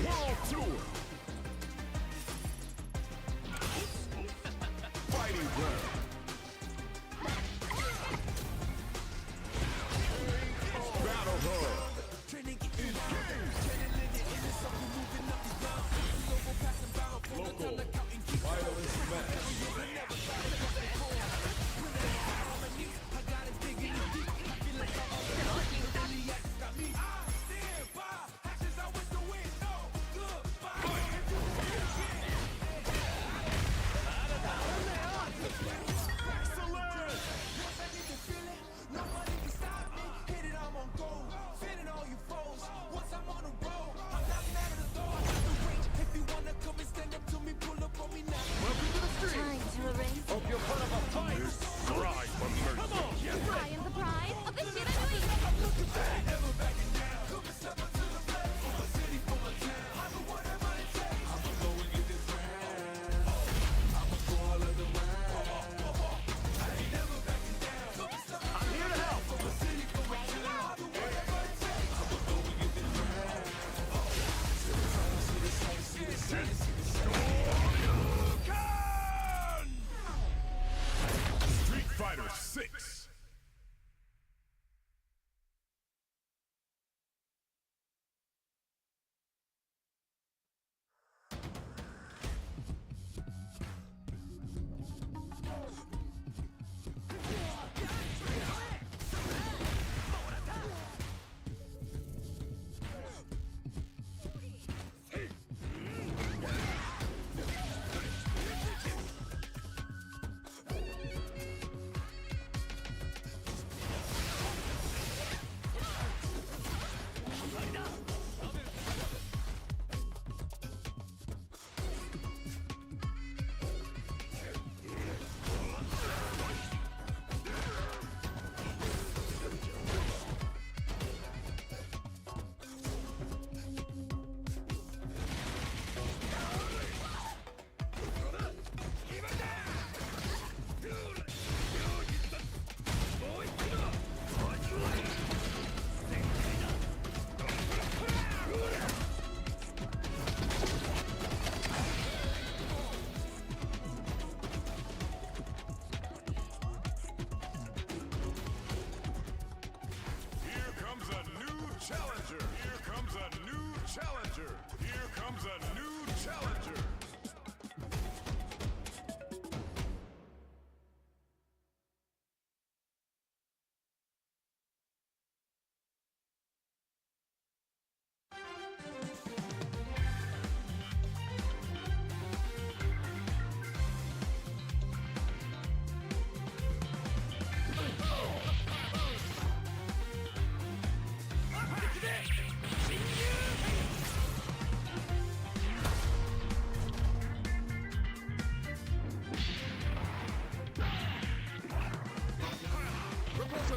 World Tour. Fighting ground. Battle hub.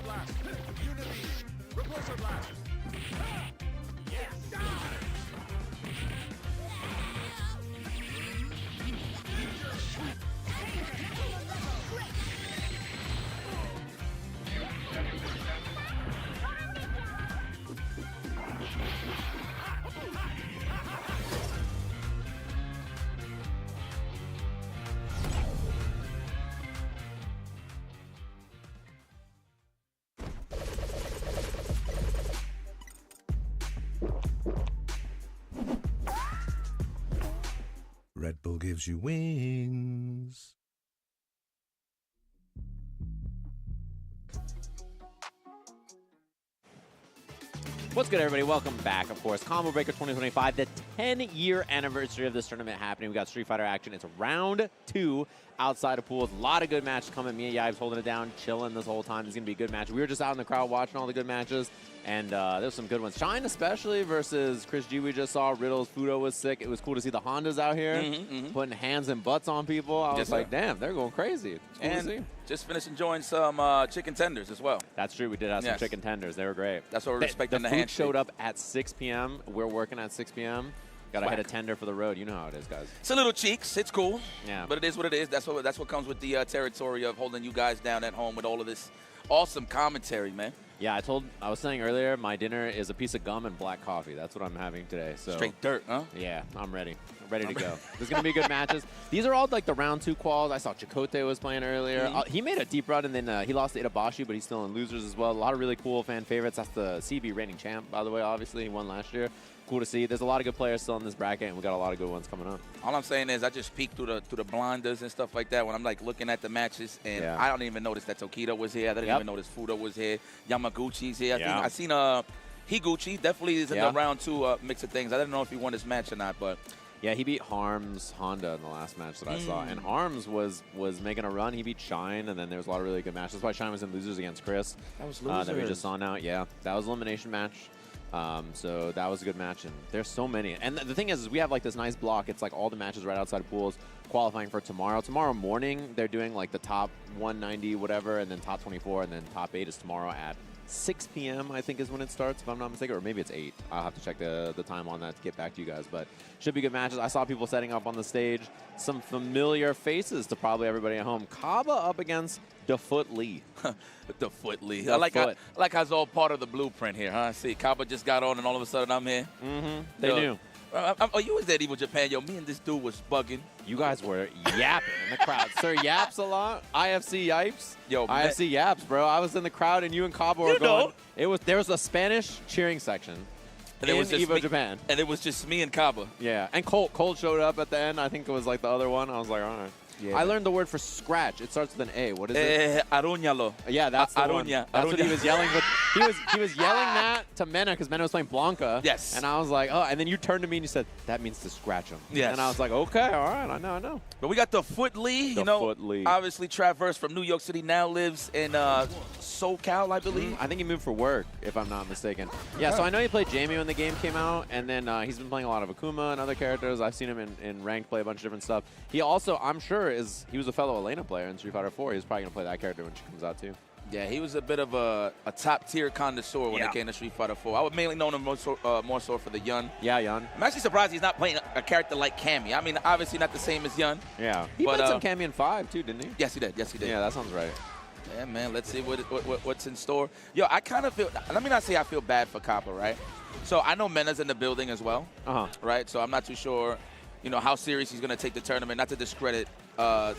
blast. Unity. Repulsor blast. Yes. Red Bull gives you wings. What's good, everybody? Welcome back, of course. Combo Breaker 2025, the 10-year anniversary of this tournament happening. We got Street Fighter action. It's round 2 outside of pools. A lot of good matches coming. Mia Yai's holding it down, chilling this whole time. It's going to be a good match. We were just out in the crowd watching all the good matches, and there's some good ones. Chime especially versus Chris G we just saw. Riddles, Fudo was sick. It was cool to see the Hondas out here putting hands and butts on people. I was like, damn, they're going crazy. It's cool to see. Just finished enjoying some chicken tenders as well. That's true. We did have some chicken tenders. They were great. That's what we're respecting the food handshake. Showed up at 6 p.m. We're working at 6 p.m. Got to hit a tender for the road. You know how it is, guys. It's a little cheeks. It's cool. Yeah. But it is what it is. That's what comes with the territory of holding you guys down at home with all of this awesome commentary, man. Yeah, I was saying earlier, my dinner is a piece of gum and black coffee. That's what I'm having today. So straight dirt, huh? Yeah, I'm ready. I'm ready to go. There's going to be good matches. These are all like the round 2 quals. I saw Chakotay was playing earlier. He made a deep run, and then he lost to Itabashi, but he's still in losers as well. A lot of really cool fan favorites. That's the CB reigning champ, by the way, obviously. He won last year. Cool to see. There's a lot of good players still in this bracket, and we got a lot of good ones coming up. All I'm saying is I just peeked through the blinders and stuff like that when I'm like looking at the matches, and I don't even notice that Tokido was here. I didn't even notice Fudo was here. Yamaguchi's here. I seen Higuchi definitely is in the round 2 mix of things. I didn't know if he won his match or not, but yeah, he beat Harms Honda in the last match that I saw, and Harms was making a run. He beat Shine, and then there was a lot of really good matches. That's why Shine was in losers against Chris. That was losers. That we just saw now. Yeah, that was elimination match. So that was a good match, and there's so many. And the thing is we have like this nice block. It's like all the matches right outside of pools qualifying for tomorrow. Tomorrow morning, they're doing like the top 190 whatever, and then top 24, and then top 8 is tomorrow at 6 p.m. I think is when it starts, if I'm not mistaken, or maybe it's 8. I'll have to check the time on that to get back to you guys, but should be good matches. I saw people setting up on the stage. Some familiar faces to probably everybody at home. Kaba up against Stuately. Stuately. I like how it's all part of the blueprint here, huh? See, Kaba just got on, and all of a sudden I'm here. They knew. Oh, you was at Evil Japan. Yo, me and this dude was bugging. You guys were yapping in the crowd. Sir yaps a lot. IFC yipes. Yo, IFC yaps, bro. I was in the crowd, and you and Kaba were going. There was a Spanish cheering section and in it was just Evo Japan. And it was just me and Kaba. Yeah, and Colt showed up at the end. I think it was like the other one. I was like, all right. Yeah. I learned the word for scratch. It starts with an A. What is it? Aruñalo. Yeah, that's the one. That's what he was yelling. But he was yelling that to Mena because Mena was playing Blanca. Yes. And I was like, oh. And then you turned to me and you said, that means to scratch him. Yes. And I was like, okay, all right, I know. But we got the Stuately. Stuately. Obviously Traverse from New York City now lives in SoCal, I believe. I think he moved for work, if I'm not mistaken. Yeah, so I know he played Jamie when the game came out, and then he's been playing a lot of Akuma and other characters. I've seen him in ranked play a bunch of different stuff. He also, I'm sure, he was a fellow Elena player in Street Fighter 4. He's probably going to play that character when she comes out, too. Yeah, he was a bit of a top-tier connoisseur when it came to Street Fighter 4. I would mainly know him more so for the Yun. Yeah, Yun. I'm actually surprised he's not playing a character like Cammy. I mean, obviously not the same as Yun. Yeah. He played some Cammy in 5, too, didn't he? Yes, he did. Yeah, that sounds right. Yeah, man, let's see what's in store. Yo, I kind of feel, let me not say I feel bad for Kappa, right? So I know Mena's in the building as well, right? So I'm not too sure, how serious he's going to take the tournament, not to discredit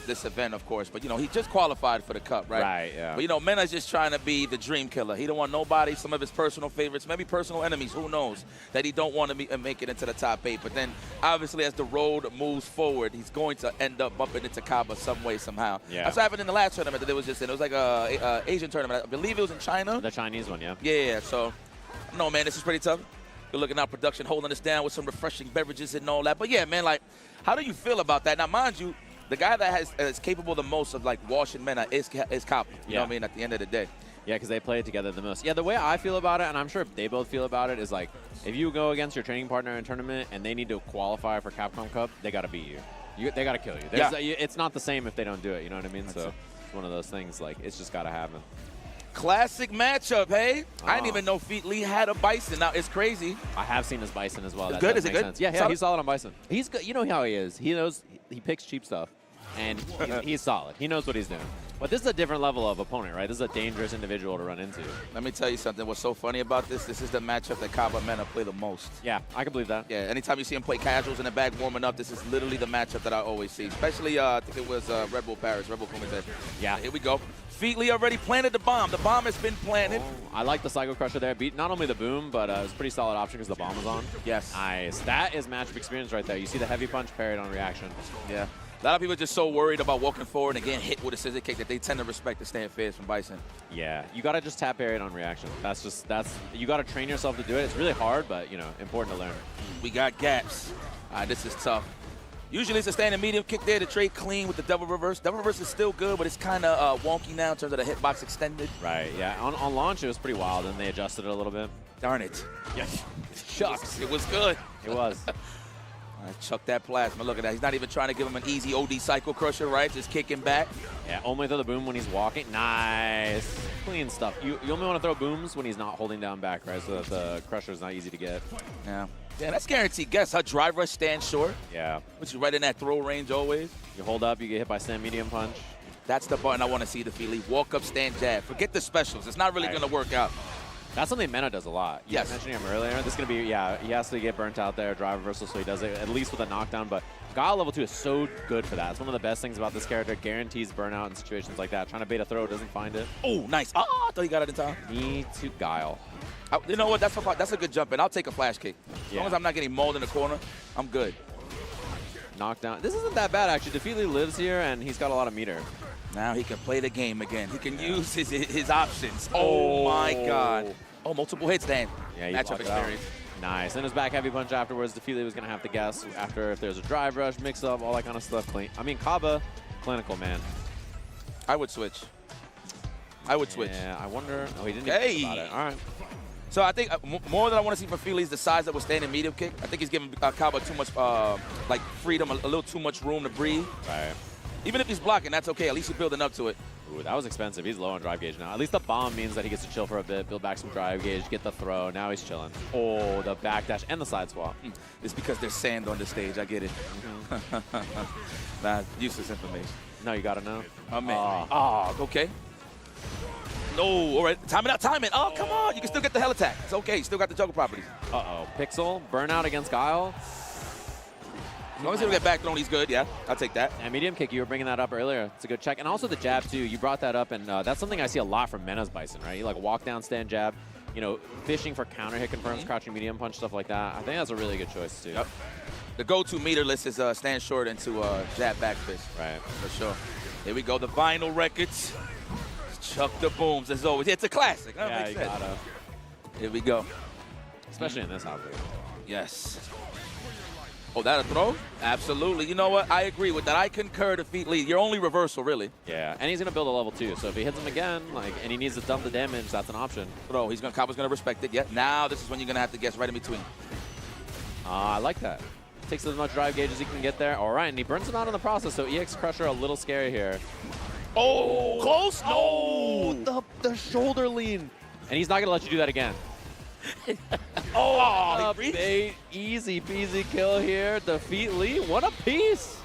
this event, of course. But, he just qualified for the Cup, right? Right, yeah. But, Mena's just trying to be the dream killer. He don't want nobody, some of his personal favorites, maybe personal enemies, who knows, that he don't want to make it into the top 8. But then, obviously, as the road moves forward, he's going to end up bumping into Kaba some way, somehow. Yeah. That's what happened in the last tournament that it was just in. It was like a Asian tournament. I believe it was in China. The Chinese one, yeah. Yeah, so, no, man, this is pretty tough. Good looking out production, holding us down with some refreshing beverages and all that. But, yeah, man, like, how do you feel about that? Now, mind you, the guy that is capable the most of, like, washing Mena is Kappa. You know what I mean, at the end of the day. Yeah, because they play it together the most. Yeah, the way I feel about it, and I'm sure they both feel about it, is like, if you go against your training partner in a tournament and they need to qualify for Capcom Cup, they got to beat you. They got to kill you. It's not the same if they don't do it, you know what I mean? So it's one of those things, like, it's just got to happen. classic matchup, hey? I didn't even know Feebs had a Bison. Now, it's crazy. I have seen his Bison as well. It's That good? does Is it make good? sense. Yeah, Solid? he's solid on Bison. He's good. You know how he is. He knows, he picks cheap stuff, and he's solid. He knows what he's doing. But this is a different level of opponent, right? This is a dangerous individual to run into. Let me tell you something. What's so funny about this is the matchup that Kaba Mena play the most. Yeah, I can believe that. Yeah, anytime you see him play casuals in the back warming up, this is literally the matchup that I always see. Especially, I think it was Red Bull Paris, Red Bull Kumite. Yeah. Here we go. Feebs already planted the bomb. The bomb has been planted. Oh, I like the Psycho Crusher there. Beat not only the boom, but it was a pretty solid option because the bomb was on. Yes. Nice. That is matchup experience right there. You see the heavy punch parried on reaction. Yeah. A lot of people are just so worried about walking forward and getting hit with a scissor kick that they tend to respect the stand fierce from Bison. Yeah, you gotta just tap parry it on reaction. You gotta train yourself to do it. It's really hard, but important to learn. We got gaps. All right, this is tough. Usually it's a standing medium kick there to trade clean with the double reverse. Double reverse is still good, but it's kind of wonky now in terms of the hitbox extended. Right, yeah. On launch, it was pretty wild, and they adjusted it a little bit. Darn it. Yes. Shucks. It was good. It was. Chuck that plasma. Look at that. He's not even trying to give him an easy OD Cycle Crusher, right? Just kicking back. Yeah, only throw the boom when he's walking. Nice. Clean stuff. You only want to throw booms when he's not holding down back, right? So that the crusher is not easy to get. Yeah. Yeah, that's guaranteed. Guess her drive rush stands short. Yeah. Which is right in that throw range always. You hold up, you get hit by stand medium punch. That's the button I want to see the Feebs. Walk up, stand jab. Forget the specials. It's not really going to work out. That's something Mena does a lot. You Yes. mentioned him earlier. This is going to be, he has to get burnt out there, drive reversal, so he does it at least with a knockdown. But Guile level 2 is so good for that. It's one of the best things about this character. Guarantees burnout in situations like that. Trying to bait a throw, doesn't find it. Oh, nice. I thought he got it in time. Me too, Guile. You know what? That's a good jump in. I'll take a flash kick. As long as I'm not getting mauled in the corner, I'm good. Knockdown. This isn't that bad, actually. Defeatly lives here, and he's got a lot of meter. Now he can play the game again. He can use his options. Oh, my God. Oh, multiple hits, Dan. Yeah, matchup experience. Nice. Then his back heavy punch afterwards. Defeatly was going to have to guess after if there's a drive rush, mix up, all that kind of stuff. Clean. I mean, Kaba, clinical, man. I would switch. Yeah, I wonder. Oh, he didn't even think about it. All right. So I think more than I want to see from Feebs is the size that was standing medium kick. I think he's giving Kaba too much freedom, a little too much room to breathe. Right. Even if he's blocking, that's okay. At least you're building up to it. Ooh, that was expensive. He's low on drive gauge now. At least the bomb means that he gets to chill for a bit, build back some drive gauge, get the throw. Now he's chilling. Oh, the backdash and the side swap. It's because there's sand on the stage. I get it. Nah, useless information. No, you got to know. Oh, man. Okay. No, all right. Time it out, time it. Oh, come on. You can still get the hell attack. It's okay. You still got the juggle properties. Uh-oh. Pixel, burnout against Guile. As long as he don't get back thrown, he's good. Yeah, I'll take that. And medium kick, you were bringing that up earlier. It's a good check. And also the jab, too. You brought that up, and that's something I see a lot from Mena's Bison, right? You like walk down, stand jab, fishing for counter hit confirms, crouching medium punch, stuff like that. I think that's a really good choice, too. Yep. The go-to meter list is stand short into jab back fist. Right. For sure. Here we go, the vinyl records. Chuck the booms, as always. Yeah, it's a classic. That Yeah, makes you sense. gotta. Here we go. Especially in this outfit. Yes. Oh, that a throw? Absolutely. You know what? I agree with that. I concur to Feebs. Your only reversal, really. Yeah, and he's going to build a level 2. So if he hits him again, and he needs to dump the damage, that's an option. Throw. Kaba's going to respect it. Yeah. Now this is when you're going to have to guess right in between. I like that. Takes as much drive gauge as he can get there. All right, and he burns him out in the process, so EX Crusher a little scary here. Oh, close? No! The shoulder lean. And he's not going to let you do that again. Bait, easy peasy kill here. Defeat Lee. What a piece.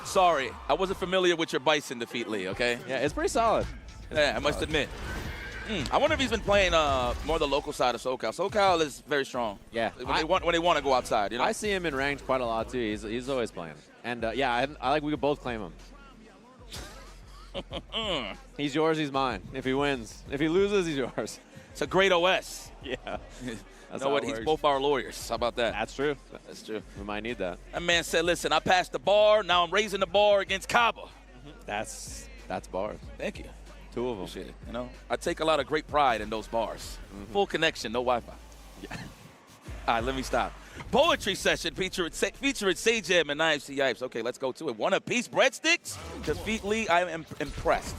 Sorry, I wasn't familiar with your Bison Defeat Lee, okay? Yeah, it's pretty solid. Yeah, I must admit. I wonder if he's been playing more the local side of SoCal. SoCal is very strong. Yeah. When they want to go outside, I see him in ranked quite a lot, too. He's always playing. And, I like we could both claim him. He's yours, he's mine. If he wins. If he loses, he's yours. It's a great OS. Yeah. You know what? He's both our lawyers. How about that? That's true. That's true. We might need that. That man said, listen, I passed the bar. Now I'm raising the bar against Kaba. That's bars. Thank you. 2 of them. Appreciate it. I take a lot of great pride in those bars. Full connection, no Wi-Fi. Yeah. All right, let me stop. Poetry session featuring Sage and Knives to Yipes. Okay, let's go to it. One apiece breadsticks. Defeat Lee. I am impressed.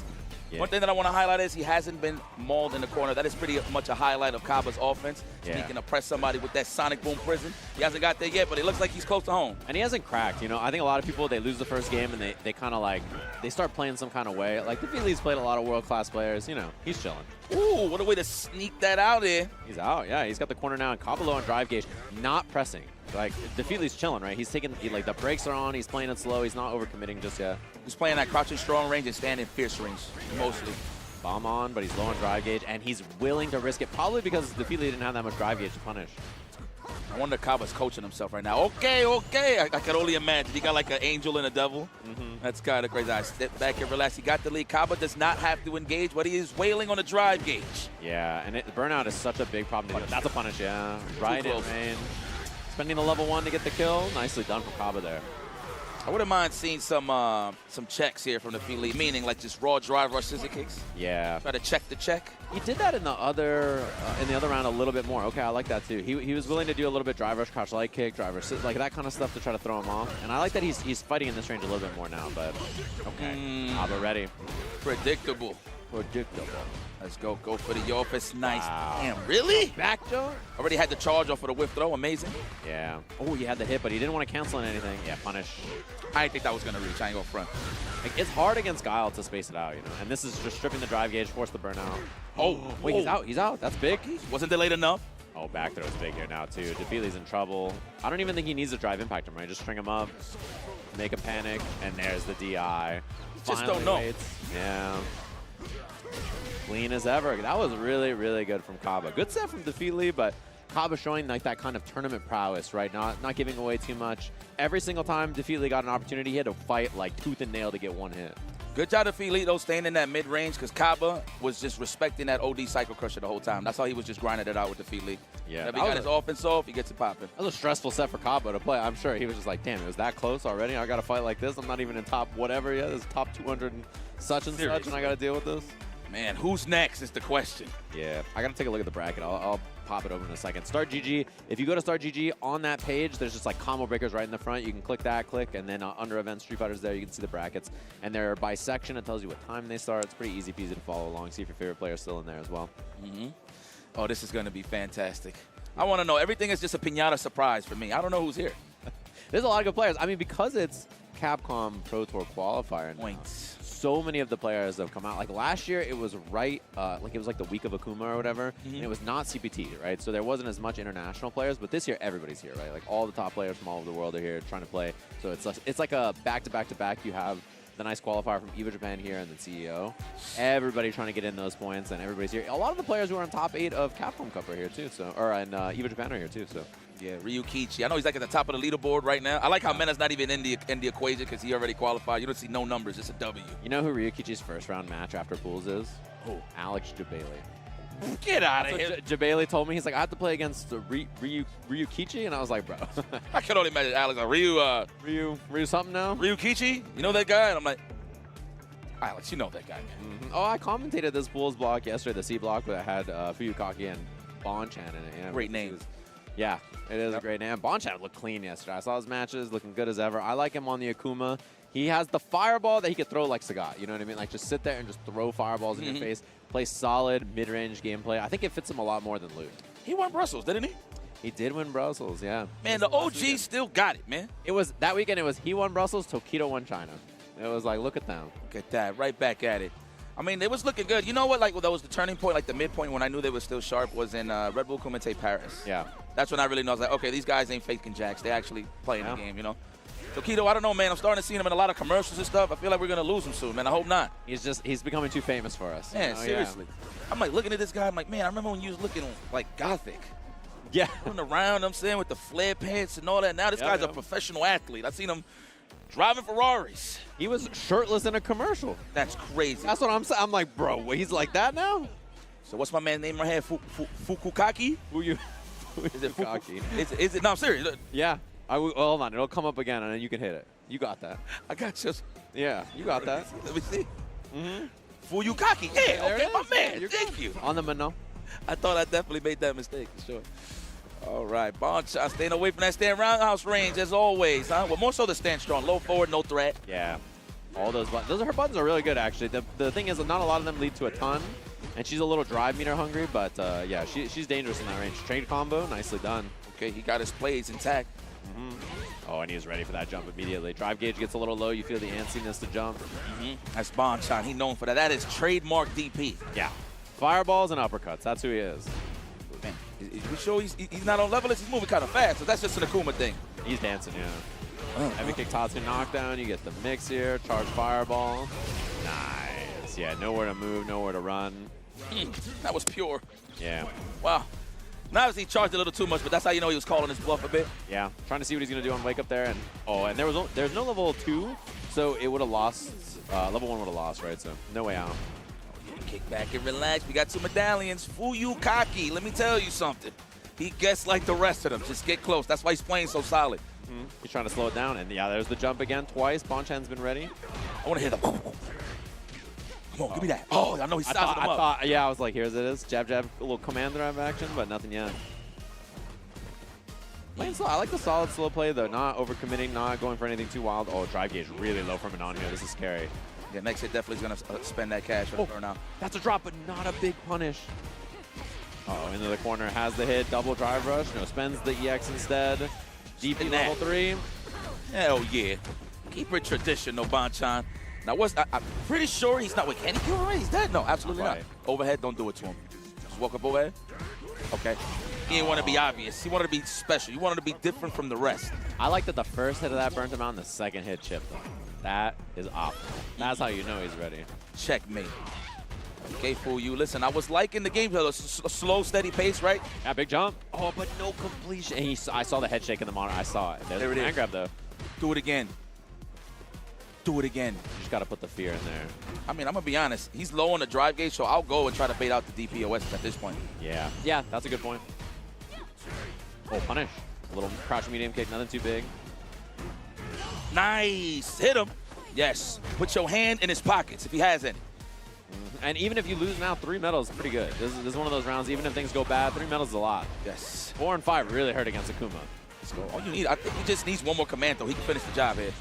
Yeah. One thing that I want to highlight is he hasn't been mauled in the corner. That is pretty much a highlight of Kaba's offense. Yeah. He can oppress somebody with that Sonic Boom Prison. He hasn't got there yet, but it looks like he's close to home. And he hasn't cracked. You know, I think a lot of people, they lose the first game and they kind of like, they start playing some kind of way. Like, Defeatly's played a lot of world-class players. You know, he's chilling. Ooh, what a way to sneak that out there. He's out, yeah. He's got the corner now, and Kabalo on drive gauge, not pressing. Like, Defeatly's chilling, right? He's taking, like, the brakes are on, he's playing it slow, he's not overcommitting just yet. He's playing that crouching strong range and standing fierce range, mostly. Bomb on, but he's low on drive gauge, and he's willing to risk it, probably because Defeatly didn't have that much drive gauge to punish. I wonder if Kaba's coaching himself right now. Okay. I can only imagine. He got like an angel and a devil. That's kind of crazy. I step back and relax. He got the lead. Kaba does not have to engage, but he is wailing on the drive gauge. Yeah, and burnout is such a big problem. That's a punish, yeah. Right in main. Spending the level 1 to get the kill. Nicely done from Kaba there. I wouldn't mind seeing some checks here from the Defeatly, meaning like just raw drive rush scissor kicks. Yeah. Try to check the check. He did that in the other round a little bit more. Okay, I like that too. He was willing to do a little bit drive rush, crouch light kick, drive rush, like that kind of stuff to try to throw him off. And I like that he's fighting in this range a little bit more now. But okay, Kaba ready. Predictable. Let's go for the Yorfist. Nice. Wow. Damn, really? Back jump? Already had the charge off for the whiff throw. Amazing. Yeah. Oh, he had the hit, but he didn't want to cancel on anything. Yeah, punish. I didn't think that was going to reach. I ain't going front. Like, it's hard against Guile to space it out, you know. And this is just stripping the drive gauge, force the burnout. Wait, he's out. That's big. Wasn't delayed enough. Oh, back throw is big here now, too. Defeatly's in trouble. I don't even think he needs to drive impact him, right? Just string him up, make a panic, and there's the DI. Just don't know. Yeah. Clean as ever. That was really, really good from Kaba. Good set from Defeatly, but Kaba showing like that kind of tournament prowess, right? Not giving away too much. Every single time Defeatly got an opportunity, he had to fight like tooth and nail to get one hit. Good job Defeatly, though, staying in that mid-range because Kaba was just respecting that OD Cycle Crusher the whole time. That's how he was just grinding it out with Defeatly. Yeah. If he got his offense off, he gets it popping. That was a stressful set for Kaba to play. I'm sure he was just like, damn, it was that close already? I got to fight like this? I'm not even in top whatever yet. It's top 200 and such and such, and I got to deal with this? Man, who's next is the question. Yeah, I got to take a look at the bracket. I'll pop it over in a second. Start GG. If you go to Start GG, on that page, there's just like combo breakers right in the front. You can click, and then under events, Street Fighter's there. You can see the brackets. And they're by section. It tells you what time they start. It's pretty easy peasy to follow along. See if your favorite player's still in there as well. Oh, this is going to be fantastic. I want to know. Everything is just a piñata surprise for me. I don't know who's here. There's a lot of good players. I mean, because it's Capcom Pro Tour qualifier now, so many of the players have come out. Like last year, it was like it was like the week of Akuma or whatever, and it was not CPT, right? So there wasn't as much international players, but this year everybody's here, right? Like all the top players from all over the world are here trying to play. So it's like a back-to-back-to-back. You have the nice qualifier from EVA Japan here and then CEO. Everybody trying to get in those points, and everybody's here. A lot of the players who are on top 8 of Capcom Cup are here too, so and EVA Japan are here too, so. Yeah, Ryukichi. I know he's like at the top of the leaderboard right now. I like how Mena's not even in the equation because he already qualified. You don't see no numbers. It's a W. You know who Ryukichi's first round match after pools is? Who? Alex Jabali. Get out of here. Jabali told me, he's like, I have to play against Ryukichi, and I I was like, bro. I can only imagine Alex. Ryu something now? Ryukichi? You know that guy? And I'm like, Alex, you know that guy, man. Oh, I commentated this pools block yesterday, the C block, that had Fuyukaki and Bonchan in it. Yeah, great names. Yeah, it is a great name. Bonchan looked clean yesterday. I saw his matches, looking good as ever. I like him on the Akuma. He has the fireball that he could throw like Sagat. You know what I mean? Like just sit there and just throw fireballs in your face. Play solid mid-range gameplay. I think it fits him a lot more than Luke. He won Brussels, didn't he? He did win Brussels, yeah. Man, the OG still got it, man. It was that weekend. It was he won Brussels, Tokido won China. It was like, look at them. Look at that, right back at it. I mean, it was looking good. You know what? Like, that was the turning point, like the midpoint when I knew they were still sharp was in Red Bull Kumite Paris. Yeah. That's when I really know. I was like, okay, these guys ain't faking jacks. They actually playing the game, you know? Tokido, I don't know, man. I'm starting to see him in a lot of commercials and stuff. I feel like we're going to lose him soon, man. I hope not. He's becoming too famous for us. Man, seriously. Yeah. I'm like looking at this guy. I'm like, man, I remember when you was looking like gothic. Yeah. Running around, I'm saying, with the flare pants and all that. Now this guy's a professional athlete. I've seen him driving Ferraris. He was shirtless in a commercial. That's crazy. That's what I'm saying. I'm like, bro, he's like that now? So what's my man's name right here? Fukukaki? Is it Fukaki? Is it? No, I'm serious. Yeah. Hold on. It'll come up again, and then you can hit it. You got that. I got you. Yeah, you got that. Let me see. Fuyukaki. Yeah, okay, my man. Thank you. On the Mano. I thought I definitely made that mistake, for sure. All right, Boncha staying away from that stand roundhouse range as always, huh? Well, more so the stand strong. Low forward, no threat. Yeah. All those buttons. Her buttons are really good, actually. The thing is, not a lot of them lead to a ton, and she's a little drive meter hungry, but yeah, she's dangerous in that range. Trade combo, nicely done. Okay, he got his plays intact. Oh, and he was ready for that jump immediately. Drive gauge gets a little low. You feel the antsiness to jump. That's Bonchan. He's known for that. That is trademark DP. Yeah. Fireballs and uppercuts. That's who he is. Man, is we sure he's not on level? He's moving kind of fast, so that's just an Akuma thing. He's dancing, yeah. Heavy kick Tatsu knockdown. You get the mix here. Charge fireball. Nice. Yeah, nowhere to move, nowhere to run. That was pure. Yeah. Wow. Now he charged a little too much, but that's how you know he was calling his bluff a bit. Yeah, trying to see what he's going to do on Wake Up there. And there's no level 2, so it would have lost. Level 1 would have lost, right? So no way out. Kick back and relax. We got 2 medallions. Fuyukaki, let me tell you something. He gets like the rest of them. Just get close. That's why he's playing so solid. He's trying to slow it down. And yeah, there's the jump again twice. Bonchan's been ready. I want to hit him. Come on, give me that. Oh, I know he's sizing him up. Yeah, I was like, here's it is. Jab, jab, a little command drive action, but nothing yet. Playing slow. I like the solid slow play, though. Not overcommitting, not going for anything too wild. Oh, drive gauge really low from Manon here. This is scary. Yeah, next hit definitely is going to spend that cash for the burnout. That's a drop, but not a big punish. Oh, into the corner, has the hit, double drive rush. No, spends the EX instead. DP level 3. Hell yeah. Keep it traditional, Bonchan. Now, I'm pretty sure he's not. Wait, can he kill him? He's dead? No, absolutely not. Overhead, don't do it to him. Just walk up overhead. Okay. He didn't want to be obvious. He wanted to be special. He wanted to be different from the rest. I like that the first hit of that burnt him out and the second hit chipped him. That is optimal. That's how you know he's ready. Checkmate. Okay, fool you. Listen, I was liking the game, a slow, steady pace, right? Yeah, big jump. Oh, but no completion. And I saw the head shake in the monitor. I saw it. There's the hand grab, though. Do it again. Do it again. You just got to put the fear in there. I mean, I'm going to be honest. He's low on the drive gauge, so I'll go and try to bait out the DPOS at this point. Yeah. Yeah, that's a good point. Oh, punish. A little crouch medium kick, nothing too big. Nice. Hit him. Yes. Put your hand in his pockets if he has any. And even if you lose now, 3 medals is pretty good. This is one of those rounds, even if things go bad, 3 medals is a lot. Yes. 4 and 5 really hurt against Akuma. Let's go. All you need, I think he just needs one more command, though. He can finish the job here.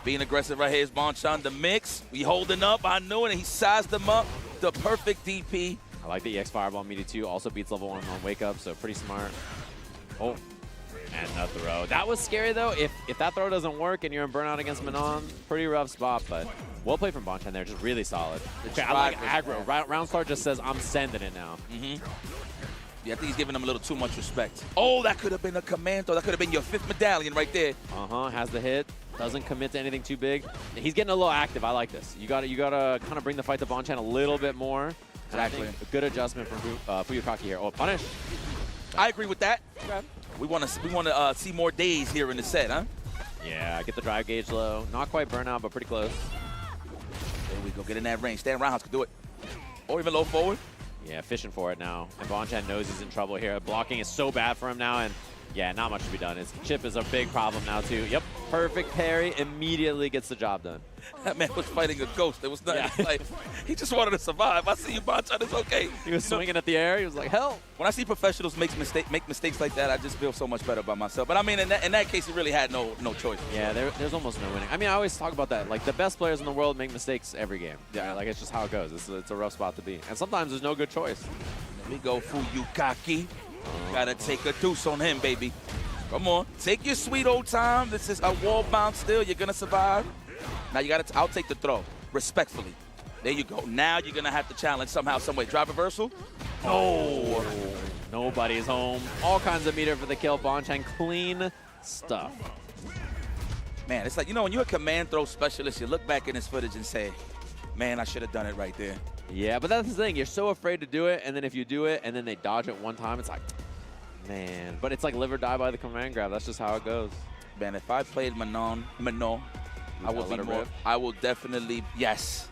Being aggressive right here is Bonchan. The mix. We holding up. I knew it, and he sized them up. The perfect DP. I like the EX Fireball meaty, too. Also beats level 1 on Wake Up, so pretty smart. Oh. And the throw. That was scary, though. If that throw doesn't work and you're in burnout against Manon, pretty rough spot, but well played from Bonchan there. Just really solid. Okay, I like aggro. Round start just says, I'm sending it now. Yeah, I think he's giving him a little too much respect. Oh, that could have been a command, though. That could have been your 5th medallion right there. Has the hit. Doesn't commit to anything too big. He's getting a little active. I like this. You gotta kind of bring the fight to Bonchan a little bit more. Exactly. A good adjustment from Fuyukaki here. Oh, punish. I agree with that. Okay. We want to see more days here in the set, huh? Yeah, get the drive gauge low. Not quite burnout, but pretty close. There we go. Get in that range. Stand roundhouse can do it. Or even low forward. Yeah, fishing for it now. And Bonchan knows he's in trouble here. Blocking is so bad for him now, and yeah, not much to be done. His chip is a big problem now, too. Yep, perfect parry. Immediately gets the job done. That man was fighting a ghost. There was nothing. Yeah. Like, he just wanted to survive. I see you, Bonchan. It's okay. He was swinging at the air. He was like, hell. When I see professionals make mistakes like that, I just feel so much better about myself. But I mean, in that case, he really had no choice. Yeah, there's almost no winning. I mean, I always talk about that. Like, the best players in the world make mistakes every game. Yeah, like, it's just how it goes. It's a rough spot to be. And sometimes there's no good choice. There we go, Fuyukaki. Gotta take a deuce on him, baby. Come on, take your sweet old time. This is a wall bounce still. You're gonna survive. Now you gotta, I'll take the throw, respectfully. There you go. Now you're gonna have to challenge somehow, some way. Drive reversal. Oh, nobody's home. All kinds of meter for the kill. Bonchan, clean stuff. Man, it's like, you know, when you're a command throw specialist, you look back in this footage and say, man, I should have done it right there. Yeah, but that's the thing. You're so afraid to do it, and then if you do it, and then they dodge it one time, it's like, man. But it's like live or die by the command grab. That's just how it goes. Man, if I played Manon, I would be more. I will definitely, yes,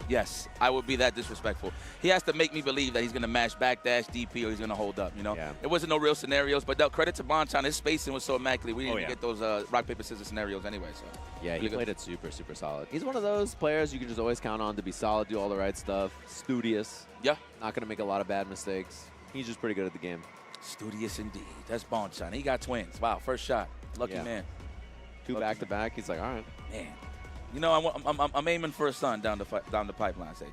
I would be that disrespectful. He has to make me believe that he's going to mash backdash DP or he's going to hold up, you know? Yeah. It wasn't no real scenarios, but credit to Bonchan. His spacing was so immaculate. We didn't get those rock, paper, scissors scenarios anyway. So yeah, he played it super, super solid. He's one of those players you can just always count on to be solid, do all the right stuff, studious. Yeah. Not going to make a lot of bad mistakes. He's just pretty good at the game. Studious indeed. That's Bonchan. He got twins. Wow, first shot. Lucky man. Two back-to-back. He's like, all right. Man. You know, I'm aiming for a son down the pipeline, AJ.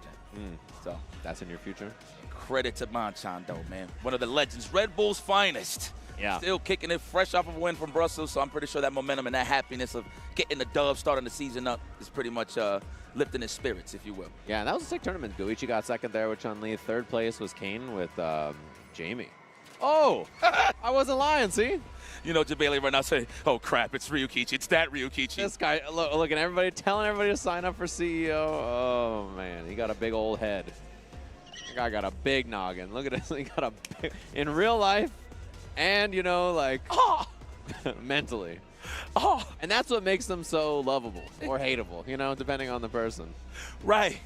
So that's in your future. Credit to Manchan, though, man. One of the legends, Red Bull's finest. Yeah. Still kicking it fresh off of a win from Brussels, so I'm pretty sure that momentum and that happiness of getting the dub, starting the season up, is pretty much lifting his spirits, if you will. Yeah, and that was a sick tournament. Goichi got second there with Chun-Li. Third place was Kane with Jamie. Oh, I wasn't lying, see? You know, Jabali right now saying, oh, crap, it's Ryukichi. It's that Ryukichi. This guy, look at everybody, telling everybody to sign up for CEO. Oh, man, he got a big old head. That guy got a big noggin. Look at this. He got a big, in real life and, you know, like, mentally. Oh. And that's what makes them so lovable or hateable, you know, depending on the person. Right.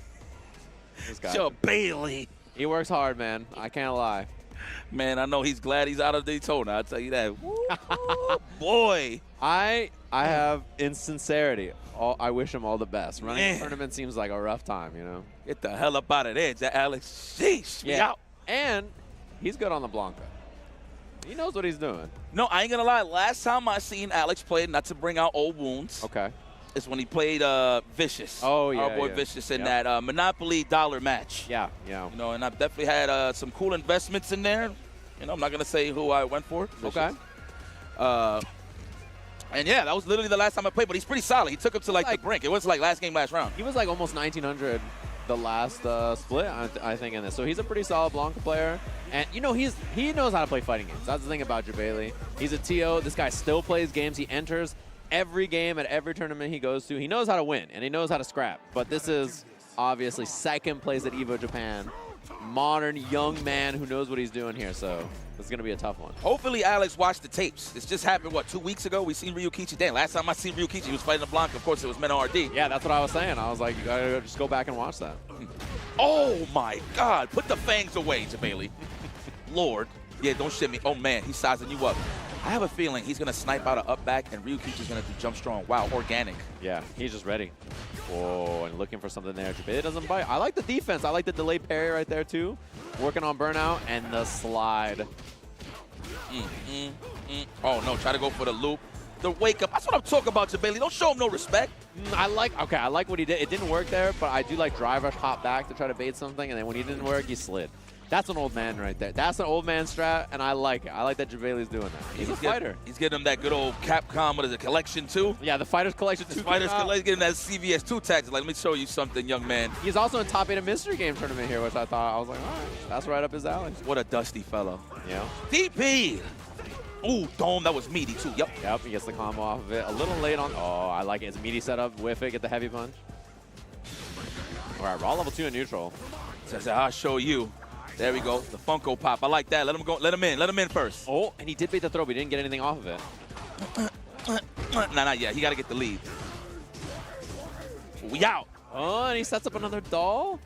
This guy. Jabali. He works hard, man. I can't lie. Man, I know he's glad he's out of Daytona. I'll tell you that. Woo, boy. I have, in sincerity, I wish him all the best. Running a tournament seems like a rough time, you know? Get the hell up out of there, Alex. Sheesh. Yeah. Out. And he's good on the Blanca. He knows what he's doing. No, I ain't going to lie. Last time I seen Alex play, not to bring out old wounds. Okay. Is when he played Vicious. Oh, yeah. Our boy Vicious in that Monopoly dollar match. Yeah. You know, and I've definitely had some cool investments in there. You know, I'm not going to say who I went for. Vicious. Okay. And yeah, that was literally the last time I played, but he's pretty solid. He took him to like the brink. It was like last game, last round. He was like almost 1900 the last split, I think, in this. So he's a pretty solid Blanca player. And, you know, he knows how to play fighting games. That's the thing about Jabali. He's a TO. This guy still plays games. He enters every game at every tournament he goes to. He knows how to win, and he knows how to scrap. But this is obviously second place at EVO Japan. Modern young man who knows what he's doing here, so it's going to be a tough one. Hopefully Alex watched the tapes. This just happened, what, 2 weeks ago? We seen Ryukichi. Damn, last time I seen Ryukichi, he was fighting the Blanca. Of course, it was Men RD. Yeah, that's what I was saying. I was like, you got to just go back and watch that. Oh, my God. Put the fangs away, Jabali. Lord. Yeah, don't shit me. Oh, man, he's sizing you up. I have a feeling he's going to snipe out an up back, and Ryukichi's going to do jump strong. Wow, organic. Yeah, he's just ready. Oh, and looking for something there. Jabali doesn't bite. I like the defense. I like the delayed parry right there, too. Working on burnout and the slide. Oh, no, try to go for the loop. The wake up. That's what I'm talking about, Jabali. Don't show him no respect. I like what he did. It didn't work there, but I do like drive rush, hop back to try to bait something, and then when he didn't work, he slid. That's an old man right there. That's an old man strat, and I like it. I like that Jabali's doing that. He's a fighter. He's getting him that good old Capcom, what is it, Collection 2? Yeah, the Fighters Collection 2. Fighters Collection, getting that CVS 2 tags. Like, let me show you something, young man. He's also in top 8 of Mystery Game Tournament here, which I thought, I was like, all right, that's right up his alley. What a dusty fellow. Yeah. DP! Ooh, dome, that was meaty too. Yep, he gets the combo off of it. A little late on. Oh, I like it. It's a meaty setup. Whiff it, get the heavy punch. All right, raw level 2 in neutral. Says, I'll show you. There we go. The Funko Pop. I like that. Let him go. Let him in. Let him in first. Oh, and he did bait the throw, but he didn't get anything off of it. Nah, not yet. He got to get the lead. We out. Oh, and he sets up another doll.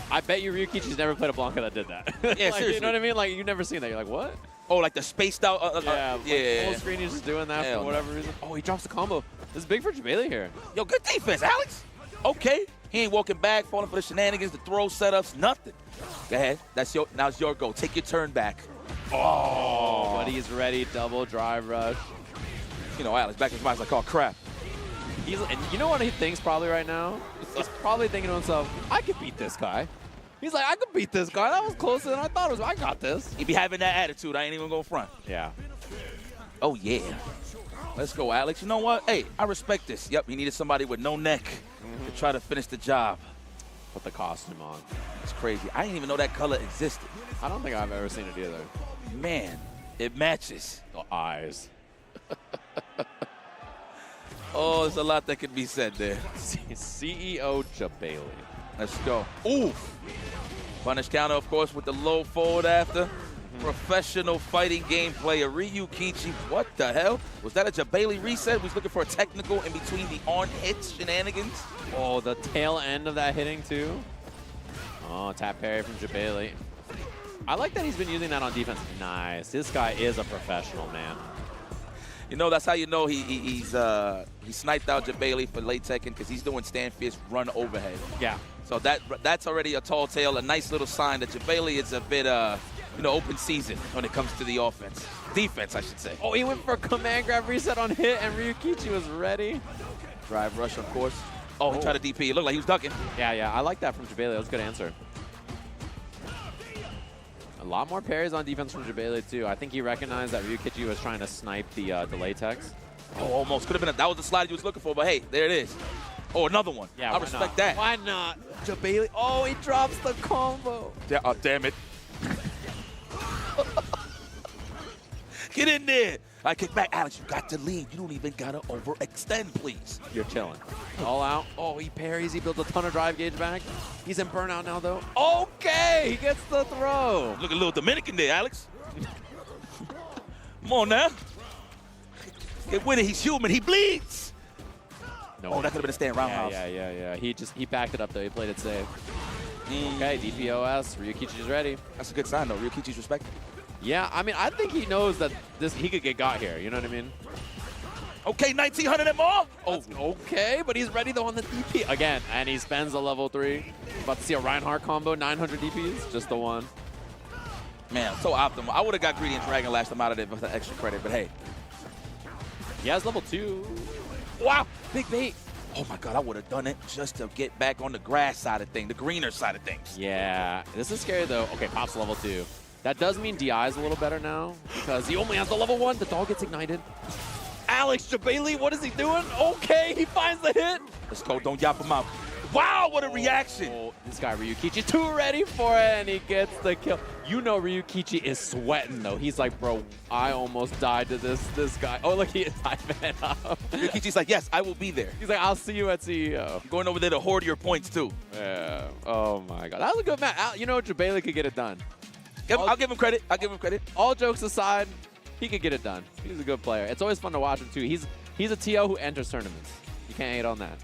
I bet you Ryukichi's never played a Blanca that did that. Yeah, like, seriously. You know what I mean? Like, you've never seen that. You're like, what? Oh, like the spaced out. Yeah. Full screen, he's just doing that for whatever reason. Oh, he drops the combo. This is big for Jabali here. Yo, good defense, Alex. Okay. He ain't walking back, falling for the shenanigans, the throw setups, nothing. Go ahead. Now it's your go. Take your turn back. Oh, but he's ready. Double drive rush. You know, Alex back in his mind's like, oh, crap. And you know what he thinks probably right now? He's probably thinking to himself, I could beat this guy. He's like, I could beat this guy. That was closer than I thought it was. I got this. He be having that attitude. I ain't even going front. Yeah. Oh, yeah. Let's go, Alex. You know what? Hey, I respect this. Yep, he needed somebody with no neck to try to finish the job. Put the costume on. It's crazy. I didn't even know that color existed. I don't think I've ever seen it either. Man, it matches. The eyes. Oh, there's a lot that could be said there. CEO Jabali. Let's go. Oof. Punish counter, of course, with the low forward after. Professional fighting game player, Ryukichi. What the hell? Was that a Jabali reset? Was looking for a technical in between the on-hit shenanigans. Oh, the tail end of that hitting, too. Oh, tap parry from Jabali. I like that he's been using that on defense. Nice. This guy is a professional, man. You know, that's how you know he sniped out Jabali for late second because he's doing stand fierce run overhead. Yeah. So that's already a tall tale, a nice little sign that Jabali is a bit, open season when it comes to the offense. Defense, I should say. Oh, he went for a command grab reset on hit, and Ryukichi was ready. Drive rush, of course. Oh, he tried to DP. It looked like he was ducking. Yeah. I like that from Jabali. That was a good answer. A lot more parries on defense from Jabali, too. I think he recognized that Ryukichi was trying to snipe the latex. Oh, almost. Could have been that was the slide he was looking for, but hey, there it is. Oh, another one. Yeah, I respect that. Why not? Jabali. Oh, he drops the combo. Yeah, oh, damn it. Get in there. I kick back. Alex, you got to lead. You don't even got to overextend, please. You're chilling. All out. Oh, he parries. He builds a ton of drive gauge back. He's in burnout now, though. Okay, he gets the throw. Look at little Dominican there, Alex. Come on now. Get with it. He's human. He bleeds. No. Oh, that could have been a stand roundhouse. Yeah. He backed it up, though. He played it safe. Okay, DPOS. Ryukichi's ready. That's a good sign, though. Ryukichi's respected. Yeah, I mean, I think he knows that he could get got here. You know what I mean? Okay, 1900 and more. Oh, okay, but he's ready, though, on the DP. Again, and he spends a level 3. About to see a Reinhardt combo, 900 DPs. Just the one. Man, so optimal. I would have got greedy and Dragon lashed him out of there with the extra credit, but hey. He has level 2. Wow, big bait. Oh my God, I would have done it just to get back on the grass side of things, the greener side of things. Yeah, this is scary, though. Okay, Pop's level 2. That does mean DI is a little better now because he only has the level 1. The dog gets ignited. Alex Jabali, what is he doing? Okay, he finds the hit. Let's go, don't yap him out. Wow, what a reaction. Oh, this guy Ryukichi too ready for it, and he gets the kill. You know Ryukichi is sweating, though. He's like, bro, I almost died to this guy. Oh, look, he is typing up. Ryukichi's like, yes, I will be there. He's like, I'll see you at CEO. Going over there to hoard your points, too. Yeah. Oh, my God. That was a good match. You know, Jabali could get it done. I'll give him credit. I'll give him credit. All jokes aside, he could get it done. He's a good player. It's always fun to watch him, too. He's a TO who enters tournaments. You can't hate on that.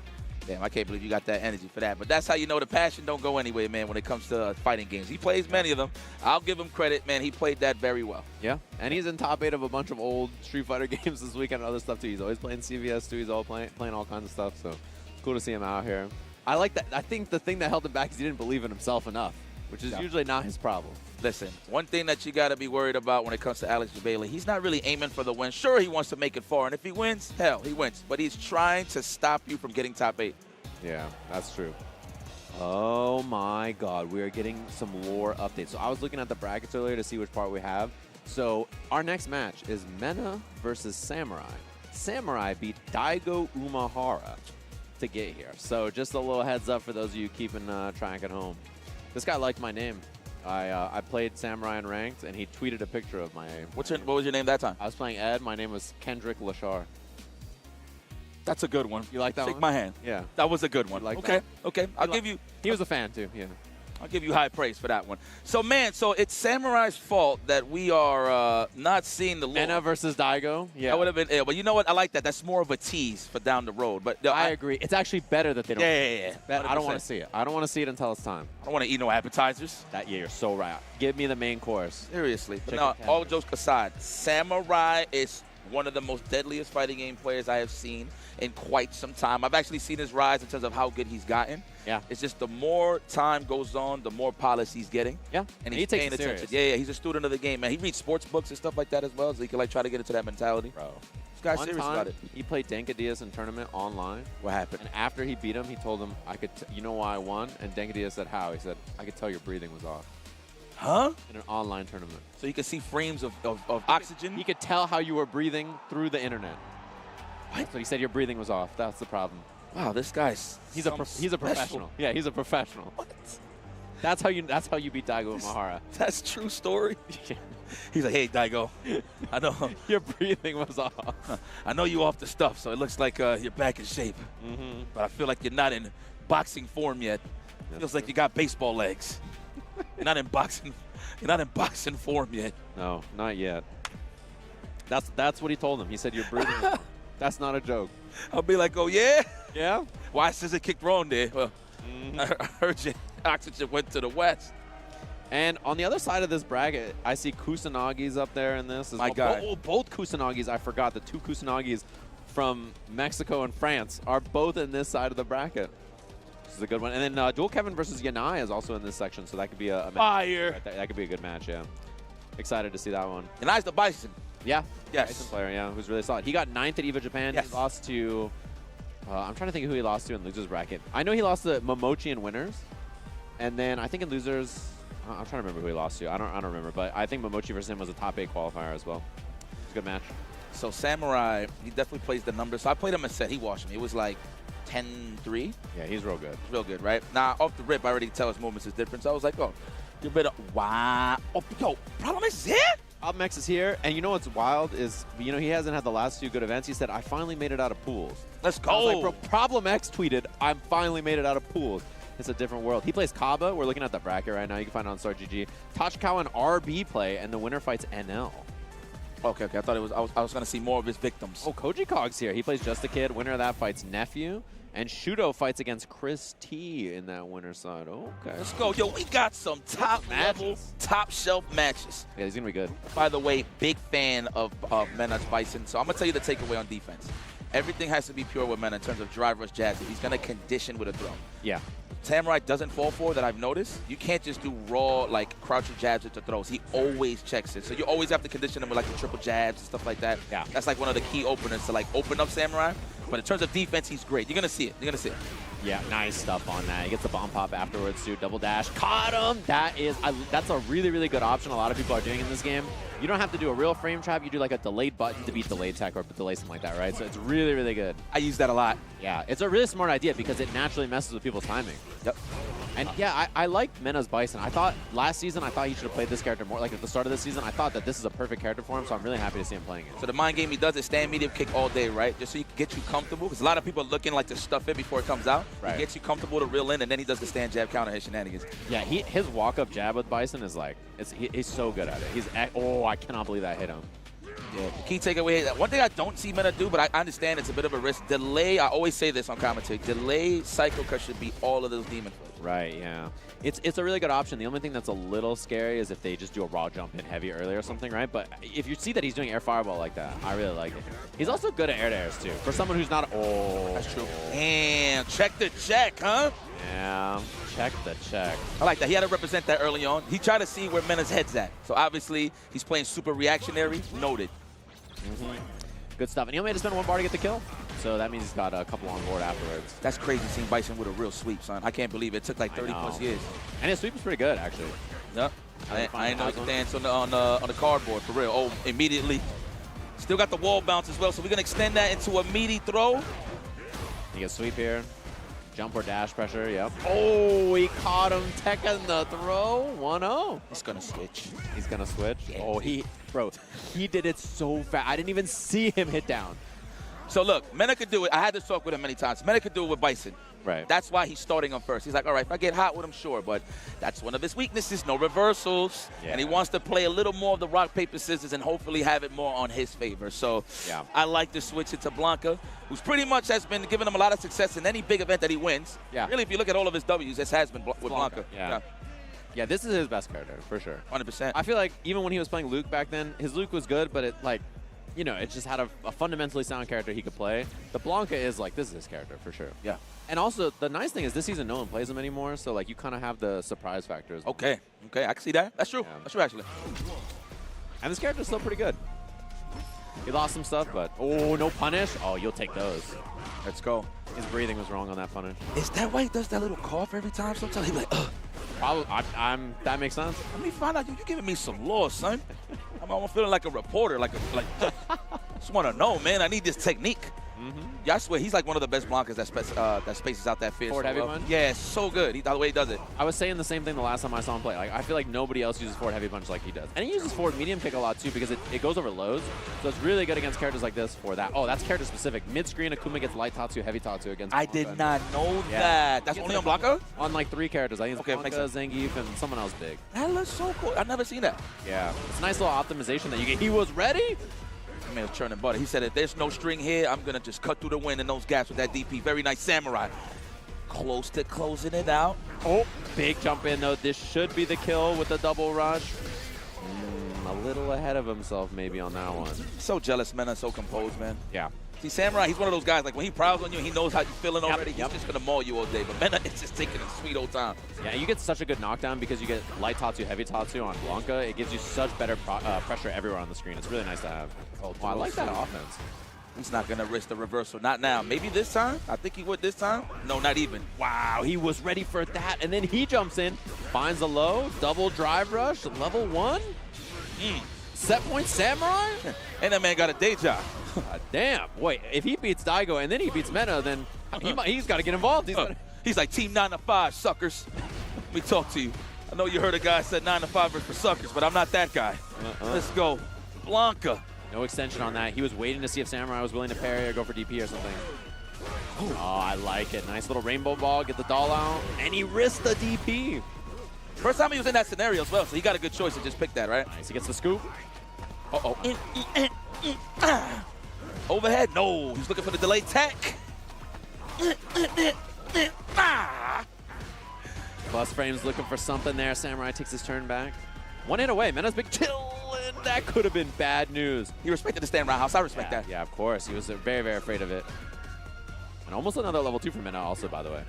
Damn, I can't believe you got that energy for that. But that's how you know the passion don't go anywhere, man, when it comes to fighting games. He plays many of them. I'll give him credit, man. He played that very well. Yeah, and he's in top 8 of a bunch of old Street Fighter games this weekend and other stuff, too. He's always playing CVS, too. He's all playing all kinds of stuff, so it's cool to see him out here. I like that. I think the thing that held him back is he didn't believe in himself enough, which is usually not his problem. Listen, one thing that you got to be worried about when it comes to Alex Jabali, he's not really aiming for the win. Sure, he wants to make it far, and if he wins, hell, he wins. But he's trying to stop you from getting top 8. Yeah, that's true. Oh my God, we are getting some lore updates. So I was looking at the brackets earlier to see which part we have. So our next match is Mena versus Samurai. Samurai beat Daigo Umahara to get here. So just a little heads up for those of you keeping track at home. This guy liked my name. I played Samurai in Ranked, and he tweeted a picture of my name. What was your name that time? I was playing Ed. My name was Kendrick Lashar. That's a good one. You like that one? Shake my hand. Yeah. That was a good one. Like okay, that? okay. I'll give you... He was a fan, too, yeah. I'll give you high praise for that one. So, man, so it's Samurai's fault that we are not seeing the... Mena versus Daigo? Yeah. That would have been ill. But you know what? I like that. That's more of a tease for down the road. But I agree. It's actually better that they don't. Yeah. I don't want to see it. I don't want to see it until it's time. I don't want to eat no appetizers. Yeah, you're so right. Give me the main course. Seriously. But now, all jokes aside, Samurai is one of the most deadliest fighting game players I have seen in quite some time. I've actually seen his rise in terms of how good he's gotten. Yeah. It's just the more time goes on, the more polish he's getting. Yeah. And he's paying attention. Yeah, he's a student of the game, man. He reads sports books and stuff like that as well, so he can like try to get into that mentality. Bro. This guy's serious about it. He played Denka Diaz in tournament online. What happened? And after he beat him, he told him, you know why I won? And Denka Diaz said, how? He said, I could tell your breathing was off. Huh? In an online tournament. So you could see frames of oxygen? He could tell how you were breathing through the internet. What? So he said your breathing was off. That's the problem. Wow, this guy's he's a professional. Yeah, he's a professional. What? That's how you beat Daigo Umahara. That's a true story. He's like, hey, Daigo, I know your breathing was off. I know you off the stuff, so it looks like you're back in shape. But I feel like you're not in boxing form yet. Feels like you got baseball legs. You're not in boxing form yet. No, not yet. That's what he told him. He said your breathing. That's not a joke. I'll be like, oh yeah? Yeah? Why says it kicked wrong there? Well, I heard your oxygen went to the west. And on the other side of this bracket, I see Kusanagi's up there in this. My God. Both Kusanagi's, I forgot. The 2 Kusanagi's from Mexico and France are both in this side of the bracket. This is a good one. And then Dual Kevin versus Yanai is also in this section, so that could be a fire. Match. That could be a good match, yeah. Excited to see that one. Yanai's the Bison. Yeah. Yes. Bison player, yeah, who's really solid. He got 9th at EVA Japan. Yes. He lost to I'm trying to think of who he lost to in losers bracket. I know he lost to Momochi in winners, and then I think in losers, I'm trying to remember who he lost to. I don't remember, but I think Momochi versus him was a top 8 qualifier as well. It's a good match. So Samurai, he definitely plays the numbers. So I played him a set. He washed me. It was like 10-3. Yeah, he's real good. He's real good, right? Now, off the rip, I already tell his movements is different. So I was like, oh, you better, wow. Oh, yo, Problem X is here? Problem X is here, and you know what's wild is, you know, he hasn't had the last few good events. He said, I finally made it out of pools. Let's go. I was like, bro, Problem X tweeted, I finally made it out of pools. It's a different world. He plays Kaba. We're looking at the bracket right now. You can find it on StarGG. Tachikawa and RB play, and the winner fights NL. Okay. I thought it was. I was gonna see more of his victims. Oh, Koji Cog's here. He plays Just a Kid. Winner of that fights Nephew, and Shuto fights against Chris T in that winner's side. Okay. Let's go. Yo, we got some top level, top shelf matches. Yeah, he's gonna be good. By the way, big fan of Mena's Bison. So I'm gonna tell you the takeaway on defense. Everything has to be pure with Mena in terms of drive rush jabs. He's gonna condition with a throw. Yeah. Samurai doesn't fall for that I've noticed. You can't just do raw, like, croucher jabs into throws. He always checks it. So you always have to condition him with, like, the triple jabs and stuff like that. Yeah. That's, like, one of the key openers to, like, open up Samurai. But in terms of defense, he's great. You're going to see it. You're going to see it. Yeah, nice stuff on that. He gets the bomb pop afterwards, too. Double dash. Caught him! That's a really, really good option a lot of people are doing in this game. You don't have to do a real frame trap. You do, like, a delayed button to beat delayed tech or delay something like that, right? So it's really, really good. I use that a lot. Yeah, it's a really smart idea because it naturally messes with people's timing. Yep. And yeah, I like Mena's Bison. I thought last season, he should have played this character more. Like at the start of the season, I thought that this is a perfect character for him, so I'm really happy to see him playing it. So the mind game he does is stand medium kick all day, right? Just so he can get you comfortable. Because a lot of people are looking like to stuff it before it comes out. Right. He gets you comfortable to reel in, and then he does the stand jab counter his shenanigans. Yeah, his walk-up jab with Bison is like, he's so good at it. I cannot believe that hit him. Yeah, the key takeaway, one thing I don't see Mena do, but I understand it's a bit of a risk. Delay, I always say this on commentary, delay Psycho Cut should beat all of those demon flips. Right, yeah. It's a really good option. The only thing that's a little scary is if they just do a raw jump in heavy early or something, right? But if you see that he's doing air fireball like that, I really like it. He's also good at air to airs, too. For someone who's not, That's true. And check the check, huh? Yeah, check the check. I like that. He had to represent that early on. He tried to see where Mena's head's at. So obviously, he's playing super reactionary. Noted. Good stuff. And he only had to spend one bar to get the kill. So that means he's got a couple on board afterwards. That's crazy seeing Bison with a real sweep, son. I can't believe it. It took like 30+ years. And his sweep is pretty good, actually. Yep. I ain't know he could dance on the cardboard, for real. Oh, immediately. Still got the wall bounce as well, so we're going to extend that into a meaty throw. He gets sweep here. Jump or dash pressure, yep. Oh, he caught him teching the throw. 1-0. He's going to switch. He's going to switch? Yeah. Oh, he did it so fast. I didn't even see him hit down. So look, Mena could do it. I had this talk with him many times. Mena could do it with Bison. Right. That's why he's starting him first. He's like, all right, if I get hot with him, sure. But that's one of his weaknesses, no reversals. Yeah. And he wants to play a little more of the rock, paper, scissors and hopefully have it more on his favor. So yeah. I like to switch it to Blanca, who's pretty much has been giving him a lot of success in any big event that he wins. Yeah. Really, if you look at all of his W's, this has been with Blanca. Yeah. Yeah, this is his best character, for sure. 100%. I feel like even when he was playing Luke back then, his Luke was good, but it, like, you know, it just had a fundamentally sound character he could play. The Blanca is like, this is his character, for sure. Yeah. And also, the nice thing is this season no one plays him anymore, so, like, you kind of have the surprise factor as well. Okay, I can see that. That's true. Yeah. That's true, actually. And this character's still pretty good. He lost some stuff, but, oh, no punish? Oh, you'll take those. Let's go. His breathing was wrong on that punish. Is that why he does that little cough every time? Sometimes he's like, ugh. Probably, that makes sense. Let me find out. You're giving me some law, son. I'm feeling like a reporter. Just want to know, man. I need this technique. Yeah, I swear, he's like one of the best Blancas that spaces out that fish. Forward heavy punch? Yeah, it's so good. The way he does it. I was saying the same thing the last time I saw him play. Like, I feel like nobody else uses forward heavy punch like he does. And he uses forward medium kick a lot, too, because it goes over lows. So it's really good against characters like this for that. Oh, that's character specific. Mid-screen, Akuma gets light Tatsu, heavy Tatsu against I Blanca. did not know that. That's only on Blanca? On like 3 characters. I think it's okay, Blanca, Zangief, and someone else big. That looks so cool. I've never seen that. Yeah. It's a nice little optimization that you get. He was ready? Man was churning butter. He said, if there's no string here, I'm going to just cut through the wind in those gaps with that DP. Very nice Samurai. Close to closing it out. Oh, big jump in, though. This should be the kill with the double rush. A little ahead of himself maybe on that one. So jealous, man. So composed, man. Yeah. See, Samurai, he's one of those guys, like when he prowls on you, he knows how you're feeling already. He's just going to maul you all day. But Mena, it's just taking a sweet old time. Yeah, you get such a good knockdown because you get light Tatsu, heavy Tatsu on Blanca. It gives you such better pressure everywhere on the screen. It's really nice to have. Oh, I like that offense. He's not going to risk the reversal. Not now. Maybe this time? I think he would this time. No, not even. Wow, he was ready for that, and then he jumps in, finds a low, double drive rush, level 1. Set point Samurai? And that man got a day job. Damn. Wait, if he beats Daigo and then he beats Mena, then he's got to get involved. He's like, Team 9 to 5, suckers. Let me talk to you. I know you heard a guy said 9 to 5 is for suckers, but I'm not that guy. Let's go. Blanca. No extension on that. He was waiting to see if Samurai was willing to parry or go for DP or something. Oh, I like it. Nice little rainbow ball, get the doll out, and he risked the DP. First time he was in that scenario as well, so he got a good choice to just pick that, right? Nice, he gets the scoop. Uh-oh. Overhead, no. He's looking for the delayed tech. Bus Frame's looking for something there. Samurai takes his turn back. One hit away. Mena's big kill, and that could have been bad news. He respected the stand roundhouse. I respect that. Yeah, of course. He was very, very afraid of it. And almost another level 2 for Mena also, by the way.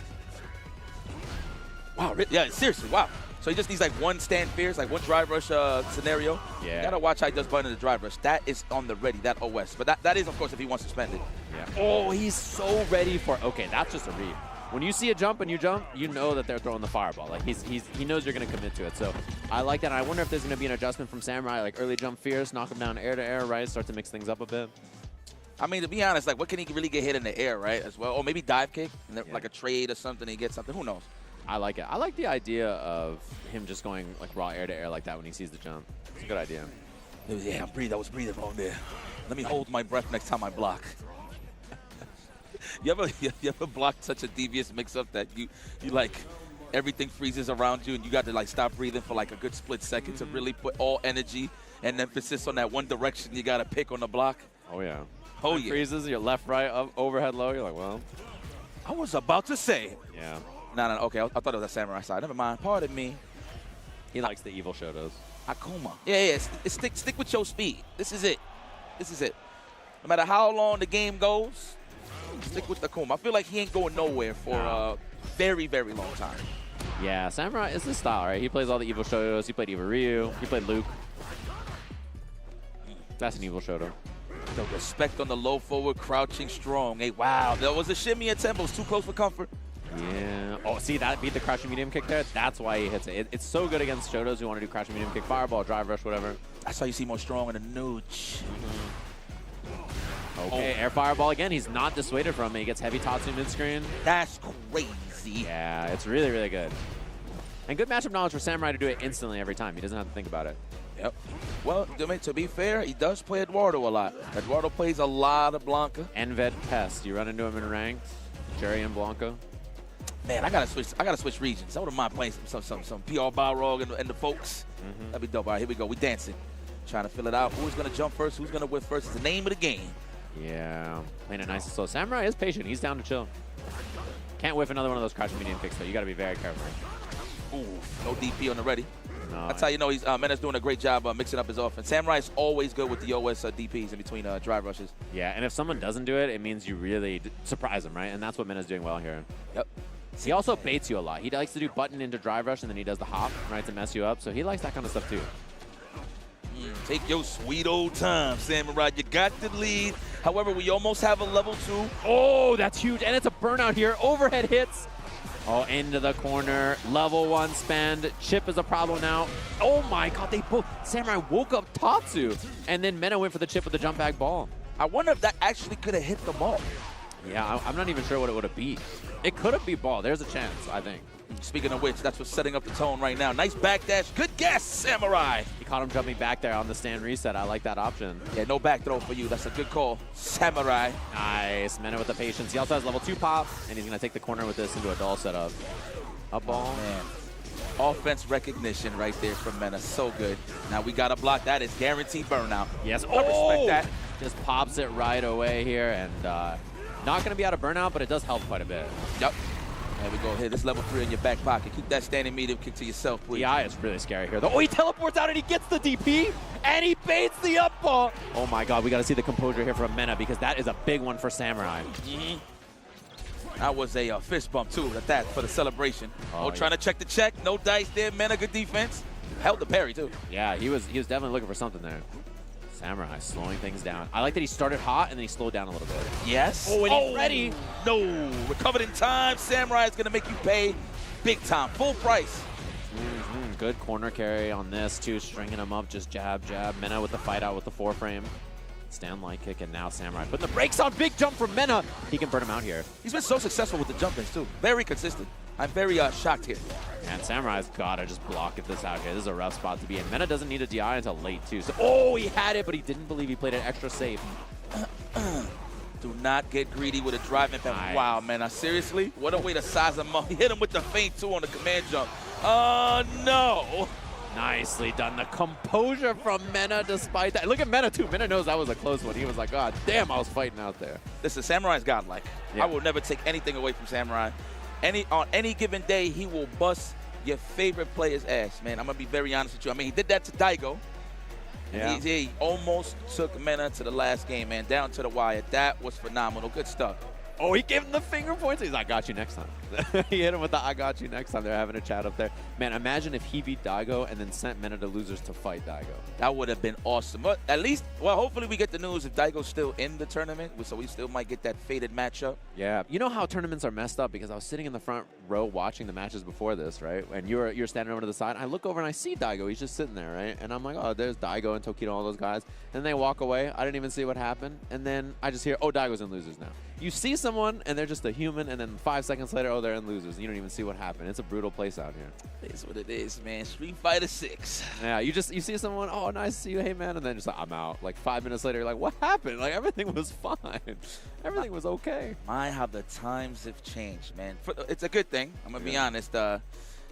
Wow, yeah, seriously, wow. So he just needs like one stand fierce, like one drive rush scenario. Yeah. You gotta watch how he does button the drive rush. That is on the ready, that OS. But that is, of course, if he wants to spend it. Yeah. Oh, he's so ready for. Okay, that's just a read. When you see a jump and you jump, you know that they're throwing the fireball. Like he knows you're gonna commit to it. So I like that. I wonder if there's gonna be an adjustment from Samurai, like early jump fierce, knock him down air to air, right? Start to mix things up a bit. I mean, to be honest, like what can he really get hit in the air, right? As well, or maybe dive kick, and like a trade or something. He gets something. Who knows? I like it. I like the idea of him just going like raw air to air like that when he sees the jump. It's a good idea. Yeah, I was breathing wrong there. Let me hold my breath next time I block. You ever blocked such a devious mix-up that you like everything freezes around you and you got to like stop breathing for like a good split second to really put all energy and emphasis on that one direction you got to pick on the block? Oh yeah. Oh it yeah. Freezes your left, right, up, overhead, low. You're like, well. I was about to say. Yeah. No, okay. I thought it was a samurai side. Never mind. Pardon me. He likes the evil Shutos. Akuma. Yeah. Stick with your speed. This is it. No matter how long the game goes, stick with Akuma. I feel like he ain't going nowhere for a very, very long time. Yeah, Samurai is his style, right? He plays all the evil Shutos. He played Evil Ryu. He played Luke. That's an evil Shuto. The respect on the low forward, crouching strong. Hey, wow. There was a shimmy at tempo. Too close for comfort. Yeah. Oh, see, that beat the crouching medium kick there? That's why he hits it. It's so good against Shutos who want to do crouching medium kick, fireball, drive rush, whatever. That's how you see more strong in the nooch. Okay, air fireball again. He's not dissuaded from it. He gets heavy Tatsu mid-screen. That's crazy. Yeah, it's really, really good. And good matchup knowledge for Samurai to do it instantly every time. He doesn't have to think about it. Yep. Well, to be fair, he does play Eduardo a lot. Eduardo plays a lot of Blanca. Enved Pest. You run into him in ranked. Jerry and Blanca. Man, I gotta switch regions. I wouldn't mind playing some PR Balrog and the folks. That'd be dope. All right, here we go. We dancing. Trying to fill it out. Who's gonna jump first? Who's gonna whip first? It's the name of the game. Yeah. Playing it nice and slow. Samurai is patient. He's down to chill. Can't whiff another one of those crouching medium kicks, though. You gotta be very careful. Ooh, no DP on the ready. No, That's how you know he's Mena's doing a great job mixing up his offense. Samurai is always good with the OS DPs in between drive rushes. Yeah, and if someone doesn't do it, it means you really surprise them, right? And that's what Mena's doing well here. Yep. He also baits you a lot. He likes to do button into drive rush, and then he does the hop, right, to mess you up. So he likes that kind of stuff, too. Take your sweet old time, Samurai. You got the lead. However, we almost have a level 2. Oh, that's huge. And it's a burnout here. Overhead hits. Oh, into the corner. Level 1 spend. Chip is a problem now. Oh, my God. They both. Samurai woke up Tatsu. And then Mena went for the chip with the jump back ball. I wonder if that actually could have hit the ball. Yeah, I'm not even sure what it would have beat. It could have beat ball. There's a chance, I think. Speaking of which, that's what's setting up the tone right now. Nice backdash. Good guess, Samurai. He caught him jumping back there on the stand reset. I like that option. Yeah, no back throw for you. That's a good call, Samurai. Nice. Mena with the patience. He also has level 2 pop, and he's going to take the corner with this into a doll setup. Up ball. Oh, man. Offense recognition right there from Mena. So good. Now we got to block. That is guaranteed burnout. Yes. I respect that. Just pops it right away here, and not going to be out of burnout, but it does help quite a bit. Yep. There we go. Here, this level 3 in your back pocket. Keep that standing medium kick to yourself, please. Yeah, it's really scary here, though. Oh, he teleports out and he gets the DP, and he baits the up ball. Oh, my God. We got to see the composure here from Mena because that is a big one for Samurai. That was a fist bump, too, at that for the celebration. Oh, trying to check the check. No dice there. Mena, good defense. Held the parry, too. Yeah, he was definitely looking for something there. Samurai slowing things down. I like that he started hot and then he slowed down a little bit. Yes. Oh, and he's ready. No. Recovered in time. Samurai is going to make you pay big time. Full price. Good corner carry on this, too. Stringing him up. Just jab, jab. Mena with the fight out with the 4-frame. Stand light kick, and now Samurai putting the brakes on. Big jump from Mena. He can burn him out here. He's been so successful with the jump ins, too. Very consistent. I'm very shocked here. And Samurai's got to just block this out here. This is a rough spot to be in. Mena doesn't need a DI until late, too. So, oh, he had it, but he didn't believe he played it extra safe. Do not get greedy with a drive impact. Nice. Wow, man. Seriously? What a way to size him up. He hit him with the feint, too, on the command jump. No. Nicely done. The composure from Mena despite that. Look at Mena, too. Mena knows that was a close one. He was like, God damn, I was fighting out there. Listen, Samurai's godlike. Yeah. I will never take anything away from Samurai. On any given day, he will bust your favorite player's ass, man. I'm going to be very honest with you. I mean, he did that to Daigo. Yeah. He almost took Mena to the last game, man, down to the wire. That was phenomenal. Good stuff. Oh, he gave him the finger points. He's like, I got you next time. He hit him with the I got you next time. They're having a chat up there. Man, imagine if he beat Daigo and then sent Mena to losers to fight Daigo. That would have been awesome. But at least, well, hopefully we get the news if Daigo's still in the tournament, so we still might get that faded matchup. Yeah. You know how tournaments are messed up? Because I was sitting in the front row watching the matches before this, right? And you're standing over to the side. I look over and I see Daigo. He's just sitting there, right? And I'm like, oh, there's Daigo and Tokido, all those guys. And they walk away. I didn't even see what happened. And then I just hear, oh, Daigo's in losers now. You see someone, and they're just a human, and then 5 seconds later, oh, they're in losers. And you don't even see what happened. It's a brutal place out here. It is what it is, man. Street Fighter 6. Yeah, you see someone, oh, nice to see you, hey, man, and then just like, I'm out. Like 5 minutes later, you're like, what happened? Like, everything was fine. Everything was okay. My, how the times have changed, man. It's a good thing. I'm going to be honest.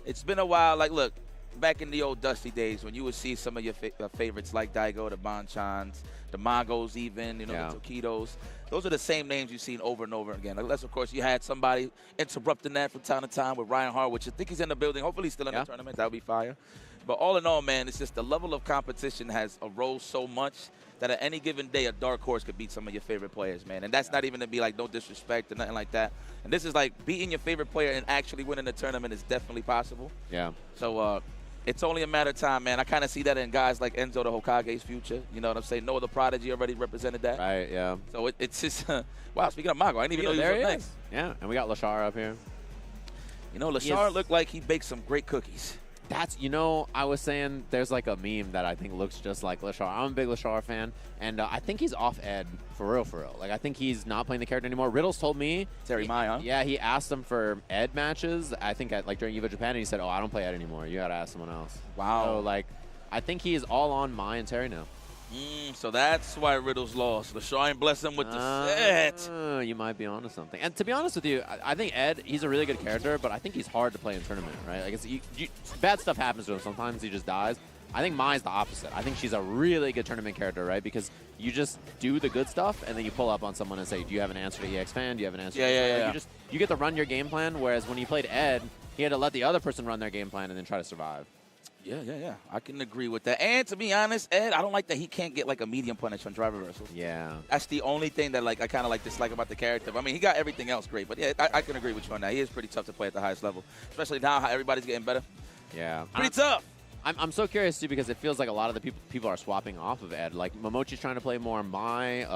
It's been a while. Like, look, back in the old dusty days when you would see some of your favorites like Daigo, the Bonchans, the Magos even, you know, the Tokidos. Those are the same names you've seen over and over again. Unless, of course, you had somebody interrupting that from time to time with Ryan Hart, which I think he's in the building. Hopefully he's still in the tournament. That would be fire. But all in all, man, it's just the level of competition has arose so much that at any given day, a dark horse could beat some of your favorite players, man. And that's not even to be like no disrespect or nothing like that. And this is like beating your favorite player and actually winning the tournament is definitely possible. Yeah. So, it's only a matter of time, man. I kind of see that in guys like Enzo the Hokage's future. You know what I'm saying? Noah the Prodigy already represented that. Right, yeah. So it's just, wow, speaking of Mago, I didn't even know he was up next. Yeah, and we got Lashar up here. You know, Lashar looked like he baked some great cookies. That's, you know, I was saying there's like a meme that I think looks just like Lashar. I'm a big Lashar fan, and I think he's off Ed for real. Like, I think he's not playing the character anymore. Riddles told me. Terry Mai, huh? Yeah, he asked him for Ed matches, I think like during EVO Japan, and he said, oh, I don't play Ed anymore. You got to ask someone else. Wow. So, like, I think he is all on Mai and Terry now. So that's why Riddles lost. Lashar ain't bless him with the set. You might be onto something. And to be honest with you, I think Ed, he's a really good character, but I think he's hard to play in tournament, right? Like, bad stuff happens to him. Sometimes he just dies. I think Mai's the opposite. I think she's a really good tournament character, right? Because you just do the good stuff, and then you pull up on someone and say, do you have an answer to EX Fan? Do you have an answer to Yeah. You get to run your game plan, whereas when you played Ed, he had to let the other person run their game plan and then try to survive. Yeah. I can agree with that. And to be honest, Ed, I don't like that he can't get like a medium punish on drive reversals. Yeah. That's the only thing that like I kind of like dislike about the character. I mean, he got everything else great, but yeah, I can agree with you on that. He is pretty tough to play at the highest level, especially now how everybody's getting better. Yeah. Pretty tough. I'm so curious, too, because it feels like a lot of the people are swapping off of Ed. Like, Momochi's trying to play more Mai.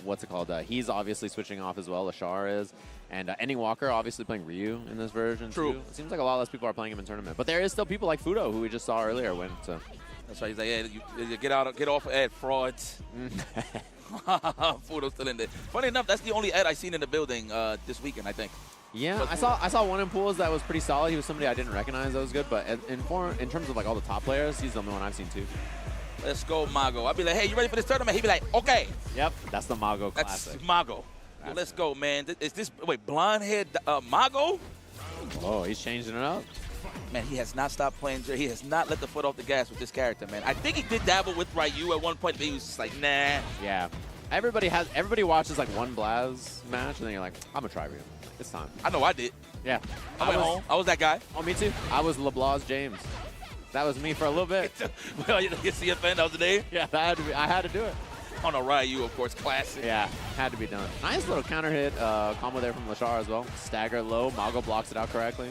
What's it called? He's obviously switching off as well. Lashar is. And Any Walker obviously playing Ryu in this version, True. too. It seems like a lot less people are playing him in tournament. But there is still people like Fudo, who we just saw earlier, went to... That's right. He's like, yeah, you get off of Ed, frauds. Fudo's still in there. Funny enough, that's the only Ed I've seen in the building this weekend, I think. Yeah, I saw one in pools that was pretty solid. He was somebody I didn't recognize that was good. But in terms of like all the top players, he's the only one I've seen too. Let's go, Mago. I'll be like, hey, you ready for this tournament? He'd be like, okay. Yep, that's the Mago classic. That's Mago. Let's go, man. Is this, wait, blonde-haired Mago? Oh, he's changing it up. Man, he has not stopped playing. He has not let the foot off the gas with this character, man. I think he did dabble with Ryu at one point, but he was just like, nah. Yeah. Everybody watches like one Blaz match, and then you're like, I'm going to try Ryu. It's time. I know I did. Yeah. I went home. I was that guy. Oh, me too. I was LeBlanc James. That was me for a little bit. Well, you CFN, that was the day? Yeah, I had to do it. Oh, no, Ryu, of course, classic. Yeah, had to be done. Nice little counter hit combo there from Lashar as well. Stagger low. Mago blocks it out correctly.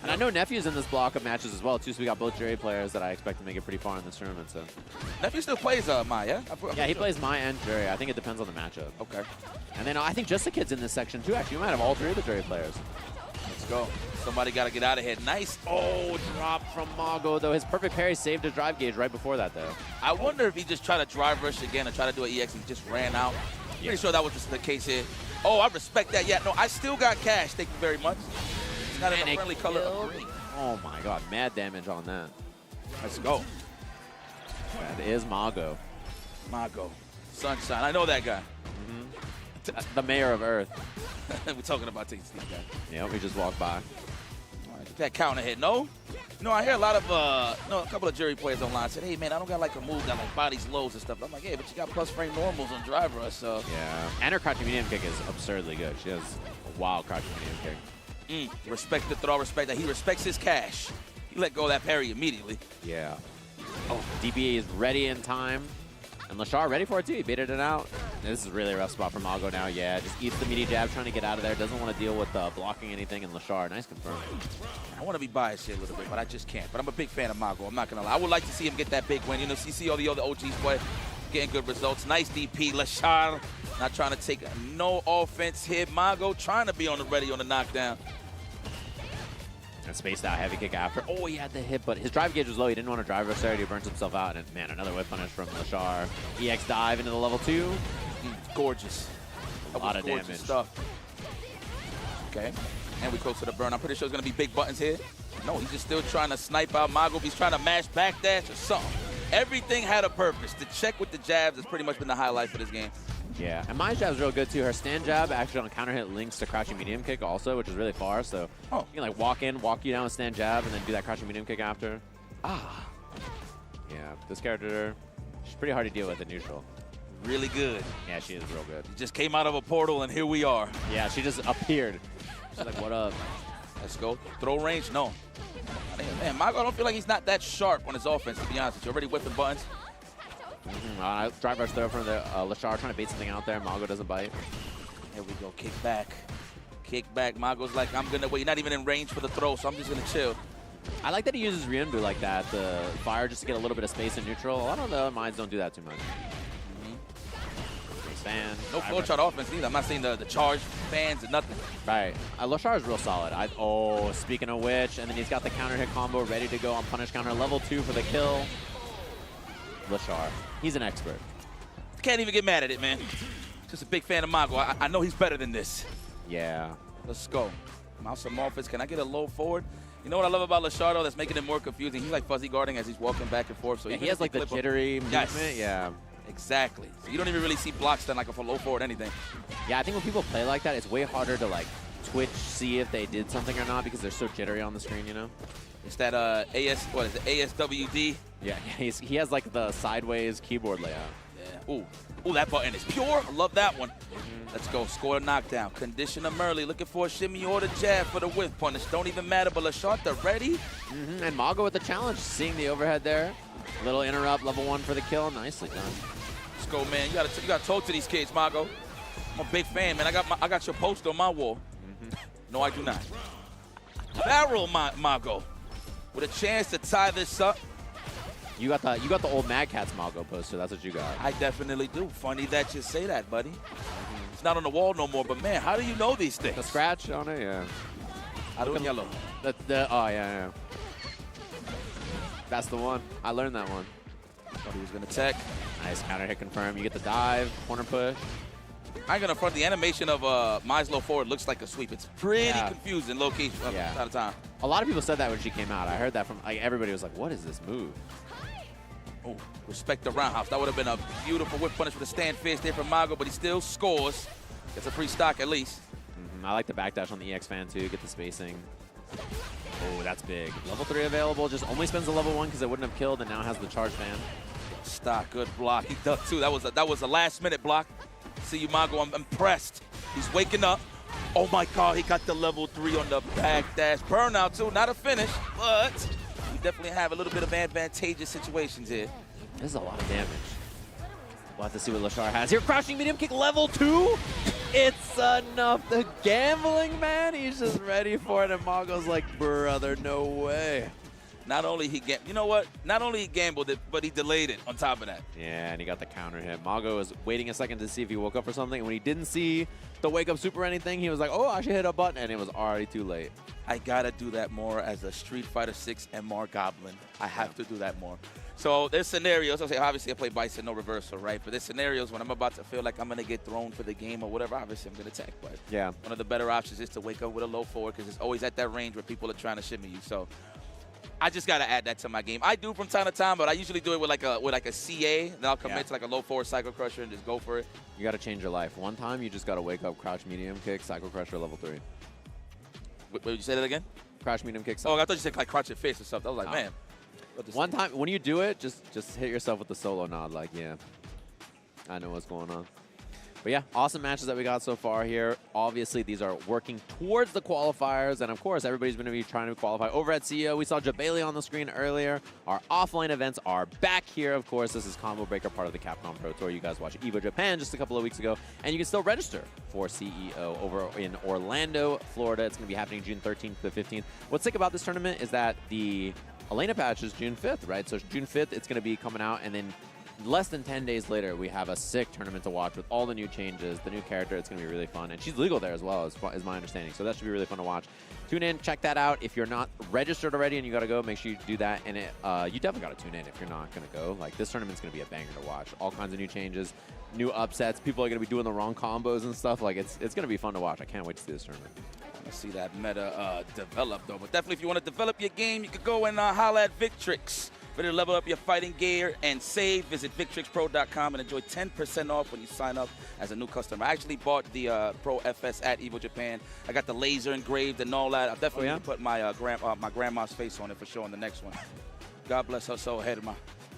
And I know Nephew's in this block of matches as well, too, so we got both Jerry players that I expect to make it pretty far in this tournament. So Nephew still plays Mai, yeah? yeah, he plays Mai and Jerry. I think it depends on the matchup. Okay. And then I think Just the Kid's in this section, too, actually. We might have all three of the Jerry players. Let's go. Somebody got to get out of here. Nice. Oh, drop from Mago, though. His perfect parry saved his drive gauge right before that, though. I wonder if he just tried to drive rush again and try to do an EX and just ran out. Pretty sure that was just the case here. Oh, I respect that. Yeah, no, I still got cash. Thank you very much. It's not in a friendly color of green. Oh, my God. Mad damage on that. Let's go. That is Mago. Mago. Sunshine. I know that guy. The mayor of Earth. We're talking about Steve guy. Yeah, we just walked by. That counter hit, no? You know, I hear a lot of, a couple of jury players online said, hey, man, I don't got like a move that like bodies lows and stuff. I'm like, hey, but you got plus frame normals on drive rush, so. Yeah, and her crouching medium kick is absurdly good. She has a wild crouching medium kick. Respect the throw, respect that. He respects his cash. He let go of that parry immediately. Yeah. Oh, DBA is ready in time. And Lashar ready for it, too. He baited it out. This is really a rough spot for Mago now. Yeah, just eats the meaty jab, trying to get out of there. Doesn't want to deal with blocking anything. And Lashar, nice confirm. I want to be biased here a little bit, but I just can't. But I'm a big fan of Mago. I'm not going to lie. I would like to see him get that big win. You know, see all the other OGs play, getting good results. Nice DP. Lashar not trying to take no offense here. Mago trying to be on the ready on the knockdown. And spaced out heavy kick after. Oh, he had the hit, but his drive gauge was low. He didn't want to drive rush there. He burns himself out. And, man, another whip punish from Lashar. EX dive into the level 2. Gorgeous. A lot of damage. Stuff. Okay. And we close to the burn. I'm pretty sure it's going to be big buttons here. No, he's just still trying to snipe out Mago. He's trying to mash backdash or something. Everything had a purpose. The check with the jabs has pretty much been the highlight for this game. Yeah, and my jab's real good too. Her stand jab actually on counter hit links to crouching medium kick also, which is really far. So you can like walk in, walk you down with stand jab, and then do that crouching medium kick after. Ah. Yeah, this character, she's pretty hard to deal with in neutral. Really good. Yeah, she is real good. She just came out of a portal, and here we are. Yeah, she just appeared. She's like, what up? Let's go. Throw range? No. Man, Mago, I don't feel like he's not that sharp on his offense, to be honest with you. Already whipping buttons. Drive rush throw from the Lashar trying to bait something out there. Mago doesn't bite. Here we go. Kick back. Kick back. Mago's like, I'm going to wait. Not even in range for the throw, so I'm just going to chill. I like that he uses Ryunbu like that, the fire, just to get a little bit of space in neutral. A lot of the other mines don't do that too much. Fan. No flow chart offense either. I'm not seeing the charge fans and nothing. Right. Lashar is real solid. Oh, speaking of which, and then he's got the counter hit combo ready to go on punish counter. Level 2 for the kill. Lashar. He's an expert. Can't even get mad at it, man. Just a big fan of Mago. I know he's better than this. Yeah. Let's go. Mouse some offense. Can I get a low forward? You know what I love about Lashar, though, that's making it more confusing? He's like fuzzy guarding as he's walking back and forth. So yeah, he has like the jittery movement. Yeah. Exactly. So you don't even really see blocks done like a low forward anything. Yeah, I think when people play like that, it's way harder to like twitch, see if they did something or not because they're so jittery on the screen, you know? It's that ASWD? Yeah, he has like the sideways keyboard layout. Yeah. Ooh, that button is pure. I love that one. Let's go. Score a knockdown. Condition him early. Looking for a shimmy or the jab for the whiff punish. Don't even matter, but Lashar, they're ready. And Mago with the challenge, seeing the overhead there. Little interrupt, level 1 for the kill. Nicely done. Let's go, man. You gotta talk to these kids, Mago. I'm a big fan, man. I got your poster on my wall. No, I do not. Barrel Mago with a chance to tie this up. You got the old Mad Cats Mago poster. That's what you got. I definitely do. Funny that you say that, buddy. It's not on the wall no more, but man, how do you know these things? The scratch on it, yeah. Arun yellow. Oh yeah. That's the one. I learned that one. Thought he was gonna tech. Nice counter hit confirm. You get the dive, corner push. I ain't gonna front. The animation of Mai's low forward looks like a sweep. It's pretty confusing, low key. Yeah. Out of time. A lot of people said that when she came out. I heard that from like everybody was like, "What is this move?" Oh, respect the roundhouse. That would have been a beautiful whip punish with a stand fist there from Mago, but he still scores. Gets a free stock at least. I like the backdash on the EX fan too. Get the spacing. Oh, that's big. Level 3 available. Just only spends the level 1 because it wouldn't have killed, and now has the charge fan. Stock, good block. He ducked too. That was a last-minute block. See you, Mago. I'm impressed. He's waking up. Oh my God, he got the level 3 on the backdash. Burnout too. Not a finish, but we definitely have a little bit of advantageous situations here. This is a lot of damage. We'll have to see what Lashar has here. Crouching medium kick level 2. It's sudden off the gambling, man. He's just ready for it, and Mago's like, brother, no way. Not only he you know what? Not only he gambled it, but he delayed it on top of that. Yeah, and he got the counter hit. Mago was waiting a second to see if he woke up or something, and when he didn't see the wake up super or anything, he was like, oh, I should hit a button, and it was already too late. I gotta do that more as a Street Fighter 6 MR Goblin. I have to do that more. So there's scenarios. I'll say, obviously I play Bison, no reversal, right? But there's scenarios when I'm about to feel like I'm gonna get thrown for the game or whatever. Obviously I'm gonna attack, but yeah, one of the better options is to wake up with a low forward because it's always at that range where people are trying to shimmy you. So I just gotta add that to my game. I do from time to time, but I usually do it with like a CA. Then I'll commit to like a low forward Psycho Crusher and just go for it. You gotta change your life. One time you just gotta wake up, crouch medium kick, Psycho Crusher level 3. Wait, you say that again? Crouch medium kick. Oh, I thought you said like crouch your face or something. I was like, man. One time, when you do it, just hit yourself with the solo nod, like, yeah, I know what's going on. But yeah, awesome matches that we got so far here. Obviously, these are working towards the qualifiers, and of course, everybody's going to be trying to qualify. Over at CEO, we saw Jabali on the screen earlier. Our offline events are back here, of course. This is Combo Breaker, part of the Capcom Pro Tour. You guys watched EVO Japan just a couple of weeks ago, and you can still register for CEO over in Orlando, Florida. It's going to be happening June 13th to the 15th. What's sick about this tournament is that the Elena patch is June 5th, right? So June 5th, it's going to be coming out, and then less than 10 days later, we have a sick tournament to watch with all the new changes, the new character. It's going to be really fun. And she's legal there as well, is my understanding. So that should be really fun to watch. Tune in, check that out. If you're not registered already and you got to go, make sure you do that. And you definitely got to tune in if you're not going to go. Like, this tournament's going to be a banger to watch. All kinds of new changes, new upsets. People are going to be doing the wrong combos and stuff. Like, it's going to be fun to watch. I can't wait to see this tournament. I see that meta develop, though. But definitely, if you want to develop your game, you could go and holla at Victrix. Ready to level up your fighting gear and save? Visit VictrixPro.com and enjoy 10% off when you sign up as a new customer. I actually bought the Pro FS at EVO Japan. I got the laser engraved and all that. I'll definitely put my my grandma's face on it for sure on the next one. God bless her soul, ahead of my.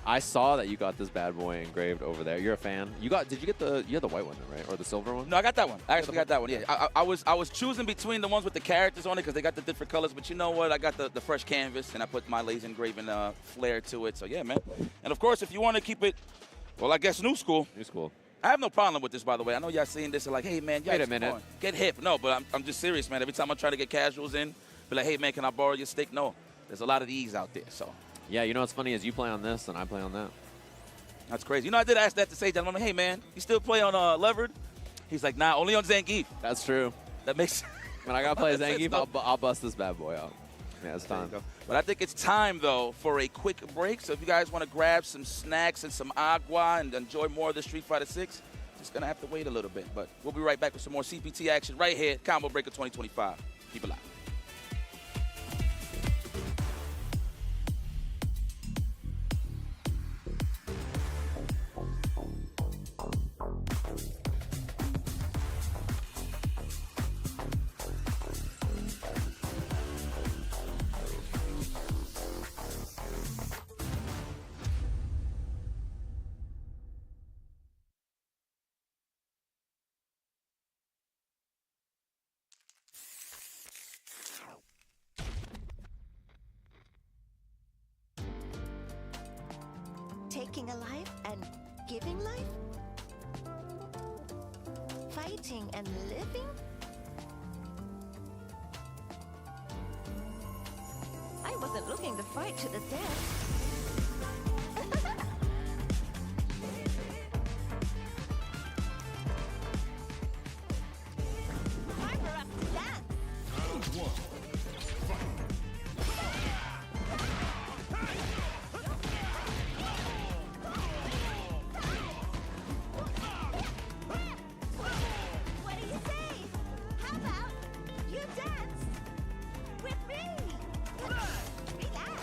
I saw that you got this bad boy engraved over there. You're a fan. Did you get the white one, right? Or the silver one? No, I got that one. I actually got that one, yeah. I was choosing between the ones with the characters on it because they got the different colors, but you know what? I got the fresh canvas, and I put my laser engraving flair to it. So, yeah, man. And, of course, if you want to keep it, well, I guess new school. New school. I have no problem with this, by the way. I know y'all seeing this and like, hey, man, wait a minute. Get hip. No, but I'm just serious, man. Every time I try to get casuals in, be like, hey, man, can I borrow your stick? No. There's a lot of these out there, so. Yeah, you know what's funny is you play on this and I play on that. That's crazy. You know, I did ask that to Sage. I'm like, hey, man, you still play on Levered? He's like, nah, only on Zangief. That's true. That makes When I got to play Zangief, I'll bust this bad boy out. Yeah, it's time. But I think it's time, though, for a quick break. So if you guys want to grab some snacks and some agua and enjoy more of the Street Fighter 6, just going to have to wait a little bit. But we'll be right back with some more CPT action right here at Combo Breaker 2025. Keep it live. Taking a life and giving life? Fighting and living? I wasn't looking to fight to the death. Time for us to dance! Round one. Fight. What do you say? How about you dance with me? Relax.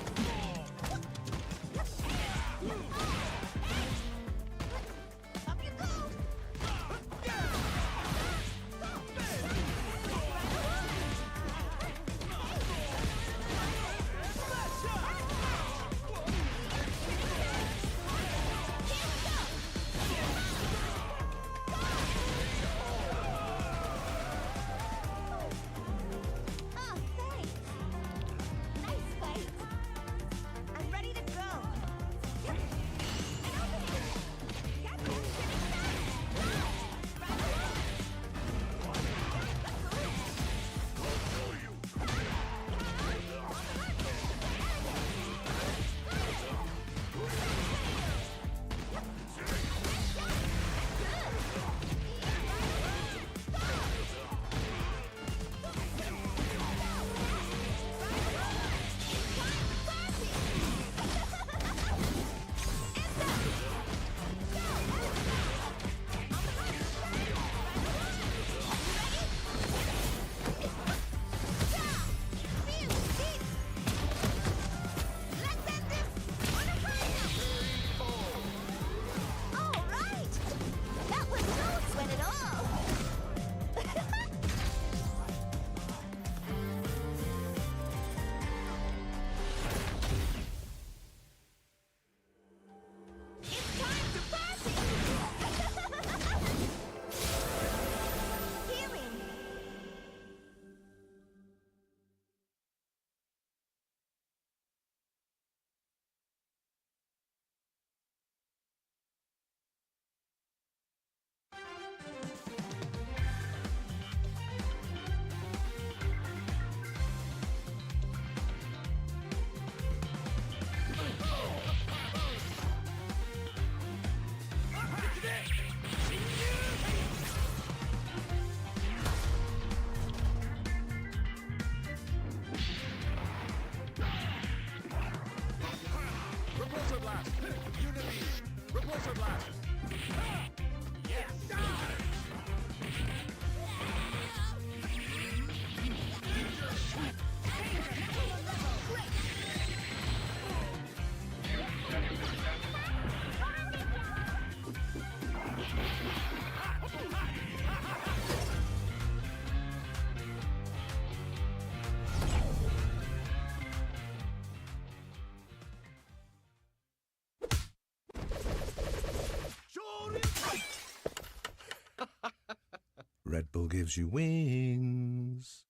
Eagle gives you wings.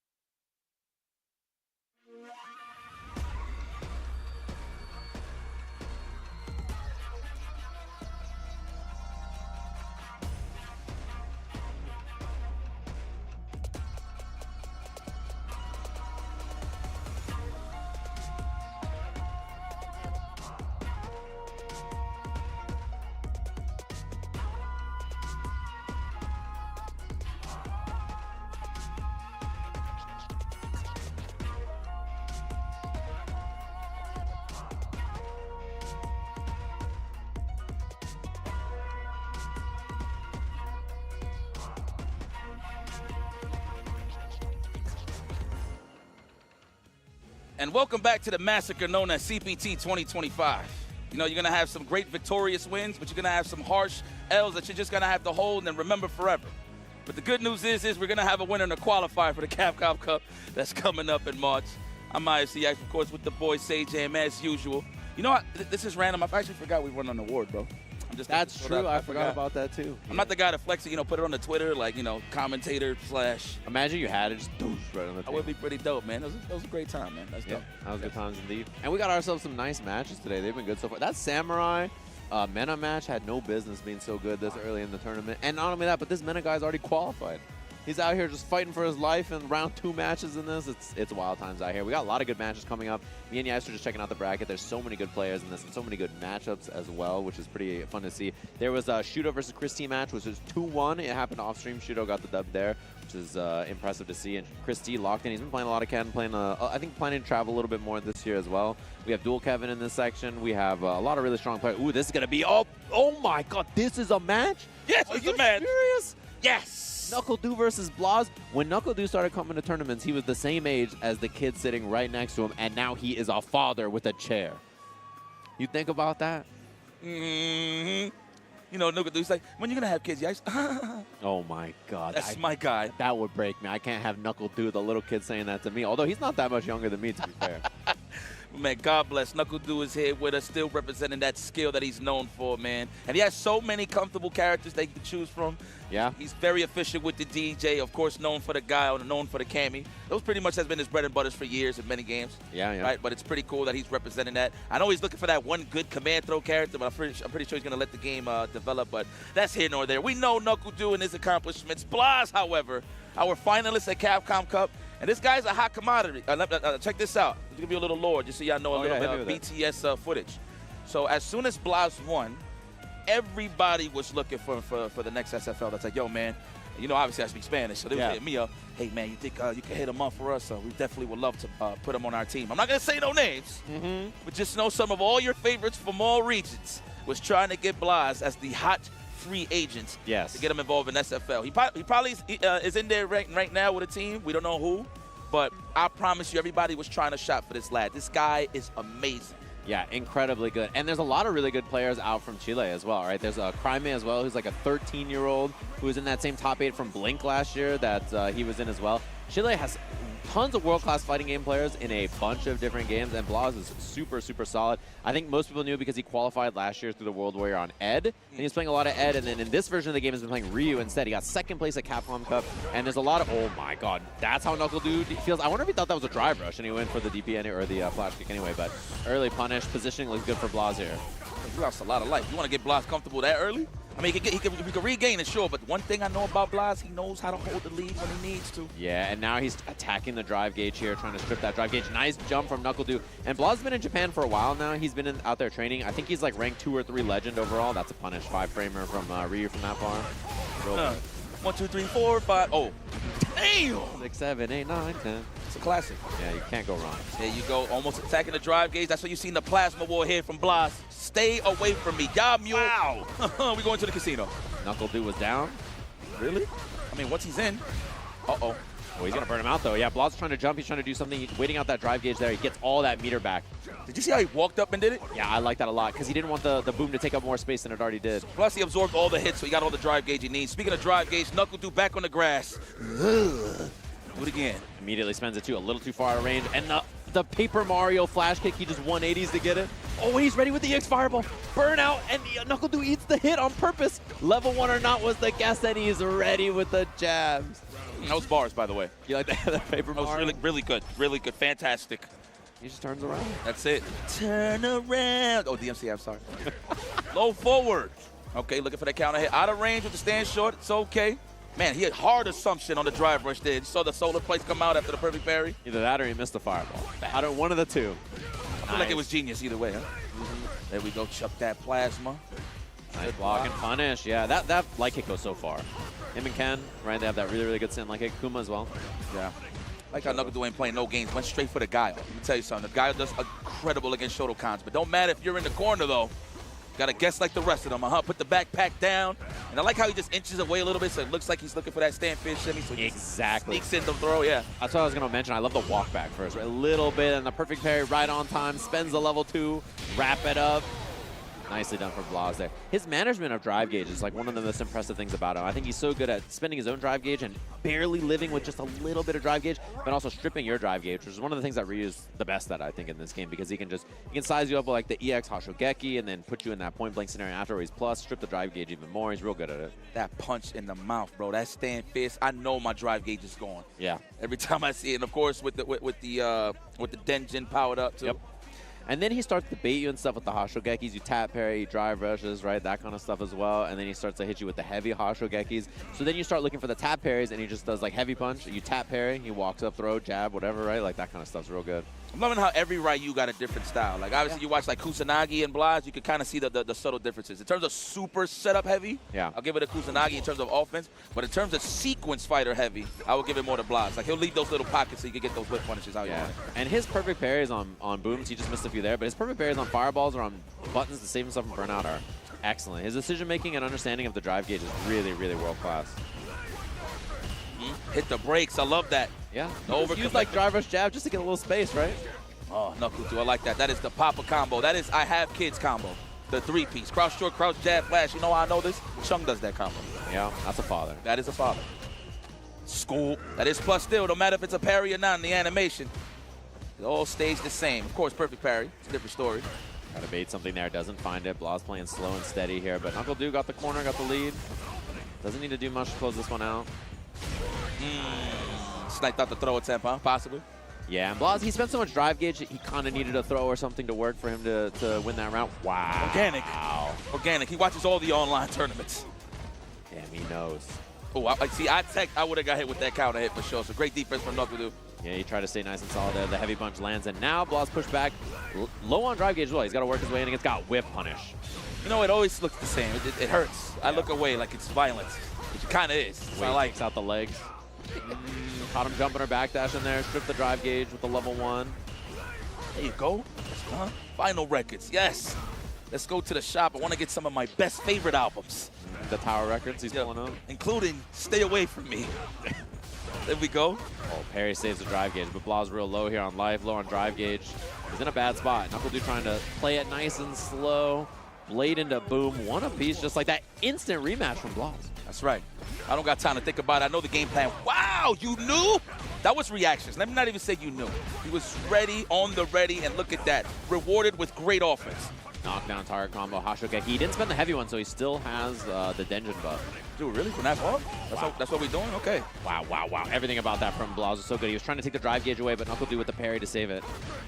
And welcome back to the massacre known as CPT 2025. You know, you're going to have some great victorious wins, but you're going to have some harsh L's that you're just going to have to hold and remember forever. But the good news is we're going to have a winner in the qualifier for the Capcom Cup that's coming up in March. I'm IFC, of course, with the boy Sage and as usual. You know what? This is random. I actually forgot we won an award, bro. That's true. I forgot about that too. I'm not the guy to flex it, put it on the Twitter, like, commentator / Imagine you had it just doosh right on the That would be pretty dope, man. That was a great time, man. That's dope. That was good times indeed. And we got ourselves some nice matches today. They've been good so far. That Samurai Mena match had no business being so good this early in the tournament. And not only that, but this Mena guy's already qualified. He's out here just fighting for his life in round 2 matches in this. It's wild times out here. We got a lot of good matches coming up. Me and Yas are just checking out the bracket. There's so many good players in this and so many good matchups as well, which is pretty fun to see. There was a Shuto versus Christie match, which was 2-1. It happened off stream. Shuto got the dub there, which is impressive to see. And Christie locked in. He's been playing a lot of Ken, I think planning to travel a little bit more this year as well. We have Dual Kevin in this section. We have a lot of really strong players. Ooh, this is going to be, oh my God, this is a match? Yes, it's a match. Serious? Yes. Knuckle-Doo versus Blaz. When Knuckle-Doo started coming to tournaments, he was the same age as the kid sitting right next to him, and now he is a father with a chair. You think about that? Mm-hmm. Knuckle-Doo's like, when you going to have kids, Yas? Oh, my God. That's my guy. That would break me. I can't have Knuckle-Doo, the little kid, saying that to me, although he's not that much younger than me, to be fair. Man, God bless. Knuckle-Doo is here with us, still representing that skill that he's known for, man. And he has so many comfortable characters that he can choose from. Yeah. He's very efficient with the DJ, of course, known for the guy, known for the Cammy. Those pretty much has been his bread and butters for years in many games. Yeah. Right? But it's pretty cool that he's representing that. I know he's looking for that one good command throw character, but I'm pretty sure he's going to let the game develop. But that's here nor there. We know Knuckle-Doo and his accomplishments. Blaz, however, our finalist at Capcom Cup. And this guy's a hot commodity. Check this out. I'll give you a little lore just so y'all know a little bit of BTS footage. So as soon as Blaz won, everybody was looking for the next SFL. That's like, yo, man, obviously I speak Spanish, so they was hitting me up. Hey, man, you think you can hit him up for us? We definitely would love to put him on our team. I'm not going to say no names, but just know some of all your favorites from all regions was trying to get Blaz as the hot free agent to get him involved in SFL. He probably is in there right now with a team. We don't know who, but I promise you everybody was trying to shop for this lad. This guy is amazing. Yeah, incredibly good. And there's a lot of really good players out from Chile as well, right? There's a Chime as well, who's like a 13-year-old who was in that same top 8 from Blink last year that he was in as well. Chile has tons of world-class fighting game players in a bunch of different games, and Blaz is super, super solid. I think most people knew because he qualified last year through the World Warrior on Ed, and he's playing a lot of Ed, and then in this version of the game he's been playing Ryu instead. He got 2nd place at Capcom Cup, and there's a lot of, oh my God, that's how Knuckle-Doo feels. I wonder if he thought that was a drive rush, and he went for the DP or the flash kick anyway, but early punish, positioning looks good for Blaz here. He lost a lot of life. You want to get Blaz comfortable that early? I mean, he can regain it, sure, but one thing I know about Blaz, he knows how to hold the lead when he needs to. Yeah, and now he's attacking the drive gauge here, trying to strip that drive gauge. Nice jump from Knuckle-Doo. And Blaz's been in Japan for a while now. He's been out there training. I think he's like ranked 2 or 3 legend overall. That's a punish 5-framer from Ryu from that far. 1, 2, 3, 4, 5. Oh, damn! 6, 7, 8, 9, 10. It's a classic. Yeah, you can't go wrong. There you go, almost attacking the drive gauge. That's what you've seen the plasma war here from Blaz. Stay away from me. Wow. We going to the casino. Knuckle-Doo was down. Really? I mean, once he's in. Uh-oh. Oh, he's going to burn him out, though. Yeah, Blaz trying to jump. He's trying to do something. He's waiting out that drive gauge there. He gets all that meter back. Did you see how he walked up and did it? Yeah, I like that a lot because he didn't want the boom to take up more space than it already did. Plus, he absorbed all the hits, so he got all the drive gauge he needs. Speaking of drive gauge, Knuckle-Doo back on the grass. Do it again. Immediately spends it too, a little too far out of range. And the Paper Mario flash kick, he just 180s to get it. Oh, he's ready with the X Fireball. Burnout, and Knuckle-Doo eats the hit on purpose. Level 1 or not was the guess, and he's ready with the jabs. Those bars, by the way. You like that paper That was bar? really good. Really good. Fantastic. He just turns around. That's it. Turn around. Oh, DMC, I'm sorry. Low forward. Okay, looking for that counter hit. Out of range with the stand short. It's okay. Man, he had hard assumption on the drive rush there. You saw the solar plates come out after the perfect parry? Either that or he missed the fireball. One of the two. I feel like it was genius either way, huh? There we go. Chuck that plasma. Nice block and punish. Yeah, that light kick goes so far. Him and Ken, right? They have that really good stand light kick. Kuma as well. Yeah. Like how Nagoo ain't playing no games. Went straight for the Guile. Let me tell you something. The Guile does incredible against Shotokans. But don't matter if you're in the corner, though. Got to guess like the rest of them. Put the backpack down. And I like how he just inches away a little bit, so it looks like he's looking for that stand fish shimmy. So he sneaks in the throw, yeah. That's what I was going to mention. I love the walk back first. Right? A little bit, and the perfect parry right on time. Spends the level 2. Wrap it up. Nicely done from Blas there. His management of drive gauge is like one of the most impressive things about him. I think he's so good at spending his own drive gauge and barely living with just a little bit of drive gauge, but also stripping your drive gauge, which is one of the things that Ryu's the best at, I think, in this game, because he can size you up with like the EX Hoshogeki and then put you in that point blank scenario after where he's plus, strip the drive gauge even more. He's real good at it. That punch in the mouth, bro. That stand fist. I know my drive gauge is gone. Yeah. Every time I see it, and of course with the Denjin powered up too. Yep. And then he starts to bait you and stuff with the Hoshogekis. You tap parry, drive rushes, right? That kind of stuff as well. And then he starts to hit you with the heavy Hoshogekis. So then you start looking for the tap parries, and he just does like heavy punch. You tap parry, he walks up, throw, jab, whatever, right? Like that kind of stuff's real good. I'm loving how every Ryu got a different style. Like, obviously, you watch, like, Kusanagi and Blas, you can kind of see the subtle differences. In terms of super setup heavy, yeah, I'll give it a Kusanagi in terms of offense. But in terms of sequence fighter heavy, I will give it more to Blas. Like, he'll leave those little pockets so you can get those whip punishes out. Yeah. And his perfect parries on booms, he just missed a few there, but his perfect parries on fireballs or on buttons to save himself from burnout are excellent. His decision-making and understanding of the drive gauge is really, really world-class. Hit the brakes. I love that. Yeah. No use like drive rush jab just to get a little space, right? Oh, Nagoo, I like that. That is the Papa combo. That is I have kids combo. The 3-piece. Crouch short, crouch jab, flash. You know how I know this? Chung does that combo. Yeah, that's a father. That is a father. School. That is plus still, no matter if it's a parry or not in the animation. It all stays the same. Of course, perfect parry. It's a different story. Got to bait something there. Doesn't find it. Blas playing slow and steady here, but Nagoo got the corner, got the lead. Doesn't need to do much to close this one out. Sniped out the throw attempt, huh? Possibly. Yeah, and Blas, he spent so much drive gauge, he kind of needed a throw or something to work for him to win that round. Wow. Organic. Organic. He watches all the online tournaments. Damn, he knows. Oh, I would have got hit with that counter hit for sure. So great defense from Nagoo. Yeah, he tried to stay nice and solid there. The heavy punch lands, and now Blas pushed back. Low on drive gauge as well. He's got to work his way in, and it's got whip punish. You know, it always looks the same. It hurts. Yeah. I look away like it's violence, which it kind of is. So I like takes out the legs. Caught him jumping her backdash in there. Stripped the drive gauge with the level 1. There you go. Final records. Yes. Let's go to the shop. I want to get some of my best favorite albums. The Tower Records he's pulling up. Including Stay Away From Me. There we go. Oh, parry saves the drive gauge, but Blas real low here on life, low on drive gauge. He's in a bad spot. Nagoo trying to play it nice and slow. Blade into boom, one apiece, just like that. Instant rematch from Blas. That's right. I don't got time to think about it. I know the game plan. Wow, you knew? That was reactions. Let me not even say you knew. He was ready, on the ready, and look at that. Rewarded with great offense. Knockdown target combo, Hoshogeki. He didn't spend the heavy one, so he still has the Denjin buff. Dude, really? From that far? That's what we're doing? Okay. Wow. Everything about that from Blas was so good. He was trying to take the drive gauge away, but Nagoo with the parry to save it.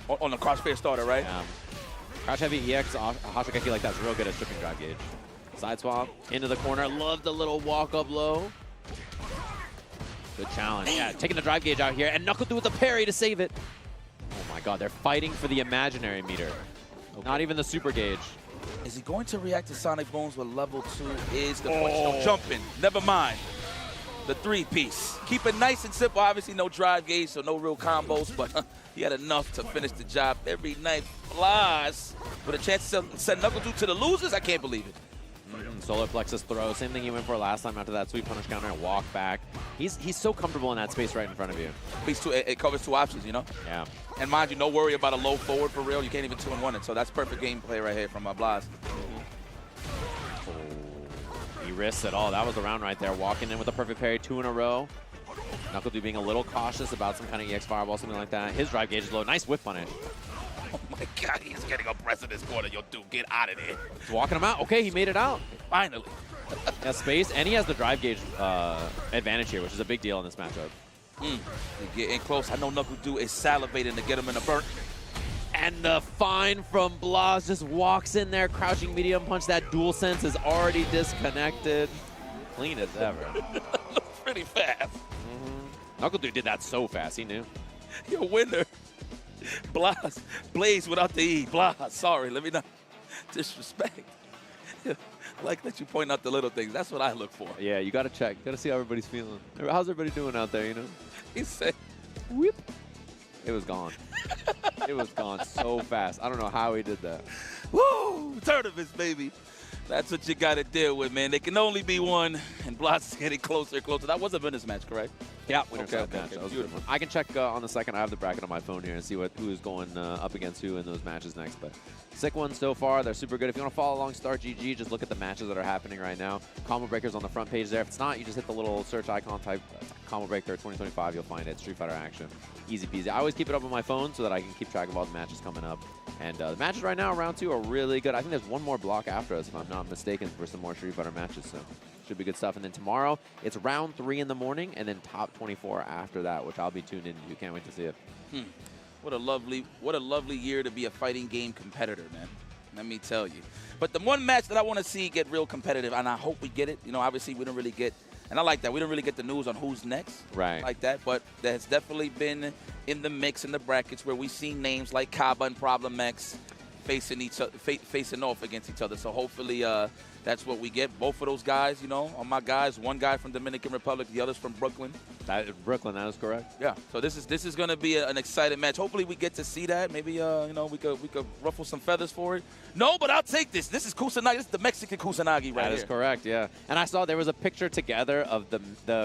On the crossfair starter, right? Yeah. Crouch heavy EX Hoshogeki like that's real good at stripping drive gauge. Side swap into the corner. Love the little walk up low. Good challenge. Yeah, taking the drive gauge out here, and Nagoo with the parry to save it. Oh my God, they're fighting for the imaginary meter. Okay. Not even the super gauge. Is he going to react to Sonic Booms with level 2 is the question. No jumping. Never mind. The 3-piece. Keep it nice and simple. Obviously, no drive gauge, so no real combos, but he had enough to finish the job every night. Blas with a chance to send Nagoo to the losers. I can't believe it. Solar plexus throw. Same thing he went for last time after that sweet punish counter and walk back. He's so comfortable in that space right in front of you. It covers 2 options, you know? Yeah. And mind you, no worry about a low forward for real. You can't even 2-1 it. So that's perfect gameplay right here from Blas. Oh, he risks it all. That was the round right there. Walking in with a perfect parry, 2 in a row. Nagoo being a little cautious about some kind of EX fireball, something like that. His drive gauge is low. Nice whip punish. Oh my God, he's getting a press in this corner. Yo, dude, get out of there. He's walking him out. Okay, he made it out. Finally. Yeah, space, and he has the drive gauge advantage here, which is a big deal in this matchup. You're getting close. I know Nagoo is salivating to get him in a burn. And the find from Blas just walks in there, crouching medium punch. That dual sense is already disconnected. Clean as ever. Pretty fast. Nagoo did that so fast, he knew. Your winner. Blas. Blaze without the E. Blas. Sorry, let me not disrespect. I like that you point out the little things. That's what I look for. Yeah, you got to check. Got to see how everybody's feeling. How's everybody doing out there, you know? He said, whip. It was gone. It was gone so fast. I don't know how he did that. Woo! Tournaments, baby. That's what you got to deal with, man. They can only be one, and Blas is getting closer and closer. That was a winners match, correct? Yeah, winners match. Okay, That was a good one. I can check on the second. I have the bracket on my phone here and see who is going up against who in those matches next. But sick ones so far. They're super good. If you want to follow along Star GG, just look at the matches that are happening right now. Combo Breaker's on the front page there. If it's not, you just hit the little search icon, type Combo Breaker 2025. You'll find it. Street Fighter action. Easy peasy. I always keep it up on my phone so that I can keep track of all the matches coming up. And the matches right now, round 2, are really good. I think there's one more block after us, if I'm not mistaken, for some more Street Fighter matches. So should be good stuff. And then tomorrow, it's round 3 in the morning, and then top 24 after that, which I'll be tuned into. Can't wait to see it. What a lovely year to be a fighting game competitor, man. Let me tell you. But the one match that I want to see get real competitive, and I hope we get it. You know, obviously we don't really get, and I like that. We don't really get the news on who's next. Right. Like that. But there's definitely been in the mix in the brackets where we've seen names like Kaba and Problem X facing off against each other. So hopefully that's what we get. Both of those guys, you know, are my guys. One guy from Dominican Republic, the other's from Brooklyn. That is correct. Yeah. So this is going to be an exciting match. Hopefully we get to see that. Maybe you know, we could ruffle some feathers for it. No, but I'll take this. This is Kusanagi. This is the Mexican Kusanagi right here. That is correct. Yeah. And I saw there was a picture together of the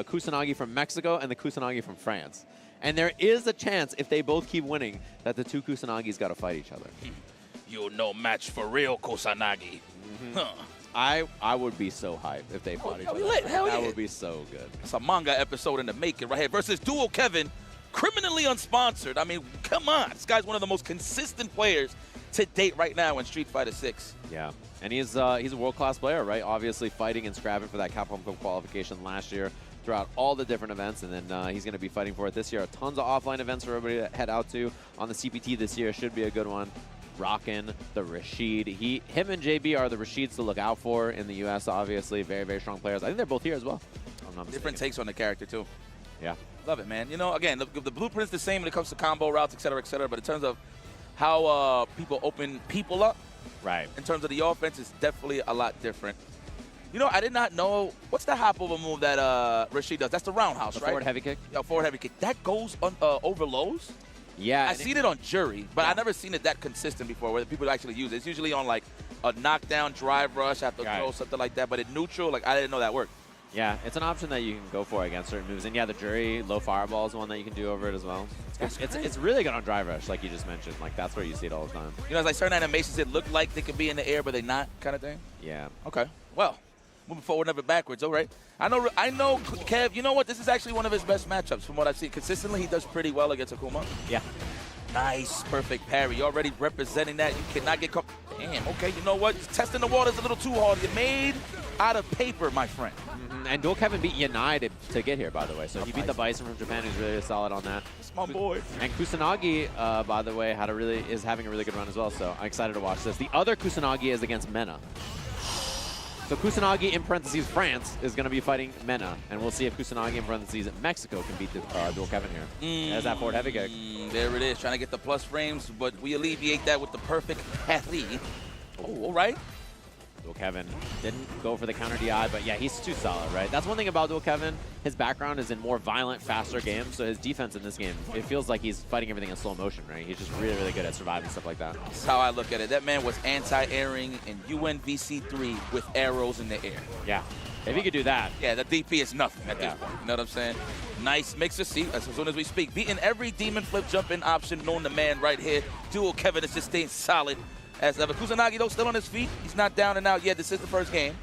Kusanagi from Mexico and the Kusanagi from France. And there is a chance, if they both keep winning, that the two Kusanagis got to fight each other. You're no match for real, Kusanagi. I would be so hyped if they fought each other. That would be so good. It's a manga episode in the making right here versus Duo Kevin, criminally unsponsored. I mean, come on. This guy's one of the most consistent players to date right now in Street Fighter 6. Yeah, and he's a world-class player, right? Obviously fighting and scrapping for that Capcom Cup qualification last year throughout all the different events, and then he's going to be fighting for it this year. Tons of offline events for everybody to head out to on the CPT this year. Should be a good one. Rockin', the Rashid. Him and JB are the Rashids to look out for in the U.S., obviously. Very, very strong players. I think they're both here as well. I'm not Different takes on the character, too. Yeah. Love it, man. You know, again, the blueprint's the same when it comes to combo routes, et cetera, but in terms of how people open people up, right? In terms of the offense, it's definitely a lot different. You know, I did not know, what's the hop over move that Rashid does? That's the roundhouse, right? Forward heavy kick? Yeah, forward heavy kick. That goes on, over lows? Yeah. I've seen it on Jury, but I've never seen it that consistent before where people actually use it. It's usually on like a knockdown drive rush after throw, something like that. But in neutral, like I didn't know that worked. Yeah, it's an option that you can go for against certain moves. And yeah, the Jury low fireball is one that you can do over it as well. It's really good on drive rush, like you just mentioned. Like that's where you see it all the time. You know, it's like certain animations that look like they could be in the air, but they're not, kind of thing. Yeah. Okay. Well, moving forward, never backwards. All right. I know, Kev. You know what? This is actually one of his best matchups from what I've seen. Consistently, he does pretty well against Akuma. Yeah. Nice, perfect parry. You're already representing that. You cannot get caught. Damn, okay, you know what? Just testing the waters a little too hard. You're made out of paper, my friend. And Dual Kevin beat Yanai to get here, by the way. So he beat the Bison from Japan. He's really solid on that. It's my boy. And Kusanagi, by the way, is having a really good run as well. So I'm excited to watch this. The other Kusanagi is against Mena. So Kusanagi, in parentheses, France, is going to be fighting Mena. And we'll see if Kusanagi, in parentheses, Mexico can beat Dual Kevin here. There's that forward heavy kick. There it is, trying to get the plus frames, but we alleviate that with the perfect parry. Oh, all right. Dual Kevin didn't go for the counter DI, but yeah, he's too solid, right? That's one thing about Dual Kevin. His background is in more violent, faster games, so his defense in this game, it feels like he's fighting everything in slow motion, right? He's just really, really good at surviving stuff like that. That's how I look at it. That man was anti-airing in UNVC3 with arrows in the air. Yeah. If he could do that. Yeah, the DP is nothing at this point. You know what I'm saying? Nice mixer. See, as soon as we speak. Beating every demon flip jump-in option known to man right here. Dual Kevin is just staying solid as ever. Kusanagi, though, still on his feet. He's not down and out yet. This is the first game.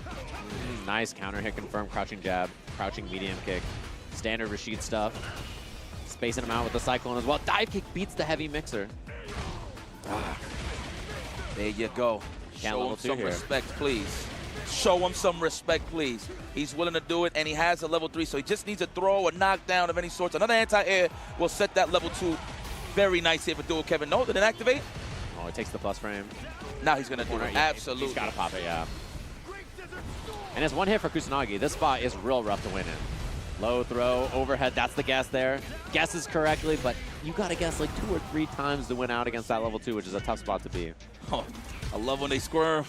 Nice counter hit confirmed. Crouching jab. Crouching medium kick. Standard Rashid stuff. Spacing him out with the cyclone as well. Dive kick beats the heavy mixer. There you go. Show him some respect, please. Show him some respect, please. He's willing to do it, and he has a level 3, so he just needs a throw or knockdown of any sorts. Another anti-air will set that level 2 very nice here for Dual Kevin. No, didn't activate. Oh, it takes the plus frame. Now he's going to do it. Absolutely. He's got to pop it, yeah. And it's one hit for Kusanagi. This spot is real rough to win in. Low throw, overhead, that's the guess there. Guesses correctly, but you got to guess like 2 or 3 times to win out against that level 2, which is a tough spot to be. Oh, I love when they squirm.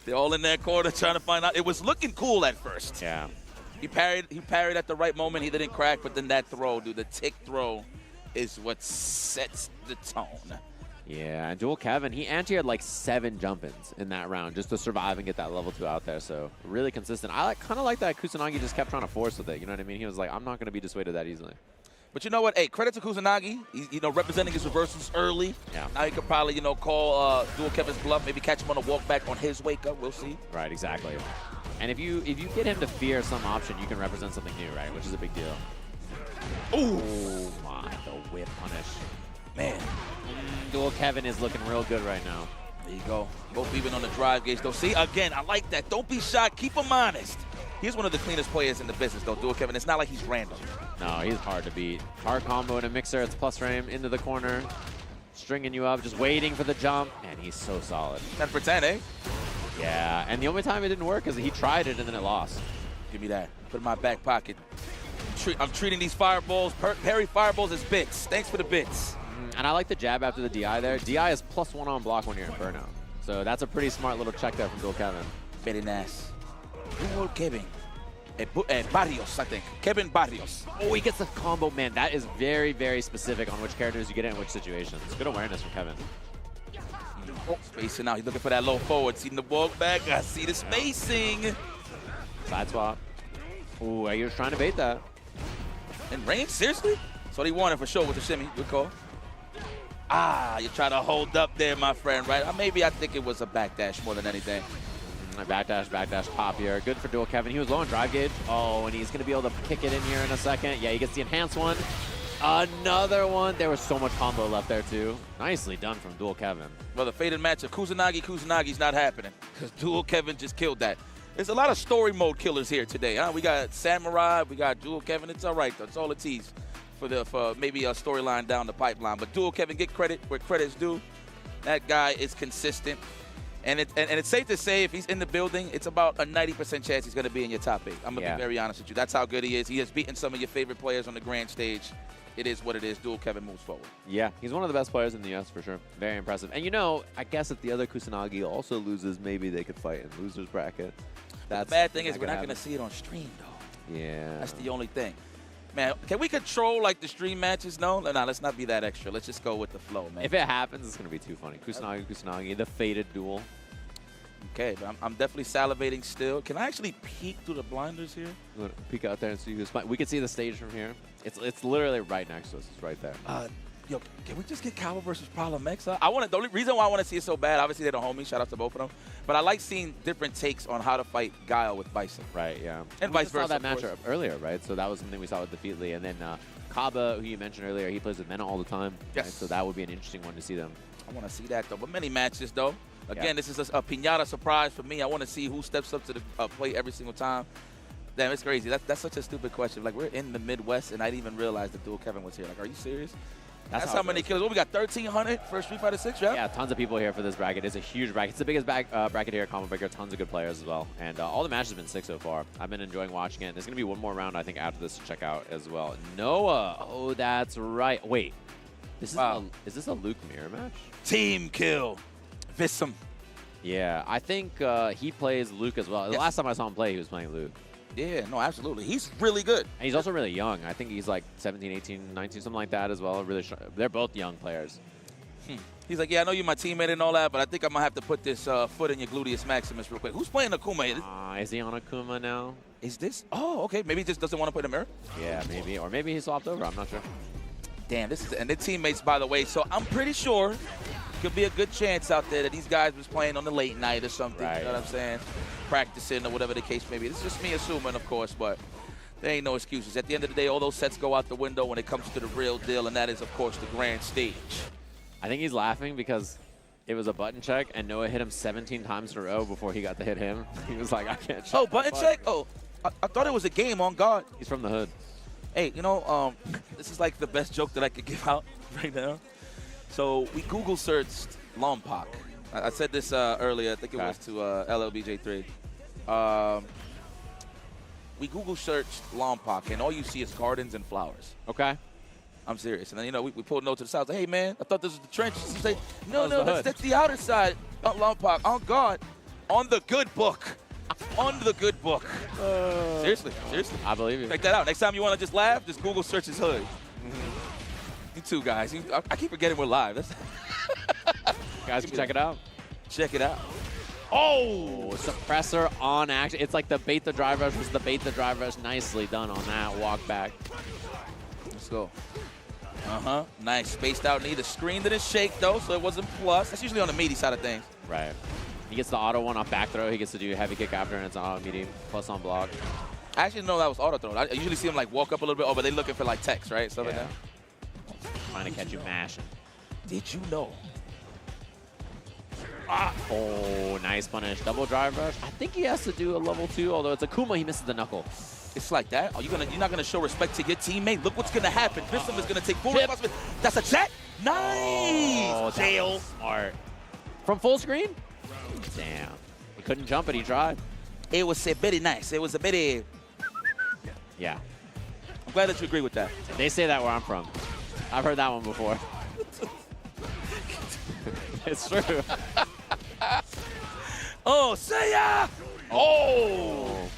They're all in that corner trying to find out. It was looking cool at first. Yeah. He parried at the right moment. He didn't crack, but then that throw, dude, the tick throw is what sets the tone. Yeah, and Dual Kevin, he anti-aired like 7 jump-ins in that round just to survive and get that level 2 out there. So really consistent. I kind of like that Kusanagi just kept trying to force with it. You know what I mean? He was like, I'm not going to be dissuaded that easily. But you know what? Hey, credit to Kusanagi. He's, representing his reversals early. Yeah. Now he could probably, call Dual Kevin's bluff. Maybe catch him on a walk back on his wake up. We'll see. Right, exactly. And if you get him to fear some option, you can represent something new, right? Which is a big deal. Ooh. Oh my, the whip punish. Man. Dual Kevin is looking real good right now. There you go. Both even on the drive gauge, though. See, again, I like that. Don't be shy. Keep him honest. He's one of the cleanest players in the business, though, Dual Kevin. It's not like he's random. No, he's hard to beat. Hard combo in a mixer. It's plus frame into the corner. Stringing you up, just waiting for the jump. And he's so solid. 10 for 10, eh? Yeah, and the only time it didn't work is he tried it and then it lost. Give me that. Put it in my back pocket. I'm treating these fireballs, parry fireballs as bits. Thanks for the bits. And I like the jab after the DI there. DI is +1 on block when you're in burnout. So that's a pretty smart little check there from Dual Kevin. Very nice. Dual Kevin. Barrios, I think. Kevin Barrios. Oh, he gets the combo. Man, that is very, very specific on which characters you get in which situations. Good awareness from Kevin. Oh, spacing out. He's looking for that low forward. Seeing the walk back. I see the spacing. Side swap. Ooh, he was trying to bait that. In range? Seriously? That's what he wanted for sure with the shimmy. Good call. Ah, you try to hold up there, my friend, right? Maybe I think it was a backdash more than anything. Backdash, pop here. Good for Dual Kevin. He was low on drive gauge. Oh, and he's going to be able to kick it in here in a second. Yeah, he gets the enhanced one. Another one. There was so much combo left there, too. Nicely done from Dual Kevin. Well, the faded match of Kusanagi's not happening because Dual Kevin just killed that. There's a lot of story mode killers here today. Huh? We got Samurai, we got Dual Kevin. It's all right, though. It's all it tease for maybe a storyline down the pipeline. But Dual Kevin, get credit where credit's due. That guy is consistent. And it's safe to say if he's in the building, it's about a 90% chance he's going to be in your top 8. I'm going to be very honest with you. That's how good he is. He has beaten some of your favorite players on the grand stage. It is what it is. Dual Kevin moves forward. Yeah, he's one of the best players in the US for sure. Very impressive. And I guess if the other Kusanagi also loses, maybe they could fight in loser's bracket. The bad thing is we're not going to see it on stream, though. Yeah. That's the only thing. Man, can we control like the stream matches? No, let's not be that extra. Let's just go with the flow, man. If it happens, it's going to be too funny. Kusanagi, the faded duel. Okay, but I'm definitely salivating still. Can I actually peek through the blinders here? Peek out there and see who's fighting. We can see the stage from here. It's literally right next to us. It's right there. Yo, can we just get Cowboy versus Problem X? The only reason why I want to see it so bad, obviously they're the homies. Shout out to both of them. But I like seeing different takes on how to fight Guile with Bison. Right, yeah. And vice versa. We saw that matchup earlier, right? So that was something we saw with Defeatly. And then Kaba, who you mentioned earlier, he plays with Mena all the time. Yes. Right? So that would be an interesting one to see them. I want to see that, though. But many matches, though. Again, this is a piñata surprise for me. I want to see who steps up to the plate every single time. Damn, it's crazy. That's such a stupid question. Like, we're in the Midwest, and I didn't even realize that Dual Kevin was here. Like, are you serious? That's how many killers. What, we got 1,300 for Street Fighter 6, right? Yeah, tons of people here for this bracket. It's a huge bracket. It's the biggest bracket here at Combo Breaker. Tons of good players as well. And all the matches have been sick so far. I've been enjoying watching it. There's going to be one more round, I think, after this to check out as well. Noah. Oh, that's right. Wait. Is this a Luke mirror match? Team kill. Vissam. Yeah, I think he plays Luke as well. The last time I saw him play, he was playing Luke. Yeah, no, absolutely. He's really good. And he's also really young. I think he's like 17, 18, 19, something like that as well. Really, they're both young players. He's like, yeah, I know you're my teammate and all that, but I think I'm going to have to put this foot in your gluteus maximus real quick. Who's playing Akuma? Is he on Akuma now? Is this? Oh, okay. Maybe he just doesn't want to play the mirror? Yeah, maybe. Or maybe he swapped over. I'm not sure. Damn, and they're teammates, by the way, so I'm pretty sure could be a good chance out there that these guys was playing on the late night or something, you know what I'm saying? Practicing or whatever the case may be. This is just me assuming, of course, but there ain't no excuses. At the end of the day, all those sets go out the window when it comes to the real deal, and that is, of course, the grand stage. I think he's laughing because it was a button check, and Noah hit him 17 times in a row before he got to hit him. He was like, I can't check. Oh, button check? Oh, I thought it was a game on guard. He's from the hood. Hey, you know, this is like the best joke that I could give out right now. So we Google searched Lompoc. I said this earlier. I think it was to LLBJ3. We Google searched Lompoc, and all you see is gardens and flowers. Okay. I'm serious. And then, you know, we pulled a note to the south. Like, hey, man, I thought this was the trenches. He said, no, That was the hood. that's the outer side. Lompoc, on guard, on the good book. On the good book. Seriously. I believe you. Check that out. Next time you want to just laugh, just Google search his hood. You too, guys. I keep forgetting we're live. Guys can check it out. Check it out. Oh, suppressor on action. It's like the bait the drive rush was the bait the drive rush. Nicely done on that walk back. Let's go. Nice. Spaced out knee. The screen didn't shake, though, so it wasn't plus. That's usually on the meaty side of things. Right. He gets the auto one off back throw. He gets to do heavy kick after, and it's auto meaty plus on block. I actually didn't know that was auto throw. I usually see him like walk up a little bit. Oh, but they're looking for like text, right? Stuff like that. Trying to catch you mashing. Did you know? Oh, nice punish. Double drive rush. I think he has to do a level 2, although it's a Kuma. He misses the knuckle. It's like that. You're not gonna show respect to your teammate. Look what's gonna happen. Grissom is gonna take full responsibility. That's a jet. Nice. Oh, jail. Smart. From full screen? Damn. He couldn't jump it. He tried. It was very nice. It was a very. Yeah. I'm glad that you agree with that. They say that where I'm from. I've heard that one before. It's true. Oh, say ya! Oh!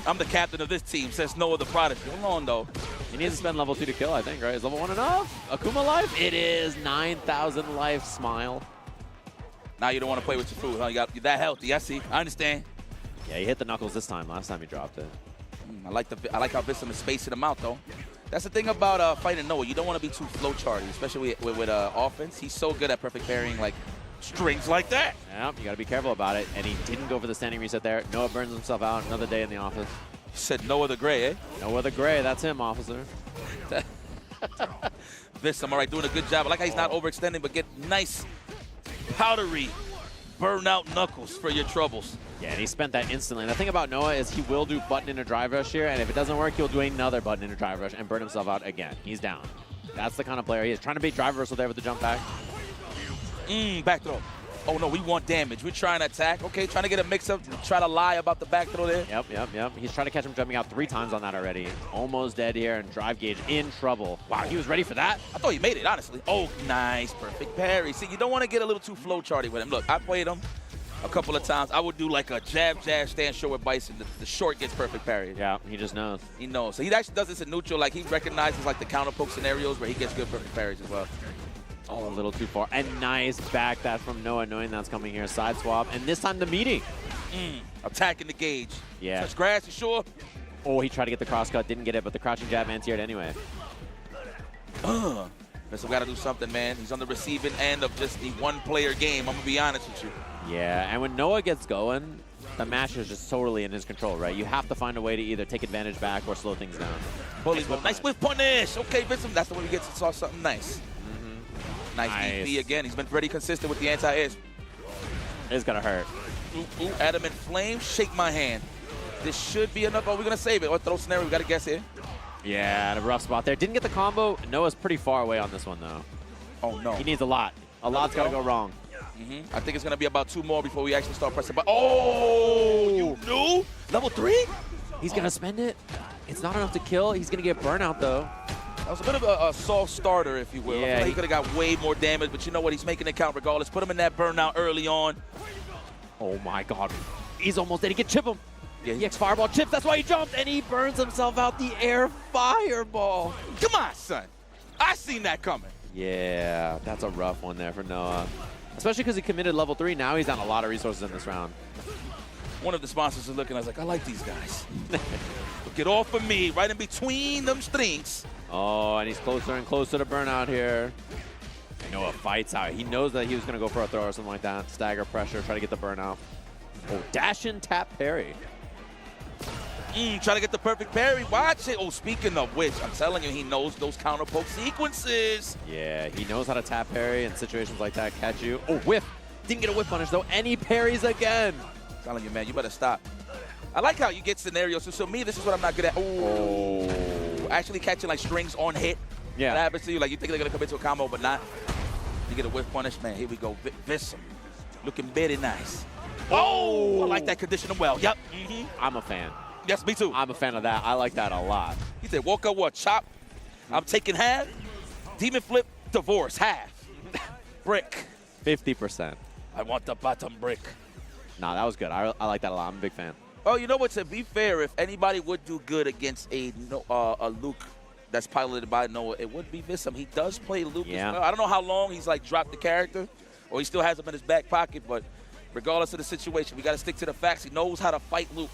I'm the captain of this team, says Noah the Prodigy. Hold on, though. He needs to spend level 2 to kill, I think, right? Is level 1 enough? Akuma life? It is 9,000 life. Smile. Now you don't want to play with your food, huh? You're that healthy. I see. I understand. Yeah, he hit the knuckles this time. Last time he dropped it. I like how Bissum is spacing them out, though. That's the thing about fighting Noah. You don't want to be too flowcharty, especially with offense. He's so good at perfect parrying, like, strings like that. Yeah, you got to be careful about it. And he didn't go for the standing reset there. Noah burns himself out. Another day in the office. You said Noah the Gray, eh? Noah the Gray. That's him, officer. Bissum, all right, doing a good job. I like how he's not overextending, but get nice, powdery, burnout knuckles for your troubles. Yeah, and he spent that instantly. And the thing about Noah is he will do button into drive rush here, and if it doesn't work, he'll do another button into drive rush and burn himself out again. He's down. That's the kind of player he is. Trying to beat drive reversal there with the jump back. Back throw. Oh, no, we want damage. We're trying to attack. Okay, trying to get a mix-up, try to lie about the back throw there. Yep. He's trying to catch him jumping out 3 times on that already. Almost dead here, and drive gauge in trouble. Wow, he was ready for that. I thought he made it, honestly. Oh, nice. Perfect parry. See, you don't want to get a little too flowcharty with him. Look, I played him a couple of times. I would do like a jab, stand short with Bison. The short gets perfect parry. Yeah, he just knows. He knows. So he actually does this in neutral. Like, he recognizes like the counter poke scenarios where he gets good perfect parries as well. Oh, a little too far. And nice back that from Noah, knowing that's coming here. Side swap. And this time the meeting. Attacking the gauge. Yeah. Touch grass, you sure? Oh, he tried to get the cross cut. Didn't get it, but the crouching jab anti-aired anyway. So we got to do something, man. He's on the receiving end of just the one-player game. I'm going to be honest with you. Yeah, and when Noah gets going, the match is just totally in his control, right? You have to find a way to either take advantage back or slow things down. Nice whip punish. Okay, Vincent, that's the way we get to saw something nice. Nice DP again. He's been pretty consistent with the anti-air. It's going to hurt. Ooh, Adamant Flame, shake my hand. This should be enough. Oh, we're going to save it. Or throw scenario, we got to guess here. Yeah, and a rough spot there. Didn't get the combo. Noah's pretty far away on this one, though. Oh, no. He needs a lot. A lot's got to go wrong. I think it's going to be about 2 more before we actually start pressing. But oh, you knew? Level 3? He's going to spend it. It's not enough to kill. He's going to get burnout, though. That was a bit of a soft starter, if you will. Yeah, I feel like he could have got way more damage, but you know what? He's making it count regardless. Put him in that burnout early on. Oh, my God. He's almost dead. He can chip him. Yeah, EX Fireball chips. That's why he jumped, and he burns himself out the air Fireball. Come on, son. I seen that coming. Yeah, that's a rough one there for Noah. Especially because he committed level 3. Now he's down a lot of resources in this round. One of the sponsors is looking. I was like, I like these guys. Get off of me, right in between them strings. Oh, and he's closer and closer to burnout here. Noah fights out. He knows that he was going to go for a throw or something like that. Stagger pressure, try to get the burnout. Oh, dash and tap parry. Trying to get the perfect parry. Watch it. Oh, speaking of which, I'm telling you, he knows those counter poke sequences. Yeah, he knows how to tap parry in situations like that, catch you. Oh, whiff. Didn't get a whiff punish, though, and he parries again. I'm telling you, man, you better stop. I like how you get scenarios. So me, this is what I'm not good at. Oh. Actually catching, like, strings on hit. Yeah. That happens to you. Like, you think they're going to come into a combo, but not. You get a whiff punish. Man, here we go. Vissam. Looking very nice. Oh, I like that conditioner well. Yep. I'm a fan. Yes, me too. I'm a fan of that. I like that a lot. He said, walk up, what, chop? I'm taking half. Demon flip, divorce, half. Brick. 50%. I want the bottom brick. Nah, that was good. I like that a lot. I'm a big fan. Oh, you know what? To be fair, if anybody would do good against a Luke that's piloted by Noah, it would be Vissam. He does play Luke as well. I don't know how long he's like dropped the character, or he still has him in his back pocket, but regardless of the situation, we got to stick to the facts. He knows how to fight Luke.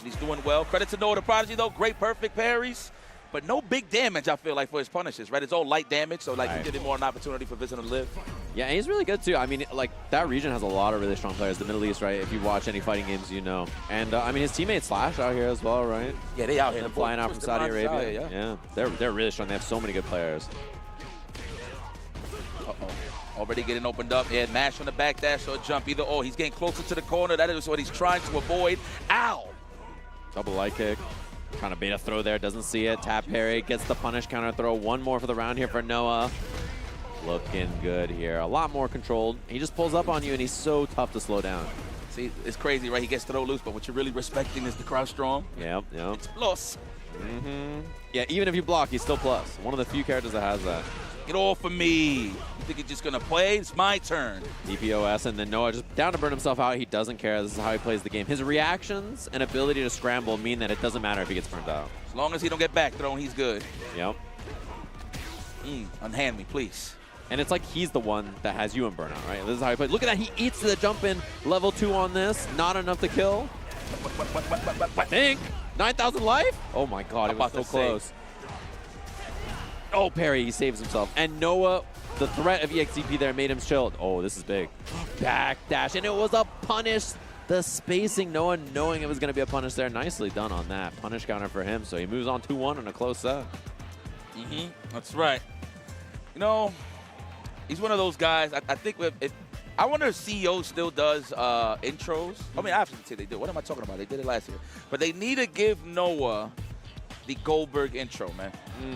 He's doing well. Credit to Noah the Prodigy, though. Great perfect parries, but no big damage, I feel like, for his punishes, right? It's all light damage, so like you give him more an opportunity for Vissam to live. Yeah, and he's really good, too. I mean, like, that region has a lot of really strong players. The Middle East, right? If you watch any fighting games, you know. And, I mean, his teammate Slash out here as well, right? Yeah, they out here. They're flying out from Saudi Arabia. Yeah, they're really strong. They have so many good players. Already getting opened up. Yeah, mash on the back dash or jump. Either or. He's getting closer to the corner. That is what he's trying to avoid. Ow! Double light kick. Trying to bait a throw there. Doesn't see it. Tap parry. Gets the punish counter throw. One more for the round here for Noah. Looking good here. A lot more controlled. He just pulls up on you, and he's so tough to slow down. See, it's crazy, right? He gets throw loose, but what you're really respecting is the crouch strong. Yep. It's plus. Yeah, even if you block, he's still plus. One of the few characters that has that. Get off of me. You think he's just going to play? It's my turn. DPOS, and then Noah just down to burn himself out. He doesn't care. This is how he plays the game. His reactions and ability to scramble mean that it doesn't matter if he gets burnt out. As long as he don't get back thrown, he's good. Yep. Unhand me, please. And it's like he's the one that has you in burnout, right? This is how he plays. Look at that. He eats the jump in. Level 2 on this. Not enough to kill. I think. 9,000 life? Oh, my God. It was so close. Oh, parry. He saves himself. And Noah, the threat of EXCP there made him chilled. Oh, this is big. Back dash. And it was a punish. The spacing, Noah knowing it was going to be a punish there. Nicely done on that. Punish counter for him. So he moves on 2-1 in a close set. That's right. You know, he's one of those guys. I think I wonder if CEO still does intros. I mean, obviously they do. What am I talking about? They did it last year. But they need to give Noah the Goldberg intro, man.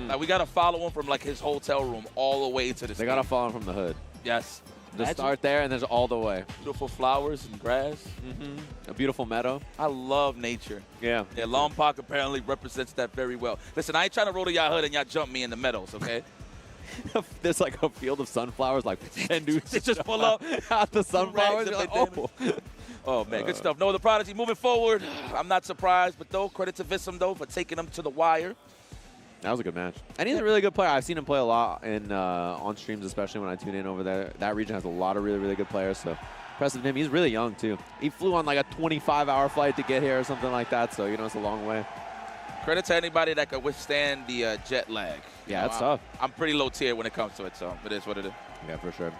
Like, we got to follow him from like his hotel room all the way to the They got to follow him from the hood. Yes. Just start there and there's all the way. Beautiful flowers and grass. A beautiful meadow. I love nature. Yeah. Yeah, Lompoc apparently represents that very well. Listen, I ain't trying to roll to y'all hood and y'all jump me in the meadows, okay? There's like a field of sunflowers, like 10 dudes just pull up out the sunflowers. You're like, oh. Oh, man, good stuff. Noah the Prodigy moving forward. I'm not surprised, but though, credit to Vissam, though, for taking him to the wire. That was a good match. And he's a really good player. I've seen him play a lot in on streams, especially when I tune in over there. That region has a lot of really, really good players, so impressive of him. He's really young, too. He flew on like a 25-hour flight to get here or something like that, so, you know, it's a long way. Credit to anybody that could withstand the jet lag. Yeah, that's tough. I'm pretty low tier when it comes to it, so it is what it is. Yeah, for sure.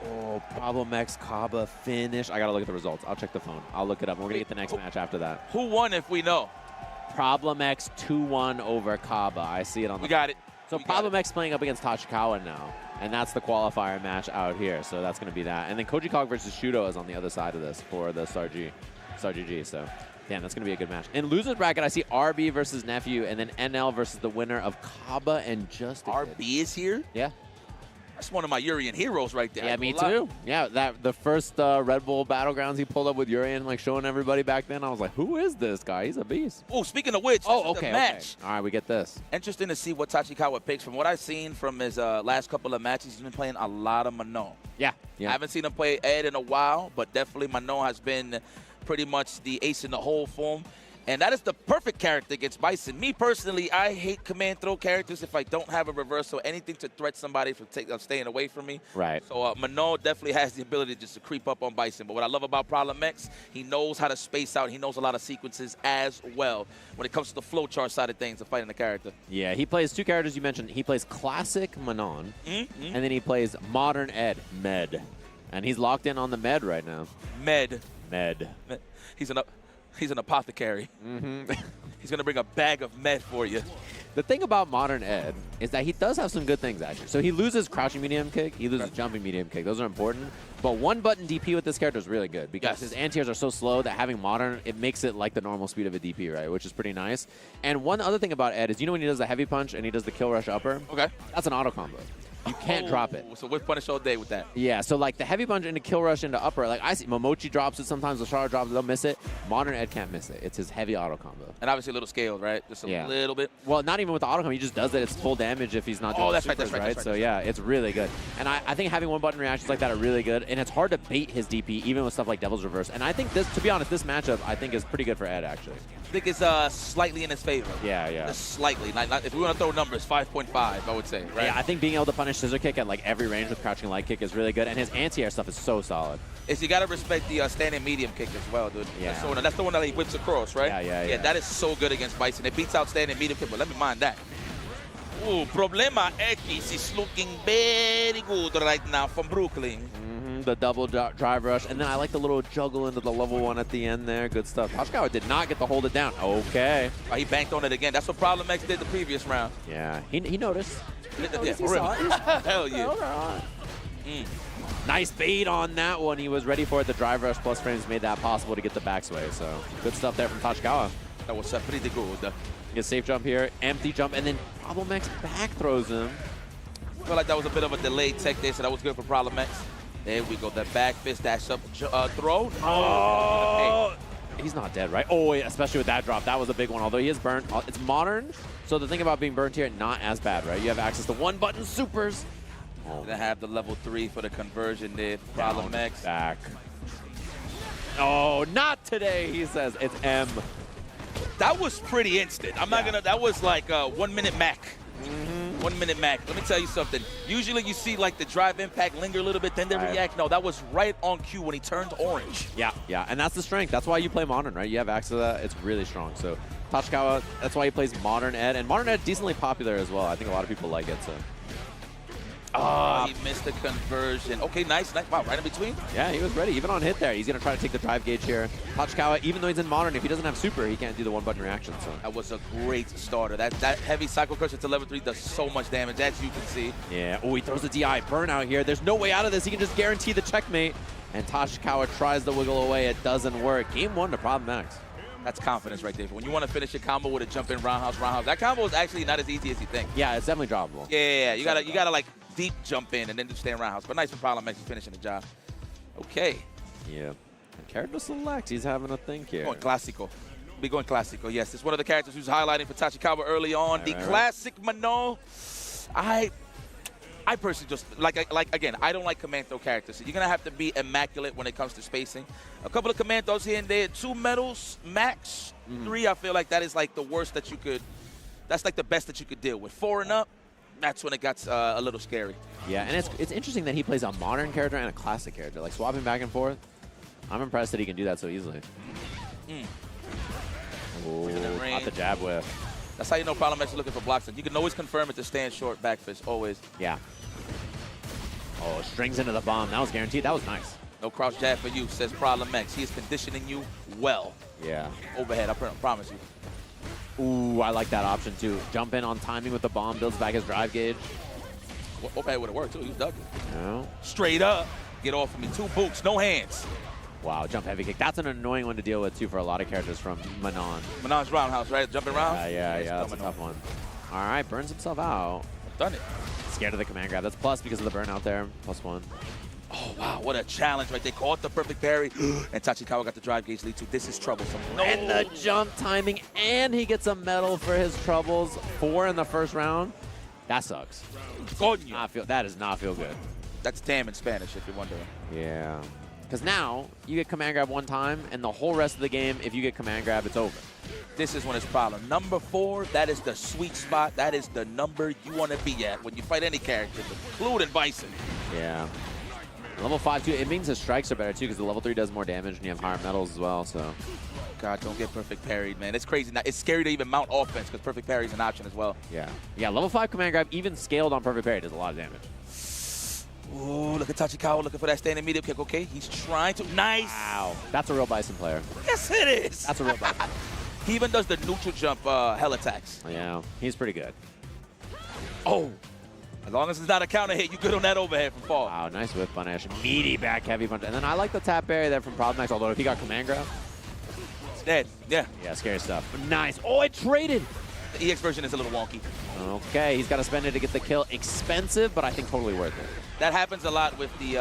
Oh, Problem X Kaba finish. I got to look at the results. I'll check the phone. I'll look it up. We're going to get the next match after that. Who won if we know? Problem X 2-1 over Kaba. I see it on the We got it. So Problem X playing up against Tachikawa now. And that's the qualifier match out here. So that's going to be that. And then Koji Cog versus Shuto is on the other side of this for the Star GG. So, damn, that's going to be a good match. In loser's bracket, I see RB versus Nephew and then NL versus the winner of Kaba and Just a Kid. RB is here? Yeah. That's one of my Urian heroes right there. Yeah, me too. Yeah, the first Red Bull Battlegrounds he pulled up with Urian, like showing everybody back then. I was like, who is this guy? He's a beast. Oh, speaking of which, okay, match. All right, we get this. Interesting to see what Tachikawa picks. From what I've seen from his last couple of matches, he's been playing a lot of Manon. Yeah. I haven't seen him play Ed in a while, but definitely Manon has been pretty much the ace in the hole for him. And that is the perfect character against Bison. Me personally, I hate command throw characters if I don't have a reversal, anything to threat somebody from staying away from me. Right. So Manon definitely has the ability just to creep up on Bison. But what I love about Problem X, he knows how to space out. He knows a lot of sequences as well when it comes to the flowchart side of things of fighting the character. Yeah, he plays two characters you mentioned. He plays classic Manon, and then he plays modern Ed, Med. And he's locked in on the Med right now. Med. Med. He's an up. He's an apothecary. He's going to bring a bag of med for you. The thing about Modern Ed is that he does have some good things, actually. So he loses crouching medium kick, he loses jumping medium kick. Those are important. But one button DP with this character is really good because his anti-airs are so slow that having Modern, it makes it like the normal speed of a DP, right? Which is pretty nice. And one other thing about Ed is, you know when he does the heavy punch and he does the kill rush upper? Okay. That's an auto combo. You can't drop it. So we're punished all day with that. Yeah, so like the heavy punch into kill rush into upper, like I see Momochi drops it sometimes, Lashara drops it, they'll miss it. Modern Ed can't miss it. It's his heavy auto combo. And obviously a little scaled, right? Just a little bit. Well, not even with the auto combo, he just does it. It's full damage if he's not doing that's supers, right. So yeah, it's really good. And I think having one button reactions like that are really good, and it's hard to bait his DP even with stuff like Devil's Reverse. And I think this, to be honest, this matchup I think is pretty good for Ed actually. I think it's slightly in his favor. Yeah. Just slightly. Not, if we want to throw numbers, 5.5, I would say. Right? Yeah, I think being able to punish scissor kick at like every range with crouching light kick is really good, and his anti-air stuff is so solid. You got to respect the standing medium kick as well, dude. Yeah. That's the one that he whips across, right? Yeah. That is so good against Bison. It beats out standing medium kick, but let me mind that. Ooh, Problema X is looking very good right now from Brooklyn. The double drive rush, and then I like the little juggle into the level 1 at the end there. Good stuff. Toshikawa did not get to hold it down. Okay. He banked on it again. That's what Problem X did the previous round. Yeah, he noticed. Yeah, for real. Hell yeah. Nice bait on that one. He was ready for it. The drive rush plus frames made that possible to get the backsway. So good stuff there from Toshikawa. That was pretty good. Get safe jump here, empty jump, and then Problem X back throws him. I feel like that was a bit of a delayed tech there, so that was good for Problem X. There we go. The back fist dash up throw. Oh! Hey. He's not dead, right? Oh, yeah, especially with that drop. That was a big one, although he is burnt. It's Modern, so the thing about being burnt here, not as bad, right? You have access to one-button supers. Gonna have the level 3 for the conversion there. Problem X. Back. Oh, not today, he says. It's M. That was pretty instant. I'm not gonna, that was like 1 minute Mac. 1 minute Mac. Let me tell you something. Usually you see like the drive impact linger a little bit, then they react. No, that was right on cue when he turned orange. Yeah, and that's the strength. That's why you play Modern, right? You have access to that. It's really strong. So Toshikawa, that's why he plays Modern Ed, and Modern Ed decently popular as well. I think a lot of people like it. So. He missed the conversion. Okay, nice. Wow, right in between. Yeah, he was ready. Even on hit there, he's going to try to take the drive gauge here. Toshikawa, even though he's in Modern, if he doesn't have super, he can't do the one-button reaction. So that was a great starter. That heavy cycle crusher to level 3 does so much damage, as you can see. Yeah. Oh, he throws the DI burnout here. There's no way out of this. He can just guarantee the checkmate. And Toshikawa tries to wiggle away. It doesn't work. Game 1 to Problem X. That's confidence right there. When you want to finish a combo with a jump-in roundhouse, that combo is actually not as easy as you think. Yeah, it's definitely droppable. Yeah. You gotta like deep jump in and then just stay in roundhouse. But nice for Problem X finishing the job. Okay. Yeah. Character select. He's having a think here. Going Classico. Be going Classico. Yes, it's one of the characters who's highlighting for Toshikawa early on. The classic Mano. I personally just, again, I don't like command throw characters. So you're going to have to be immaculate when it comes to spacing. A couple of command throws here and there. 2 medals, max. 3, I feel like that is like the worst that you could, that's like the best that you could deal with. 4 and up, that's when it got a little scary. Yeah, and it's interesting that he plays a modern character and a classic character. Like swapping back and forth. I'm impressed that he can do that so easily. Oh, not the jab whiff. That's how you know Problem X is looking for blocks. You can always confirm it to stand short back fist, always. Yeah. Oh, strings into the bomb. That was guaranteed. That was nice. No crouch jab for you, says Problem X. He is conditioning you well. Yeah. Overhead, I promise you. Ooh, I like that option too. Jump in on timing with the bomb, builds back his drive gauge. Overhead would have worked too. He was ducking. No. Straight up. Get off of me. 2 boots, no hands. Wow, jump heavy kick. That's an annoying one to deal with too for a lot of characters from Manon. Manon's roundhouse, right? Jumping round? Yeah, that's a tough one. All right, burns himself out. Done it. Scared of the command grab. That's plus because of the burnout there. +1. Oh, wow, what a challenge right there. Caught the perfect parry, and Toshikawa got the drive gauge lead too. This is troublesome. No. And the jump timing, and he gets a medal for his troubles. 4 in the first round. That sucks. That does not feel good. That's damn in Spanish, if you're wondering. Yeah. Because now, you get command grab 1 time, and the whole rest of the game, if you get command grab, it's over. This is when it's problem. Number 4, that is the sweet spot. That is the number you want to be at when you fight any character, including Bison. Yeah. Level 5, too, it means his strikes are better, too, because the level 3 does more damage, and you have higher medals as well, so. God, don't get perfect parried, man. It's crazy. Now, it's scary to even mount offense, because perfect parry is an option as well. Yeah. Yeah, level 5 command grab, even scaled on perfect parry, does a lot of damage. Ooh, look at Tachikawa looking for that standing medium kick. Okay, he's trying to. Nice. Wow. That's a real Bison player. Yes, it is. That's a real Bison. He even does the neutral jump hell attacks. Yeah, he's pretty good. Oh. As long as it's not a counter hit, you good on that overhead from fall. Wow, nice whip punish. Meaty back heavy punch. And then I like the tap parry there from Problem X, although if he got command grab. It's dead. Yeah. Yeah, scary stuff. Nice. Oh, it traded. The EX version is a little wonky. Okay, he's got to spend it to get the kill. Expensive, but I think totally worth it. That happens a lot with the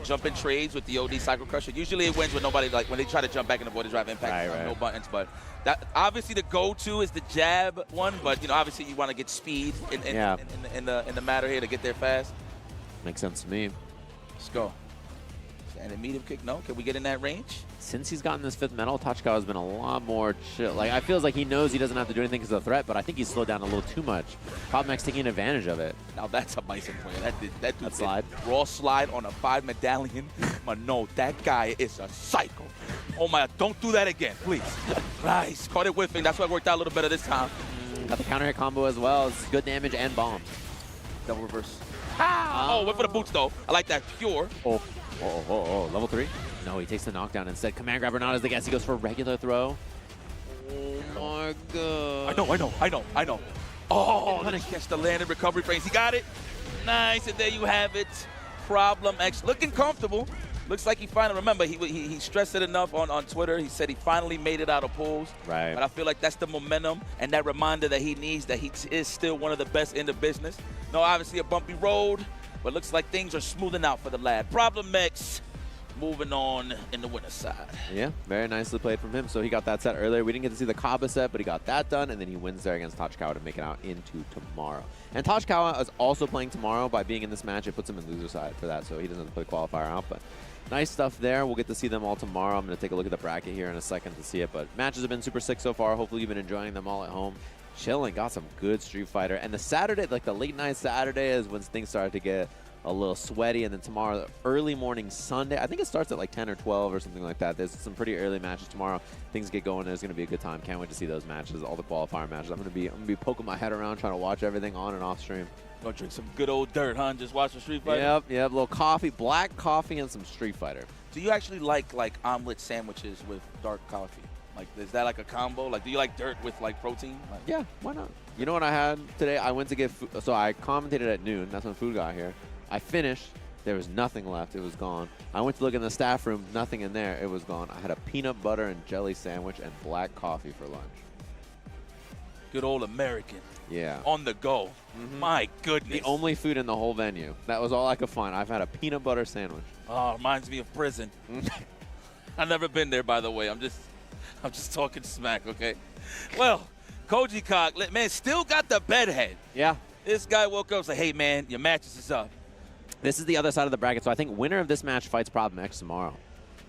jump in trades with the OD Cycle Crusher. Usually it wins when nobody, like when they try to jump back and avoid the drive impact, right. no buttons. But that obviously the go-to is the jab one. But you know, obviously you want to get speed in the matter here to get there fast. Makes sense to me. Let's go. And a medium kick, no? Can we get in that range? Since he's gotten this 5th medal, Tachikawa has been a lot more chill. Like, I feels like he knows he doesn't have to do anything because of the threat, but I think he's slowed down a little too much. Problem X taking advantage of it. Now that's a Bison player. That dude slide. Raw slide on a 5 medallion. But no, that guy is a psycho. Oh my, don't do that again, please. Nice. Caught it whiffing. That's why it worked out a little better this time. Got the counter hit combo as well. It's good damage and bombs. Double reverse. Oh, went for the boots though. I like that. Pure. Oh, level 3? No, he takes the knockdown instead. Command grabber not as the guess. He goes for a regular throw. Oh my god. I know. Oh, did he catch the landing recovery frames? He got it. Nice, and there you have it. Problem X looking comfortable. Looks like he finally, remember, he stressed it enough on Twitter. He said he finally made it out of pools. Right. But I feel like that's the momentum and that reminder that he needs, that he is still one of the best in the business. No, obviously a bumpy road, but looks like things are smoothing out for the lad. Problem X moving on in the winner's side. Yeah, very nicely played from him. So he got that set earlier. We didn't get to see the Kaba set, but he got that done, and then he wins there against Tachikawa to make it out into tomorrow. And Tachikawa is also playing tomorrow. By being in this match, it puts him in loser side for that, so he doesn't have to play qualifier out. But nice stuff there. We'll get to see them all tomorrow. I'm going to take a look at the bracket here in a second to see it. But matches have been super sick so far. Hopefully you've been enjoying them all at home. Chilling, got some good Street Fighter. And the Saturday, like the late night Saturday is when things started to get a little sweaty. And then tomorrow, early morning Sunday, I think it starts at like 10 or 12 or something like that. There's some pretty early matches tomorrow. Things get going. There's going to be a good time. Can't wait to see those matches, all the qualifier matches. I'm going to be poking my head around trying to watch everything on and off stream. Gonna drink some good old dirt, huh? Just watch the Street Fighter? Yep. A little coffee, black coffee, and some Street Fighter. Do you actually like omelet sandwiches with dark coffee? Like, is that like a combo? Like, do you like dirt with like protein? Like, yeah, why not? You know what I had today? I went to get food. So I commentated at noon. That's when food got here. I finished. There was nothing left. It was gone. I went to look in the staff room. Nothing in there. It was gone. I had a peanut butter and jelly sandwich and black coffee for lunch. Good old American. Yeah. On the go. My goodness. The only food in the whole venue. That was all I could find. I've had a peanut butter sandwich. Oh, reminds me of prison. I've never been there, by the way. I'm just talking smack, okay? Well, Koji Cock, man, still got the bedhead. Yeah. This guy woke up and said, hey, man, your matches is up. This is the other side of the bracket, so I think winner of this match fights Problem X tomorrow.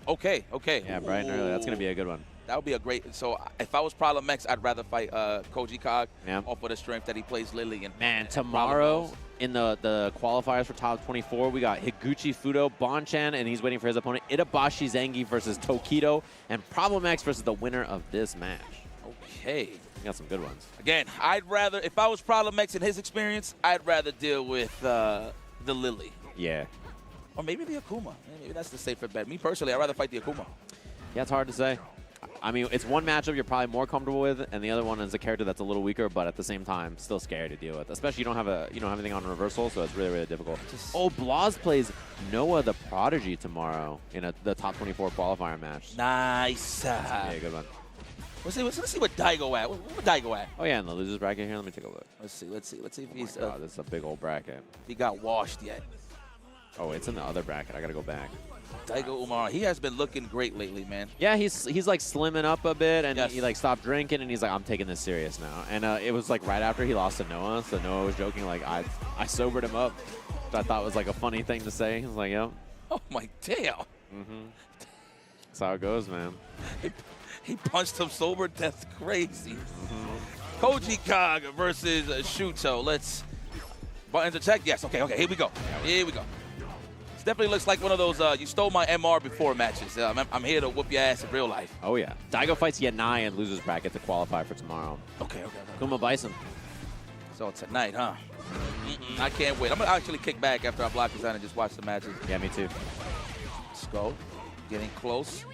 Okay. Yeah, bright and early. That's going to be a good one. That would be a great. So if I was Problem X, I'd rather fight Koji Cog off of the strength that he plays Lily. And tomorrow in the qualifiers for top 24, we got Higuchi Fudo, Bonchan, and he's waiting for his opponent Itabashi Zengi versus Tokido, and Problem X versus the winner of this match. Okay. We got some good ones. Again, I'd rather, if I was Problem X in his experience, I'd rather deal with the Lily. Yeah. Or maybe the Akuma. Maybe that's the safer bet. Me personally, I'd rather fight the Akuma. Yeah, it's hard to say. I mean, it's one matchup you're probably more comfortable with, and the other one is a character that's a little weaker, but at the same time, still scary to deal with. Especially you don't have anything on reversal, so it's really, really difficult. Blas plays Noah the Prodigy tomorrow in the top 24 qualifier match. Nice. Yeah, good one. Let's see what Daigo at. What Daigo at? Oh yeah, in the losers bracket here. Let me take a look. Let's see if he's. God, this is a big old bracket. He got washed yet. Oh, it's in the other bracket. I gotta go back. Daigo Umar, he has been looking great lately, man. Yeah, he's like slimming up a bit, and he like stopped drinking, and he's like, I'm taking this serious now. And it was like right after he lost to Noah, so Noah was joking like, I sobered him up, which I thought was like a funny thing to say. He was like, yep. Oh my damn. That's how it goes, man. He punched him sober. That's crazy. Koji Cog versus Shuto. Let's buttons are checked. Yes. Okay. Here we go. This definitely looks like one of those you stole my MR before matches. I'm here to whoop your ass in real life. Oh yeah. Daigo fights Yanai in losers bracket to qualify for tomorrow. Okay. Kuma Bison. So tonight, huh? I can't wait. I'm going to actually kick back after I block this out and just watch the matches. Yeah, me too. Let's go. Getting close.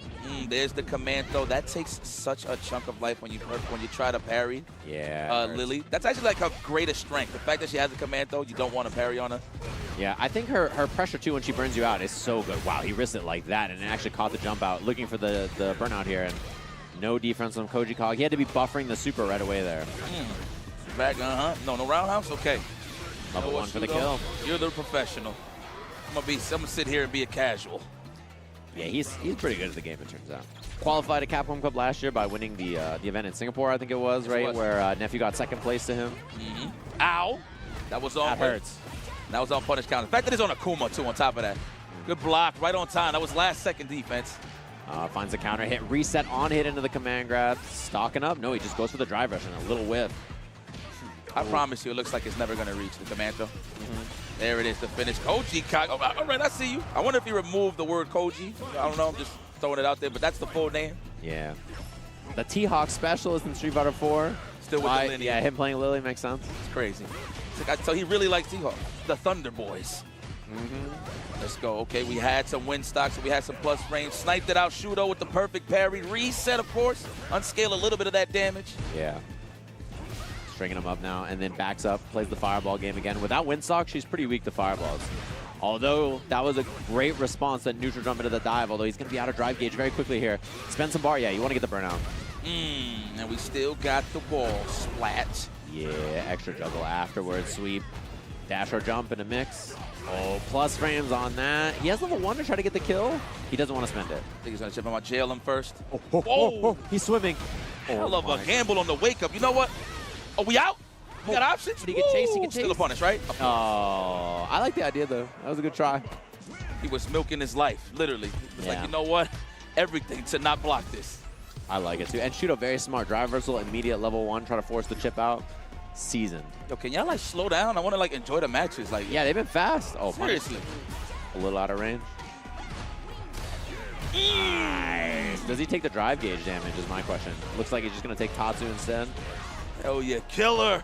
There's the command throw. That takes such a chunk of life when you try to parry. Yeah. Lily. That's actually like her greatest strength. The fact that she has a command throw, you don't want to parry on her. Yeah, I think her pressure too when she burns you out is so good. Wow, he risked it like that and it actually caught the jump out, looking for the burnout here. And no defense on Koji Cog. He had to be buffering the super right away there. Back, No roundhouse? Okay. Level 1 for the kill. You're the professional. I'm gonna sit here and be a casual. Yeah, he's pretty good at the game, it turns out. Qualified at Capcom Cup last year by winning the event in Singapore, I think it was, right? Where Nephew got second place to him. Ow! That was on. That hurts. That was on punish counter. The fact that he's on Akuma, too, on top of that. Good block, right on time. That was last second defense. Finds a counter hit, reset on hit into the command grab. Stocking up. No, he just goes for the drive rush and a little whiff. I promise you, it looks like it's never going to reach the command throw. There it is, the finish. Koji Cog. All right, I see you. I wonder if he removed the word Koji. I don't know. I'm just throwing it out there, but that's the full name. Yeah. The T-Hawk specialist in Street Fighter 4. Still with the lineage. Yeah, him playing Lily makes sense. It's crazy. So he really likes T-Hawk. The Thunder Boys. Let's go. Okay, we had some win stocks, so we had some plus range. Sniped it out. Shuto with the perfect parry. Reset, of course. Unscale a little bit of that damage. Yeah. Stringing him up now, and then backs up, plays the fireball game again. Without Windsock, she's pretty weak to fireballs. Although that was a great response at neutral jump into the dive, although he's going to be out of drive gauge very quickly here. Spend some bar. Yeah, you want to get the burnout. And we still got the wall splat. Yeah, extra juggle afterwards. Sweep. Dash or jump in a mix. Oh, plus frames on that. He has level 1 to try to get the kill. He doesn't want to spend it. I think he's going to chip him out, jail him first. He's swimming. Hell of a gamble on the wake up. You know what? Are we out? We got options? Did he get chased? He get chased? Still a punish, right? Oh, I like the idea, though. That was a good try. He was milking his life, literally. He was like, you know what? Everything to not block this. I like it, too. And Shuto, very smart. Drive reversal, immediate level 1, try to force the chip out. Seasoned. Yo, can y'all, like, slow down? I want to, like, enjoy the matches. Like, yeah, they've been fast. Oh, seriously. A little out of range. Nice. Does he take the drive gauge damage is my question. Looks like he's just going to take Tatsu instead. Hell yeah, killer.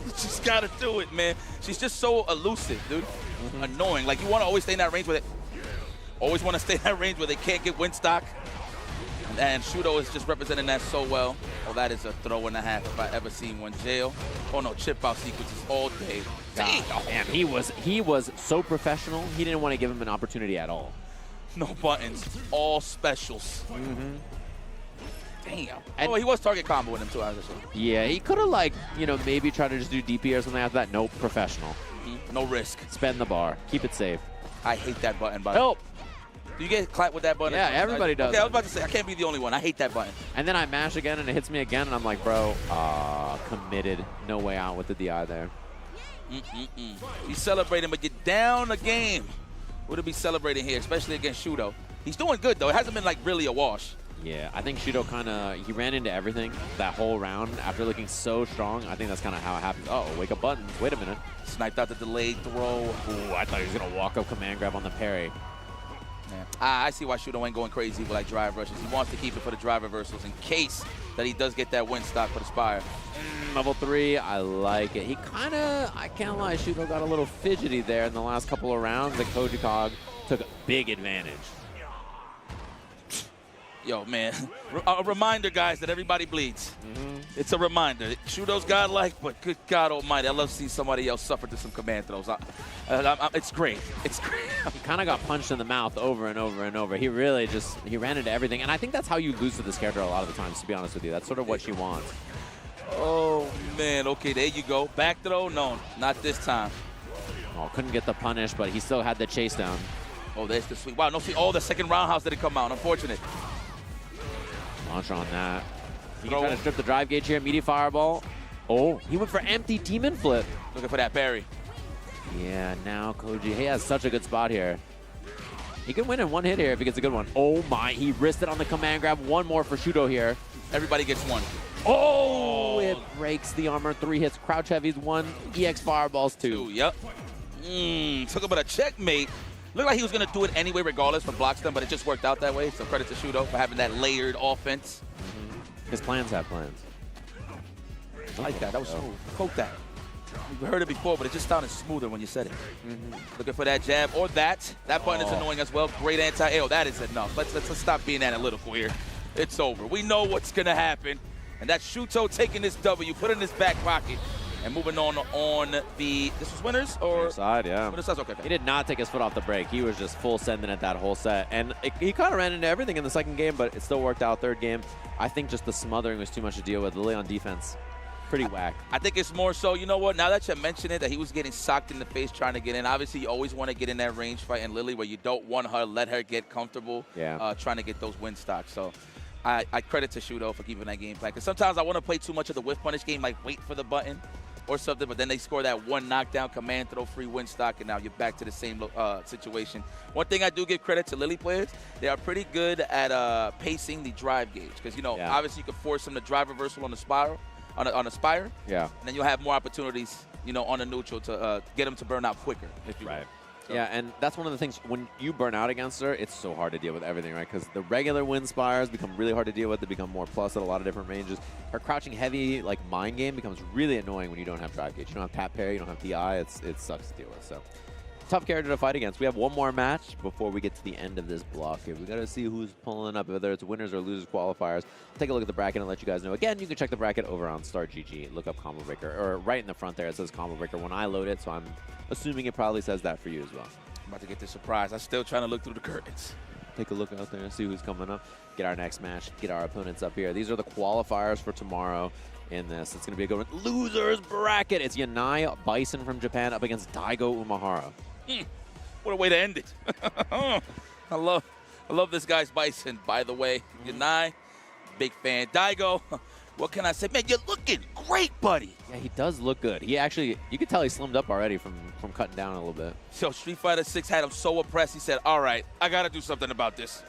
You just got to do it, man. She's just so elusive, dude. Annoying. Like, you want to always stay in that range with it. Always want to stay in that range where they can't get win stock. And Shuto is just representing that so well. Oh, that is a throw and a half if I ever seen one. Jail. Oh, no, chip out sequences all day. Dang. Oh, man, he was so professional. He didn't want to give him an opportunity at all. No buttons. All specials. Damn. And he was target comboing him, too, obviously. Yeah, he could have, like, you know, maybe tried to just do DP or something after that. Nope, professional. No risk. Spend the bar. Keep it safe. I hate that button, by the way. Help! Do you get clapped with that button? Yeah, everybody does. Okay, I was about to say, I can't be the only one. I hate that button. And then I mash again, and it hits me again, and I'm like, bro, committed. No way out with the DI there. He's celebrating, but you're down a game. What to be celebrating here, especially against Shuto? He's doing good, though. It hasn't been, like, really a wash. Yeah, I think Shuto kind of, he ran into everything that whole round after looking so strong. I think that's kind of how it happens. Oh, wake up buttons. Wait a minute. Sniped out the delayed throw. Ooh, I thought he was going to walk up command grab on the parry. Yeah. I see why Shuto ain't going crazy with like drive rushes. He wants to keep it for the drive reversals in case that he does get that win stock for the Spire. Level 3, I like it. He kind of, I can't lie, Shuto got a little fidgety there in the last couple of rounds. The Koji Cog took a big advantage. Yo, man, a reminder, guys, that everybody bleeds. It's a reminder. Shuto's godlike, but good God almighty, I love to see somebody else suffer to some command throws. It's great. It's great. He kind of got punched in the mouth over and over and over. He really just, he ran into everything. And I think that's how you lose to this character a lot of the times, to be honest with you. That's sort of what she wants. Oh, man. Okay, there you go. Back throw? No, not this time. Oh, couldn't get the punish, but he still had the chase down. Oh, there's the sweep. Wow, no, see, the second roundhouse didn't come out. Unfortunate. Launcher on that. He can try to strip the drive gauge here. Immediate fireball. Oh, he went for empty demon flip. Looking for that parry. Yeah, now Koji, he has such a good spot here. He can win in one hit here if he gets a good one. Oh my, he risked it on the command grab. One more for Shuto here. Everybody gets one. Oh, it breaks the armor. 3 hits. Crouch heavies 1. EX fireballs 2. Yep. Took about a checkmate. Looked like he was going to do it anyway regardless for block stun, but it just worked out that way. So credit to Shuto for having that layered offense. His plans have plans. I like that. That was smooth. Quote that. We've heard it before, but it just sounded smoother when you said it. Looking for that jab or that. That button is annoying as well. Great anti-air. That is enough. Let's stop being analytical here. It's over. We know what's going to happen. And that's Shuto taking this W, put it in his back pocket, and moving on the, this was winners or? Side, yeah. Winners side, okay. He did not take his foot off the brake. He was just full sending it that whole set. And he kind of ran into everything in the second game, but it still worked out. Third game, I think just the smothering was too much to deal with. Lily on defense, pretty whack. I think it's more so, you know what, now that you mention it, that he was getting socked in the face trying to get in. Obviously, you always want to get in that range fight and Lily where you don't want her, let her get comfortable trying to get those win stocks. So I credit to Shuto for keeping that game plan. Because sometimes I want to play too much of the whiff punish game, like wait for the button or something, but then they score that one knockdown, command throw, free win stock, and now you're back to the same situation. One thing I do give credit to Lily players, they are pretty good at pacing the drive gauge. Because, you know, obviously you can force them to drive reversal on the spiral, on a spire. Yeah. And then you'll have more opportunities, you know, on the neutral to get them to burn out quicker, if you will. So. Yeah, and that's one of the things, when you burn out against her, it's so hard to deal with everything, right? Because the regular wind spires become really hard to deal with. They become more plus at a lot of different ranges. Her crouching heavy, like, mind game becomes really annoying when you don't have drive gauge. You don't have tap parry, you don't have DI. It sucks to deal with, so. Tough character to fight against. We have one more match before we get to the end of this block here. We got to see who's pulling up, whether it's winners or losers qualifiers. Take a look at the bracket and let you guys know. Again, you can check the bracket over on StarGG. Look up Combo Breaker, or right in the front there it says Combo Breaker when I load it, so I'm assuming it probably says that for you as well. I'm about to get this surprise. I'm still trying to look through the curtains. Take a look out there and see who's coming up. Get our next match. Get our opponents up here. These are the qualifiers for tomorrow in this. It's going to be a good one. Losers bracket. It's Yanai Bison from Japan up against Daigo Umehara. What a way to end it. I love this guy's Bison, by the way. Yanai, big fan. Daigo, what can I say? Man, you're looking great, buddy. Yeah, he does look good. He actually, you can tell he slimmed up already from cutting down a little bit. So Street Fighter 6 had him so oppressed, he said, all right, I got to do something about this.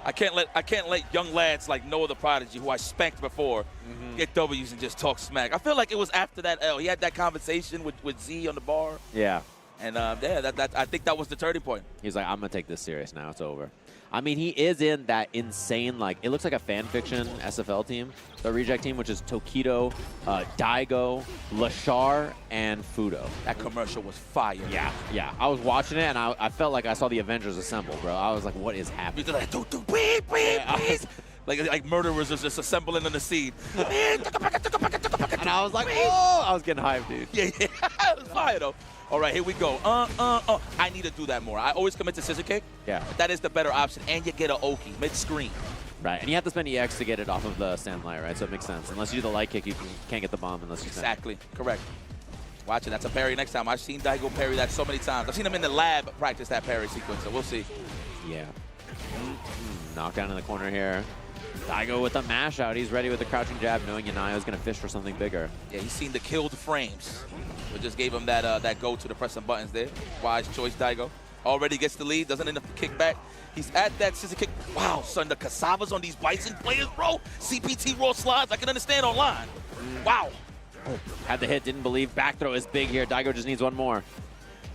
I can't let young lads like Noah the Prodigy, who I spanked before, get W's and just talk smack. I feel like it was after that L. He had that conversation with Z on the bar. Yeah. And I think that was the turning point. He's like, I'm going to take this serious now. It's over. I mean, he is in that insane, like, it looks like a fan fiction SFL team, the reject team, which is Tokido, Daigo, Lashar, and Fudo. That commercial was fire. Yeah, yeah. I was watching it, and I felt like I saw the Avengers assemble, bro. I was like, what is happening? Like murderers are just assembling in the scene. And I was like, oh! I was getting hyped, dude. Yeah. It was fire, though. All right, here we go. I need to do that more. I always commit to scissor kick. Yeah. That is the better option, and you get an Oki mid-screen. Right, and you have to spend EX to get it off of the stand light, right? So it makes sense. Unless you do the light kick, you can't get the bomb unless you Exactly, correct. Watch it, that's a parry next time. I've seen Daigo parry that so many times. I've seen him in the lab practice that parry sequence, so we'll see. Yeah. Knockdown in the corner here. Daigo with the mash out. He's ready with the crouching jab, knowing Yanai is going to fish for something bigger. Yeah, he's seen the killed frames. We just gave him that go to the pressing buttons there. Wise choice, Daigo. Already gets the lead, doesn't end up kick back. He's at that scissor kick. Wow, son, the cassavas on these Bison players, bro. CPT roll slides, I can understand online. Wow. Had the hit, didn't believe. Back throw is big here. Daigo just needs one more.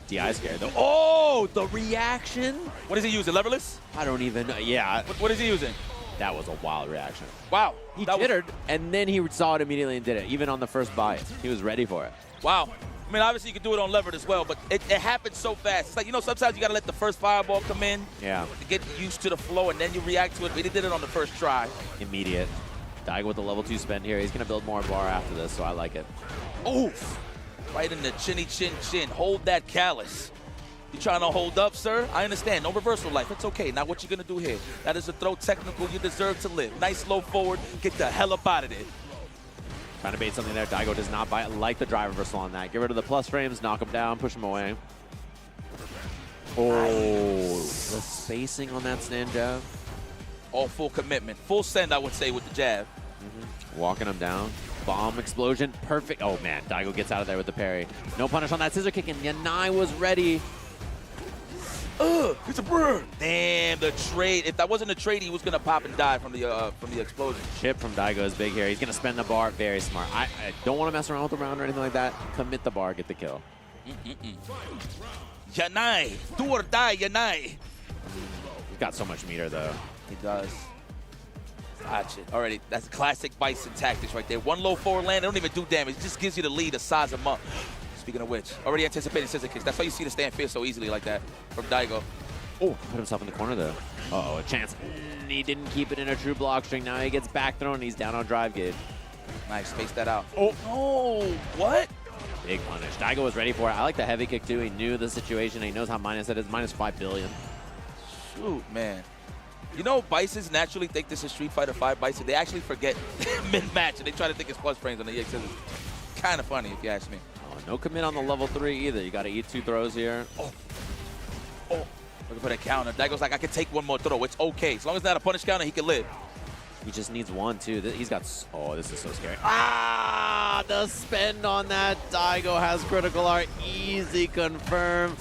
DI scared though. Oh, the reaction. What is he using, leverless? I don't even know. Yeah. What is he using? That was a wild reaction. Wow. He jittered, and then he saw it immediately and did it, even on the first buy. He was ready for it. Wow. I mean, obviously you can do it on levered as well, but it happens so fast. It's like, you know, sometimes you got to let the first fireball come in to get used to the flow, and then you react to it. But he did it on the first try. Immediate. Daigo with the level 2 spend here. He's going to build more bar after this, so I like it. Oof. Right in the chinny chin chin. Hold that callus. You trying to hold up, sir? I understand. No reversal life. It's okay. Now what you going to do here? That is a throw technical. You deserve to live. Nice low forward. Get the hell up out of there. Trying to bait something there. Daigo does not bite. Like the drive reversal on that. Get rid of the plus frames. Knock him down. Push him away. Oh, the spacing on that stand jab. All full commitment. Full send, I would say, with the jab. Walking him down. Bomb explosion. Perfect. Oh, man. Daigo gets out of there with the parry. No punish on that scissor kick, and Yanai was ready. It's a burn. Damn, the trade. If that wasn't a trade, he was going to pop and die from the explosion. Chip from Daigo is big here. He's going to spend the bar. Very smart. I don't want to mess around with the round or anything like that. Commit the bar. Get the kill. Yanai. Do or die, Yanai. He's got so much meter, though. He does. Gotcha. Already, that's classic Bison tactics right there. One low forward land, they don't even do damage. It just gives you the lead to size them up. Speaking of which, already anticipating scissor kicks. That's why you see the stand fierce so easily like that from Daigo. Oh, put himself in the corner there. Uh-oh, a chance. He didn't keep it in a true block string. Now he gets back thrown. He's down on drive gauge. Nice, space that out. Oh, what? Big punish. Daigo was ready for it. I like the heavy kick too. He knew the situation. He knows how minus it is. Minus 5 billion. Shoot, man. You know, Bisons naturally think this is Street Fighter 5 Bison. They actually forget mid-match, and they try to think it's plus frames on the EX. It's kind of funny, if you ask me. Oh, no commit on the level 3 either. You got to eat 2 throws here. Oh. Looking for that counter. Daigo's like, I can take one more throw. It's okay. As long as it's not a punish counter, he can live. He just needs one, too. He's got... Oh, this is so scary. Ah! The spend on that. Daigo has critical art. Easy confirm.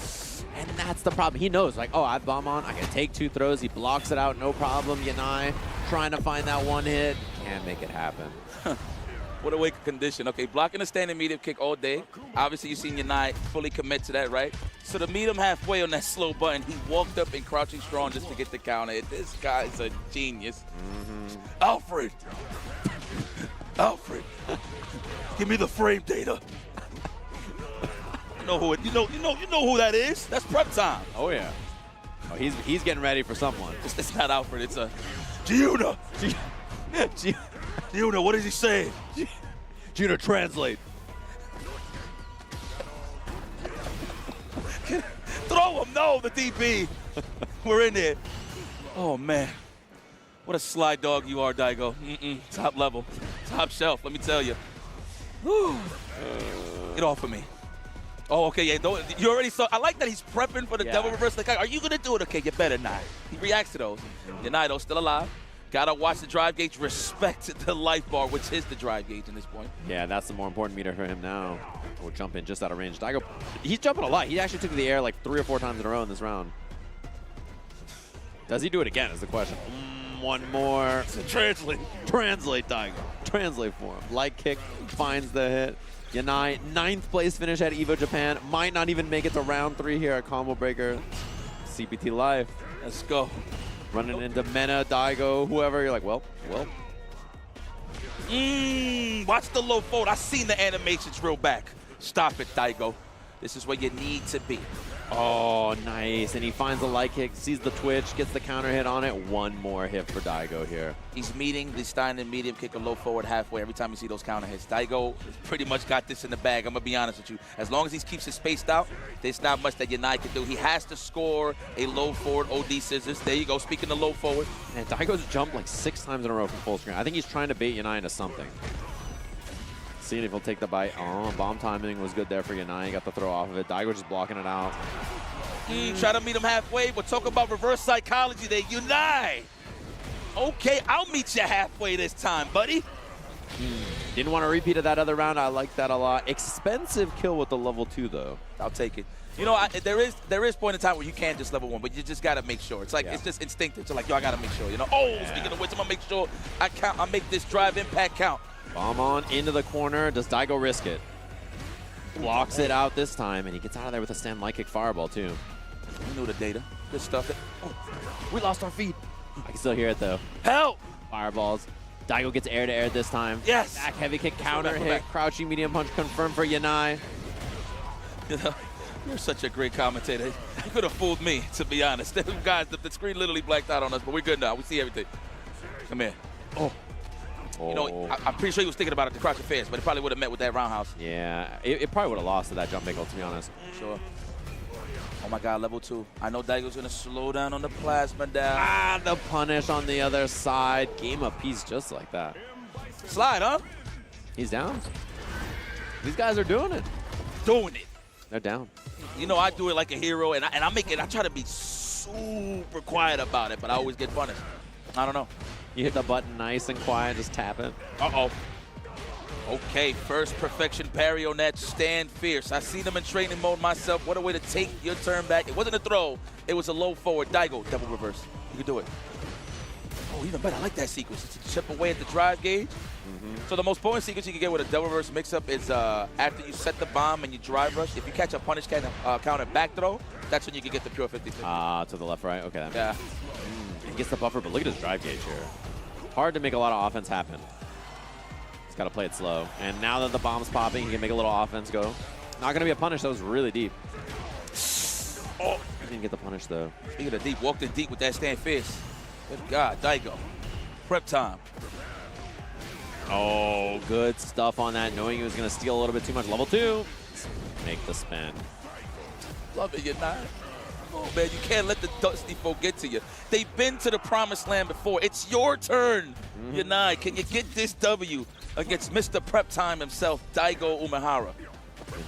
And that's the problem. He knows, like, oh, I have bomb on. I can take 2 throws. He blocks it out, no problem. Yanai trying to find that one hit. Can't make it happen. What a wake condition. Okay, blocking a standing medium kick all day. Obviously, you've seen Yanai fully commit to that, right? So to meet him halfway on that slow button, he walked up and crouching strong just to get the counter hit. This guy's a genius. Alfred! Alfred! Give me the frame data. You know who that is? That's prep time. Oh yeah. Oh, he's getting ready for someone. It's not Alfred. It's a Giuna. Giuna, what is he saying? Giuna, translate. Throw him. No, the DB. We're in there. Oh man, what a sly dog you are, Daigo. Top level, top shelf. Let me tell you. Get off of me. Oh, okay, yeah, you already saw. I like that he's prepping for the double reverse. Like, are you going to do it? Okay, you better not. He reacts to those. Yanai, though, still alive. Got to watch the drive gauge, respect the life bar, which is the drive gauge in this point. Yeah, that's the more important meter for him now. We'll jump in just out of range. Daigo, he's jumping a lot. He actually took the air like 3 or 4 times in a row in this round. Does he do it again is the question. One more. Translate. Translate, Daigo. Translate for him. Light kick finds the hit. Yanai, 9th place finish at EVO Japan. Might not even make it to round 3 here at Combo Breaker. CPT Live. Let's go. Running into Mena, Daigo, whoever. You're like, well. Watch the low fold. I seen the animations real back. Stop it, Daigo. This is where you need to be. Oh, nice. And he finds a light kick, sees the twitch, gets the counter hit on it. One more hit for Daigo here. He's meeting the standing medium kick or low forward halfway every time you see those counter hits. Daigo pretty much got this in the bag. I'm going to be honest with you. As long as he keeps it spaced out, there's not much that Yanai can do. He has to score a low forward OD scissors. There you go. Speaking of low forward. And Daigo's jumped like 6 times in a row from full screen. I think he's trying to bait Yanai into something. Seeing if he'll take the bite. Oh, bomb timing was good there for Yanai. He got the throw off of it. Daigo just blocking it out. Try to meet him halfway. We'll talk about reverse psychology there. Yanai. Okay, I'll meet you halfway this time, buddy. Didn't want to repeat of that other round. I like that a lot. Expensive kill with the level 2, though. I'll take it. You know, there is point in time where you can't just level 1, but you just got to make sure. It's like, it's just instinctive. So like, yo, I got to make sure, you know. Oh, speaking of which, I'm going to make sure I make this drive impact count. Bomb on into the corner. Does Daigo risk it? Blocks it out this time, and he gets out of there with a stand light kick fireball, too. You knew the data. Good stuff. We lost our feed. I can still hear it, though. Help! Fireballs. Daigo gets air to air this time. Yes! Back heavy kick, counter hit, crouching medium punch confirmed for Yanai. You know, you're such a great commentator. You could have fooled me, to be honest. Guys, the screen literally blacked out on us, but we're good now. We see everything. Come here. You know, I'm pretty sure he was thinking about it to crouch fast, but it probably would have met with that roundhouse. Yeah, it probably would have lost to that jump angle, to be honest. Sure. Oh my God, level 2. I know Daigo's gonna slow down on the plasma down. Ah, the punish on the other side. Game of peace just like that. Slide, huh? He's down. These guys are doing it. Doing it. They're down. You know, I do it like a hero, and I try to be super quiet about it, but I always get punished. I don't know. You hit the button nice and quiet, just tap it. Uh-oh. Okay, first perfection parry on that stand fierce. I seen them in training mode myself. What a way to take your turn back. It wasn't a throw. It was a low forward. Daigo, double reverse. You can do it. Oh, even better. I like that sequence. It's a chip away at the drive gauge. So the most potent sequence you can get with a double reverse mix-up is after you set the bomb and you drive rush. If you catch a punish counter back throw, that's when you can get the pure 50-50. To the left, right? Okay. Yeah. He gets the buffer, but look at his drive gauge here. Hard to make a lot of offense happen. He's got to play it slow. And now that the bomb's popping, he can make a little offense go. Not going to be a punish. That was really deep. Oh, he didn't get the punish, though. Speaking of deep, walked in deep with that stand fist. Good God, Daigo. Prep time. Oh, good stuff on that, knowing he was going to steal a little bit too much. Level 2. Make the spin. Love it, Yanai. Oh, man, you can't let the Dusty folk get to you. They've been to the promised land before. It's your turn, Yanai. Can you get this W against Mr. Prep Time himself, Daigo Umehara?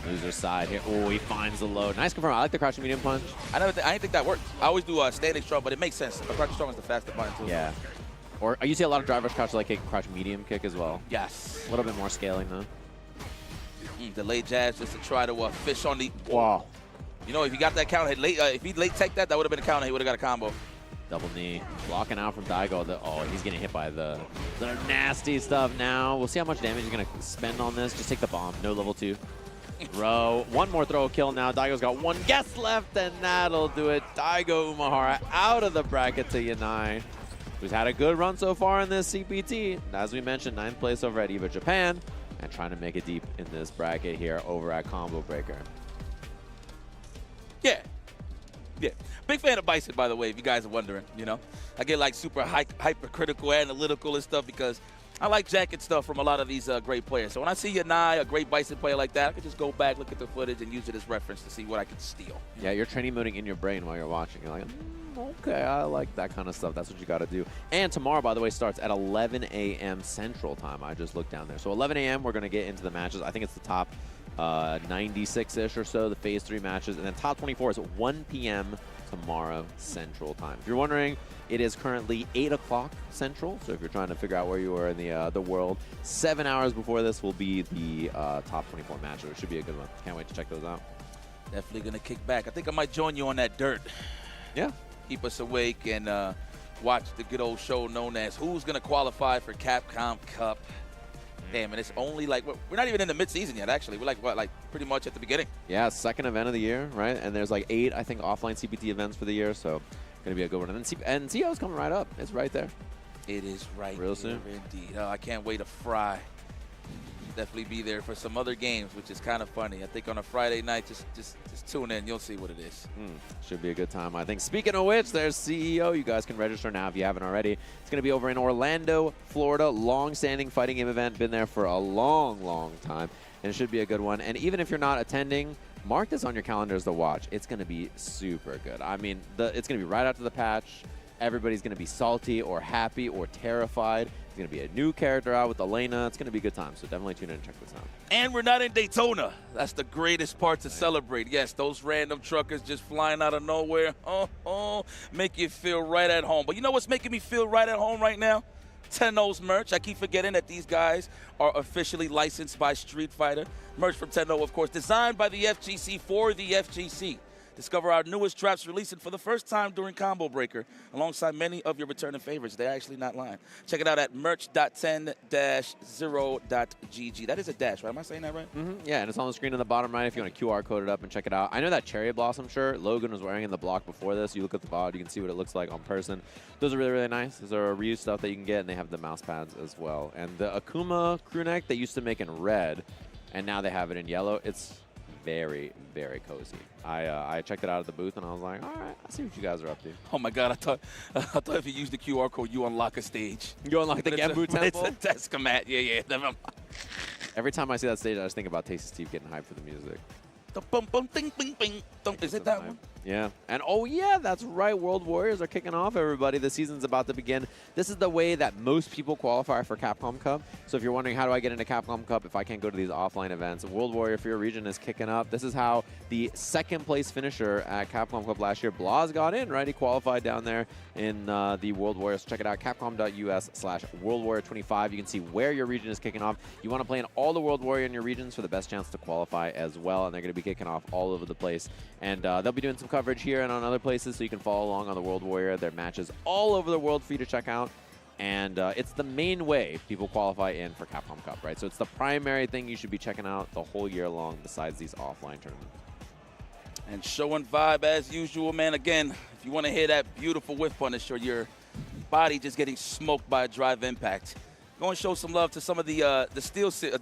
Loser side here. Oh, he finds the load. Nice confirm. I like the crouching medium punch. I didn't think that worked. I always do standing strong, but it makes sense. A crouching strong is the faster button, too. Yeah. Or you see a lot of drivers crouch like kick, crouch medium kick as well. Yes. A little bit more scaling, though. Delayed jabs just to try to fish on the... Wow. You know, if he got that counter hit late, if he late tech that, that would have been a counter. He would have got a combo. Double knee. Blocking out from Daigo. Oh, he's getting hit by the nasty stuff now. We'll see how much damage he's going to spend on this. Just take the bomb. No level 2. Throw. One more throw kill now. Daigo's got one guess left, and that'll do it. Daigo Umehara out of the bracket to Yanai, who's had a good run so far in this CPT. As we mentioned, 9th place over at EVA Japan, and trying to make it deep in this bracket here over at Combo Breaker. Yeah. Yeah. Big fan of Bison, by the way, if you guys are wondering, you know. I get like super hypercritical, analytical and stuff because I like jacking stuff from a lot of these great players. So when I see Yanai, a great Bison player like that, I can just go back, look at the footage, and use it as reference to see what I can steal. Yeah, you're training moding in your brain while you're watching. You're like, okay, I like that kind of stuff. That's what you got to do. And tomorrow, by the way, starts at 11 a.m. Central Time. I just looked down there. So 11 a.m., we're going to get into the matches. I think it's the top 96-ish or so, the Phase 3 matches. And then top 24 is at 1 p.m. tomorrow Central Time. If you're wondering, it is currently 8 o'clock Central. So if you're trying to figure out where you are in the world, 7 hours before this will be the top 24 match. So it should be a good one. Can't wait to check those out. Definitely going to kick back. I think I might join you on that dirt. Yeah. Keep us awake and watch the good old show known as Who's Going to Qualify for Capcom Cup. Damn, and it's only like, we're not even in the mid-season yet, actually. We're like, what, like pretty much at the beginning. Yeah, second event of the year, right? And there's like 8, I think, offline CPT events for the year, so going to be a good one. And then CO's coming right up. It's right there. It is right real there, soon. indeed. Oh, I can't wait to fry. Definitely be there for some other games, which is kind of funny. I think on a Friday night, just tune in. You'll see what it is. Should be a good time, I think. Speaking of which, there's CEO. You guys can register now if you haven't already. It's going to be over in Orlando, Florida. Long-standing fighting game event. Been there for a long, long time. And it should be a good one. And even if you're not attending, mark this on your calendars to watch. It's going to be super good. I mean, it's going to be right after the patch. Everybody's going to be salty or happy or terrified. There's going to be a new character out with Elena. It's going to be a good time, so definitely tune in and check this out. And we're not in Daytona. That's the greatest part to celebrate. Yes, those random truckers just flying out of nowhere. Make you feel right at home. But you know what's making me feel right at home right now? Tenno's merch. I keep forgetting that these guys are officially licensed by Street Fighter. Merch from Tenno, of course, designed by the FGC for the FGC. Discover our newest drops releasing for the first time during Combo Breaker, alongside many of your returning favorites. They're actually not lying. Check it out at merch.10-0.gg. That is a dash, right? Am I saying that right? Yeah, and it's on the screen in the bottom right if you want to QR code it up and check it out. I know that Cherry Blossom shirt Logan was wearing in the block before this. You look at the bottom, you can see what it looks like on person. Those are really, really nice. Those are reused stuff that you can get, and they have the mouse pads as well. And the Akuma crew neck they used to make in red, and now they have it in yellow. It's very, very cozy. I checked it out at the booth, and I was like, all right, I see what you guys are up to. Oh, my God. I thought if you use the QR code, you unlock a stage. You unlock the Gambu Temple? It's a Teskamat. Yeah. Never mind. Every time I see that stage, I just think about Tasty Steve getting hyped for the music. Is it that one? Yeah. And oh, yeah, that's right. World Warriors are kicking off, everybody. The season's about to begin. This is the way that most people qualify for Capcom Cup. So if you're wondering, how do I get into Capcom Cup if I can't go to these offline events? World Warrior for your region is kicking up. This is how the second-place finisher at Capcom Cup last year, Blas, got in, right? He qualified down there in the World Warriors. Check it out, capcom.us/WorldWarrior25. You can see where your region is kicking off. You want to play in all the World Warrior in your regions for the best chance to qualify as well. And they're going to be kicking off all over the place. And they'll be doing some coverage here and on other places, so you can follow along on the World Warrior. There are matches all over the world for you to check out. And it's the main way people qualify in for Capcom Cup, right? So it's the primary thing you should be checking out the whole year long besides these offline tournaments. And show and vibe as usual, man. Again, if you want to hear that beautiful whiff punish or your body just getting smoked by a drive impact. Go and show some love to some of the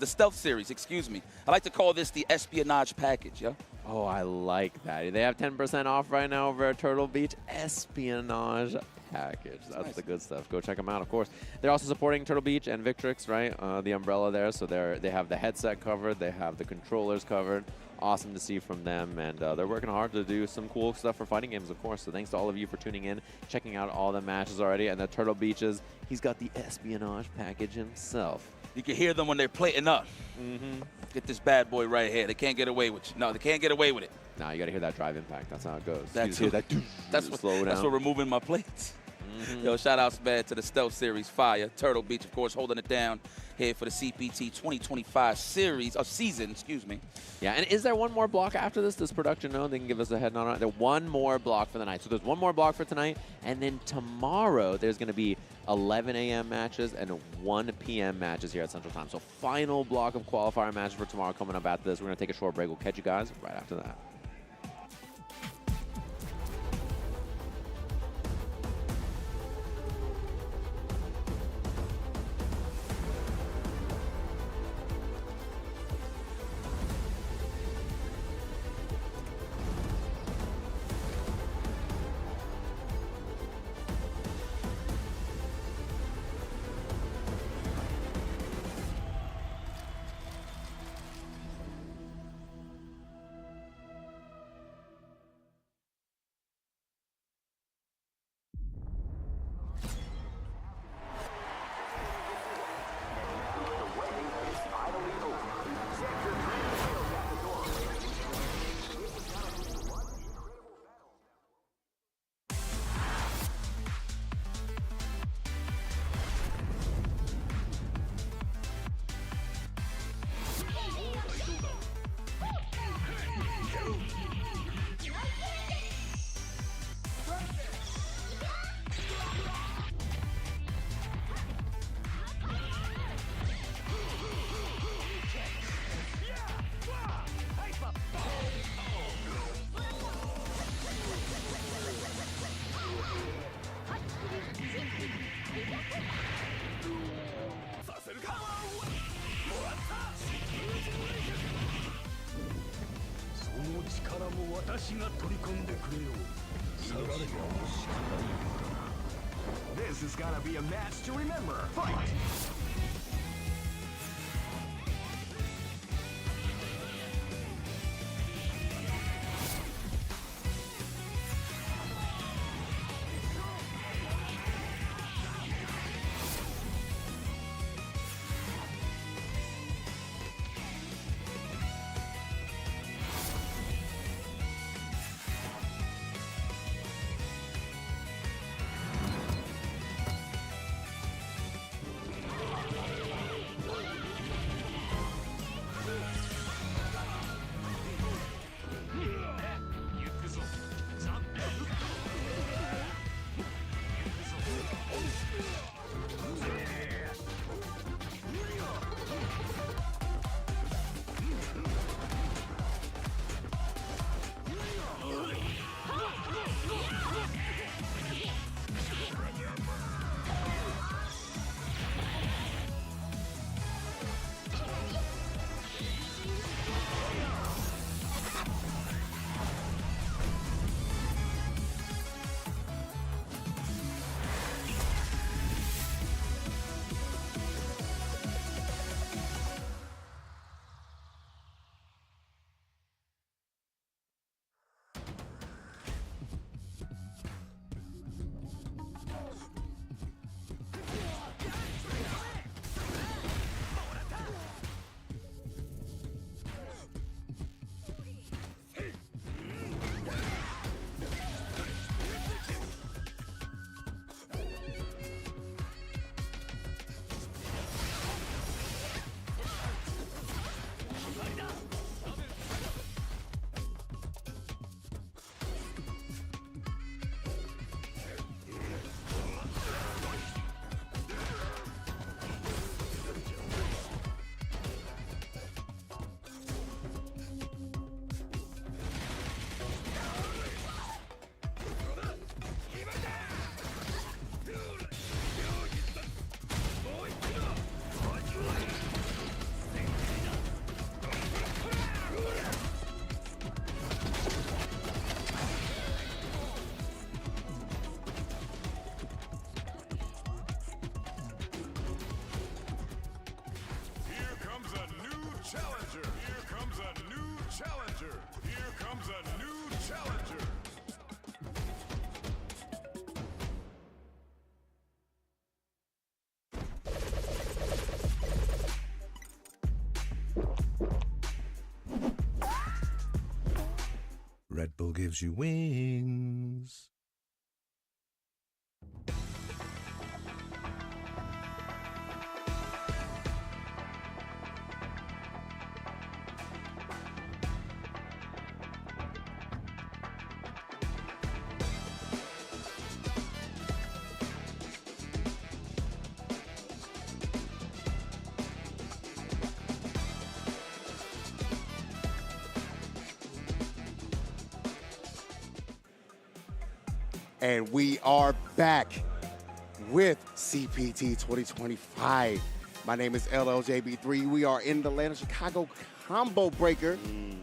stealth series, excuse me. I like to call this the espionage package, yeah? Oh, I like that. They have 10% off right now over at Turtle Beach. Espionage package. That's the good stuff. Go check them out, of course. They're also supporting Turtle Beach and Victrix, right? The umbrella there. So they have the headset covered. They have the controllers covered. Awesome to see from them. And they're working hard to do some cool stuff for fighting games, of course. So thanks to all of you for tuning in, checking out all the matches already. And the Turtle Beaches, he's got the espionage package himself. You can hear them when they're plating up. Get this bad boy right here. They can't get away with you. No, they can't get away with it. Nah, you got to hear that drive impact. That's how it goes. That's what removing my plates. Yo, shout outs, man, to the Stealth Series Fire. Turtle Beach, of course, holding it down here for the CPT 2025 season, excuse me. Yeah, and is there one more block after this? Does production know? They can give us a head nod on it. There's one more block for the night. So there's one more block for tonight, and then tomorrow there's going to be 11 a.m. matches and 1 p.m. matches here at Central Time. So final block of qualifier matches for tomorrow coming up after this. We're going to take a short break. We'll catch you guys right after that. This is gonna be a match to remember. Fight! challenger. Here comes a new challenger. Here comes a new challenger. Red Bull gives you wings. And we are back with CPT 2025. My name is LLJB3. We are in the land of Chicago Combo Breaker. And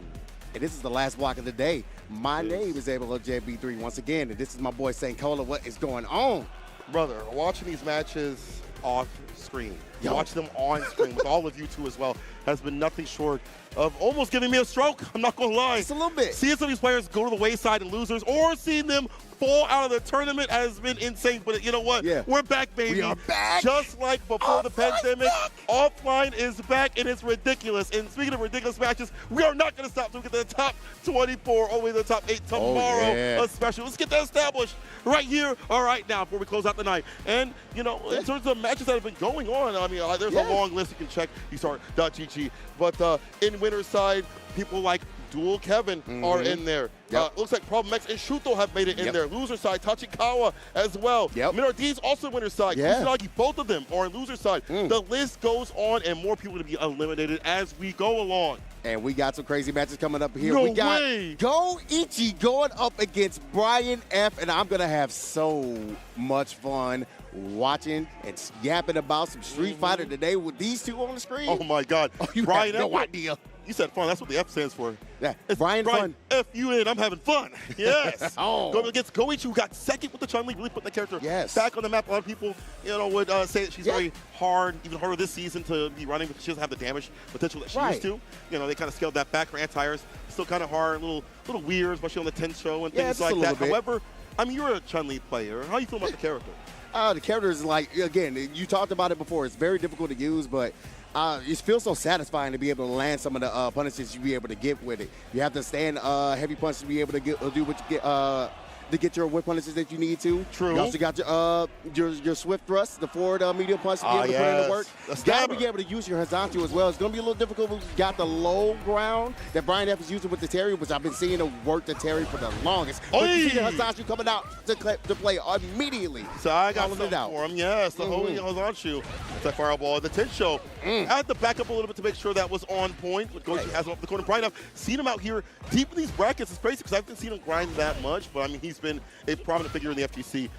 this is the last block of the day. My name is LLJB3 once again. And this is my boy St. Cola. What is going on? Brother, watching these matches off screen, watch them on screen with all of you two as well, has been nothing short of almost giving me a stroke. I'm not going to lie. Just a little bit. Seeing some of these players go to the wayside and losers, or seeing them fall out of the tournament has been insane. But you know what? Yeah. We're back, baby. We are back. Just like before the pandemic, offline is back, and it's ridiculous. And speaking of ridiculous matches, we are not going to stop till we get to the top 24, all the way to the top 8 tomorrow, especially. Let's get that established right here, all right now, before we close out the night. And, you know, in terms of matches that have been going on, I mean, there's a long list you can check, estart.gg. But in winner's side, people like Dual Kevin are in there. Looks like Problem X and Shuto have made it in there. Loser side, Tachikawa as well. Minardi's also winner's side. Kusanagi, both of them are in loser side. The list goes on, and more people to be eliminated as we go along. And we got some crazy matches coming up here. No we got way. Go Ichi going up against Brian F. And I'm going to have so much fun watching and yapping about some Street Fighter today with these two on the screen. Oh, my God. You Brian have no F. idea. You said fun. That's what the F stands for. Yeah, It's Brian Fun. F you in. I'm having fun. Yes. Oh. Going against Goichi, who got second with the Chun-Li, really put the character back on the map. A lot of people, you know, would say that she's very hard, even harder this season to be running because she doesn't have the damage potential that she used to. You know, they kind of scaled that back. Her anti-airs still kind of hard, a little weird, especially on the 10 show and things like that. However, I mean, you're a Chun-Li player. How do you feel about the character? The character is like, again, you talked about it before. It's very difficult to use, but it feels so satisfying to be able to land some of the punishes you be able to get with it. You have to stand heavy punches to be able to do what you get to get your whip punishes that you need to. True. You also got your swift thrust, the forward medium punch to be able to put in the work. You got to be able to use your Hazantu as well. It's going to be a little difficult when you got the low ground that Brian F is using with the Terry, which I've been seeing him work the Terry for the longest. But you see the Hazantu coming out to play immediately. So I got something for him. Yes, the holy Hazantu. It's that fireball at the 10 show. I had to back up a little bit to make sure that was on point. But Koji has him up the corner. Brian, I've seen him out here deep in these brackets. It's crazy because I haven't seen him grind that much. But I mean, he's been a prominent figure in the FGC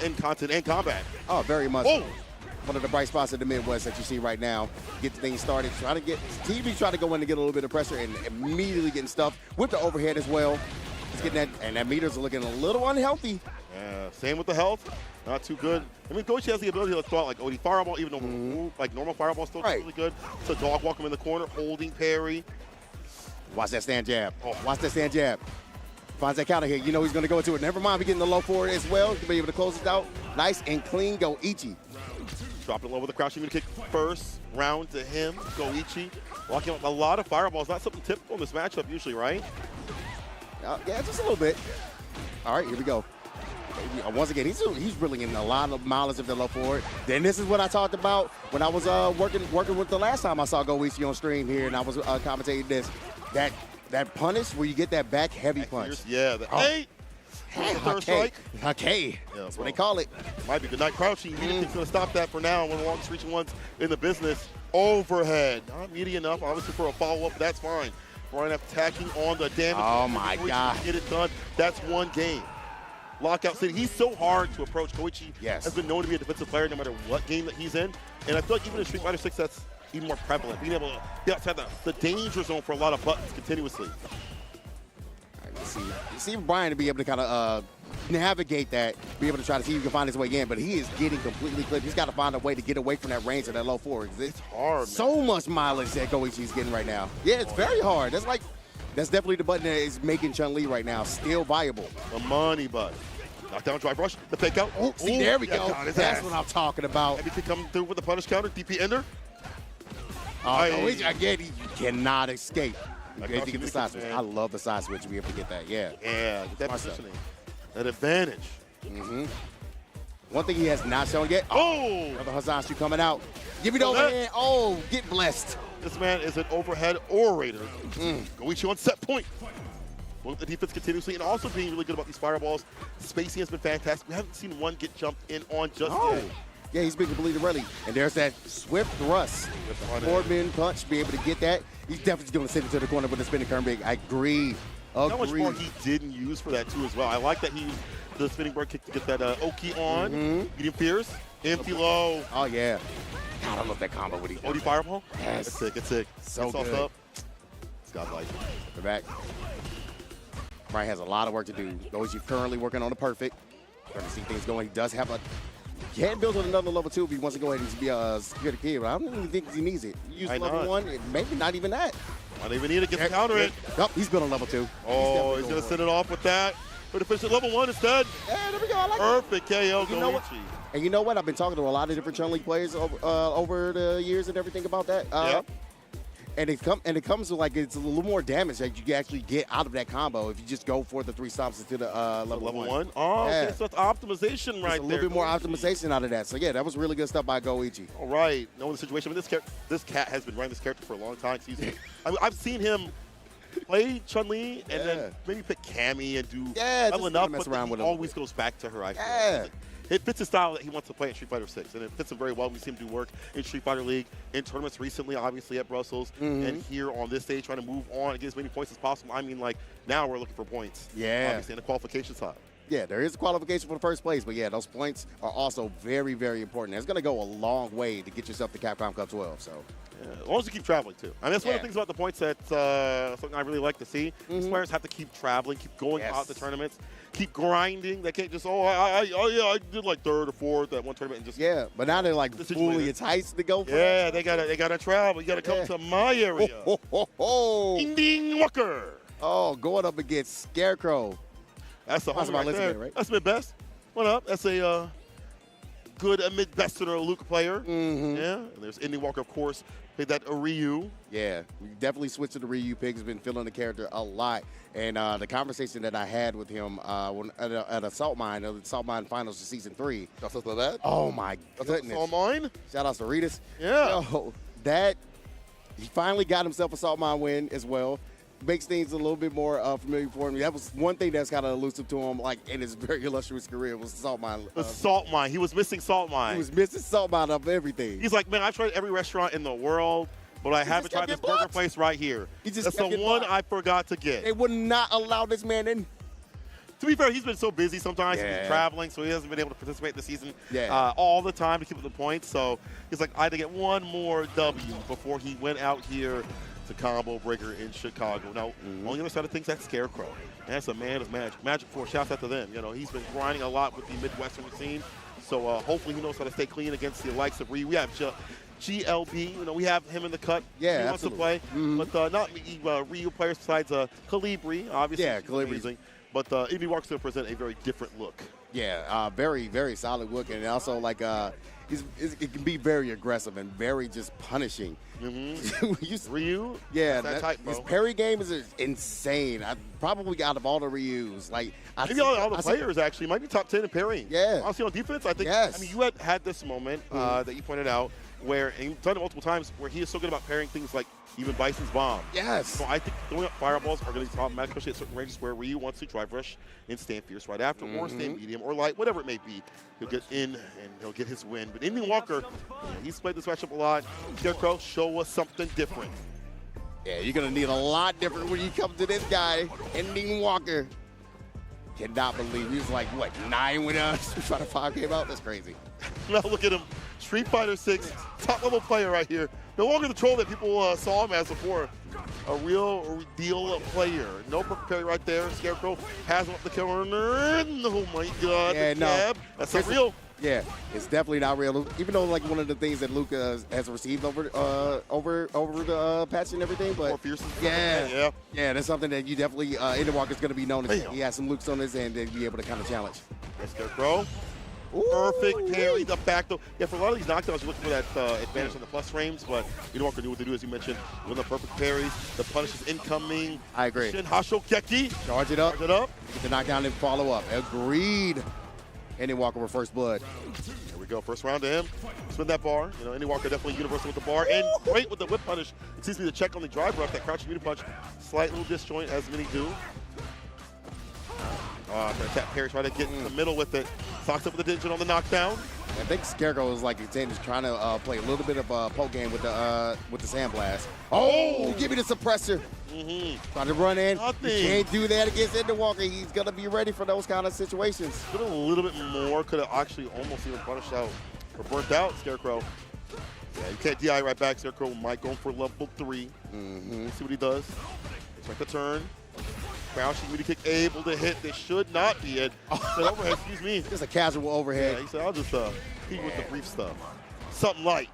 in content and combat. Oh, very much. One of the bright spots of the Midwest that you see right now. Get things started. Try to get TV. Try to go in and get a little bit of pressure and immediately getting stuff with the overhead as well. Just getting that, and that meters are looking a little unhealthy. Yeah, same with the health. Not too good. I mean, Koji has the ability to throw out like OD Fireball, even though like normal Fireball still really good. So dog walk him in the corner, holding parry. Watch that stand jab. Watch that stand jab. Finds that counter here. You know he's going to go into it. Never mind, we're getting the low forward as well. To be able to close it out. Nice and clean Goichi. Dropping low with a crouching kick first round to him. Goichi walking up a lot of fireballs. Not something typical in this matchup usually, right? Yeah, just a little bit. All right, here we go. Once again, he's really getting a lot of mileage of the low forward. Then this is what I talked about when I was working with the last time I saw Goichi on stream here, and I was commentating this. That punish where you get that back heavy punch. Yeah. Okay. That's what they call it. Might be good night crouching. He's going to stop that for now. One of the longest reaching ones in the business. Overhead. Not meaty enough, obviously, for a follow-up. That's fine. Brian attacking on the damage. Oh, my God. Get it done. That's one game. Lockout City. He's so hard to approach. Koichi has been known to be a defensive player no matter what game that he's in. And I feel like even in Street Fighter 6, that's even more prevalent. Being able to get outside the danger zone for a lot of buttons continuously. You see Brian to be able to kind of navigate that, be able to try to see if he can find his way in, but he is getting completely clipped. He's got to find a way to get away from that range of that low forward. It's hard, so much mileage that Koichi's getting right now. Yeah, it's very hard. That's definitely the button that is making Chun-Li right now still viable. The money button. Knockdown, drive rush, the fake out. Oh, see, there we go. That's what I'm talking about. Maybe could come through with the punish counter, DP ender. Koichi, again, you cannot escape. You get to get the side switch. I love the side switch to be able to get that, yeah. Yeah, get that positioning. That advantage. One thing he has not shown yet. Oh! Another Hazansu coming out. Give it overhead. Oh, get blessed. This man is an overhead orator. Koichi on set point. Well, the defense continuously, and also being really good about these fireballs. Spacing has been fantastic. We haven't seen one get jumped in on just yet. Yeah, he's been completely ready. And there's that swift thrust. Forward punch, be able to get that. He's definitely going to send it to the corner with the spinning curve big. I agree. How much more he didn't use for that, too, as well. I like that he used the spinning bird kick to get that Oki on. Medium fierce. Empty low. Oh, yeah. God, I love that combo with OD fireball? Yes. It's sick. It's sick. So it's good. Up. It's godlike. The back. Brian has a lot of work to do. Those you're currently working on the perfect. Trying to see things going. He does have a... He can build on another level 2 if he wants to go ahead and be a security kid, but I don't even think he needs it. You use level 1, maybe not even that. I don't even need it. Get to counter it. Nope, he's building level 2. Oh, he's going to send it off with that. But to finish at level 1 instead. Yeah, there we go. I like Perfect KO. You know what? And you know what? I've been talking to a lot of different Chun-Li players over the years and everything about that. And it comes to like it's a little more damage that you can actually get out of that combo if you just go for the 3 stomps into the level 1. Oh, yeah. Okay, so it's optimization right there. A little bit more optimization out of that. So yeah, that was really good stuff by Goichi. All right, knowing the situation, I mean, this cat has been running this character for a long time. I've seen him play Chun-Li and then maybe pick Cammy and do well enough, but he always goes back to her. I feel. It fits the style that he wants to play in Street Fighter 6, and it fits him very well. We see him do work in Street Fighter League, in tournaments recently, obviously at Brussels, and here on this stage trying to move on and get as many points as possible. I mean, like, now we're looking for points. Yeah. Obviously, in the qualification side. Yeah, there is a qualification for the first place, but yeah, those points are also very, very important. It's going to go a long way to get yourself to Capcom Cup 12, so. Yeah, as long as you keep traveling, too. I mean, that's one of the things about the points that's something I really like to see. These players have to keep traveling, keep going out to tournaments, keep grinding. They can't just, I did like 3rd or 4th at one tournament and just. Yeah, but now they're like fully enticed to go for it. They gotta travel. You gotta come to my area. Ding Walker. Oh, going up against Scarecrow. That's the homie right there. Right? That's mid-best. What up? That's a good mid-besterner Luke player. Yeah. And there's Ending Walker, of course. Played that Ryu. Yeah. We definitely switched to the Ryu pick. He's been feeling the character a lot. And the conversation that I had with him at Assault Mine, the Assault Mine Finals of Season 3. That's what that? Oh, my goodness. Assault Mine? Shout out to Ritas. Yeah. Yo, he finally got himself a Assault Mine win as well. Makes things a little bit more familiar for him. That was one thing that's kind of elusive to him, like in his very illustrious career, was Salt Mine. The Salt Mine. He was missing Salt Mine. He was missing Salt Mine of everything. He's like, man, I've tried every restaurant in the world, but I haven't tried this burger place right here. That's the one I forgot to get. They would not allow this man in. To be fair, he's been so busy sometimes. He's been traveling, so he hasn't been able to participate this season Yeah. all the time to keep up the points. So he's like, I had to get one more W before he went out here to Combo Breaker in Chicago. Now, on the other side of things, that's Scarecrow. And that's a man of magic. Magic Force, shouts out to them. You know, he's been grinding a lot with the Midwestern scene. So hopefully he knows how to stay clean against the likes of Ryu. We have GLB, you know, we have him in the cut. Yeah, he wants to play. But not Ryu players besides Calibri, obviously. Yeah, Calibri. Amazing. But EV Walk's going to present a very different look. Yeah, very, very solid look. And also, like, it can be very aggressive and very just punishing. Ryu? Yeah, that type, bro. His parry game is insane. Probably out of all the Ryus. Like, maybe all the players, actually. Might be top 10 in parrying. Yeah. Honestly, on defense, I think. Yes. I mean, you had this moment that you pointed out where, and you've done it multiple times, where he is so good about parrying things like even Bison's bomb. Yes. So I think throwing up fireballs are going to be problematic, especially at certain ranges where Ryu wants to drive rush and stand fierce right after, or stand medium or light, whatever it may be. He'll get in and he'll get his win. But Ending Walker, he's played this matchup a lot. Scarecrow, show us something different. Yeah, you're going to need a lot different when you come to this guy, Ending Walker. Cannot believe he was like, what, 9 when Street Fighter 5 came out? That's crazy. Now look at him Street Fighter 6 top-level player right here. No longer the troll that people saw him as before. A real deal player. No perfect parry right there. Scarecrow has him up the corner. Oh my God, Yeah, the no. jab. That's not real. Yeah, it's definitely not real. Even though like one of the things that Luke has received over the patch and everything, but More fierce. yeah, that's something that you definitely Endwalker's going to be known as. He has some Lukes on his end and be able to kind of challenge. Scarecrow. Perfect parry, the back though. Yeah, for a lot of these knockdowns, you're looking for that advantage on the plus frames, but Endwalker knew what to do, as you mentioned. With the perfect parries, the punish is incoming. I agree. Shin Hasho Keki. Charge it up. Charge it up. Get the knockdown and follow up. Agreed. Endwalker with first blood. There we go. First round to him. Spin that bar. You know, Endwalker definitely universal with the bar. And great with the whip punish. It seems to be the check on the drive rush. That crouching meter punch. Slight little disjoint, as many do. Gonna tap parry, try to get in the middle with it. Socks up with the digit on the knockdown. I think Scarecrow is like is trying to play a little bit of a poke game with the Sandblast. Oh, give me the suppressor. Trying to run in. Nothing. You can't do that against Endwalker. He's gonna be ready for those kind of situations. Could have a little bit more. Could have actually almost even punished out or burnt out Scarecrow. Yeah, you can't DI right back. Scarecrow might go for level 3. See what he does. Expect the turn. Crouching meter kick able to hit. This should not be it. Said overhead, excuse me. Just a casual overhead. Yeah, he said, I'll just keep with the brief stuff. Something light.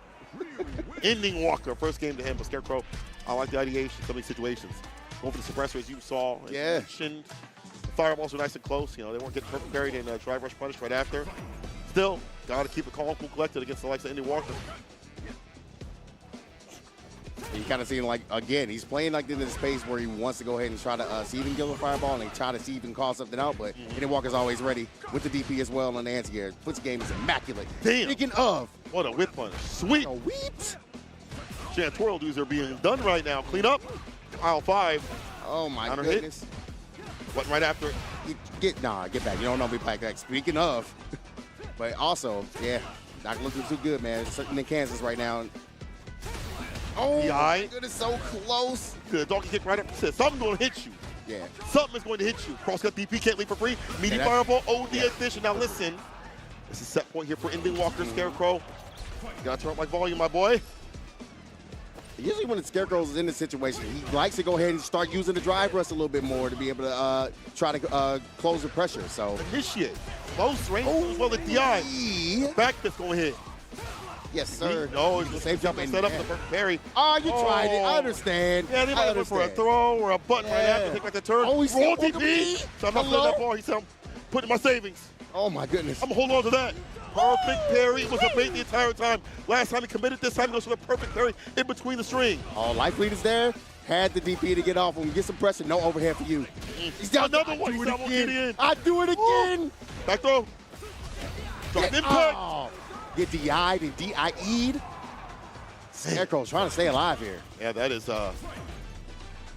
Ending Walker. First game to him, but Scarecrow, I like the ideation, some of these situations. Going for the suppressor, as you saw. As you mentioned. The fireballs were nice and close. You know, they weren't getting perfect parried and drive rush punish right after. Still, got to keep it calm, cool, collected against the likes of Ending Walker. You kind of see him like, again, he's playing like in this space where he wants to go ahead and try to see if he can kill a fireball and try to see if he can call something out, but Endwalker's always ready with the DP as well on the anti-air. Foot's game is immaculate. Damn. Speaking of. What a whip punch. Sweet. A whip. Janitorial dudes are being done right now. Clean up. Aisle 5. Oh my Counter goodness. Hit. What right after it? Get back. You don't know me back. Speaking of. But also, yeah, not looking too good, man. Sitting in Kansas right now. Oh, my goodness, so close. Good donkey kick right up. Said something's going to hit you. Yeah. Something is going to hit you. Crosscut DP can't leave for free. Meaty fireball, OD addition. Now listen, this is set point here for Ending Walker, Scarecrow. You got to turn up my volume, my boy. Usually when the Scarecrow's in this situation, he likes to go ahead and start using the drive rush a little bit more to be able to try to close the pressure. So initiate. Close range as well as DI. Back fist going to hit. Yes, sir. No, it's the same jump and set up the perfect parry. Oh, you tried it. I understand. Yeah, they might look for a throw or a button right after. Take like the turn. Oh, he's roll still DP. So I'm not playing that ball. He said, I'm putting my savings. Oh, my goodness. I'm going to hold on to that. Perfect parry. It was a bait the entire time. Last time he committed, this time he goes for the perfect parry in between the string. Oh, life lead is there. Had the DP to get off him. Get some pressure. No overhead for you. He's got another one. He's almost getting in. I do it again. Back throw. Drop impact. Oh. Get DI'd and DIE'd. Scarecrow's trying to stay alive here. Yeah, that is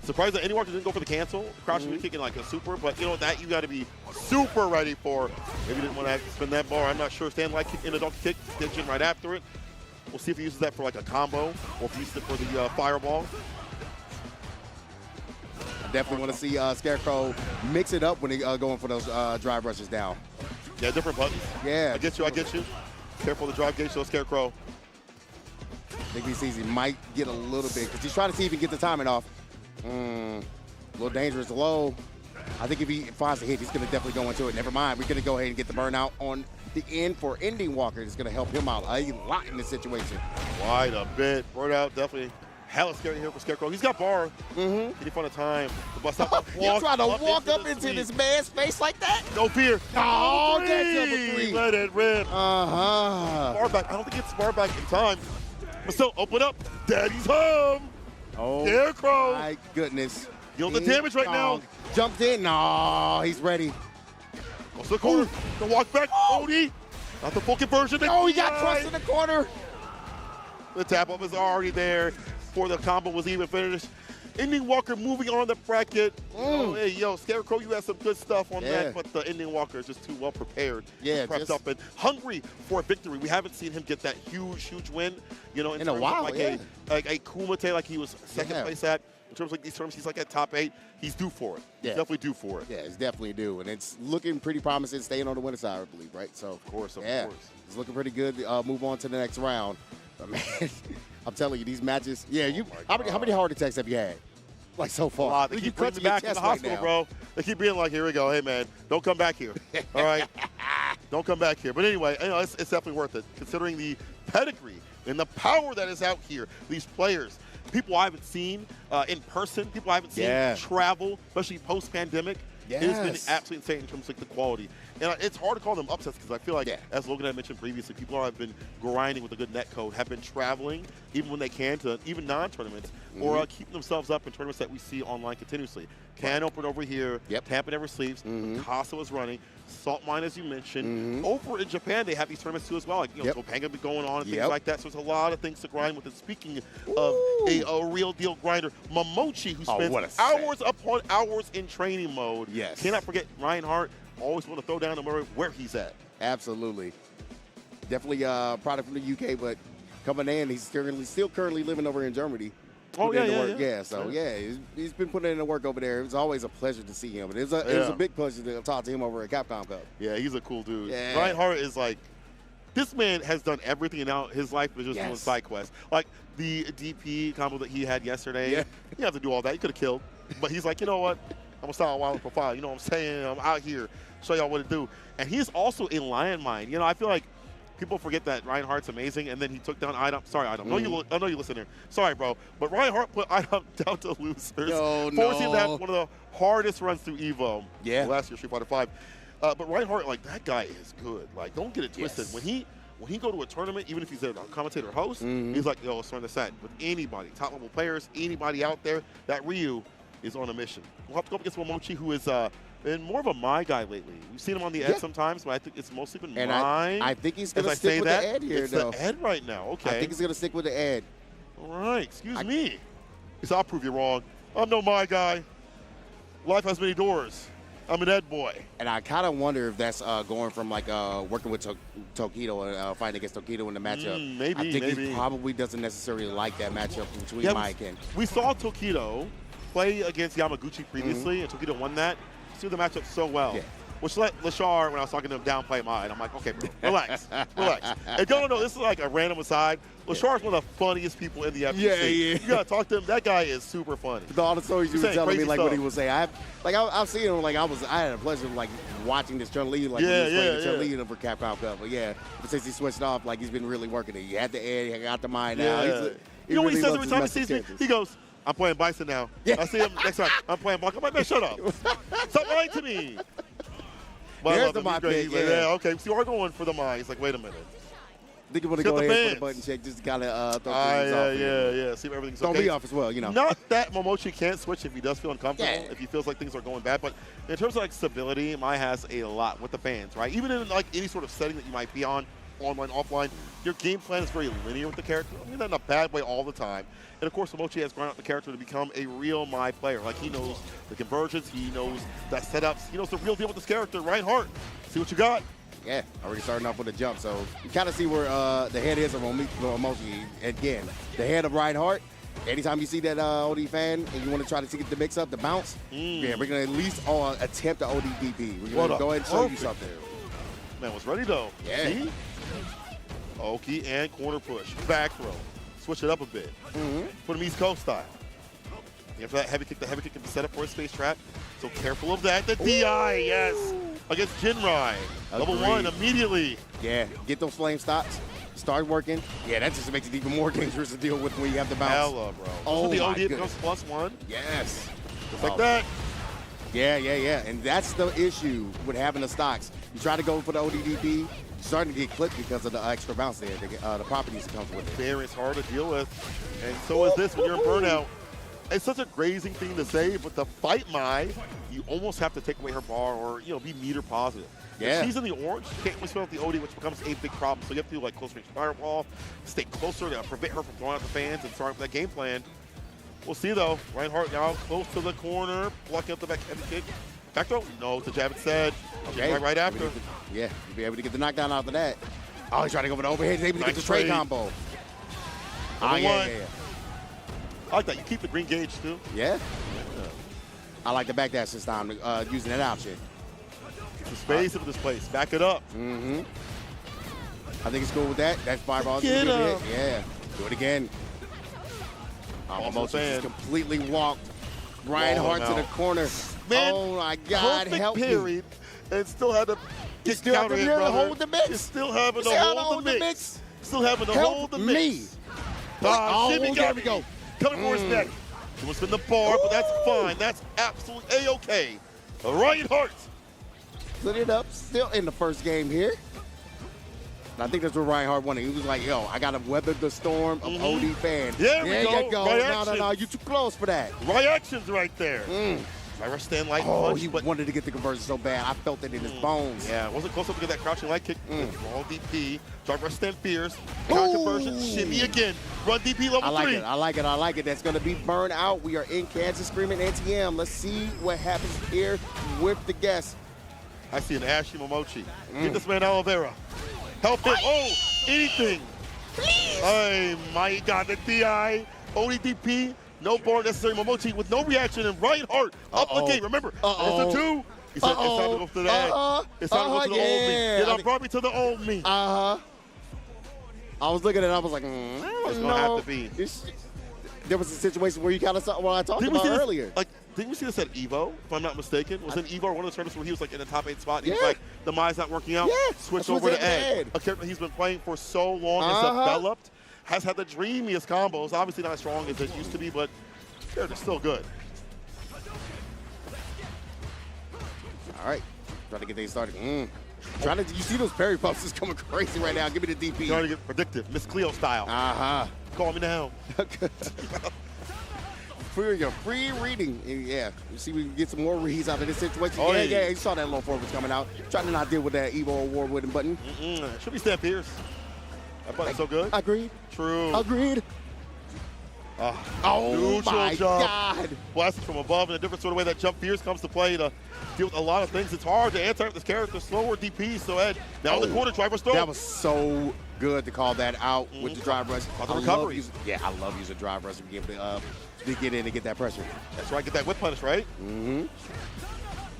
surprised that Endwalker didn't go for the cancel. Crouching kicking like a super, but you know that you got to be super ready for. Maybe didn't want to spin that bar. I'm not sure. Stand like in a donkey kick, kitchen right after it. We'll see if he uses that for like a combo or if he uses it for the fireball. I definitely want to see Scarecrow mix it up when they going for those drive rushes down. Yeah, different buttons. Yeah. I get you. I get you. Careful the drive gauge, so Scarecrow. I think he sees he might get a little bit because he's trying to see if he can get the timing off. A little dangerous low. I think if he finds a hit, he's going to definitely go into it. Never mind. We're going to go ahead and get the burnout on the end for Ending Walker. It's going to help him out a lot in this situation. Wide a bit. Burnout definitely hella scary here for Scarecrow. He's got bar. Can he find a time to bust out? You trying to walk up into this man's face like that? No fear. Oh, that's number 3. Let it rip. Bar back. I don't think it's bar back in time. But still, open up. Daddy's home. Oh, Scarecrow. my goodness. You know the damage right now. Jumped in. No, he's ready. Goes to the corner. The walk back. OD. Not the full conversion. Oh, he got thrust in the corner. The tap up is already there before the combo was even finished. Ending Walker moving on the bracket. Oh, hey, yo, Scarecrow, you had some good stuff on that, but the Ending Walker is just too well prepared. Yeah, prepped up and hungry for a victory. We haven't seen him get that huge win, you know, in a terms while, of like a Kumite, like he was second place at. In terms of like these terms, he's like at top 8. He's due for it. He's definitely due for it. Yeah, he's definitely due, and it's looking pretty promising, staying on the winner side, I believe, right? So of course. It's looking pretty good. Move on to the next round. But man, I'm telling you, these matches. Yeah, how many heart attacks have you had? Like so far? A lot. They keep bringing me back to the hospital, bro. They keep being like, here we go. Hey, man, don't come back here. All right? Don't come back here. But anyway, it's definitely worth it, considering the pedigree and the power that is out here. These players, people I haven't seen in person, people I haven't seen travel, especially post-pandemic. It has been absolutely insane in terms of the quality. And it's hard to call them upsets because I feel like, as Logan had mentioned previously, people have been grinding with a good net code, have been traveling even when they can to even non-tournaments, or keeping themselves up in tournaments that we see online continuously. Can Open over here, Tampa Never Sleeps, Casa is running, Salt Mine, as you mentioned. Over in Japan, they have these tournaments too as well, like Topanga be going on and things like that. So there's a lot of things to grind with. And speaking of a real deal grinder, Momochi, who spends hours upon hours in training mode. Cannot forget Reinhardt. Always want to throw down no matter where he's at. Absolutely. Definitely a product from the UK, but coming in, he's still currently living over in Germany. He's been putting in the work over there. It was always a pleasure to see him. And it was a big pleasure to talk to him over at Capcom Cup. Yeah, he's a cool dude. Reinhardt is like, this man has done everything, and now his life is just doing side quests. Like the DP combo that he had yesterday, you didn't have to do all that. You could have killed. But he's like, you know what? I'm going to start a wild profile. You know what I'm saying? I'm out here. Show y'all what to do. And he's also a lion mine. You know, I feel like people forget that Reinhardt's amazing, and then he took down Idom. Sorry, Idom. I know you listen here. Sorry, bro. But Reinhardt put Idom down to losers. Forcing him to have one of the hardest runs through EVO. Last year, Street Fighter 5. But Reinhardt, like, that guy is good. Like, don't get it twisted. When he go to a tournament, even if he's a commentator or host, he's like, yo, surrender the set. With anybody, top-level players, anybody out there, that Ryu is on a mission. We'll have to go up against Momochi, who is been more of a my guy lately. We've seen him on the Ed sometimes, but I think it's mostly been mine. I think he's going to stick with the Ed here, though. It's the Ed right now. Okay. I think he's going to stick with the Ed. All right. Excuse me. Because I'll prove you wrong. I'm no my guy. Life has many doors. I'm an Ed boy. And I kind of wonder if that's going from like working with Tokido and fighting against Tokido in the matchup. Maybe. I think he probably doesn't necessarily like that matchup between Mike and. We saw Tokido play against Yamaguchi previously, and Tokido won that. See the matchup so well. Which let Lashar, when I was talking to him, downplay mine. I'm like, okay, bro, relax, relax. And don't know, this is like a random aside. Lashar is one of the funniest people in the FGC. You gotta talk to him. That guy is super funny. All the stories you were telling me, like what he would say. I've seen him. Like I had a pleasure of like watching this Chun-Li, like when he was playing the Chun-Li for Capcom Cup. But since he switched off, like he's been really working it. He had the Ed, he got the mind now. You know what he says every time he sees me? He goes, I'm playing Bison now. I see him next time. I'm playing Blanc. I'm like, man, shut up. Stop lying to me. But there's the my pick. Like, okay. So we're going for the my. He's like, wait a minute. I think you want to go ahead for the button check, just kind of throw things off. Yeah. See if everything's okay. Throw me off as well, you know. Not that Momochi can't switch if he does feel uncomfortable, if he feels like things are going bad. But in terms of like stability, Mai has a lot with the fans, right? Even in like any sort of setting that you might be on, online, offline, your game plan is very linear with the character. I mean, not in a bad way all the time. And of course, Momochi has grown out the character to become a real Mai player. Like he knows the conversions, he knows the setups, he knows the real deal with this character. Reinhardt, see what you got. Yeah, already starting off with a jump. So you kind of see where the head is of Momochi. Again, the head of Reinhardt. Anytime you see that OD fan and you want to try to get the mix up, the bounce, we're going to at least attempt the OD DP. We're going to go ahead and show you something. Man was ready though. See? Oki and corner push. Back throw. Switch it up a bit. Put him East Coast style. After that heavy kick, the heavy kick can be set up for a space trap. So careful of that. The DI, yes. Against Jinrai. Level 1 immediately. Yeah, get those flame stops. Start working. Yeah, that just makes it even more dangerous to deal with when you have the bounce. Hella, bro. Oh, the OD becomes +1. Yes. Just like that. Yeah. And that's the issue with having the stocks. You try to go for the ODDP, starting to get clipped because of the extra bounce there, the properties that comes with it. It's hard to deal with. And so is this when you're in burnout. It's such a grazing thing to say, but to fight Mai, you almost have to take away her bar or, be meter positive. If she's in the orange, you can't really spell out the OD, which becomes a big problem. So you have to do like close range firewall, stay closer to prevent her from throwing out the fans and starting with that game plan. We'll see though. Reinhardt now close to the corner, blocking up the back heavy kick. Back throw? No, to jab it said. Okay. Right after. You'll be able to get the knockdown after that. Oh, he's trying to go for the overhead. He's able to get the trade combo. Yeah. I like that. You keep the green gauge too. Yeah. I like the backdash this time, using that option. It's the space of this place. Back it up. I think it's cool with that. That fireball is Get a good him. hit. Yeah. Do it again. Momochi just completely walked Reinhardt to the corner. Man, oh my God, perfect help parry, me. and still had to get Still counter hit, having to brother. hold the mix. You're still having to Still having hold the mix. Still having to Help hold the me. mix. Shimmy there got we me. go. Coming for his neck. He was in the bar, but that's fine. That's absolutely A-okay. Reinhardt. Put it up, still in the first game here. And I think that's where Reinhardt won it. He was like, yo, I got to weather the storm of OD fan. There we you go. Reactions. No, you're too close for that. Reactions right there. Right stand light punch. He wanted to get the conversion so bad. I felt it in his bones. Yeah, wasn't close enough to get that crouching light kick. Wrong DP. Drive rush stand fierce. Counter conversion. Shimmy again. Run DP level 3. I like it. That's going to be burn out. We are in Kansas Screaming NTM. Let's see what happens here with the guests. I see an Ashy Momochi. Get this man aloe vera. Help him. Oh, anything. Please. Oh my God, the DI. ODDP. No bar necessary. Momochi with no reaction. And Reinhardt up the gate. Remember, it's a 2. He said, it's time to go to the edge. It's time to go to the old me. You know, brought me to the old me. I was looking at it. I was like, It's going to have to be. There was a situation where you kind of saw what I talked about earlier. Didn't we see this at EVO, if I'm not mistaken? Was it EVO or one of the tournaments where he was like in the top 8 spot? He was like, the Mai's not working out. Yeah. Switch over to Ed. A character he's been playing for so long, is developed, has had the dreamiest combos. Obviously not as strong as it used to be, but they're still good. All right. Trying to get things started. You see those parry puffs is coming crazy right now. Give me the DP. Trying to get predictive, Miss Cleo style. Call me now. Free reading. Yeah. You see, we can get some more reads out of this situation. Yeah. You saw that low forward was coming out. Trying to not deal with that Evo award winning button. Should be Stan Pierce. That button's so good. Agreed. True. Agreed. Oh my God. Blasted from above in a different sort of way that jump Pierce comes to play to deal with a lot of things. It's hard to answer this character. Slower DP. So Ed, now in the corner, driver stone. That was so good to call that out with the drive rush. The recovery. I love using drive rush to be able to get in and get that pressure. That's right. Get that whip punish, right?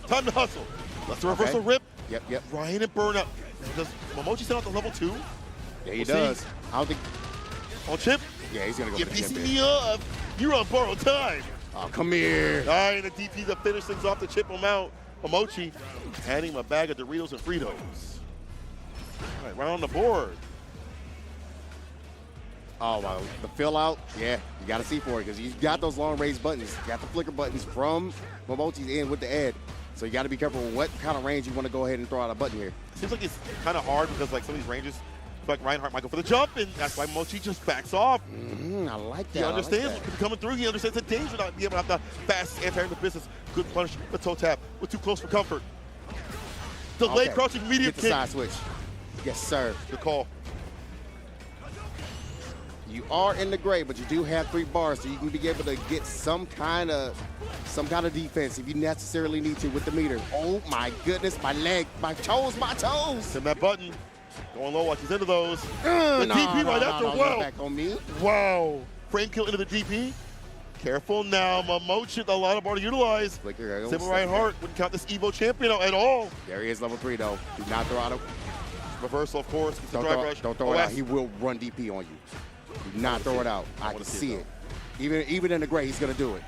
Time to hustle. Let's reversal rip. Yep. Ryan and burn up. Does Momochi send out the level 2? Yeah, he does. I don't think. On chip? Yeah, he's going to go for the chip. You're piecing me up. You're on borrowed time. Oh, come here. All right, the DP to finish things off to chip him out. Momochi handing him a bag of Doritos and Fritos. All right, right on the board. Oh, wow. The fill out, yeah, you got to see for it because you got those long range buttons. You got the flicker buttons from Momochi's in with the Ed. So you got to be careful with what kind of range you want to go ahead and throw out a button here. Seems like it's kind of hard because like some of these ranges, like Reinhardt might go for the jump, and that's why Mochi just backs off. I like that. He understands what could be coming through. He understands the danger not being able to have the fastest anti in the business. Good punish, the toe tap. We're too close for comfort. Delayed crouching medium Get the kick. side switch. Yes, sir. Good call. You are in the gray, but you do have 3 bars, so you can be able to get some kind of defense if you necessarily need to with the meter. Oh my goodness, my leg, my toes. Send that button. Going low like he's into those. The DP right after. Wow. Back on me. Wow. Frame kill into the DP. Careful now. Momochi, a lot of bar to utilize. Same Reinhardt wouldn't count this EVO champion out at all. There he is, level 3 though. Do not throw out. Reversal, of course. Don't throw it out. He will run DP on you. Do not throw it out. I can see it. Even in the gray, he's going to do it.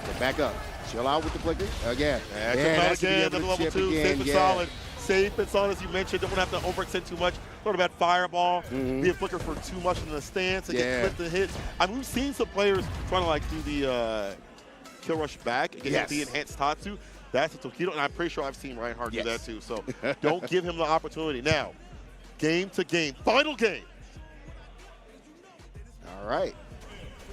So back up. Chill out with the flicker. Again. That's again. Another level 2. Safe and solid. Safe and solid, as you mentioned. Don't want to have to overextend too much. Learn about fireball. Be a flicker for too much in the stance and get clipped and hits. I mean, we've seen some players trying to like do the kill rush back and get the enhanced Tatsu. That's a Tokido, and I'm pretty sure I've seen Reinhardt do that too. So don't give him the opportunity. Now, game to game. Final game. All right.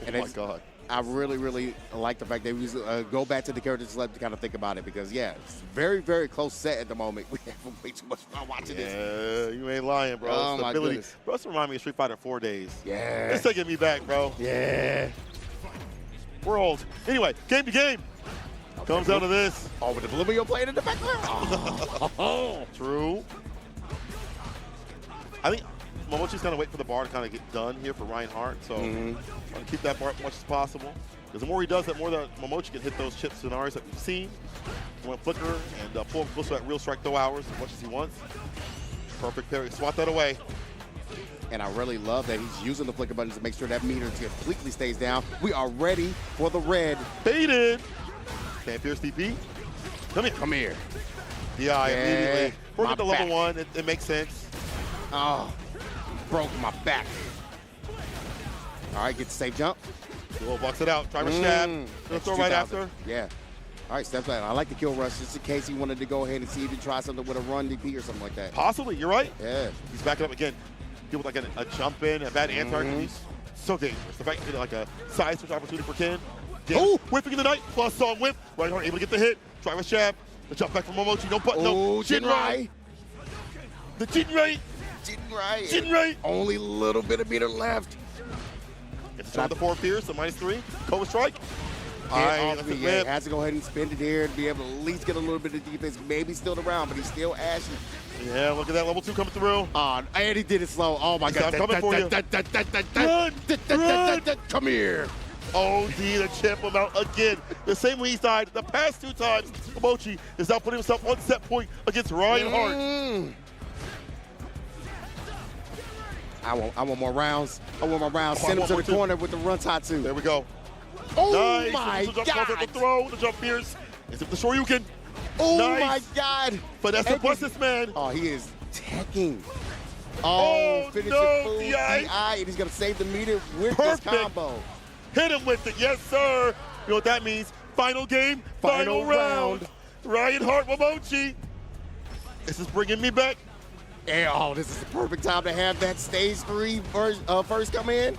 Oh my God. I really, really like the fact that we go back to the characters to kind of think about it because, yeah, it's very, very close set at the moment. We have way too much fun watching this. Yeah, you ain't lying, bro. Oh, my goodness. Bro, this reminds me of Street Fighter 4 days. Yeah. It's taking me back, bro. Yeah. We're old. Anyway, game to game. Comes down to this. Oh, with the Romeo playing in the background. True. I think Momochi's going to wait for the bar to kind of get done here for Reinhardt. So want to keep that bar as much as possible. Because the more he does that, more that Momochi can hit those chip scenarios that we've seen. He want to flicker and pull him close to that real strike throw hours as much as he wants. Perfect parry. Swat that away. And I really love that he's using the flicker buttons to make sure that meter completely stays down. We are ready for the red. Baited. Can't pierce DP. Come here. Come here. Yeah, immediately. We're my at the level back. 1. It makes sense. Oh, broke my back. All right, get the safe jump. We'll box it out. Try to stab. Gonna throw right after. Yeah. All right, step back. I like the kill rush just in case he wanted to go ahead and see if he try something with a run DP or something like that. Possibly. You're right. Yeah. He's backing up again. Deal with like a jump in, a bad anti. He's so dangerous. The fact you get like a side switch opportunity for Ken. Oh, whipping in the night. Plus on whip. Right arm able to get the hit. Try with jab. The jump back from Momochi. No button. No. Jinrai. The Jinrai. Jinrai. Only a little bit of meter left. It's showing the 4 fierce, the -3. Cobra strike. Yeah, has to go ahead and spin it here to be able to at least get a little bit of defense. Maybe still around, but he's still ashy. Yeah, look at that level 2 coming through. And he did it slow. Oh my God. I'm coming for you. Run. Come here. OD, the champ him out again. The same way he's died the past 2 times. Momochi is now putting himself on set point against Ryan Hart. I want more rounds. I want more rounds. Send him to the corner with the run tattoo. There we go. Oh nice. my God. The throw, the jump fierce. Is it the Shoryuken? Oh nice. my God. But that's the bust this man. Oh, he is teching. Oh, finish no, it full DI. and he's going to save the meter with this combo. Hit him with it. Yes, sir. You know what that means? Final game, final round. Ryan Hart, Momochi. This is bringing me back. And, this is the perfect time to have that stage 3 first come in.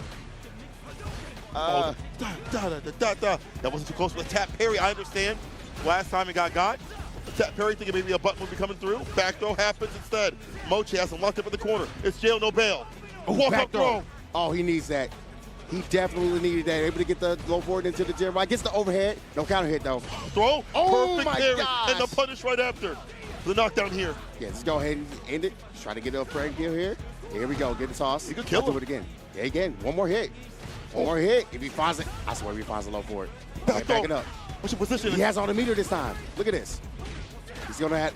That wasn't too close with a tap parry. I understand. Last time it got. The tap parry thinking maybe a button would be coming through. Back throw happens instead. Mochi has him locked up in the corner. It's jail, no bail. Walk up throw. Oh, he needs that. He definitely needed that. Able to get the low forward into the gym. Right, gets the overhead. No counter hit though. Throw. Oh perfect my parry. gosh. And the punish right after. The knockdown here. Yeah, just go ahead and end it. Try to get a frame kill here. Here we go. Get the toss. You could kill him. Do it again. Yeah, again. One more hit. One more hit. If he finds it, I swear if he finds a low forward. Back it up. What's your position? He has on the meter this time. Look at this. He's gonna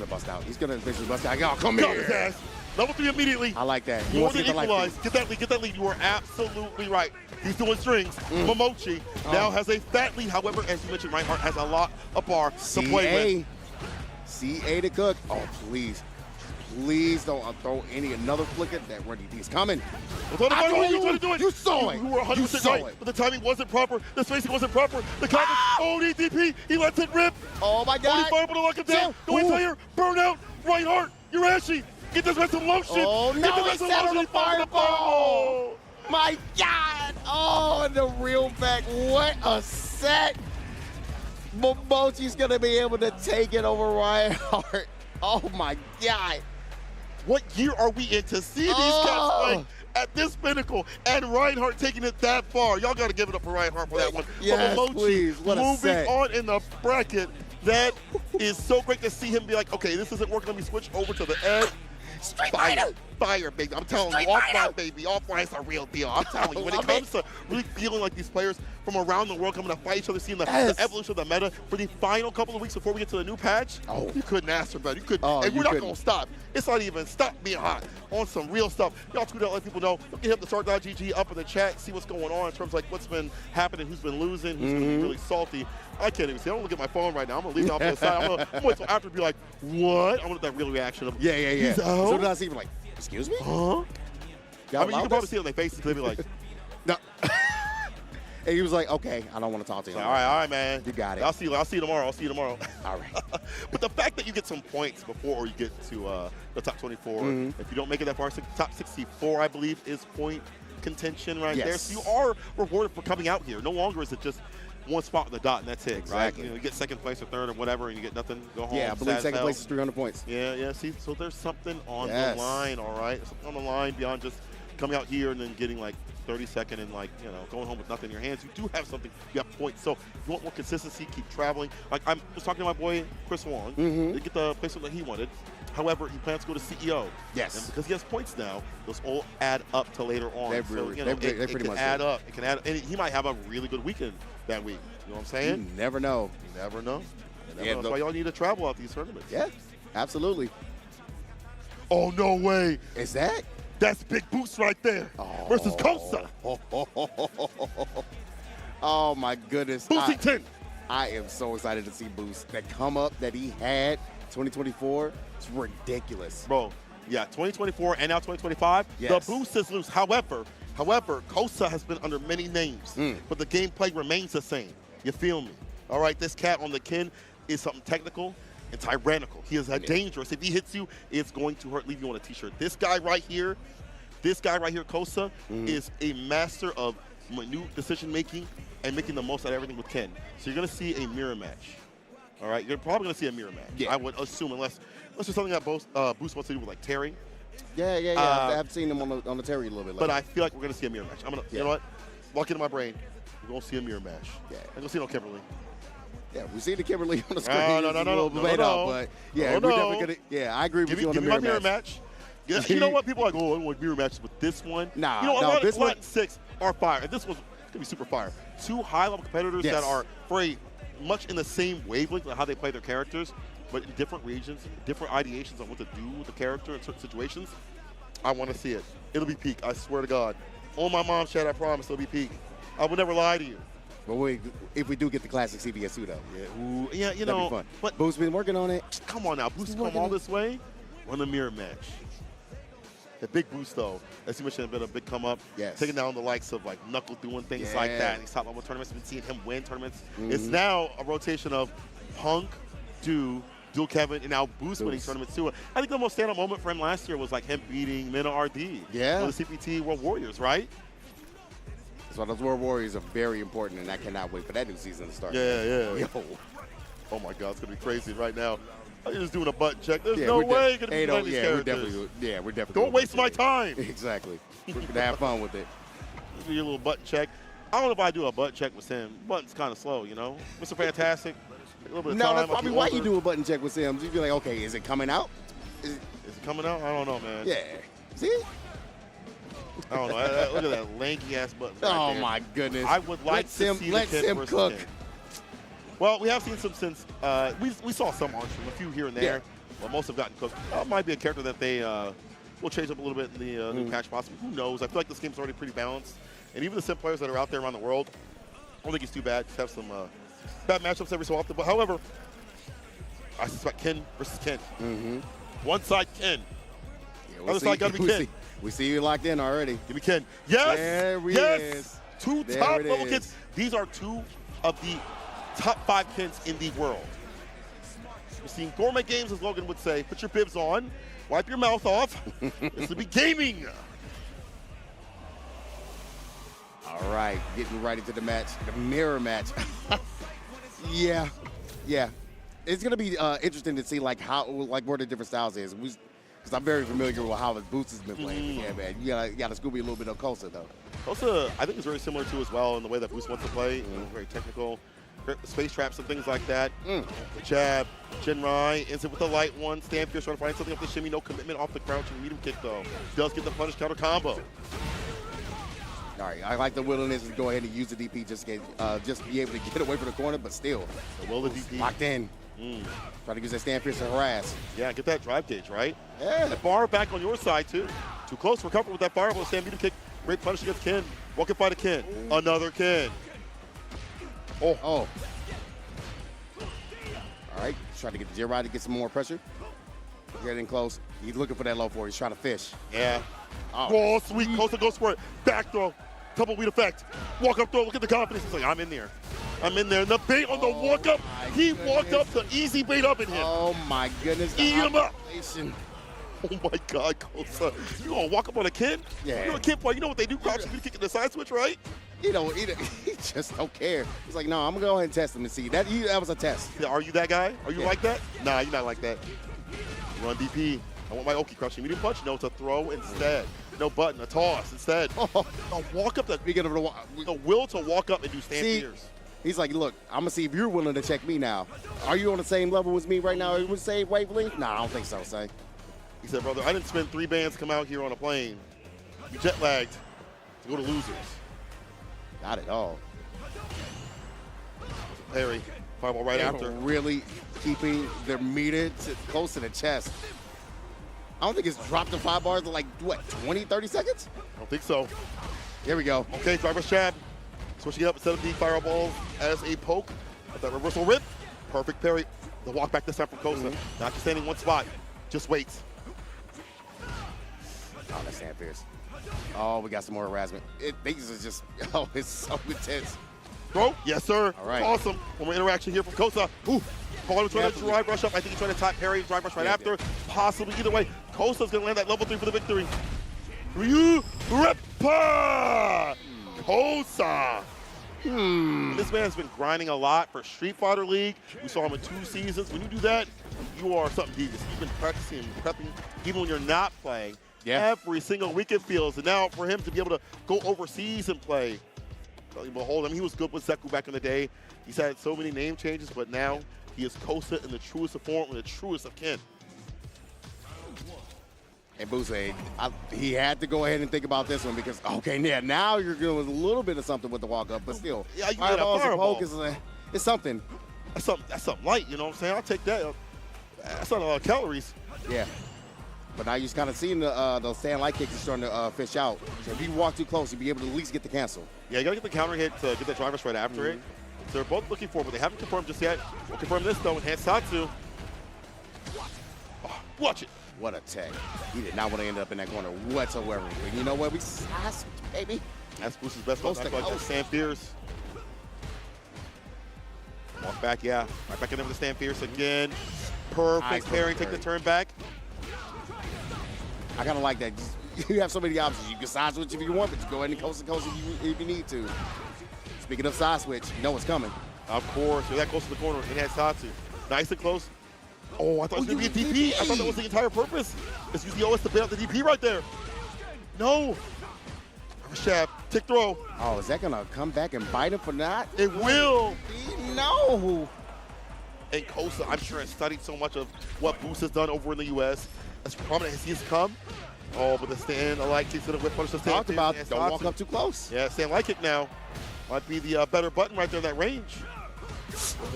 bust out. He's gonna eventually bust out. Oh, come Got his here. ass. Level 3 immediately. I like that. He More wants than to get the life equalize. lead. Get that lead. Get that lead. You are absolutely right. He's doing strings. Momochi now has a fat lead. However, as you mentioned, Reinhardt has a lot of bar to play with. CA to cook. Oh, please. Please don't throw another flicker. That run DP is coming. You saw it. You were 100% right. But the timing wasn't proper. The spacing wasn't proper. The counter. Oh, DP. He lets it rip. Oh, my God. He's fireable to lock him down. Go entire. Burnout. Reinhardt. You're ashy. Get this man some lotion. Oh, no. He set on the fireball. My God. Oh, and the real back. What a set. Momochi's going to be able to take it over Reinhardt. Oh, my God. What year are we in to see these cats play at this pinnacle and Reinhardt taking it that far? Y'all got to give it up for Reinhardt for that one. Yes, but Momochi please. What a moving set. on in the bracket. That is so great to see him be like, okay, this isn't working. Let me switch over to the edge. Fire, baby. I'm telling you, offline, baby. Offline's the real deal. I'm telling you, when it comes to really feeling like these players from around the world coming to fight each other, seeing the evolution of the meta for the final couple of weeks before we get to the new patch, you couldn't ask for better. You could, and we're not going to stop. It's not even stop being hot on some real stuff. Y'all tweet out, let people know. Look at him, the start.gg up in the chat, see what's going on in terms of like what's been happening, who's been losing, who's been really salty. I can't even see. I don't look at my phone right now. I'm going to leave it off to the side. I'm going to wait until after to be like, what? I want that real reaction of, yeah. He's out? So did I see him like, excuse me? Huh? I mean, you can probably see it on their faces. They'll be like, no. And he was like, okay, I don't want to talk to you. All right, man. You got it. I'll see you tomorrow. All right. But the fact that you get some points before you get to the top 24, if you don't make it that far, top 64, I believe, is point contention right there. So you are rewarded for coming out here. No longer is it just one spot on the dot and that's it, right? You know, you get second place or third or whatever and you get nothing, go home. Yeah, I believe second place is 300 points. Yeah. See, so there's something on the line, all right? There's something on the line beyond just coming out here and then getting like 32nd and like, you know, going home with nothing in your hands. You do have something. You have points. So if you want more consistency, keep traveling. Like I was talking to my boy Chris Wong. They get the placement that he wanted. However, he plans to go to CEO. Yes. And because he has points now, those all add up to later on. They it can add up. It can add up. And he might have a really good weekend that week. You know what I'm saying? You never know. You never know. That's why y'all need to travel out these tournaments. Yeah, absolutely. Oh, no way. Is that? That's Big Boost right there versus Kosa. Oh, my goodness. Boosting 10. I am so excited to see Boost. That come up that he had 2024, it's ridiculous. Bro, yeah, 2024 and now 2025, Yes. the boost is loose. However, Kosa has been under many names, but the gameplay remains the same. You feel me? All right, this cat on the Kin is something technical and tyrannical. He is dangerous. If he hits you, it's going to hurt, leave you on a t-shirt. This guy right here, Kosa, is a master of minute decision-making and making the most out of everything with Ken. So you're going to see a mirror match. All right, you're probably going to see a mirror match. Yeah. I would assume, unless there's something that Boost wants to do with like Terry. Yeah. I've seen him on the Terry a little bit. But I feel like we're going to see a mirror match. You know what? Lock into my brain. We're going to see a mirror match. Yeah. I'm going to see no Kimberly. Yeah, we see the Kimberly on the screen. No. But yeah, we're definitely going to. Yeah, I agree with you on the mirror match. Give me my mirror match. Yeah, you know what? People are like, oh, I don't want mirror matches with this one. Nah, you know, a lot this one. 6 are fire. And this one's going to be super fire. 2 high-level competitors that are very much in the same wavelength of how they play their characters, but in different regions, different ideations on what to do with the character in certain situations. I want to see it. It'll be peak. I swear to God. On my mom's chat, I promise it'll be peak. I would never lie to you. But if we do get the classic CBS Yasuda, Yeah, you that'd know. be fun. But Boost's been working on it. Come on now. Boost come all this way. Run the mirror match. The big Boost, though, as you mentioned, has been a big come up. Yes. Taking down the likes of like Knuckle doing things like that. These top level tournaments, we've been seeing him win tournaments. It's now a rotation of Punk, Dual Kevin, and now Boost winning tournaments too. I think the most standout moment for him last year was like him beating Mina RD. Yeah. On the CPT World Warriors, right? So those World Warriors are very important, and I cannot wait for that new season to start. Yeah. Yo. Oh my God, it's gonna be crazy right now. I'm just doing a button check. There's Yeah, no we're way you're gonna be playing these we're characters. definitely. Don't waste my time. Exactly. We're gonna have fun with it. Do your little button check. I don't know if I do a button check with Sim. Button's kind of slow, you know. Mr. Fantastic. A little bit of No, time. that's probably why you do a button check with Sims. You'd be like, okay, is it coming out? Is it coming out? I don't know, man. Yeah. See? I don't know. Look at that lanky ass button. Right there. My goodness. I would like to see the Ken versus cook. Ken. Well, we have seen some since we saw some on stream, a few here and there. Well, most have gotten cooked. Might be a character that they will change up a little bit in the new patch, possibly. Who knows? I feel like this game's already pretty balanced, and even the sim players that are out there around the world, I don't think it's too bad. Just have some bad matchups every so often. But however, I suspect Ken versus Ken. One side Ken. Other side gotta be Ken. We see you locked in already. Give me Ken. Yes. There he yes. is. 2 There top it level is. Kens. These are 2 of the top 5 Kens in the world. We're seeing gourmet games, as Logan would say. Put your bibs on. Wipe your mouth off. This will be gaming. All right, getting right into the match, the mirror match. yeah. It's gonna be interesting to see like where the different styles is. Because I'm very familiar with how the Boost has been playing. Yeah, man. You gotta Scooby a little bit of Kosa though. Kosa, I think is very similar to as well in the way that Boost wants to play. Very technical. Space traps and things like that. Jab, Jinrai, ends it with a light one. Stand fierce, trying to find something off the shimmy. No commitment off the crouch and medium kick though. Does get the punish counter combo. All right, I like the willingness to go ahead and use the DP just be able to get away from the corner, but still. The will of DP. Locked in. Try to use that stand fierce to harass. Yeah, get that drive gauge, right? Yeah. That bar back on your side too. Too close for comfort with that fireball. Stand medium kick. Great punish against Ken. Walking by the Ken. Another Ken. Oh. All right, trying to get the J-Rod to get some more pressure. Getting close. He's looking for that low four. He's trying to fish. Yeah. Oh, sweet. Kosa goes for it. Back throw. Tumbleweed effect. Walk up throw. Look at the confidence. He's like, I'm in there. I'm in there. And the bait on the walk up. He walked up to easy bait up in him. Oh my goodness. Eat him up. Oh my God, Kosa. You gonna walk up on a kid? Yeah. You're a kid player. You know what they do? Crouch and kick in the side switch, right? He just don't care. He's like, no, I'm gonna go ahead and test him and see. That was a test. Are you that guy? Are you like that? Nah, you're not like that. Run DP. I want my Oki crouching medium punch. No, it's a throw instead. No button, a toss instead. A walk up. The will to walk up and do stand fierce. He's like, look, I'm gonna see if you're willing to check me now. Are you on the same level as me right now? Are you the same wavelength? Nah, I don't think so, Say. He said, brother, I didn't spend 3 bands to come out here on a plane. You jet lagged to go to losers. Not at all. Parry, fireball right after. Really keeping their meter close to the chest. I don't think it's dropped to 5 bars in like, what, 20, 30 seconds? I don't think so. Here we go. Okay, driver's jab. Switching it up instead of the fireballs as a poke. With that reversal rip. Perfect parry. The walk back this time from Kosa. Not just standing one spot. Just waits. Oh, that's stand fierce. Oh, we got some more harassment. These are just, oh, it's so intense. Throw? Yes, sir. All right. Awesome. One more interaction here from Kosa. Ooh. Paul trying to drive rush up. I think he's trying to top parry, drive rush right after. Possibly either way. Kosa's going to land that level 3 for the victory. Ryu Rippa! Kosa. This man has been grinding a lot for Street Fighter League. We saw him in 2 seasons. When you do that, you are something devious. You've been practicing and prepping even when you're not playing. Every single week it feels. And now for him to be able to go overseas and play, behold him. He was good with Seco back in the day. He's had so many name changes, but now he is Kosa in the truest of form and the truest of kin. And Buse, he had to go ahead and think about this one because, okay, yeah, now you're doing a little bit of something with the walk-up, but still, yeah, you get a fireball fireball. is it's something. That's something light, you know what I'm saying? I'll take that. That's not a lot of calories. Yeah. But now you're kind of seeing those stand light kicks are starting to fish out. So if you walk too close, you'll be able to at least get the cancel. Yeah, you got to get the counter hit to get the drivers right after it. So they're both looking for it, but they haven't confirmed just yet. We'll confirm this, though, enhanced Satsu. Oh, watch it. What a tag. He did not want to end up in that corner whatsoever. But you know what? We sass, baby. That's Bruce's best one. That's like that stand fierce. Walk back, yeah. Right back in there with the stand fierce again. Perfect pairing. Take the turn back. I kind of like that. You have so many options. You can side switch if you want, but you go ahead and coast to coast if you need to. Speaking of side switch, you know what's coming. Of course. You're that close to the corner. It has Satsu. Nice and close. Oh, I thought it was going to be a DP. I thought that was the entire purpose. Let's use the OS to bail out the DP right there. No. Shab. Tick throw. Oh, is that going to come back and bite him for that? It will. No. And Kosa, I'm sure, has studied so much of what Boost has done over in the U.S. As prominent as he has come. Oh, but the stand alike kicks to the whip punish. Talked about, don't walk up too close. Yeah, stand light kick now. Might be the better button right there in that range.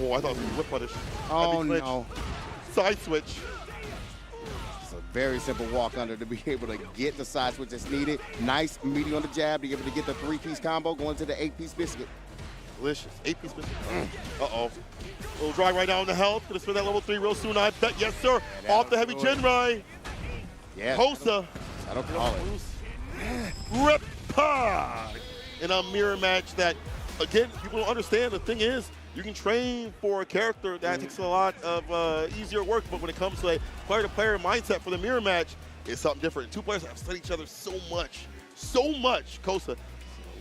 Oh, I thought it was a whip punish. Oh, no. Side switch. It's a very simple walk under to be able to get the side switch that's needed. Nice meaty on the jab to be able to get the 3-piece combo going to the 8-piece biscuit. Delicious. 8-piece biscuit. Uh-oh. Little drag right down the health. Gonna spin that level 3 real soon, I bet. Yes, sir. Off the heavy Jinrai. Yeah. Kosa. I don't call it. Rippa. In a mirror match that, again, people don't understand. The thing is, you can train for a character that takes a lot of easier work, but when it comes to a player-to-player mindset for the mirror match, it's something different. Two players have studied each other so much. Kosa, a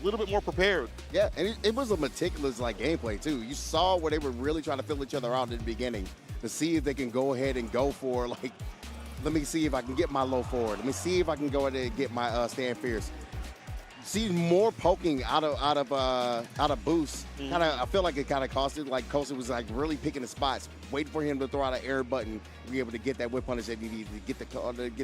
little bit more prepared. Yeah, and it was a meticulous gameplay too. You saw where they were really trying to fill each other out in the beginning to see if they can go ahead and go for let me see if I can get my low forward. Let me see if I can go ahead and get my stand fierce. See more poking out of Boost. I feel like it kind of costed. Kosa was really picking the spots, waiting for him to throw out an air button, to be able to get that whip punish that he needed to get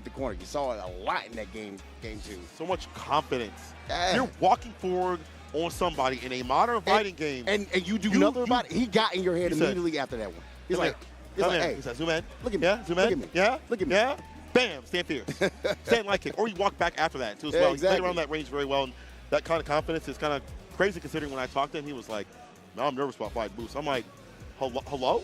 the corner. You saw it a lot in that game 2. So much confidence. You're walking forward on somebody in a modern fighting game, and you do nothing about it. He got in your head immediately after that one. He's like, hey, he said, zoom in. Look at me. Yeah, zoom in. Look at me. Yeah, look at me. Yeah. Bam, stand fierce. Stand light kick. Or you walk back after that, too, as well. Exactly. He played around that range very well, and that kind of confidence is kind of crazy considering when I talked to him, he was like, no, I'm nervous about fighting Boost. I'm like, hello?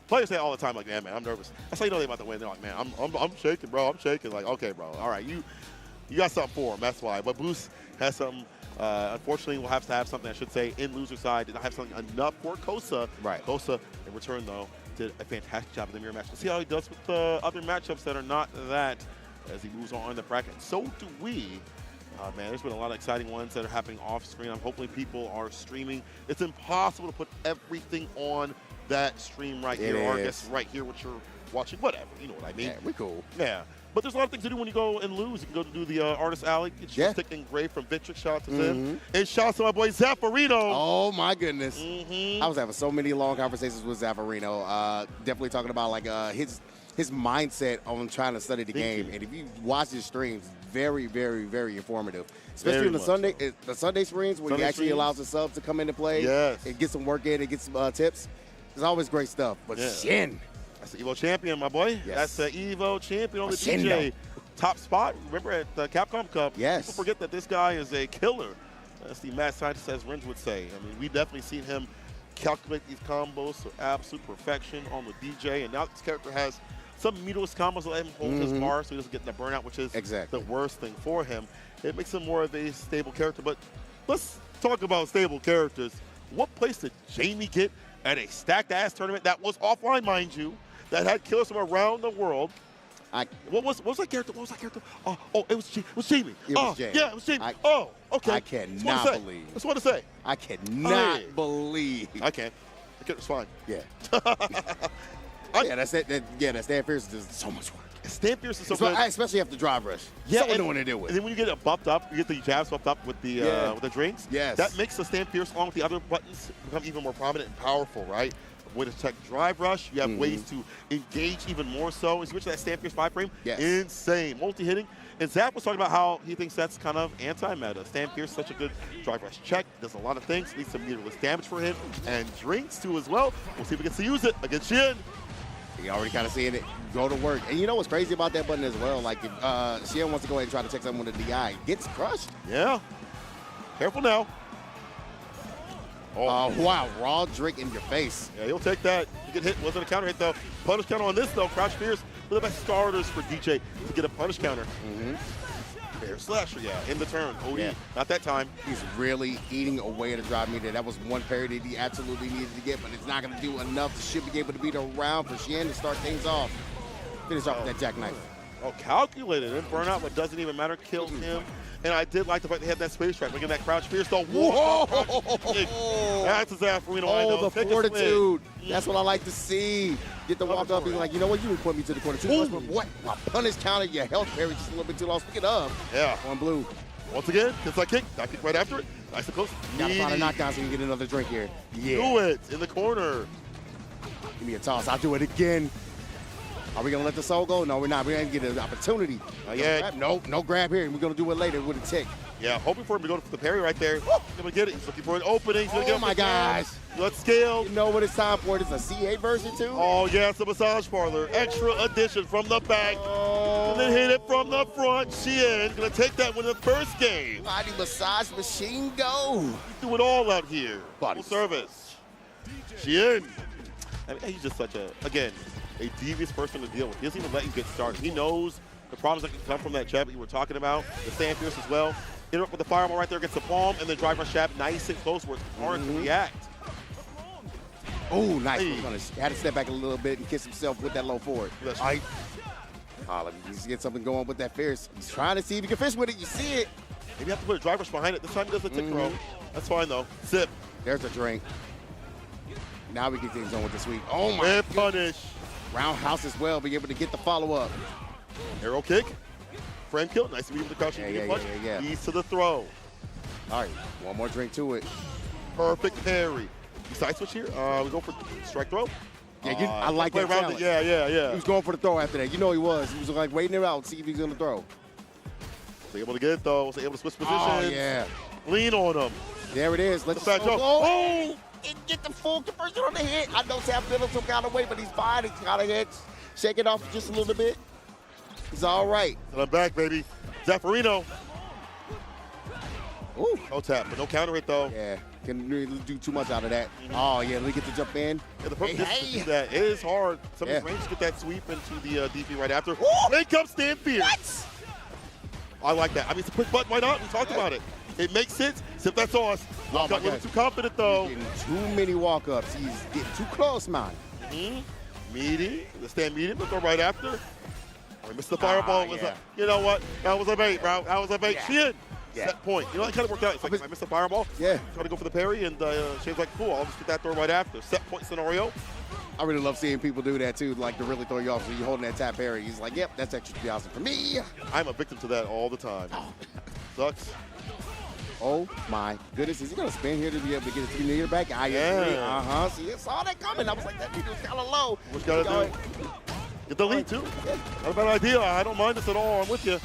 Players say all the time, man, I'm nervous. That's how you know they're about to win. They're like, man, I'm shaking, bro. I'm shaking. Like, okay, bro. All right, you got something for him. That's why. But Boost has something. Unfortunately, we'll have to have something, I should say, in loser side. Did not have something enough for Kosa. Right. Kosa, in return, though, did a fantastic job in the mirror match. We'll see how he does with other matchups that are not that as he moves on in the bracket. So do we. Man, there's been a lot of exciting ones that are happening off screen. Hopefully people are streaming. It's impossible to put everything on that stream right here, or I guess right here, what you're watching, whatever. You know what I mean? Yeah, we cool. Yeah. But there's a lot of things to do when you go and lose. You can go to do the Artist Alley, get your stick engraved from Vitrix. Shout out to them. And shout out to my boy Zaffarino. Oh, my goodness. I was having so many long conversations with Zaffarino. Definitely talking about his mindset on trying to study the game. And if you watch his streams, very, very, very informative. Especially in the Sunday streams where he actually allows the subs to come into play and get some work in and get some tips. It's always great stuff. But Shin. That's the Evo champion, my boy. Yes. That's the Evo champion on the DJ. top spot. Remember at the Capcom Cup, yes. people forget that this guy is a killer. That's the mad scientist, as Renz would say. I mean, we've definitely seen him calculate these combos to absolute perfection on the DJ, and now this character has some meatless combos that let him hold his bar so he doesn't get the burnout, which is the worst thing for him. It makes him more of a stable character, but let's talk about stable characters. What place did Jamie get at a stacked-ass tournament that was offline, mind you, that had killers from around the world? What was that character? What was that character? Oh, it was Jamie. It was Jamie. Yeah, it was Jamie. Okay. I cannot believe. That's what to say. I cannot believe. I can't. It's fine. Yeah. Yeah, that's that. Yeah, that Stan Fierce is so much work. Stan Fierce is so good. Especially after drive rush. Yeah, so annoying to deal with. And then when you get it buffed up, you get the jabs buffed up with the drinks. Yes. That makes the Stan Fierce along with the other buttons become even more prominent and powerful, right? Way to check drive rush, you have ways to engage even more so. As you mentioned that Stan Fierce 5 frame, insane. Multi-hitting. And Zach was talking about how he thinks that's kind of anti-meta. Stan Fierce is such a good drive rush check, does a lot of things, leads some meterless damage for him, and drinks too as well. We'll see if he gets to use it against Shin. You already kind of seeing it go to work. And you know what's crazy about that button as well? Like if Shin wants to go ahead and try to check someone with a DI, gets crushed. Yeah. Careful now. Oh, wow. Raw drink in your face. Yeah, he'll take that. He get hit. Wasn't a counter hit, though. Punish counter on this, though. Crouch Fierce, one of the best starters for DJ to get a punish counter. Fair slasher, in the turn. OD, not that time. He's really eating away at a drive meter. That was one parry that he absolutely needed to get, but it's not going to do enough. He should be able to beat around for Shin to start things off. Finish off with that jackknife. Oh, calculated. And burnout, but doesn't even matter. Killed him. And I did like the fact they had that space track. Look at that Crouch Fierce, though. Whoa! That's a Zaffarino. Oh, the fortitude. That's what I like to see. Get the walk up and like, you know what? You didn't put me to the corner too much, but what? My punish counter, your health parry just a little bit too long. Speaking of, on blue. Once again, gets that kick. That kick right after it. Nice and close. You gotta find a knockdown so you can get another drink here. Do it in the corner. Give me a toss. I'll do it again. Are we going to let the soul go? No, we're not. We're going to get an opportunity. No grab here. We're going to do it later with a tick. Yeah, hoping for him to go for the parry right there. He's going to get it. He's looking for an opening. He's Oh, my gosh. Let's scale. You know what it's time for? It's a CA version, too? Oh, yes, a massage parlor. Extra addition from the back. And then hit it from the front. Shin going to take that win the first game. Body massage machine go. Do it all out here. Body full service. Shin. I mean, he's just such a devious person to deal with. He doesn't even let you get started. He knows the problems that can come from that jab that you were talking about. The Stan Fierce as well. Interrupt with the fireball right there against the palm, and then drive rush jab nice and close where it's hard to react. Oh, nice. Had to step back a little bit and kiss himself with that low forward. Let me just get something going with that Fierce. He's trying to see if he can finish with it. You see it. Maybe you have to put a drive rush behind it. This time he does a tick throw. That's fine, though. Sip. There's a drink. Now we get things on with the sweep. Oh, my And punish. Roundhouse as well, be able to get the follow-up. Arrow kick. Frame kill. Nice to be able to crouch and punch. Ease to the throw. All right, one more drink to it. Perfect parry. You side switch here. We go for strike throw. Yeah, I like that challenge. Yeah. He was going for the throw after that. You know he was. He was like waiting it out, see if he's going to throw. Was able to get it, though. Was able to switch positions. Oh, yeah. Lean on him. There it is. Let's go. Oh! And get the full conversion on the hit. I know Sam Fiddle some kind of way, but he's fine. He's got a hit. Shake it off just a little bit. He's all right. And I'm back, baby. Zaffarino. Ooh. No tap, but no counter hit, though. Yeah. Can really do too much out of that. Oh, yeah. Let me get the jump in. Yeah, the perfect distance to do that. It is hard. Some of his range to get that sweep into the DP right after. Wake comes Stan Fierce. What? I like that. I mean, it's a quick button. Why not? We talked about it. It makes sense. Sip that sauce. Walk up a little too confident, though. He's getting too many walk-ups. He's getting too close, man. Meaty. The Stand medium. Let's go right after. We missed the fireball. You know what? That was a bait, bro. That was a bait. Shin. Set point. You know, it kind of worked out. It's like, I missed the fireball. Yeah. Try to go for the parry, and Shin's like, cool, I'll just get that throw right after. Set point scenario. I really love seeing people do that, too, like to really throw you off. So you're holding that tap parry. He's like, yep, that's extra 3,000 for me. I'm a victim to that all the time. Sucks. Oh, my goodness. Is he going to spin here to be able to get his 3 meter back? Yeah. See, I saw that coming. I was like, that meter's kind of low. What's got to do? Get the lead, too. Not a bad idea. I don't mind this at all. I'm with you.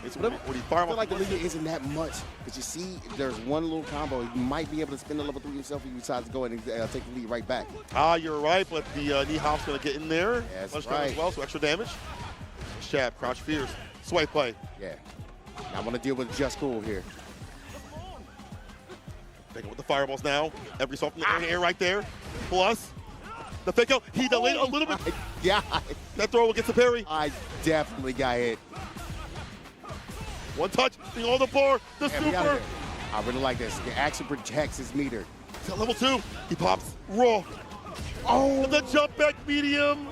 It's when he fire I feel like the lead isn't that much. Because you see, there's one little combo. He might be able to spin the level 3 himself if he decides to go ahead and take the lead right back. You're right, but the knee hop's going to get in there. Yes, Punch right. as well, so extra damage. jab, crouch fierce, swipe play. Yeah. I want to deal with GeF Cool here. Taking with the fireballs now. Every soft in the air right there. Plus, the fake out. He delayed a little bit. Yeah. That throw gets a parry. I definitely got hit. One touch, thing on the bar, the super. I really like this. It actually protects his meter. He's at level 2. He pops raw. Oh, the jump back medium.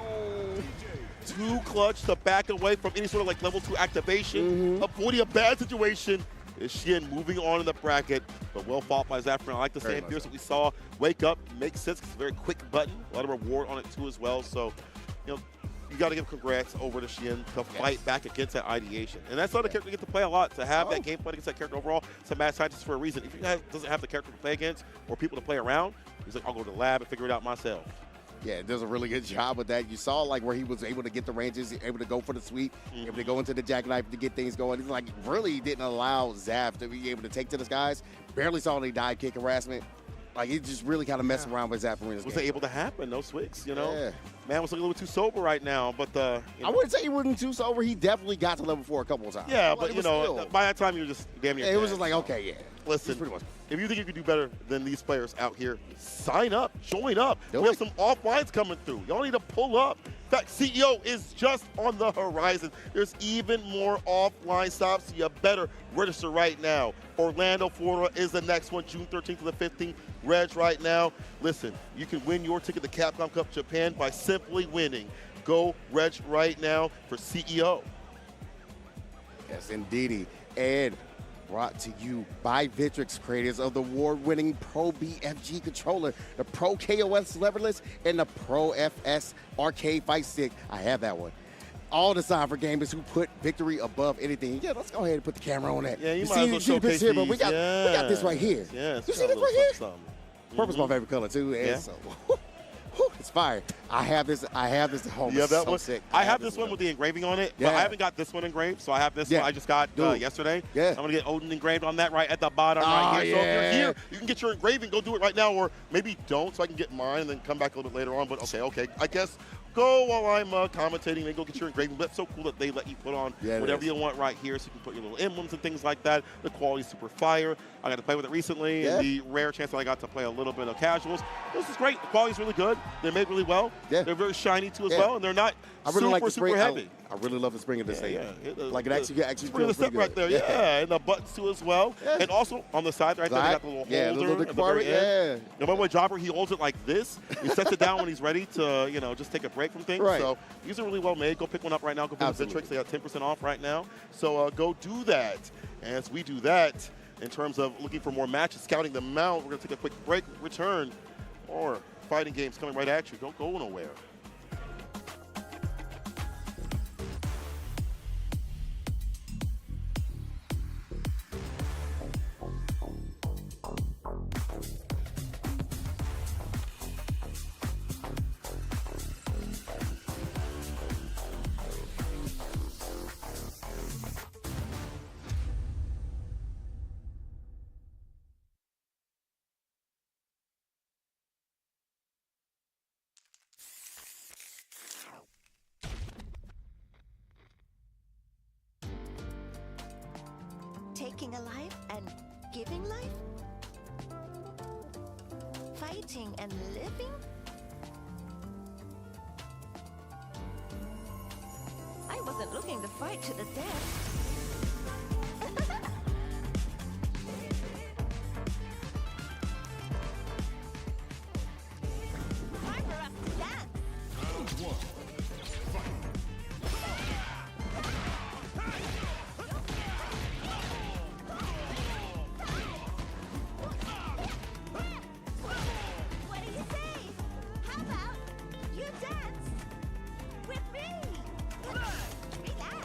Too clutch to back away from any sort of like level 2 activation. Avoiding a bad situation. Is Shin moving on in the bracket, but well fought by Zafran. I like the same fierce that we saw. Wake up makes sense. It's a very quick button. A lot of reward on it too as well. So, you know, you got to give congrats over to Shin to fight back against that ideation. And that's not a character you get to play a lot. To have that game plan against that character overall, it's a mad scientist for a reason. If he doesn't have the character to play against or people to play around, he's like, I'll go to the lab and figure it out myself. Yeah, does a really good job with that. You saw like where he was able to get the ranges, able to go for the sweep, able to go into the jackknife to get things going. It's like really didn't allow Zaf to be able to take to the skies. Barely saw any dive kick harassment. Like he just really kind of messed around with Zaf Arena's Was game. it able to happen? No swigs, you know? Yeah. Man was looking a little too sober right now, but you know. I wouldn't say he wasn't too sober. He definitely got to level 4 a couple of times. Yeah, like, but you know, still, by that time you were just damn near it dead. was just like, okay, yeah. Listen, if you think you can do better than these players out here, sign up, join up. We have some offlines coming through. Y'all need to pull up. In fact, CEO is just on the horizon. There's even more offline stops, so you better register right now. Orlando, Florida is the next one, June 13th to the 15th. Reg right now. Listen, you can win your ticket to Capcom Cup Japan by simply winning. Go reg right now for CEO. Yes, indeedy. And brought to you by Victrix, creators of the award-winning Pro BFG controller, the Pro KOS leverless, and the Pro FS arcade fight stick. I have that one. All designed for gamers who put victory above anything. Yeah, let's go ahead and put the camera on that. Yeah, you might see, as well showcase here, but these. we got this right here. Yeah, you see this right here? Purple's my Mm-hmm. favorite color too. And so, it's fire. I have this at home. You have that so one? sick. I have this one with the engraving on it, but I haven't got this one engraved, so I have this one I just got yesterday. Yeah. I'm going to get Odin engraved on that right at the bottom right here. So if you're here, you can get your engraving. Go do it right now, or maybe don't, so I can get mine and then come back a little bit later on. But okay. I guess go while I'm commentating and go get your engraving. That's so cool that they let you put on whatever you want right here, so you can put your little emblems and things like that. The quality's super fire. I got to play with it recently, and the rare chance that I got to play a little bit of casuals. This is great. The quality's really good. They're made really well. Yeah. They're very shiny too as well, and they're not super heavy. I really love the spring of this thing. Like it actually spring of the step right there. Yeah, and the buttons too as well. And also on the side right there, they got the little holder at the very end. Now, my boy Jobber, he holds it like this. He sets it down when he's ready to, just take a break from things. Right. So these are really well made. Go pick one up right now. Go pick the Victrix. They got 10% off right now. So go do that. As we do that, in terms of looking for more matches, scouting them out, we're going to take a quick break, return, or fighting games coming right at you. Don't go nowhere. Taking a life and giving life? Fighting and living? I wasn't looking to fight to the death. Time for us to dance! Round one. Fight. What do you say? How about you dance with me? Relax.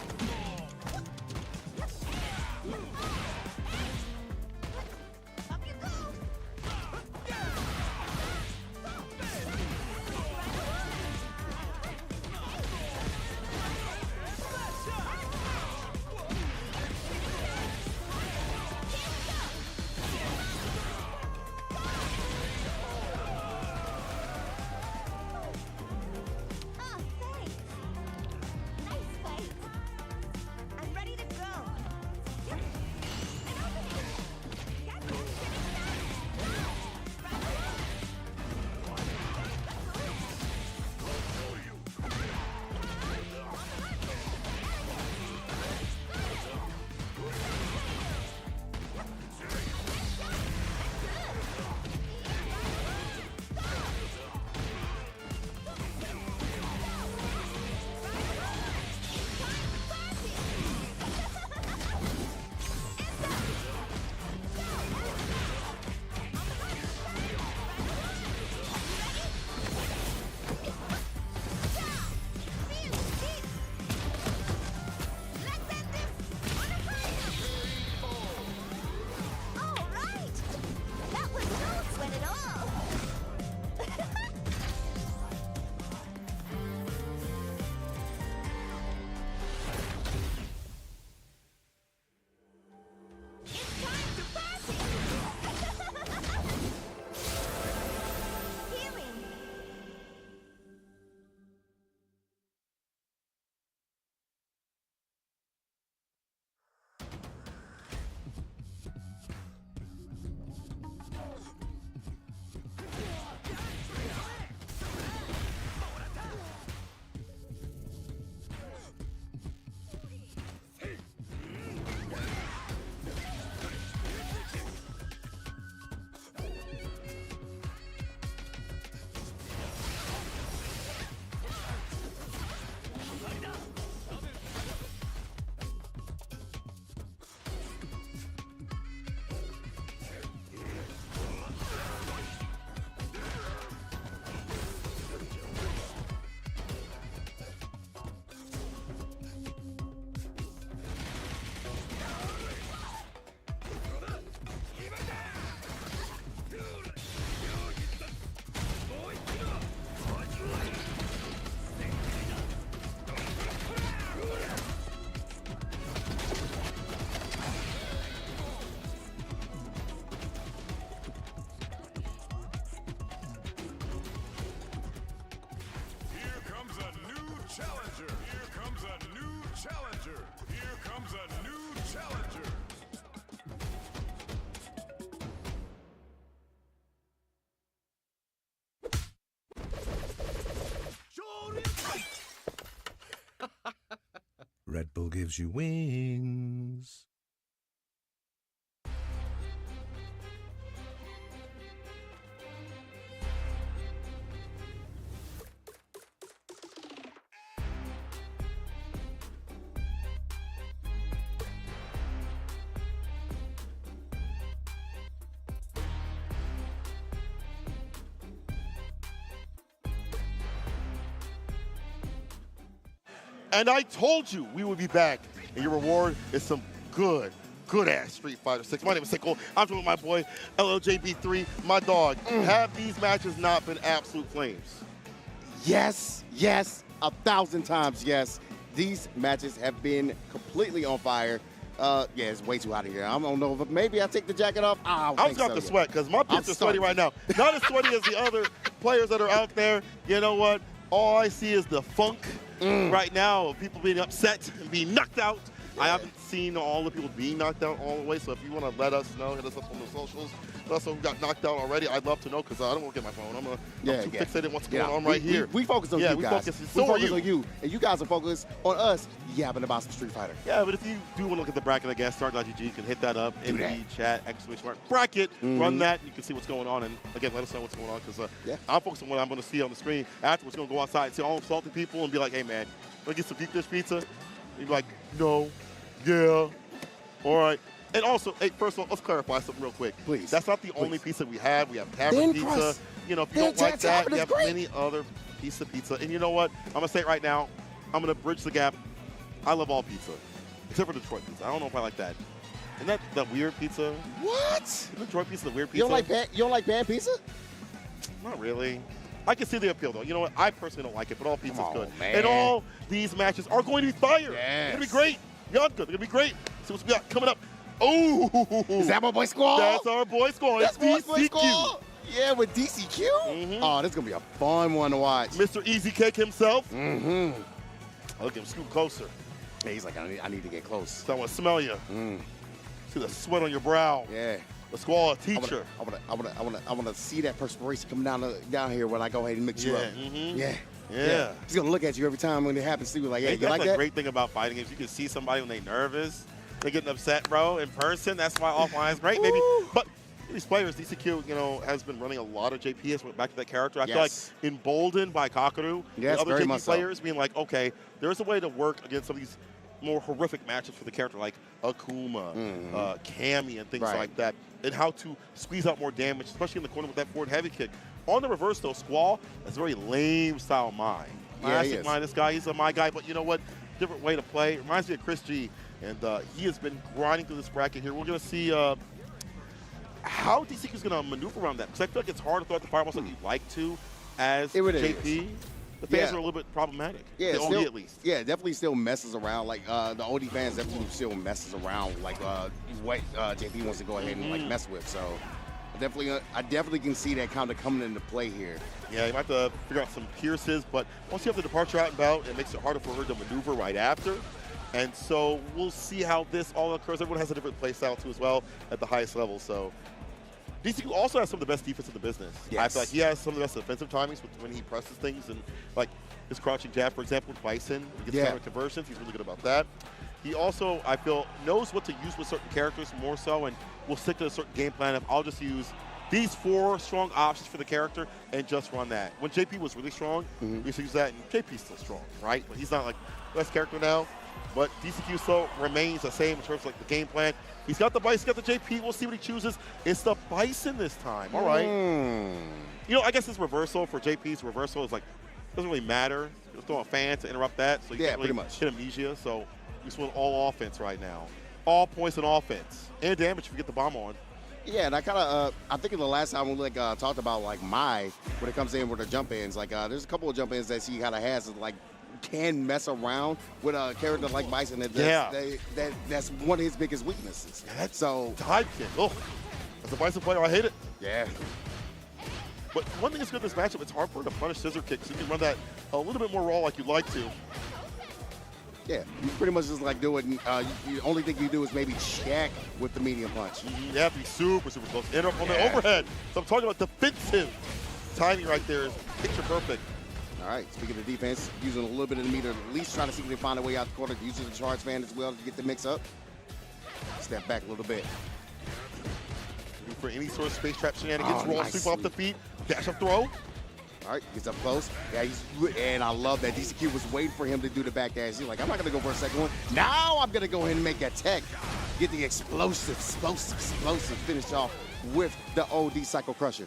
challenger. Here comes a new challenger. Red Bull gives you wings. And I told you we would be back, and your reward is some good ass Street Fighter 6. My name is Seco. I'm joined with my boy LLJB3, my dog. Have these matches not been absolute flames? Yes, yes, 1,000 times yes. These matches have been completely on fire. Yeah, it's way too hot in here. I don't know if maybe I take the jacket off. I'm got to sweat because my pits are sweaty right now. Not as sweaty as the other players that are out there. You know what? All I see is the funk right now of people being upset and being knocked out. I haven't seen all the people being knocked out all the way, so if you want to let us know, hit us up on the socials. Let us know who got knocked out already. I'd love to know because I don't want to get my phone. I'm too fixated on what's going on right here. We focus on you guys. We focus on you. And you guys are focused on us yapping about some Street Fighter. Yeah, but if you do want to look at the bracket again, start.gg, you can hit that up in the chat, ! bracket, run that, and you can see what's going on. And again, let us know what's going on because I'm focused on what I'm going to see on the screen. Afterwards, going to go outside and see all salty people and be like, hey, man, want to get some deep dish pizza? And you'd be like, no, yeah, all right. And also, hey, first of all, let's clarify something real quick. Please. That's not the only pizza we have. We have tavern pizza. You know, if you don't like that, we have many other pieces of pizza. And you know what? I'm going to say it right now. I'm going to bridge the gap. I love all pizza, except for Detroit pizza. I don't know if I like that. Isn't that the weird pizza? What? Isn't Detroit pizza the weird pizza? You don't like bad pizza? Not really. I can see the appeal, though. You know what? I personally don't like it, but all pizza's good. Man. And all these matches are going to be fire. Yes. They're going to be great. They're going to be great. See what's we got coming up. Oh, is that my boy Squall? That's our boy Squall. That's DCQ. boy Squall. Yeah, with DCQ. Oh, this is gonna be a fun one to watch. Mr. Easy Cake himself. Look at him scoot closer. Yeah, he's like, I need to get close. So I want to smell you. See the sweat on your brow. Yeah. The Squall, a teacher. I want to see that perspiration come down here when I go ahead and mix you up. Yeah. He's gonna look at you every time when it happens. See, like, hey, you like that? That's the great thing about fighting games. You can see somebody when they're nervous. They're getting upset, bro, in person. That's why offline is great, maybe. But these players, DCQ, you know, has been running a lot of JPS. Went back to that character. I feel like emboldened by Kakaru. Yes, other very JP much players being like, okay, there's a way to work against some of these more horrific matchups for the character, like Akuma, Cammy, and things like that, and how to squeeze out more damage, especially in the corner with that forward heavy kick. On the reverse, though, Squall is a very lame style Mai. Classic Mai, this guy, he's a Mai guy, but you know what? Different way to play. Reminds me of Chris G. And he has been grinding through this bracket here. We're going to see how DCQ is going to maneuver around that. Because I feel like it's hard to throw out the fireballs like you'd like to as JP. The fans are a little bit problematic. Yeah, the OD at least. Yeah, definitely still messes around. Like the OD fans definitely still messes around. Like what JP wants to go ahead and like mess with. So I definitely can see that kind of coming into play here. Yeah, you might have to figure out some pierces, but once you have the departure out and about, it makes it harder for her to maneuver right after. And so we'll see how this all occurs. Everyone has a different play style too as well at the highest level. So DCQ also has some of the best defense in the business. I feel like he has some of the best defensive timings when he presses things, and like his crouching jab, for example, with Bison, he gets counter conversions. He's really good about that. He also, I feel, knows what to use with certain characters more so, and will stick to a certain game plan of I'll just use these 4 strong options for the character and just run that. When JP was really strong, we used to use that, and JP's still strong, right? But he's not like the best character now. But DCQ still remains the same in terms of like the game plan. He's got the Bison, he's got the JP. We'll see what he chooses. It's the Bison this time. All right. You know, I guess his reversal for JP's reversal is like, doesn't really matter. Just throwing a fan to interrupt that. So you can't really hit amnesia. So we just want all offense right now. All points in offense. And damage if you get the bomb on. Yeah, and I kind of, I think in the last time we talked about like Mai, when it comes in with the jump ins, like there's a couple of jump ins that she kind of has like can mess around with a character like Bison. That's one of his biggest weaknesses. Yeah, that's so dive kick. Oh, as a Bison player, I hate it. Yeah. But one thing that's good in this matchup, it's hard for her to punish scissor kicks. You can run that a little bit more raw like you'd like to. Yeah, you pretty much just like doing, the only thing you do is maybe check with the medium punch. You have to be super, super close. Interrupt on the overhead. So I'm talking about defensive timing right there is picture perfect. All right, speaking of defense, using a little bit of the meter, at least trying to see if they find a way out the corner, using the charge fan as well to get the mix up. Step back a little bit. Looking for any sort of space trap shenanigans, roll, nice. sweep off the feet, dash up throw. All right, gets up close. Yeah, and I love that DCQ was waiting for him to do the back dash. He's like, I'm not going to go for a second one. Now I'm going to go ahead and make a tech. Get the explosive finish off with the OD Psycho Crusher.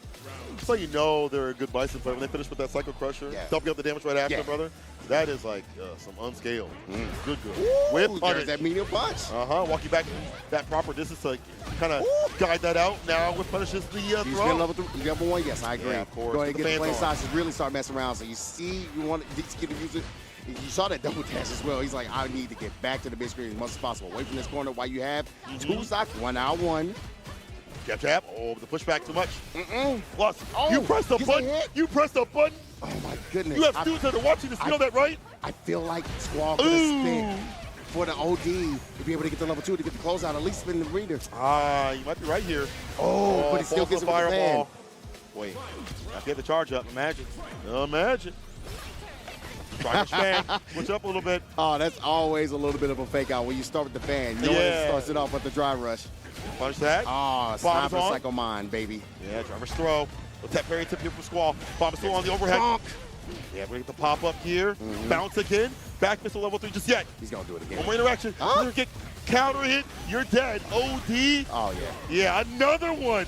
So you know they're a good Bison player when they finish with that Psycho Crusher, dumping up the damage right after, brother. That is like some unscaled. Good. With there's that medium punch. Walk you back that proper distance to kind of guide that out. Now with punishes the throw. Level 1, yes, I agree. Yeah, of course. Go ahead and get the flame size to really start messing around. So you see, you want DCQ to use it. You saw that double dash as well. He's like, I need to get back to the big screen as much as possible. Away from this corner while you have 2 stocks, 1-out-1. Jab. Oh, the pushback too much. Plus, you pressed the button. You pressed the button. Oh my goodness. You have students that are watching this. You know that, right? I feel like Squall could have spent for the OD to be able to get to level 2 to get the closeout, at least spin the reader. You might be right here. But he still gets it with the fan. Wait, I get the charge up. Imagine. Try to fan. Switch up a little bit. Oh, that's always a little bit of a fake out when you start with the fan. You know it starts it off with the dry rush. Punch that. Sniper Psycho Mind, baby. Yeah, driver's throw. With that parry tip here from Squall. Bomb still on the overhead. Bonk. Yeah, we're going to get the pop up here. Bounce again. Back missile level 3 just yet. He's going to do it again. One more interaction. You're get counter hit. You're dead. OD. Oh, yeah. Yeah, another one.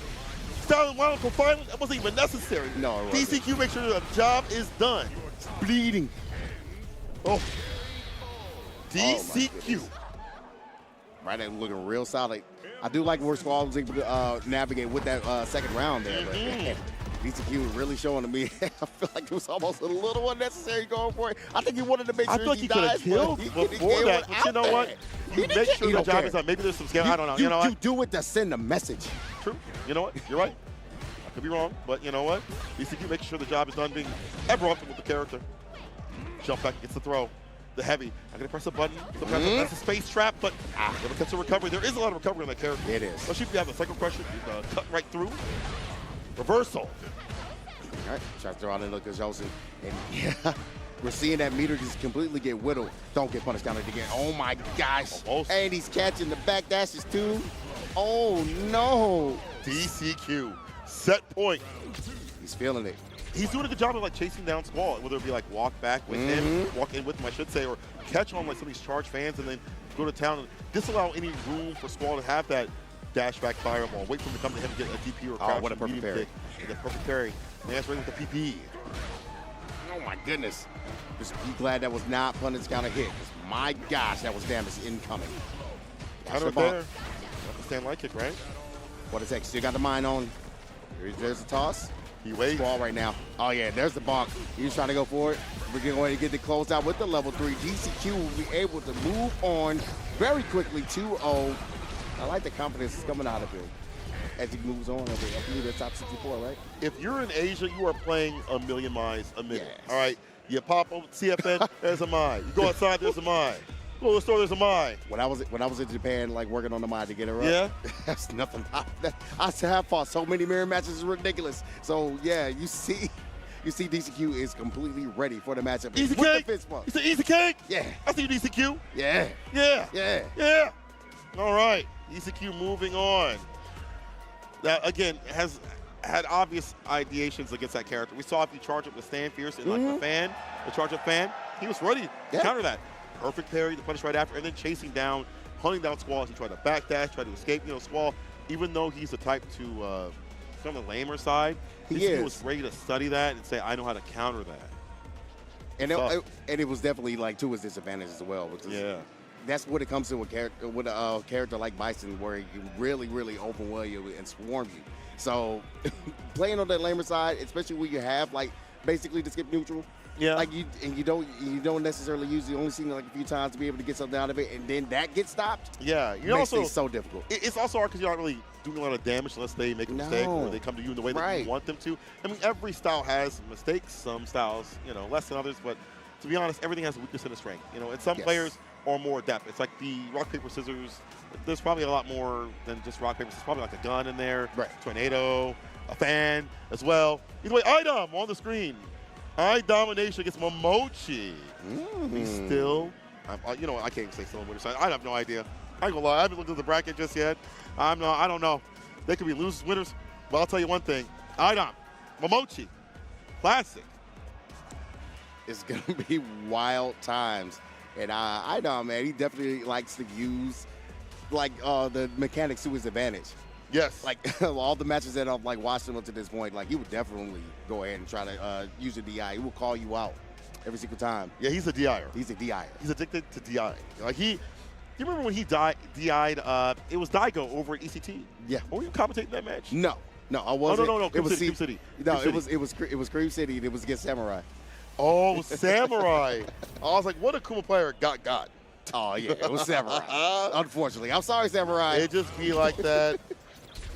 Styling wild confinement. That wasn't even necessary. No, it wasn't. DCQ, make sure the job is done. It's bleeding. Oh. DCQ. Right there, looking real solid. I do like where Squall was able to navigate with that second round there. But DCQ was really showing to me. I feel like it was almost a little unnecessary going for it. I think he wanted to make sure I feel like he could have killed before that. But you know what? You make sure the job is done. Maybe there's some scale. I don't know. You know what? You do it to send a message. True. You know what? You're right. I could be wrong, but you know what? DCQ making sure the job is done, being ever often with the character. Jump back, gets the throw. The heavy. I'm gonna press a button. Sometimes that's a space trap, but never gets a recovery. There is a lot of recovery on that character. It is. Especially if you have a Psycho Crusher, cut right through. Reversal. All right, try to throw out into Joseph. And we're seeing that meter just completely get whittled. Don't get punished counted again. Oh my gosh. Almost. And he's catching the back dashes too. Oh no. DCQ. Set point. He's feeling it. He's doing a good job of like chasing down Squall, whether it be like walk back with him, walk in with him, I should say, or catch on like some of these charge fans and then go to town and disallow any room for Squall to have that dash back fireball. Wait for him to come to him and get a DP or a crouch. What a perfect parry. And the perfect parry. And that's right with the PP. Oh my goodness. Just be glad that was not punish counter hit. My gosh, that was damage incoming. Counter there. Not the stand light kick, right? What is that? Still got the mine on. There's a toss. He waits. Squall right now. Oh yeah, there's the bonk. He's trying to go for it. We're going to go ahead and get the close out with the level 3. DCQ will be able to move on very quickly 2-0. I like the confidence that's coming out of him as he moves on. I believe they're top 64, right? If you're in Asia, you are playing a million mines a minute. Yes. All right. You pop on CFN, there's a mine. You go outside, there's a mine. Go to the store, there's a mine. When I was in Japan, like working on the mine to get her up. Yeah. That's nothing. I have fought so many mirror matches, it's ridiculous. So yeah, you see DCQ is completely ready for the matchup. Easy cake. It's an easy cake. Yeah. I see you, DCQ. Yeah. Yeah. Yeah. Yeah. All right. DCQ moving on. That again has had obvious ideations against that character. We saw if you charge up the stand fierce and like the charge up fan, he was ready to counter that. Perfect parry, the punish right after, and then chasing down, hunting down Squall as he tried to backdash, try to escape. You know, Squall, even though he's the type to from the lamer side, he was ready to study that and say, I know how to counter that. And it was definitely like to his disadvantage as well. Because that's what it comes to with a character like Bison, where he really, really overwhelm you and swarm you. So playing on that lamer side, especially when you have like basically the skip neutral. Yeah. Like you don't necessarily use it. Only seen it like a few times to be able to get something out of it, and then that gets stopped. Yeah, you also so difficult. It's also hard because you're not really doing a lot of damage unless they make a mistake or they come to you in the way that you want them to. I mean, every style has mistakes. Some styles, less than others. But to be honest, everything has a weakness and a strength. And some players or more depth. It's like the rock, paper, scissors. There's probably a lot more than just rock, paper. There's probably like a gun in there, tornado, a fan as well. Either way, Idom on the screen. Eye domination against Momochi. He's still, you know what, I can't even say still in winner side. I have no idea. I ain't gonna lie, I haven't looked at the bracket just yet. I don't know. They could be losers, winners, but I'll tell you one thing. Idom, Momochi, classic. It's gonna be wild times. And Idom, man, he definitely likes to use like the mechanics to his advantage. Yes. Like all the matches that I've like watched him up to this point, like he would definitely go ahead and try to use a DI. He will call you out every single time. Yeah, he's a DIer. He's a DIer. He's addicted to DI. Like you remember when he DI'd, it was Daigo over at ECT? Yeah. Were you commentating that match? No, I wasn't. Oh, no, It was Cream City. No, it was Cream City. And it was against Samurai. Oh, Samurai. I was like, what a cool player got. Oh, yeah, it was Samurai. Unfortunately. I'm sorry, Samurai. It just be like that.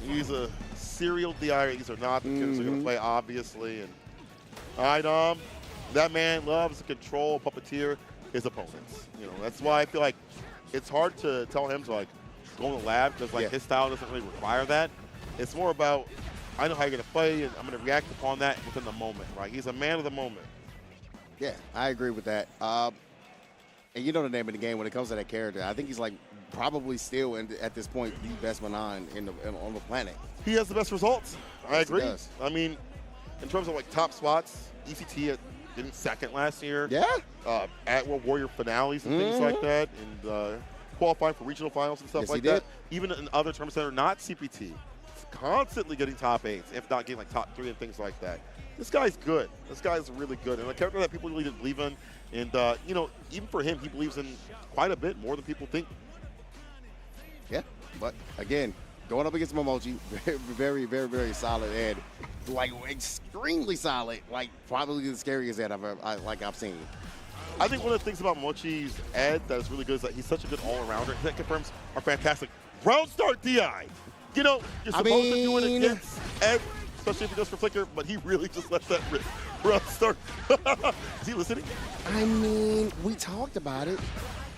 He's a serial DI. These are not the kids who are going to play, obviously. And Idom, that man loves to control, puppeteer his opponents. You know, that's why I feel like it's hard to tell him to, like, go in the lab because, like, his style doesn't really require that. It's more about, I know how you're going to play, and I'm going to react upon that within the moment, right? He's a man of the moment. Yeah, I agree with that. And you know the name of the game when it comes to that character. I think he's like probably still at this point the best Manon on the planet. He has the best results. I agree. He does. I mean, in terms of like top spots, ECT did second last year. Yeah. At World Warrior finales and things like that, and qualifying for regional finals and stuff like that. Even in other tournaments that are not CPT, constantly getting top 8s, if not getting like top 3 and things like that. This guy's good. This guy's really good, and a character that people really didn't believe in. And you know, even for him, he believes in quite a bit more than people think. Yeah, but again, going up against Momochi, very, very, very solid, and like extremely solid. Like probably the scariest Ed I've seen. I think one of the things about Momochi's Ed that is really good is that he's such a good all-arounder. That confirms our fantastic round start DI. You know, you're supposed to do it against Ed, especially if he goes for flicker, but he really just lets that round start. Is he listening? I mean, we talked about it.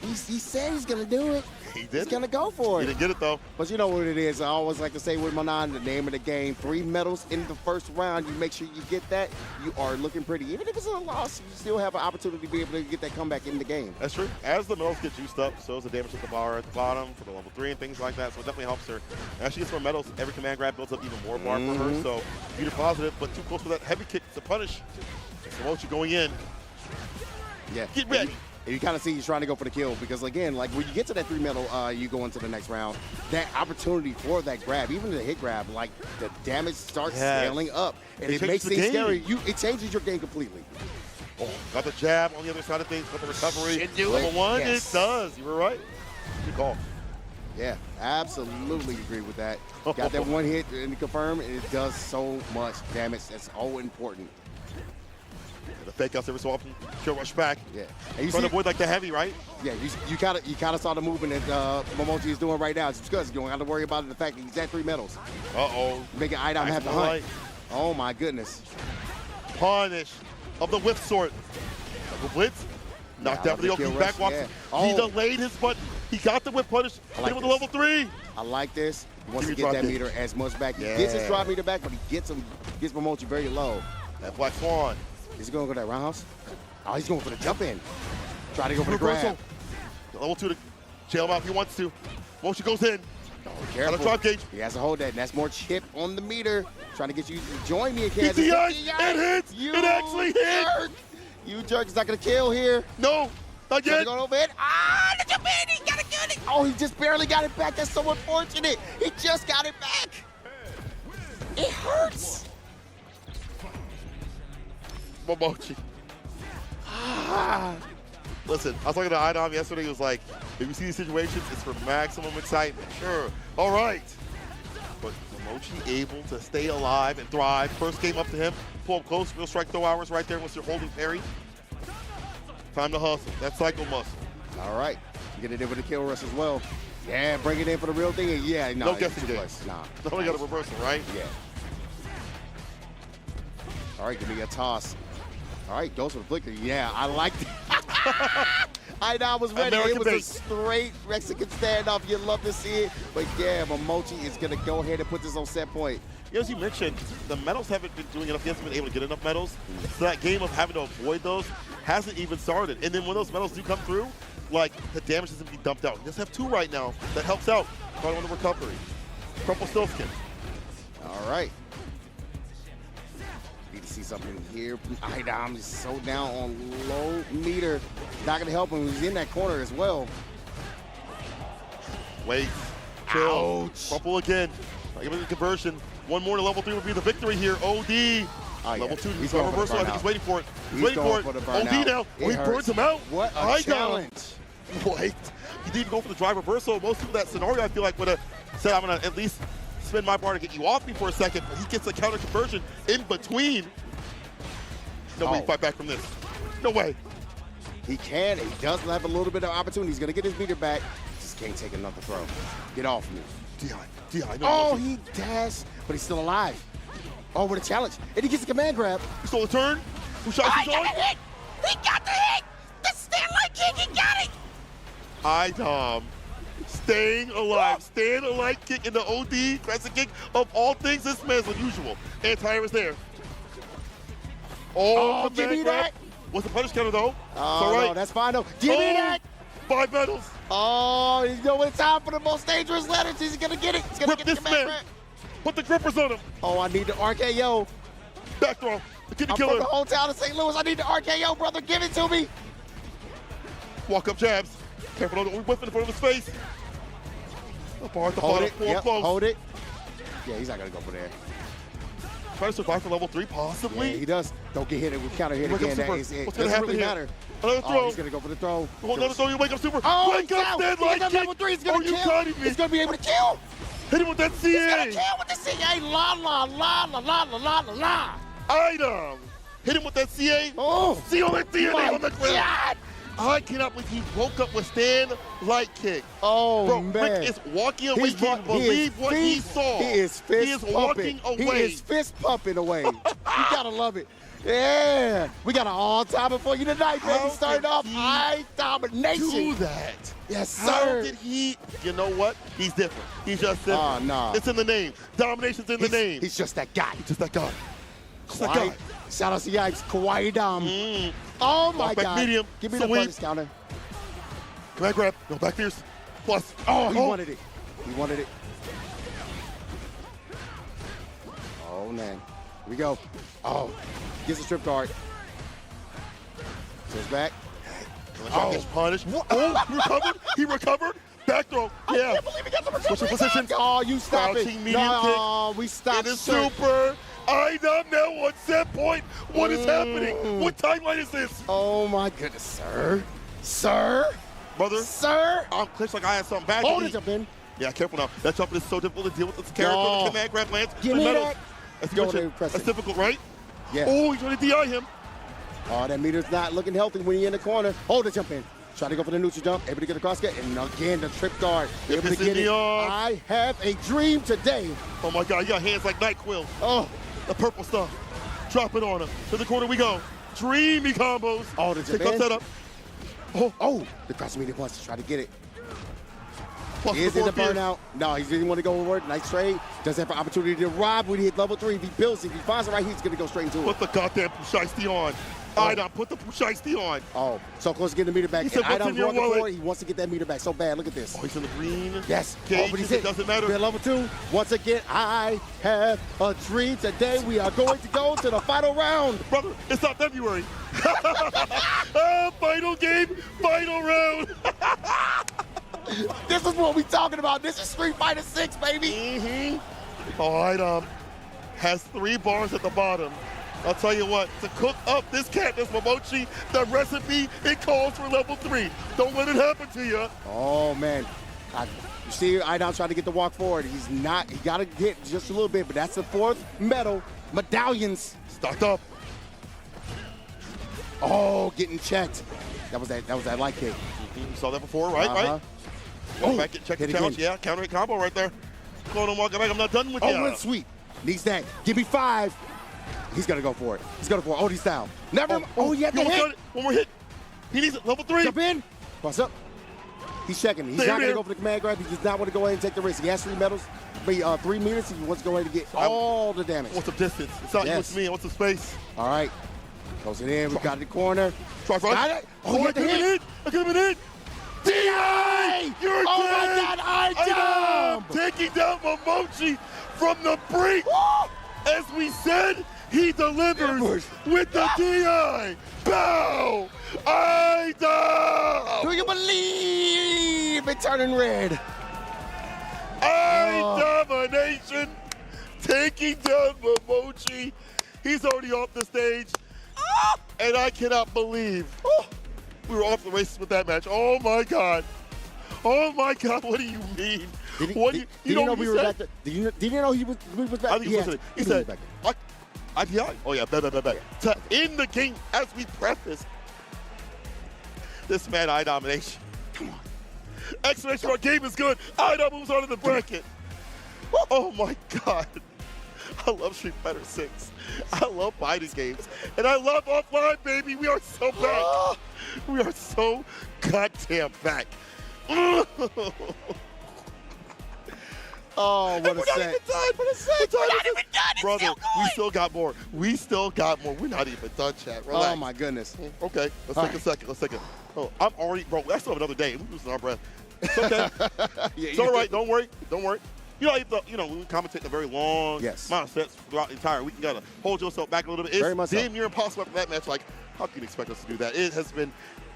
He said he's going to do it. He did. He's going to go for it. He didn't get it, though. But you know what it is. I always like to say with Manon, the name of the game, 3 medals in the first round. You make sure you get that. You are looking pretty. Even if it's a loss, you still have an opportunity to be able to get that comeback in the game. That's true. As the medals get juiced up, so is the damage at the bar at the bottom for the level 3 and things like that. So it definitely helps her. As she gets more medals, every command grab builds up even more bar for her. So either positive, but too close for that heavy kick to punish. Momochi going in. Yeah. Get ready. And you kind of see he's trying to go for the kill because, again, like when you get to that 3 medal, you go into the next round. That opportunity for that grab, even the hit grab, like the damage starts scaling up. And it makes things scary. It changes your game completely. Oh, got the jab on the other side of things, got the recovery. Should do Level it. 1, Yes. it does. You were right. Good call. Yeah, absolutely agree with that. Got that one hit and confirm, and it does so much damage. That's so important. The fake outs every so often. Kill rush back. Yeah. And you trying to see, avoid like the heavy, right? Yeah, you kind of saw the movement that Momochi is doing right now. It's because you don't have to worry about the fact that he's at 3 medals. Uh-oh. Making Idom have to hunt. Right. Oh, my goodness. Punish of the whip sort. The blitz. Knocked out for the opening back walk. He delayed his button. He got the whip punish. Hit him with the level 3. I like this. He wants to get that meter as much back. He gets his drop meter back, but he gets Momochi very low. That Black Swan. Is he going to go to that roundhouse? Oh, he's going for the jump in. Try to go for the grab. Level 2 to jail him out if he wants to. Momochi goes in. Oh, careful. On a drop gauge. He has to hold that, and that's more chip on the meter. Trying to get you to join me in He Kansas. it hits. It actually hit. You jerk is not going to kill here. No, not yet. Going over it. Ah, the jump in. He got to get it. Oh, he just barely got it back. That's so unfortunate. He just got it back. It hurts. Momochi. Listen, I was talking to Idom yesterday. He was like, if you see these situations, it's for maximum excitement. Sure. All right. But Momochi able to stay alive and thrive. First game up to him. Pull up close. Real strike throw hours right there once you're holding parry. Time to hustle. That cycle muscle. All right. Get it in with the kill rush as well. Yeah, bring it in for the real thing. Yeah, no guessing game. Nah. No, we got a reversal, right? Yeah. All right, give me a toss. All right, goes for the flicker. Yeah, I like that. I was ready. American it was base. a straight Mexican standoff. You love to see it. But yeah, Momochi is going to go ahead and put this on set point. As you mentioned, the medals haven't been doing enough. He hasn't been able to get enough medals. So that game of having to avoid those hasn't even started. And then when those medals do come through, like, the damage doesn't be dumped out. He just have 2 right now. That helps out. Caught on the recovery. Purple Stillskin. All right. Need to see something here. Idom is so down on low meter. Not going to help him. He's in that corner as well. Wait. Chill. Ouch. Purple again. Give it the conversion. One more to level 3 would be the victory here. OD. Level 2. He's going reversal. I think he's waiting for it. He's waiting for it. OD now. Oh, he burns him out. What a challenge. Wait. He didn't go for the drive reversal. Most people that scenario, I feel like, would have said, I'm going to at least spend my bar to get you off me for a second. But he gets a counter conversion in between. No way he fight back from this. No way. He can. He does have a little bit of opportunity. He's going to get his meter back. Just can't take another throw. Get off me. Di, oh, he dashed, but he's still alive. Oh, what a challenge. And he gets a command grab. He stole a turn. Who shot He got the hit! He got the hit! The stand like kick, he got it! Idom staying alive. Staying alive kick in the OD crescent kick. Of all things, this man's unusual. Anti-air is there. Oh, give me that. What's the punish counter, though? Oh, no, that's fine, though. Give me that. 5 medals. Oh, he's going time for the most dangerous letters. He's going to get it. He's going to get this the man. grab. Put the grippers on him. Oh, I need the RKO. Back throw. Get the I'm killer. from the whole town of St. Louis. I need the RKO, brother. Give it to me. Walk up jabs. Careful, don't whip in front of his face. Bar at the Hold bottom. it. Yep, close. hold it. Yeah, he's not going to go for there. Try to survive for level 3, possibly. Yeah, he does. Don't get hit with counter hit Wake up again. super. That is it. What's going to Doesn't happen really here? matter. Another throw. Oh, he's going to go for the throw. Another throw. You wake up super. Oh, wake up, stand he like got kick. level 3. He's going to you kill. kidding me? He's going to be able to kill. Hit him with that CA. He's going to kill with the CA. La, la, la, la, la, la, la, la, la. Idom. Hit him with that CA. Oh. Seal that DNA on the ground. God. I cannot believe he woke up with stand light kick. Oh, Bro, man. Rick is walking away. He can't believe what he saw. He is fist He is pumping. walking away. He is fist pumping away. You gotta love it. Yeah. We got an all-timer for you tonight, baby. Starting off high domination. Do that. Yes, sir. How did he? You know what? He's different. He's just different. Oh, no. It's in the name. Domination's in the name. He's just that guy. He's just that guy. Just that Kawaii. guy. Shout out to Yikes. Kawaii Dom. Oh, my Back God. medium. Give me the Sweep. punish counter. Can I grab? No, back fierce. Plus. Oh, he wanted it. He wanted it. Oh, man. Here we go. Oh, gets a strip guard. Goes back. Oh, gets punished. Oh, he recovered. He recovered. Back throw. Yeah. I can't believe he got the Switch your position. Oh, you stop it. Crouching medium No, kick. we stopped It is sir. super. Idom now on set point. What is happening? What timeline is this? Oh, my goodness, sir. Sir. Brother. Sir. I'm clicks like I had something back. Hold it, jump in. Yeah, careful now. That jump is so difficult to deal with. This character, No. the command grab lands. Give me that. That's, Go mentioned, there, press that's it. difficult, right? Yeah. Oh, he's trying to DI him. Oh, that meter's not looking healthy when you're in the corner. Hold it, jump in. Try to go for the neutral jump. Able to get across get. And again, the trip guard. You're Able to pissing get me it. off. I have a dream today. Oh my God, you got hands like NyQuil. Oh. The purple stuff. Drop it on him. To the corner we go. Dreamy combos. Oh, the Take jump up in. setup. Oh, the cross medium wants to try to get it. Plus He is the in the forward burnout. No, he didn't want to go forward. Nice trade. Does have an opportunity to rob when he hit level 3. If he builds, if he finds it right, he's going to go straight into it. Put the goddamn Pusheisty on. Idom, put the Pusheisty on. Oh, so close to getting the meter back. He said, And "What's in Idom's your walking wallet?" forward. He wants to get that meter back so bad. Look at this. Oh, he's in the green. Yes. Gauge, but he's it hit. doesn't matter. Been level 2. Once again, I have a dream. Today we are going to go to the final round. Brother, it's not February. Final game, final round. This is what we talking about. This is Street Fighter 6, baby. Mm-hmm. All right, has 3 bars at the bottom. I'll tell you what, to cook up this cat, this Momochi, the recipe, it calls for level 3. Don't let it happen to you. Oh, man. You see Idom trying to get the walk forward. He's not. He got to get just a little bit, but that's the 4th medal. Medallions. Stocked up. Oh, getting checked. That was that light kick. You saw that before, right? Right? Go back and check the challenge. Yeah, counter hit combo right there. Go on, walk back. I'm not done with you. Oh, went sweep. Needs that. Give me 5. He's going to go for it. He's going to go for it. Oh, he's down. Never. Oh, he had the hit. One more hit. He needs it. Level 3. Jump in. Cross up. He's checking. He's not going to go for the command grab. He does not want to go ahead and take the risk. He has 3 medals, 3 meters. He wants to go ahead and get all the damage. What's the distance? It's not you, it's me. What's the space? All right. Goes it in. We got the corner. Try front. Got it. Oh, I could have been in. I could have been in. DI! You're Oh, my God. I jump! Taking down Momochi from the brink. As we said, he delivers with the DI. Bow! I do you believe in turning red? Domination taking down Momochi. He's already off the stage. And I cannot believe we were off the races with that match. Oh my God. Oh my God, what do you mean? Did you know we were back there? Did you know he was back? I think he was listening. He said, IPI? Oh yeah, back. To end the game as we preface. This man, I domination. Come on. Exclamation mark, game is good. Ida moves on to the bracket. Oh my God. I love Street Fighter 6. I love fighting games. And I love offline, baby. We are so back. We are so goddamn back. Oh, what a set. We're not even done. We're not even done. Brother, we still got more. We still got more. We're not even done, chat. Relax. Oh, my goodness. Okay, let's take a second. Let's take a. Oh, I'm already, bro. I still have another day. We're losing our breath. It's okay. It's all right. Don't worry. Don't worry. You know, when we commentate a very long amount of sets throughout the entire week, you got to hold yourself back a little bit. It's damn near impossible after that match. Like, how can you expect us to do that? It has been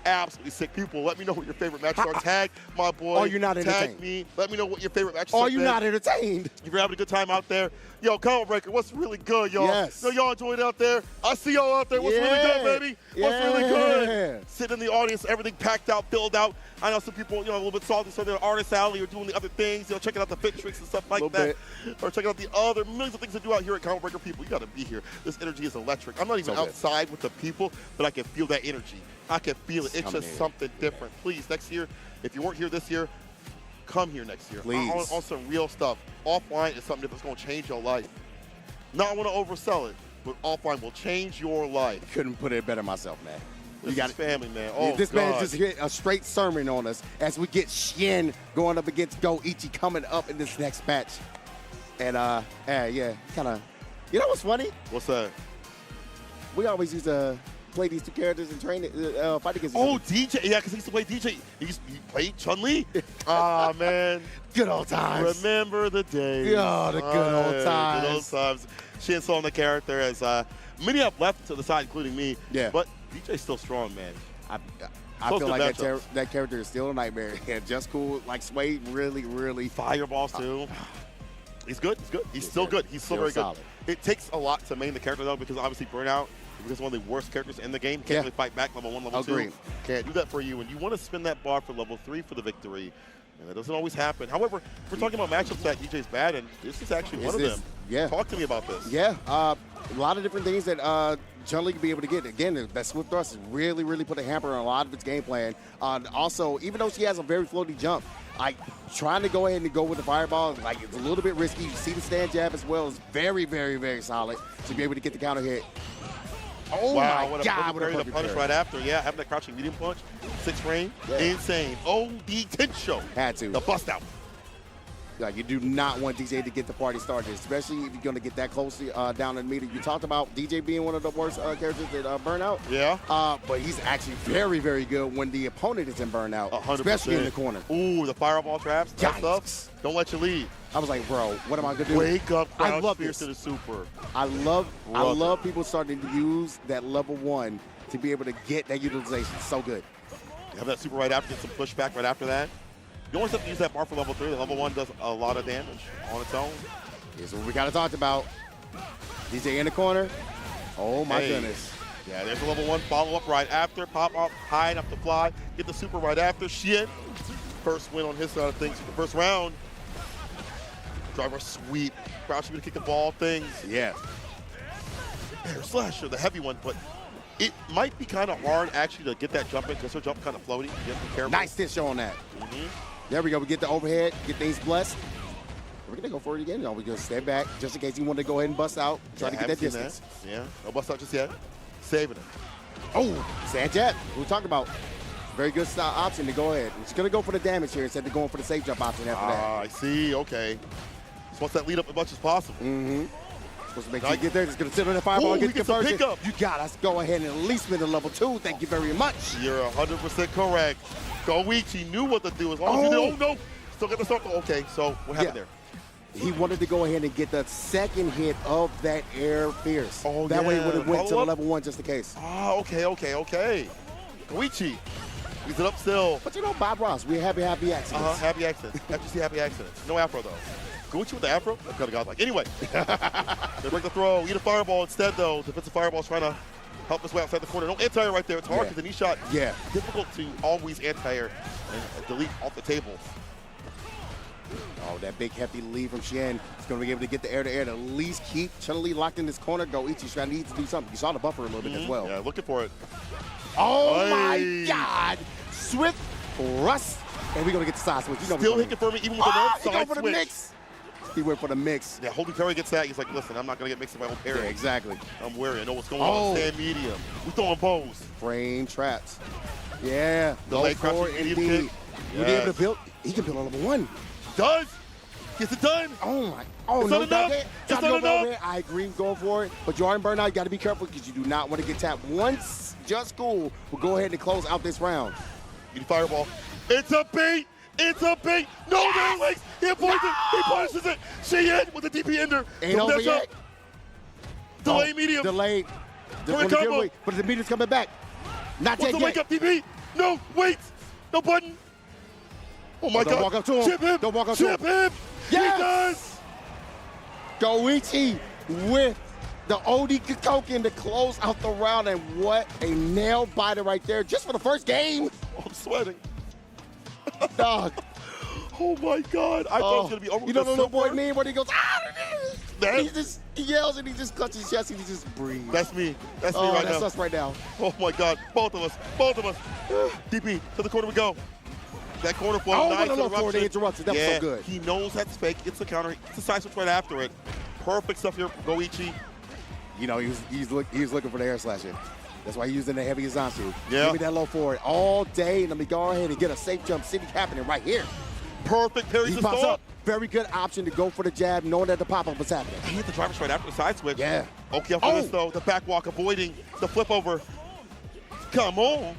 absolutely sick. People, let me know what your favorite matches are. Tag my boy. Are you not entertained? Tag me. Let me know what your favorite matches are. Are you not entertained? If you're having a good time out there, yo, Combo Breaker, what's really good, y'all? Yes. Yo, y'all enjoying it out there? I see y'all out there. What's really good, baby? What's really good? Sitting in the audience, everything packed out, filled out. I know some people, a little bit salty, so they're in Artist Alley or doing the other things, checking out the fit tricks and stuff like that. Or checking out the other millions of things to do out here at Combo Breaker. People, you got to be here. This energy is electric. I'm not even outside with the people, but I can feel that energy. I can feel it. It's just something different. Please, next year, if you weren't here this year, come here next year. Please. On some real stuff. Offline is something that's going to change your life. Not want to oversell it, but offline will change your life. Couldn't put it better myself, man. You got family, man. Oh, this God. man just hit a straight sermon on us as we get Shin going up against Go-Ichi coming up in this next match. And, yeah, kind of, you know what's funny? What's that? We always used to play these two characters and train fight against each other. DJ. Yeah, because he used to play DJ. He played Chun-Li. Ah, man. Good old times. Remember the days. Oh, the good old times. Good old times. Shin saw the character as many have left to the side, including me. Yeah. But DJ's still strong, man. I feel like that character is still a nightmare. Yeah, just cool. Like Sway, really. Fireballs, too. He's good. He's good. He's still good. He's still very good. Solid. It takes a lot to main the character, though, because obviously Burnout, because one of the worst characters in the game, can't really fight back level 1, level 2. Can't do that for you. And you want to spin that bar for level 3 for the victory. And that doesn't always happen. However, we're talking about matchups that DJ's bad, and this is actually one of them. Yeah. Talk to me about this. Yeah. A lot of different things that Chun-Li can be able to get. Again, that Swift Thrust has really put a hamper on a lot of its game plan. Also, even though she has a very floaty jump, trying to go ahead and go with the fireball, it's a little bit risky. You see the stand jab as well is very solid to be able to get the counter hit. Oh wow, my what God, what a punish right after. Yeah, having that crouching medium punch, 6 frame, insane. OD Tensho. Had to. The bust out. Like, you do not want DJ to get the party started, especially if you're going to get that close down in the meter. You talked about DJ being one of the worst characters at Burnout. Yeah. But he's actually very good when the opponent is in Burnout, 100%. especially in the corner. Ooh, the fireball traps. That stuff. Don't let you lead. I was like, bro, what am I going to do? Wake up, I crouch love spear this. to the super. I love people starting to use that level 1 to be able to get that utilization. So good. You have that super right after, get some pushback right after that. You always have to use that bar for level 3. Level 1 does a lot of damage on its own. Here's what we got to talk about. DJ in the corner. Oh, my goodness. Yeah, there's a level 1 follow-up right after. Pop up high enough to fly. Get the super right after. Shin. First win on his side of things for the first round. Driver sweep. Crouching to kick the ball things. Yeah. Air slasher, the heavy one, but it might be kind of hard actually to get that jump in because her jump kind of floaty. You have to be careful. Nice stitch on that. There we go. We get the overhead, get things blessed. We're going to go for it again. No, we're going to step back just in case you want to go ahead and bust out. Try to get that distance. Yeah, no bust out just yet. Saving it. Oh, sand jab. We talked about Very good style option to go ahead. He's going to go for the damage here instead of going for the safe jump option after that. I see. Okay. Just wants that lead up as much as possible. Mm-hmm. Supposed to make sure you get there. He's going to sit on the fireball and get the conversion. Pick up. You got us. Go ahead and at least win the level 2. Thank you very much. You're 100% correct. Goichi knew what to do as long as he did. Oh, no. Still got the circle. Okay, so what happened there? He wanted to go ahead and get the second hit of that air fierce. Oh, that way it would have went to the Follow-up? level 1 just in case. Ah, okay. Goichi. He's it up still. But you know, Bob Ross, we're happy accidents. Happy accidents. FGC happy accidents. No afro, though. Goichi with the afro? That could have got like. Anyway. They break the throw. Eat a fireball instead, though. Defensive fireball trying to help his way outside the corner. No anti-air right there. It's hard because the knee shot. Yeah. Difficult to always anti-air and delete off the table. Oh, that big hefty lead from Shen. He's going to be able to get the air-to-air to at least keep Chun-Li locked in this corner. Goichi's trying to need to do something. You saw the buffer a little bit as well. Yeah, looking for it. Oh, my God. Swift Rust. And we're going to get the side switch. You know Still hit confirming even with the nerf he side for the switch. mix. He went for the mix. Yeah, Holding Perry gets that. He's like, listen, I'm not going to get mixed in my own parry. Yeah, exactly. I'm wary. I know what's going on. Stand medium. We're throwing bows. Frame traps. Yeah. The Go leg for crouching it, medium indeed. kick. You'll be able to build. He can build on level 1. Does. Gets it done. Oh, my. Oh, it's no. not enough. It's not enough. I agree. Going for it. But you are in burnout. You got to be careful because you do not want to get tapped. Once Just Cool will go ahead and close out this round. Get fireball. It's a bait. It's a bait. No, yes! Legs. He points it. He punishes it. Shein with the DP ender. Ain't over yet. Delay medium. Delayed. Combo. But the medium's coming back. Not What's yet. the wake up DP? No, wait. No button. Oh my God. Don't walk up to him. Chip him. Don't walk up to him. Chip him. Yes. He does. Goichi with the OD token to close out the round. And what a nail biter right there just for the first game. Oh, I'm sweating. Dog. Oh my God. I thought it was going to be over. You know the little boy meme when he goes, he yells and he just clutches his chest and he just breathes. That's me. That's me right now. That's us right now. Oh my God. Both of us. DP, to the corner we go. That corner for a nice interruption. Interruption. That was so good. He knows that's fake. It's a counter. It's a side switch right after it. Perfect stuff here from Goichi. You know, he was looking for the air slasher. That's why he's using the heavy Zansu. Yeah. Give me that low forward all day. Let me go ahead and get a safe jump city happening right here. Perfect parry He to pops stop. up. Very good option to go for the jab, knowing that the pop-up was happening. He hit the driver straight after the side switch. Yeah. Okay, for this though. The back walk avoiding the flip over. Come on.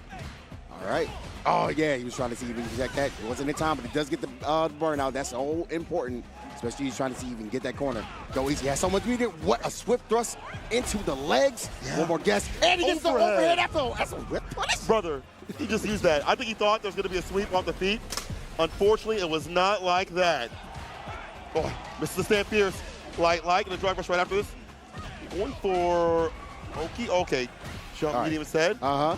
All right. Oh, yeah, he was trying to see if he can check that. It wasn't in time, but he does get the burnout. That's so important, especially he's trying to see if he can get that corner. Go easy. He has so much meter. What a swift thrust into the legs. Yeah. One more guess. And he gets the overhead after. That's a whip punish. Brother, he just used that. I think he thought there was going to be a sweep off the feet. Unfortunately, it was not like that. Oh, misses the stand fierce. Light, and the drive rush right after this. Going for Oki. Okay. Jump medium instead. Uh-huh.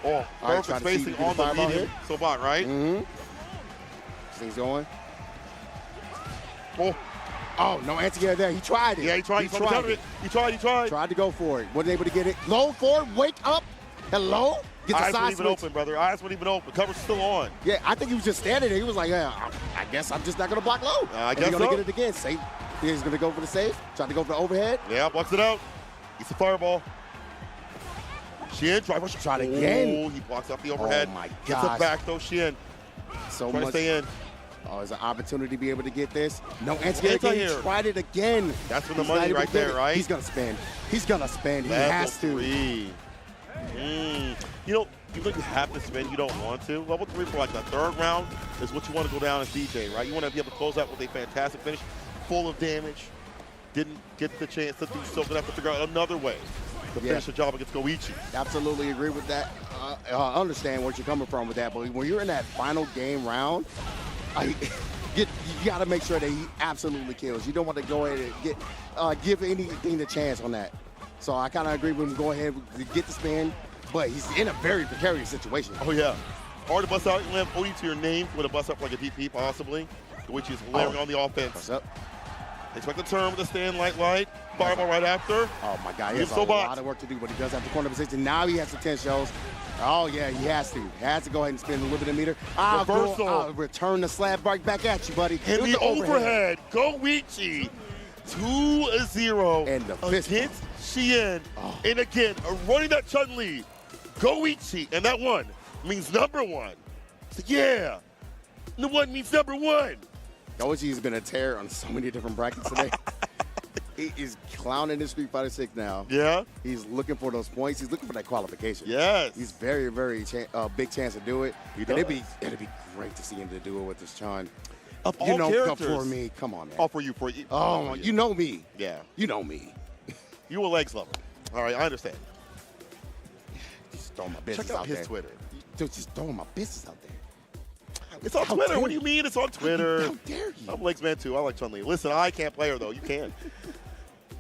Oh, perfect spacing on the medium. So bot, right? Mm-hmm. Things going. Oh, no anti-air there. He tried it. Yeah, he tried. He tried. Tried to go for it. Wasn't able to get it. Low forward. Wake up. Hello. Get the Eyes side weren't even switch. open, brother. Eyes weren't even open. Cover's still on. Yeah, I think he was just standing there. He was like, yeah, I guess I'm just not going to block low. I guess he's going to so. get it again. Safe. He's going to go for the save. Trying to go for the overhead. Yeah, blocks it out. Gets the fireball. Shin, drive rush. Tried again. Oh, he blocks out the overhead. Oh, my Gets it gosh. back, though, Shin. So Trying much. to stay in. Oh, there's an opportunity to be able to get this. No anti-air again. Anti-air. He tried it again. That's for the He's not money able right to get there, it. right? He's going to spend. He's going to spend. He Level has to. 3. You know, you think you have to spin, you don't want to. Level 3 for like the third round is what you want to go down as DJ, right? You want to be able to close out with a fantastic finish, full of damage. Didn't get the chance to do so, gonna have to figure out another way to finish the job against Goichi. Absolutely agree with that. I understand where you're coming from with that, but when you're in that final game round, you got to make sure that he absolutely kills. You don't want to go ahead and give anything the chance on that. So I kind of agree with him. Go ahead and get the spin, but he's in a very precarious situation. Oh, yeah. Hard to bust out. You have OD to your name. Would have bust up like a DP, possibly. Goichi is layering on the offense. What's up? Expect the turn with a stand light. Fireball right after. Oh, my God. He has a lot of work to do, but he does have the corner position. Now he has some 10 shows. Oh, yeah, he has to. He has to go ahead and spin a little bit of meter. Reversal. I'll return the slab right back at you, buddy. And the overhead. Goichi. 2-0 and the fist against Shein. And again, running that Chun-Li. Goichi, and that one means number one. So yeah, the one means number one. Goichi's been a tear on so many different brackets today. He is clowning in Street Fighter 6 now. Yeah. He's looking for those points. He's looking for that qualification. Yes. He's very, very big chance to do it. He and does. it'd be great to see him to do it with this Chun. Of You all know, characters. for me. Come on, man. Oh, for you. For you. Oh, you know me. Yeah. You know me. You a legs lover. All right, I understand. Just throwing my business Check out out his there. Twitter. Dude, just throwing my business out there. It's on How Twitter. dare What do you mean it's on Twitter? How dare you? I'm legs man too. I like Chun-Li. Listen, I can't play her though. You can.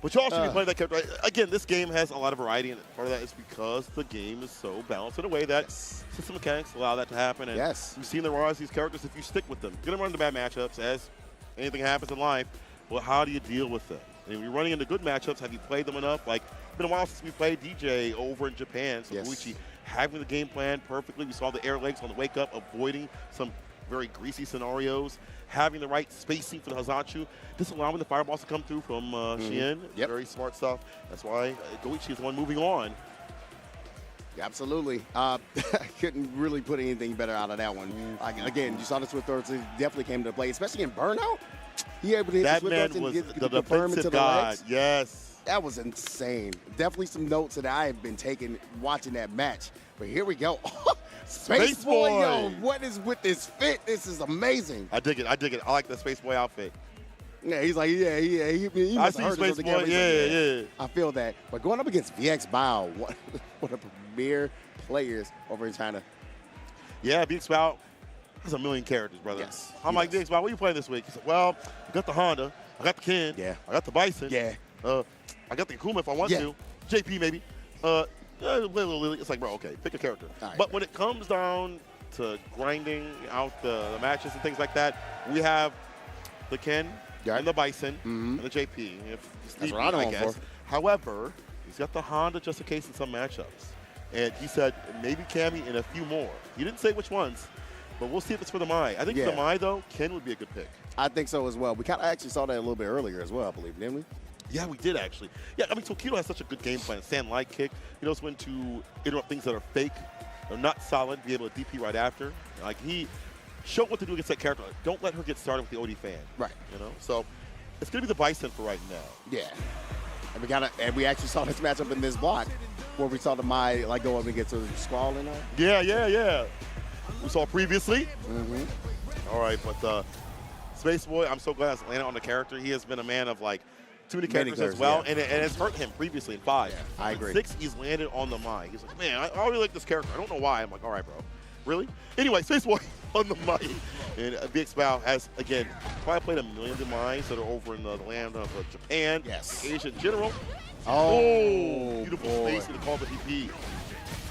But you also be playing that character. Again, this game has a lot of variety, and part of that is because the game is so balanced in a way that system mechanics allow that to happen. And you've seen the rise of these characters if you stick with them. You're going to run into bad matchups, as anything happens in life. Well, how do you deal with them? And when you're running into good matchups, have you played them enough? Like, it's been a while since we played DJ over in Japan. So Koichi having the game plan perfectly. We saw the air legs on the wake up, avoiding some very greasy scenarios, having the right spacing for the Hazatsu, just allowing the fireballs to come through from Shien. Very smart stuff. That's why Goichi is the one moving on. Yeah, absolutely. I couldn't really put anything better out of that one. Again, you saw the Swift Throws definitely came to play, especially in Burnout. He able to hit That the man Swift Throws was and the get firm into defensive the god. legs. Yes. That was insane. Definitely some notes that I have been taking watching that match. But here we go. Space Boy, yo, what is with this fit? This is amazing. I dig it. I dig it. I like the Space Boy outfit. Yeah, he's like, he I must see have heard Space this on the Boy. camera. He's Yeah, like, I feel that. But going up against VX Bao, one of the premier players over in China. Yeah, VX Bao has a million characters, brother. Yes. I'm like, VX Bao, what are you playing this week? He said, well, I got the Honda. I got the Ken. Yeah. I got the Bison. Yeah. I got the Akuma if I want to. JP maybe. It's like, bro, okay, pick a character. Right, but when it comes down to grinding out the matches and things like that, we have the Ken and the Bison and the JP. That's what I know him for. However, he's got the Honda just in case in some matchups. And he said maybe Cammy and a few more. He didn't say which ones, but we'll see if it's for the Mai. I think for the Mai, though, Ken would be a good pick. I think so as well. We kind of actually saw that a little bit earlier as well, I believe, didn't we? Yeah, we did actually. Yeah, I mean, Tokido has such a good game plan. Stand light kick. He knows when to interrupt things that are fake, or not solid, be able to DP right after. Like, he showed what to do against that character. Like, don't let her get started with the OD fan. Right. You know? So, it's going to be the Bison for right now. Yeah. And we actually saw this matchup in this block where we saw the Mai like go up and get to the Squall and all. Yeah. We saw previously. All right, but Space Boy, I'm so glad has landed on the character. He has been a man of like too many characters as well, and it's hurt him previously in 5. Yeah, I agree. In 6, he's landed on the Mai. He's like, man, I really like this character. I don't know why. I'm like, all right, bro. Really? Anyway, Space Boy on the Mai. And VX Bao has, again, probably played a million Demise that are over in the land of Japan, Asia in general. Oh, beautiful boy. space in the call the DP.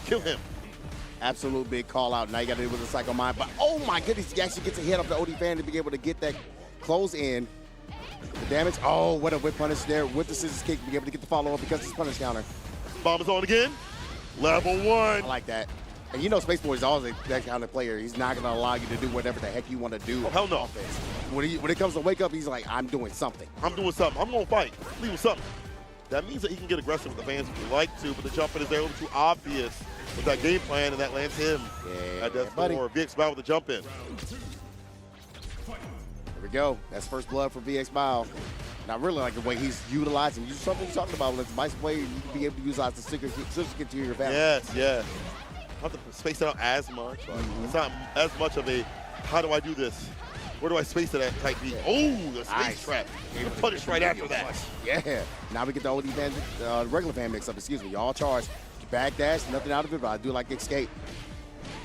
Kill him. Absolute big call out. Now you got to do with the Psycho Mind. But oh my goodness, he actually gets a hit off the OD fan to be able to get that close in. The damage. Oh, what a whip punish there with the scissors kick to be able to get the follow up because it's punish counter. Bomb is on again. Level 1. I like that. And you know Space Boy is always that kind of player. He's not going to allow you to do whatever the heck you want to do. Oh, hell no. When it comes to wake up, he's like, I'm doing something. I'm doing something. I'm going to fight. Leave with something. That means that he can get aggressive with the fans if he like to, but the jumping is there a little too obvious with that game plan, and that lands him. That does for VX Bao with the jump in. There we go. That's first blood for VX Bao. And I really like the way he's utilizing. Something you're talking about, when it's a nice way, you can be able to utilize the scissors kick to your family. Yes. Not to space it out as much. It's not as much of a, how do I do this? Where do I space it at type B? Oh, the space trap. The punish right after that. Yeah. Now we get the OD fan, regular fan mix up, excuse me. Y'all charge. Backdash, nothing out of it, but I do like escape.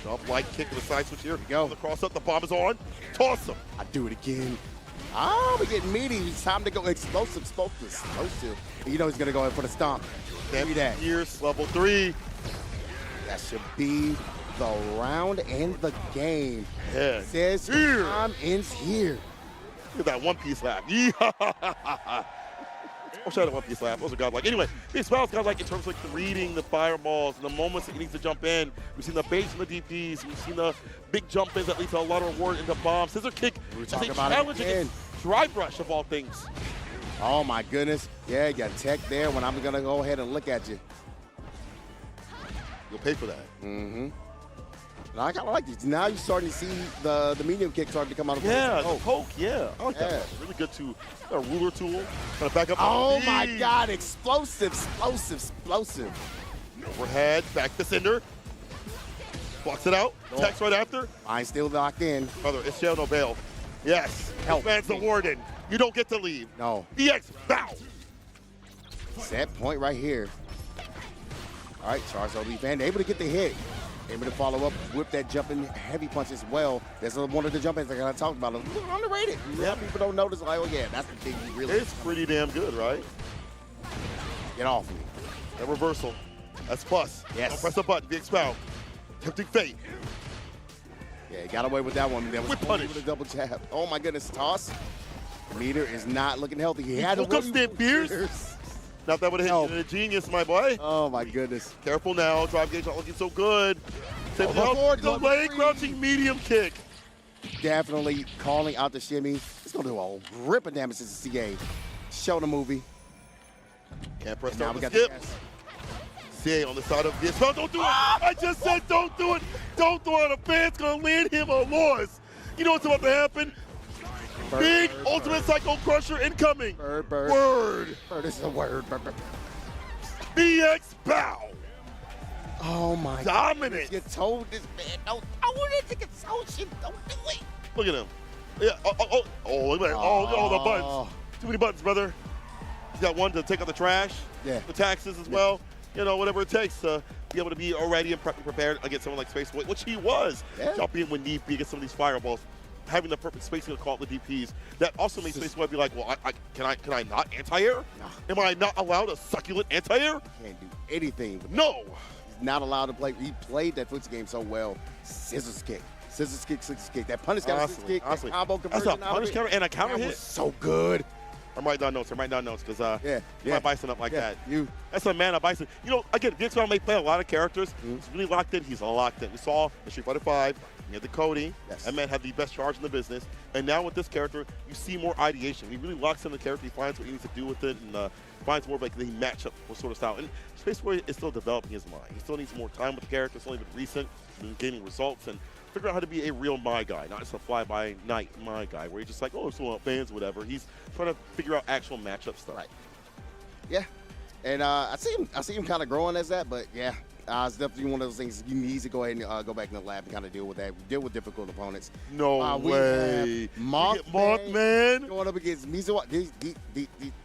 Jump light kick to the side switch here. Go. The cross up, the bomb is on. Toss him. I do it again. Oh, we're getting meaty. It's time to go explosive. And you know he's going to go in for the stomp. Give me that. Here's level 3. That should be the round and the game. Yeah. Says time ends here. Look at that one-piece lap. Yeah. I wish I had a one-piece lap. Those are godlike. Anyway, VX Bao's godlike in terms of like reading the fireballs and the moments that he needs to jump in. We've seen the base and the DPs. We've seen the big jump ins that lead to a lot of reward in the bomb. Scissor kick. We're talking about it again. Dry brush of all things. Oh my goodness. Yeah, you got tech there when I'm going to go ahead and look at you. You'll pay for that. Mm-hmm. And I kind of like this. Now you're starting to see the medium kick starting to come out of the poke, yeah. I like that. Yeah. Really good a ruler tool. Kind of back up. Oh my God, explosive, explosive, explosive. Overhead, back to Cinder. Blocks it out. Attacks right after. I'm still locked in. Brother, it's jail, no bail. Yes. Help. This man's the warden. You don't get to leave. No. EX, bow. Set point right here. All right, Charles OB fan able to get the hit. Able to follow up with that jumping heavy punch as well. That's one of the jump ins that I talked about. A little underrated. Yeah, people don't notice. Like, oh yeah, that's the thing you really. It's pretty damn good, right? Get off me. That reversal. That's plus. Yes. Don't press the button. VX bow. Tempting fate. Yeah, he got away with that one. That was punish. With a double jab. Oh my goodness, toss. Meter is not looking healthy. He had woke up Stamp Beers. Now if that would have hit a genius, my boy. Oh my goodness. Careful now. Drive gauge not looking so good. Save forward, the leg crouching medium kick. Definitely calling out the shimmy. It's gonna do a rip of damage to the CA. Show the movie. Can't press now down we the got skip. the CA on the side of this. No, don't do it. I just said don't do it. Don't do it. A fan's gonna land him a loss. You know what's about to happen? Big ultimate Psycho Crusher incoming. Word. Word. This is a word. BX bow. Oh my Dominant. You told this man, don't throw it into consumption. Don't do it. Look at him. Yeah. Look at that. Oh, the buttons. Too many buttons, brother. He's got one to take out the trash. Yeah. The taxes as well. You know, whatever it takes to be able to be already and prepared against someone like Space Boy, which he was. Yeah. Jumping in when need be against some of these fireballs. Having the perfect spacing to call the DPs. That also makes Space Boy be like, well, can I not anti-air? No. Am I not allowed a succulent anti-air? Can't do anything. No. He's not allowed to play. He played that footsie game so well. Scissors kick. Scissors kick. That punish counter, scissors kick, that combo conversion. That's a punish counter and a counter hit. Was so good. I'm writing down notes because yeah. my Bison up like that. You. That's a man of Bison. You know, again, VX may play a lot of characters. He's really locked in. He's locked in. We saw in Street Fighter V, he had the Cody. Yes. That man had the best charge in the business. And now with this character, you see more ideation. He really locks in the character. He finds what he needs to do with it and finds more of like the matchup sort of style. And Space Boy is still developing his mind. He still needs more time with the character. It's only been recent. He's been gaining results and figure out how to be a real my guy, not just a fly-by-night my guy, where he's just like, oh, it's all fans, whatever. He's trying to figure out actual matchup stuff. Right. Yeah. And I see him kind of growing as that, but yeah, it's definitely one of those things you need to go ahead and go back in the lab and kind of deal with that. Deal with difficult opponents. No way. Mothman going up against Mizuwa.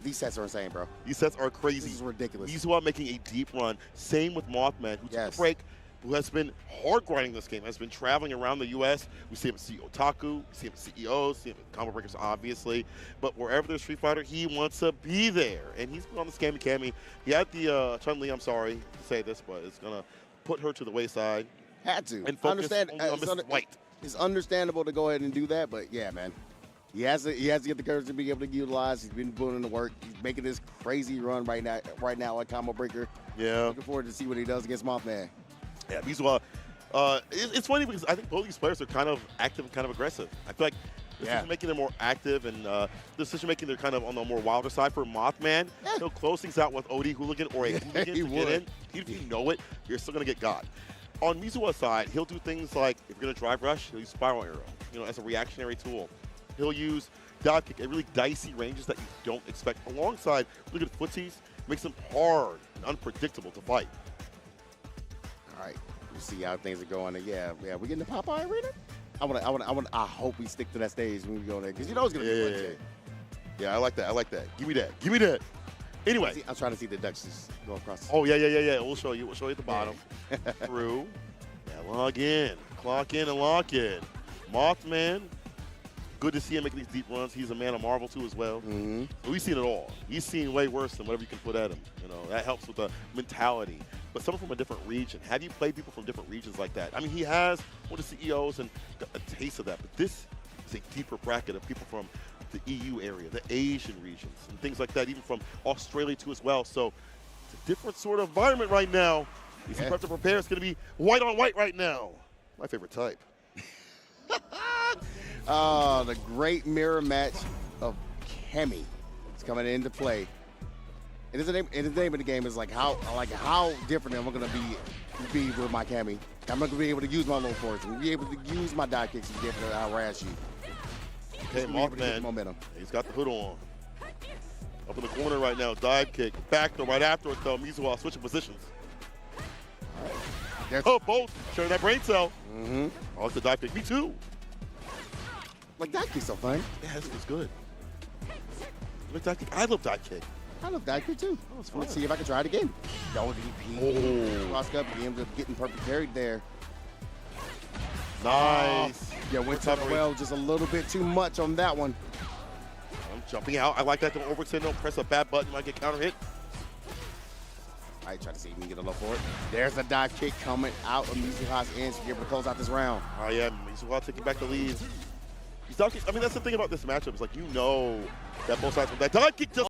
These sets are insane, bro. These sets are crazy. This is ridiculous. Mizuwa making a deep run. Same with Mothman, who took a break, who has been hard grinding this game, has been traveling around the U.S. We see him at CEO Otaku, we see him at CEOs, see him at Combo Breakers, obviously. But wherever there's Street Fighter, he wants to be there. And he's been on the Scammy Cammy. He had the Chun-Li, I'm sorry to say this, but it's going to put her to the wayside. Had to. And focus only on Mrs. White. It's understandable to go ahead and do that, but yeah, man. He has to get the courage to be able to utilize. He's been putting in the work. He's making this crazy run right now at Combo Breaker. Yeah. Looking forward to see what he does against Mothman. Yeah, Mizuwa. It's funny because I think both these players are kind of active and kind of aggressive. I feel like decision making they're more active and decision making they're kind of on the more wilder side. For Mothman, he'll close things out with Odie Hooligan or a Hooligan to get in. Even if you know it, you're still gonna get got. On Mizuwa's side, he'll do things like if you're gonna drive rush, he'll use Spiral Arrow, as a reactionary tool. He'll use dive kick at really dicey ranges that you don't expect. Alongside really good footsies, makes them hard and unpredictable to fight. All right, we see how things are going. And yeah, we getting the Popeye arena. I hope we stick to that stage when we go there because it's gonna be fun. Yeah, I like that. Give me that. Anyway, I'm trying to see the Duchess go across. Oh yeah. We'll show you at the bottom. Through. Yeah, log in, clock in, and lock in. Mothman. Good to see him making these deep runs. He's a man of Marvel too as well. We've seen it all. He's seen way worse than whatever you can put at him. That helps with the mentality. But someone from a different region. Have you played people from different regions like that? I mean, he has one of the CEOs and got a taste of that. But this is a deeper bracket of people from the EU area, the Asian regions, and things like that, even from Australia too as well. So it's a different sort of environment right now. He's prepped to prepare. It's going to be white on white right now. My favorite type. The great mirror match of Kemi is coming into play. And the name of the game is like how different am I gonna be with my Cammy? I'm not gonna be able to use my low force and be able to use my dive kicks and be able to harass you. Okay, Mothman. Momentum. He's got the hood on. Up in the corner right now, dive kick. Back to right after it though. Mizuha switching positions. Oh, both sharing that brain cell. Mm-hmm. Oh, it's the dive kick. Me too. Like dive kick's so fun. Yeah, this was good. Look, dive kick. I love dive kick. I love dive kick too. Oh, it's fun. Let's see if I can try it again. No DP. Cross up. He ended up getting perfect parried there. Nice. Yeah, went to the well just a little bit too much on that one. I'm jumping out. I like that. Don't overextend. Don't press a bad button. You might get counter hit. I try to see if we can get a low for it. There's a dive kick coming out of Mizuha's end to be able to close out this round. Oh, yeah. Mizuha taking back the lead. I mean, that's the thing about this matchup. It's like, you know that both sides, that dive kick just